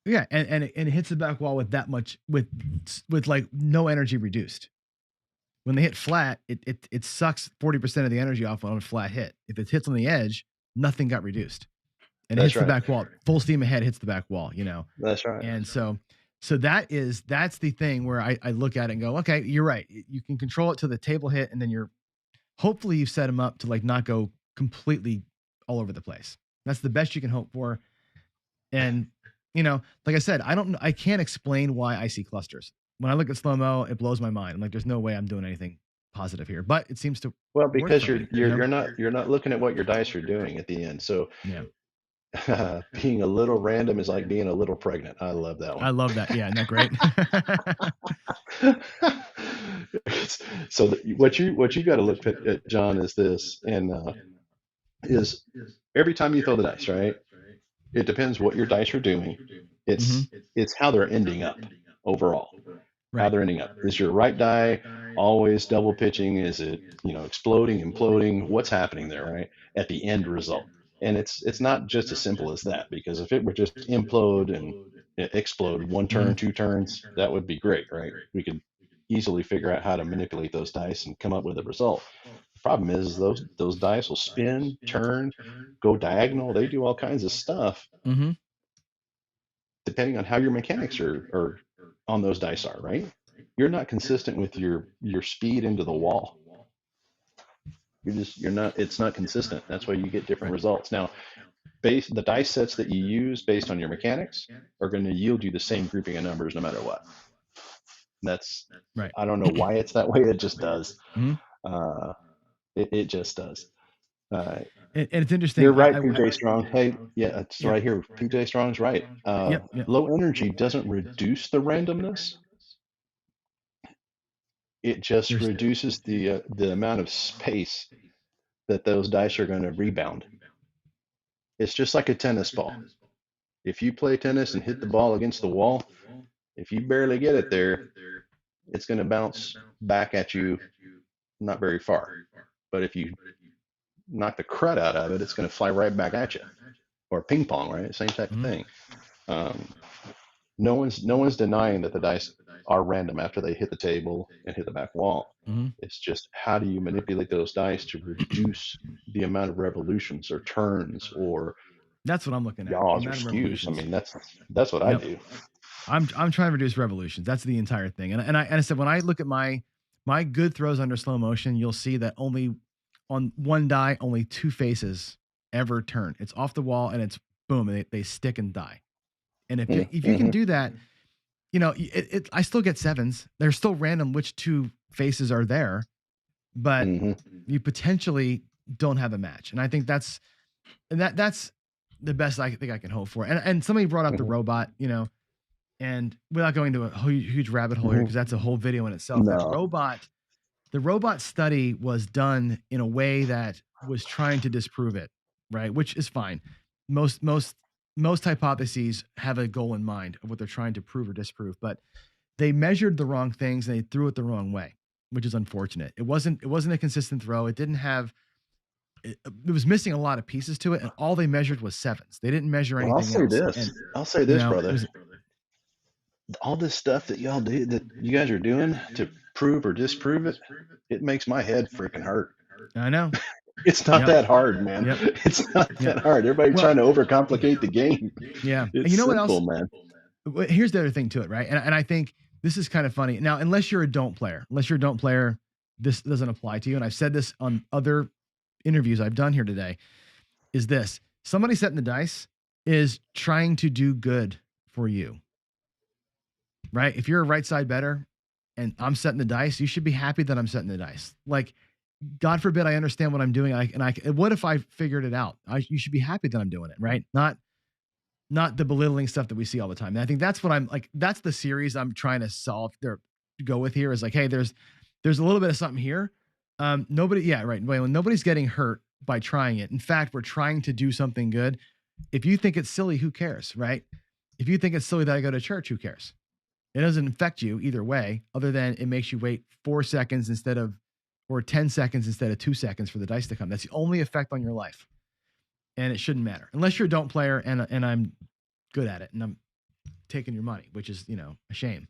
Yeah, and it hits the back wall with that much with like no energy reduced. When they hit flat, it sucks 40% of the energy off on a flat hit. If it hits on the edge, nothing got reduced. And it hits the back wall. Full steam ahead hits the back wall,
That's right.
And so that's the thing where I look at it and go, okay, you're right. You can control it to the table hit, and then hopefully you've set them up to like not go completely all over the place. That's the best you can hope for. And like I said, I can't explain why I see clusters. When I look at slow-mo, it blows my mind. I'm like, there's no way I'm doing anything positive here, but it seems to
because you're not looking at what your dice are doing at the end. So being a little random is like being a little pregnant. I love that one.
I love that. Yeah, isn't that great?
So what you got to look at, John, is this, and is every time you throw the dice, right? It depends what your dice are doing. It's how they're ending up overall. How
Right.
they're ending up. Is your right die always double pitching? Is it, exploding, imploding? What's happening there, right? At the end result. And it's not just as simple as that, because if it were just implode and explode one turn, two turns, that would be great, right? We could easily figure out how to manipulate those dice and come up with a result. The problem is those dice will spin, turn, go diagonal. They do all kinds of stuff
Mm-hmm.
depending on how your mechanics are on those dice are, right? You're not consistent with your speed into the wall. You're not, it's not consistent. That's why you get different results. Now, the dice sets that you use based on your mechanics are going to yield you the same grouping of numbers no matter what. That's
Right.
I don't know why it's that way. It just does.
Mm-hmm.
It just does.
And it's interesting.
You're right, PJ Strong. Hey, yeah, it's
Yeah.
right here. PJ Strong's right.
Yep. Yep.
Low energy doesn't reduce the randomness. It just reduces the amount of space that those dice are going to rebound. It's just like a tennis ball. If you play tennis and hit the ball against the wall, if you barely get it there, it's going to bounce back at you not very far. But if you knock the crud out of it, it's going to fly right back at you. Or ping pong, right? Same type of thing. No one's denying that the dice are random after they hit the table and hit the back wall. It's just, how do you manipulate those dice to reduce the amount of revolutions or turns or
that's what I'm looking at.
yaws
The
or
amount of
skews?
revolutions.
I mean, that's what I do.
I'm trying to reduce revolutions. That's the entire thing. And I said, when I look at my good throws under slow motion, you'll see that only on one die, only two faces ever turn. It's off the wall and it's boom, and they stick and die. And if you can do that, I still get sevens. They're still random which two faces are there, but you potentially don't have a match. And I think that's the best I think I can hope for. And somebody brought up the robot, and without going to a huge rabbit hole here, because that's a whole video in itself.
No.
The robot study was done in a way that was trying to disprove it, right? Which is fine. Most hypotheses have a goal in mind of what they're trying to prove or disprove, but they measured the wrong things and they threw it the wrong way, which is unfortunate. It wasn't a consistent throw. It didn't have. It was missing a lot of pieces to it, and all they measured was sevens. They didn't measure anything else.
I'll say this, brother. All this stuff that y'all do, that you guys are doing to prove or disprove it, it makes my head freaking hurt.
I know.
It's not that hard, man. It's not that hard. Everybody's trying to overcomplicate the game.
Yeah.
It's
you know
simple,
what else?
Man.
Here's the other thing to it, right? And I think this is kind of funny. Now, unless you're a don't player, this doesn't apply to you. And I've said this on other interviews I've done here today, is this: somebody setting the dice is trying to do good for you, right? If you're a right side better and I'm setting the dice, you should be happy that I'm setting the dice. Like, God forbid I understand what I'm doing. What if I figured it out? You should be happy that I'm doing it, right? Not the belittling stuff that we see all the time. And I think that's what I'm like. That's the series I'm trying to go with here, is like, hey, there's a little bit of something here. Nobody's getting hurt by trying it. In fact, we're trying to do something good. If you think it's silly, who cares, right? If you think it's silly that I go to church, who cares? It doesn't affect you either way, other than it makes you wait 4 seconds or 10 seconds instead of 2 seconds for the dice to come. That's the only effect on your life. And it shouldn't matter unless you're a don't player and I'm good at it and I'm taking your money, which is, a shame.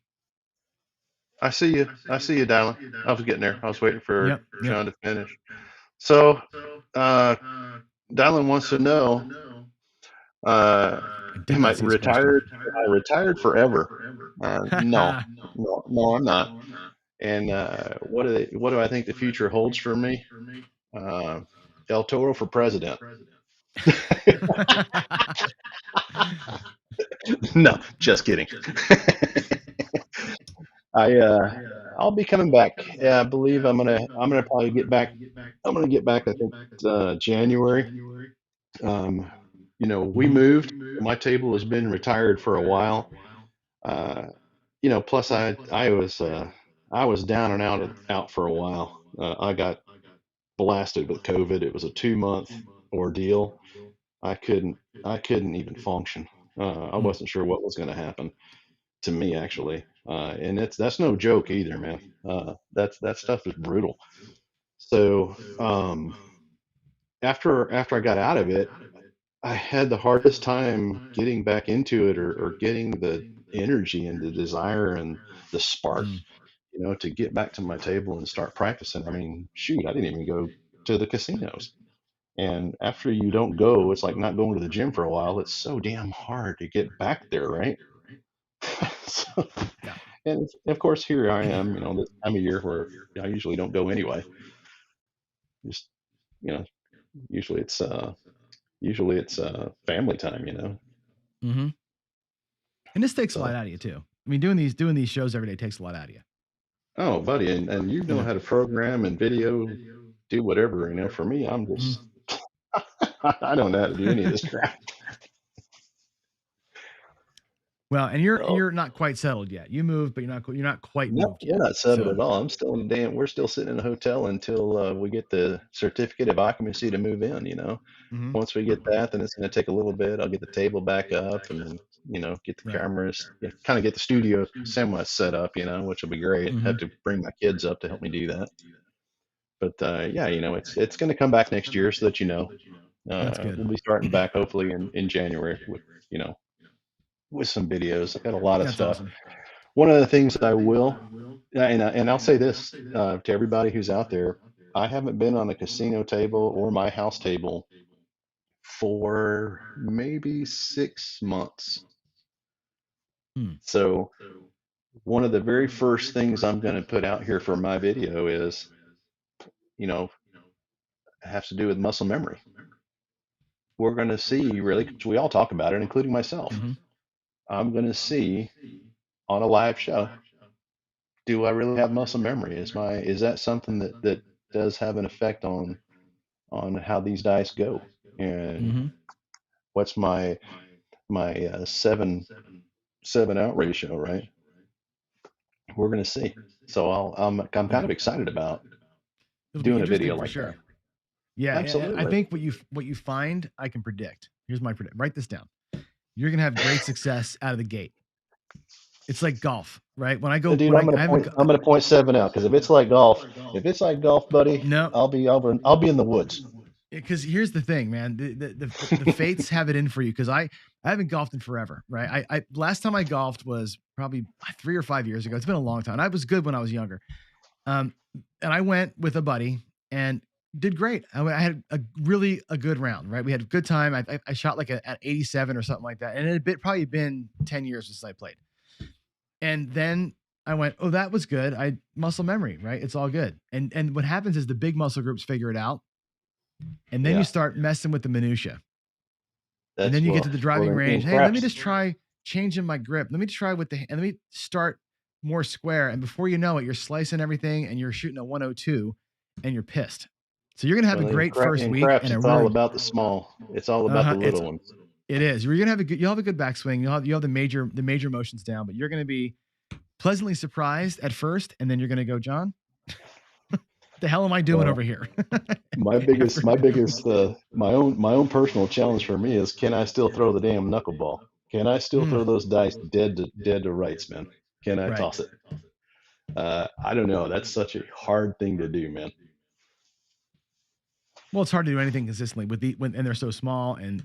I see you, Dylan. I was getting there. I was waiting for John to finish. So, Dylan wants to know, am I retired? I retired forever. No, I'm not. And what do I think the future holds for me? El Toro for president. No, just kidding. I'll be coming back. Yeah, I believe I'm gonna probably get back. I'm gonna get back, I think, January. We moved. My table has been retired for a while. Plus I was down and out for a while. I got blasted with COVID. It was a 2-month ordeal. I couldn't even function. I wasn't sure what was going to happen to me actually, and that's no joke either, man. That stuff is brutal. So after I got out of it, I had the hardest time getting back into it, or getting the energy and the desire and the spark, to get back to my table and start practicing. I mean, shoot, I didn't even go to the casinos. And after you don't go, it's like not going to the gym for a while. It's so damn hard to get back there, right? So, and of course, here I am, this time of year where I usually don't go anyway. Just, you know, usually it's family time.
Mm-hmm. And this takes a lot out of you too. I mean, doing these shows every day takes a lot out of you.
Oh, buddy, and you know how to program and video, do whatever. For me, I'm just I don't know how to do any of this crap.
Well, and you're not quite settled yet. You moved, but you're not quite
No,
moved
we're
yet.
not settled at all. I'm still we're still sitting in a hotel until we get the certificate of occupancy to move in.
Mhm.
Once we get that, then it's going to take a little bit. I'll get the table back up, and then get the cameras, kind of get the studio semi set up, which will be great. Have to bring my kids up to help me do that. But yeah, it's going to come back next year, so that
That's good.
we'll be starting back hopefully in January with some videos. I got a lot of
That's
stuff.
awesome.
One of the things that I will, and I'll say this to everybody who's out there, I haven't been on a casino table or my house table for maybe 6 months. So one of the very first things I'm going to put out here for my video is, it has to do with muscle memory. We're going to see, really, because we all talk about it, including myself. I'm going to see on a live show, do I really have muscle memory? Is that something that does have an effect on how these dice go? And what's my 7-out ratio, right? We're going to see. So I'm kind of excited about
It'll be
doing a
interesting
video
for
like
sure.
that.
Yeah,
Absolutely.
I think what you find, I can predict. Here's my predict. Write this down. You're gonna have great success out of the gate. It's like golf, right? When I go,
Dude,
when
I'm
I
gonna point 7 out, because if it's like golf, buddy,
no,
I'll be in the woods.
Because here's the thing, man. The fates have it in for you. Because I haven't golfed in forever, right? I last time I golfed was probably 3 or 5 years ago. It's been a long time. I was good when I was younger, and I went with a buddy and did great. I had a good round, right? We had a good time. I shot like at 87 or something like that, and it had probably been 10 years since I played. And then I went, oh, that was good. Muscle memory, right? It's all good. And what happens is the big muscle groups figure it out. And then you start messing with the minutia. And then you get to the driving range. Hey, let me just try changing my grip. Let me try and let me start more square. And before you know it, you're slicing everything and you're shooting a 102 and you're pissed. So you're going to have a great first week.
Craps, it's all about the small. It's all about the little ones.
It is. You're going to you'll have a good backswing. You'll have the major motions down, but you're going to be pleasantly surprised at first. And then you're going to go, John, the hell am I doing over here?
my own personal challenge for me is, can I still throw the damn knuckleball? Can I still throw those dice dead to rights, man? Can I toss it? I don't know. That's such a hard thing to do, man.
Well, it's hard to do anything consistently and they're so small, and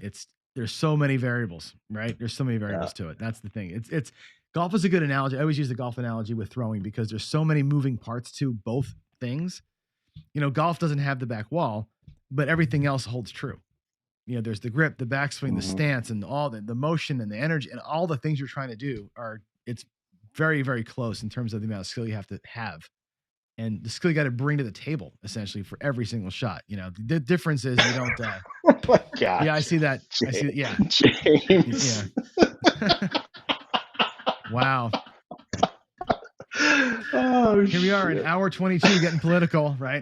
there's so many variables, right? There's so many variables to it. That's the thing. It's golf is a good analogy. I always use the golf analogy with throwing, because there's so many moving parts to both things. Golf doesn't have the back wall, but everything else holds true. There's the grip, the backswing, the stance, and all the motion and the energy, and all the things you're trying to do it's very, very close in terms of the amount of skill you have to have. And the skill you got to bring to the table, essentially, for every single shot. The difference is you don't.
Oh my God.
Yeah, I see that. I see that. Yeah,
James.
Yeah. Wow.
Oh,
here we are, in hour 22, getting political, right?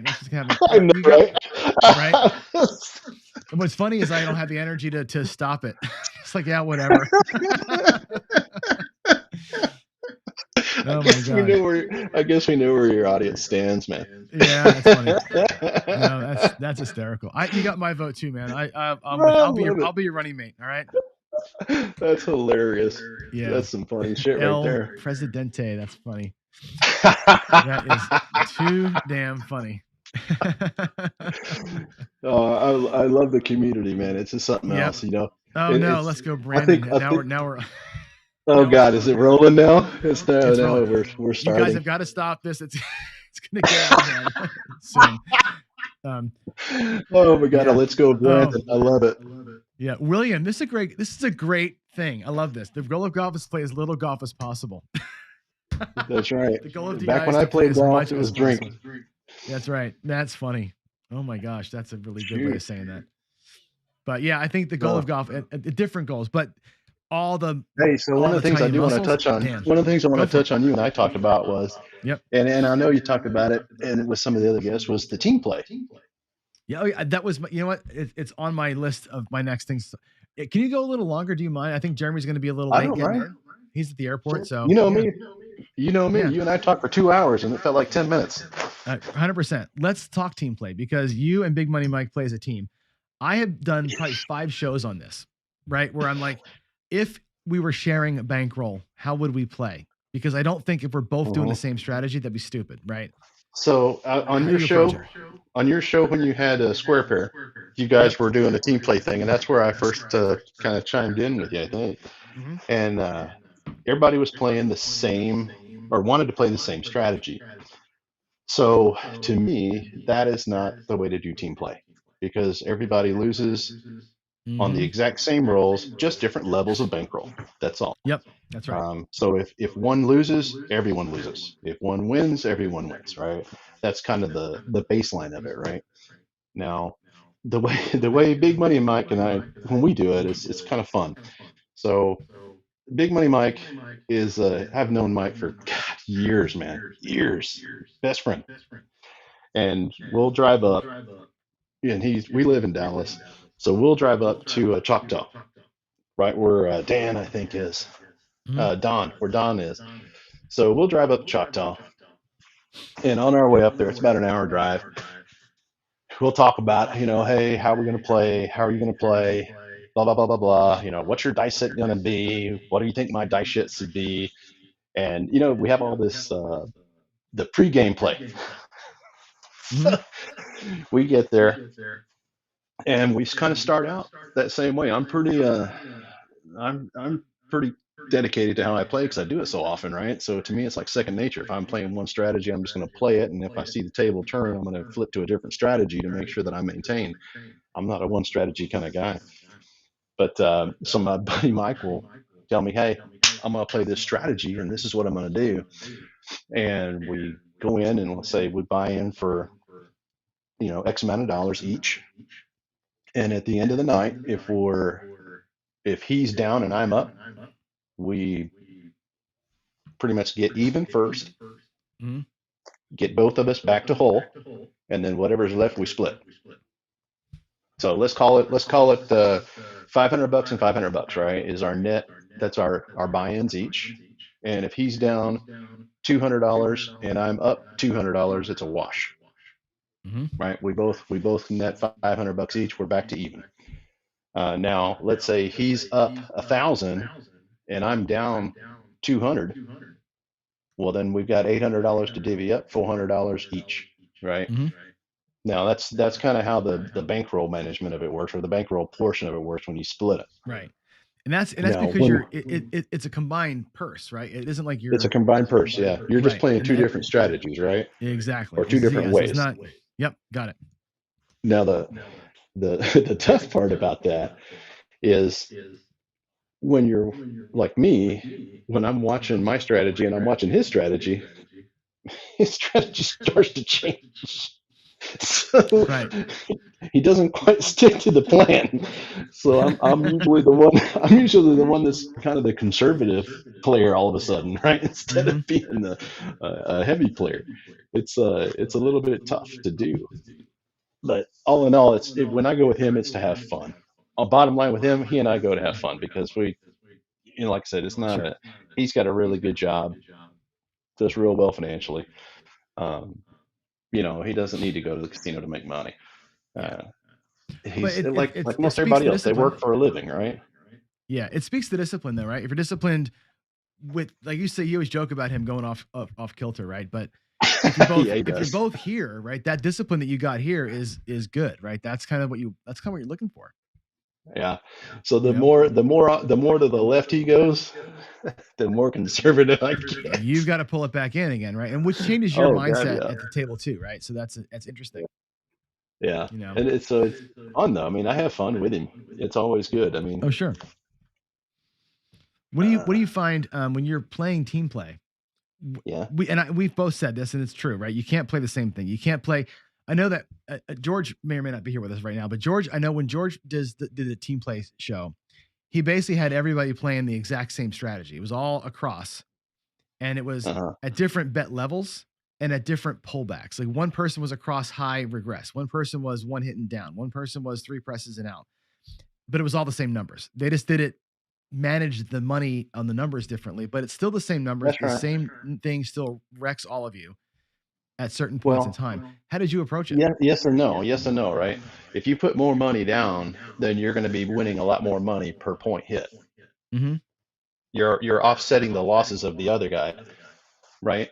I know, right?
Right. And what's funny is I don't have the energy to stop it. It's like, yeah, whatever. Oh my God.
I guess we know where your audience stands, man.
Yeah, that's funny. No, that's hysterical. You got my vote too, man.
I love
I'll
it.
be your running mate. All right.
That's hilarious.
Yeah.
That's some funny shit right
El
there.
Presidente. That's funny. That is too damn funny.
I love the community, man. It's just something
Yep.
else, you know.
Oh no, let's go,
I
Brandon.
think
Now we're
oh
now we're
God, is it rolling now? It's now
it's rolling.
we're
You guys
starting.
have got to stop this. It's gonna get out of hand soon.
Oh my God,
Yeah.
let's go, Brandon. I love it.
Yeah, William, this is a great thing. I love this. The goal of golf is to play as little golf as possible.
That's right.
The goal of DI
Back when
is
I
to play
played
as
golf,
much
it was
as
drink.
possible. That's right. That's funny. Oh my gosh, that's a really good way of saying that. But yeah, I think the goal of golf, different goals, but all the
Hey, so one of the things I
tiny
do want to
muscles,
touch on,
man.
one of the things I want
Go
to
for
touch
it.
on you and I talked about was,
Yep.
and I know you talked about it, and with some of the other guests was the team play.
Yeah, that was you know what? It's on my list of my next things. Can you go a little longer? Do you mind? I think Jeremy's going to be a little
I
late
don't
getting
mind.
in. He's at the airport, so
You know
yeah.
me. You know me.
Yeah.
You and I talked for 2 hours, and it felt like 10 minutes.
100%. Let's talk team play because you and Big Money Mike play as a team. I have done probably 5 shows on this, right? Where I'm like, if we were sharing a bankroll, how would we play? Because I don't think if we're both doing the same strategy, that'd be stupid, right?
So on
How
your
do you approach
show, when you had a square pair, you guys were doing the team play thing, and that's where I first kind of chimed in with you, I think.
Mhm.
And everybody was playing the same or wanted to play the same strategy. So to me, that is not the way to do team play because everybody loses on the exact same rolls, just different levels of bankroll. That's all.
Yep, that's right.
So if one loses, everyone loses. If one wins, everyone wins, right? That's kind of the baseline of it, right? Now, the way Big Money Mike and I, when we do it, it's kind of fun. So Big Money Mike is I've known Mike for God, years, man, years, best friend, and we'll drive up, and we live in Dallas, so we'll drive up to Choctaw, right where Dan I think is, Don, where Don is. So we'll drive up to Choctaw, and on our way up there, it's about an hour drive. We'll talk about, hey, how are we going to play? How are you going to play? Blah, blah, blah, blah, blah. What's your dice set going to be? What do you think my dice set should be? And, we have all this, the pregame play. We get there and we kind of start out that same way. I'm pretty dedicated to how I play because I do it so often, right? So to me, it's like second nature. If I'm playing one strategy, I'm just going to play it. And if I see the table turn, I'm going to flip to a different strategy to make sure that I maintain. I'm not a one strategy kind of guy. But so my buddy Mike will tell me, hey, I'm going to play this strategy and this is what I'm going to do. And we go in and we'll say we buy in for, X amount of dollars each. And at the end of the night, if he's down and I'm up, we pretty much get even first, get both of us back to whole, and then whatever's left we split. So let's call it $500 and $500, right? Is our net. That's our buy-ins each. And if he's down $200 and I'm up $200, it's a wash, right? We both net $500 each. We're back to even. Now let's say he's up 1,000 and I'm down 200. Well, then we've got $800 to divvy up, $400 each, right? Now that's kind of how the bankroll management of it works, or the bankroll portion of it works when you split it.
Right. And that's
Now,
because it's a combined purse, right? It isn't like
it's a combined purse, yeah. You're just playing two different strategies, right?
Exactly.
Or two different ways.
It's not. Yep, got it.
Now the tough part about that is when you're like me, when I'm watching my strategy and I'm watching his strategy starts to change. So he doesn't quite stick to the plan. So I'm usually the one that's kind of the conservative player all of a sudden, right? Instead of being a heavy player. It's a little bit tough to do. But all in all, when I go with him, it's to have fun. Bottom line with him, he and I go to have fun because we, like I said, it's not he's got a really good job does real well financially. You know, he doesn't need to go to the casino to make money. He's
But
like
it
most
speaks
everybody
to
else. They
discipline.
work for a living, right?
Yeah, it speaks to discipline though, right? If you're disciplined with, like you say, you always joke about him going off kilter, right? But if you're both
Yeah, he
if you're
does.
both here, right, that discipline that you got here is good, right? That's kind of what you're looking for.
Yeah. So
You
the
know?
more to the left he goes, the more conservative I get.
You've got to pull it back in again, right? And which changes your
Oh God,
mindset
yeah.
at the table too, right? So that's interesting.
Yeah.
You know?
And it's fun though. I mean, I have fun with him. It's always good. I mean,
Oh sure. What do you find when you're playing team play?
Yeah.
We've both said this, and it's true, right? You can't play the same thing. You can't play. I know that George may or may not be here with us right now, but George, I know when George did the team play show, he basically had everybody playing the exact same strategy. It was all across, and it was at different bet levels and at different pullbacks. Like one person was across high regress, one person was one hit and down, one person was 3 presses and out, but it was all the same numbers. They just did it, managed the money on the numbers differently, but it's still the same numbers.
That's
The
right.
same thing still wrecks all of you at certain points in time. How did you approach it?
Yeah, yes or no, right? If you put more money down, then you're going to be winning a lot more money per point hit.
Mm-hmm.
You're offsetting the losses of the other guy, right?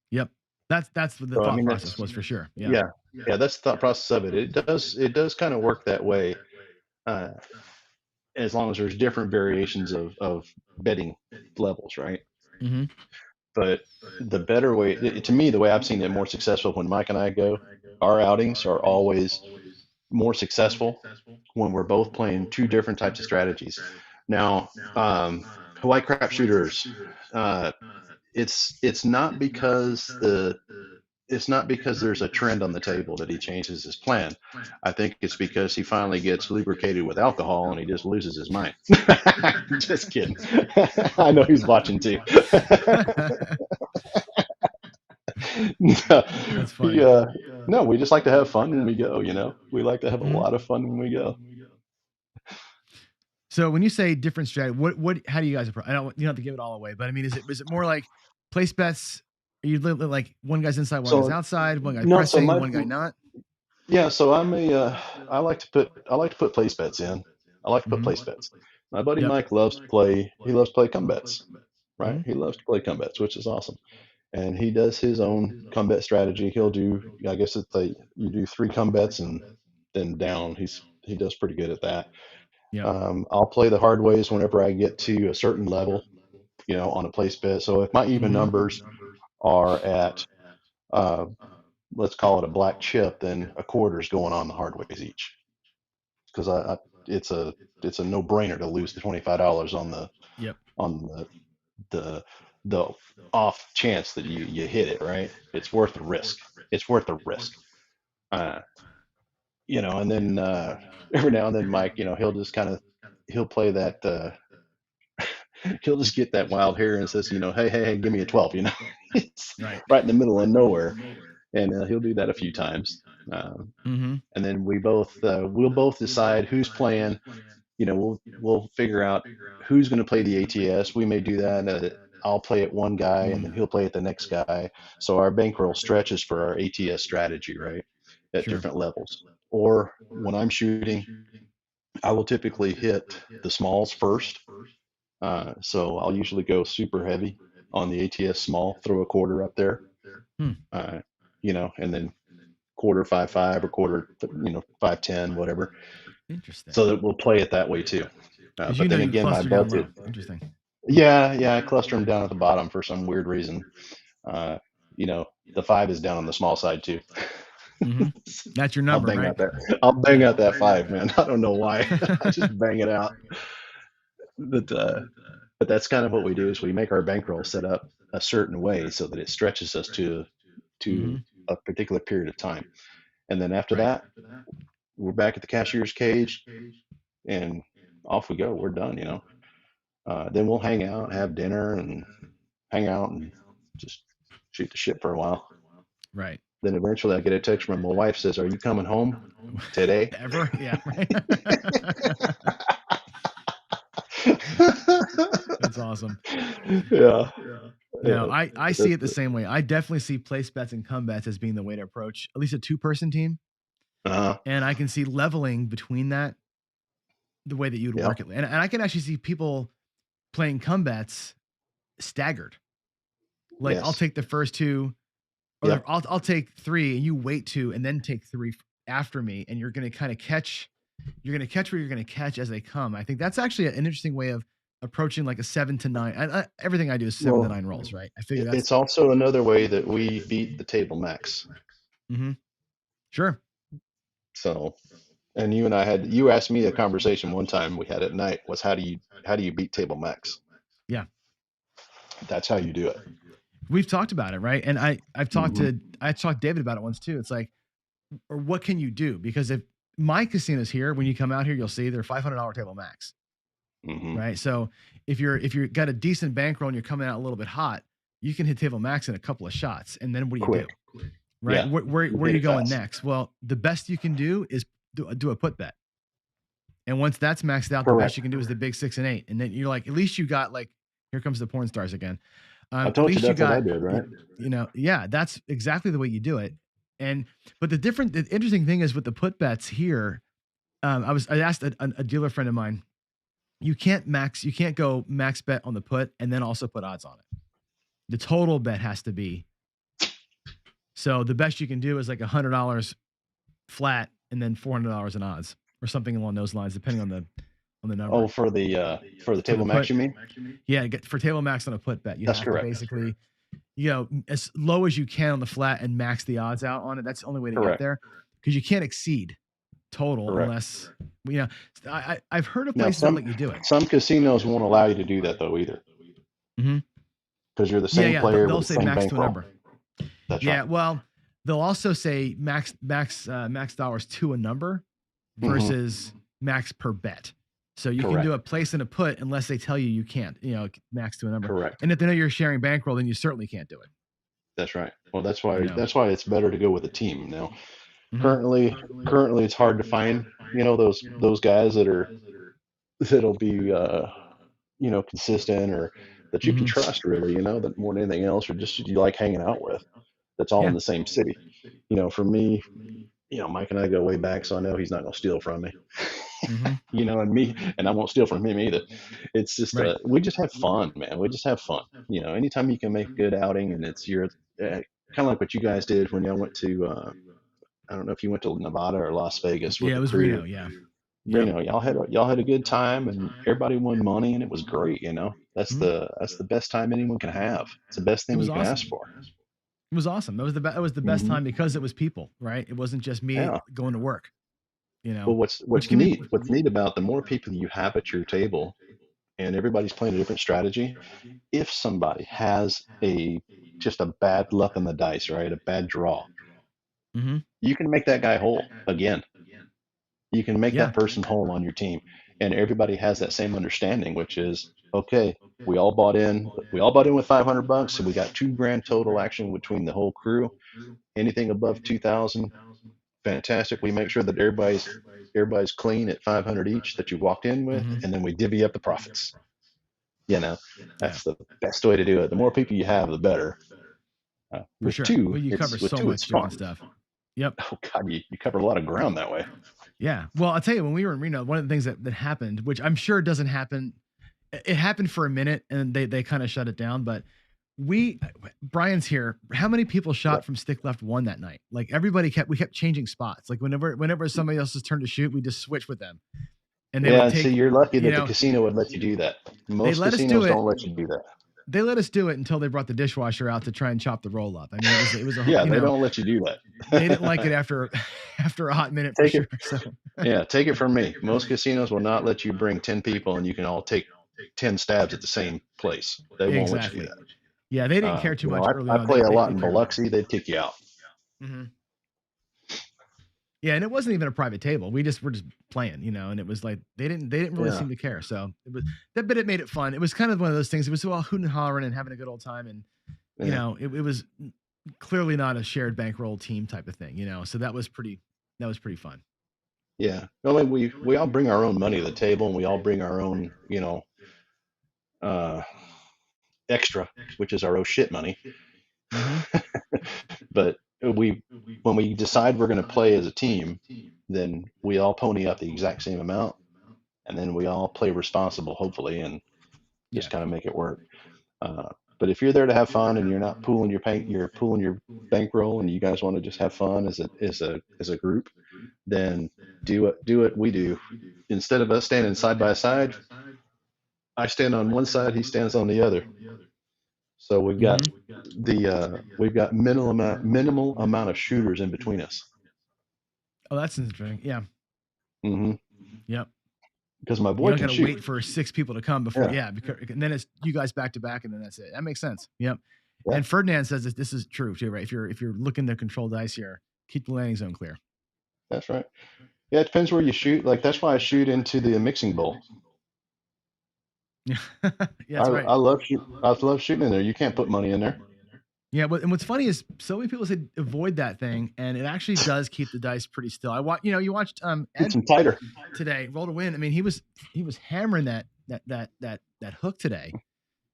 Yep. That's what the thought process was for sure.
Yeah, that's the thought process of it. It does kind of work that way, as long as there's different variations of betting levels, right?
Mm-hmm.
But the better way, to me, the way I've seen it more successful when Mike and I go, our outings are always more successful when we're both playing two different types of strategies. Now, Hawaii crap shooters, it's not because there's a trend on the table that he changes his plan. I think it's because he finally gets lubricated with alcohol and he just loses his mind. Just kidding. I know he's watching too.
That's funny.
No, we just like to have fun when we go, you know. We like to have a lot of fun when we go.
So when you say different strategy, how do you guys approach? I don't, you don't have to give it all away, but I mean, is it more like place bets? Are you like one guy's inside, one guy's outside, one guy pressing, one guy not?
Yeah, so I like to put place bets in. I like to put place bets. My buddy Mike loves to play come bets, right? He loves to play come bets, which is awesome. And he does his own come bet strategy. He'll do, I guess it's you do 3 come bets and then down. He does pretty good at that. I'll play the hard ways whenever I get to a certain level, you know, on a place bet. So if my even numbers are at, let's call it a black chip, then a quarter's going on the hard ways each, because it's a no brainer to lose the $25 on the off chance that you hit it, right? It's worth the risk. You know, and then every now and then Mike, you know, he'll just he'll play that he'll just get that wild hair and says, you know, hey, give me a 12, you know. It's right in the middle of nowhere. And he'll do that a few times. And then we'll both decide who's playing. You know, we'll figure out who's going to play the ATS. We may do that. I'll play it one guy and then he'll play it the next guy. So our bankroll stretches for our ATS strategy, right? At different levels. Or when I'm shooting, I will typically hit the smalls first. So I'll usually go super heavy on the ATS small, throw a quarter up there, you know, and then quarter 5-5 or quarter, you know, 5-10, whatever.
Interesting.
So that we'll play it that way too. But then again, my budget.
Interesting.
Yeah, I cluster them down at the bottom for some weird reason. You know, the 5 is down on the small side too.
That's your number, right?
I'll bang out that 5, man. I don't know why. I just bang it out. But that's kind of what we do, is we make our bankroll set up a certain way so that it stretches us to a particular period of time. And then after that, we're back at the cashier's cage and off we go. We're done, you know. Then we'll hang out, have dinner, and hang out and just shoot the shit for a while.
Right.
Then eventually I get a text from my wife, says, "Are you coming home today?"
Ever? Yeah, right. That's awesome.
Yeah.
No, I see it the same way. I definitely see place bets and come bets as being the way to approach at least a 2-person team. And I can see leveling between that the way that you'd work it. And I can actually see people playing come bets staggered. Like I'll take the first 2, or I'll take 3 and you wait 2 and then take 3 after me. And you're going to kind of catch where you're going to catch as they come. I think that's actually an interesting way of approaching like a 7 to 9. Everything I do is 7 to 9 rolls, right? I figure that's
it's also another way that we beat the table max.
Sure.
So, and you and I you asked me a conversation one time we had at night was how do you beat table max?
Yeah.
That's how you do it.
We've talked about it, right? And I've talked to David about it once too. It's like, or what can you do? Because if my casinos here, when you come out here, you'll see they're $500 table max, right? So if you're got a decent bankroll and you're coming out a little bit hot, you can hit table max in a couple of shots. And then what do you do? Right?
Yeah.
Where are you going next? Well, the best you can do is do a put bet. And once that's maxed out, the best you can do is the big 6 and 8. And then you're like, at least you got like, here comes the porn stars again.
I told
at least
you that's what I did, right?
You know, yeah, that's exactly the way you do it. But the interesting thing is with the put bets here, I asked a dealer friend of mine, you can't go max bet on the put and then also put odds on it. The total bet has to be. So the best you can do is like $100 flat and then $400 in odds or something along those lines, depending on the number.
Oh, for the table max, you mean?
Yeah, for table max on a put bet, you have to basically, as low as you can on the flat and max the odds out on it. That's the only way to get there, because you can't exceed total unless I've heard of places that let you do it.
Some casinos won't allow you to do that though either. Because you're the same player with the same bankroll. That's right.
Well, they'll also say max dollars to a number versus max per bet. So you can do a place and a put unless they tell you can't, max to a number.
Correct.
And if they know you're sharing bankroll, then you certainly can't do it.
That's right. Well, that's why it's better to go with a team now. Currently it's hard to find, those guys that'll be consistent or that you can trust really, that more than anything else, or just you like hanging out with. That's all in the same city. For me, Mike and I go way back, so I know he's not going to steal from me. And I won't steal from him either. It's just we just have fun, man. We just have fun. Anytime you can make a good outing, and it's kind of like what you guys did when y'all went to. I don't know if you went to Nevada or Las Vegas.
Yeah, it was Reno. Yeah,
Reno. Y'all had a good time, and everybody won money, and it was great. That's the best time anyone can have. It's the best thing you can ask for.
It was awesome. It was the best time because it was people, right? It wasn't just me going to work.
Well, what's neat about the more people you have at your table, and everybody's playing a different strategy. If somebody has just a bad luck on the dice, right, a bad draw, you can make that guy whole again. You can make that person whole on your team, and everybody has that same understanding, which is okay. We all bought in with $500, so we got $2,000 total action between the whole crew. Anything above 2,000. Fantastic. We make sure that everybody's clean at 500 each that you walked in with, and then we divvy up the profits. That's the best way to do it. The more people you have, the better. With two,
well, you cover so much different stuff. Yep.
Oh God, you cover a lot of ground that way.
Yeah. Well, I'll tell you, when we were in Reno, one of the things that happened, which I'm sure doesn't happen, it happened for a minute and they kind of shut it down, but Brian's here. How many people shot from stick left one that night? Like we kept changing spots. Like whenever somebody else's turn to shoot, we just switch with them. And they would take,
see, you're lucky that the casino would let you do that. Most casinos don't let you do that.
They let us do it until they brought the dishwasher out to try and chop the roll up. I mean, it was a
they don't let you do that.
They didn't like it after a hot minute.
Take it from me. Most casinos will not let you bring 10 people and you can all take 10 stabs at the same place. They won't let you do that.
Yeah, they didn't care too much early on.
I play a lot in Biloxi. They'd kick you out.
Yeah, and it wasn't even a private table. Were just playing, and it was like they didn't really seem to care. So it made it fun. It was kind of one of those things. It was all hooting and hollering and having a good old time, and it was clearly not a shared bankroll team type of thing, So that was pretty fun.
Yeah, I mean, we all bring our own money to the table, and we all bring our own, extra, which is our oh shit money. But when we decide we're going to play as a team, then we all pony up the exact same amount, and then we all play responsible, hopefully, and just kind of make it work. But if you're there to have fun and you're not pooling your you're pooling your bankroll, and you guys want to just have fun as a group, then do what we do. Instead of us standing side by side, I stand on one side, he stands on the other. So we've got minimal amount of shooters in between us.
Oh, that's interesting. Yeah.
Mm-hmm.
Yep.
Because my boy
you don't
can
gotta
shoot.
wait for 6 people to come before.
Yeah.
Because, and then it's you guys back to back, and then that's it. That makes sense. Yep.
Yeah.
And Ferdinand says that this is true too, right? If you're looking to control dice here, keep the landing zone clear.
That's right. Yeah, it depends where you shoot. Like that's why I shoot into the mixing bowl.
Yeah, that's right.
I love shooting in there. You can't put money in there.
Yeah, but and what's funny is so many people say avoid that thing, and it actually does keep the dice pretty still. You watched Ed
some tighter
today, roll to win. I mean, he was hammering that hook today,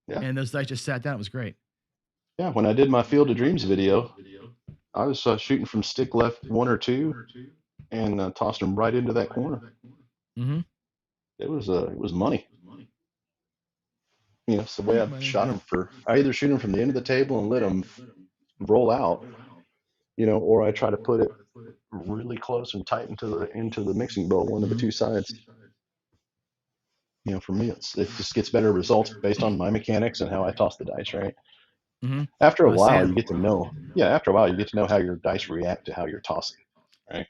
yeah.
And those dice just sat down. It was great.
Yeah, when I did my Field of Dreams video, I was shooting from stick left 1 or 2, and tossed them right into that corner.
Mm-hmm.
It was money. You know, it's the way I've shot them I either shoot them from the end of the table and let them roll out, you know, or I try to put it really close and tight into the mixing bowl, one of the two sides. You know, for me, it just gets better results based on my mechanics and how I toss the dice, right?
Mm-hmm.
After a while, you get to know. Yeah, after a while, you get to know how your dice react to how you're tossing, right?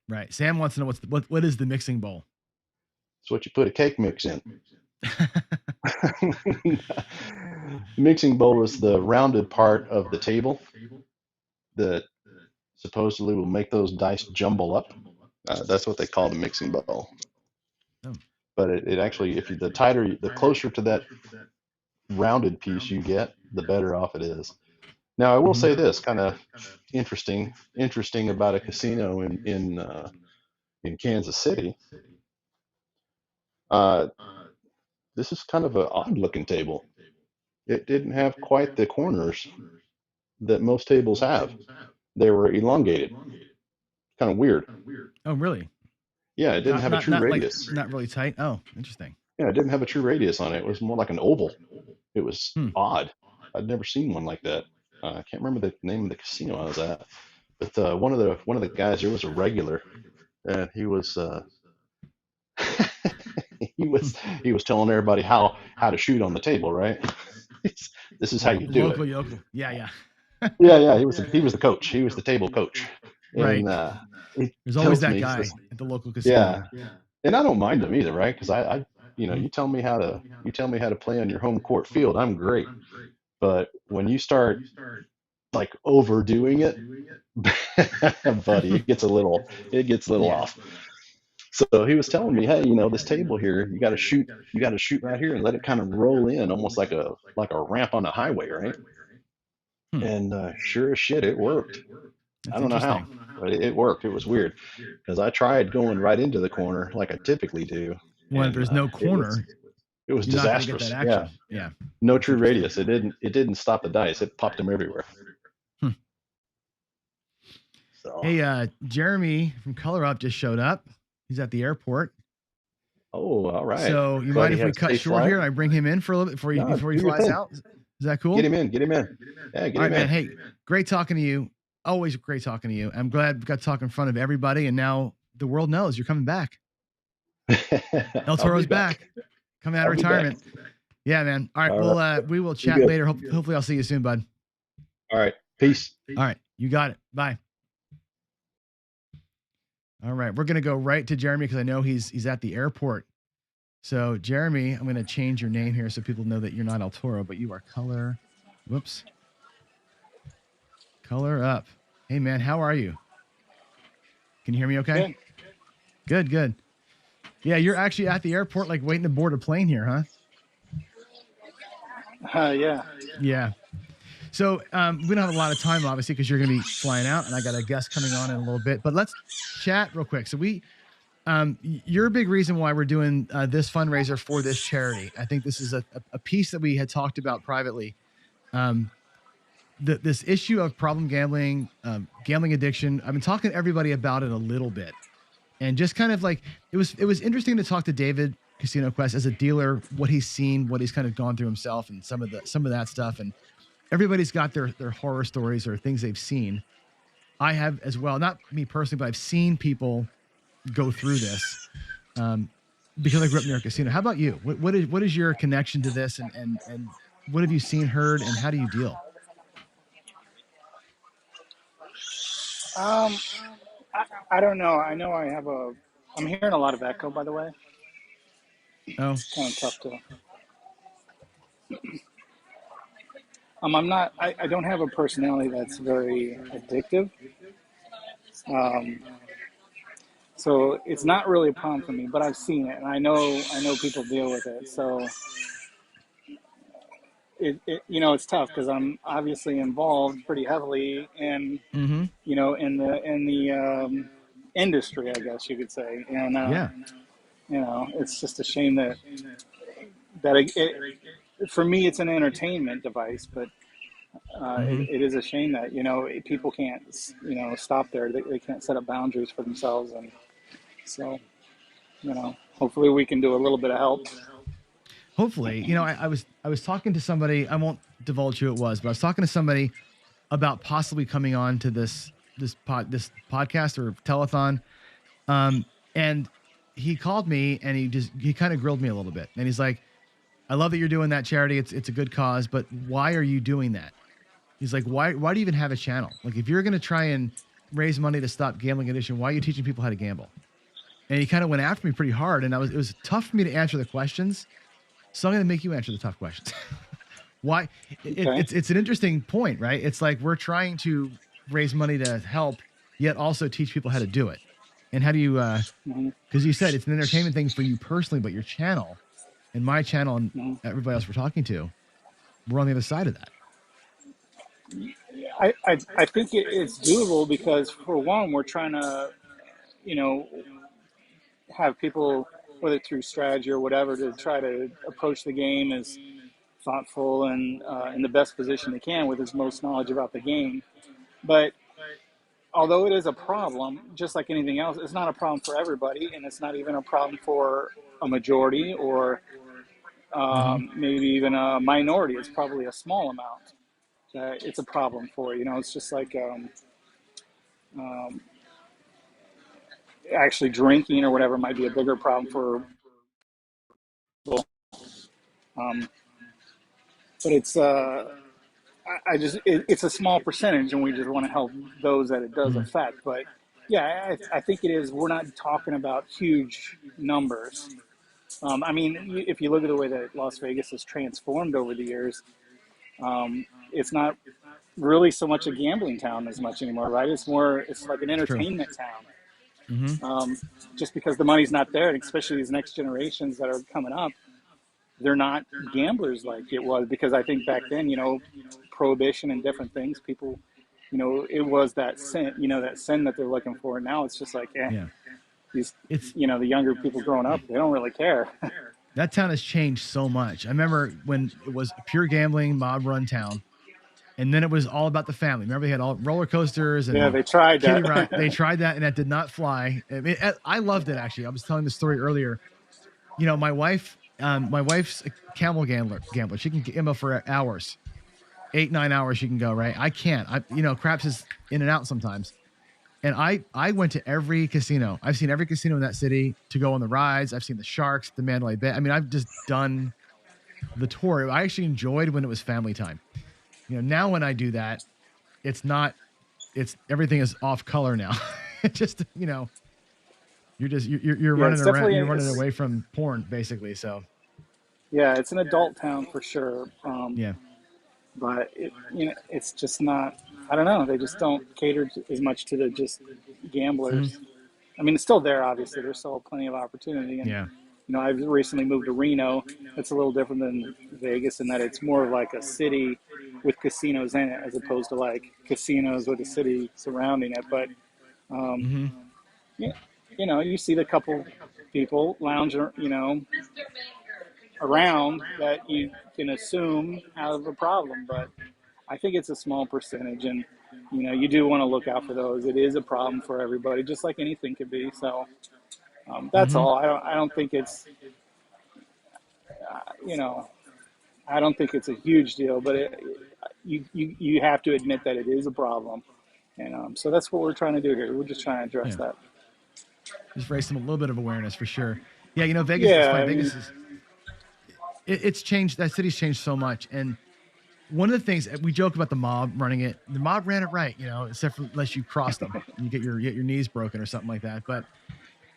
Right. Sam wants to know what is the mixing bowl?
It's what you put a cake mix in. Mixing bowl is the rounded part of the table that supposedly will make those dice jumble up. That's what they call the mixing bowl.
Oh.
But it actually, the closer to that rounded piece you get, the better off it is. Now, I will say this, kind of interesting about a casino in Kansas City. This is kind of an odd looking table. It didn't have quite the corners that most tables have. They were elongated. Kind of weird.
Oh, really?
Yeah, it didn't have a true radius.
Not really tight. Oh, interesting.
Yeah, it didn't have a true radius on it. It was more like an oval. It was odd. I'd never seen one like that. I can't remember the name of the casino I was at, but one of the guys there was a regular, and he was he was telling everybody how to shoot on the table, right? This is how you do it.
Local. Yeah.
Yeah. He was the coach. He was the table coach.
Right.
And,
there's always that guy at the local casino.
Yeah. And I don't mind him either, right? Because I you tell me how to play on your home court field, I'm great. But when you start like overdoing it, buddy, it gets a little off. So he was telling me, hey, this table here, you got to shoot right here and let it kind of roll in, almost like a ramp on a highway, right? And sure as shit, it worked. I don't know how, but it worked. It was weird because I tried going right into the corner like I typically do.
When there's no corner,
it was disastrous. Yeah. No true radius. It didn't stop the dice. It popped them everywhere. So.
Hey, Jeremy from Color Up just showed up. He's at the airport.
Oh, all right.
So you mind if we cut short here and I bring him in for a little bit before he flies out? Is that cool?
Get him in. Yeah, get
all
him
right,
in.
Man. Hey, great talking to you. Always great talking to you. I'm glad we got to talk in front of everybody, and now the world knows you're coming back. El Toro's back. Coming out of retirement. Yeah, man. All right, we will chat later. Hopefully I'll see you soon, bud.
All right. Peace.
All right. You got it. Bye. All right. We're going to go right to Jeremy because I know he's at the airport. So, Jeremy, I'm going to change your name here so people know that you're not El Toro, but you are Color. Whoops. Color Up. Hey, man, how are you? Can you hear me okay? Good. Yeah, you're actually at the airport, like waiting to board a plane here, huh?
Yeah.
Yeah. So we don't have a lot of time, obviously, because you're going to be flying out, and I got a guest coming on in a little bit. But let's chat real quick. So You're a big reason why we're doing this fundraiser for this charity. I think this is a piece that we had talked about privately. This issue of problem gambling, gambling addiction. I've been talking to everybody about it a little bit, and just kind of like it was interesting to talk to David Casino Quest as a dealer, what he's seen, what he's kind of gone through himself, and some of that stuff. And everybody's got their horror stories or things they've seen. I have as well, not me personally, but I've seen people go through this because I grew up near a casino. How about you? What is your connection to this, and what have you seen, heard, and how do you deal?
I don't know. I know I'm hearing a lot of echo, by the way.
Oh,
it's kind of tough to. I'm not. I don't have a personality that's very addictive. So it's not really a problem for me, but I've seen it, and I know people deal with it. So it's tough because I'm obviously involved pretty heavily in in the industry, I guess you could say. And
yeah,
it's just a shame that for me it's an entertainment device, but it is a shame that people can't stop there. They can't set up boundaries for themselves, and so hopefully we can do a little bit of help.
Hopefully, I was talking to somebody. I won't divulge who it was, but I was talking to somebody about possibly coming on to this podcast or telethon, and he called me and he kind of grilled me a little bit, and he's like, "I love that you're doing that charity. It's a good cause, but why are you doing that?" He's like, "Why do you even have a channel? Like, if you're going to try and raise money to stop gambling addiction, why are you teaching people how to gamble?" And he kind of went after me pretty hard, and it was tough for me to answer the questions. So I'm going to make you answer the tough questions. Why? It's an interesting point, right? It's like we're trying to raise money to help, yet also teach people how to do it. And how do you? Because you said it's an entertainment thing for you personally, but your channel and my channel and everybody else we're talking to, we're on the other side of that.
I think it's doable because, for one, we're trying to, have people, whether through strategy or whatever, to try to approach the game as thoughtful and in the best position they can with as most knowledge about the game. But although it is a problem, just like anything else, it's not a problem for everybody, and it's not even a problem for a majority or maybe even a minority. It's probably a small amount that it's a problem for. It's just like actually drinking or whatever might be a bigger problem for people. But it's it's a small percentage, and we just want to help those that it does affect. But yeah, I think it is. We're not talking about huge numbers. I mean, if you look at the way that Las Vegas has transformed over the years, it's not really so much a gambling town as much anymore, right? It's like an entertainment town. Just because the money's not there, and especially these next generations that are coming up, they're not gamblers like it was. Because I think back then, prohibition and different things, people, it was that sin, that they're looking for. Now it's just like, these, the younger people growing up, they don't really care.
That town has changed so much. I remember when it was a pure gambling mob run town, and then it was all about the family. Remember, they had all roller coasters and
they tried
kiddie
that.
ride. They tried that, and that did not fly. I mean, I loved it, actually. I was telling the story earlier. My wife's a camel gambler. She can gamble for hours, 8-9 hours. She can go, right. I can't. Craps is in and out sometimes. And I went to every casino. I've seen every casino in that city to go on the rides. I've seen the Sharks, the Mandalay Bay. I mean, I've just done the tour. I actually enjoyed when it was family time. Now when I do that, everything is off color now. Just, you're running around, you're running away from porn basically. So
yeah, it's an adult town for sure. But it's just not, I don't know. They just don't cater as much to the just gamblers. I mean, it's still there, obviously. There's still plenty of opportunity. And, I've recently moved to Reno. It's a little different than Vegas in that it's more of like a city with casinos in it, as opposed to like casinos with a city surrounding it. But, you know, you see the couple people lounge, you know, around that you can assume have a problem, but I think it's a small percentage, and you know, you do want to look out for those. It is a problem for everybody, just like anything could be. So that's all. I don't think it's, you know, I don't think it's a huge deal, but you have to admit that it is a problem, and so that's what we're trying to do here. We're just trying to address that.
Just raise some a little bit of awareness for sure. Yeah, you know, Vegas.
Yeah,
It's funny.
I mean,
Vegas is it's changed. That city's changed so much, and one of the things we joke about the mob running it. The mob ran it right, you know, except for unless you cross them, you get your knees broken or something like that. But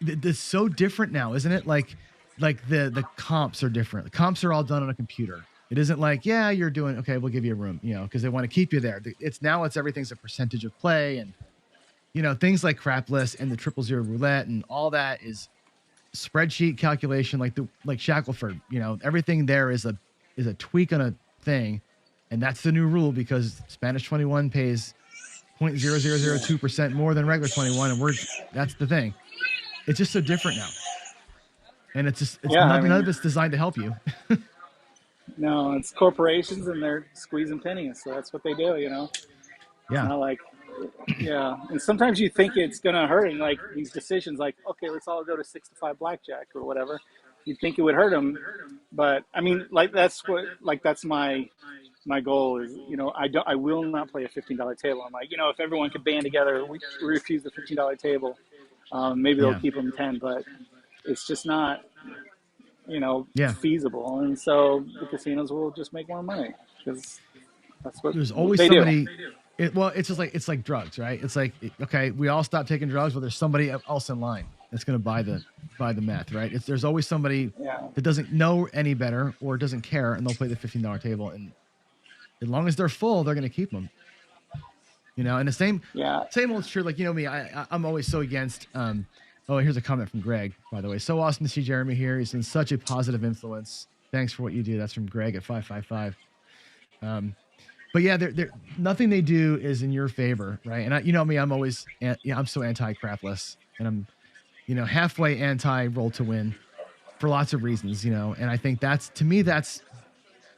it's so different now, isn't it? Like the comps are different. The comps are all done on a computer. It isn't like, yeah, you're doing okay, we'll give you a room, you know, because they want to keep you there. It's everything's a percentage of play, and you know, things like crapless and the 000 roulette and all that is spreadsheet calculation, like Shackleford. You know, everything there is a tweak on a thing, and that's the new rule because Spanish 21 pays 0.0002% more than regular 21, and that's the thing. It's just so different now, and it's none of it's designed to help you.
No, it's corporations and they're squeezing pennies, so that's what they do, you know.
Yeah.
It's not like, yeah, and sometimes you think it's gonna hurt, and like these decisions, like, okay, let's all go to 6-5 blackjack or whatever. You'd think it would hurt them, but I mean, like that's my goal is, you know, I will not play a $15 table. I'm like, you know, if everyone could band together, we refuse the $15 table. Maybe they'll keep them 10, but it's just not, you know, feasible, and so the casinos will just make more money because that's what
there's always
they
somebody.
do.
It's like drugs, right? It's like, okay, we all stop taking drugs, but there's somebody else in line that's going to buy the meth, right? There's always somebody that doesn't know any better or doesn't care, and they'll play the $15 table, and as long as they're full, they're going to keep them. You know, and the same old true. Like, you know me, I'm always so against. Oh, here's a comment from Greg, by the way. So awesome to see Jeremy here. He's been such a positive influence. Thanks for what you do. That's from Greg at 555. But yeah, they're nothing they do is in your favor, right? And you know me, I'm always, I'm so anti-crapless, and I'm, you know, halfway anti-roll to win for lots of reasons, you know. And I think that's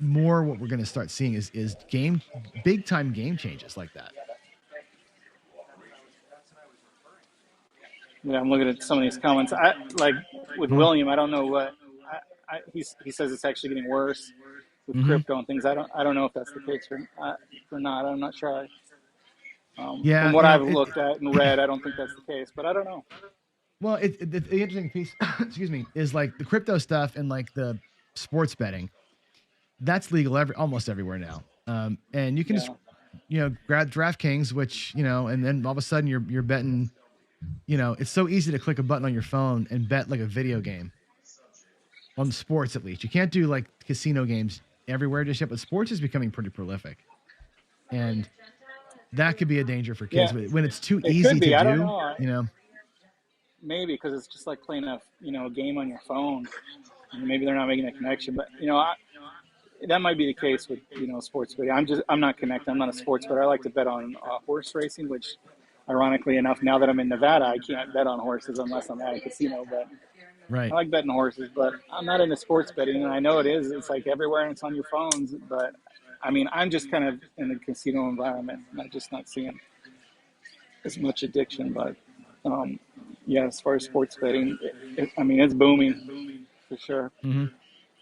more what we're going to start seeing is big time game changes like that.
Yeah, I'm looking at some of these comments. I like with William. I don't know what he says. It's actually getting worse with crypto and things. I don't know if that's the case or not. I'm not sure. From what I've looked at and read, I don't think that's the case, but I don't know.
Well, the interesting piece, excuse me, is like the crypto stuff and like the sports betting. That's legal almost everywhere now, and you can just, you know, grab DraftKings, which, you know, and then all of a sudden you're betting. You know, it's so easy to click a button on your phone and bet like a video game on sports. At least you can't do like casino games everywhere just yet, but sports is becoming pretty prolific, and that could be a danger for kids when it's too easy to do.
I don't know.
You know,
maybe because it's just like playing a game on your phone. And maybe they're not making a connection, but you know, that might be the case with, you know, sports betting. I'm not connected. I'm not a sports bettor. I like to bet on horse racing, which, ironically enough, now that I'm in Nevada, I can't bet on horses unless I'm at a casino. But
right,
I like betting horses, but I'm not into sports betting, and I know it is. It's like everywhere, and it's on your phones. But I mean, I'm just kind of in the casino environment. I'm just not seeing as much addiction. But yeah, as far as sports betting, I mean, it's booming for sure.
Mm-hmm.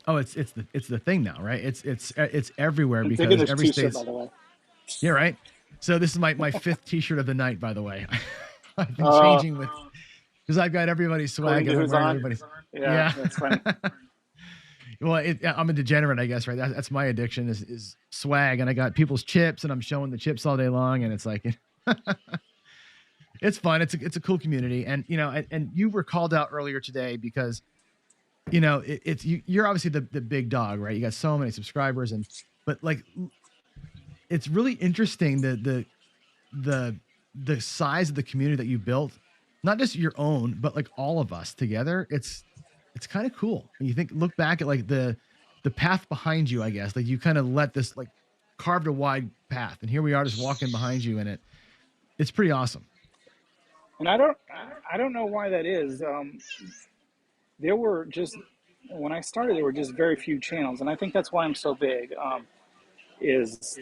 Oh, it's the thing now, right? It's everywhere
I'm
because
taking this
every
t-shirt,
state's.
by the way.
Yeah, right. So this is my fifth T-shirt of the night, by the way. I've been changing with because I've got everybody's swag. I'm wearing everybody's.
Yeah, that's funny.
Well, I'm a degenerate, I guess, right? That's my addiction is swag, and I got people's chips, and I'm showing the chips all day long, and it's like, it's fun. It's a cool community, and you know, and you were called out earlier today because, you know, you're obviously the big dog, right? You got so many subscribers, but like, it's really interesting the size of the community that you built, not just your own, but like all of us together. It's kind of cool. And you look back at like the path behind you, I guess, like you kind of let this like carved a wide path, and here we are just walking behind you in it. It's pretty awesome.
And I don't know why that is. There were just when I started, there were just very few channels, and I think that's why I'm so big. Is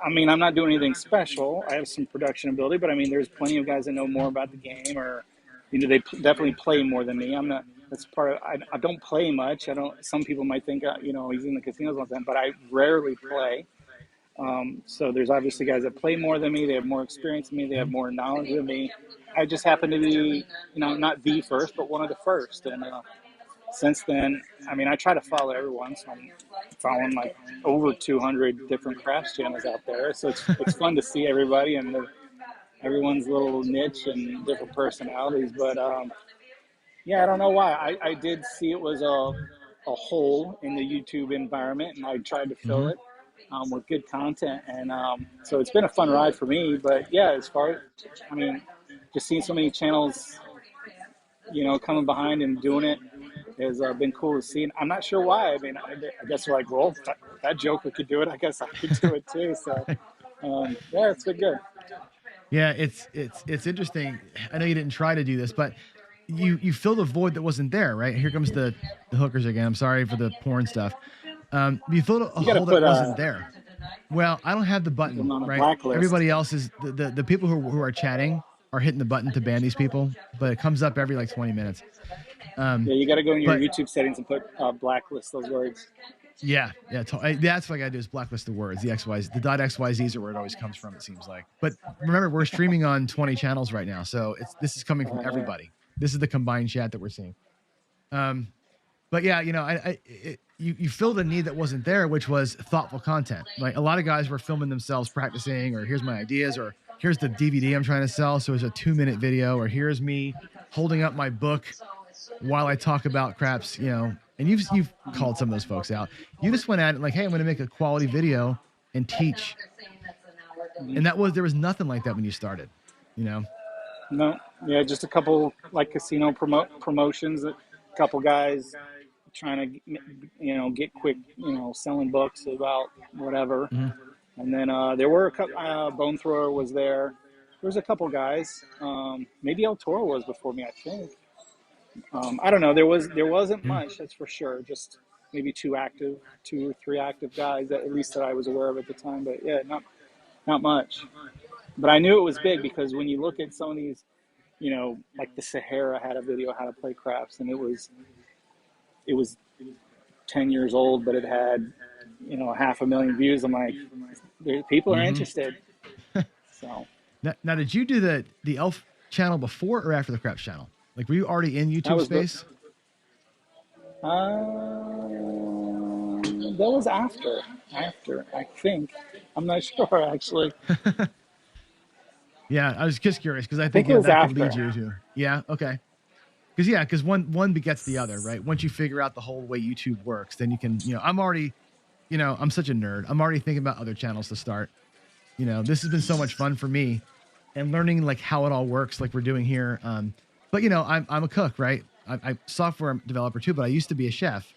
I mean, I'm not doing anything special. I have some production ability, but I mean, there's plenty of guys that know more about the game, or they definitely play more than me. I'm not. That's part of. I don't play much. I don't. Some people might think he's in the casinos all the time, but I rarely play. So there's obviously guys that play more than me. They have more experience than me. They have more knowledge than me. I just happen to be, not the first, but one of the first. And since then, I mean, I try to follow everyone. So I'm following like over 200 different crafts channels out there. So it's fun to see everybody and everyone's little niche and different personalities. But yeah, I don't know why. I did see it was a hole in the YouTube environment, and I tried to fill it with good content. And so it's been a fun ride for me. But yeah, as far as, I mean, just seeing so many channels, coming behind and doing it has been cool to see. And I'm not sure why. I mean, I guess we're like, well, that Joker could do it. I guess I could do it too. So yeah, it's been good.
Yeah, it's interesting. I know you didn't try to do this, but you filled a void that wasn't there, right? Here comes the hookers again. I'm sorry for the porn stuff. You filled a
You got to
hole that
put
wasn't there. Well, I don't have the
them
button,
on a
right?
blacklist.
Everybody else is the people who are chatting are hitting the button to ban these people, but it comes up every like 20 minutes.
Yeah, you got to go in your
But
YouTube settings and put blacklist those words.
yeah, that's what I gotta do is blacklist the words, the XYZ, the .xyz's are where it always comes from. It seems like, but remember, we're streaming on 20 channels right now, so this is coming from everybody. This is the combined chat that we're seeing. But yeah, you filled a need that wasn't there, which was thoughtful content. Like a lot of guys were filming themselves practicing, or here's my ideas, or here's the DVD I'm trying to sell. So it's a 2-minute video, or here's me holding up my book while I talk about craps, and you've called some of those folks out. You just went at it like, hey, I'm going to make a quality video and teach. And there was nothing like that when you started,
No, yeah, just a couple like casino promotions, a couple guys trying to, get quick, selling books about whatever. And then there were a couple, Bone Thrower was there. There was a couple guys. Maybe El Toro was before me, I think. I don't know. There wasn't much, that's for sure. Just maybe two or three active guys at least that I was aware of at the time. But yeah, not much. But I knew it was big because when you look at some of these, like the Sahara had a video how to play craps, and it was 10 years old, but it had 500,000 views. I'm like, people are interested. So
now, did you do the Elf channel before or after the Craps channel? Like, were you already in YouTube space?
That was after, I think. I'm not sure, actually.
Yeah, I was just curious because I think that could lead you to. Yeah, okay. Because one begets the other, right? Once you figure out the whole way YouTube works, then you can, I'm already, I'm such a nerd. I'm already thinking about other channels to start. This has been so much fun for me and learning like how it all works, like we're doing here. But I'm a cook, right? I'm software developer too, but I used to be a chef.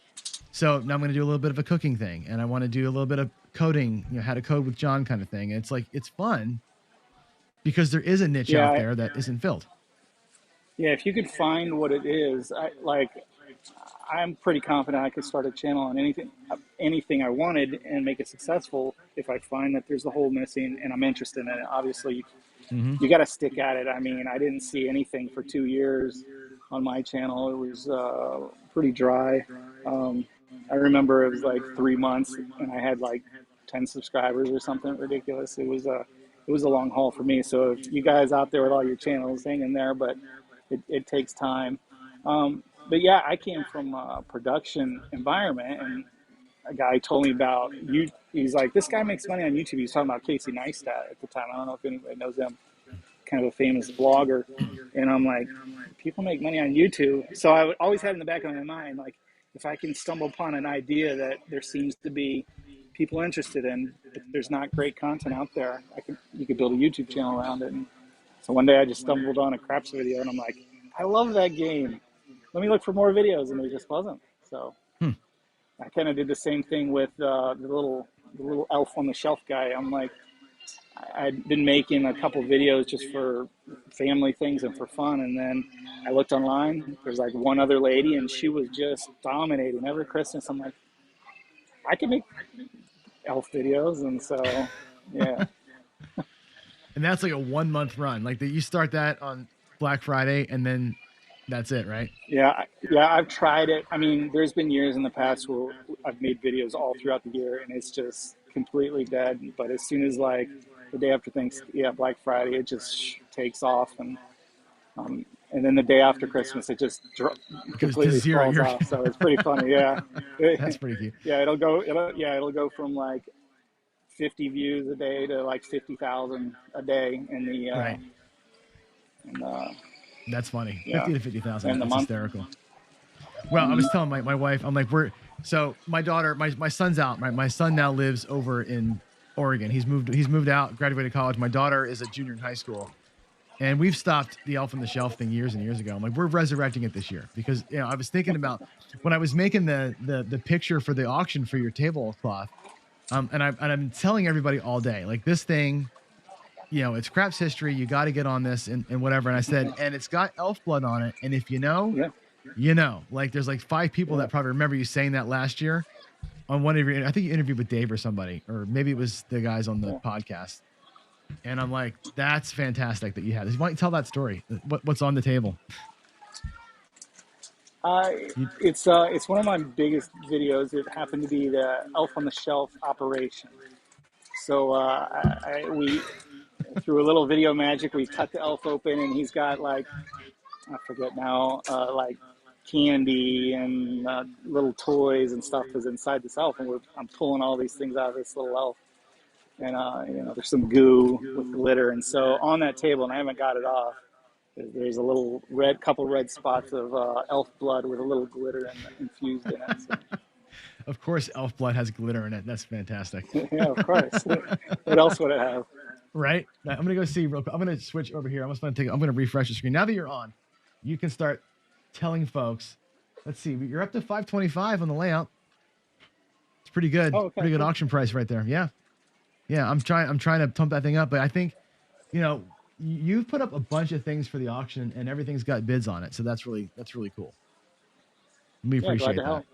So now I'm going to do a little bit of a cooking thing, and I want to do a little bit of coding, how to code with John kind of thing. And it's like, it's fun because there is a niche out there that isn't filled.
Yeah, if you could find what it is, I'm pretty confident I could start a channel on anything I wanted and make it successful if I find that there's a hole missing and I'm interested in it. Obviously, you got to stick at it. I mean, I didn't see anything for 2 years on my channel. It was pretty dry. I remember it was like 3 months and I had like 10 subscribers or something ridiculous. It was a long haul for me. So if you guys out there with all your channels, hang in there, but it takes time. But yeah, I came from a production environment, and a guy told me about you. He's like, this guy makes money on YouTube. He's talking about Casey Neistat at the time. I don't know if anybody knows him, kind of a famous blogger. And I'm like, people make money on YouTube. So I always had in the back of my mind, like, if I can stumble upon an idea that there seems to be people interested in, if there's not great content out there, you could build a YouTube channel around it. And so one day I just stumbled on a Craps video, and I'm like, I love that game. Let me look for more videos, and there just wasn't. So I kind of did the same thing with the little elf on the shelf guy. I'm like, I'd been making a couple videos just for family things and for fun, and then I looked online. There's like one other lady, and she was just dominating every Christmas. I'm like, I can make elf videos, and so yeah.
And that's like a 1 month run. Like that, you start that on Black Friday, and then that's it, right?
Yeah, yeah, I've tried it. I mean, there's been years in the past where I've made videos all throughout the year, and it's just completely dead. But as soon as like the day after Black Friday, it just takes off, and then the day after Christmas, it just
Goes to
completely
zero.
falls off. So it's pretty funny. Yeah,
That's pretty cute.
yeah, it'll go from like 50 views a day to like 50,000 a day in the
Right.
and,
That's funny.
yeah,
50 to 50,000.
in the
That's
month.
hysterical. Well, I was telling my wife, I'm like, so my daughter, my son's out. My son now lives over in Oregon. He's moved out, graduated college. My daughter is a junior in high school. And we've stopped the Elf on the Shelf thing years and years ago. I'm like, we're resurrecting it this year because I was thinking about when I was making the picture for the auction for your tablecloth. And I'm telling everybody all day, like this thing, it's craps history. You got to get on this and whatever. And I said, and it's got elf blood on it. And if like there's like 5 people that probably remember you saying that last year on one of your, I think you interviewed with Dave or somebody, or maybe it was the guys on the podcast. And I'm like, that's fantastic that you had this. Why don't you tell that story? What's on the table?
It's one of my biggest videos. It happened to be the Elf on the Shelf operation. So we through a little video magic, we cut the elf open, and he's got like, I forget now, like candy and little toys and stuff is inside this elf, and I'm pulling all these things out of this little elf. And there's some goo with glitter, and so on that table, and I haven't got it off, there's a little couple red spots of elf blood with a little glitter infused in it. So.
Of course, elf blood has glitter in it. That's fantastic.
Yeah, of course. What else would it have?
Right. Now, I'm gonna go see real quick. I'm gonna switch over here. I'm gonna refresh the screen. Now that you're on, you can start telling folks. Let's see. You're up to 525 on the layout. It's pretty good.
Oh, okay,
pretty good
cool.
auction price right there. Yeah. Yeah. I'm trying to pump that thing up, but I think, you've put up a bunch of things for the auction and everything's got bids on it. So that's really cool. We appreciate
glad to
that.
help.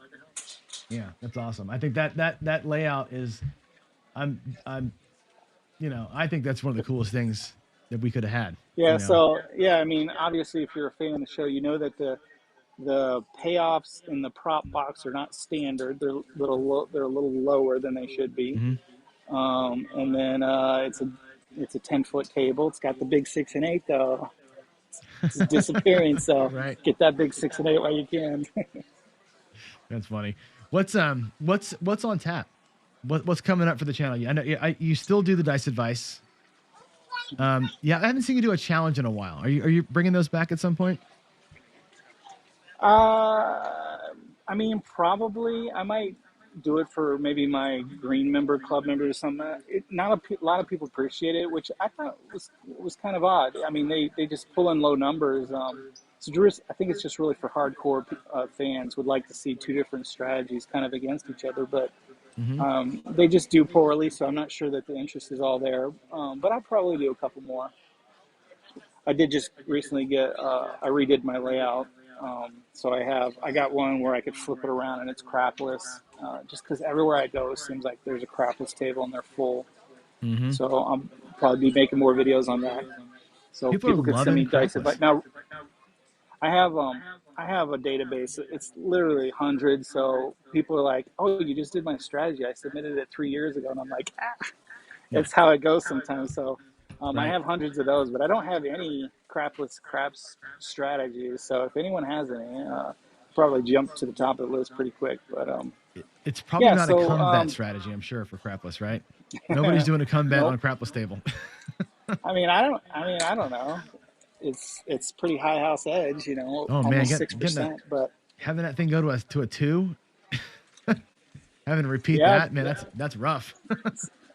Yeah, that's awesome. I think that layout is, I think that's one of the coolest things that we could have had.
Yeah. So yeah, I mean, obviously, if you're a fan of the show, you know that the payoffs in the prop box are not standard. They're a little lower than they should be.
Mm-hmm.
And then it's a 10-foot table. It's got the big 6 and 8 though. It's disappearing. So
right.
Get that big 6 and 8 while you can.
That's funny. What's on tap? What's coming up for the channel? I know you still do the dice advice. Yeah, I haven't seen you do a challenge in a while. Are you bringing those back at some point?
I mean, probably I might do it for maybe my green member, club members or something. Not a lot of people appreciate it, which I thought was kind of odd. I mean, they just pull in low numbers. So I think it's just really for hardcore fans would like to see 2 different strategies kind of against each other, but they just do poorly. So I'm not sure that the interest is all there. But I'll probably do a couple more. I did just recently I redid my layout. So I got one where I could flip it around and it's crapless. Just because everywhere I go, it seems like there's a crapless table and they're full.
Mm-hmm.
So I'll probably be making more videos on that. So people could send me dice advice. Now, I have a database. It's literally hundreds. So people are like, "Oh, you just did my strategy. I submitted it 3 years ago," and I'm like, That's how it goes sometimes. So I have hundreds of those, but I don't have any craps strategies. So if anyone has any, probably jump to the top of the list pretty quick. But
it's probably not a combat strategy, I'm sure, for crapless, right? Nobody's doing a combat on a crapless table.
I mean, I don't know. It's pretty high house edge,
Oh man,
almost 6%. But
having that thing go to a 2, having to repeat that, man, that's rough.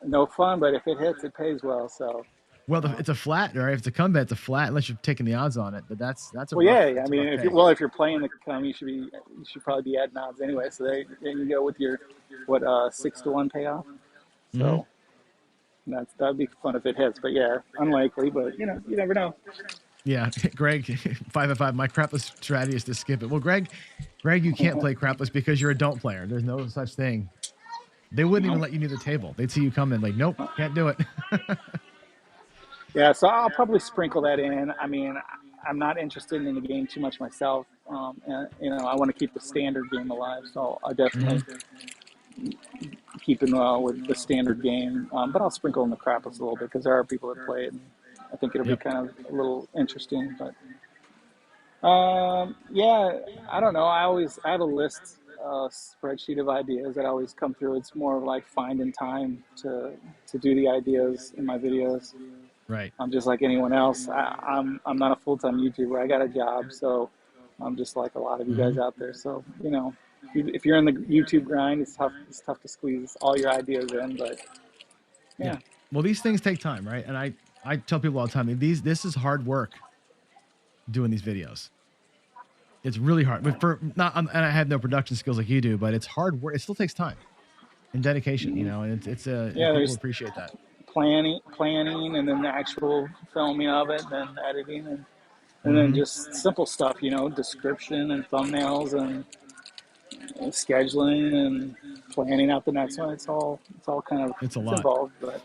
No fun, but if it hits, it pays well. So.
Well, it's a flat, right? If it's a combat, it's a flat, unless you're taking the odds on it. But that's a
well,
rough,
yeah. I mean, if you're playing the come, you should probably be adding odds anyway. So then you go with your 6-to-1 payoff. So That'd be fun if it hits. But yeah, unlikely. But you never know.
Yeah, Greg, 5 my crapless strategy is to skip it. Well, Greg, you can't play crapless because you're a don't player. There's no such thing. They wouldn't even let you near the table. They'd see you come in like, nope, can't do it.
Yeah, so I'll probably sprinkle that in. I mean, I'm not interested in the game too much myself. And, I want to keep the standard game alive, so I definitely keep in with the standard game. But I'll sprinkle in the crapless a little bit because there are people that play it. And I think it'll be kind of a little interesting. But yeah, I don't know. I have a list, spreadsheet of ideas that always come through. It's more of like finding time to do the ideas in my videos.
Right.
I'm just like anyone else. I'm not a full-time YouTuber. I got a job, so I'm just like a lot of you guys out there. So if you're in the YouTube grind, it's tough. It's tough to squeeze all your ideas in. But yeah.
Well, these things take time, right? And I tell people all the time, this is hard work. Doing these videos, it's really hard. But and I have no production skills like you do, but it's hard work. It still takes time and dedication, and it's people appreciate that.
Planning, and then the actual filming of it, then editing, and then just simple stuff, description and thumbnails and scheduling and planning out the next one. It's all kind of
it's a lot
involved, but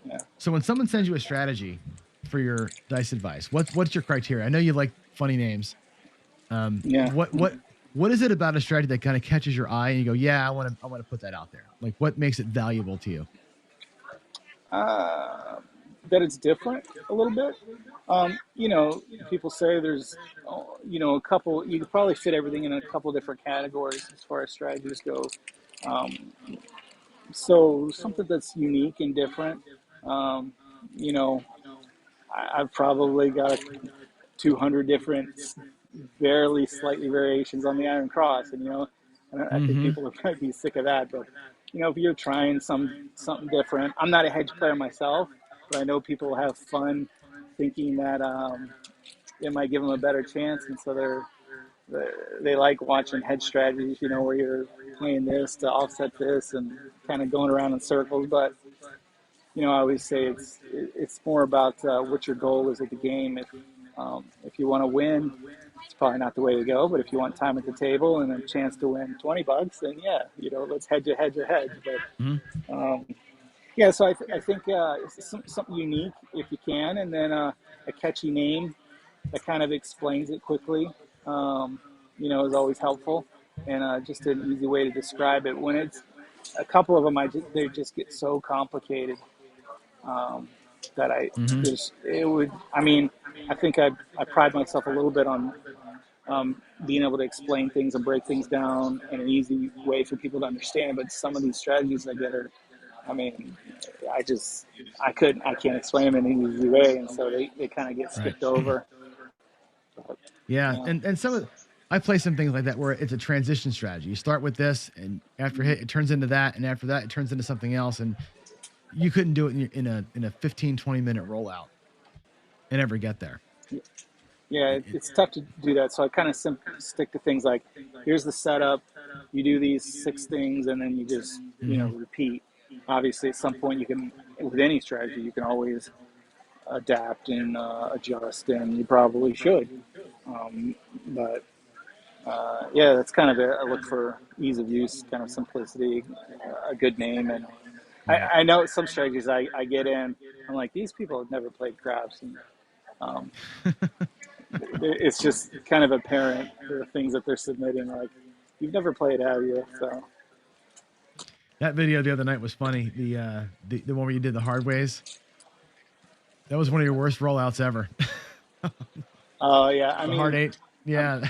yeah.
So when someone sends you a strategy for your dice advice, what's your criteria? I know you like funny names. What is it about a strategy that kind of catches your eye and you go, yeah, I want to put that out there? Like, what makes it valuable to you?
That it's different a little bit. People say there's, a couple. You could probably fit everything in a couple different categories as far as strategies go. So something that's unique and different. I've probably got 200 different, barely slightly variations on the Iron Cross, and I think people might be sick of that, but. If you're trying something different, I'm not a hedge player myself, but I know people have fun thinking that it might give them a better chance, and so they like watching hedge strategies, where you're playing this to offset this and kind of going around in circles. But I always say it's more about what your goal is at the game. If you want to win, it's probably not the way to go. But if you want time at the table and a chance to win $20, then yeah, let's hedge. But yeah, so I think it's something unique if you can, and then a catchy name that kind of explains it quickly, is always helpful, and just an easy way to describe it. When it's a couple of them, they just get so complicated. That I think I pride myself a little bit on being able to explain things and break things down in an easy way for people to understand. But some of these strategies I get are, I can't explain them in an easy way, and so they kind of get skipped over. But,
and some of I play some things like that where it's a transition strategy. You start with this, and after it turns into that, and after that it turns into something else, and you couldn't do it in a 15-20 minute rollout and ever get there.
Yeah, it's tough to do that. So I kind of stick to things like, here's the setup, you do these 6 things, and then you just repeat. Obviously, at some point you can, with any strategy, you can always adapt and adjust, and you probably should. But that's kind of I look for ease of use, kind of simplicity, a good name, and I know some strategies I get in, I'm like, these people have never played craps, and it's just kind of apparent the things that they're submitting, like, you've never played, have you? So
that video the other night was funny. The one where you did the hard ways. That was one of your worst rollouts ever.
Oh yeah, I mean,
hard 8. Yeah.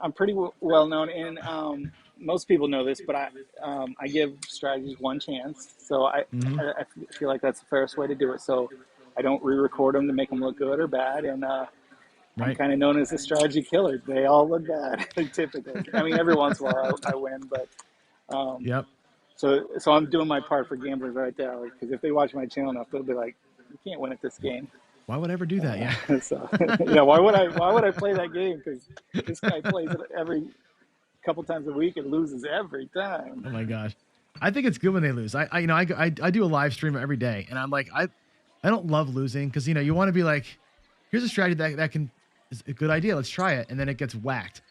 I'm pretty well known, and most people know this, but I give strategies one chance. So I feel like that's the fairest way to do it. So I don't re-record them to make them look good or bad, and I'm kind of known as the strategy killer. They all look bad, typically. I mean, every once in a while I win, but So I'm doing my part for gamblers right there, because if they watch my channel enough, they'll be like, "You can't win at this game."
Why would I ever do that? Yeah.
So why would I play that game? Because this guy plays it every couple times a week and loses every time.
Oh my gosh. I think it's good when they lose. I do a live stream every day, and I'm like, I don't love losing because you want to be like, here's a strategy that can is a good idea. Let's try it, and then it gets whacked.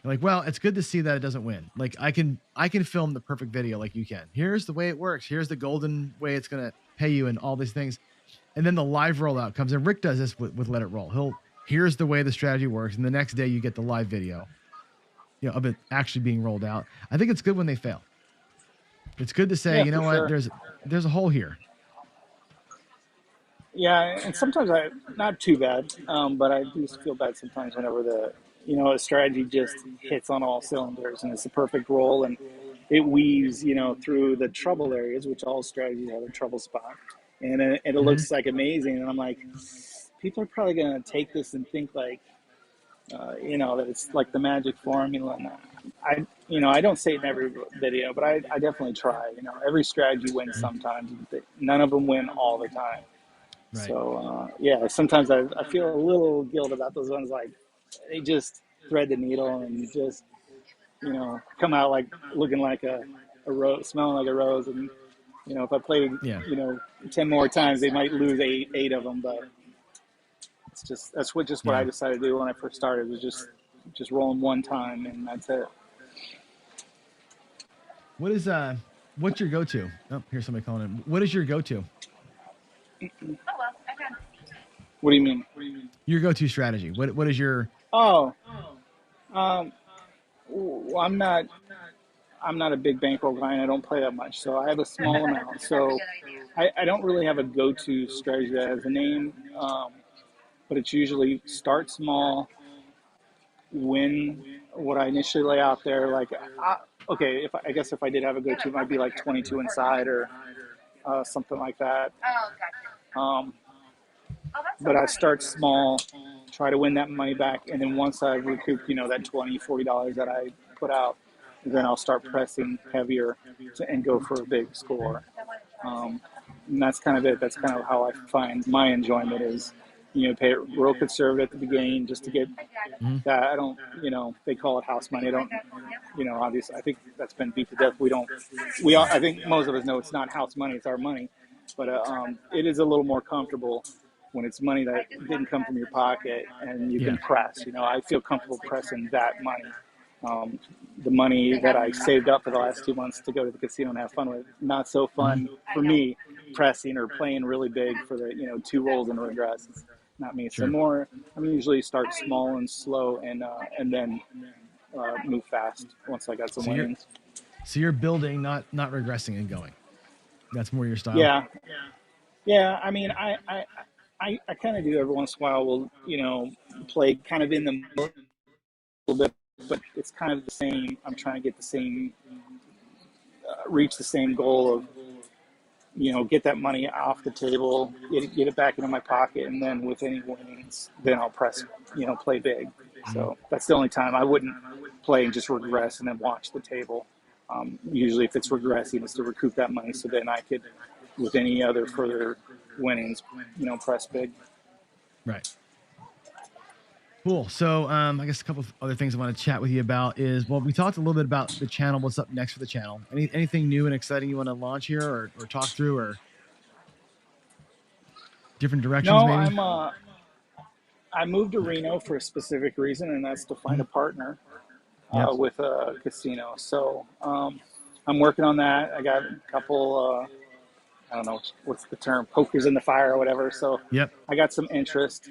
You're like, well, it's good to see that it doesn't win. Like I can film the perfect video like you can. Here's the way it works. Here's the golden way it's gonna pay you, and all these things. And then the live rollout comes, and Rick does this with Let It Roll. Here's the way the strategy works, and the next day you get the live video, of it actually being rolled out. I think it's good when they fail. It's good to say,
Yeah,
you know
for
what,
sure.
there's a hole here.
Yeah, and sometimes I not too bad, but I do feel bad sometimes whenever a strategy just hits on all cylinders and it's a perfect roll and it weaves through the trouble areas, which all strategies have a trouble spot, and it looks like amazing, and I'm like, people are probably gonna take this and think like, that it's like the magic formula. And I don't say it in every video, but I definitely try. Every strategy wins sometimes. None of them win all the time.
Right.
So yeah, sometimes I feel a little guilt about those ones. Like they just thread the needle and you just come out like looking like a rose, smelling like a rose. And if I played
Yeah.
10 more times, they might lose eight of them. But that's what I
Yeah.
decided to do when I first started, was just rolling one time and that's it.
What's your go-to? Oh, here's somebody calling in. What is your go-to?
What do you mean?
Your go-to strategy. What is your?
Oh, well, I'm not a big bankroll guy, and I don't play that much, so I have a small amount. So I don't really have a go-to strategy that has a name, but it's usually start small, win what I initially lay out there. Like, okay, I guess if I did have a go-to, it might be like 22 inside or something like that. But I start small, try to win that money back, and then once I've recouped, that $20, $40 that I put out, then I'll start pressing heavier and go for a big score. And that's kind of it. That's kind of how I find my enjoyment is, pay it real conservative at the beginning just to get that. I don't, they call it house money. I don't, obviously, I think that's been beat to death. I think most of us know it's not house money, it's our money. But it is a little more comfortable when it's money that didn't come from your pocket and you can press. I feel comfortable pressing that money. The money that I saved up for the last 2 months to go to the casino and have fun with, not so fun for me pressing or playing really big for the 2 rolls in regress. It's not me.
Sure.
So I'm usually start small and slow and then move fast once I got some winnings.
So you're building, not regressing and going. That's more your style.
Yeah. I mean, I kind of do every once in a while. We'll play kind of in the middle a little bit, but it's kind of the same. I'm trying to get the same, reach the same goal of, get that money off the table, get it back into my pocket, and then with any winnings, then I'll press, play big. So that's the only time I wouldn't play and just regress and then watch the table. Usually if it's regressing, it's to recoup that money so then I could, with any other further winnings, press big.
Right. Cool. So I guess a couple of other things I want to chat with you about is, well, we talked a little bit about the channel. What's up next for the channel? Anything new and exciting you want to launch here or talk through, or different directions
No,
maybe?
I moved to Reno for a specific reason, and that's to find a partner with a casino. So I'm working on that. I got a couple, I don't know, what's the term, pokers in the fire or whatever. So I got some interest,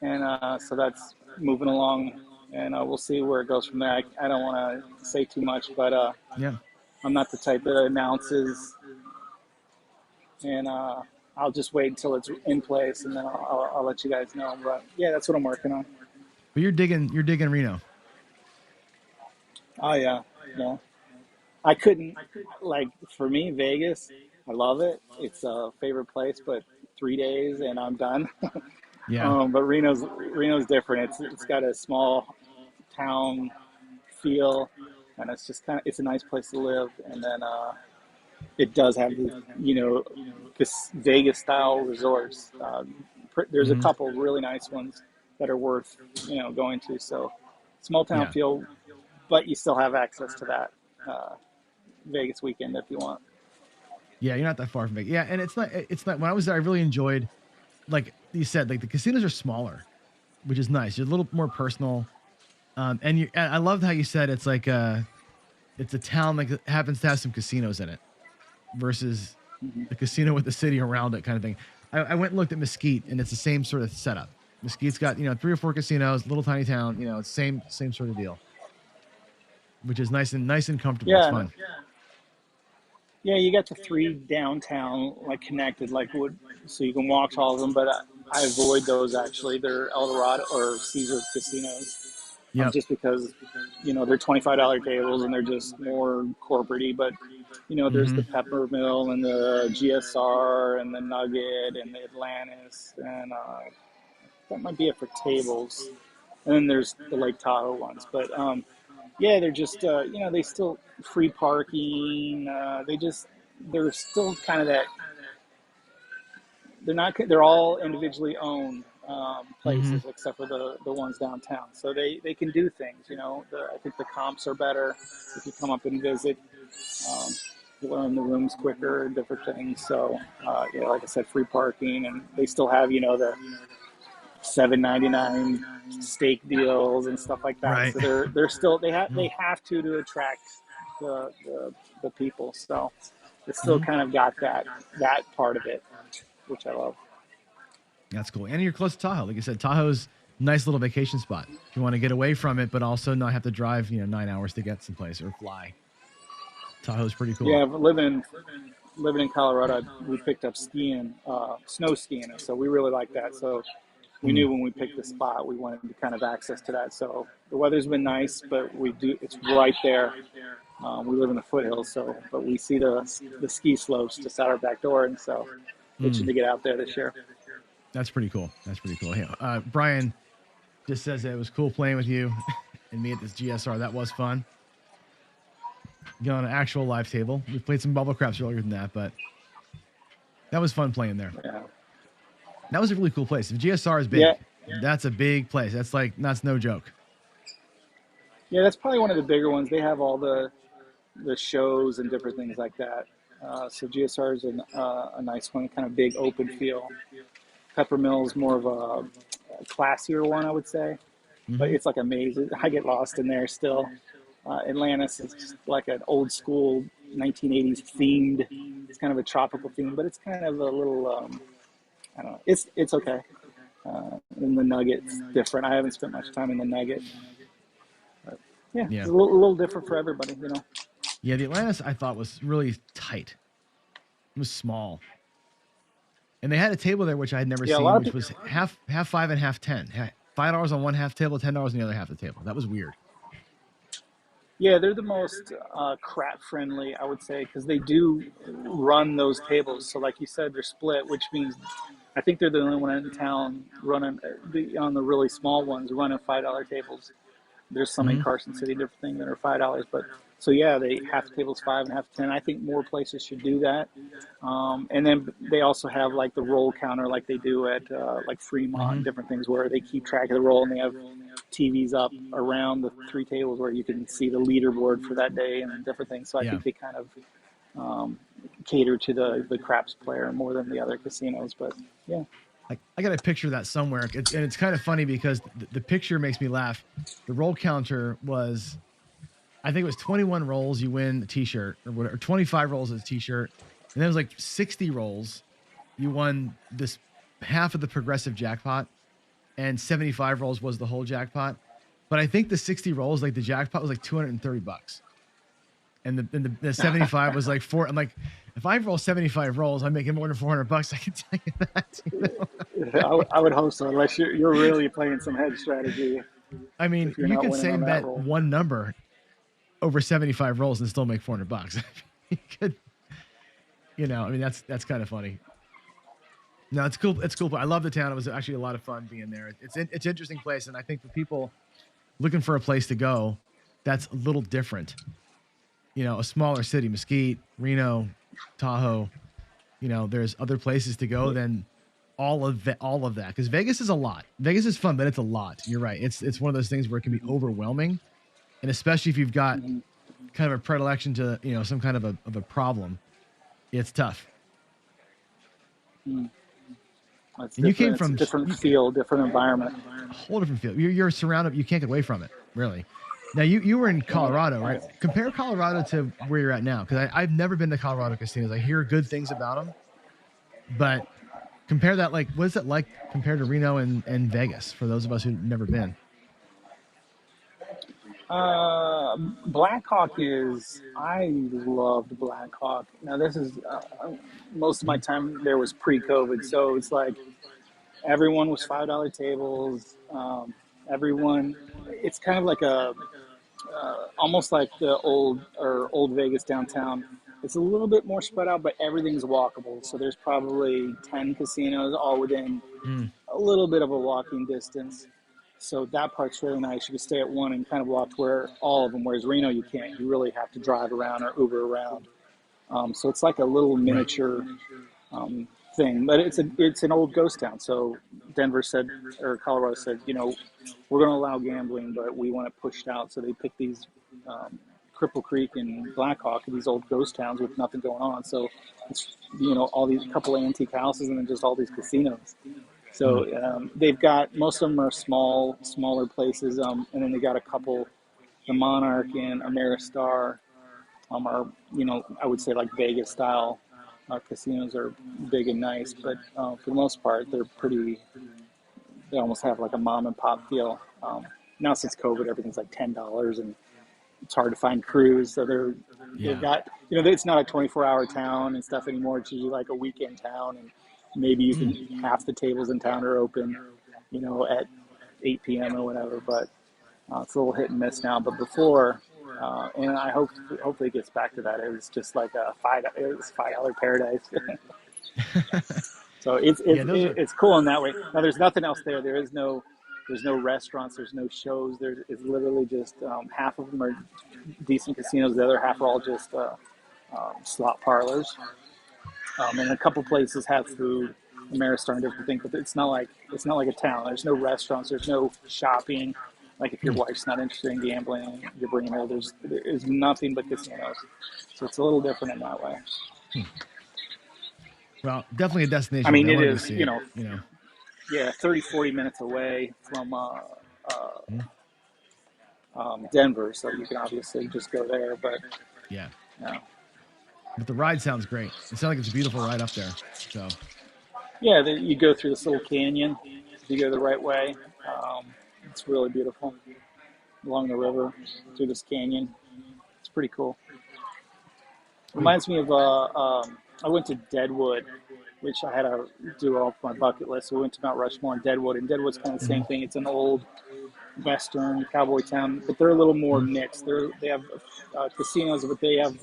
and so that's moving along, and we'll see where it goes from there. I don't want to say too much, but I'm not the type that announces, and I'll just wait until it's in place, and then I'll let you guys know. But yeah, that's what I'm working on.
But you're digging Reno.
Oh yeah. I couldn't, like, for me, Vegas, I love it. It's a favorite place, but 3 days and I'm done. But Reno's different. It's got a small town feel, and it's just it's a nice place to live. And then it does have this Vegas style resorts. There's a couple really nice ones that are worth going to. So small town feel, but you still have access to that Vegas weekend if you want.
Yeah, you're not that far from Vegas. Yeah, and it's not. When I was there, I really enjoyed, like you said, like the casinos are smaller, which is nice. You're a little more personal. And I loved how you said it's like it's a town that happens to have some casinos in it, versus the casino with the city around it, kind of thing. I went and looked at Mesquite, and it's the same sort of setup. Mesquite's got 3 or 4 casinos, little tiny town. It's same sort of deal, which is nice and comfortable. It's
Yeah,
fun.
yeah, you got the 3 downtown like connected, like so you can walk to all of them. But I avoid those actually. They're El Dorado or Caesar casinos,
Yep.
just because they're $25 tables and they're just more corporate-y. But there's the Peppermill and the GSR and the Nugget and the Atlantis, and that might be it for tables. And then there's the Lake Tahoe ones. But yeah, they're just they still free parking. They're still kind of that. They're all individually owned places except for the ones downtown. So they can do things. I think the comps are better if you come up and visit. You learn the rooms quicker and different things. So like I said, free parking, and they still have the $7.99 steak deals and stuff like that.
Right.
So they're still they have to attract the people. So it's still kind of got that part of it, which I love.
That's cool. And you're close to Tahoe. Like I said, Tahoe's a nice little vacation spot. If you want to get away from it, but also not have to drive 9 hours to get someplace or fly. Tahoe's pretty cool.
Yeah, but living in Colorado, we picked up skiing, snow skiing, so we really like that. So we knew when we picked the spot, we wanted to kind of access to that. So the weather's been nice, but it's right there. We live in the foothills, but we see the ski slopes just out our back door, and so itching to get out there this year.
That's pretty cool. Yeah. Brian just says that it was cool playing with you and me at this GSR. That was fun. Get on an actual live table. We played some bubble craps earlier than that, but that was fun playing there.
Yeah.
That was a really cool place. The GSR is big. Yeah. That's a big place. That's no joke.
Yeah, that's probably one of the bigger ones. They have all the shows and different things like that. So GSR is a nice one, kind of big open feel. Peppermill is more of a classier one, I would say. But it's like amazing. I get lost in there still. Atlantis is just like an old school 1980s themed. It's kind of a tropical theme, but it's kind of a little, I don't know. It's okay. And the Nugget's different. I haven't spent much time in the Nugget. But yeah. It's a little different for everybody,
Yeah, the Atlantis I thought was really tight. It was small. And they had a table there which I had never seen, which was half 5 and half 10. $5 on one half table, $10 on the other half of the table. That was weird.
Yeah, they're the most crap friendly, I would say, because they do run those tables. So like you said, they're split, which means I think they're the only one in town running on the really small ones, running $5 tables. There's some in Carson City, different things that are $5, but so yeah, they half the tables 5 and half 10. I think more places should do that. And then they also have like the roll counter, like they do at like Fremont and different things, where they keep track of the roll, and they have TVs up around the 3 tables where you can see the leaderboard for that day and different things. So I think they kind of cater to the craps player more than the other casinos. But yeah.
I got a picture of that somewhere, and it's kind of funny because the picture makes me laugh. The roll counter was, I think it was 21 rolls, you win a t-shirt, or whatever, 25 rolls as a t-shirt, and then it was like 60 rolls, you won this half of the progressive jackpot, and 75 rolls was the whole jackpot. But I think the 60 rolls, like the jackpot was like $230. And the 75 was like $4. I'm like, if I roll 75 rolls, I'm making more than $400. I can tell you that.
I would hope so, unless you're really playing some hedge strategy.
I mean, you can say bet one number over 75 rolls and still make $400. You could, I mean, that's kind of funny. No, it's cool. It's cool. I love the town. It was actually a lot of fun being there. It's an interesting place, and I think for people looking for a place to go, that's a little different. A smaller city, Mesquite, Reno, Tahoe, there's other places to go than all of that. Because Vegas is a lot. Vegas is fun, but it's a lot. You're right. It's one of those things where it can be overwhelming. And especially if you've got kind of a predilection to, some kind of a problem, it's tough.
It's
And you came
different. It's a
from
different feel, different environment.
whole different feel. You're surrounded. You can't get away from it, really. Now you were in Colorado, right? Compare Colorado to where you're at now, because I've never been to Colorado casinos. I hear good things about them, but compare that. Like, what is it like compared to Reno and Vegas for those of us who've never been?
Blackhawk is. I loved Blackhawk. Now this is most of my time there was pre-COVID, so it's like everyone was $5 tables. Everyone. It's kind of like a almost like the old Vegas downtown. It's a little bit more spread out, but everything's walkable. So there's probably 10 casinos all within a little bit of a walking distance. So that part's really nice. You can stay at one and kind of walk to where all of them. Whereas Reno, you can't. You really have to drive around or Uber around. So it's like a little miniature thing, but it's an old ghost town. So Denver said, or Colorado said, we're going to allow gambling, but we want it pushed out. So they picked these Cripple Creek and Blackhawk, these old ghost towns with nothing going on. So it's all these couple antique houses and then just all these casinos. So they've got, most of them are smaller places, and then they got a couple, the Monarch and Ameristar are, I would say like Vegas style casinos are big and nice, but for the most part, they almost have like a mom and pop feel. Now since COVID, everything's like $10 and it's hard to find crews. So they've got, it's not a 24-hour town and stuff anymore. It's usually like a weekend town, and maybe you can, half the tables in town are open, at 8 p.m. or whatever, but it's a little hit and miss now. But before, and I hopefully it gets back to that. It was just like $5 paradise. So it's cool in that way. Now there's nothing else there. There's no restaurants. There's no shows. It's literally just half of them are decent casinos. The other half are all just slot parlors. And a couple places have food, Ameristar and different things, but it's not like a town. There's no restaurants. There's no shopping. Like if your wife's not interested in gambling, you're bringing her. There's nothing but casinos. So it's a little different in that way.
Well, definitely a destination.
I mean, it
wanted
is,
to see
yeah, 30, 40 minutes away from Denver, so you can obviously just go there. But
yeah.
But
the ride sounds great. It sounds like it's a beautiful ride up there. So
yeah, you go through this little canyon. If you go the right way, it's really beautiful along the river through this canyon. It's pretty cool. Reminds me of I went to Deadwood, which I had to do off my bucket list. So we went to Mount Rushmore and Deadwood, and Deadwood's kind of the same thing. It's an old Western cowboy town, but they're a little more mixed. They have casinos, but they have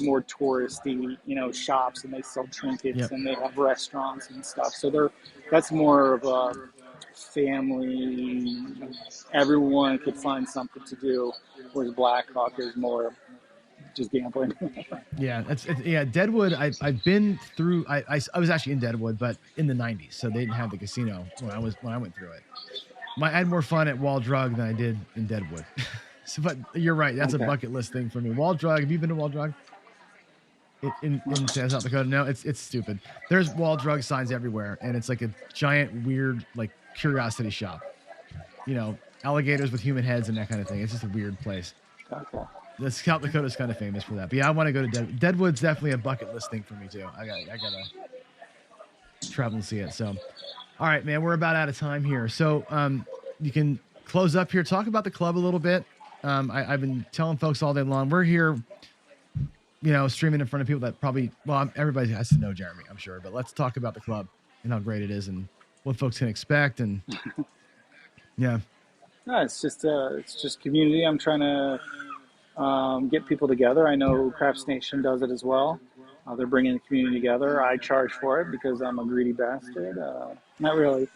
more touristy, shops, and they sell trinkets, and they have restaurants and stuff. So that's more of a family. Everyone could find something to do, whereas Blackhawk is more just gambling.
yeah, Deadwood. I've been through. I was actually in Deadwood, but in the '90s, so they didn't have the casino when I went through it. I had more fun at Wall Drug than I did in Deadwood. But you're right. That's a bucket list thing for me. Wall Drug. Have you been to Wall Drug? In South Dakota? No, it's stupid. There's Wall Drug signs everywhere, and it's like a giant weird like curiosity shop. Alligators with human heads and that kind of thing. It's just a weird place.
Okay.
The South Dakota's kind of famous for that. But yeah, I want to go to Deadwood. Deadwood's definitely a bucket list thing for me too. I gotta travel and see it. So, all right, man, we're about out of time here. So you can close up here. Talk about the club a little bit. I've been telling folks all day long. We're here, streaming in front of people that probably, everybody has to know Jeremy, I'm sure. But let's talk about the club and how great it is and what folks can expect. And yeah.
No, it's just community. I'm trying to get people together. I know Craps Nation does it as well. They're bringing the community together. I charge for it because I'm a greedy bastard. Not really.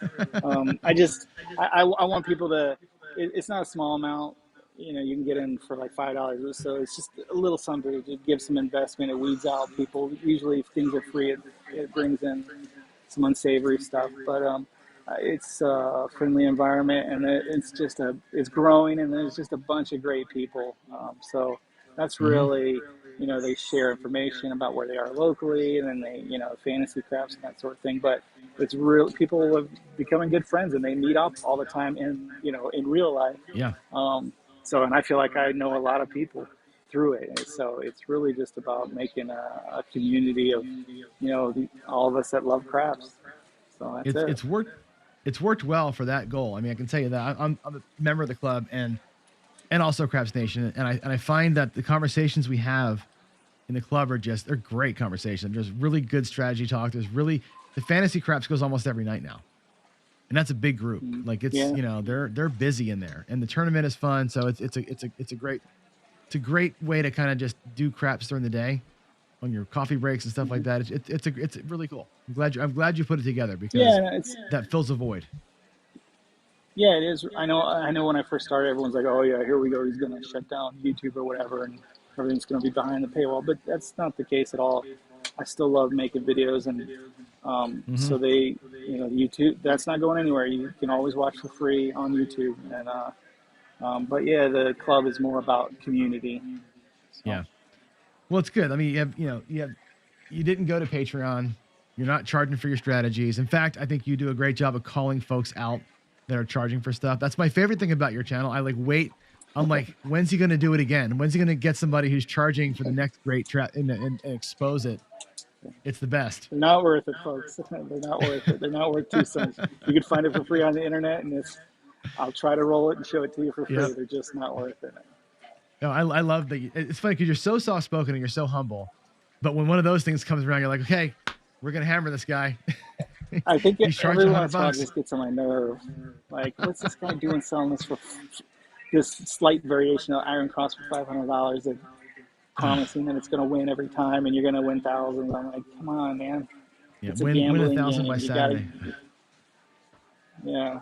I want people to. It's not a small amount. You can get in for like $5. So it's just a little something to give some investment. It weeds out people. Usually, if things are free, it brings in some unsavory stuff. But it's a friendly environment, and it's growing, and there's just a bunch of great people. So That's
Mhm.
really, they share information about where they are locally, and then they, fantasy crafts and that sort of thing. But it's real. People are becoming good friends, and they meet up all the time in real life.
Yeah.
And I feel like I know a lot of people through it. And so it's really just about making a community of, all of us that love crafts. So that's
It's
it.
it's worked it's worked well for that goal. I mean, I can tell you that I'm a member of the club and also Craps Nation, and I find that the conversations we have in the club they're great conversations. There's really good strategy talk. The fantasy craps goes almost every night now, and that's a big group. Like it's
Yeah.
they're busy in there, and the tournament is fun. So it's a great way to kind of just do craps during the day on your coffee breaks and stuff like that. It's really cool. I'm glad you put it together because
Yeah, it's
that fills a void.
Yeah, it is. I know. When I first started, everyone's like, "Oh yeah, here we go. He's going to shut down YouTube or whatever, and everything's going to be behind the paywall." But that's not the case at all. I still love making videos, and so YouTube. That's not going anywhere. You can always watch for free on YouTube. And but yeah, the club is more about community. So.
Yeah. Well, it's good. I mean, you didn't go to Patreon. You're not charging for your strategies. In fact, I think you do a great job of calling folks out that are charging for stuff. That's my favorite thing about your channel. I'm like, when's he going to do it again? When's he going to get somebody who's charging for the next great trap and expose it? It's the best.
They're not worth it, folks. They're not worth it. They're not worth 2 cents. You can find it for free on the internet, and I'll try to roll it and show it to you for free.
Yep.
They're just not worth it.
No, I love that. It's funny because you're so soft spoken and you're so humble, but when one of those things comes around, you're like, okay, we're gonna hammer this guy.
I think
He's charging
every once in a while
$100.
just gets on my nerve. Like, what's this guy doing selling this for this slight variation of Iron Cross for $500 and promising that it's going to win every time and you're going to win thousands? I'm like, come on, man.
Yeah,
It's a
win
gambling
1,000
game.
by
You
Saturday.
yeah.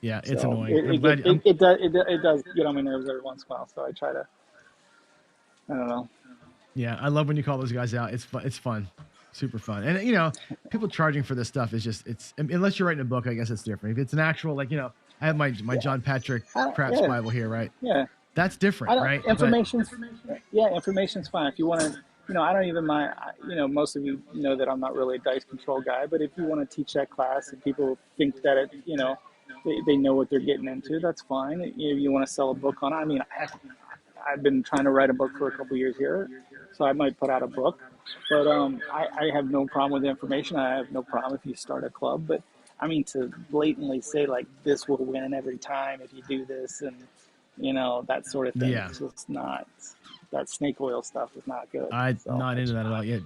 Yeah, it's
So
annoying.
it does get on my nerves every once in a while. So I try to, I don't know.
Yeah, I love when you call those guys out. It's fun. It's fun, super fun. And people charging for this stuff is unless you're writing a book, I guess it's different. If it's an actual I have my John Patrick Craps Bible here, right?
Yeah.
That's different, right?
Information's fine. If you want to, I don't even mind. Most of you know that I'm not really a dice control guy, but if you want to teach that class and people think that they know what they're getting into, that's fine. If you want to sell a book on it, I mean, I've been trying to write a book for a couple years here, so I might put out a book. But I have no problem with information. I have no problem if you start a club. But I mean, to blatantly say like this will win every time if you do this and that sort of thing.
Yeah.
It's just not. That snake oil stuff is not good.
I'm not into that at all. Yeah,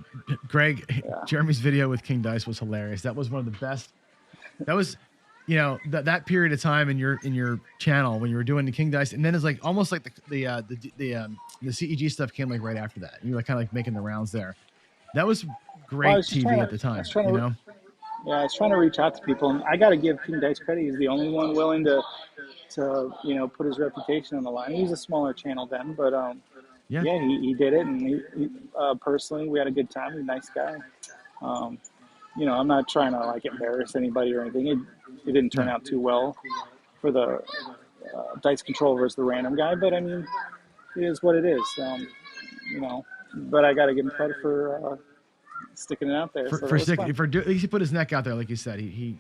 Greg, Jeremy's video with King Dice was hilarious. That was one of the best. That was, that period of time in your channel when you were doing the King Dice, and then it's like almost like the CEG stuff came like right after that. You were kind of like making the rounds there. That was great TV at the time.
Yeah, I was trying to reach out to people, and I got to give King Dice credit. He's the only one willing to put his reputation on the line. He was a smaller channel then, but he did it, and he personally, we had a good time. He's a nice guy. I'm not trying to like embarrass anybody or anything. It didn't turn out too well for the dice control versus the random guy, but I mean, it is what it is. But I got to give him credit for sticking it out there.
At least he put his neck out there, like you said. He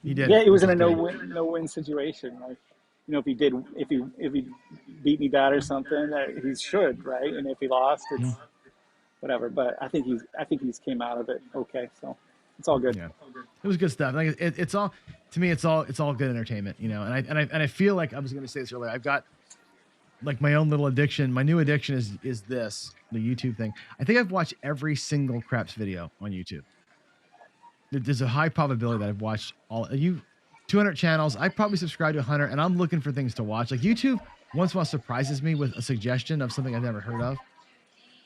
did.
Yeah, it was in a no win situation. Like, if he beat me bad or something, he should, right? And if he lost, it's whatever. But I think he's came out of it okay, so it's all good.
Yeah, it was good stuff. Like it's all, to me, it's all good entertainment, And I feel like I was going to say this earlier. I've got like my own little addiction. My new addiction is the YouTube thing. I think I've watched every single Craps video on YouTube. There's a high probability that I've watched all 200 channels. I probably subscribe to 100, and I'm looking for things to watch. Like YouTube once in a while surprises me with a suggestion of something I've never heard of,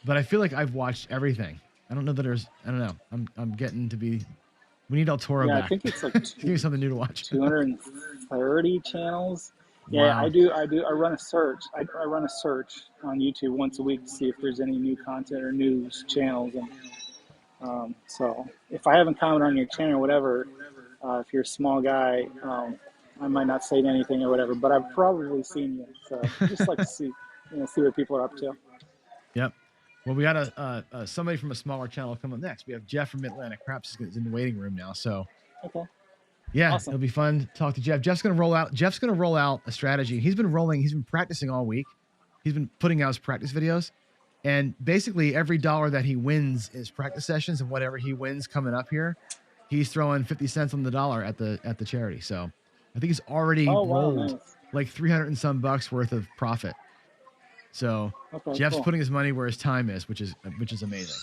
but I feel like I've watched everything. I don't know that I don't know. I'm getting to be. We need El Toro back.
I think it's like
give me something new to watch.
230 channels. Yeah, wow. I do. I run a search. I run a search on YouTube once a week to see if there's any new content or news channels. And so if I haven't commented on your channel or whatever, if you're a small guy, I might not say anything or whatever, but I've probably seen you. So I just like to see, see what people are up to.
Yep. Well, we got somebody from a smaller channel come up next. We have Jeff from Mid-Atlantic Craps is in the waiting room now. So
Okay.
yeah,
Awesome.
it'll be fun to talk to Jeff. Jeff's going to roll out a strategy. He's been practicing all week. He's been putting out his practice videos. And basically every dollar that he wins is practice sessions, and whatever he wins coming up here, he's throwing 50 cents on the dollar at the charity. So I think he's already
Oh, wow,
rolled
nice.
like 300 and some bucks worth of profit. So
Okay,
Jeff's
cool.
putting his money where his time is, which is amazing.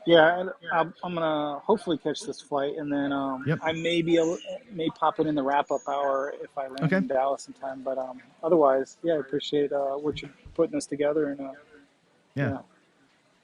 Yeah, and I'm gonna hopefully catch this flight, and then
Yep.
I may pop it in the wrap up hour if I land
Okay.
in Dallas in time. But otherwise, yeah, I appreciate what you're putting this together, and
Yeah.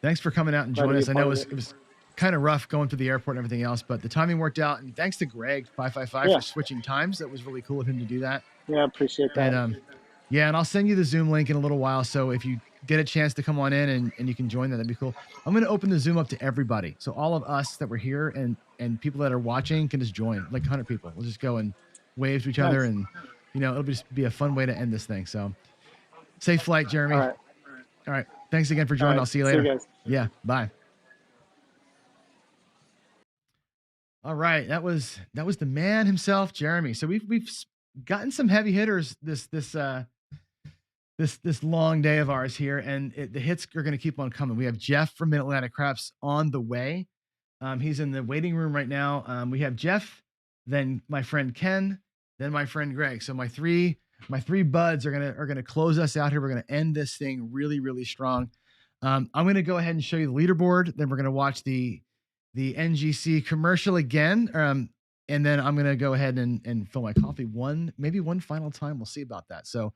Thanks for coming out and
Glad to
joining
be
us.
a
I know
part of
it was kind of rough going to the airport and everything else, but the timing worked out. And thanks to Greg 555
Yeah.
for switching times. That was really cool of him to do that.
yeah, I appreciate that.
And yeah, and I'll send you the Zoom link in a little while. So if you get a chance to come on in and you can join that'd be cool. I'm going to open the Zoom up to everybody. So all of us that were here and people that are watching can just join, like 100 people. We'll just go and wave to each other,
Nice.
and it'll just be a fun way to end this thing. So safe flight, Jeremy.
All right.
All right. Thanks again for joining.
right.
I'll see you
See you
later.
guys.
Yeah. Bye. All right. That was the man himself, Jeremy. So we've gotten some heavy hitters this long day of ours here, and the hits are going to keep on coming. We have Jeff from Mid-Atlantic Craps on the way. He's in the waiting room right now. We have Jeff, then my friend Ken, then my friend Greg. So my three buds are gonna close us out here. We're gonna end this thing really, really strong. I'm gonna go ahead and show you the leaderboard. Then we're gonna watch the NGC commercial again. And then I'm gonna go ahead and fill my coffee maybe one final time. We'll see about that. So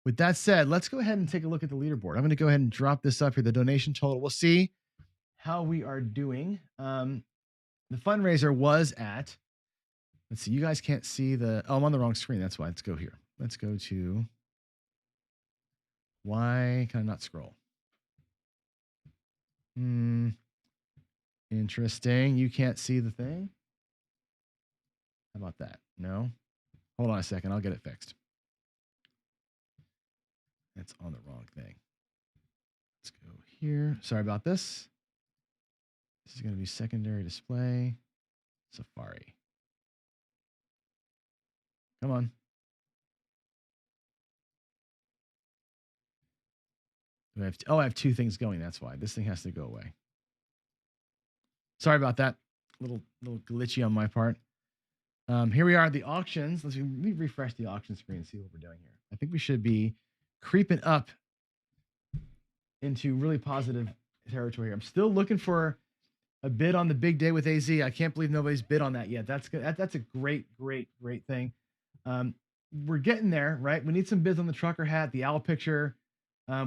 with that said, let's go ahead and take a look at the leaderboard. I'm gonna go ahead and drop this up here, the donation total. We'll see how we are doing. The fundraiser was at, let's see, you guys can't see I'm on the wrong screen. That's why. Let's go here. Let's go to, why can I not scroll? Interesting. You can't see the thing. How about that? No. Hold on a second. I'll get it fixed. It's on the wrong thing. Let's go here. Sorry about this. This is going to be secondary display. Safari. Come on. I have two things going. That's why this thing has to go away. Sorry about that. Little glitchy on my part. Here we are at the auctions. Let me refresh the auction screen and see what we're doing here. I think we should be creeping up into really positive territory here. I'm still looking for a bid on the big day with AZ. I can't believe nobody's bid on that yet. That's good. That's a great thing. We're getting there, right? We need some bids on the trucker hat, the owl picture.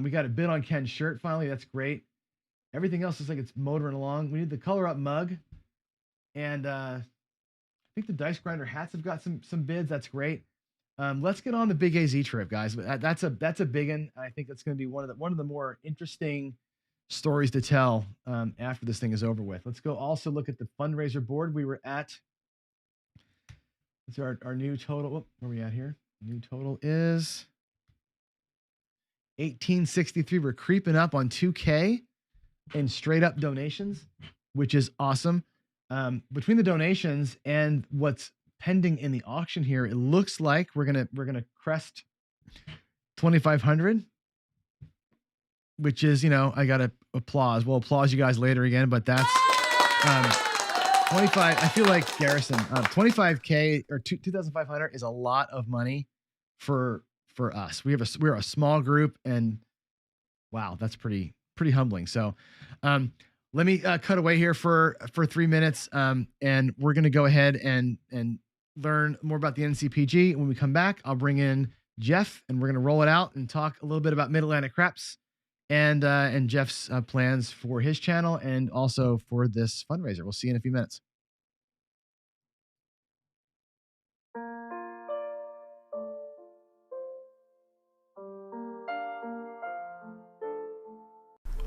We got a bid on Ken's shirt finally. That's great. Everything else is like it's motoring along. We need the color up mug, and I think the dice grinder hats have got some bids. That's great. Let's get on the big AZ trip, guys. That's a big one. I think that's going to be one of the more interesting stories to tell after this thing is over with. Let's go also look at the fundraiser board. We were at, let's our new total. Where are we at here? New total is 1863. We're creeping up on 2K in straight up donations, which is awesome. Between the donations and what's pending in the auction here, it looks like we're gonna crest 2,500, which is, I gotta applause. We'll applause you guys later again, but that's 25. I feel like Garrison, 25K or 2,500 is a lot of money for us. We're a small group, and wow, that's pretty humbling. So let me cut away here for 3 minutes, and we're going to go ahead and learn more about the NCPG. When we come back, I'll bring in Jeff, and we're going to roll it out and talk a little bit about Mid-Atlantic Craps and Jeff's plans for his channel and also for this fundraiser. We'll see you in a few minutes.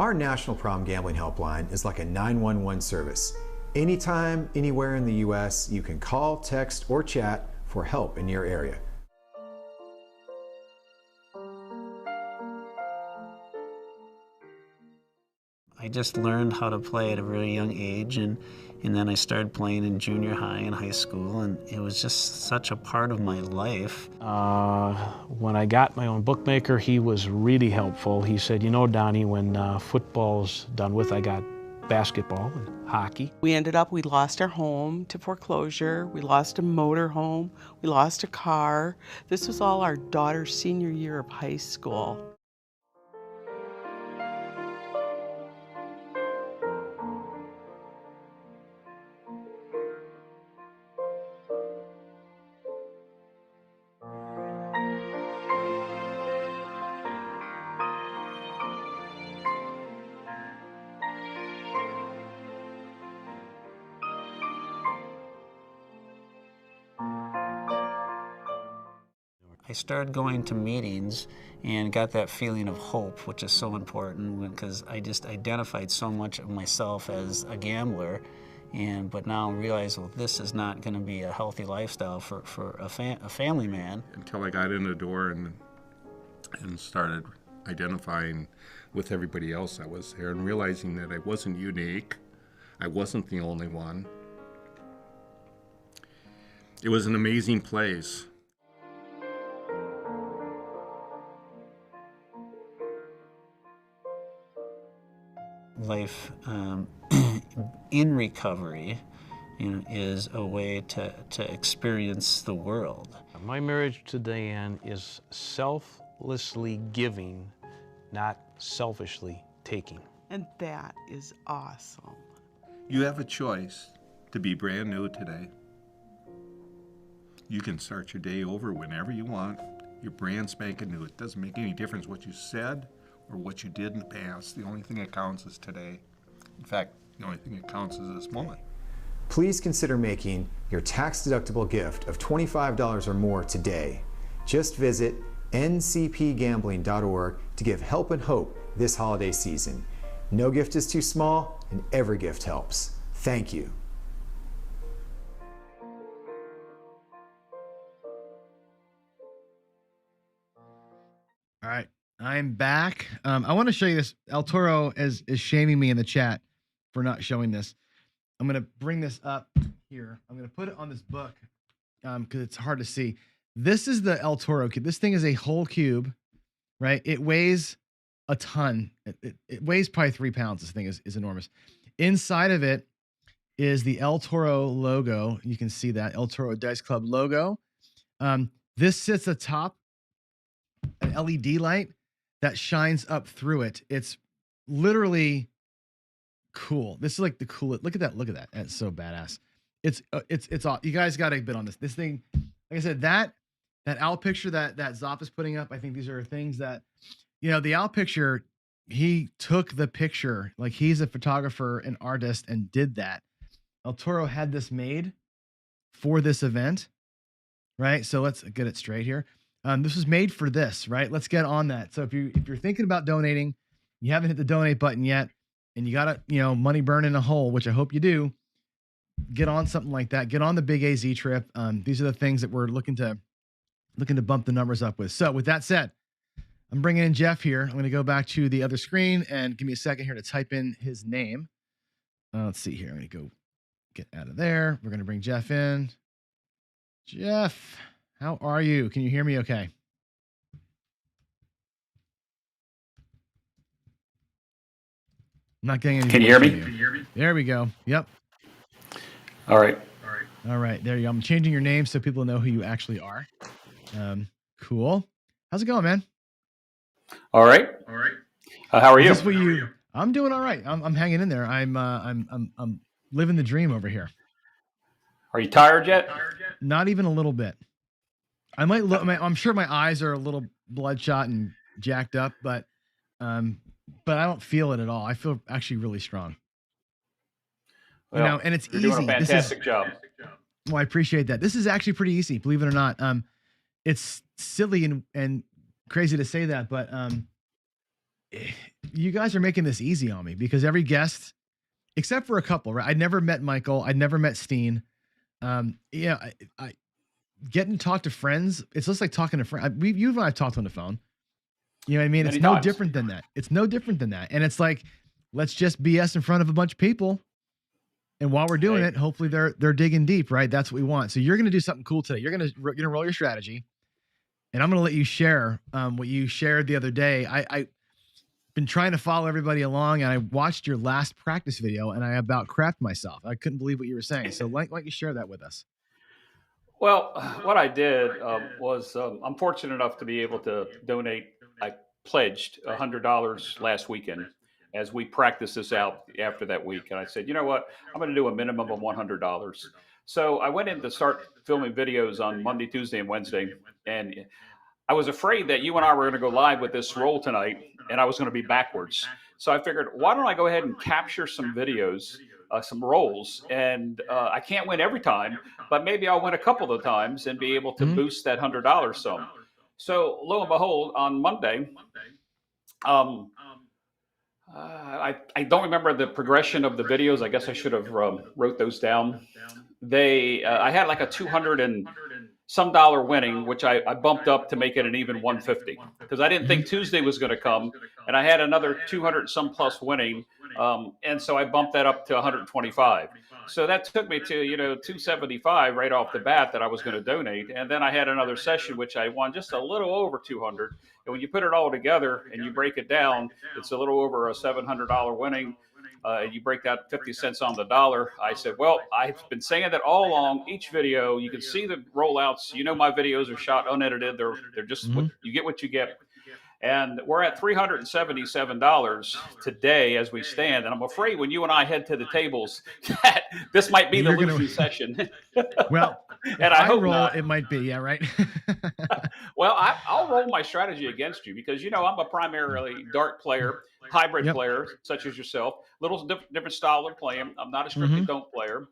Our National Problem Gambling Helpline is like a 911 service. Anytime, anywhere in the U.S., you can call, text, or chat for help in your area.
I just learned how to play at a very young age, and then I started playing in junior high and high school, and it was just such a part of my life.
When I got my own bookmaker, he was really helpful. He said, you know, Donnie, when football's done with, I got basketball and hockey.
We lost our home to foreclosure. We lost a motor home. We lost a car. This was all our daughter's senior year of high school.
I started going to meetings and got that feeling of hope, which is so important because I just identified so much of myself as a gambler, but now realize, well, this is not going to be a healthy lifestyle for a family man.
Until I got in the door and started identifying with everybody else that was there and realizing that I wasn't unique. I wasn't the only one. It was an amazing place.
Life in recovery, is a way to experience the world.
My marriage to Diane is selflessly giving, not selfishly taking.
And that is awesome.
You have a choice to be brand new today. You can start your day over whenever you want. You're brand spanking new. It doesn't make any difference what you said or what you did in the past. The only thing that counts is today. In fact, the only thing that counts is this moment.
Please consider making your tax-deductible gift of $25 or more today. Just visit ncpgambling.org to give help and hope this holiday season. No gift is too small, and every gift helps. Thank you.
All right, I'm back. I want to show you this. El Toro is shaming me in the chat for not showing this. I'm going to bring this up here. I'm going to put it on this book because it's hard to see. This is the El Toro cube. This thing is a whole cube, right? It weighs a ton. It weighs probably 3 pounds. This thing is enormous. Inside of it is the El Toro logo. You can see that El Toro Dice Club logo. This sits atop an LED light that shines up through it. It's literally cool. This is like the coolest. Look at that. Look at that. That's so badass. It's you guys got to bid on this. This thing, like I said, that owl picture that Zop is putting up. I think these are things that, the owl picture, he took the picture. Like, he's a photographer and artist and did that. El Toro had this made for this event, right? So let's get it straight here. This was made for this, right? Let's get on that. So if you're thinking about donating, you haven't hit the donate button yet, and you got money burning a hole, which I hope you do, get on something like that. Get on the Big AZ trip. These are the things that we're looking to bump the numbers up with. So with that said, I'm bringing in Jeff here. I'm going to go back to the other screen and give me a second here to type in his name. Let's see here. I'm going to go get out of there. We're going to bring Jeff in. Jeff, how are you? Can you hear me okay? I'm not getting any.
Can you hear me?
There we go. Yep.
All right.
All right. There you go. I'm changing your name so people know who you actually are. Cool. How's it going, man?
All right. How are you?
Is this what you? I'm doing all right. I'm hanging in there. I'm living the dream over here.
Are you tired yet?
Not even a little bit. I might look. I'm sure my eyes are a little bloodshot and jacked up, but I don't feel it at all. I feel actually really strong.
Well,
and it's
you're
easy.
doing a fantastic job.
Well, I appreciate that. This is actually pretty easy, believe it or not. It's silly and crazy to say that, but you guys are making this easy on me because every guest, except for a couple, right? I never met Michael. I never met Steen. I getting to talk to friends. It's just like talking to friends. You and I talked on the phone. You know what I mean? It's no different than that. It's no different than that. And it's like let's just BS in front of a bunch of people. And while we're doing it, hopefully they're digging deep, right? That's what we want. So you're going to do something cool today. You're going to roll your strategy, and I'm going to let you share what you shared the other day. I been trying to follow everybody along, and I watched your last practice video, and I about crapped myself. I couldn't believe what you were saying. So why don't you share that with us?
Well, what I did was I'm fortunate enough to be able to donate. I pledged $100 last weekend as we practiced this out after that week. And I said, you know what? I'm going to do a minimum of $100. So I went in to start filming videos on Monday, Tuesday, and Wednesday. And I was afraid that you and I were going to go live with this roll tonight, and I was going to be backwards. So I figured, why don't I go ahead and capture some videos, some rolls, and I can't win every time, but maybe I'll win a couple of times and be able to boost that $100 some. So lo and behold, on Monday, I don't remember the progression of the videos. I guess I should have wrote those down. I had like a 200 and some dollar winning, which I bumped up to make it an even 150 because I didn't think Tuesday was going to come, and I had another 200 some plus winning, and so I bumped that up to 125. So that took me to 275 right off the bat that I was going to donate, and then I had another session which I won just a little over 200. And when you put it all together and you break it down, it's a little over a $700 winning. You break that 50 cents on the dollar. I said, well, I've been saying that all along. Each video, you can see the rollouts. My videos are shot unedited. They're just you get what you get. And we're at $377 today as we stand. And I'm afraid when you and I head to the tables, that this might be the losing session.
Well,
and I hope
roll,
not.
it might be. Yeah, right.
Well, I'll roll my strategy against you because, I'm a primarily dart player, hybrid player, such as yourself. Little different style of playing. I'm not a strictly don't player.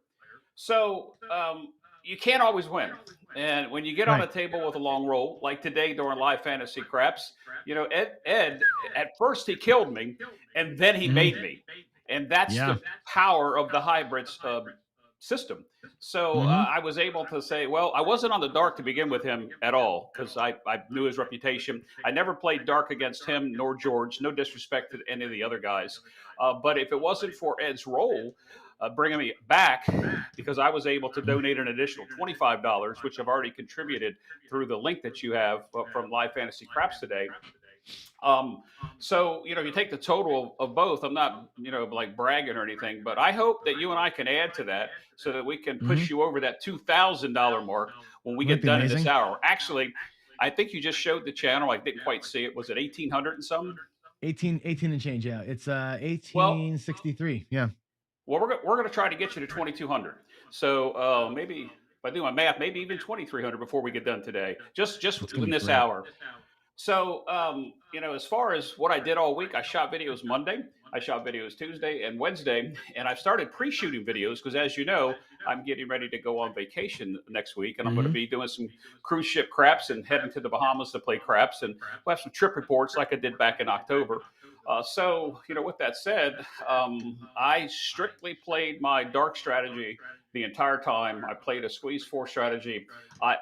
So you can't always win. And when you get on a table with a long roll, like today during Live Fantasy Craps, Ed, at first he killed me, and then he made me. And that's the power of the hybrids system. So I was able to say, well, I wasn't on the dark to begin with him at all because I knew his reputation. I never played dark against him nor George. No disrespect to any of the other guys. But if it wasn't for Ed's role, bringing me back because I was able to donate an additional $25, which I've already contributed through the link that you have from Live Fantasy Craps today. So, you take the total of both. I'm not, like bragging or anything, but I hope that you and I can add to that so that we can push you over that $2,000 mark when we get done in this hour. Actually, I think you just showed the channel. I didn't quite see it. Was it 1,800 and something?
18 and change. Yeah. It's 1863. Yeah.
Well, we're going to try to get you to 2,200. So maybe if I do my math, maybe even 2,300 before we get done today, just in this hour. So, as far as what I did all week, I shot videos Monday, I shot videos Tuesday and Wednesday, and I've started pre-shooting videos because, as you know, I'm getting ready to go on vacation next week, and I'm going to be doing some cruise ship craps and heading to the Bahamas to play craps, and we'll have some trip reports like I did back in October. So, with that said, I strictly played my dark strategy the entire time. I played a squeeze 4 strategy.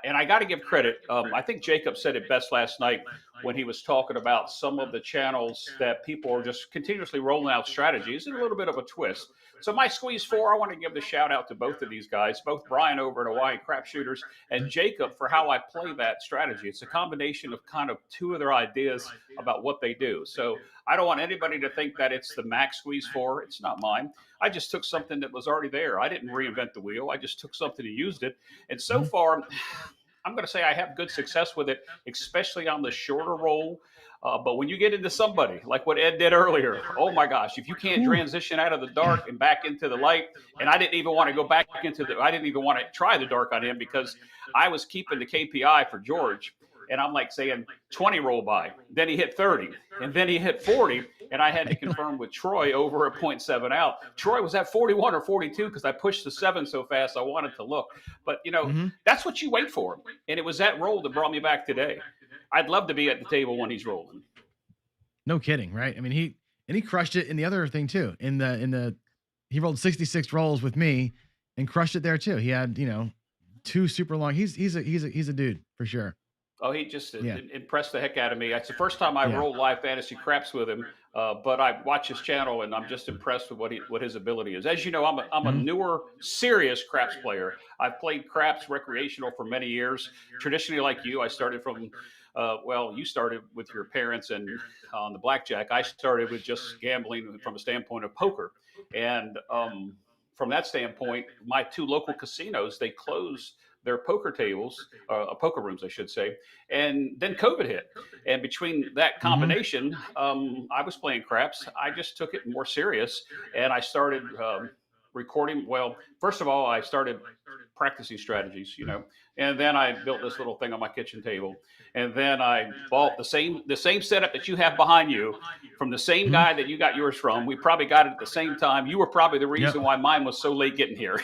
And I got to give credit. I think Jacob said it best last night when he was talking about some of the channels that people are just continuously rolling out strategies and a little bit of a twist. So my squeeze 4, I want to give the shout out to both of these guys, both Brian over at Hawaii Crap Shooters and Jacob for how I play that strategy. It's a combination of kind of two of their ideas about what they do. So I don't want anybody to think that it's the Max squeeze 4. It's not mine. I just took something that was already there. I didn't reinvent the wheel. I just took something and used it. And so far, I'm going to say I have good success with it, especially on the shorter roll. But when you get into somebody like what Ed did earlier, oh my gosh, if you can't transition out of the dark and back into the light, and I didn't even want to go back into I didn't even want to try the dark on him because I was keeping the KPI for George. And I'm like saying 20 roll by. Then he hit 30. And then he hit 40. And I had to confirm with Troy over at 0.7 out. Troy was at 41 or 42 because I pushed the 7 so fast I wanted to look. But, that's what you wait for. And it was that roll that brought me back today. I'd love to be at the table when he's rolling.
No kidding, right? I mean, he crushed it in the other thing too. He rolled 66 rolls with me and crushed it there too. He had, 2 super long. He's a dude for sure.
Oh, he just impressed the heck out of me. It's the first time I rolled Live Fantasy Craps with him. But I watch his channel and I'm just impressed with what his ability is. As you know, I'm a newer, serious craps player. I've played craps recreational for many years. Traditionally, like you, I started from well, you started with your parents and on the blackjack. I started with just gambling from a standpoint of poker, and from that standpoint, my two local casinos, they closed their poker tables, poker rooms, I should say, and then COVID hit. And between that combination, I was playing craps. I just took it more serious, and I started recording. Well, first of all, I started practicing strategies, and then I built this little thing on my kitchen table, and then I bought the same setup that you have behind you from the same guy that you got yours from. We probably got it at the same time. You were probably the reason why mine was so late getting here.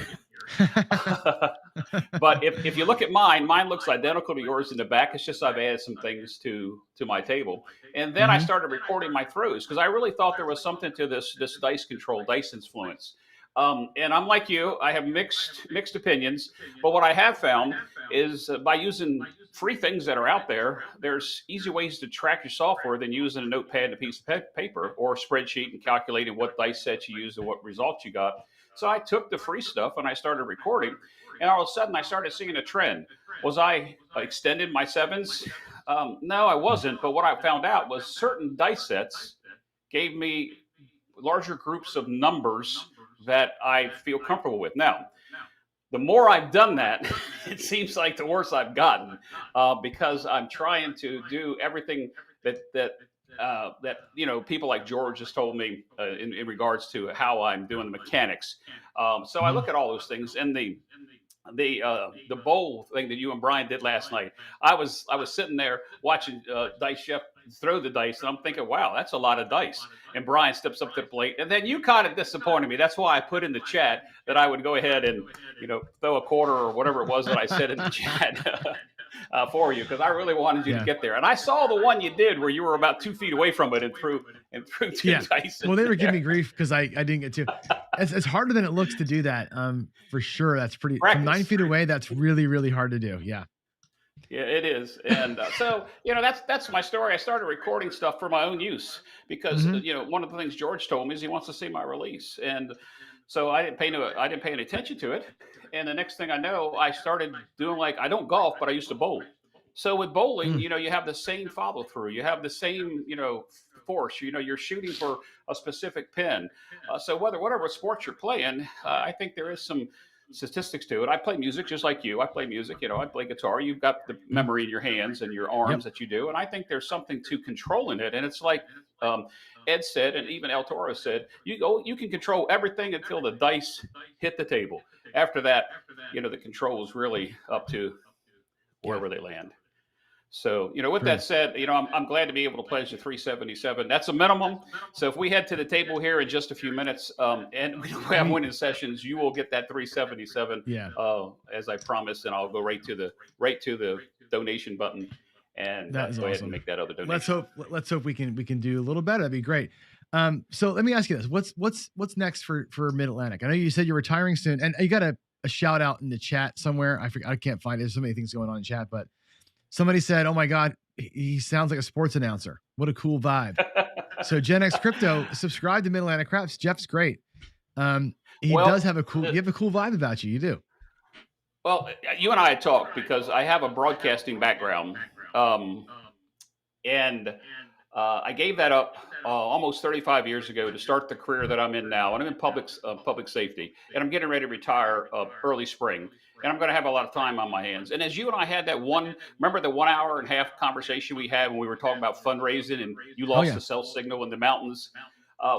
But if you look at mine looks identical to yours in the back. It's just I've added some things to my table. And then I started recording my throws because I really thought there was something to this dice control, dice influence. And I'm like you, I have mixed opinions. But what I have found is by using free things that are out there, there's easy ways to track your software than using a notepad and a piece of paper or a spreadsheet and calculating what dice sets you used and what results you got. So I took the free stuff and I started recording, and all of a sudden I started seeing a trend. Was I extending my sevens? No, I wasn't. But what I found out was certain dice sets gave me larger groups of numbers that I feel comfortable with. Now, the more I've done that, it seems like the worse I've gotten because I'm trying to do everything that people like George has told me in regards to how I'm doing the mechanics. So I look at all those things, and the bowl thing that you and Brian did last night. I was sitting there watching Dice Chef throw the dice, and I'm thinking, wow, that's a lot of dice. And Brian steps up to the plate, and then you kind of disappointed me. That's why I put in the chat that I would go ahead and throw a quarter or whatever it was that I said in the chat. For you, because I really wanted you to get there, and I saw the one you did where you were about 2 feet away from it and threw two dice.
Well, they were giving me grief because I didn't get to. It's harder than it looks to do that. For sure, that's pretty. From 9 feet away, that's really, really hard to do. Yeah.
Yeah, it is, and so that's my story. I started recording stuff for my own use because one of the things George told me is he wants to see my release, and so I didn't pay any attention to it. And the next thing I know, I started doing I don't golf, but I used to bowl. So with bowling, you have the same follow through. You have the same, force. You're shooting for a specific pin. So whatever sport you're playing, I think there is some statistics to it. I play music just like you. I play music. I play guitar. You've got the memory in your hands and your arms that you do, and I think there's something to controlling it. And it's like Ed said, and even El Toro said, you can control everything until the dice hit the table. After that, the control is really up to wherever they land. So, with that said, I'm glad to be able to pledge the 377. That's a minimum. So if we head to the table here in just a few minutes, and we don't have winning sessions, you will get that 377. As I promised, and I'll go right to the donation button and go ahead and make that other donation.
Let's hope we can do a little better. That'd be great. So let me ask you this: what's next for Mid Atlantic? I know you said you're retiring soon, and you got a shout out in the chat somewhere. I can't find it. There's so many things going on in chat, but somebody said, "Oh my God, he sounds like a sports announcer. What a cool vibe." So Gen X Crypto, subscribe to Mid Atlantic Craps. Jeff's great. He does have you have a cool vibe about you. You do.
Well, you and I had talked because I have a broadcasting background, and I gave that up almost 35 years ago to start the career that I'm in now. And I'm in public safety, and I'm getting ready to retire early spring. And I'm going to have a lot of time on my hands. And as you and I had remember the 1 hour and a half conversation we had when we were talking about fundraising and you lost the cell signal in the mountains?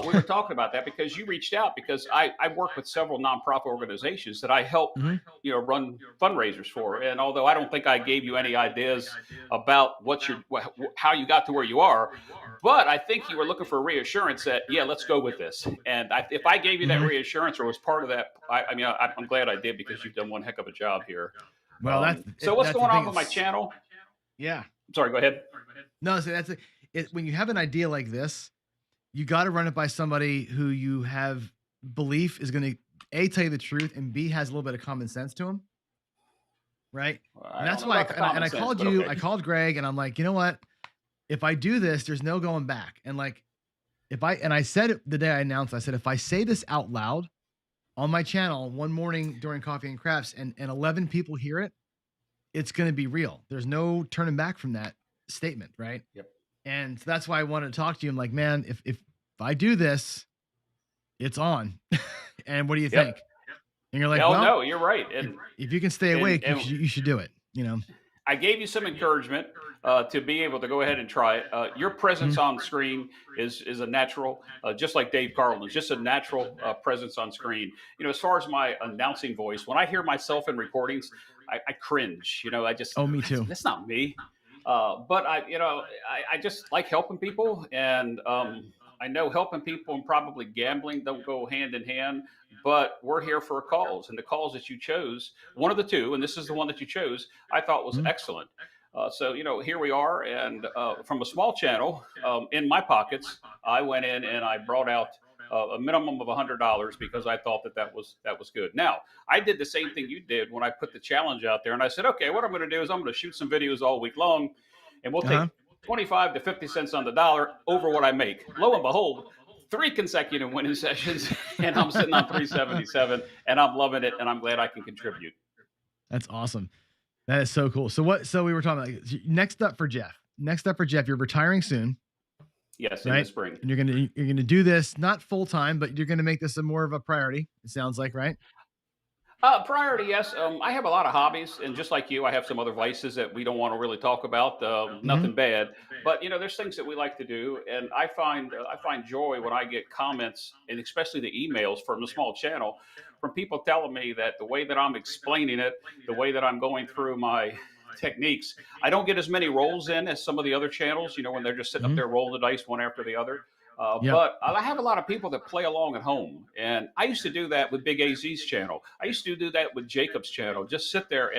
We were talking about that because you reached out because I work with several nonprofit organizations that I help, run fundraisers for. And although I don't think I gave you any ideas about how you got to where you are, but I think you were looking for reassurance that, let's go with this. And if I gave you that reassurance or was part of that, I'm glad I did because you've done one heck of a job here.
Well,
what's going on with my channel?
Yeah.
Sorry, go ahead.
No, so that's it. When you have an idea like this, you got to run it by somebody who you have belief is going to A, tell you the truth, and B, has a little bit of common sense to him. Right. And that's why I called you. Okay. I called Greg and I'm like, you know what? If I do this, there's no going back. And I said it the day I announced, I said, if I say this out loud on my channel one morning during Coffee and Crafts and 11 people hear it, it's going to be real. There's no turning back from that statement, right?
Yep.
And so that's why I wanted to talk to you. I'm like, man, if I do this, it's on. And what do you
Yep.
think? And you're like,
no,
well,
no, you're right. And
if you can stay awake,
and
you should do it. You know,
I gave you some encouragement to be able to go ahead and try it. Your presence on screen is a natural, just like Dave Carlin's, just a natural presence on screen. You know, as far as my announcing voice, when I hear myself in recordings, I cringe. You know, I just
me too.
That's not me. But I just like helping people, and I know helping people and probably gambling don't go hand in hand. But we're here for calls, and the calls that you chose, one of the two, and this is the one that you chose, I thought was excellent. So here we are, and from a small channel, in my pockets, I went in and I brought out a minimum of $100 because I thought that was good. Now, I did the same thing you did when I put the challenge out there, and I said, okay, what I'm going to do is I'm going to shoot some videos all week long, and we'll take 25 to 50 cents on the dollar over what I make. Lo and behold, 3 consecutive winning sessions, and I'm sitting on 377, and I'm loving it, and I'm glad I can contribute.
That's awesome. That is so cool. So we were talking about next up for Jeff. You're retiring soon.
Yes,
right?
in the spring.
And you're gonna do this not full time, but you're gonna make this a more of a priority. It sounds like, right?
Priority, yes. I have a lot of hobbies, and just like you, I have some other vices that we don't want to really talk about. Nothing bad, but there's things that we like to do, and I find joy when I get comments, and especially the emails from the small channel, from people telling me that the way that I'm explaining it, the way that I'm going through my techniques, I don't get as many rolls in as some of the other channels. When they're just sitting up there rolling the dice one after the other. But I have a lot of people that play along at home. And I used to do that with Big AZ's channel. I used to do that with Jacob's channel. Just sit there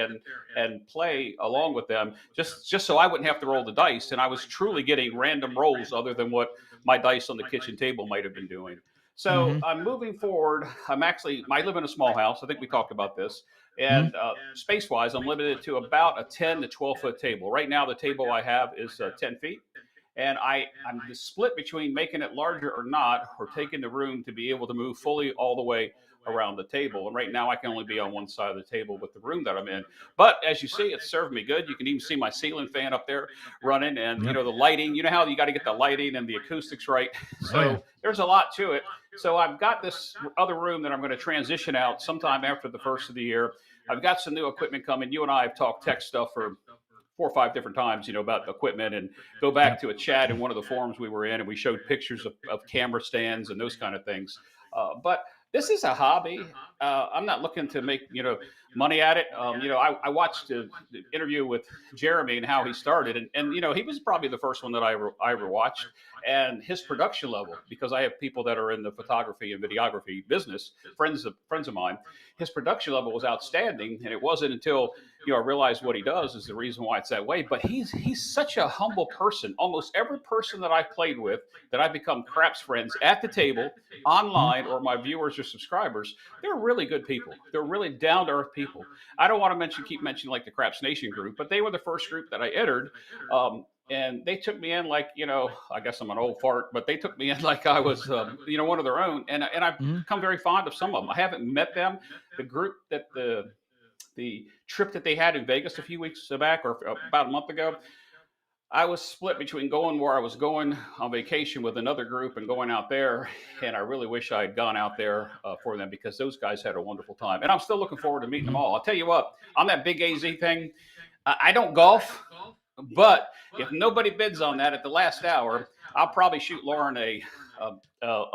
and play along with them, just so I wouldn't have to roll the dice. And I was truly getting random rolls other than what my dice on the kitchen table might have been doing. So I'm moving forward. I live in a small house. I think we talked about this. And space-wise, I'm limited to about a 10 to 12-foot table. Right now, the table I have is 10 feet. And I'm split between making it larger or not, or taking the room to be able to move fully all the way around the table. And right now I can only be on one side of the table with the room that I'm in. But as you see, it's served me good. You can even see my ceiling fan up there running, and the lighting, how you got to get the lighting and the acoustics right. So there's a lot to it. So I've got this other room that I'm going to transition out sometime after the first of the year. I've got some new equipment coming. You and I have talked tech stuff for 4 or 5 different times, about equipment, and go back to a chat in one of the forums we were in, and we showed pictures of camera stands and those kind of things. But this is a hobby. I'm not looking to make, money at it. I watched the interview with Jeremy and how he started, and he was probably the first one that I ever watched. And his production level, because I have people that are in the photography and videography business, friends of mine, his production level was outstanding. And it wasn't until I realized what he does is the reason why it's that way. But he's such a humble person. Almost every person that I've played with, that I've become craps friends at the table, online, or my viewers or subscribers, they're really good people. They're really down to earth people. I don't want to keep mentioning like the Craps Nation group, but they were the first group that I entered. And they took me in like, I guess I'm an old fart, but they took me in like I was, one of their own. And I've become very fond of some of them. I haven't met them. The group that the trip that they had in Vegas a few weeks back, or about a month ago, I was split between going where I was going on vacation with another group and going out there. And I really wish I had gone out there for them, because those guys had a wonderful time. And I'm still looking forward to meeting them all. I'll tell you what, on that Big AZ thing, I don't golf. But if nobody bids on that at the last hour, I'll probably shoot Lauren a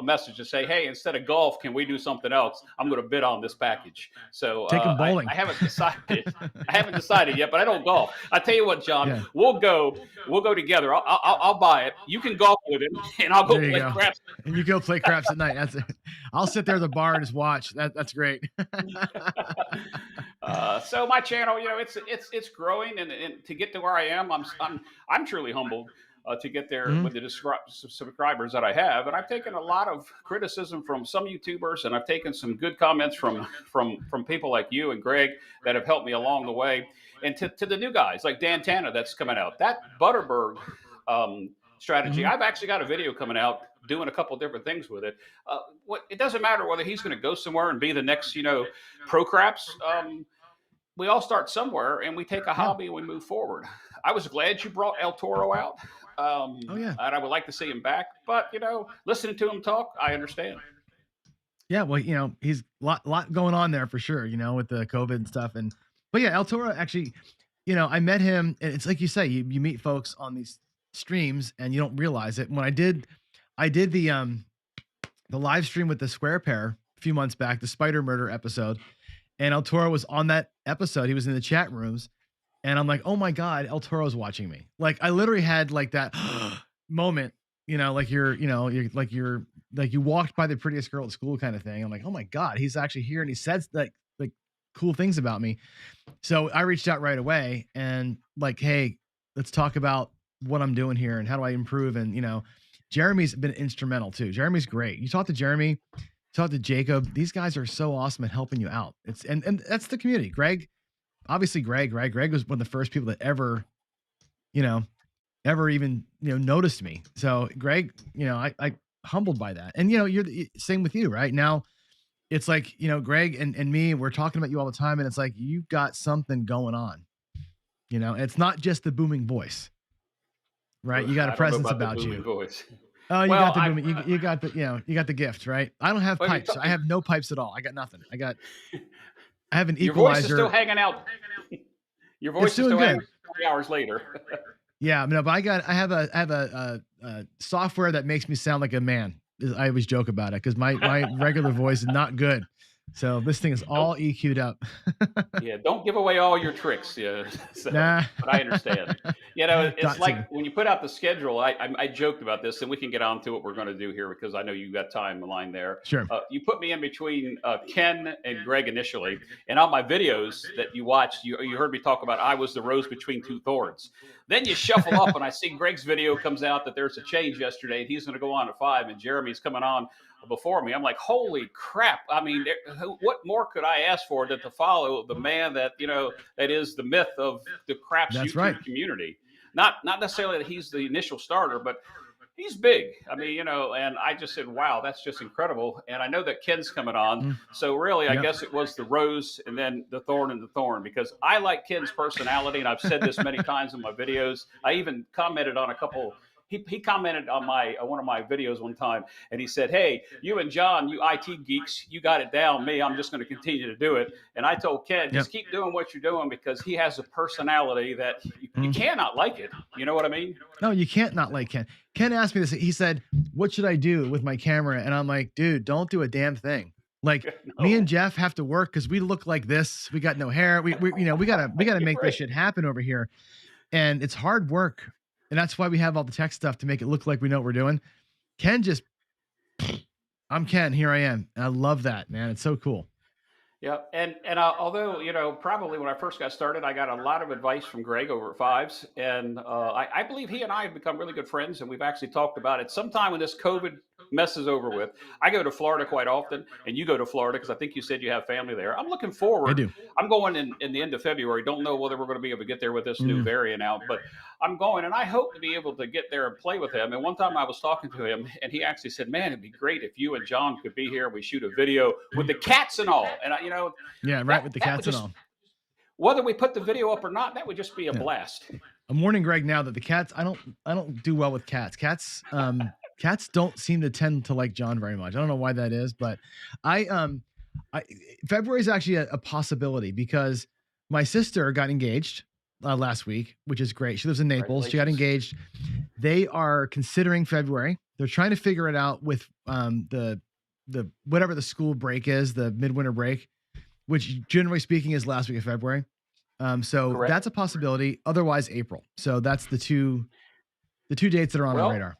message to say, hey, instead of golf, can we do something else? I'm going to bid on this package. So
take them bowling.
I haven't decided. I haven't decided yet, but I don't golf. I tell you what, John, we'll go together. I'll buy it. You can golf with it, and I'll go play craps.
And you go play craps at night. That's it. I'll sit there at the bar and just watch. That's great.
So my channel, it's growing, and to get to where I am, I'm truly humbled to get there with the subscribers that I have. And I've taken a lot of criticism from some YouTubers, and I've taken some good comments from people like you and Greg that have helped me along the way. And to the new guys like Dan Tana that's coming out, that Butterberg strategy. I've actually got a video coming out doing a couple different things with it. It doesn't matter whether he's going to go somewhere and be the next, pro craps. We all start somewhere, and we take a hobby and we move forward. I was glad you brought El Toro out. And I would like to see him back, but listening to him talk, I understand.
Yeah, well, he's lot going on there for sure, with the COVID and stuff. But yeah, El Toro actually, I met him, and it's like you say, you meet folks on these streams and you don't realize it. When I did the live stream with the Square Pair a few months back, the Spider Murder episode, and El Toro was on that episode. He was in the chat rooms, and I'm like, oh my God, El Toro's watching me. Like I literally had like that moment, like you walked by the prettiest girl at school kind of thing. I'm like, oh my God, he's actually here. And he said like cool things about me. So I reached out right away and like, hey, let's talk about what I'm doing here and how do I improve. And, Jeremy's been instrumental too. Jeremy's great. You talk to Jeremy, talk to Jacob. These guys are so awesome at helping you out. And that's the community. Greg was one of the first people that ever even, noticed me. So Greg, I humbled by that. And, you're the same with you right now. It's like, Greg and me, we're talking about you all the time. And it's like, you've got something going on, it's not just the booming voice, right? You got a presence about you.
Voice.
Oh, you got the booming, you got the, you got the gift, right? I don't have pipes. I have no pipes at all. I got nothing. I have an equalizer.
Your voice is still hanging out. Your voice is still hanging 3 hours later.
Yeah, no, but I have a software that makes me sound like a man. I always joke about it because my regular voice is not good. So this thing is all EQ'd up.
Yeah, don't give away all your tricks. Yeah, but I understand. It's like when you put out the schedule. I joked about this, and we can get on to what we're going to do here because I know you got time aligned there.
Sure.
You put me in between Ken and Greg initially, and on my videos that you watched, you heard me talk about I was the rose between two thorns. Then you shuffle up, and I see Greg's video comes out that there's a change yesterday, and he's going to go on at 5, and Jeremy's coming on before me. I'm like, holy crap. I mean, what more could I ask for than to follow the man that, that is the myth of the Craps YouTube community? Not necessarily that he's the initial starter, but he's big. I mean, and I just said, wow, that's just incredible. And I know that Ken's coming on. So really, I guess it was the rose and then the thorn and the thorn, because I like Ken's personality. And I've said this many times in my videos. I even commented on a couple. He commented on one of my videos one time, and he said, hey, you and John, you IT geeks, you got it down. Me, I'm just going to continue to do it. And I told Ken, just keep doing what you're doing, because he has a personality that you cannot like it. You know what I mean?
No, you can't not like Ken. Ken asked me this. He said, what should I do with my camera? And I'm like, dude, don't do a damn thing. Like me and Jeff have to work because we look like this. We got no hair. We gotta make this shit happen over here. And it's hard work. And that's why we have all the tech stuff to make it look like we know what we're doing. Ken I'm Ken, here I am. And I love that, man. It's so cool.
Yeah, and although, probably when I first got started, I got a lot of advice from Greg over at Fives. And I believe he and I have become really good friends, and we've actually talked about it. Sometime when this COVID mess is over with, I go to Florida quite often, and you go to Florida because I think you said you have family there. I'm looking forward.
I do.
I'm going in the end of February. Don't know whether we're going to be able to get there with this new variant out, but I'm going, and I hope to be able to get there and play with him. And one time I was talking to him, and he actually said, man, it'd be great if you and John could be here and we shoot a video with the cats and all. And,
yeah, right, with the cats and all.
Whether we put the video up or not, that would just be a blast.
I'm warning Greg now that the cats, I don't do well with cats. Cats don't seem to tend to like John very much. I don't know why that is, but February is actually a possibility because my sister got engaged last week, which is great. She lives in Naples. She got engaged. They are considering February. They're trying to figure it out with the whatever the school break is, the midwinter break, which generally speaking is last week of February. So that's a possibility. Otherwise, April. So that's the two dates that are on our radar.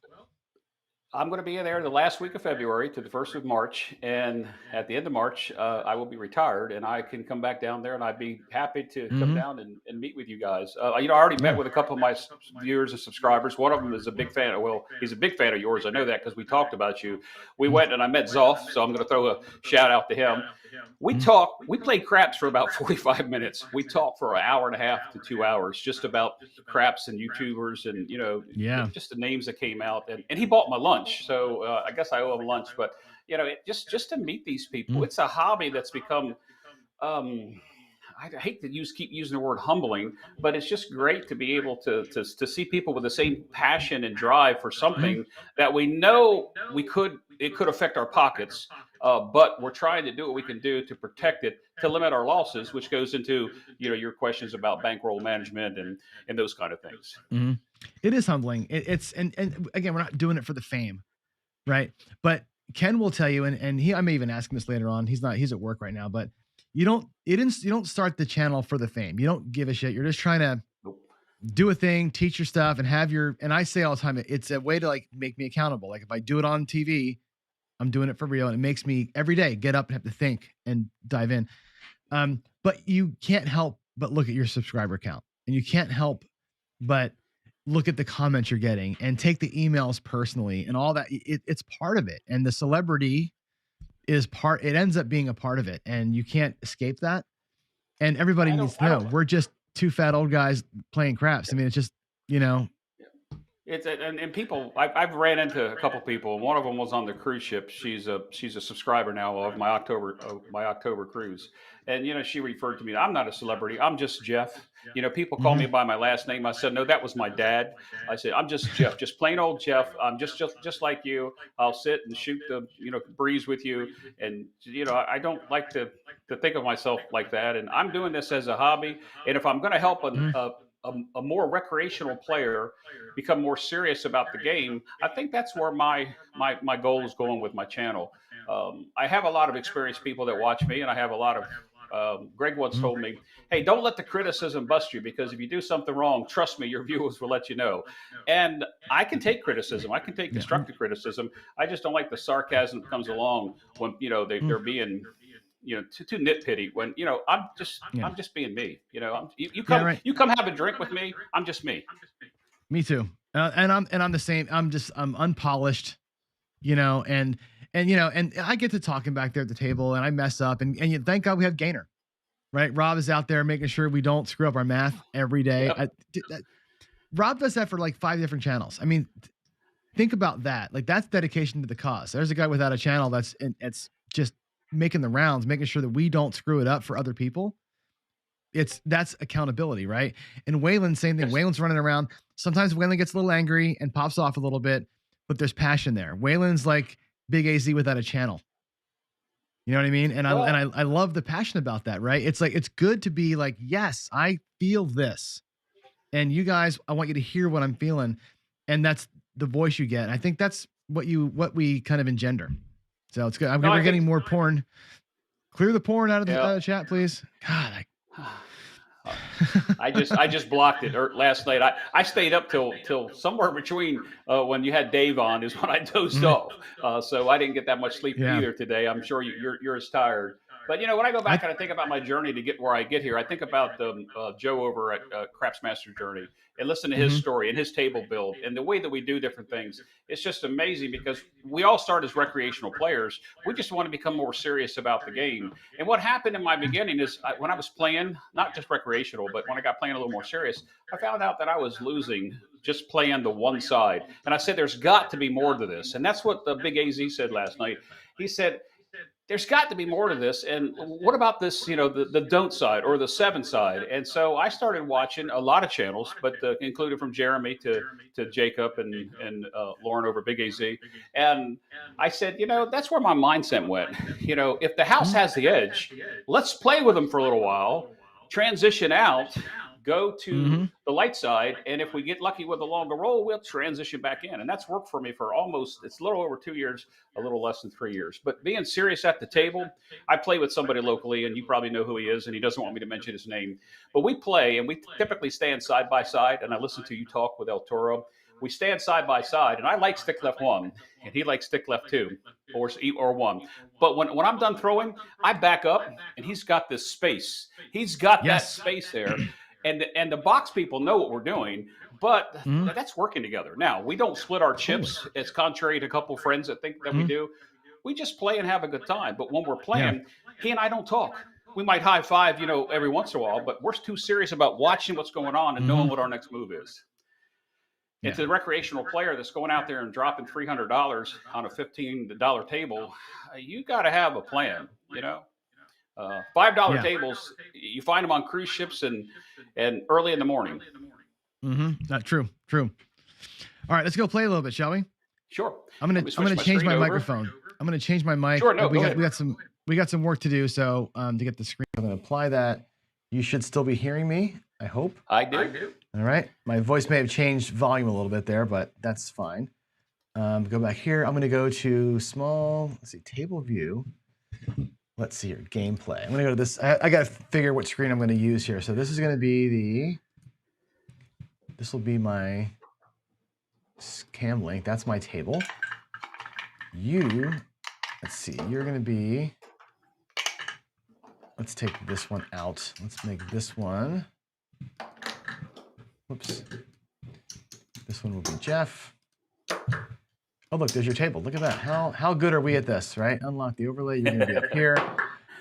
I'm going to be there the last week of February to the first of March, and at the end of March, I will be retired, and I can come back down there, and I'd be happy to come
Mm-hmm.
down and meet with you guys. I already met
Yeah.
with a couple of my viewers and subscribers. One of them is a big fan. Well, he's a big fan of yours. I know that because we talked about you. We went and I met Zoff, so I'm going to throw a shout out to him. We talked. We played craps for about 45 minutes. We talked for an hour and a half to 2 hours, just about craps and YouTubers, and
Yeah.
just the names that came out. And he bought my lunch, so I guess I owe him lunch. But just to meet these people,
Mm.
it's a hobby that's become. Um, I hate to keep using the word humbling, but it's just great to be able to see people with the same passion and drive for something that we know it could affect our pockets, but we're trying to do what we can do to protect it, to limit our losses, which goes into your questions about bankroll management and those kind of things.
Mhm. It is humbling. It's and again, we're not doing it for the fame, right? But Ken will tell you, and I may even ask him this later on. He's at work right now, but you don't start the channel for the fame. You don't give a shit. You're just trying to do a thing, teach your stuff, and and I say all the time, it's a way to like make me accountable. Like if I do it on TV, I'm doing it for real, and it makes me every day get up and have to think and dive in. But you can't help but look at your subscriber count, and you can't help but look at the comments you're getting and take the emails personally and all that. It's part of it, and the celebrity it ends up being a part of it, and you can't escape that. And everybody needs to know we're just two fat old guys playing craps. I mean, it's just you know
It's and people. I've ran into a couple people. One of them was on the cruise ship. She's a subscriber now of my October cruise, and she referred to me. I'm not a celebrity. I'm just Jeff. People call me by my last name. I said no, that was my dad. I said I'm just Jeff, just plain old Jeff. I'm just like you. I'll sit and shoot the breeze with you, and I don't like to think of myself like that. And I'm doing this as a hobby. And if I'm going to help a more recreational player become more serious about the game, I think that's where my goal is going with my channel. I have a lot of experienced people that watch me, and I have a lot of. Greg once told me, "Hey, don't let the criticism bust you, because if you do something wrong, trust me, your viewers will let you know." And I can take criticism. I can take constructive criticism. I just don't like the sarcasm that comes along when they're being too nitpicky when I'm just being me. You come have a drink with me. I'm just me.
Me too. And I'm the same. I'm unpolished, and I get to talking back there at the table, and I mess up, and thank God we have Gainer, right? Rob is out there making sure we don't screw up our math every day.
Yep.
Rob does that for like 5 different channels. I mean, think about that. Like that's dedication to the cause. There's a guy without a channel it's just making the rounds, making sure that we don't screw it up for other people. That's accountability, right? And Waylon, same thing. Waylon's running around. Sometimes Waylon gets a little angry and pops off a little bit, but there's passion there. Waylon's like Big AZ without a channel. You know what I mean? And I love the passion about that, right? It's like it's good to be like, yes, I feel this. And you guys, I want you to hear what I'm feeling. And that's the voice you get. And I think that's what we kind of engender. So it's good. We're getting more porn. Clear the porn out of the chat, please. God,
I just blocked it last night. I stayed up till somewhere between when you had Dave on is when I dozed off. So I didn't get that much sleep either today. I'm sure you're as tired. But when I go back and I think about my journey to get where I get here, I think about Joe over at Crapsmaster Journey and listen to his story and his table build and the way that we do different things. It's just amazing because we all start as recreational players. We just want to become more serious about the game. And what happened in my beginning is when I was playing, not just recreational, but when I got playing a little more serious, I found out that I was losing just playing the one side. And I said, there's got to be more to this. And that's what the Big AZ said last night. He said, there's got to be more to this. And what about this, the don't side or the 7 side? And so I started watching a lot of channels, but included from Jeremy to Jacob and Lauren over Big AZ. And I said, that's where my mindset went. If the house has the edge, let's play with them for a little while, transition out, go to the light side, and if we get lucky with a longer roll, we'll transition back in. And that's worked for me for it's a little over 2 years, a little less than 3 years. But being serious at the table, I play with somebody locally, and you probably know who he is, and he doesn't want me to mention his name. But we play, and we typically stand side by side, and I listen to you talk with El Toro. We stand side by side, and I like stick left 1, and he likes stick left 2 or 1. But when I'm done throwing, I back up, and he's got this space. He's got that space there. And the box people know what we're doing, but that's working together. Now, we don't split our chips, as contrary to a couple of friends that think that we do. We just play and have a good time. But when we're playing, he and I don't talk. We might high five, every once in a while, but we're too serious about watching what's going on and knowing what our next move is. And to the recreational player that's going out there and dropping $300 on a $15 table, you got to have a plan, $5 tables, you find them on cruise ships and early in the morning.
True. All right, let's go play a little bit, shall we?
Sure.
I'm gonna change my microphone. I'm gonna change my mic.
Sure. No,
we got some work to do. So to get the screen, I'm gonna apply that. You should still be hearing me. I hope.
I do.
All right. My voice may have changed volume a little bit there, but that's fine. Go back here. I'm gonna go to small. Let's see, table view. Let's see here, gameplay. I'm gonna go to this. I gotta figure what screen I'm gonna use here. So this is gonna be this will be my cam link. That's my table. Let's see, you're gonna be, let's take this one out. Let's make this one, whoops. This one will be Jeff. Oh, look, there's your table. Look at that. How good are we at this, right? Unlock the overlay. You're gonna be up here.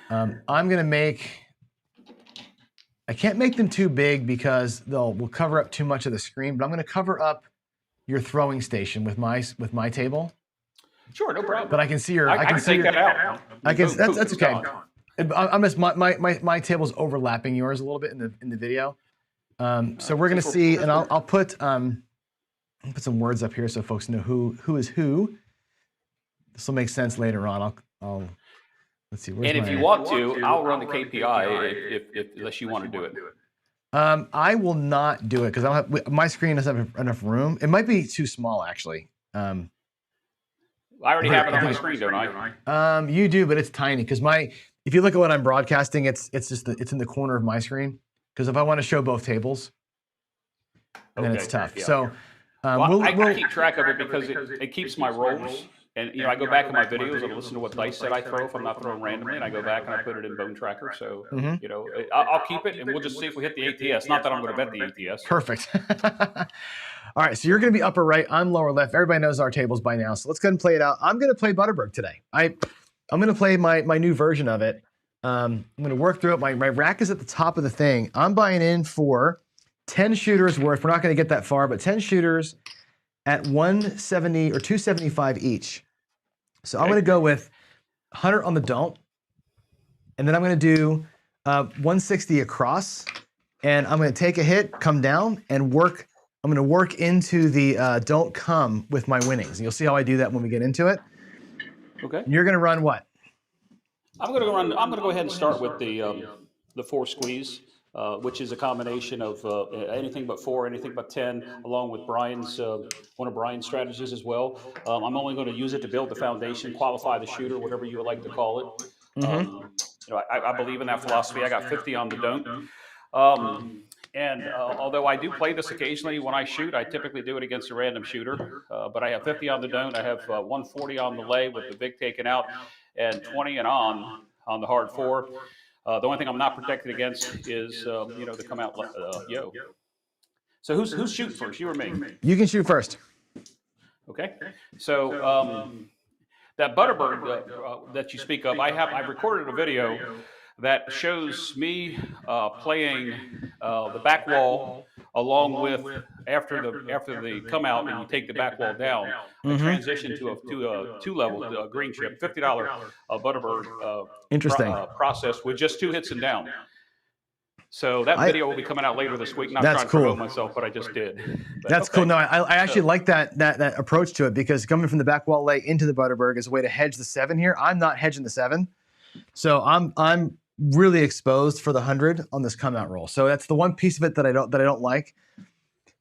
I'm gonna I can't make them too big because we'll cover up too much of the screen, but I'm gonna cover up your throwing station with my table.
Sure, no problem.
But I can see your.
I can take that out.
That's okay. I'm just my table's overlapping yours a little bit in the video. So we're gonna see, and I'll put some words up here so folks know who is who. This will make sense later on. I'll let's see.
And if you want to, I'll run the KPI if unless you want to do it.
I will not do it because my screen doesn't have enough room. It might be too small actually.
I already have it on my screen, don't I?
You do, but it's tiny because if you look at what I'm broadcasting, it's in the corner of my screen. Because if I want to show both tables, then it's tough. Yeah. So
I keep track of it because it keeps my rolls. And I go back in my videos and listen to what dice set I throw if I'm not throwing randomly, and I go back and I put it in Bone Tracker. So I'll keep it, and we'll just see if we hit the ATS. Not that I'm going to bet the ATS.
Perfect. All right, so you're going to be upper right. I'm lower left. Everybody knows our tables by now, so let's go ahead and play it out. I'm going to play Butterberg today. I'm going to play my new version of it. I'm going to work through it. My rack is at the top of the thing. I'm buying in for 10 shooters worth. We're not going to get that far, but 10 shooters at 170 or 275 each. So I'm going to go with 100 on the don't, and then I'm going to do 160 across, and I'm going to take a hit, come down, and work. I'm going to work into the don't come with my winnings. And you'll see how I do that when we get into it.
Okay.
You're going to run what?
I'm going to go ahead and start with the 4 squeeze. Which is a combination of anything but 4, anything but 10, along with Brian's one of Brian's strategies as well. I'm only going to use it to build the foundation, qualify the shooter, whatever you would like to call it. I believe in that philosophy. I got 50 on the don't. Although I do play this occasionally when I shoot, I typically do it against a random shooter. But I have 50 on the don't. I have 140 on the lay with the big taken out, and 20 and on the hard 4. The only thing I'm not protected against is, to come out yo. So who's shooting first, you or me?
You can shoot first.
Okay. So that Butterberg that you speak of, I've recorded a video that shows me playing the back wall along with after the come out and you take the back wall down and transition to a 2-level green chip, $50 Butterberg process with just 2 hits and down. So that video will be coming out later this week. Not trying to promote myself, but I just did. But,
that's cool. No, I actually like that approach to it because coming from the back wall lay into the Butterberg is a way to hedge the 7 here. I'm not hedging the 7, so I'm really exposed for the 100 on this come out roll. So that's the one piece of it that I don't like.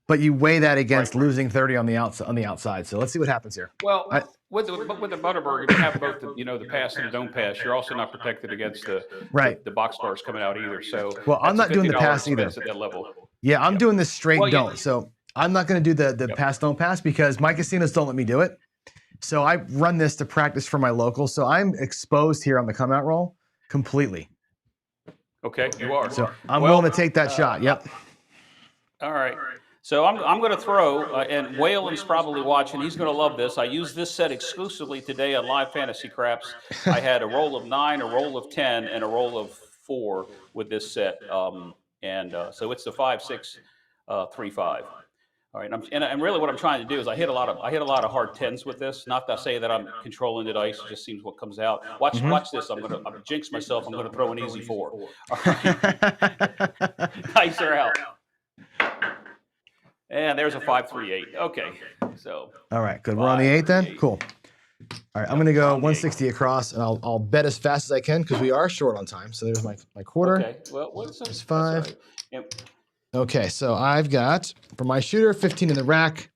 But you weigh that against losing 30 on the outside. So let's see what happens here.
Well, with the Butterberg, if you have both the pass and the don't pass, you're also not protected against the box bars coming out either. So
I'm not doing the pass either.
At that level.
Yeah, I'm doing this straight don't. So I'm not going to do the pass don't pass because my casinos don't let me do it. So I run this to practice for my local. So I'm exposed here on the come out roll completely.
Okay, you are.
So I'm willing to take that shot. Yep.
All right. So I'm going to throw, and Waylon's probably watching. He's going to love this. I used this set exclusively today on Live Fantasy Craps. I had a roll of 9, a roll of 10, and a roll of 4 with this set. So it's the 5, 6, 3, 5. All right, and really what I'm trying to do is I hit a lot of hard 10s with this. Not to say that I'm controlling the dice; it just seems what comes out. Watch this. I'm jinx myself. I'm gonna throw an easy 4. All right, dice are out. And there's a 5, 3, 8. Okay, so.
All right, good. We're on the 8 then. Cool. All right, I'm gonna go 160 across, and I'll bet as fast as I can because we are short on time. So there's my quarter.
Okay. Well, what's
There's 5.
right. Yep.
Okay, so I've got for my shooter 15 in the rack,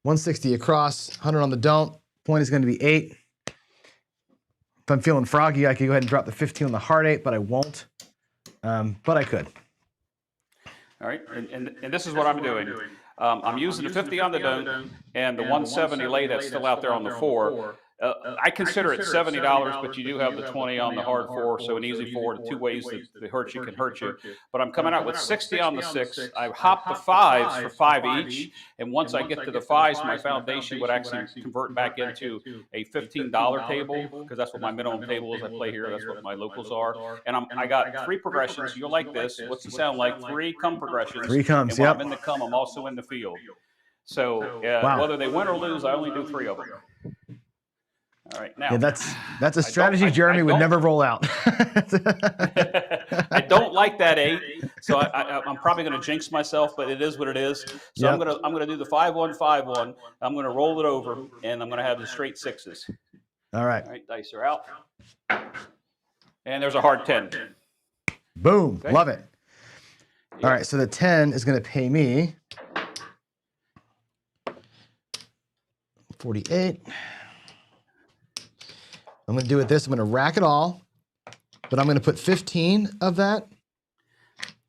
160 across, 100 on the don't. Point is going to be 8. If I'm feeling froggy, I could go ahead and drop the 15 on the hard 8, but I won't. But I could.
All right, and this is what I'm doing. I'm using the 50 on the don't and the 170 lay that's still out there on the 4. I consider it $70, but you do have the 20 on the hard 4, so an easy 4. The 2 ways that hurt you can hurt you. But I'm coming out with 60 on the 6. I hop the 5s for 5 each, and once I get to the 5s, my foundation would actually convert back into a $15 table because that's what my minimum table is. I play here. That's what my locals are. And I got 3 progressions. You'll like this. What's it sound like? 3 come progressions.
3 comes.
And when
Yep.
I'm in the come, I'm also in the field. So
Wow.
whether they win or lose, I only do 3 of them. All right, now.
Yeah, that's a strategy Jeremy would never roll out.
I don't like that 8, so I'm probably going to jinx myself, but it is what it is. So
Yep.
I'm gonna do the 5-1, 5-1. I'm going to roll it over, and I'm going to have the straight 6s.
All right.
All right, dice are out, and there's a hard 10.
Boom.
Okay.
Love it. All right, so the 10 is going to pay me 48. I'm going to do it this. I'm going to rack it all, but I'm going to put 15 of that.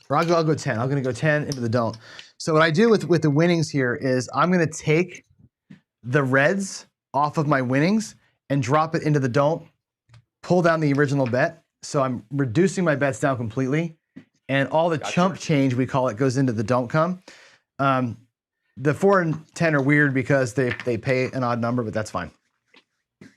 Or I'll go 10. I'm going to go 10 into the don't. So what I do with the winnings here is I'm going to take the reds off of my winnings and drop it into the don't, pull down the original bet. So I'm reducing my bets down completely. And all the chump change, we call it, goes into the don't come. The 4 and 10 are weird because they pay an odd number, but that's fine.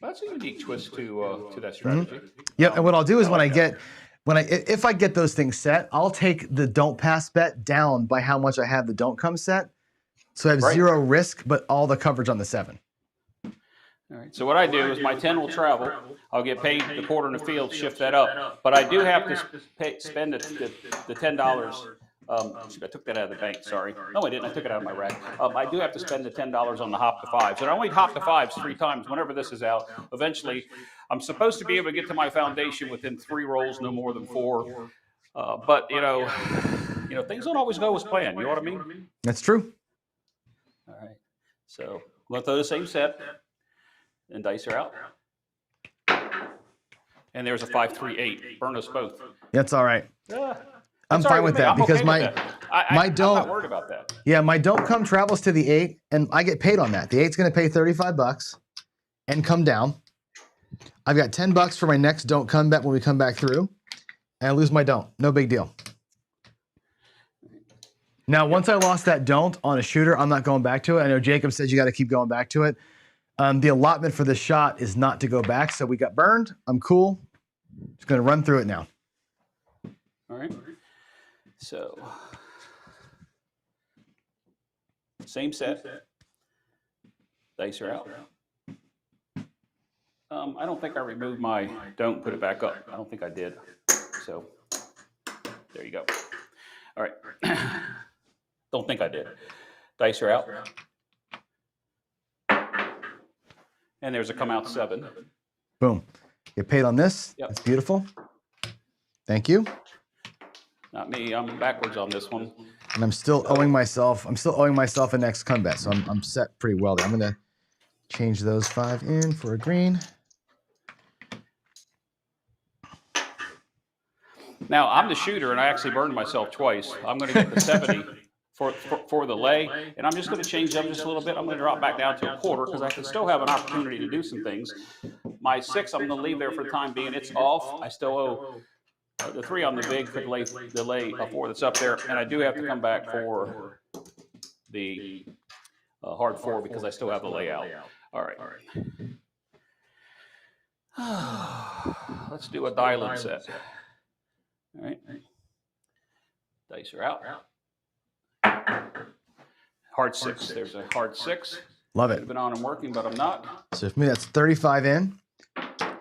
That's a unique twist to that strategy.
Yep, and what I'll do is if I get those things set, I'll take the don't pass bet down by how much I have the don't come set. So I have 0 risk, but all the coverage on the 7.
All right. So what I do is my 10 will travel. I'll get paid the quarter in the field, shift that up. But I do have to spend the $10. I took that out of the bank, sorry. No, I didn't. I took it out of my rack. I do have to spend the $10 on the hop to 5s. And I only hop to 5s 3 times whenever this is out. Eventually, I'm supposed to be able to get to my foundation within 3 rolls, no more than 4. But, things don't always go as planned. You know what I mean?
That's true.
All right. So I'm going to throw the same set. And dice are out. And there's a 5, 3, 8. Burn us both.
That's all right. I'm
That's all
fine
right
with that
I'm
because
okay
my
with that. I'm not worried about that.
Yeah, my don't come travels to the 8, and I get paid on that. The 8's going to pay $35 and come down. I've got $10 for my next don't come bet when we come back through, and I lose my don't. No big deal. Now, once I lost that don't on a shooter, I'm not going back to it. I know Jacob said you got to keep going back to it. The allotment for this shot is not to go back, so we got burned. I'm cool. Just going to run through it now.
All right. So, same set. Dice are out. I don't think I removed my don't put it back up. I don't think I did. So, there you go. All right. Don't think I did. Dice are out. And there's a come out 7.
Boom. Get paid on this.
Yep.
That's beautiful. Thank you.
Not me. I'm backwards on this one.
And I'm still owing myself a next come bet. So I'm set pretty well there. I'm going to change those 5 in for a green.
Now, I'm the shooter, and I actually burned myself twice. I'm going to get the 70 for the lay, and I'm just going to change up just a little bit. I'm going to drop back down to a quarter because I can still have an opportunity to do some things. My 6, I'm going to leave there for the time being. It's off. I still owe the 3 on the big for the lay 4 that's up there, and I do have to come back for the hard 4 because I still have the layout. All right. Let's do a dial-in set. All right. Dice are out. Hard 6. There's a hard 6.
Love it.
I've been on and working, but I'm not.
So for me, that's 35 in,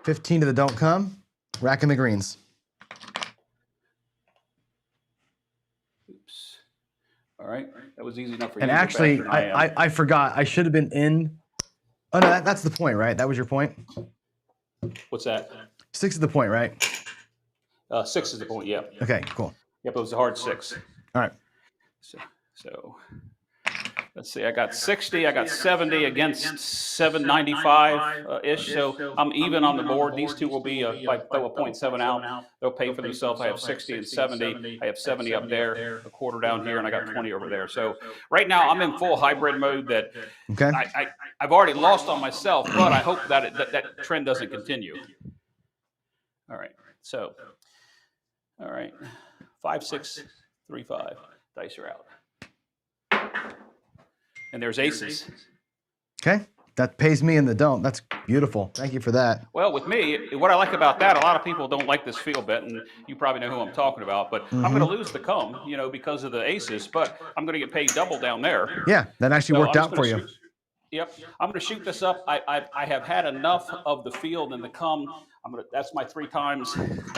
15 to the don't come, racking the greens.
Oops. All right. That was easy enough for you.
And actually, I forgot. I should have been in. Oh, no, that's the point, right? That was your point?
What's that?
6 is the point, right?
6 is the point, yep.
Okay, cool.
Yep, it was a hard 6.
All right.
So let's see. I got 60. I got 70 against 795-ish. So I'm even on the board. These two will be, if I throw a 0.7 out, they'll pay for themselves. I have 60 and 70. I have 70 up there, a quarter down here, and I got 20 over there. So right now I'm in full hybrid mode that I've already lost on myself, but I hope that that trend doesn't continue. All right. So, all right. 5, 6, 3, 5. Dice are out. And there's aces.
Okay. That pays me in the don't. That's beautiful. Thank you for that.
Well, with me, what I like about that, a lot of people don't like this field bet, and you probably know who I'm talking about, but I'm going to lose the come, because of the aces, but I'm going to get paid double down there.
Yeah, that actually worked out for you.
Yep. I'm going to shoot this up. I have had enough of the field and the come. That's my 3 times.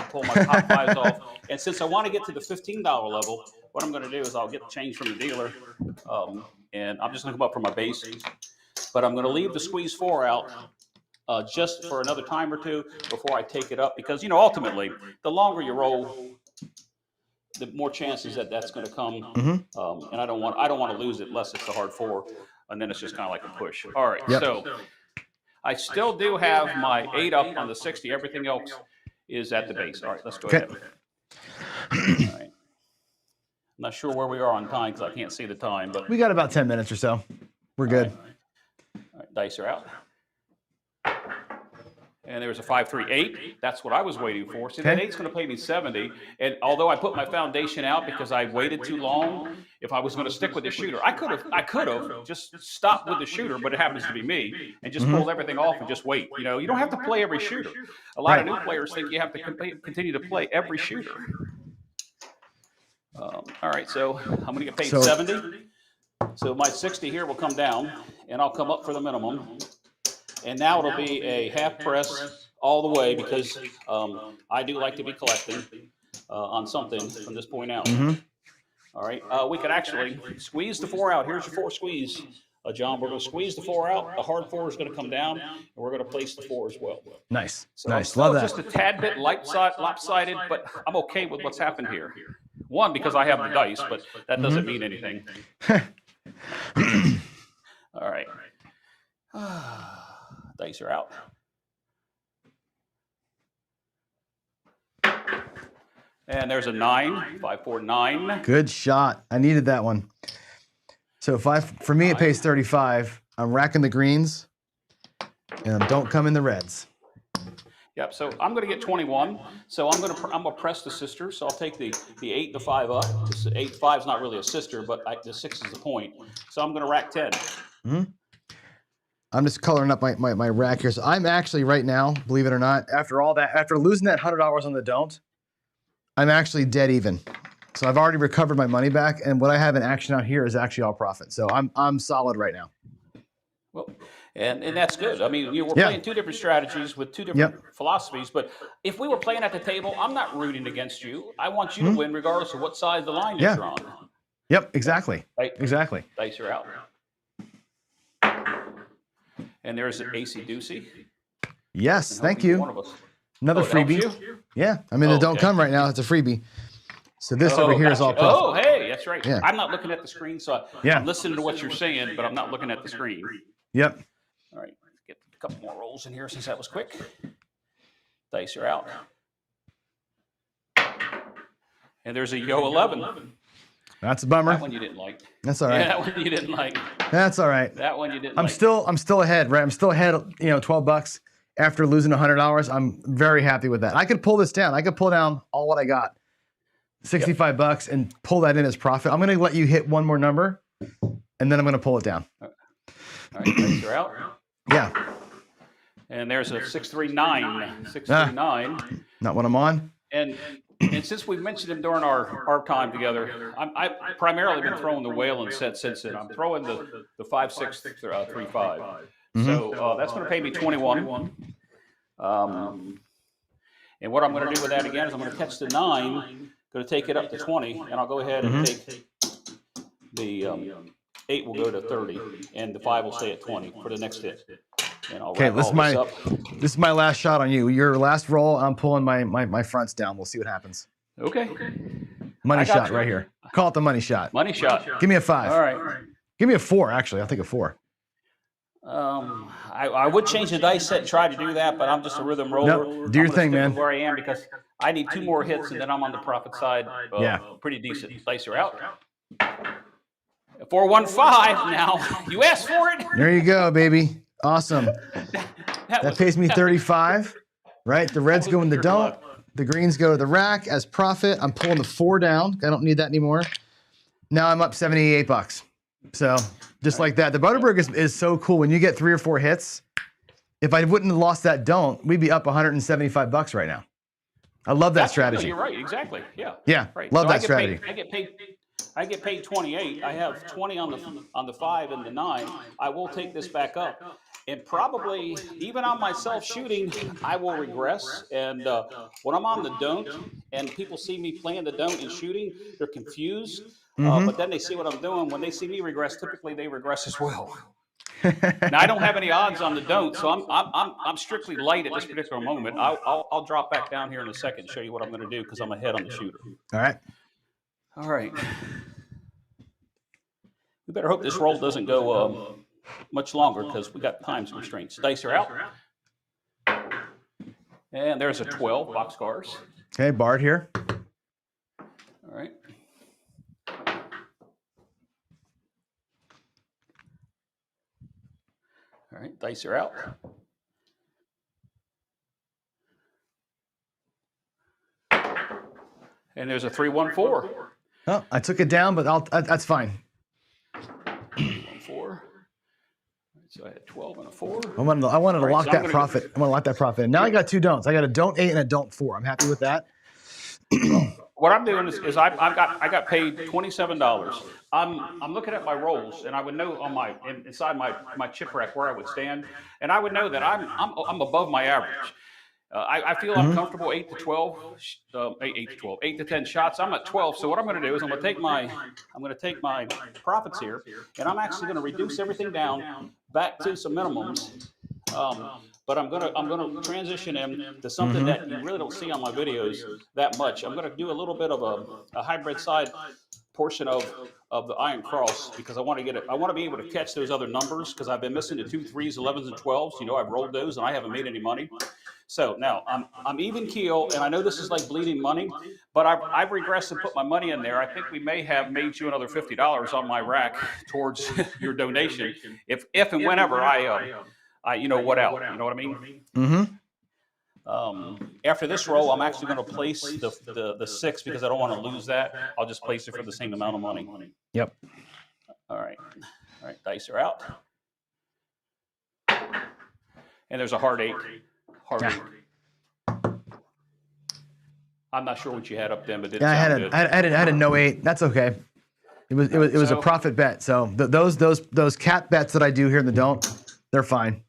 Pull my top 5s off. And since I want to get to the $15 level, what I'm going to do is I'll get the change from the dealer, and I'm just going to come up for my base. But I'm going to leave the squeeze 4 out just for another time or two before I take it up, because ultimately the longer you roll, the more chances that that's going to come. And I don't want to lose it unless it's the hard 4, and then it's just kind of like a push. All right, so I still do have my 8 up on the 60. Everything else is at the base. All right, let's go ahead. All right. I'm not sure where we are on time because I can't see the time, but
we got about 10 minutes or so. We're good.
All right, dice are out. And there's a 5, 3, 8. That's what I was waiting for. See, that 8's going to pay me 70. And although I put my foundation out because I waited too long, if I was going to stick with the shooter, I could have just stopped with the shooter, but it happens to be me, and just pulled everything off and just wait. You don't have to play every shooter. A lot of new players think you have to continue to play every shooter. All right, so I'm going to get paid 70. So my 60 here will come down, and I'll come up for the minimum. And now it'll be a half press all the way because I do like to be collecting on something from this point out. All right, we could actually squeeze the 4 out. Here's your 4 squeeze, John. We're going to squeeze the 4 out. The hard 4 is going to come down, and we're going to place the 4 as well.
Nice,
so
nice. Love that.
Just a tad bit lopsided, but I'm okay with what's happened here. One, because I have the dice, but that doesn't mean anything. All right. Dice are out. And there's a 9, 5, 4, 9.
Good shot. I needed that one. So for me, it pays 35. I'm racking the greens, and don't come in the reds.
Yep. So I'm going to get 21. So I'm going to press the sister. So I'll take the 8, the 5 up. The 8, 5 is not really a sister, but the 6 is the point. So I'm going to rack 10.
I'm just coloring up my rack here. So I'm actually right now, believe it or not, after losing that $100 on the don't, I'm actually dead even. So I've already recovered my money back, and what I have in action out here is actually all profit. So I'm solid right now.
Well, and that's good. I mean, we're playing 2 different strategies with 2 different philosophies. But if we were playing at the table, I'm not rooting against you. I want you to win regardless of what side of the line you're on.
Yep, exactly. Exactly.
Dice are out. And there's an AC-doocy.
Yes, thank you. Another freebie. Yeah, I'm in the don't come right now. It's a freebie. So this over here is all profit.
Oh, hey, that's right.
Yeah.
I'm not looking at the screen, so I'm listening to what you're saying, but I'm not looking at the screen.
Yep.
All right, let's get a couple more rolls in here since that was quick. Dice are out. And there's a Yo 11.
That's a bummer.
That one you didn't like.
That's all right.
Yeah, that one you didn't like.
That's all right.
That one you didn't
I'm
like.
still ahead, right? I'm still ahead, $12 after losing $100. I'm very happy with that. I could pull this down. I could pull down all what I got, $65 and pull that in as profit. I'm going to let you hit one more number and then I'm going to pull it down.
All right, thanks, you're out.
Yeah.
And there's a 639. 639.
Not what I'm on.
And since we've mentioned him during our time together, I've primarily been throwing the whaling set since then. I'm throwing the 5-6-3-5. So that's going to pay me 21. And what I'm going to do with that again is I'm going to catch the 9, going to take it up to 20, and I'll go ahead and take the 8 will go to 30, and the 5 will stay at 20 for the next hit. And I'll
Okay, this is my last shot on you. Your last roll, I'm pulling my fronts down. We'll see what happens.
Okay.
Money shot right here. Call it the money shot.
Money shot.
Give me a 5.
All right.
Give me a 4, actually. I'll take a 4.
I would change the dice set and try to do that, but I'm just a rhythm roller.
No, do your thing, man.
Where I am because I need 2 more hits and then I'm on the profit side. Pretty decent. Dice are out. 415 now. You asked for it.
There you go, baby. Awesome. That pays me 35, right? The reds go in the dump. The greens go to the rack as profit. I'm pulling the 4 down. I don't need that anymore. Now I'm up $78. So just like that. The Butterberg is so cool. When you get 3 or 4 hits, if I wouldn't have lost that don't, we'd be up $175 right now. I love that strategy.
You're right. Exactly. Yeah.
Yeah.
Right.
Love
So
that strategy.
I get paid 28. I have 20 on the 5 and the 9. I will take this back up. And probably, even on myself shooting, I will regress. And when I'm on the don't, and people see me playing the don't and shooting, they're confused. But then they see what I'm doing. When they see me regress, typically they regress as well. Now I don't have any odds on the don't, so I'm strictly light at this particular moment. I'll drop back down here in a second and show you what I'm going to do because I'm ahead on the shooter.
All right.
All right. We better hope this roll doesn't go much longer because we got time constraints. Dice are out. And there's a 12 boxcars.
Okay, Bart here.
All right. All right, dice are out. And there's a 314.
Oh, I took it down, but that's fine.
4. So I had 12 and a 4.
I wanted to lock that profit. I want to lock that profit in. Now I got 2 don'ts. I got a don't 8 and a don't 4. I'm happy with that.
What I'm doing is I got paid $27. I'm looking at my rolls, and I would know on inside my chip rack where I would stand, and I would know that I'm above my average. I feel I'm comfortable 8 to 12, 8 to 10 shots. I'm at 12. So what I'm going to do is I'm going to take my profits here, and I'm actually going to reduce everything down back to some minimums. But I'm gonna transition him to something that you really don't see on my videos that much. I'm gonna do a little bit of a hybrid side portion of the Iron Cross because I want to be able to catch those other numbers because I've been missing the 2, 3s, 11s, and 12s. You know, I've rolled those and I haven't made any money. So now I'm even keel, and I know this is like bleeding money, but I've regressed and put my money in there. I think we may have made you another $50 on my rack towards your donation if and whenever I you know what out. You know what I mean? After this roll, I'm actually going to place the 6 because I don't want to lose that. I'll just place it for the same amount of money.
Yep.
All right. Dice are out. And there's a hard 8. Hard 8. I'm not sure what you had up then, but it didn't sound good.
I had a no 8. That's okay. It was a profit bet. So those cat bets that I do here in the don't, they're fine.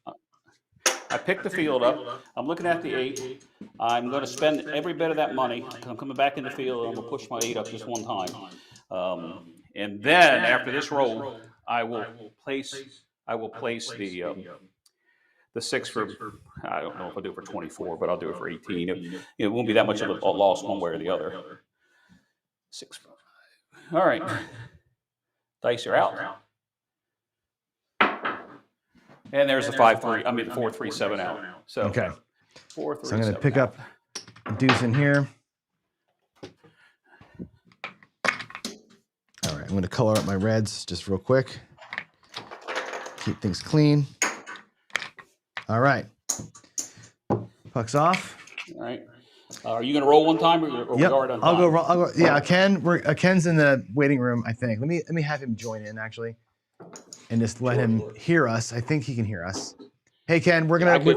I picked the field up. I'm looking at the 8. I'm going to spend every bit of that money. I'm coming back in the field, and I'm going to push my 8 up just one time. And then after this roll, I will place the 6 for, I don't know if I'll do it for 24, but I'll do it for 18. It won't be that much of a loss one way or the other. 6. All right. Dice are out. And there's the 5-3. I mean, the 4-3-7 out. So
okay.
4-3.
So I'm going to pick up a deuce in here. All I'm going to color up my reds just real quick. Keep things clean. All right. Puck's off.
All right. Are you going to roll one time, or we
Yep.
are done?
I'll go. Yeah, Ken. Ken's in the waiting room, I think. Let me have him join in actually, and just let him hear us. I think he can hear us. Hey, Ken, we're gonna be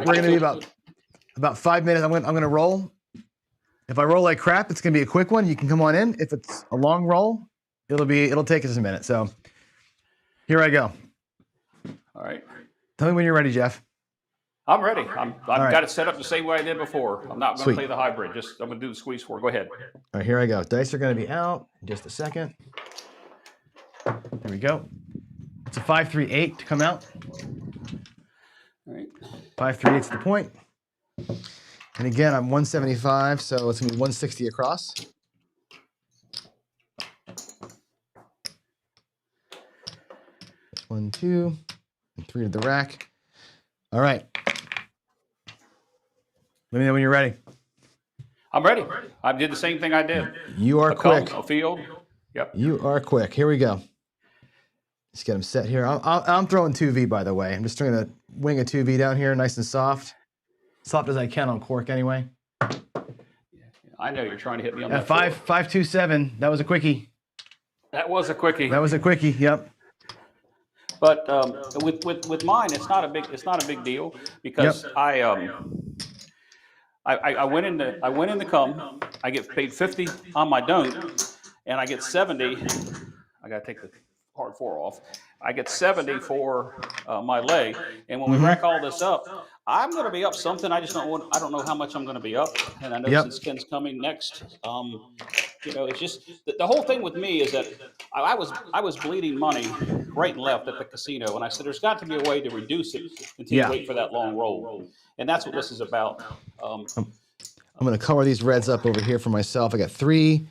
about 5 minutes. I'm gonna roll. If I roll like crap, it's gonna be a quick one. You can come on in. If it's a long roll, it'll take us a minute. So here I go.
All right.
Tell me when you're ready, Jeff.
I'm ready. I've
right.
got it set up the same way I did before. I'm not going to
Sweet.
play the hybrid. I'm going to do the squeeze 4. Go ahead.
All right, here I go. Dice are going to be out in just a second. There we go. It's a 5-3-8 to come out.
All right.
5-3-8's the point. And again, I'm 175, so it's going to be 160 across. One, two, and 3 to the rack. All right. Let me know when you're ready.
I'm ready. I did the same thing I did.
You are quick.
A field. Yep.
You are quick. Here we go. Just get them set here. I'm throwing 2V, by the way. I'm just trying to wing a 2V down here, nice and soft. Soft as I can on cork, anyway.
I know you're trying to hit me on
At
that.
5-2-7. That was a quickie.
That was a quickie.
That was a quickie. Yep.
But with mine, it's not a big deal because
Yep.
I went in the come. I get paid 50 on my don't, and I get 70. I got to take the hard 4 off. I get 70 for my leg, and when we rack all this up, I'm going to be up something. I don't know how much I'm going to be up, and I know since Ken's coming next, it's just the whole thing with me is that I was bleeding money right and left at the casino, and I said there's got to be a way to reduce it until you wait for that long roll, and that's what this is about.
I'm going to color these reds up over here for myself. I got three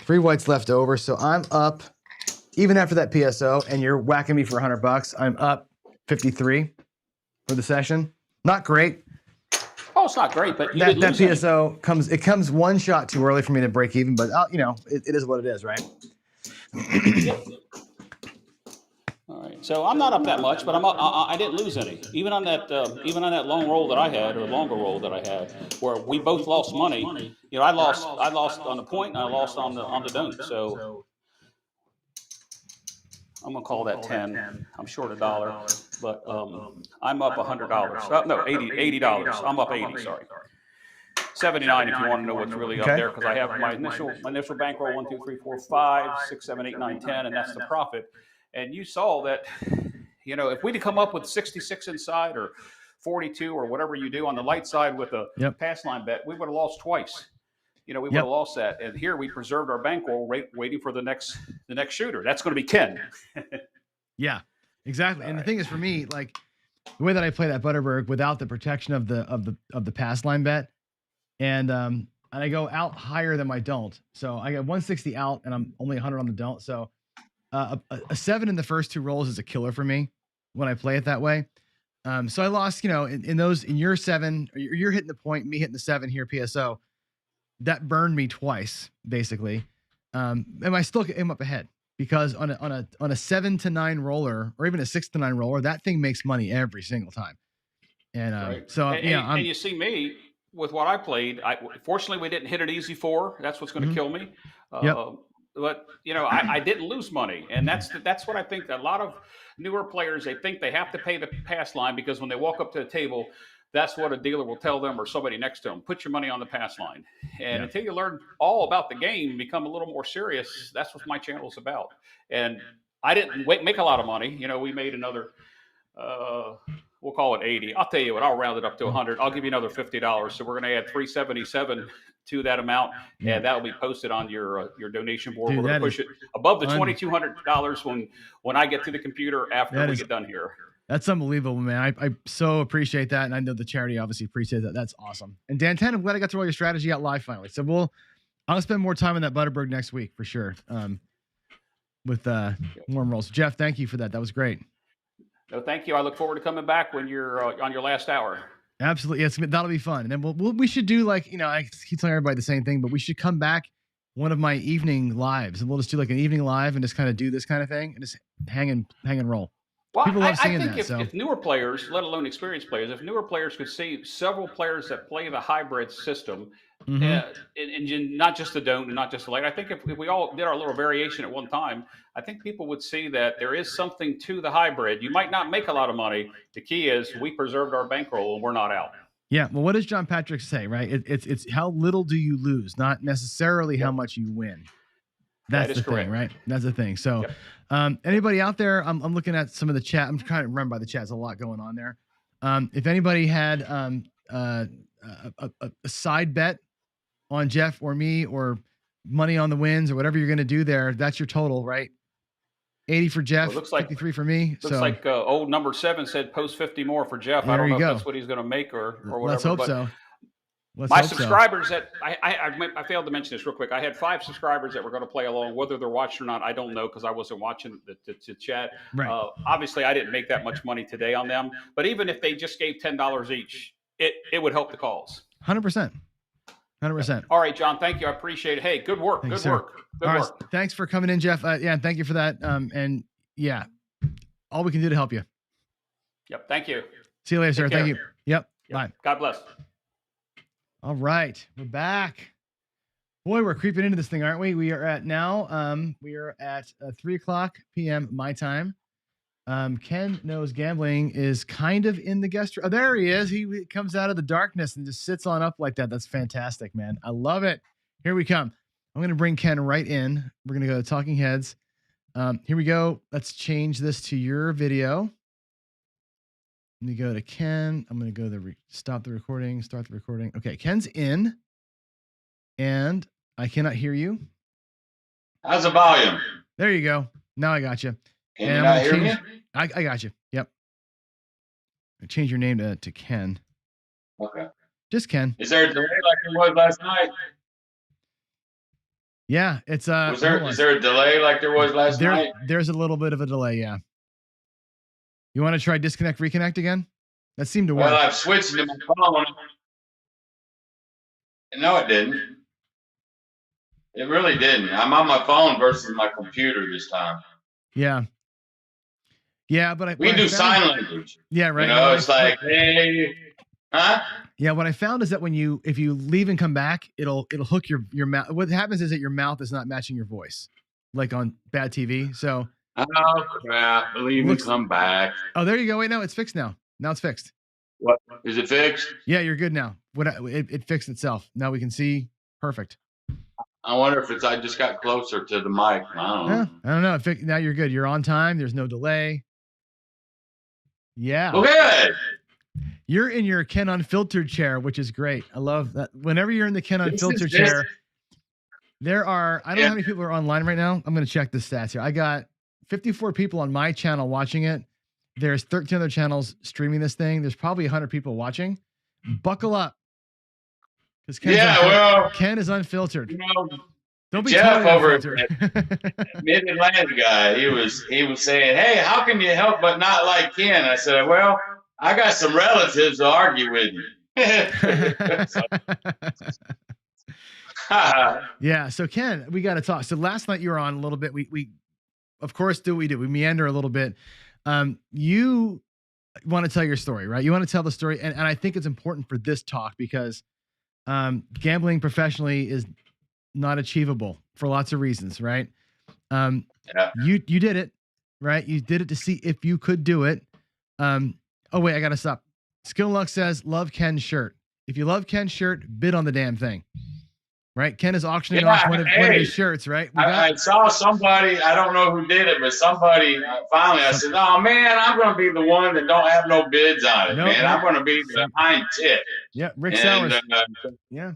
whites left over, so I'm up. Even after that PSO, and you're whacking me for $100, I'm up 53 for the session. Not great.
Oh, it's not great, but
that PSO comes one shot too early for me to break even. But it is what it is, right?
All right, so I'm not up that much, but I didn't lose any. Even on that long roll that I had, or longer roll that I had, where we both lost money. I lost on the point, and I lost on the don't. So I'm gonna call that 10. I'm short $1, but I'm up $100. No, $80. I'm up 80. Sorry, 79 if you want to know what's really up there, because I have my initial bankroll 1, 2, 3, 4, 5, 6, 7, 8, 9, 10, and that's the profit. And you saw that, if we'd have come up with 66 inside or 42 or whatever you do on the light side with a pass line bet, we would have lost twice. We would have lost that. And here we preserved our bankroll waiting for the next shooter. That's going to be Ken.
Yeah, exactly. And the thing is, for me, like the way that I play that Butterberg without the protection of the pass line bet, and I go out higher than my don't. So I got 160 out, and I'm only 100 on the don't. So a 7 in the first 2 rolls is a killer for me when I play it that way. So I lost, in your 7, you're hitting the point, me hitting the 7 here, PSO. That burned me twice, basically. And I still came up ahead because on a 7 to 9 roller, or even a 6 to 9 roller, that thing makes money every single time. And
and you see me with what I played. Fortunately, we didn't hit an easy 4. That's what's going to kill me. But I didn't lose money, and that's what I think. A lot of newer players, they think they have to pay the pass line because when they walk up to the table, that's what a dealer will tell them or somebody next to them. Put your money on the pass line. And until you learn all about the game, become a little more serious, that's what my channel is about. And I didn't make a lot of money. We made another, we'll call it 80. I'll tell you what, I'll round it up to 100. I'll give you another $50. So we're going to add 377 to that amount, and that will be posted on your donation board. We're going to push it above the $2,200 when I get to the computer after we get done here.
That's unbelievable, man. I so appreciate that. And I know the charity obviously appreciates that. That's awesome. And Dan 10, I'm glad I got to roll your strategy out live finally. So I'll spend more time on that Butterberg next week for sure. With warm rolls. Jeff, thank you for that. That was great.
No, thank you. I look forward to coming back when you're on your last hour.
Absolutely. Yes, that'll be fun. And then we should do I keep telling everybody the same thing, but we should come back one of my evening lives, and we'll just do like an evening live and just kind of do this kind of thing and just hang and roll.
Well,
People love seeing
I think
that.
if newer players, let alone experienced players, if newer players could see several players that play the hybrid system, and not just the don't and not just the light, I think if we all did our little variation at one time, I think people would see that there is something to the hybrid. You might not make a lot of money. The key is we preserved our bankroll and we're not out.
Yeah. Well, what does John Patrick say, right? It's how little do you lose, not necessarily how much you win. That's the thing, right? That's the thing. So anybody out there, I'm looking at some of the chat. I'm trying to remember the chat. There's a lot going on there. If anybody had a side bet on Jeff or me or money on the wins or whatever you're going to do there, that's your total, right? 80 for Jeff, well, looks like 53 for me.
Looks like old number 7 said post 50 more for Jeff. I don't know if that's what he's going to make or whatever.
Let's hope so.
My subscribers that I failed to mention this real quick. I had 5 subscribers that were going to play along. Whether they're watching or not, I don't know because I wasn't watching the chat.
Right.
Obviously, I didn't make that much money today on them. But even if they just gave $10 each, it would help the cause.
100%. 100%.
All right, John. Thank you. I appreciate it. Hey, good work. Good work. Good work.
Thanks for coming in, Jeff. Yeah, thank you for that. And yeah, all we can do to help you.
Yep. Thank you.
See you later, sir. Thank you. Yep. Bye.
God bless.
All right, we're back. Boy, we're creeping into this thing, aren't we? We are at 3:00 p.m. my time. Ken Knows Gambling is kind of in the guest room. Oh, there he is. He comes out of the darkness and just sits on up like that. That's fantastic, man. I love it. Here we come. I'm going to bring Ken right in. We're going to go to Talking Heads. Here we go. Let's change this to your video. Let me go to Ken. I'm going to go to stop the recording, start the recording. Okay, Ken's in, and I cannot hear you.
How's the volume?
There you go. Now I got you.
Can you not hear me?
I got you. Yep. Change your name to Ken.
Okay.
Just Ken.
Is there a delay like there was last night?
Yeah, it's
is there a delay like there was last night?
There's a little bit of a delay, yeah. You want to try disconnect, reconnect again? That seemed to work.
Well, I've switched to my phone. No, it didn't. It really didn't. I'm on my phone versus my computer this time.
Yeah. Yeah, but
we can do sign language.
Yeah, right.
You know, it's like, hey, huh?
Yeah, what I found is that if you leave and come back, it'll hook your mouth. What happens is that your mouth is not matching your voice, like on bad TV. So.
Oh crap! Believe me, come back.
Oh, there you go. Wait, no, it's fixed now. Now it's fixed.
What is it fixed?
Yeah, you're good now. It fixed itself. Now we can see. Perfect.
I wonder if I just got closer to the mic. I
don't know. Now you're good. You're on time. There's no delay. Yeah.
Well, good.
You're in your Ken Unfiltered chair, which is great. I love that. Whenever you're in the Ken Unfiltered chair, there are, I don't know how many people are online right now. I'm going to check the stats here. I got 54 people on my channel watching it. There's 13 other channels streaming this thing. There's probably 100 people watching. Buckle up. Because Ken is unfiltered.
You know,
don't be
Jeff
totally
over
at
Mid-Atlantic guy, he was saying, hey, how can you help but not like Ken? I said, well, I got some relatives to argue with you.
Yeah, so Ken, we got to talk. So last night you were on a little bit. We of course do what we do. We meander a little bit. You want to tell your story, right? You want to tell the story, and I think it's important for this talk because gambling professionally is not achievable for lots of reasons, right? You did it, right? You did it to see if you could do it. Oh wait, I gotta stop. Skill Luck says, love Ken's shirt. If you love Ken's shirt, bid on the damn thing. Right? Ken is auctioning off one of his shirts, right?
I saw somebody, I don't know who did it, but somebody finally, I said, oh man, I'm going to be the one that don't have no bids on it, man. I'm going to be the behind tip.
Yeah, Rick Sowers. Yeah.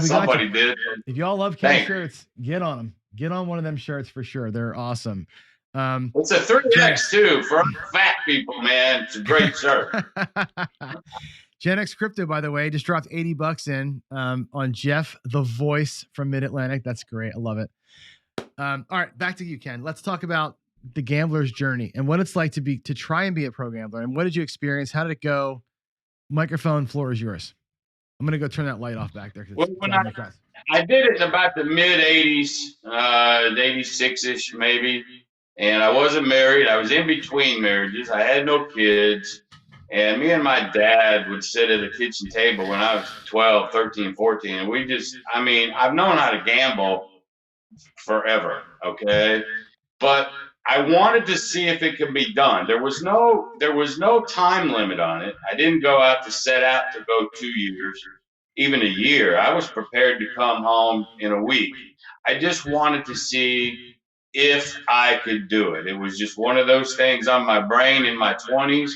Somebody did.
If y'all love Ken's shirts, get on them. Get on one of them shirts for sure. They're awesome.
It's a 3X too for fat people, man. It's a great shirt.
Gen X Crypto, by the way, just dropped $80 in on Jeff, the voice from Mid-Atlantic. That's great. I love it. All right, back to you, Ken. Let's talk about the gambler's journey and what it's like to try and be a pro gambler. And what did you experience? How did it go? Microphone, floor is yours. I'm gonna go turn that light off back there.
When I did it in about the mid 80s, 86-ish maybe. And I wasn't married. I was in between marriages. I had no kids. And me and my dad would sit at a kitchen table when I was 12, 13, 14. And we just, I mean, I've known how to gamble forever. Okay. But I wanted to see if it could be done. There was no time limit on it. I didn't go out to set out to go 2 years, even a year. I was prepared to come home in a week. I just wanted to see if I could do it. It was just one of those things on my brain in my 20s.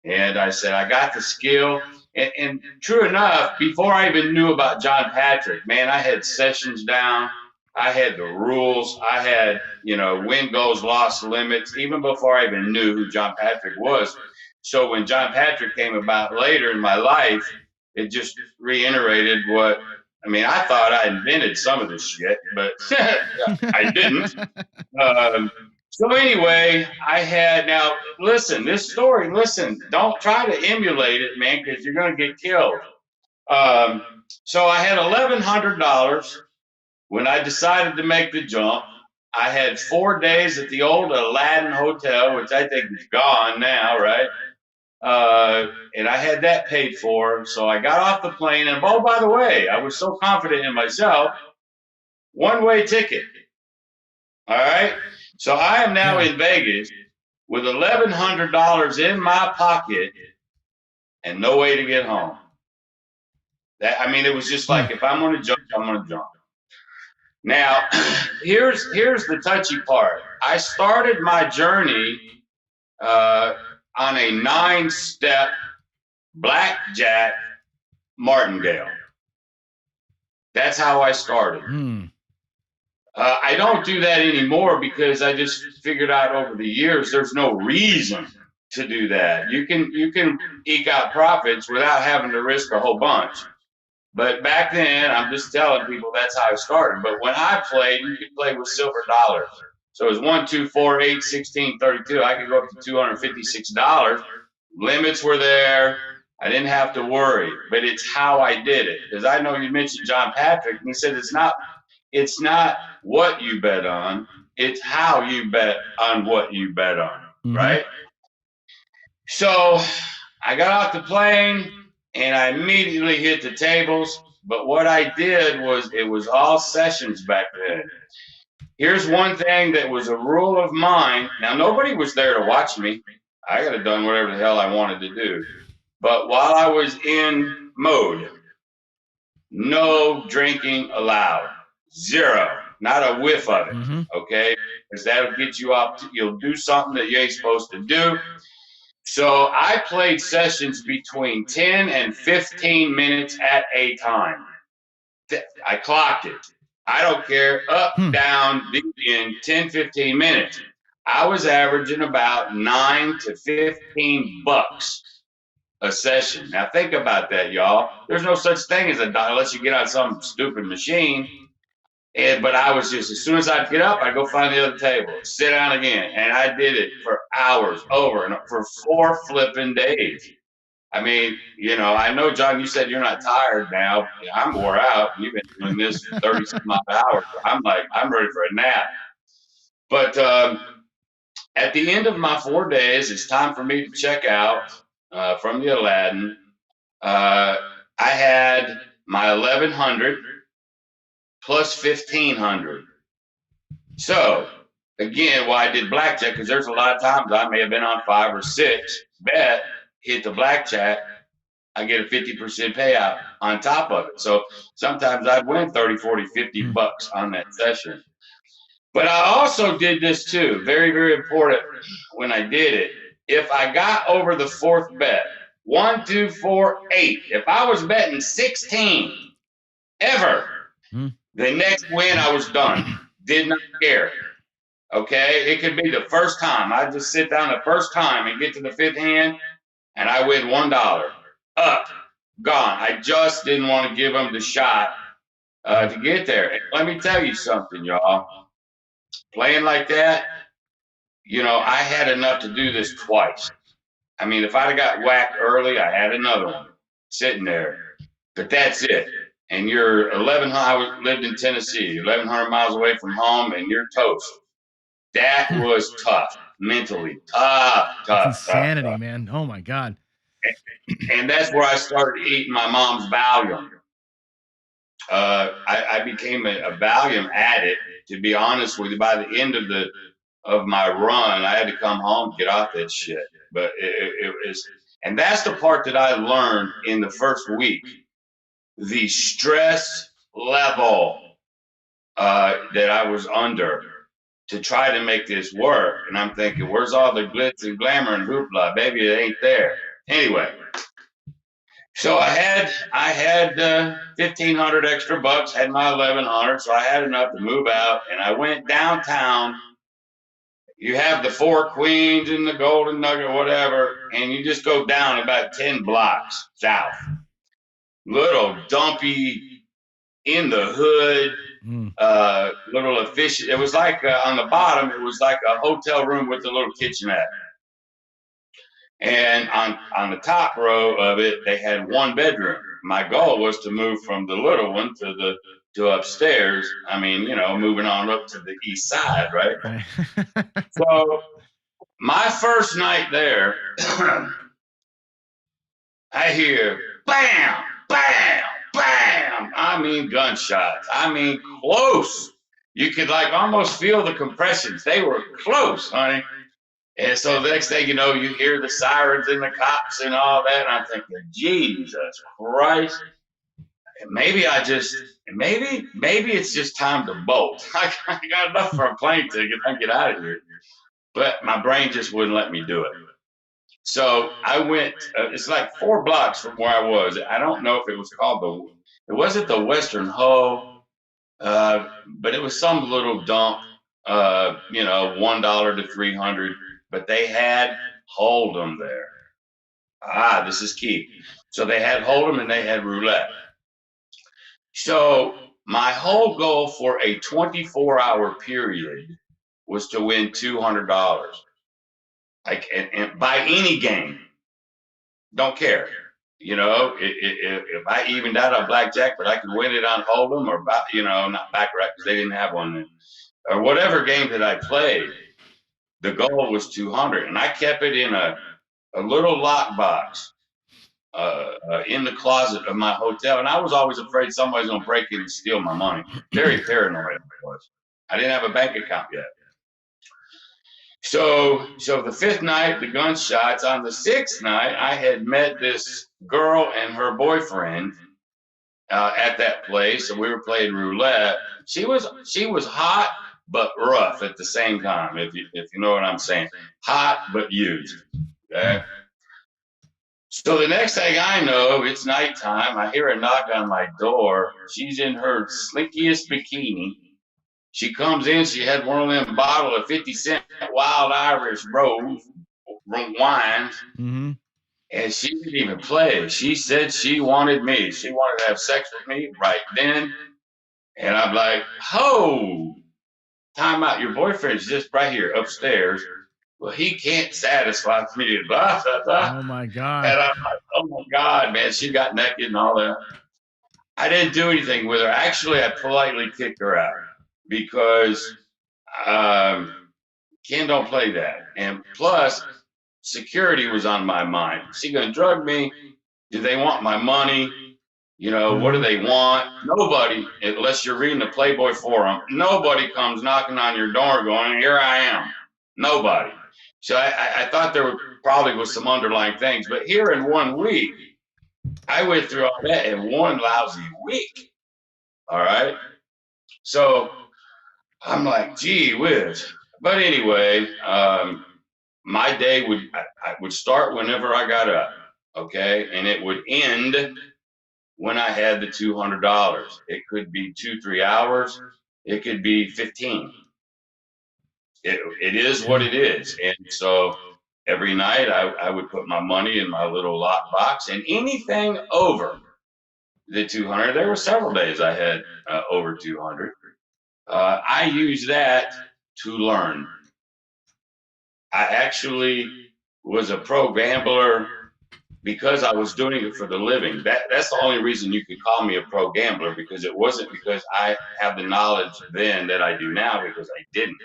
And I said, I got the skill. And true enough, before I even knew about John Patrick, man, I had sessions down. I had the rules. I had, win goals, loss limits, even before I even knew who John Patrick was. So when John Patrick came about later in my life, it just reiterated what, I thought I invented some of this shit, but I didn't. So anyway, now listen, don't try to emulate it, man, because you're going to get killed. So I had $1,100 when I decided to make the jump. I had 4 days at the old Aladdin Hotel, which I think is gone now, right? And I had that paid for. So I got off the plane, and oh, by the way, I was so confident in myself, one-way ticket. All right. So I am now in Vegas with $1,100 in my pocket and no way to get home. It was just like, if I'm going to jump, I'm going to jump. Now, here's the touchy part. I started my journey on a 9-step blackjack martingale. That's how I started. I don't do that anymore because I just figured out over the years there's no reason to do that. You can eke out profits without having to risk a whole bunch. But back then, I'm just telling people that's how I started. But when I played, you could play with silver dollars. So it was 1, 2, 4, 8, 16, 32. I could go up to $256. Limits were there. I didn't have to worry. But it's how I did it. Because I know you mentioned John Patrick, and he said it's not what you bet on, it's how you bet on what you bet on, right? So I got off the plane and I immediately hit the tables. But what I did was, it was all sessions back then. Here's one thing that was a rule of mine. Now, nobody was there to watch me. I could have done whatever the hell I wanted to do. But while I was in mode, no drinking allowed. Zero. Not a whiff of it, okay? Because that'll get you off. You'll do something that you ain't supposed to do. So I played sessions between 10 and 15 minutes at a time. I clocked it. I don't care, up, down, deep in 10, 15 minutes. I was averaging about $9 to $15 a session. Now think about that, y'all. There's no such thing as a dollar unless you get on some stupid machine. But I was just, as soon as I'd get up, I'd go find the other table, sit down again. And I did it for hours over and for 4 flipping days. I know, John, you said you're not tired now. I'm wore out. You've been doing this 30 some odd hours. I'm ready for a nap. But at the end of my 4 days, it's time for me to check out from the Aladdin. I had my 1,100 plus 1,500. So again, why I did blackjack, because there's a lot of times I may have been on 5 or 6, bet, hit the blackjack, I get a 50% payout on top of it. So sometimes I'd win 30, 40, $50 on that session. But I also did this too, very, very important when I did it. If I got over the 4th bet, 1, 2, 4, 8, if I was betting 16 ever, the next win I was done. Did not care. Okay, it could be the first time. I just sit down the first time and get to the 5th hand, and I win $1. Up, gone. I just didn't want to give them the shot to get there. And let me tell you something, y'all. Playing like that, I had enough to do this twice. If I'd have got whacked early, I had another one sitting there. But that's it. and you're 1,100. I lived in Tennessee, 1,100 miles away from home, and you're toast. That was tough, mentally tough.
That's insanity, man. Oh my God.
And that's where I started eating my mom's Valium. I became a Valium addict. To be honest with you, by the end of my run, I had to come home to get off that shit. But it was, and that's the part that I learned in the first week. The stress level that I was under to try to make this work. And I'm thinking, where's all the glitz and glamour and hoopla? Baby, it ain't there. Anyway, so I had 1,500 extra bucks, had my 1,100, so I had enough to move out, and I went downtown. You have the Four Queens and the Golden Nugget, whatever, and you just go down about 10 blocks south. Little dumpy, in the hood, little efficient. It was like on the bottom, it was like a hotel room with a little kitchenette. And on the top row of it, they had one bedroom. My goal was to move from the little one to upstairs. I mean, you know, moving on up to the east side, right? So my first night there, I hear bam, bam, bam. I mean gunshots. I mean close. You could like almost feel the compressions. They were close, honey. And so the next thing you know, you hear the sirens and the cops and all that. And I'm thinking, Jesus Christ. Maybe it's just time to bolt. I got enough for a plane ticket. I can get out of here. But my brain just wouldn't let me do it. So I went, it's like 4 blocks from where I was. I don't know if it was called it wasn't the Western Hoe, but it was some little dump, you know, $1 to 300. But they had Hold'em there. This is key. So they had Hold'em and they had roulette. So my whole goal for a 24-hour period was to win $200. Like, and by any game, don't care. You know, if I evened out on blackjack, but I could win it on Hold'em or, you know, not baccarat because they didn't have one then, or whatever game that I played. The goal was 200, and I kept it in a little lockbox in the closet of my hotel. And I was always afraid somebody's gonna break in and steal my money. Very paranoid I was. I didn't have a bank account yet. So the 5th night, the gunshots. On the 6th night, I had met this girl and her boyfriend at that place, and we were playing roulette. She was hot but rough at the same time, if you know what I'm saying. Hot but used. Okay. So the next thing I know, it's nighttime. I hear a knock on my door. She's in her slinkiest bikini. She comes in. She had one of them bottle of 50-cent Wild Irish Rose wines.
Mm-hmm.
And she didn't even play. She said she wanted me. She wanted to have sex with me right then. And I'm like, ho, time out. Your boyfriend's just right here upstairs. Well, he can't satisfy me. Blah, blah, blah.
Oh my God.
And I'm like, oh my God, man. She got naked and all that. I didn't do anything with her. Actually, I politely kicked her out because Ken don't play that. And plus, security was on my mind. She gonna drug me? Do they want my money? You know, what do they want? Nobody, unless you're reading the Playboy Forum, nobody comes knocking on your door going, here I am. Nobody. So I thought there probably was some underlying things. But here in 1 week, I went through all that in 1 lousy week. All right. So I'm like, gee whiz. But anyway, my day would start whenever I got up, okay, and it would end when I had the $200. It could be 2-3 hours. It could be 15. It is what it is, and so every night I would put my money in my little lock box, and anything over the 200. There were several days I had over 200. I used that to learn. I actually was a pro gambler because I was doing it for the living. That's the only reason you could call me a pro gambler, because it wasn't because I have the knowledge then that I do now, because I didn't.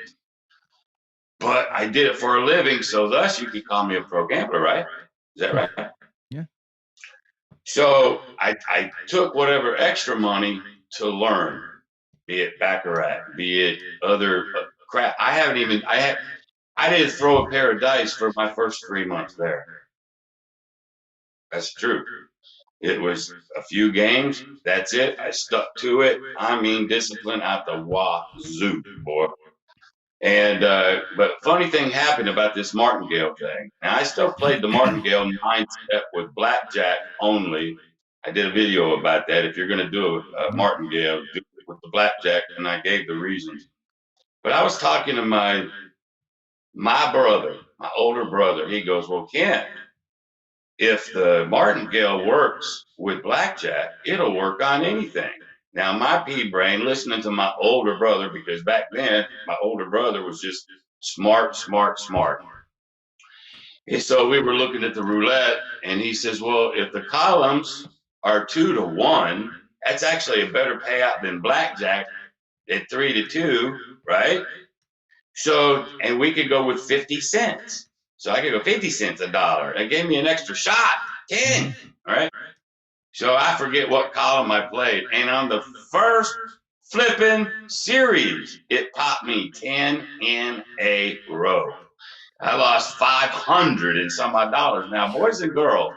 But I did it for a living, so thus you could call me a pro gambler, right? Is that right?
Yeah.
So I took whatever extra money to learn, be it baccarat, be it other crap. I didn't throw a pair of dice for my first 3 months there. That's true. It was a few games. That's it. I stuck to it. I mean, discipline out the wazoo, boy. And but funny thing happened about this martingale thing. Now I still played the martingale 9-step with blackjack only. I did a video about that. If you're going to do a martingale, do it with the blackjack, and I gave the reasons. But I was talking to my brother, my older brother. He goes, "Well, Ken, if the martingale works with blackjack, it'll work on anything." Now, my pea brain, listening to my older brother, because back then my older brother was just smart. And so we were looking at the roulette, and he says, "Well, if the columns are 2-1, that's actually a better payout than blackjack at 3-2, right? So, and we could go with 50 cents. So I could go 50 cents a dollar. It gave me an extra shot, 10, all right? So I forget what column I played. And on the first flipping series, it popped me 10 in a row. I lost 500 and some odd dollars. Now, boys and girls,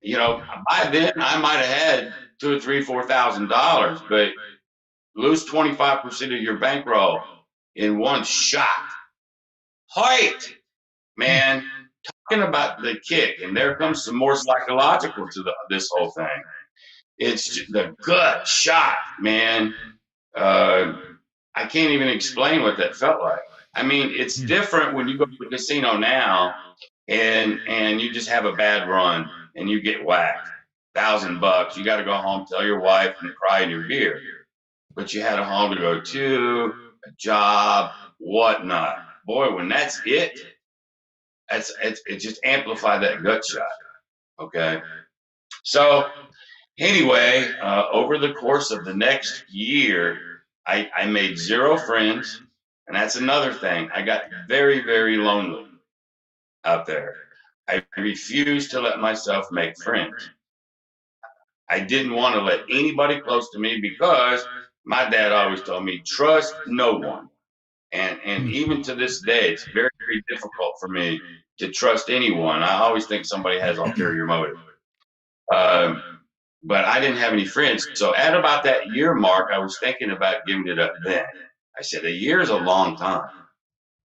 you know, by then I might have had $2,000 or $3,000, $4,000, but lose 25% of your bankroll in one shot. Height, man, talking about the kick, and there comes some more psychological to this whole thing. It's the gut shot, man. I can't even explain what that felt like. I mean, it's different when you go to the casino now and you just have a bad run and you get whacked. $1,000. You got to go home, tell your wife, and cry in your beer. But you had a home to go to, a job, whatnot. Boy, when that's it, it just amplified that gut shot. Okay. So anyway, over the course of the next year, I made 0 friends, and that's another thing. I got very, very lonely out there. I refused to let myself make friends. I didn't want to let anybody close to me because my dad always told me, trust no one. And even to this day, it's very, very difficult for me to trust anyone. I always think somebody has ulterior motive. But I didn't have any friends. So at about that year mark, I was thinking about giving it up then. I said, a year is a long time.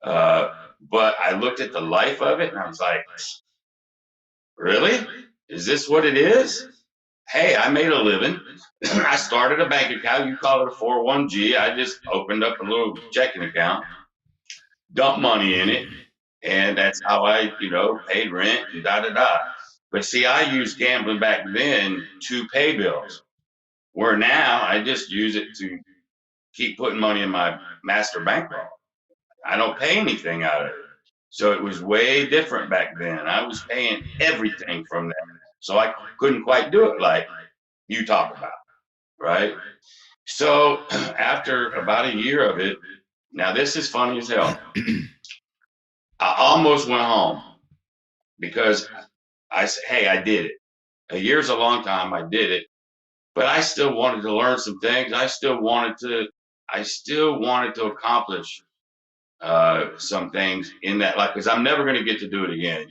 But I looked at the life of it and I was like, really? Is this what it is? Hey, I made a living. I started a bank account. You call it a 401g. I just opened up a little checking account, dumped money in it, and that's how I, paid rent and da-da-da. But see, I used gambling back then to pay bills, where now I just use it to keep putting money in my master bankroll. I don't pay anything out of it. So it was way different back then. I was paying everything from that. So I couldn't quite do it like you talk about, right? So after about a year of it, now this is funny as hell. I almost went home because I said, hey, I did it. A year's a long time, I did it. But I still wanted to learn some things. I still wanted to accomplish some things in that life, because I'm never going to get to do it again,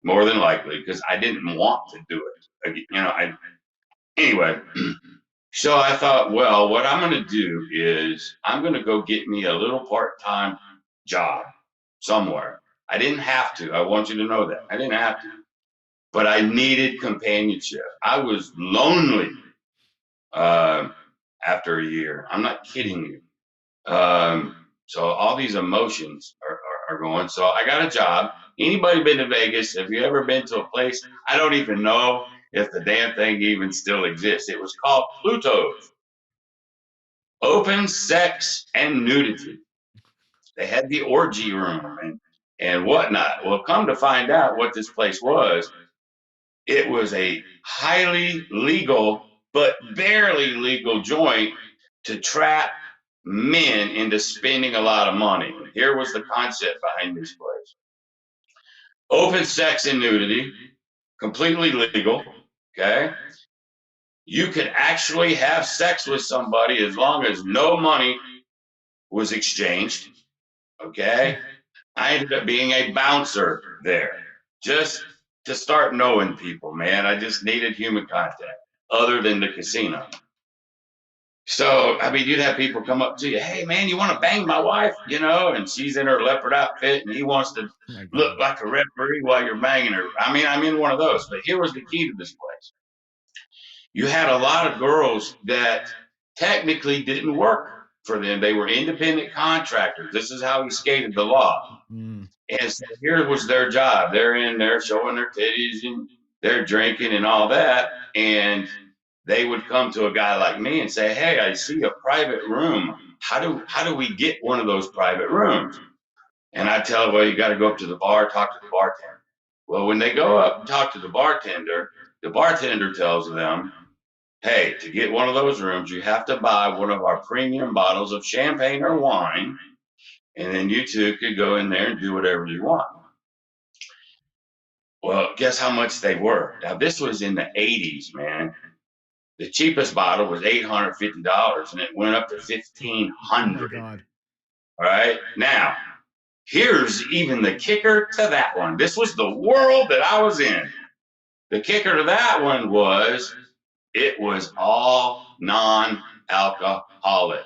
more than likely, because I didn't want to do it. Anyway, so I thought, well, what I'm going to do is I'm going to go get me a little part-time job somewhere. I didn't have to. I want you to know that. I didn't have to. But I needed companionship. I was lonely after a year. I'm not kidding you. So all these emotions are going. So I got a job. Anybody been to Vegas? Have you ever been to a place? I don't even know if the damn thing even still exists. It was called Pluto's. Open sex and nudity. They had the orgy room and whatnot. Well, come to find out what this place was, It was a highly legal, but barely legal joint to trap men into spending a lot of money. Here was the concept behind this place. Open sex and nudity, completely legal, okay? You could actually have sex with somebody as long as no money was exchanged, okay? I ended up being a bouncer there, just to start knowing people, man. I just needed human contact other than the casino. So, I mean, you'd have people come up to you, hey, man, you want to bang my wife? You know, and she's in her leopard outfit and he wants to look like a referee while you're banging her. I mean, I'm in one of those. But here was the key to this place. You had a lot of girls that technically didn't work for them. They were independent contractors. This is how he skated the law. And so here was their job. They're in there showing their titties and they're drinking and all that. And they would come to a guy like me and say, hey, I see a private room. How do we get one of those private rooms? And I tell them, well, you got to go up to the bar, talk to the bartender. Well, when they go up and talk to the bartender tells them, hey, to get one of those rooms, you have to buy one of our premium bottles of champagne or wine. And then you two could go in there and do whatever you want. Well, guess how much they were? Now, this was in the 80s, man. The cheapest bottle was $850, and it went up to $1,500.
Oh my God.
All right. Now, here's even the kicker to that one. This was the world that I was in. The kicker to that one was it was all non-alcoholic.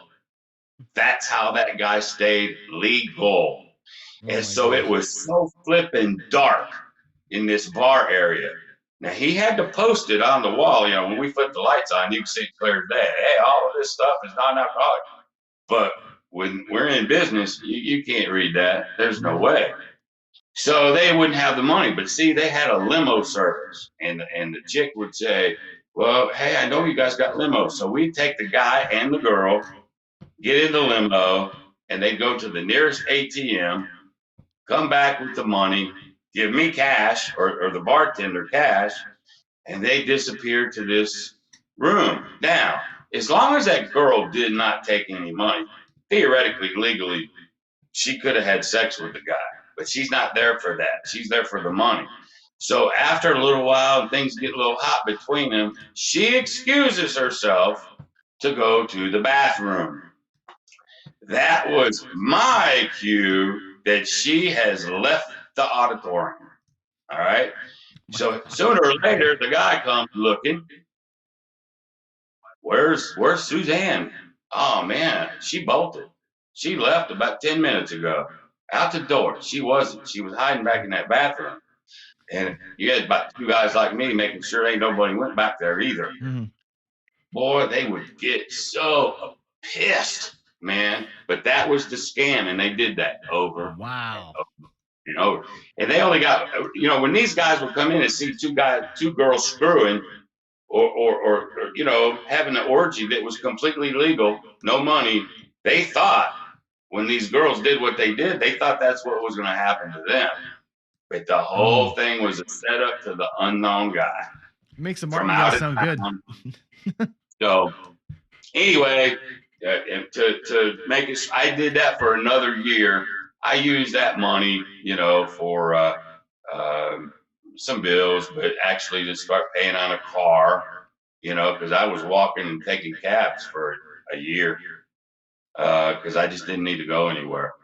That's how that guy stayed legal. And so it was so flippin' dark in this bar area. Now, he had to post it on the wall. You know, when we put the lights on, you can see it clear as day. Hey, all of this stuff is non-alcoholic. But when we're in business, you can't read that. There's no way. So they wouldn't have the money. But see, they had a limo service. And the chick would say, well, hey, I know you guys got limos. So we'd take the guy and the girl, get in the limo, and they'd go to the nearest ATM, come back with the money, give me cash or the bartender cash, and they disappeared to this room. Now, as long as that girl did not take any money, theoretically, legally, she could have had sex with the guy, but she's not there for that. She's there for the money. So after a little while and things get a little hot between them, she excuses herself to go to the bathroom. That was my cue that she has left the auditorium. All right. So sooner or later, the guy comes looking. Where's Suzanne? Oh man, she bolted. She left about 10 minutes ago. Out the door. She wasn't. She was hiding back in that bathroom. And you had about two guys like me making sure ain't nobody went back there either. Boy, they would get so pissed, man. But that was the scam, and they did that over.
Wow.
You know, and they only got, you know, when these guys would come in and see two girls screwing or you know, having an orgy that was completely legal, no money, they thought when these girls did what they did, they thought that's what was going to happen to them. But the whole thing was a setup to the unknown guy.
It makes the martingale sound good.
So anyway, to make it, I did that for another year. I used that money, you know, for some bills, but actually to start paying on a car, you know, because I was walking and taking cabs for a year because I just didn't need to go anywhere.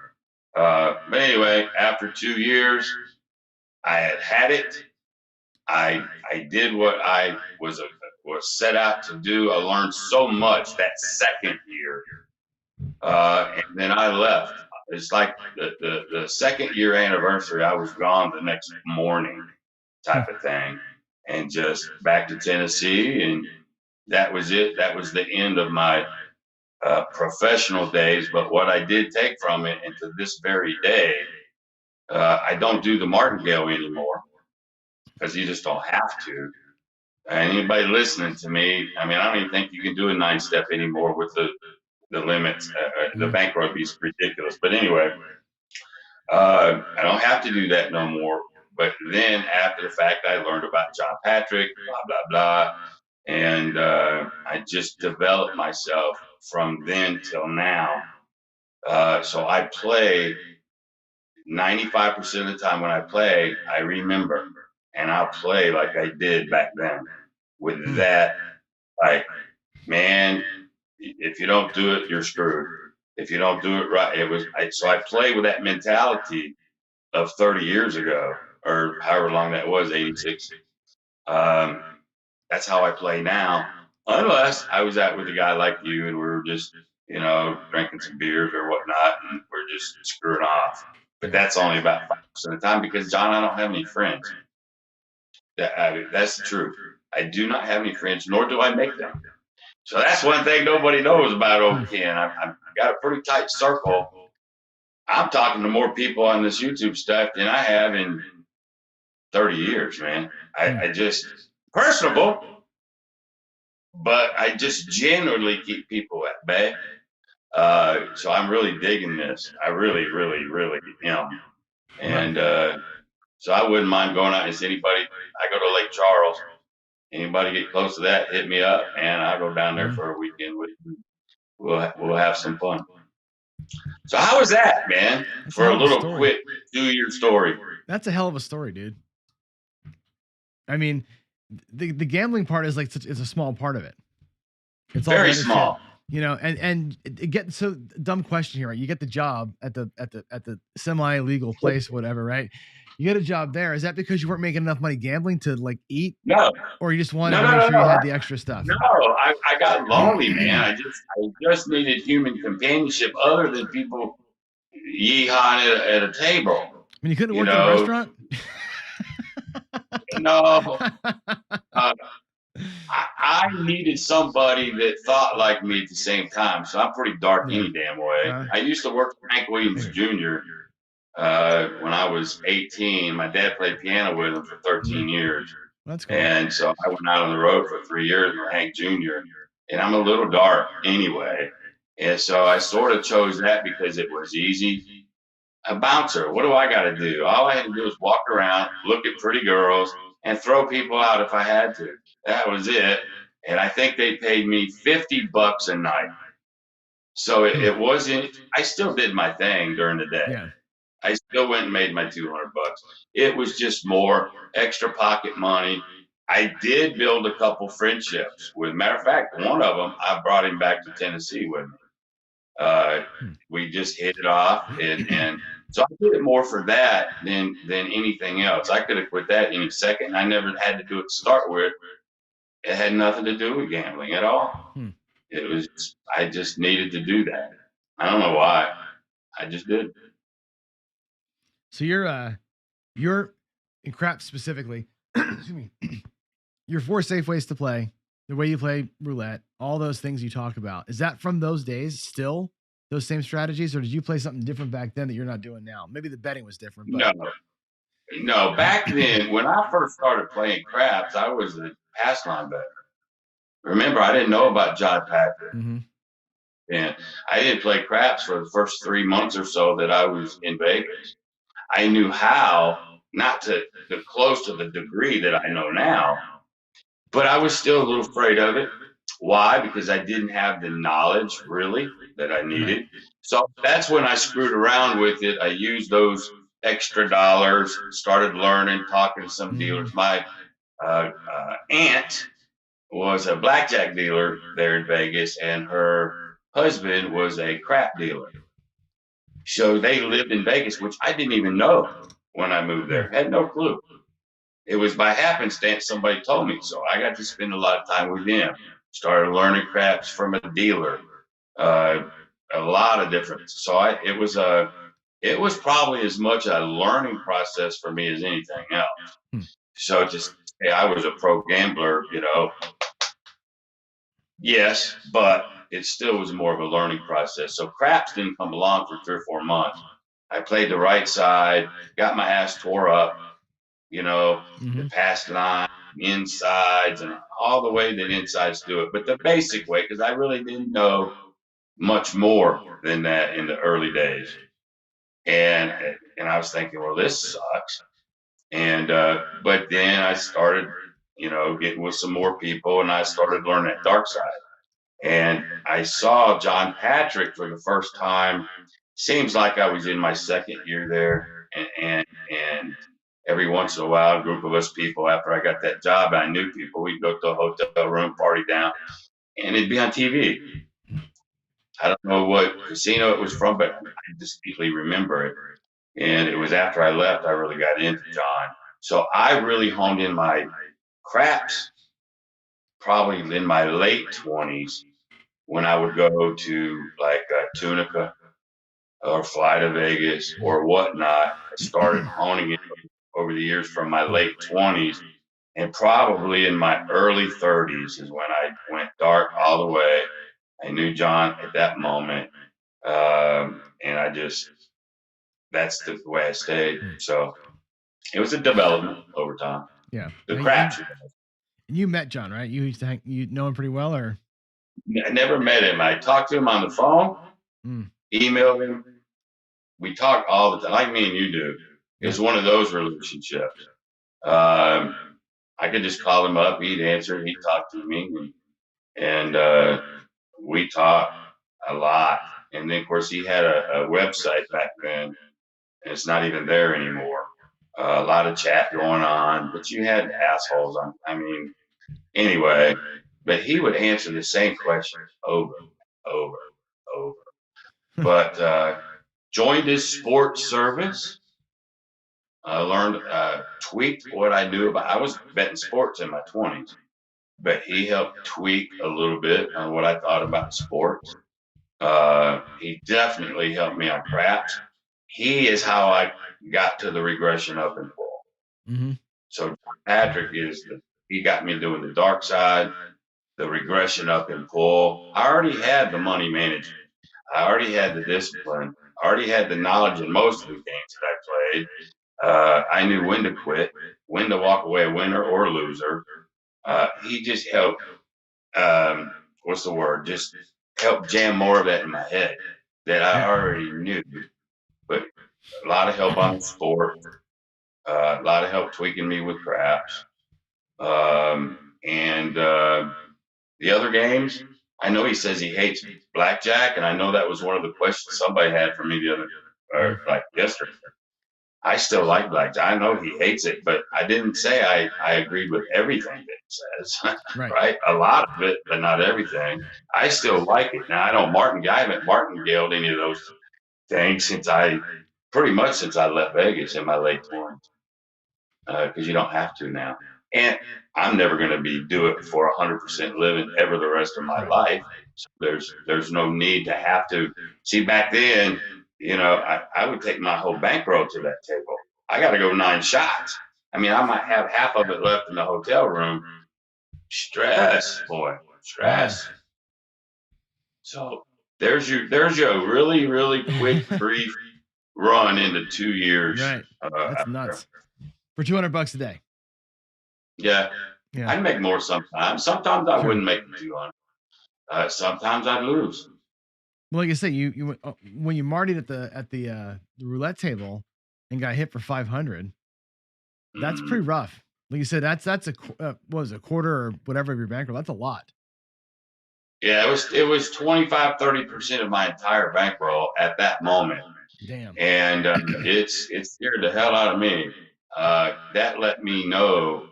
But anyway, after 2 years, I had it. I did what I was set out to do. I learned so much that second year, and then I left. It's like the second year anniversary. I was gone the next morning, type of thing, and just back to Tennessee, and that was it. That was the end of my professional days. But what I did take from it, and to this very day, I don't do the martingale anymore because you just don't have to. And anybody listening to me, I mean, I don't even think you can do a 9-step anymore with the limits. The bankrupt is ridiculous. But anyway, I don't have to do that no more. But then after the fact, I learned about John Patrick, blah, blah, blah. And I just developed myself from then till now. So I play 95% of the time when I play, I remember. And I'll play like I did back then with that, like, man, if you don't do it, you're screwed. If you don't do it right, so I play with that mentality of 30 years ago, or however long that was, 86. That's how I play now, unless I was out with a guy like you and we were just, drinking some beers or whatnot, and we're just screwing off. But that's only about 5% of the time because, John, I don't have any friends. That's the truth. I do not have any friends, nor do I make them. So that's one thing nobody knows about old Ken. I've got a pretty tight circle. I'm talking to more people on this YouTube stuff than I have in 30 years, man. I just, personable, but I just generally keep people at bay. So I'm really digging this. I really, really, really am. And so I wouldn't mind going out and see anybody. I go to Lake Charles. Anybody get close to that, hit me up, and I'll go down there for a weekend with you. We'll have some fun. So how was that, man?
That's
for a little quick 2-year story.
That's a hell of a story, dude. I mean, the gambling part is like it's a small part of it. It's
very small.
Shit, and it get so dumb question here, right? You get the job at the semi-legal place, whatever, right? You get a job there. Is that because you weren't making enough money gambling to like eat?
No.
Or you just wanted to make sure you had the extra stuff?
No, I got lonely, man. I just needed human companionship other than people yeehawing at a table.
I mean, you couldn't work in a restaurant?
No. I needed somebody that thought like me at the same time. So I'm pretty dark any damn way. I used to work for Hank Williams Jr. When I was 18. My dad played piano with him for 13 years.
That's cool.
And so I went out on the road for 3 years with Hank Jr. And I'm a little dark anyway. And so I sort of chose that because it was easy. A bouncer, what do I got to do? All I had to do was walk around, look at pretty girls, and throw people out if I had to. That was it. And I think they paid me $50 a night. So it wasn't, I still did my thing during the day.
Yeah.
I still went and made my $200. It was just more extra pocket money. I did build a couple friendships with, matter of fact, one of them, I brought him back to Tennessee with me. We just hit it off. And so I did it more for that than anything else. I could have quit that any second. I never had to do it to start with. It had nothing to do with gambling at all. It was, I just needed to do that. I don't know why. I just did.
So you're in Craps specifically, excuse me, your 4 safe ways to play, the way you play roulette, all those things you talk about. Is that from those days still, those same strategies, or did you play something different back then that you're not doing now? Maybe the betting was different. But...
No, back then, when I first started playing craps, I was a pass line bettor. Remember, I didn't know about John Patrick. And I didn't play craps for the first 3 months or so that I was in Vegas. I knew how, not to close to the degree that I know now, but I was still a little afraid of it. Why? Because I didn't have the knowledge really that I needed. So that's when I screwed around with it. I used those extra dollars, started learning, talking to some dealers. My aunt was a blackjack dealer there in Vegas, and her husband was a crap dealer. So they lived in Vegas, which I didn't even know when I moved there. Had no clue. It was by happenstance somebody told me. So I got to spend a lot of time with them. Started learning craps from a dealer. A lot of different. So it was probably as much a learning process for me as anything else. So just say I was a pro gambler, yes, but it still was more of a learning process. So craps didn't come along for 3 or 4 months. I played the right side, got my ass tore up, the pass line, insides, and all the way that insides do it. But the basic way, because I really didn't know much more than that in the early days. And I was thinking, well, this sucks. And but then I started, getting with some more people, and I started learning that dark side. And I saw John Patrick for the first time. Seems like I was in my second year there, and every once in a while, a group of us people, after I got that job, I knew people. We'd go to a hotel room, party down, and it'd be on TV. I don't know what casino it was from, but I distinctly remember it. And it was after I left, I really got into John. So I really honed in my craps probably in my late 20s when I would go to like Tunica or fly to Vegas or whatnot. I started honing it over the years from my late 20s, and probably in my early 30s is when I went dark all the way. I knew John at that moment, and that's the way I stayed. So it was a development over time.
Yeah.
The craps.
And you met John, right? You used to you know him pretty well, or?
I never met him. I talked to him on the phone, emailed him. We talk all the time, like me and you do. It's one of those relationships. I could just call him up, he'd answer, he'd talk to me, and we talk a lot. And then, of course, he had a website back then, and it's not even there anymore. A lot of chat going on, but you had assholes on. I mean, anyway, but he would answer the same questions over, over, over. But joined his sports service. I learned, tweaked what I knew about. I was betting sports in my 20s, but he helped tweak a little bit on what I thought about sports. He definitely helped me on craps. He is how I got to the regression up and full.
Mm-hmm.
So Patrick he got me doing the dark side, the regression up and pull. I already had the money management. I already had the discipline. I already had the knowledge in most of the games that I played. I knew when to quit, when to walk away a winner or loser. He just helped, what's the word? Just helped jam more of that in my head that I already knew. But a lot of help on the sport, a lot of help tweaking me with craps. And the other games, I know he says he hates blackjack, and I know that was one of the questions somebody had for me yesterday. I still like blackjack. I know he hates it, but I didn't say I agreed with everything that he says. Right? A lot of it, but not everything. I still like it. Now I haven't martingaled any of those things since I left Vegas in my late 20s. Because you don't have to now. And I'm never going to do it for 100% living ever the rest of my life. So there's no need to have to. See, back then, I would take my whole bankroll to that table. I got to go 9 shots. I mean, I might have half of it left in the hotel room. Stress, boy, stress. So there's your really, really quick, brief run into 2 years.
Right. That's nuts. For $200 a day.
Yeah. I'd make more sometimes. Sometimes I wouldn't make 200. Sometimes I'd lose.
Well, like I say, you when you martied at the roulette table and got hit for 500, that's pretty rough. Like you said, that's a quarter or whatever of your bankroll. That's a lot.
Yeah, it was 25-30% of my entire bankroll at that moment.
Damn.
And it scared the hell out of me. That let me know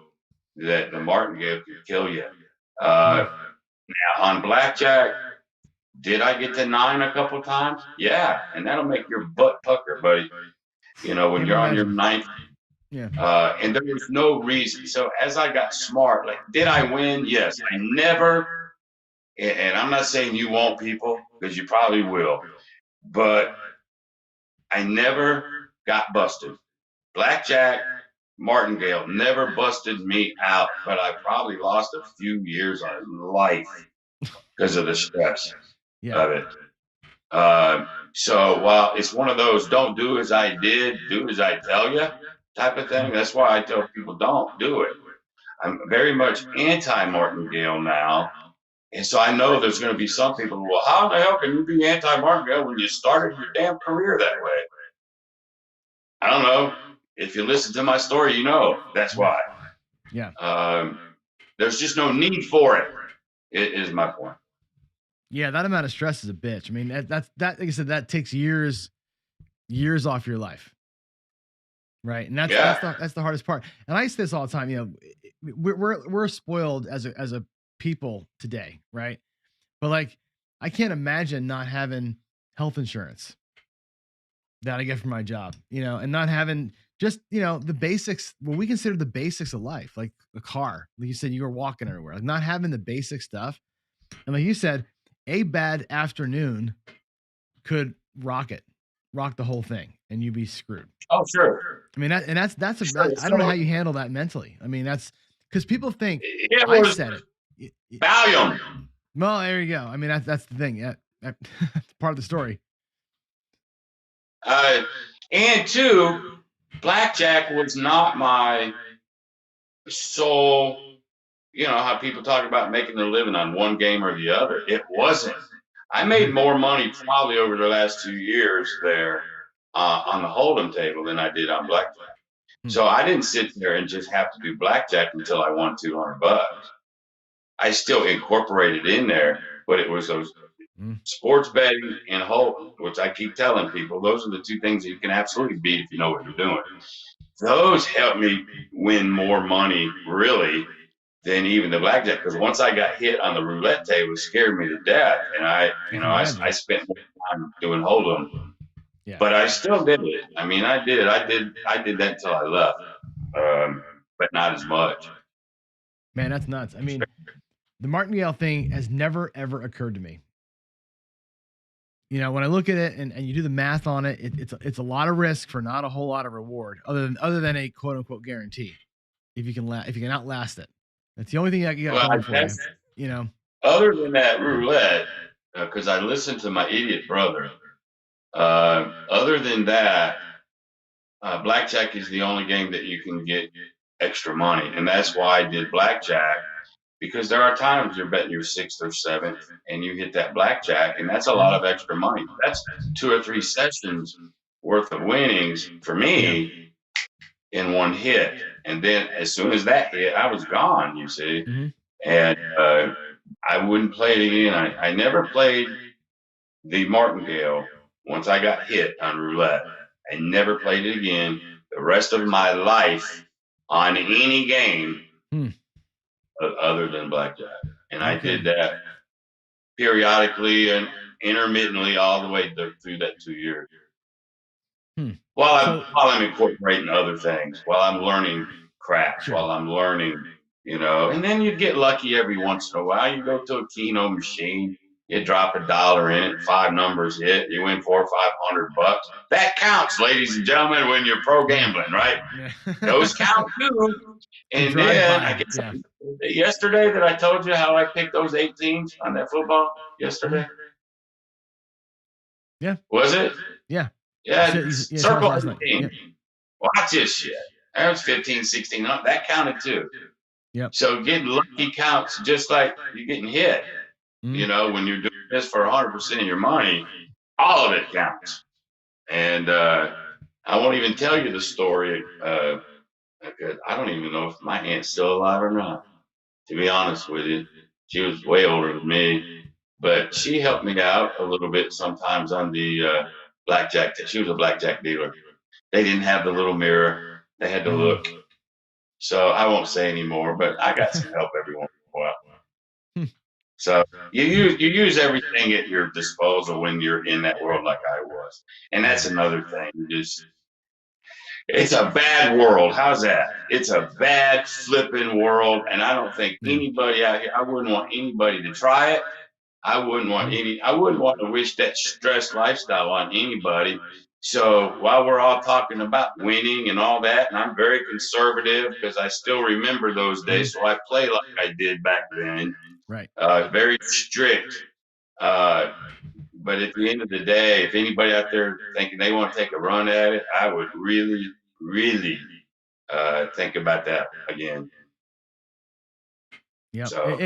that the martingale could kill you. Now on blackjack, did I get to 9 a couple times? Yeah, and that'll make your butt pucker, buddy. When you're on your 9th.
Yeah.
And there was no reason. So as I got smart, did I win? Yes. I never, and I'm not saying you won't, people, because you probably will, but I never got busted. Blackjack, martingale never busted me out, but I probably lost a few years of life because of the stress of it. So while it's one of those don't do as I did, do as I tell you type of thing, that's why I tell people don't do it. I'm very much anti-martingale now. And so I know there's going to be some people who, well, how the hell can you be anti-martingale when you started your damn career that way? I don't know. if you listen to my story, you know that's why.
Yeah.
There's just no need for it. It is my point.
Yeah, that amount of stress is a bitch. I mean, that like I said, that takes years off your life, right? And that's the hardest part. And I say this all the time. You know, we're spoiled as a people today, right? But like, I can't imagine not having health insurance that I get from my job, you know, and not having just, you know, the basics, what we consider the basics of life, like a car. Like you said, you were walking everywhere, like not having the basic stuff. And like you said, a bad afternoon could rock the whole thing, and you'd be screwed.
Oh, sure.
I mean, that's I don't know how you handle that mentally. I mean, that's because people think
I said it. Valium.
Well, there you go. I mean, that's the thing. Yeah, that's part of the story.
And two, blackjack was not my sole. You know how people talk about making their living on one game or the other. It wasn't. I made more money probably over the last 2 years there on the hold'em table than I did on blackjack. So I didn't sit there and just have to do blackjack until I won $200. I still incorporated in there, but it was those sports betting and hold'em, which I keep telling people, those are the two things that you can absolutely beat if you know what you're doing. Those helped me win more money, really, than even the blackjack. Because once I got hit on the roulette table, it scared me to death, and I spent more time doing hold'em. Yeah. But I still did it. I mean, I did that until I left, but not as much.
Man, that's nuts. I mean, the martingale thing has never ever occurred to me. You know, when I look at it and you do the math on it, it's a lot of risk for not a whole lot of reward, other than a quote unquote guarantee. If you can outlast it, that's the only thing you got going for you. You know,
other than that roulette, because I listened to my idiot brother. Other than that, blackjack is the only game that you can get extra money, and that's why I did blackjack. Because there are times you're betting your 6th or 7th, and you hit that blackjack, and that's a lot of extra money. That's 2 or 3 sessions worth of winnings for me in one hit. And then as soon as that hit, I was gone. You see, and I wouldn't play it again. I never played the martingale once I got hit on roulette. I never played it again the rest of my life on any game other than blackjack. And I did that periodically and intermittently all the way through that 2 years. While I'm incorporating other things, while I'm learning craps, while I'm learning, you know, and then you get lucky every once in a while. You go to a Keno machine, you drop $1 in it, 5 numbers hit, you win $400 or $500. That counts, ladies and gentlemen, when you're pro gambling, right? Those count too. And then I guess yesterday that I told you how I picked those 8 teams on that football yesterday.
Yeah.
Was it?
Yeah.
Yeah. Circle 18. Watch this shit. That was 15, 16. That counted too.
Yep.
So getting lucky counts just like you're getting hit. You know, when you're doing this for 100% of your money, all of it counts. And I won't even tell you the story. I don't even know if my aunt's still alive or not, to be honest with you. She was way older than me, but she helped me out a little bit sometimes on the blackjack. She was a blackjack dealer. They didn't have the little mirror. They had to look. So I won't say anymore, but I got some help every once in a while. So you use everything at your disposal when you're in that world like I was. And that's another thing. It's a bad world. How's that? It's a bad flipping world. And I don't think anybody out here, I wouldn't want anybody to try it. I wouldn't want to wish that stress lifestyle on anybody. So while we're all talking about winning and all that, and I'm very conservative because I still remember those days. So I play like I did back then.
Right.
Very strict. But at the end of the day, if anybody out there thinking they want to take a run at it, I would really, really think about that again.
Yeah. So.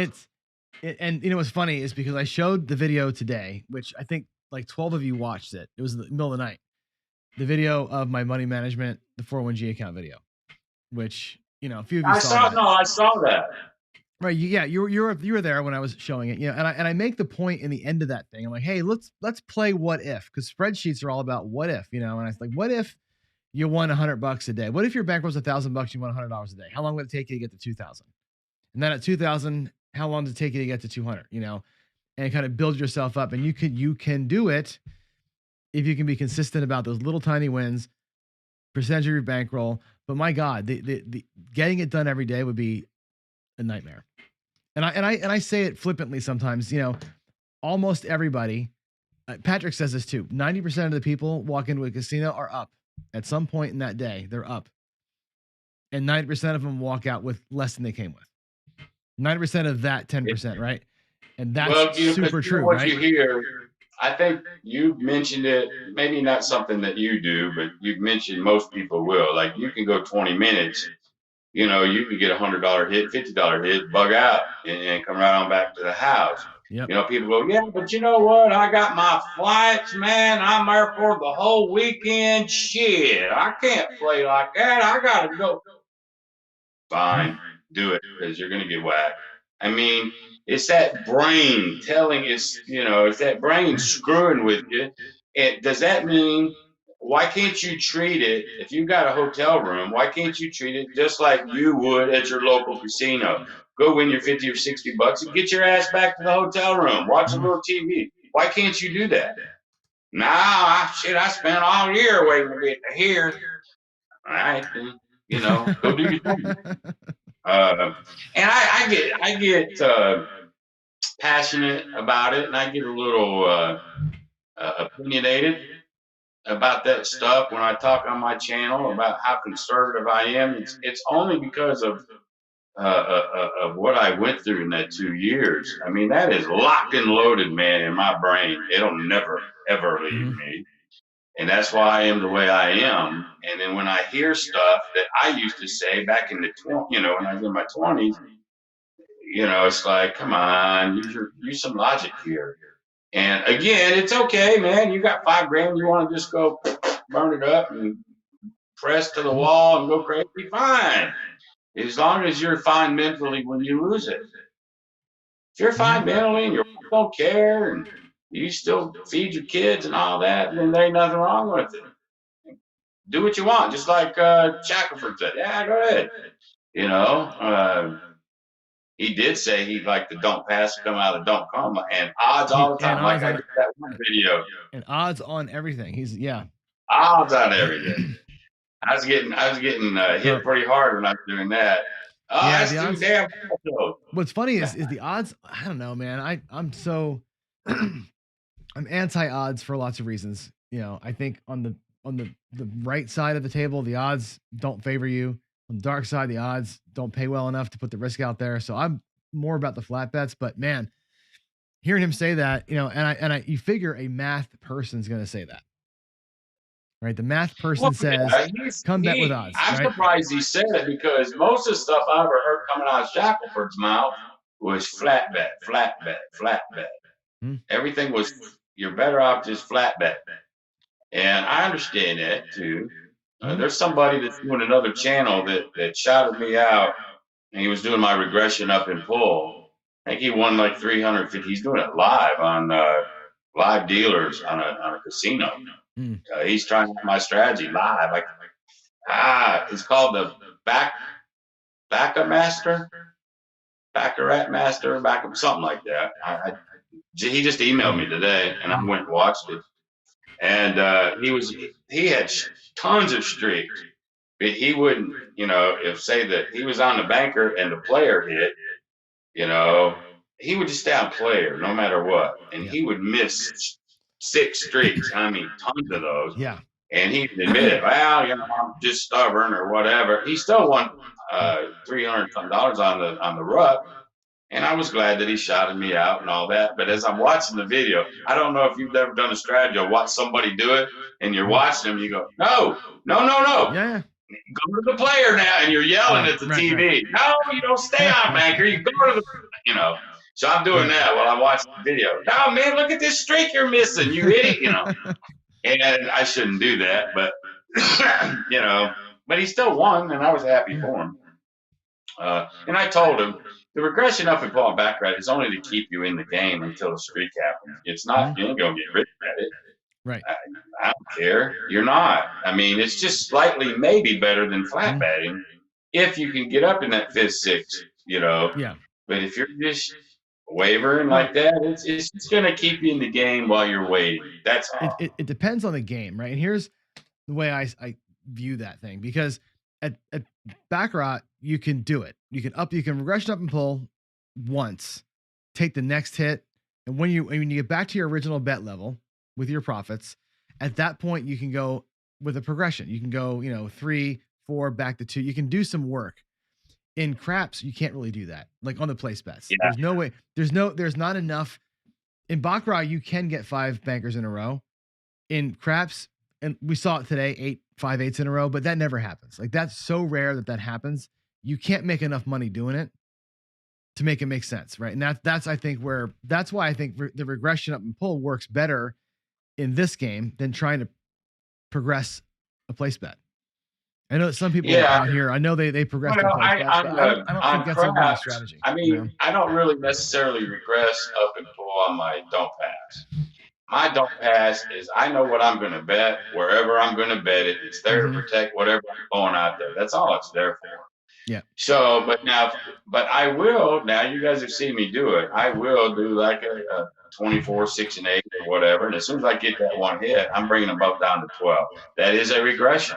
And you know what's funny is because I showed the video today, which I think like 12 of you watched it. It was in the middle of the night. the video of my money management, the 401g account video, which, you know, a few of you
I
saw that.
No, I saw that.
Right. Yeah. You were there when I was showing it. You know, and I make the point in the end of that thing. I'm like, hey, let's play what if, because spreadsheets are all about what if, you know. And I was like, what if you won $100 a day? What if your bankroll's $1,000? You won $100 a day. How long would it take you to get to 2,000? And then at 2,000, how long does it take you to get to 200? You know, and kind of build yourself up. And you can do it if you can be consistent about those little tiny wins, percentage of your bankroll. But my God, the getting it done every day would be a nightmare. And I say it flippantly sometimes, you know, almost everybody, Patrick says this too, 90% of the people walk into a casino are up at some point in that day. They're up. And 90% of them walk out with less than they came with. 90% of that 10%, right? And that's super true,
what
right?
You hear, I think you mentioned it, maybe not something that you do, but you've mentioned most people will. Like, you can go 20 minutes, you know, you can get $100 hit, $50 hit, bug out, and come right on back to the house.
Yep.
You know, people go, yeah, but you know what? I got my flights, man. I'm there for the whole weekend. Shit, I can't play like that. I gotta go. Fine, do it, because you're gonna get whacked. I mean, it's that brain telling it's, you know, it's that brain screwing with you. And does that mean, why can't you treat it, if you got a hotel room, why can't you treat it just like you would at your local casino? Go win your 50 or 60 bucks and get your ass back to the hotel room. Watch a little TV. Why can't you do that? I spent all year waiting to get to here. All right, then, you know, go do your thing. And I get passionate about it, and I get a little opinionated about that stuff when I talk on my channel about how conservative I am. It's only because of what I went through in that 2 years. I mean, that is locked and loaded, man, in my brain. It'll never, ever leave me. And that's why I am the way I am. And then when I hear stuff that I used to say back in the when I was in my 20s, you know, it's like, come on, use some logic here. And again, it's okay, man. You got $5 grand, you want to just go burn it up and press to the wall and go crazy, fine. As long as you're fine mentally when you lose it. If you're fine mentally and you don't care and you still feed your kids and all that, then there ain't nothing wrong with it. Do what you want, just like Shackelford said. Yeah, go ahead. You know, he did say he'd like the don't pass come out of the don't come, and odds all the time. Like I did that one video.
And odds on everything.
Odds on everything. I was getting hit pretty hard when I was doing that. Oh, yeah, that's too damn cool.
What's funny is the odds. I don't know, man. I'm so I'm anti-odds for lots of reasons. You know, I think on the right side of the table, the odds don't favor you. On the dark side, the odds don't pay well enough to put the risk out there. So I'm more about the flat bets. But man, hearing him say that, you know, and you figure a math person's going to say that, right? The math person says, "Come bet with odds."
I'm surprised he said it, because most of the stuff I ever heard coming out of Shackelford's mouth was flat bet, flat bet, flat bet. Everything was, you're better off just flat bet. And I understand that too. There's somebody that's doing another channel that shouted me out, and he was doing my regression up in pull. I think he won like 350. He's doing it live on live dealers on a casino. He's trying my strategy live. It's called the Baccarat Master, something like that. He just emailed me today, and I went and watched it. And he had tons of streaks, but he wouldn't, you know, if say that he was on the banker and the player hit, you know, he would just stay on player no matter what, and he would miss 6 streaks. I mean, tons of those.
Yeah.
And he admitted, it. Well, you know, I'm just stubborn or whatever. He still won $300 something on the ruck. And I was glad that he shouted me out and all that. But as I'm watching the video, I don't know if you've ever done a strategy or watched somebody do it, and you're watching them, you go, no.
Yeah.
Go to the player now, and you're yelling at the TV. No, you don't stay on banker. You go to the, you know. So I'm doing that while I'm watching the video. No, man, look at this streak you're missing, you idiot, you know. And I shouldn't do that, but you know, but he still won, and I was happy for him. And I told him the regression up and pull back rate is only to keep you in the game until the streak happens. It's not you ain't gonna get rich at it.
Right.
I don't care. You're not. I mean, it's just slightly maybe better than flat batting if you can get up in that fifth, sixth, you know.
Yeah.
But if you're just wavering like that, it's going to keep you in the game while you're waiting. That's all.
It depends on the game, right? And here's the way I view that thing, because at Baccarat, you can do it. You can regression up and pull once, take the next hit, and when you get back to your original bet level with your profits, at that point you can go with a progression. You can go, 3, 4, back to 2. You can do some work. In craps, you can't really do that. Like on the place bets, there's no way. There's not enough. In Baccarat, you can get 5 bankers in a row. In craps, and we saw it today, 5 8s in a row, but that never happens. Like that's so rare that happens. You can't make enough money doing it to make it make sense, right? And that's why I think the regression up and pull works better in this game than trying to progress a place bet. I know that some people out here, I know they progress their place bets, but I don't think that's a winning strategy.
I mean, I don't really necessarily regress up and pull on my don't pass. My don't pass is I know what I'm going to bet wherever I'm going to bet it. It's there to protect whatever I'm going out there. That's all it's there for.
Yeah.
So, but I will, now you guys have seen me do it. I will do like a 24, 6 and 8 or whatever. And as soon as I get that one hit, I'm bringing them both down to 12. That is a regression.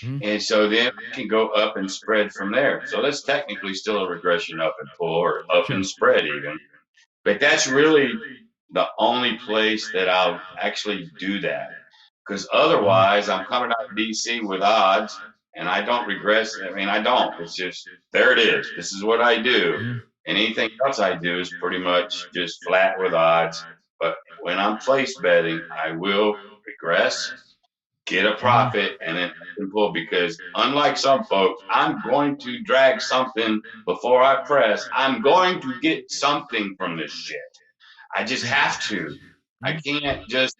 And so then I can go up and spread from there. So that's technically still a regression up and pull, or up and spread even. But that's really the only place that I'll actually do that. Because otherwise I'm coming out of DC with odds and I don't regress. I mean, I don't. It's just, there it is. This is what I do. And anything else I do is pretty much just flat with odds. But when I'm place betting, I will regress, get a profit, and then pull, because unlike some folks, I'm going to drag something before I press. I'm going to get something from this shit. I just have to. I can't just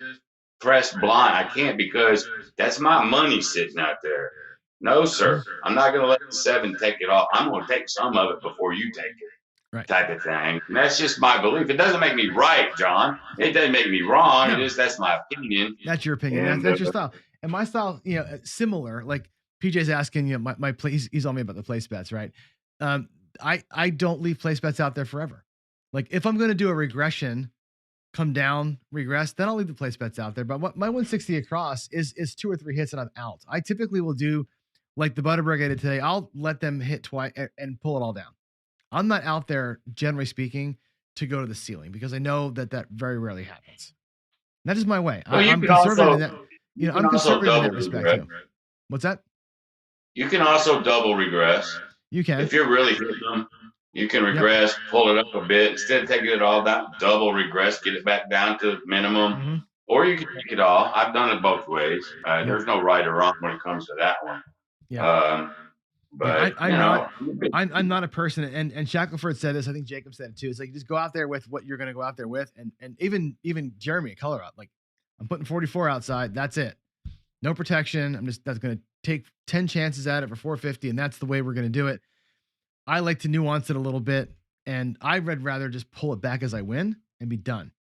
press blind. I can't, because that's my money sitting out there. No, sir. I'm not going to let the 7 take it all. I'm going to take some of it before you take it.
Right.
Type of thing. And that's just my belief. It doesn't make me right, John. It doesn't make me wrong.
No.
That's my opinion.
That's your opinion.
And,
that's your style. And my style, similar. Like PJ's asking, my place. He's on me about the place bets, right? I don't leave place bets out there forever. Like if I'm going to do a regression, come down, regress, then I'll leave the place bets out there. But what my 160 across is 2 or 3 hits and I'm out. I typically will do like the Butterbrook I did today. I'll let them hit twice and pull it all down. I'm not out there, generally speaking, to go to the ceiling, because I know that very rarely happens. That is my way.
Well,
I'm conservative in that. I'm conservative in that respect too. What's that?
You can also double regress.
You can.
If you're really hitting them, you can regress, pull it up a bit. Instead of taking it all down, double regress, get it back down to minimum. Or you can take it all. I've done it both ways. There's no right or wrong when it comes to that one.
Yeah.
But
I'm not a person, and Shackelford said this. I think Jacob said it too. It's like, just go out there with what you're going to go out there with, and even Jeremy at Color Up, like, I'm putting 44 outside. That's it. No protection. That's going to take 10 chances at it for 450, and that's the way we're going to do it. I like to nuance it a little bit, and I'd rather just pull it back as I win and be done.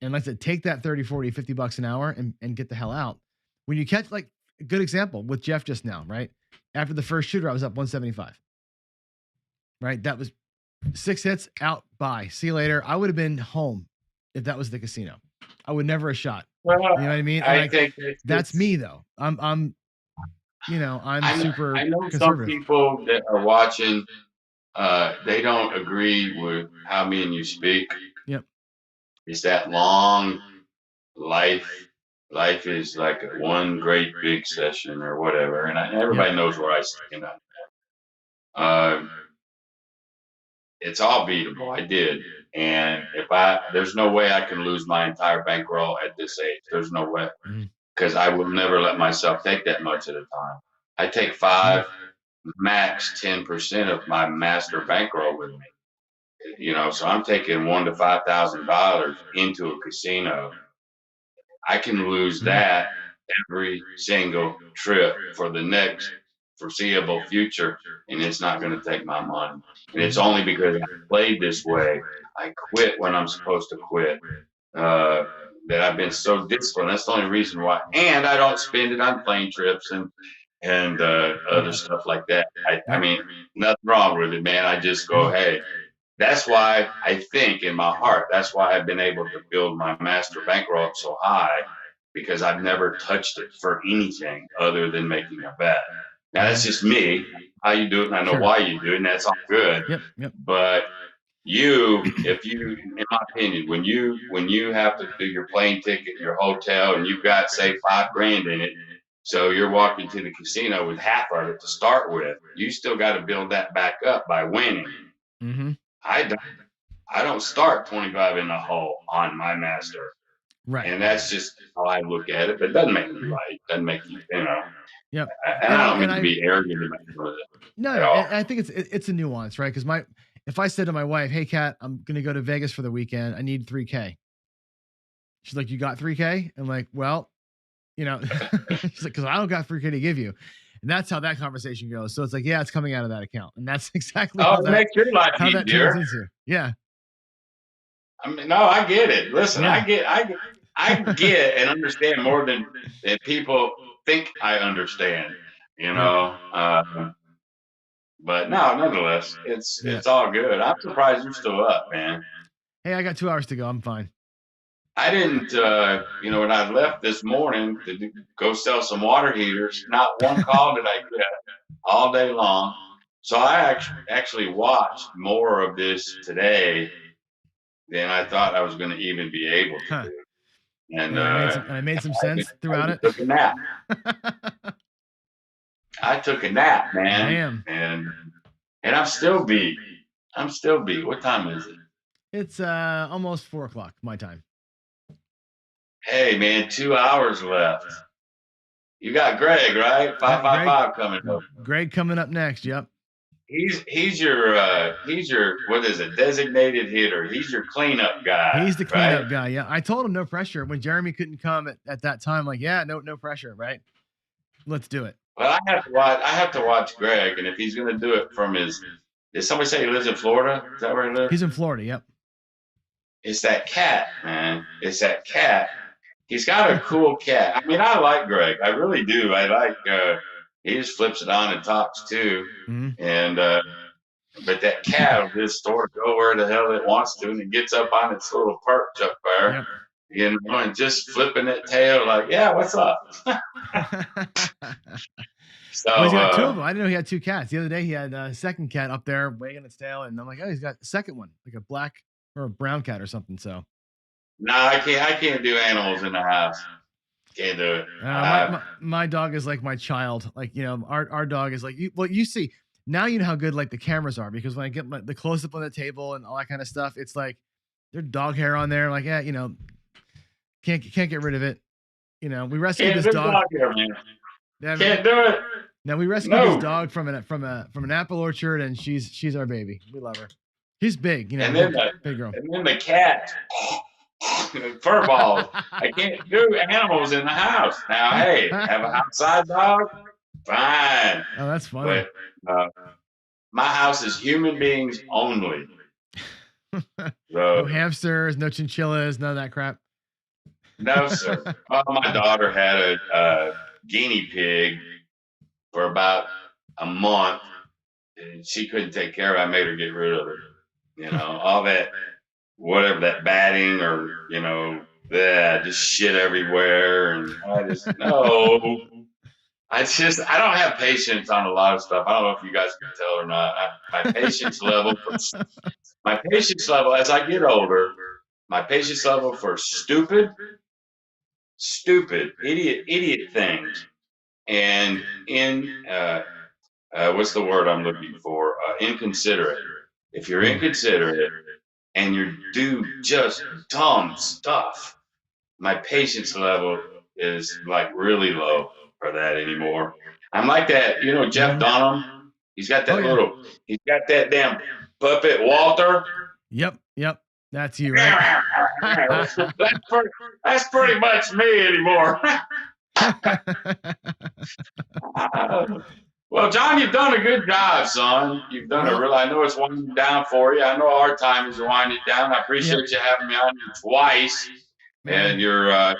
And like I said, take that 30, 40, $50 an hour and get the hell out. When you catch, like, a good example with Jeff just now, right? After the first shooter, I was up 175. Right? That was 6 hits, out, bye. See you later. I would have been home if that was the casino. I would never have shot.
Well,
you know what I mean?
I think
that's me though. I'm super
I know
conservative.
some people that are watching, they don't agree with how me and you speak.
Yep.
It's that long life. Life is like one great big session or whatever, and everybody knows where I stand on that. It's all beatable. I did, and there's no way I can lose my entire bankroll at this age. There's no way, because I will never let myself take that much at a time. I take 5, max 10% of my master bankroll with me. So I'm taking $1,000 to $5,000 into a casino. I can lose that every single trip for the next foreseeable future, and it's not going to take my money. And it's only because I played this way. I quit when I'm supposed to quit. That I've been so disciplined. That's the only reason why. And I don't spend it on plane trips and other stuff like that. I mean, nothing wrong with it, man. I just go, hey, that's why I think in my heart, that's why I've been able to build my master bankroll up so high, because I've never touched it for anything other than making a bet. Now that's just me, how you do it, and I know why you do it, and that's all good. But if you, in my opinion, when you have to do your plane ticket, your hotel, and you've got, say, $5,000 in it, so you're walking to the casino with half of it to start with, you still got to build that back up by winning. I don't start 25 in the hole on my master.
Right.
And that's just how I look at it, but it doesn't make me right. Doesn't make you,
Yep.
And I don't mean to be arrogant about it.
No, I think it's a nuance, right? Because if I said to my wife, "Hey, Kat, I'm gonna go to Vegas for the weekend. I need $3,000." She's like, "You got $3,000?" I'm like, "Well, she's like, because I don't got $3,000 to give you." And that's how that conversation goes. So it's like, yeah, it's coming out of that account, and that's exactly how that turns into. Yeah.
I mean, no, I get it. Listen, I get and understand more than people think I understand. But no, nonetheless, it's all good. I'm surprised you're still up, man.
Hey, I got 2 hours to go. I'm fine.
I didn't, when I left this morning to go sell some water heaters, not one call did I get all day long. So I actually watched more of this today than I thought I was going to even be able to do. And
I made some sense throughout it.
Took a nap. I took a nap, man.
Damn.
And I'm still beat. What time is it?
It's almost 4:00 my time.
Hey, man, 2 hours left. You got Greg, right? 555 coming up.
Greg coming up next. Yep.
He's your what is it, designated hitter. He's your cleanup guy.
He's the cleanup guy. Yeah. I told him no pressure when Jeremy couldn't come at that time. Like, yeah, no pressure, right? Let's do it.
Well, I have to watch Greg, and if he's gonna do it from did somebody say he lives in Florida? Is that where he lives?
He's in Florida, yep.
It's that cat, man. It's that cat. He's got a cool cat. I mean, I like Greg. I really do. I like he just flips it on and talks too. And but that cat will just sort of go where the hell it wants to, and it gets up on its little perch up there, and just flipping that tail like, yeah, what's up? So
he's got 2 of them. I didn't know he had 2 cats. The other day he had a second cat up there wagging its tail, and I'm like, oh, he's got a second one, like a black or a brown cat or something. So
no, I can't do animals in the house. Can't do it.
My dog is like my child. Like, our dog is like, you see, now you know how good like the cameras are, because when I get the close up on the table and all that kind of stuff, it's like there's dog hair on there. Like, yeah, can't get rid of it. We rescued this dog.
Can't do it.
Now we rescued this dog from an apple orchard, and she's our baby. We love her. She's big,
and then
big girl.
And then the cat. Fur balls. I can't do animals in the house. Now, hey, have an outside dog? Fine.
Oh, that's funny.
But my house is human beings only.
No hamsters, no chinchillas, none of that crap.
No, sir. My daughter had a guinea pig for about a month, and she couldn't take care of it. I made her get rid of it. All that. Whatever, that batting or, just shit everywhere. And I don't have patience on a lot of stuff. I don't know if you guys can tell or not. My patience level, as I get older, my patience level for stupid, idiot things. And what's the word I'm looking for? Inconsiderate. If you're inconsiderate, and you do just dumb stuff, my patience level is like really low for that anymore. I'm like that, Jeff Dunham. He's got that he's got that damn puppet Walter.
Yep. That's you, right?
That's pretty much me anymore. Well, John, you've done a good job, son. You've done a real. I know it's winding down for you. I know our time is winding down. I appreciate you having me on here twice.
Man.
And your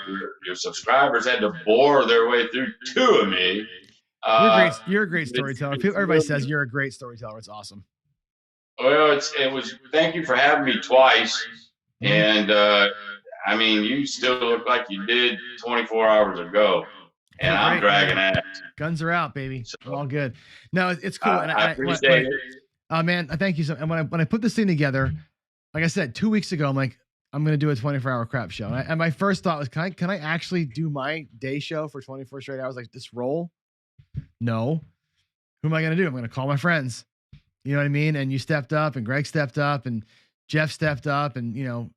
subscribers had to bore their way through two of me.
You're a great storyteller. Everybody says you're a great storyteller. It's awesome.
Well, it was. Thank you for having me twice. And I mean, you still look like you did 24 hours ago. And I'm dragging ass.
Guns are out, baby. So, all good. No, it's cool. And
I appreciate it.
Man, thank you so. And when I put this thing together, like I said, 2 weeks ago, I'm like, I'm going to do a 24-hour crap show. And my first thought was, can I actually do my day show for 24 straight hours? Like this roll? No. Who am I going to do? I'm going to call my friends. You know what I mean? And you stepped up, and Greg stepped up, and Jeff stepped up, and, you know,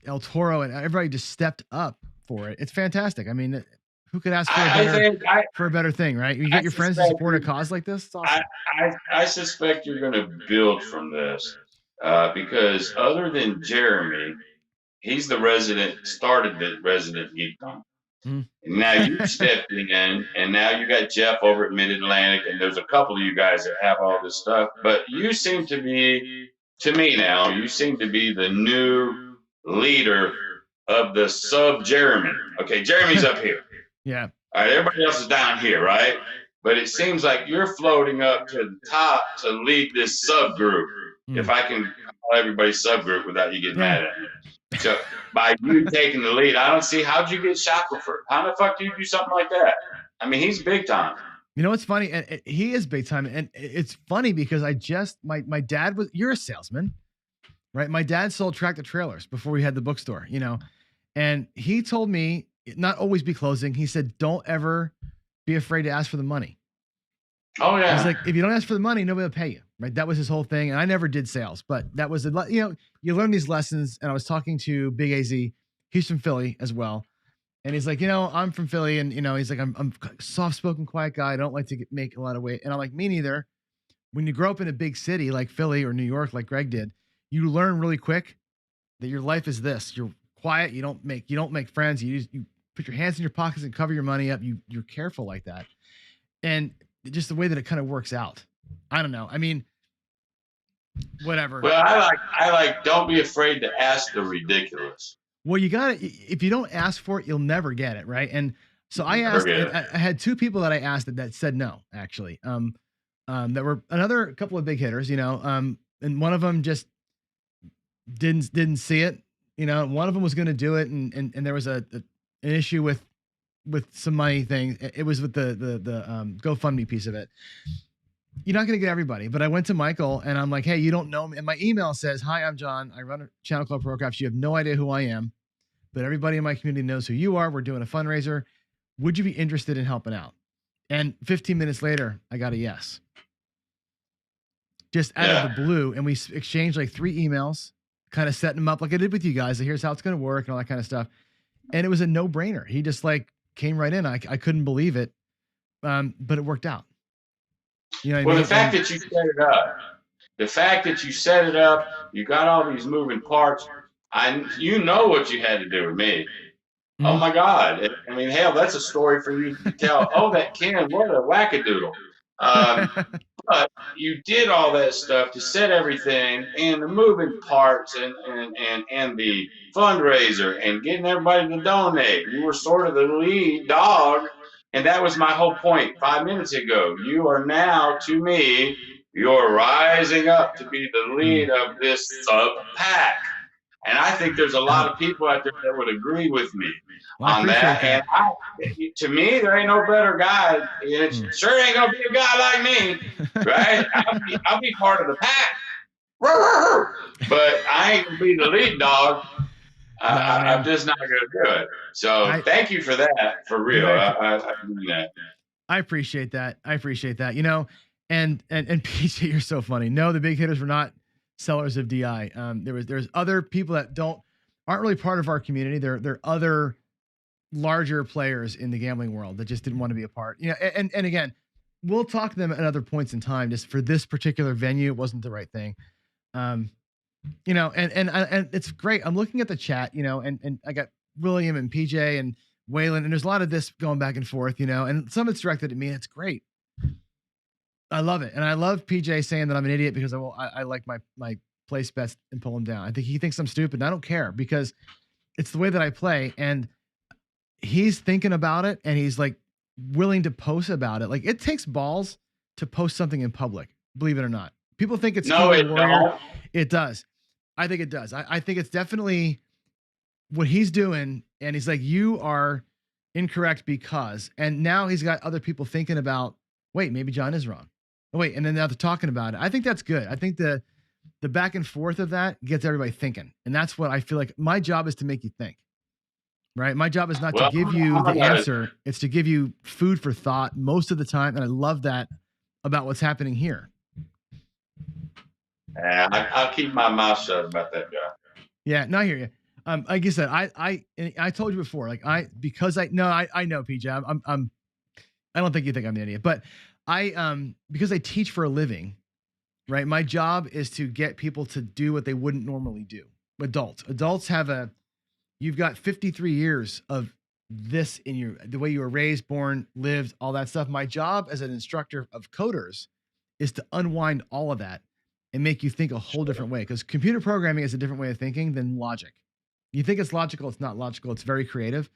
El Toro, and everybody just stepped up for it. It's fantastic. I mean, who could ask for a better thing, right? You get your friends to support a cause like this. It's awesome.
I suspect you're going to build from this because other than Jeremy, he's started the resident geek-con. And now you stepped in, and now you got Jeff over at Mid-Atlantic, and there's a couple of you guys that have all this stuff. But you seem to be, to me now, you seem to be the new leader of the sub-Jeremy. Okay, Jeremy's up here.
Yeah.
All right, everybody else is down here, right? But it seems like you're floating up to the top to lead this subgroup. If I can call everybody subgroup without you getting mad at me. So by you taking the lead, I don't see how'd you get Shackelford? How the fuck do you do something like that? I mean, he's big time.
You know what's funny? And he is big time, and it's funny because my dad was. You're a salesman, right? My dad sold tractor trailers before we had the bookstore, you know, and he told me not always be closing. He said, don't ever be afraid to ask for the money.
Oh yeah.
He's like, if you don't ask for the money, nobody will pay you. Right. That was his whole thing. And I never did sales, but that was, you know, you learn these lessons. And I was talking to Big AZ. He's from Philly as well. And he's like, you know, I'm from Philly. And, you know, he's like, I'm a soft-spoken, quiet guy. I don't like to make a lot of weight. And I'm like, me neither. When you grow up in a big city like Philly or New York, like Greg did, you learn really quick that your life is this. You're quiet. You don't make friends. You put your hands in your pockets and cover your money up. You're careful like that. And just the way that it kind of works out. I don't know. I mean, whatever.
Well, I like don't be afraid to ask the ridiculous.
Well, you got to, if you don't ask for it, you'll never get it. Right. And so I asked, I had two people that I asked that said no, actually. That were another couple of big hitters, you know, and one of them just didn't see it, you know, one of them was going to do it. And there was an issue with some money thing. It was with the GoFundMe piece of it. You're not going to get everybody, but I went to Michael and I'm like, hey, you don't know me. And my email says, hi, I'm John. I run a channel called ProCraps. You have no idea who I am, but everybody in my community knows who you are. We're doing a fundraiser. Would you be interested in helping out? And 15 minutes later, I got a yes. Just out of the blue. And we exchanged like 3 emails, kind of setting them up like I did with you guys. Here's how it's going to work and all that kind of stuff. And it was a no brainer. He just like came right in. I couldn't believe it. But it worked out. You know what I mean?
The fact that you set it up, you got all these moving parts. You know what you had to do with me. Mm-hmm. Oh my God. I mean, hell, that's a story for you to tell. Oh, that Ken, what a wackadoodle. But you did all that stuff to set everything and the moving parts and the fundraiser and getting everybody to donate. You were sort of the lead dog. And that was my whole point 5 minutes ago. You are now, to me, you're rising up to be the lead of this sub-pack. And I think there's a lot of people out there that would agree with me on that. And to me, there ain't no better guy. It sure ain't going to be a guy like me, right? I'll be part of the pack. But I ain't going to be the lead dog. I'm just not going to do it. So thank you for that, for real. I mean that.
I appreciate that. You know, and PJ, you're so funny. No, the big hitters were not sellers of DI. There's other people that aren't really part of our community. They're other larger players in the gambling world that just didn't want to be a part. You know, and again, we'll talk to them at other points in time. Just for this particular venue, it wasn't the right thing. You know, and it's great. I'm looking at the chat, you know, and I got William and PJ and Waylon, and there's a lot of this going back and forth, and some of it's directed at me. It's great. I love it. And I love PJ saying that I'm an idiot because I like my place bets and pull him down. I think he thinks I'm stupid, and I don't care because it's the way that I play. And he's thinking about it, and he's like willing to post about it. Like, it takes balls to post something in public, believe it or not. People think it's
No, it
warrior.
don't.
It does. I think it does. I think it's definitely what he's doing. And he's like, you are incorrect because, and now he's got other people thinking about, wait, maybe John is wrong. Oh, wait. And then now they're talking about it. I think that's good. I think the back and forth of that gets everybody thinking. And that's what I feel like my job is, to make you think, right? My job is not to give you the answer. It's to give you food for thought most of the time. And I love that about what's happening here.
I'll keep my mouth shut about that guy.
Yeah, no, I hear you. Like you said, I told you before, like I know PJ, I don't think you think I'm the idiot, but because I teach for a living, right? My job is to get people to do what they wouldn't normally do. Adults have you've got 53 years of this in the way you were raised, born, lived, all that stuff. My job as an instructor of coders is to unwind all of that and make you think a whole different way. Because computer programming is a different way of thinking than logic. You think it's logical, it's not logical, it's very creative.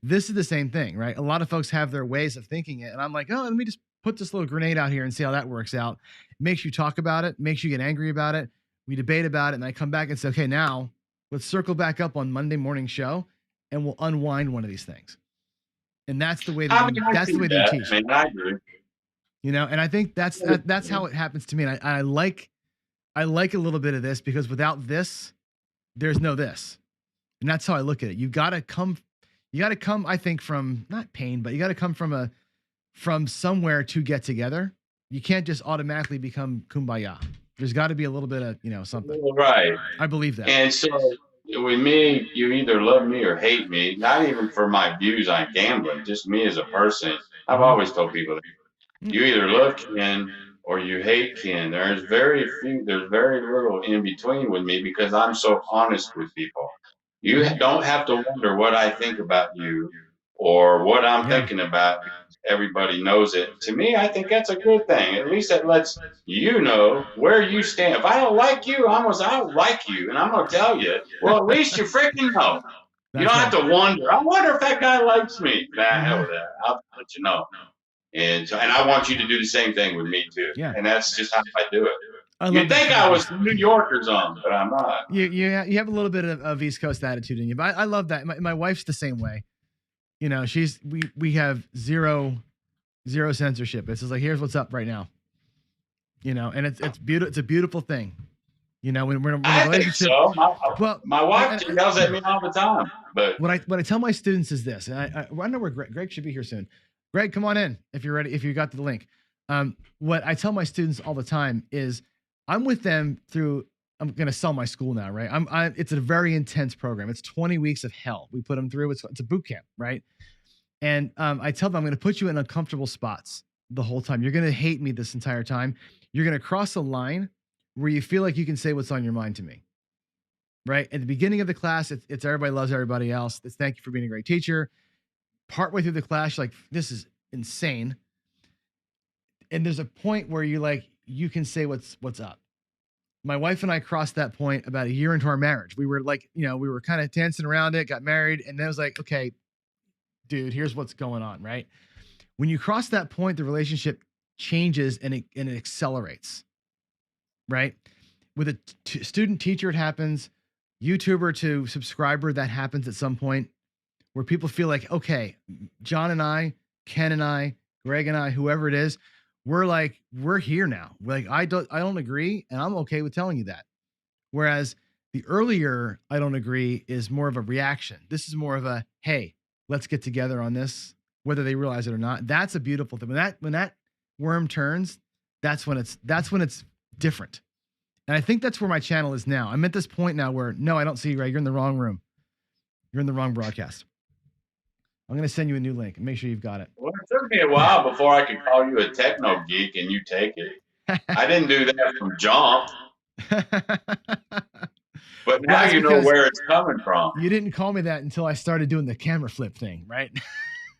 This is the same thing, right? A lot of folks have their ways of thinking it. And I'm like, oh, let me just put this little grenade out here and see how that works out. It makes you talk about it, makes you get angry about it. We debate about it. And I come back and say, okay, now let's circle back up on Monday morning show and we'll unwind one of these things. And that's the way that you teach.
I agree.
And I think that's how it happens to me. And I like a little bit of this because without this, there's no this. And that's how I look at it. You got to come, I think, from not pain, but you got to come from somewhere to get together. You can't just automatically become kumbaya. There's got to be a little bit of, something.
Right.
I believe that.
And so with me, you either love me or hate me, not even for my views on gambling, just me as a person. I've always told people that you either love Ken or you hate Ken. There's very little in between with me because I'm so honest with people. You don't have to wonder what I think about you or what I'm thinking about. Everybody knows it. To me, I think that's a good thing. At least that lets you know where you stand. If I don't like you, I don't like you, and I'm going to tell you. Well, at least you freaking know. You don't have to wonder. I wonder if that guy likes me. Nah, hell with that. I'll let you know. And I want you to do the same thing with me too. Yeah. And that's just how I do it. You'd think I was New York or something, but I'm not.
You have a little bit of East Coast attitude in you, but I love that. My wife's the same way. We have zero censorship. It's just like, here's what's up right now. And it's beautiful. It's a beautiful thing. When we're in a relationship.
So. My wife yells at me all the time. But
what I tell my students is this, and I know where Greg should be here soon. Greg, come on in if you're ready. If you got the link. What I tell my students all the time is, I'm with them through. I'm going to sell my school now, right? It's a very intense program. It's 20 weeks of hell we put them through. It's a boot camp, right? And I tell them, I'm going to put you in uncomfortable spots the whole time. You're going to hate me this entire time. You're going to cross a line where you feel like you can say what's on your mind to me, right? At the beginning of the class, it's everybody loves everybody else. It's thank you for being a great teacher. Partway through the class, you're like, this is insane. And there's a point where you can say what's up. My wife and I crossed that point about a year into our marriage. We were we were kind of dancing around it, got married, and then it was like, okay, dude, here's what's going on, right? When you cross that point, the relationship changes and it accelerates, right? With a student teacher, it happens. YouTuber to subscriber, that happens at some point where people feel like, okay, John and I, Ken and I, Greg and I, whoever it is, we're here now. I don't agree, and I'm okay with telling you that. Whereas the earlier I don't agree is more of a reaction. This is more of a, hey, let's get together on this, whether they realize it or not. That's a beautiful thing. When that worm turns, that's when it's different. And I think that's where my channel is now. I'm at this point now where, no, I don't see you, Greg. You're in the wrong room. You're in the wrong broadcast. I'm going to send you a new link and make sure you've got it.
Well, it took me a while before I could call you a techno geek and you take it. I didn't do that from jump. But now
that's
you know
because
where it's coming from.
you didn't call me that until I started doing the camera flip thing, right?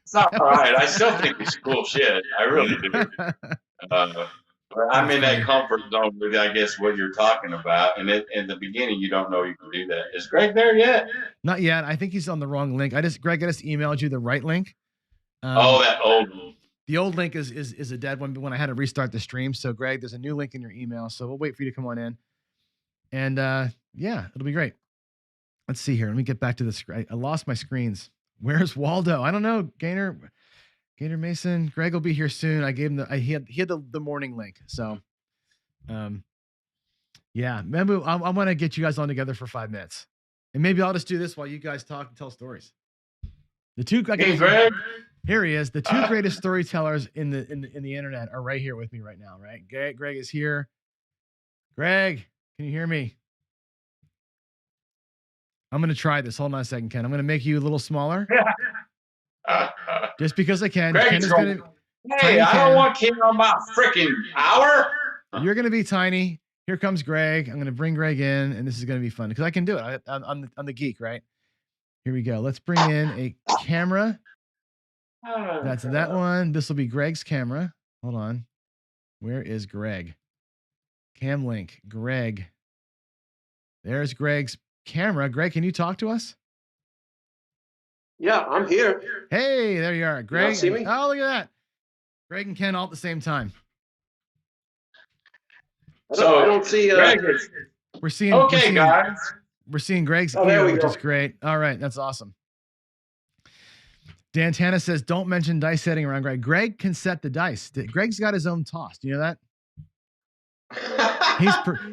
It's all right. I still think it's cool shit. I really do. I'm in that comfort zone with, I guess, what you're talking about. And in the beginning, you don't know you can do that. Is Greg there yet?
Not yet. I think he's on the wrong link. Greg, I just emailed you the right link.
That old one.
The old link is a dead one when I had to restart the stream. So, Greg, there's a new link in your email. So we'll wait for you to come on in. And yeah, it'll be great. Let's see here. Let me get back to this. I lost my screens. Where's Waldo? I don't know. Gaynor Mason. Greg will be here soon. I gave him he had the morning link. So, yeah. Remember, I want to get you guys on together for 5 minutes, and maybe I'll just do this while you guys talk and tell stories.
Hey, Greg.
Here he is. The two greatest storytellers in the internet are right here with me right now. Right, Greg is here. Greg, can you hear me? I'm going to try this. Hold on a second, Ken. I'm going to make you a little smaller. Just because I can.
Greg
Ken is going to.
Hey, I don't want Ken on my freaking hour.
You're going to be tiny. Here comes Greg. I'm going to bring Greg in, and this is going to be fun because I can do it. I'm the geek, right? Here we go. Let's bring in a camera. That's that one. This will be Greg's camera. Hold on. Where is Greg? Cam link. Greg. There's Greg's camera. Greg, can you talk to us?
Yeah, I'm here.
Hey, there you are. Greg.
You see me?
Oh, look at that. Greg and Ken all at the same time.
I don't see.
We're seeing.
Guys.
We're seeing Greg's
there
ear,
we
which
go.
is great. All right, that's awesome. Dan Tana says, "Don't mention dice setting around Greg. Greg can set the dice. Greg's got his own toss. Do you know that?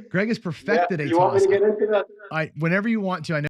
Greg has perfected a toss.
You want me to get into that?
Whenever you want to. I know."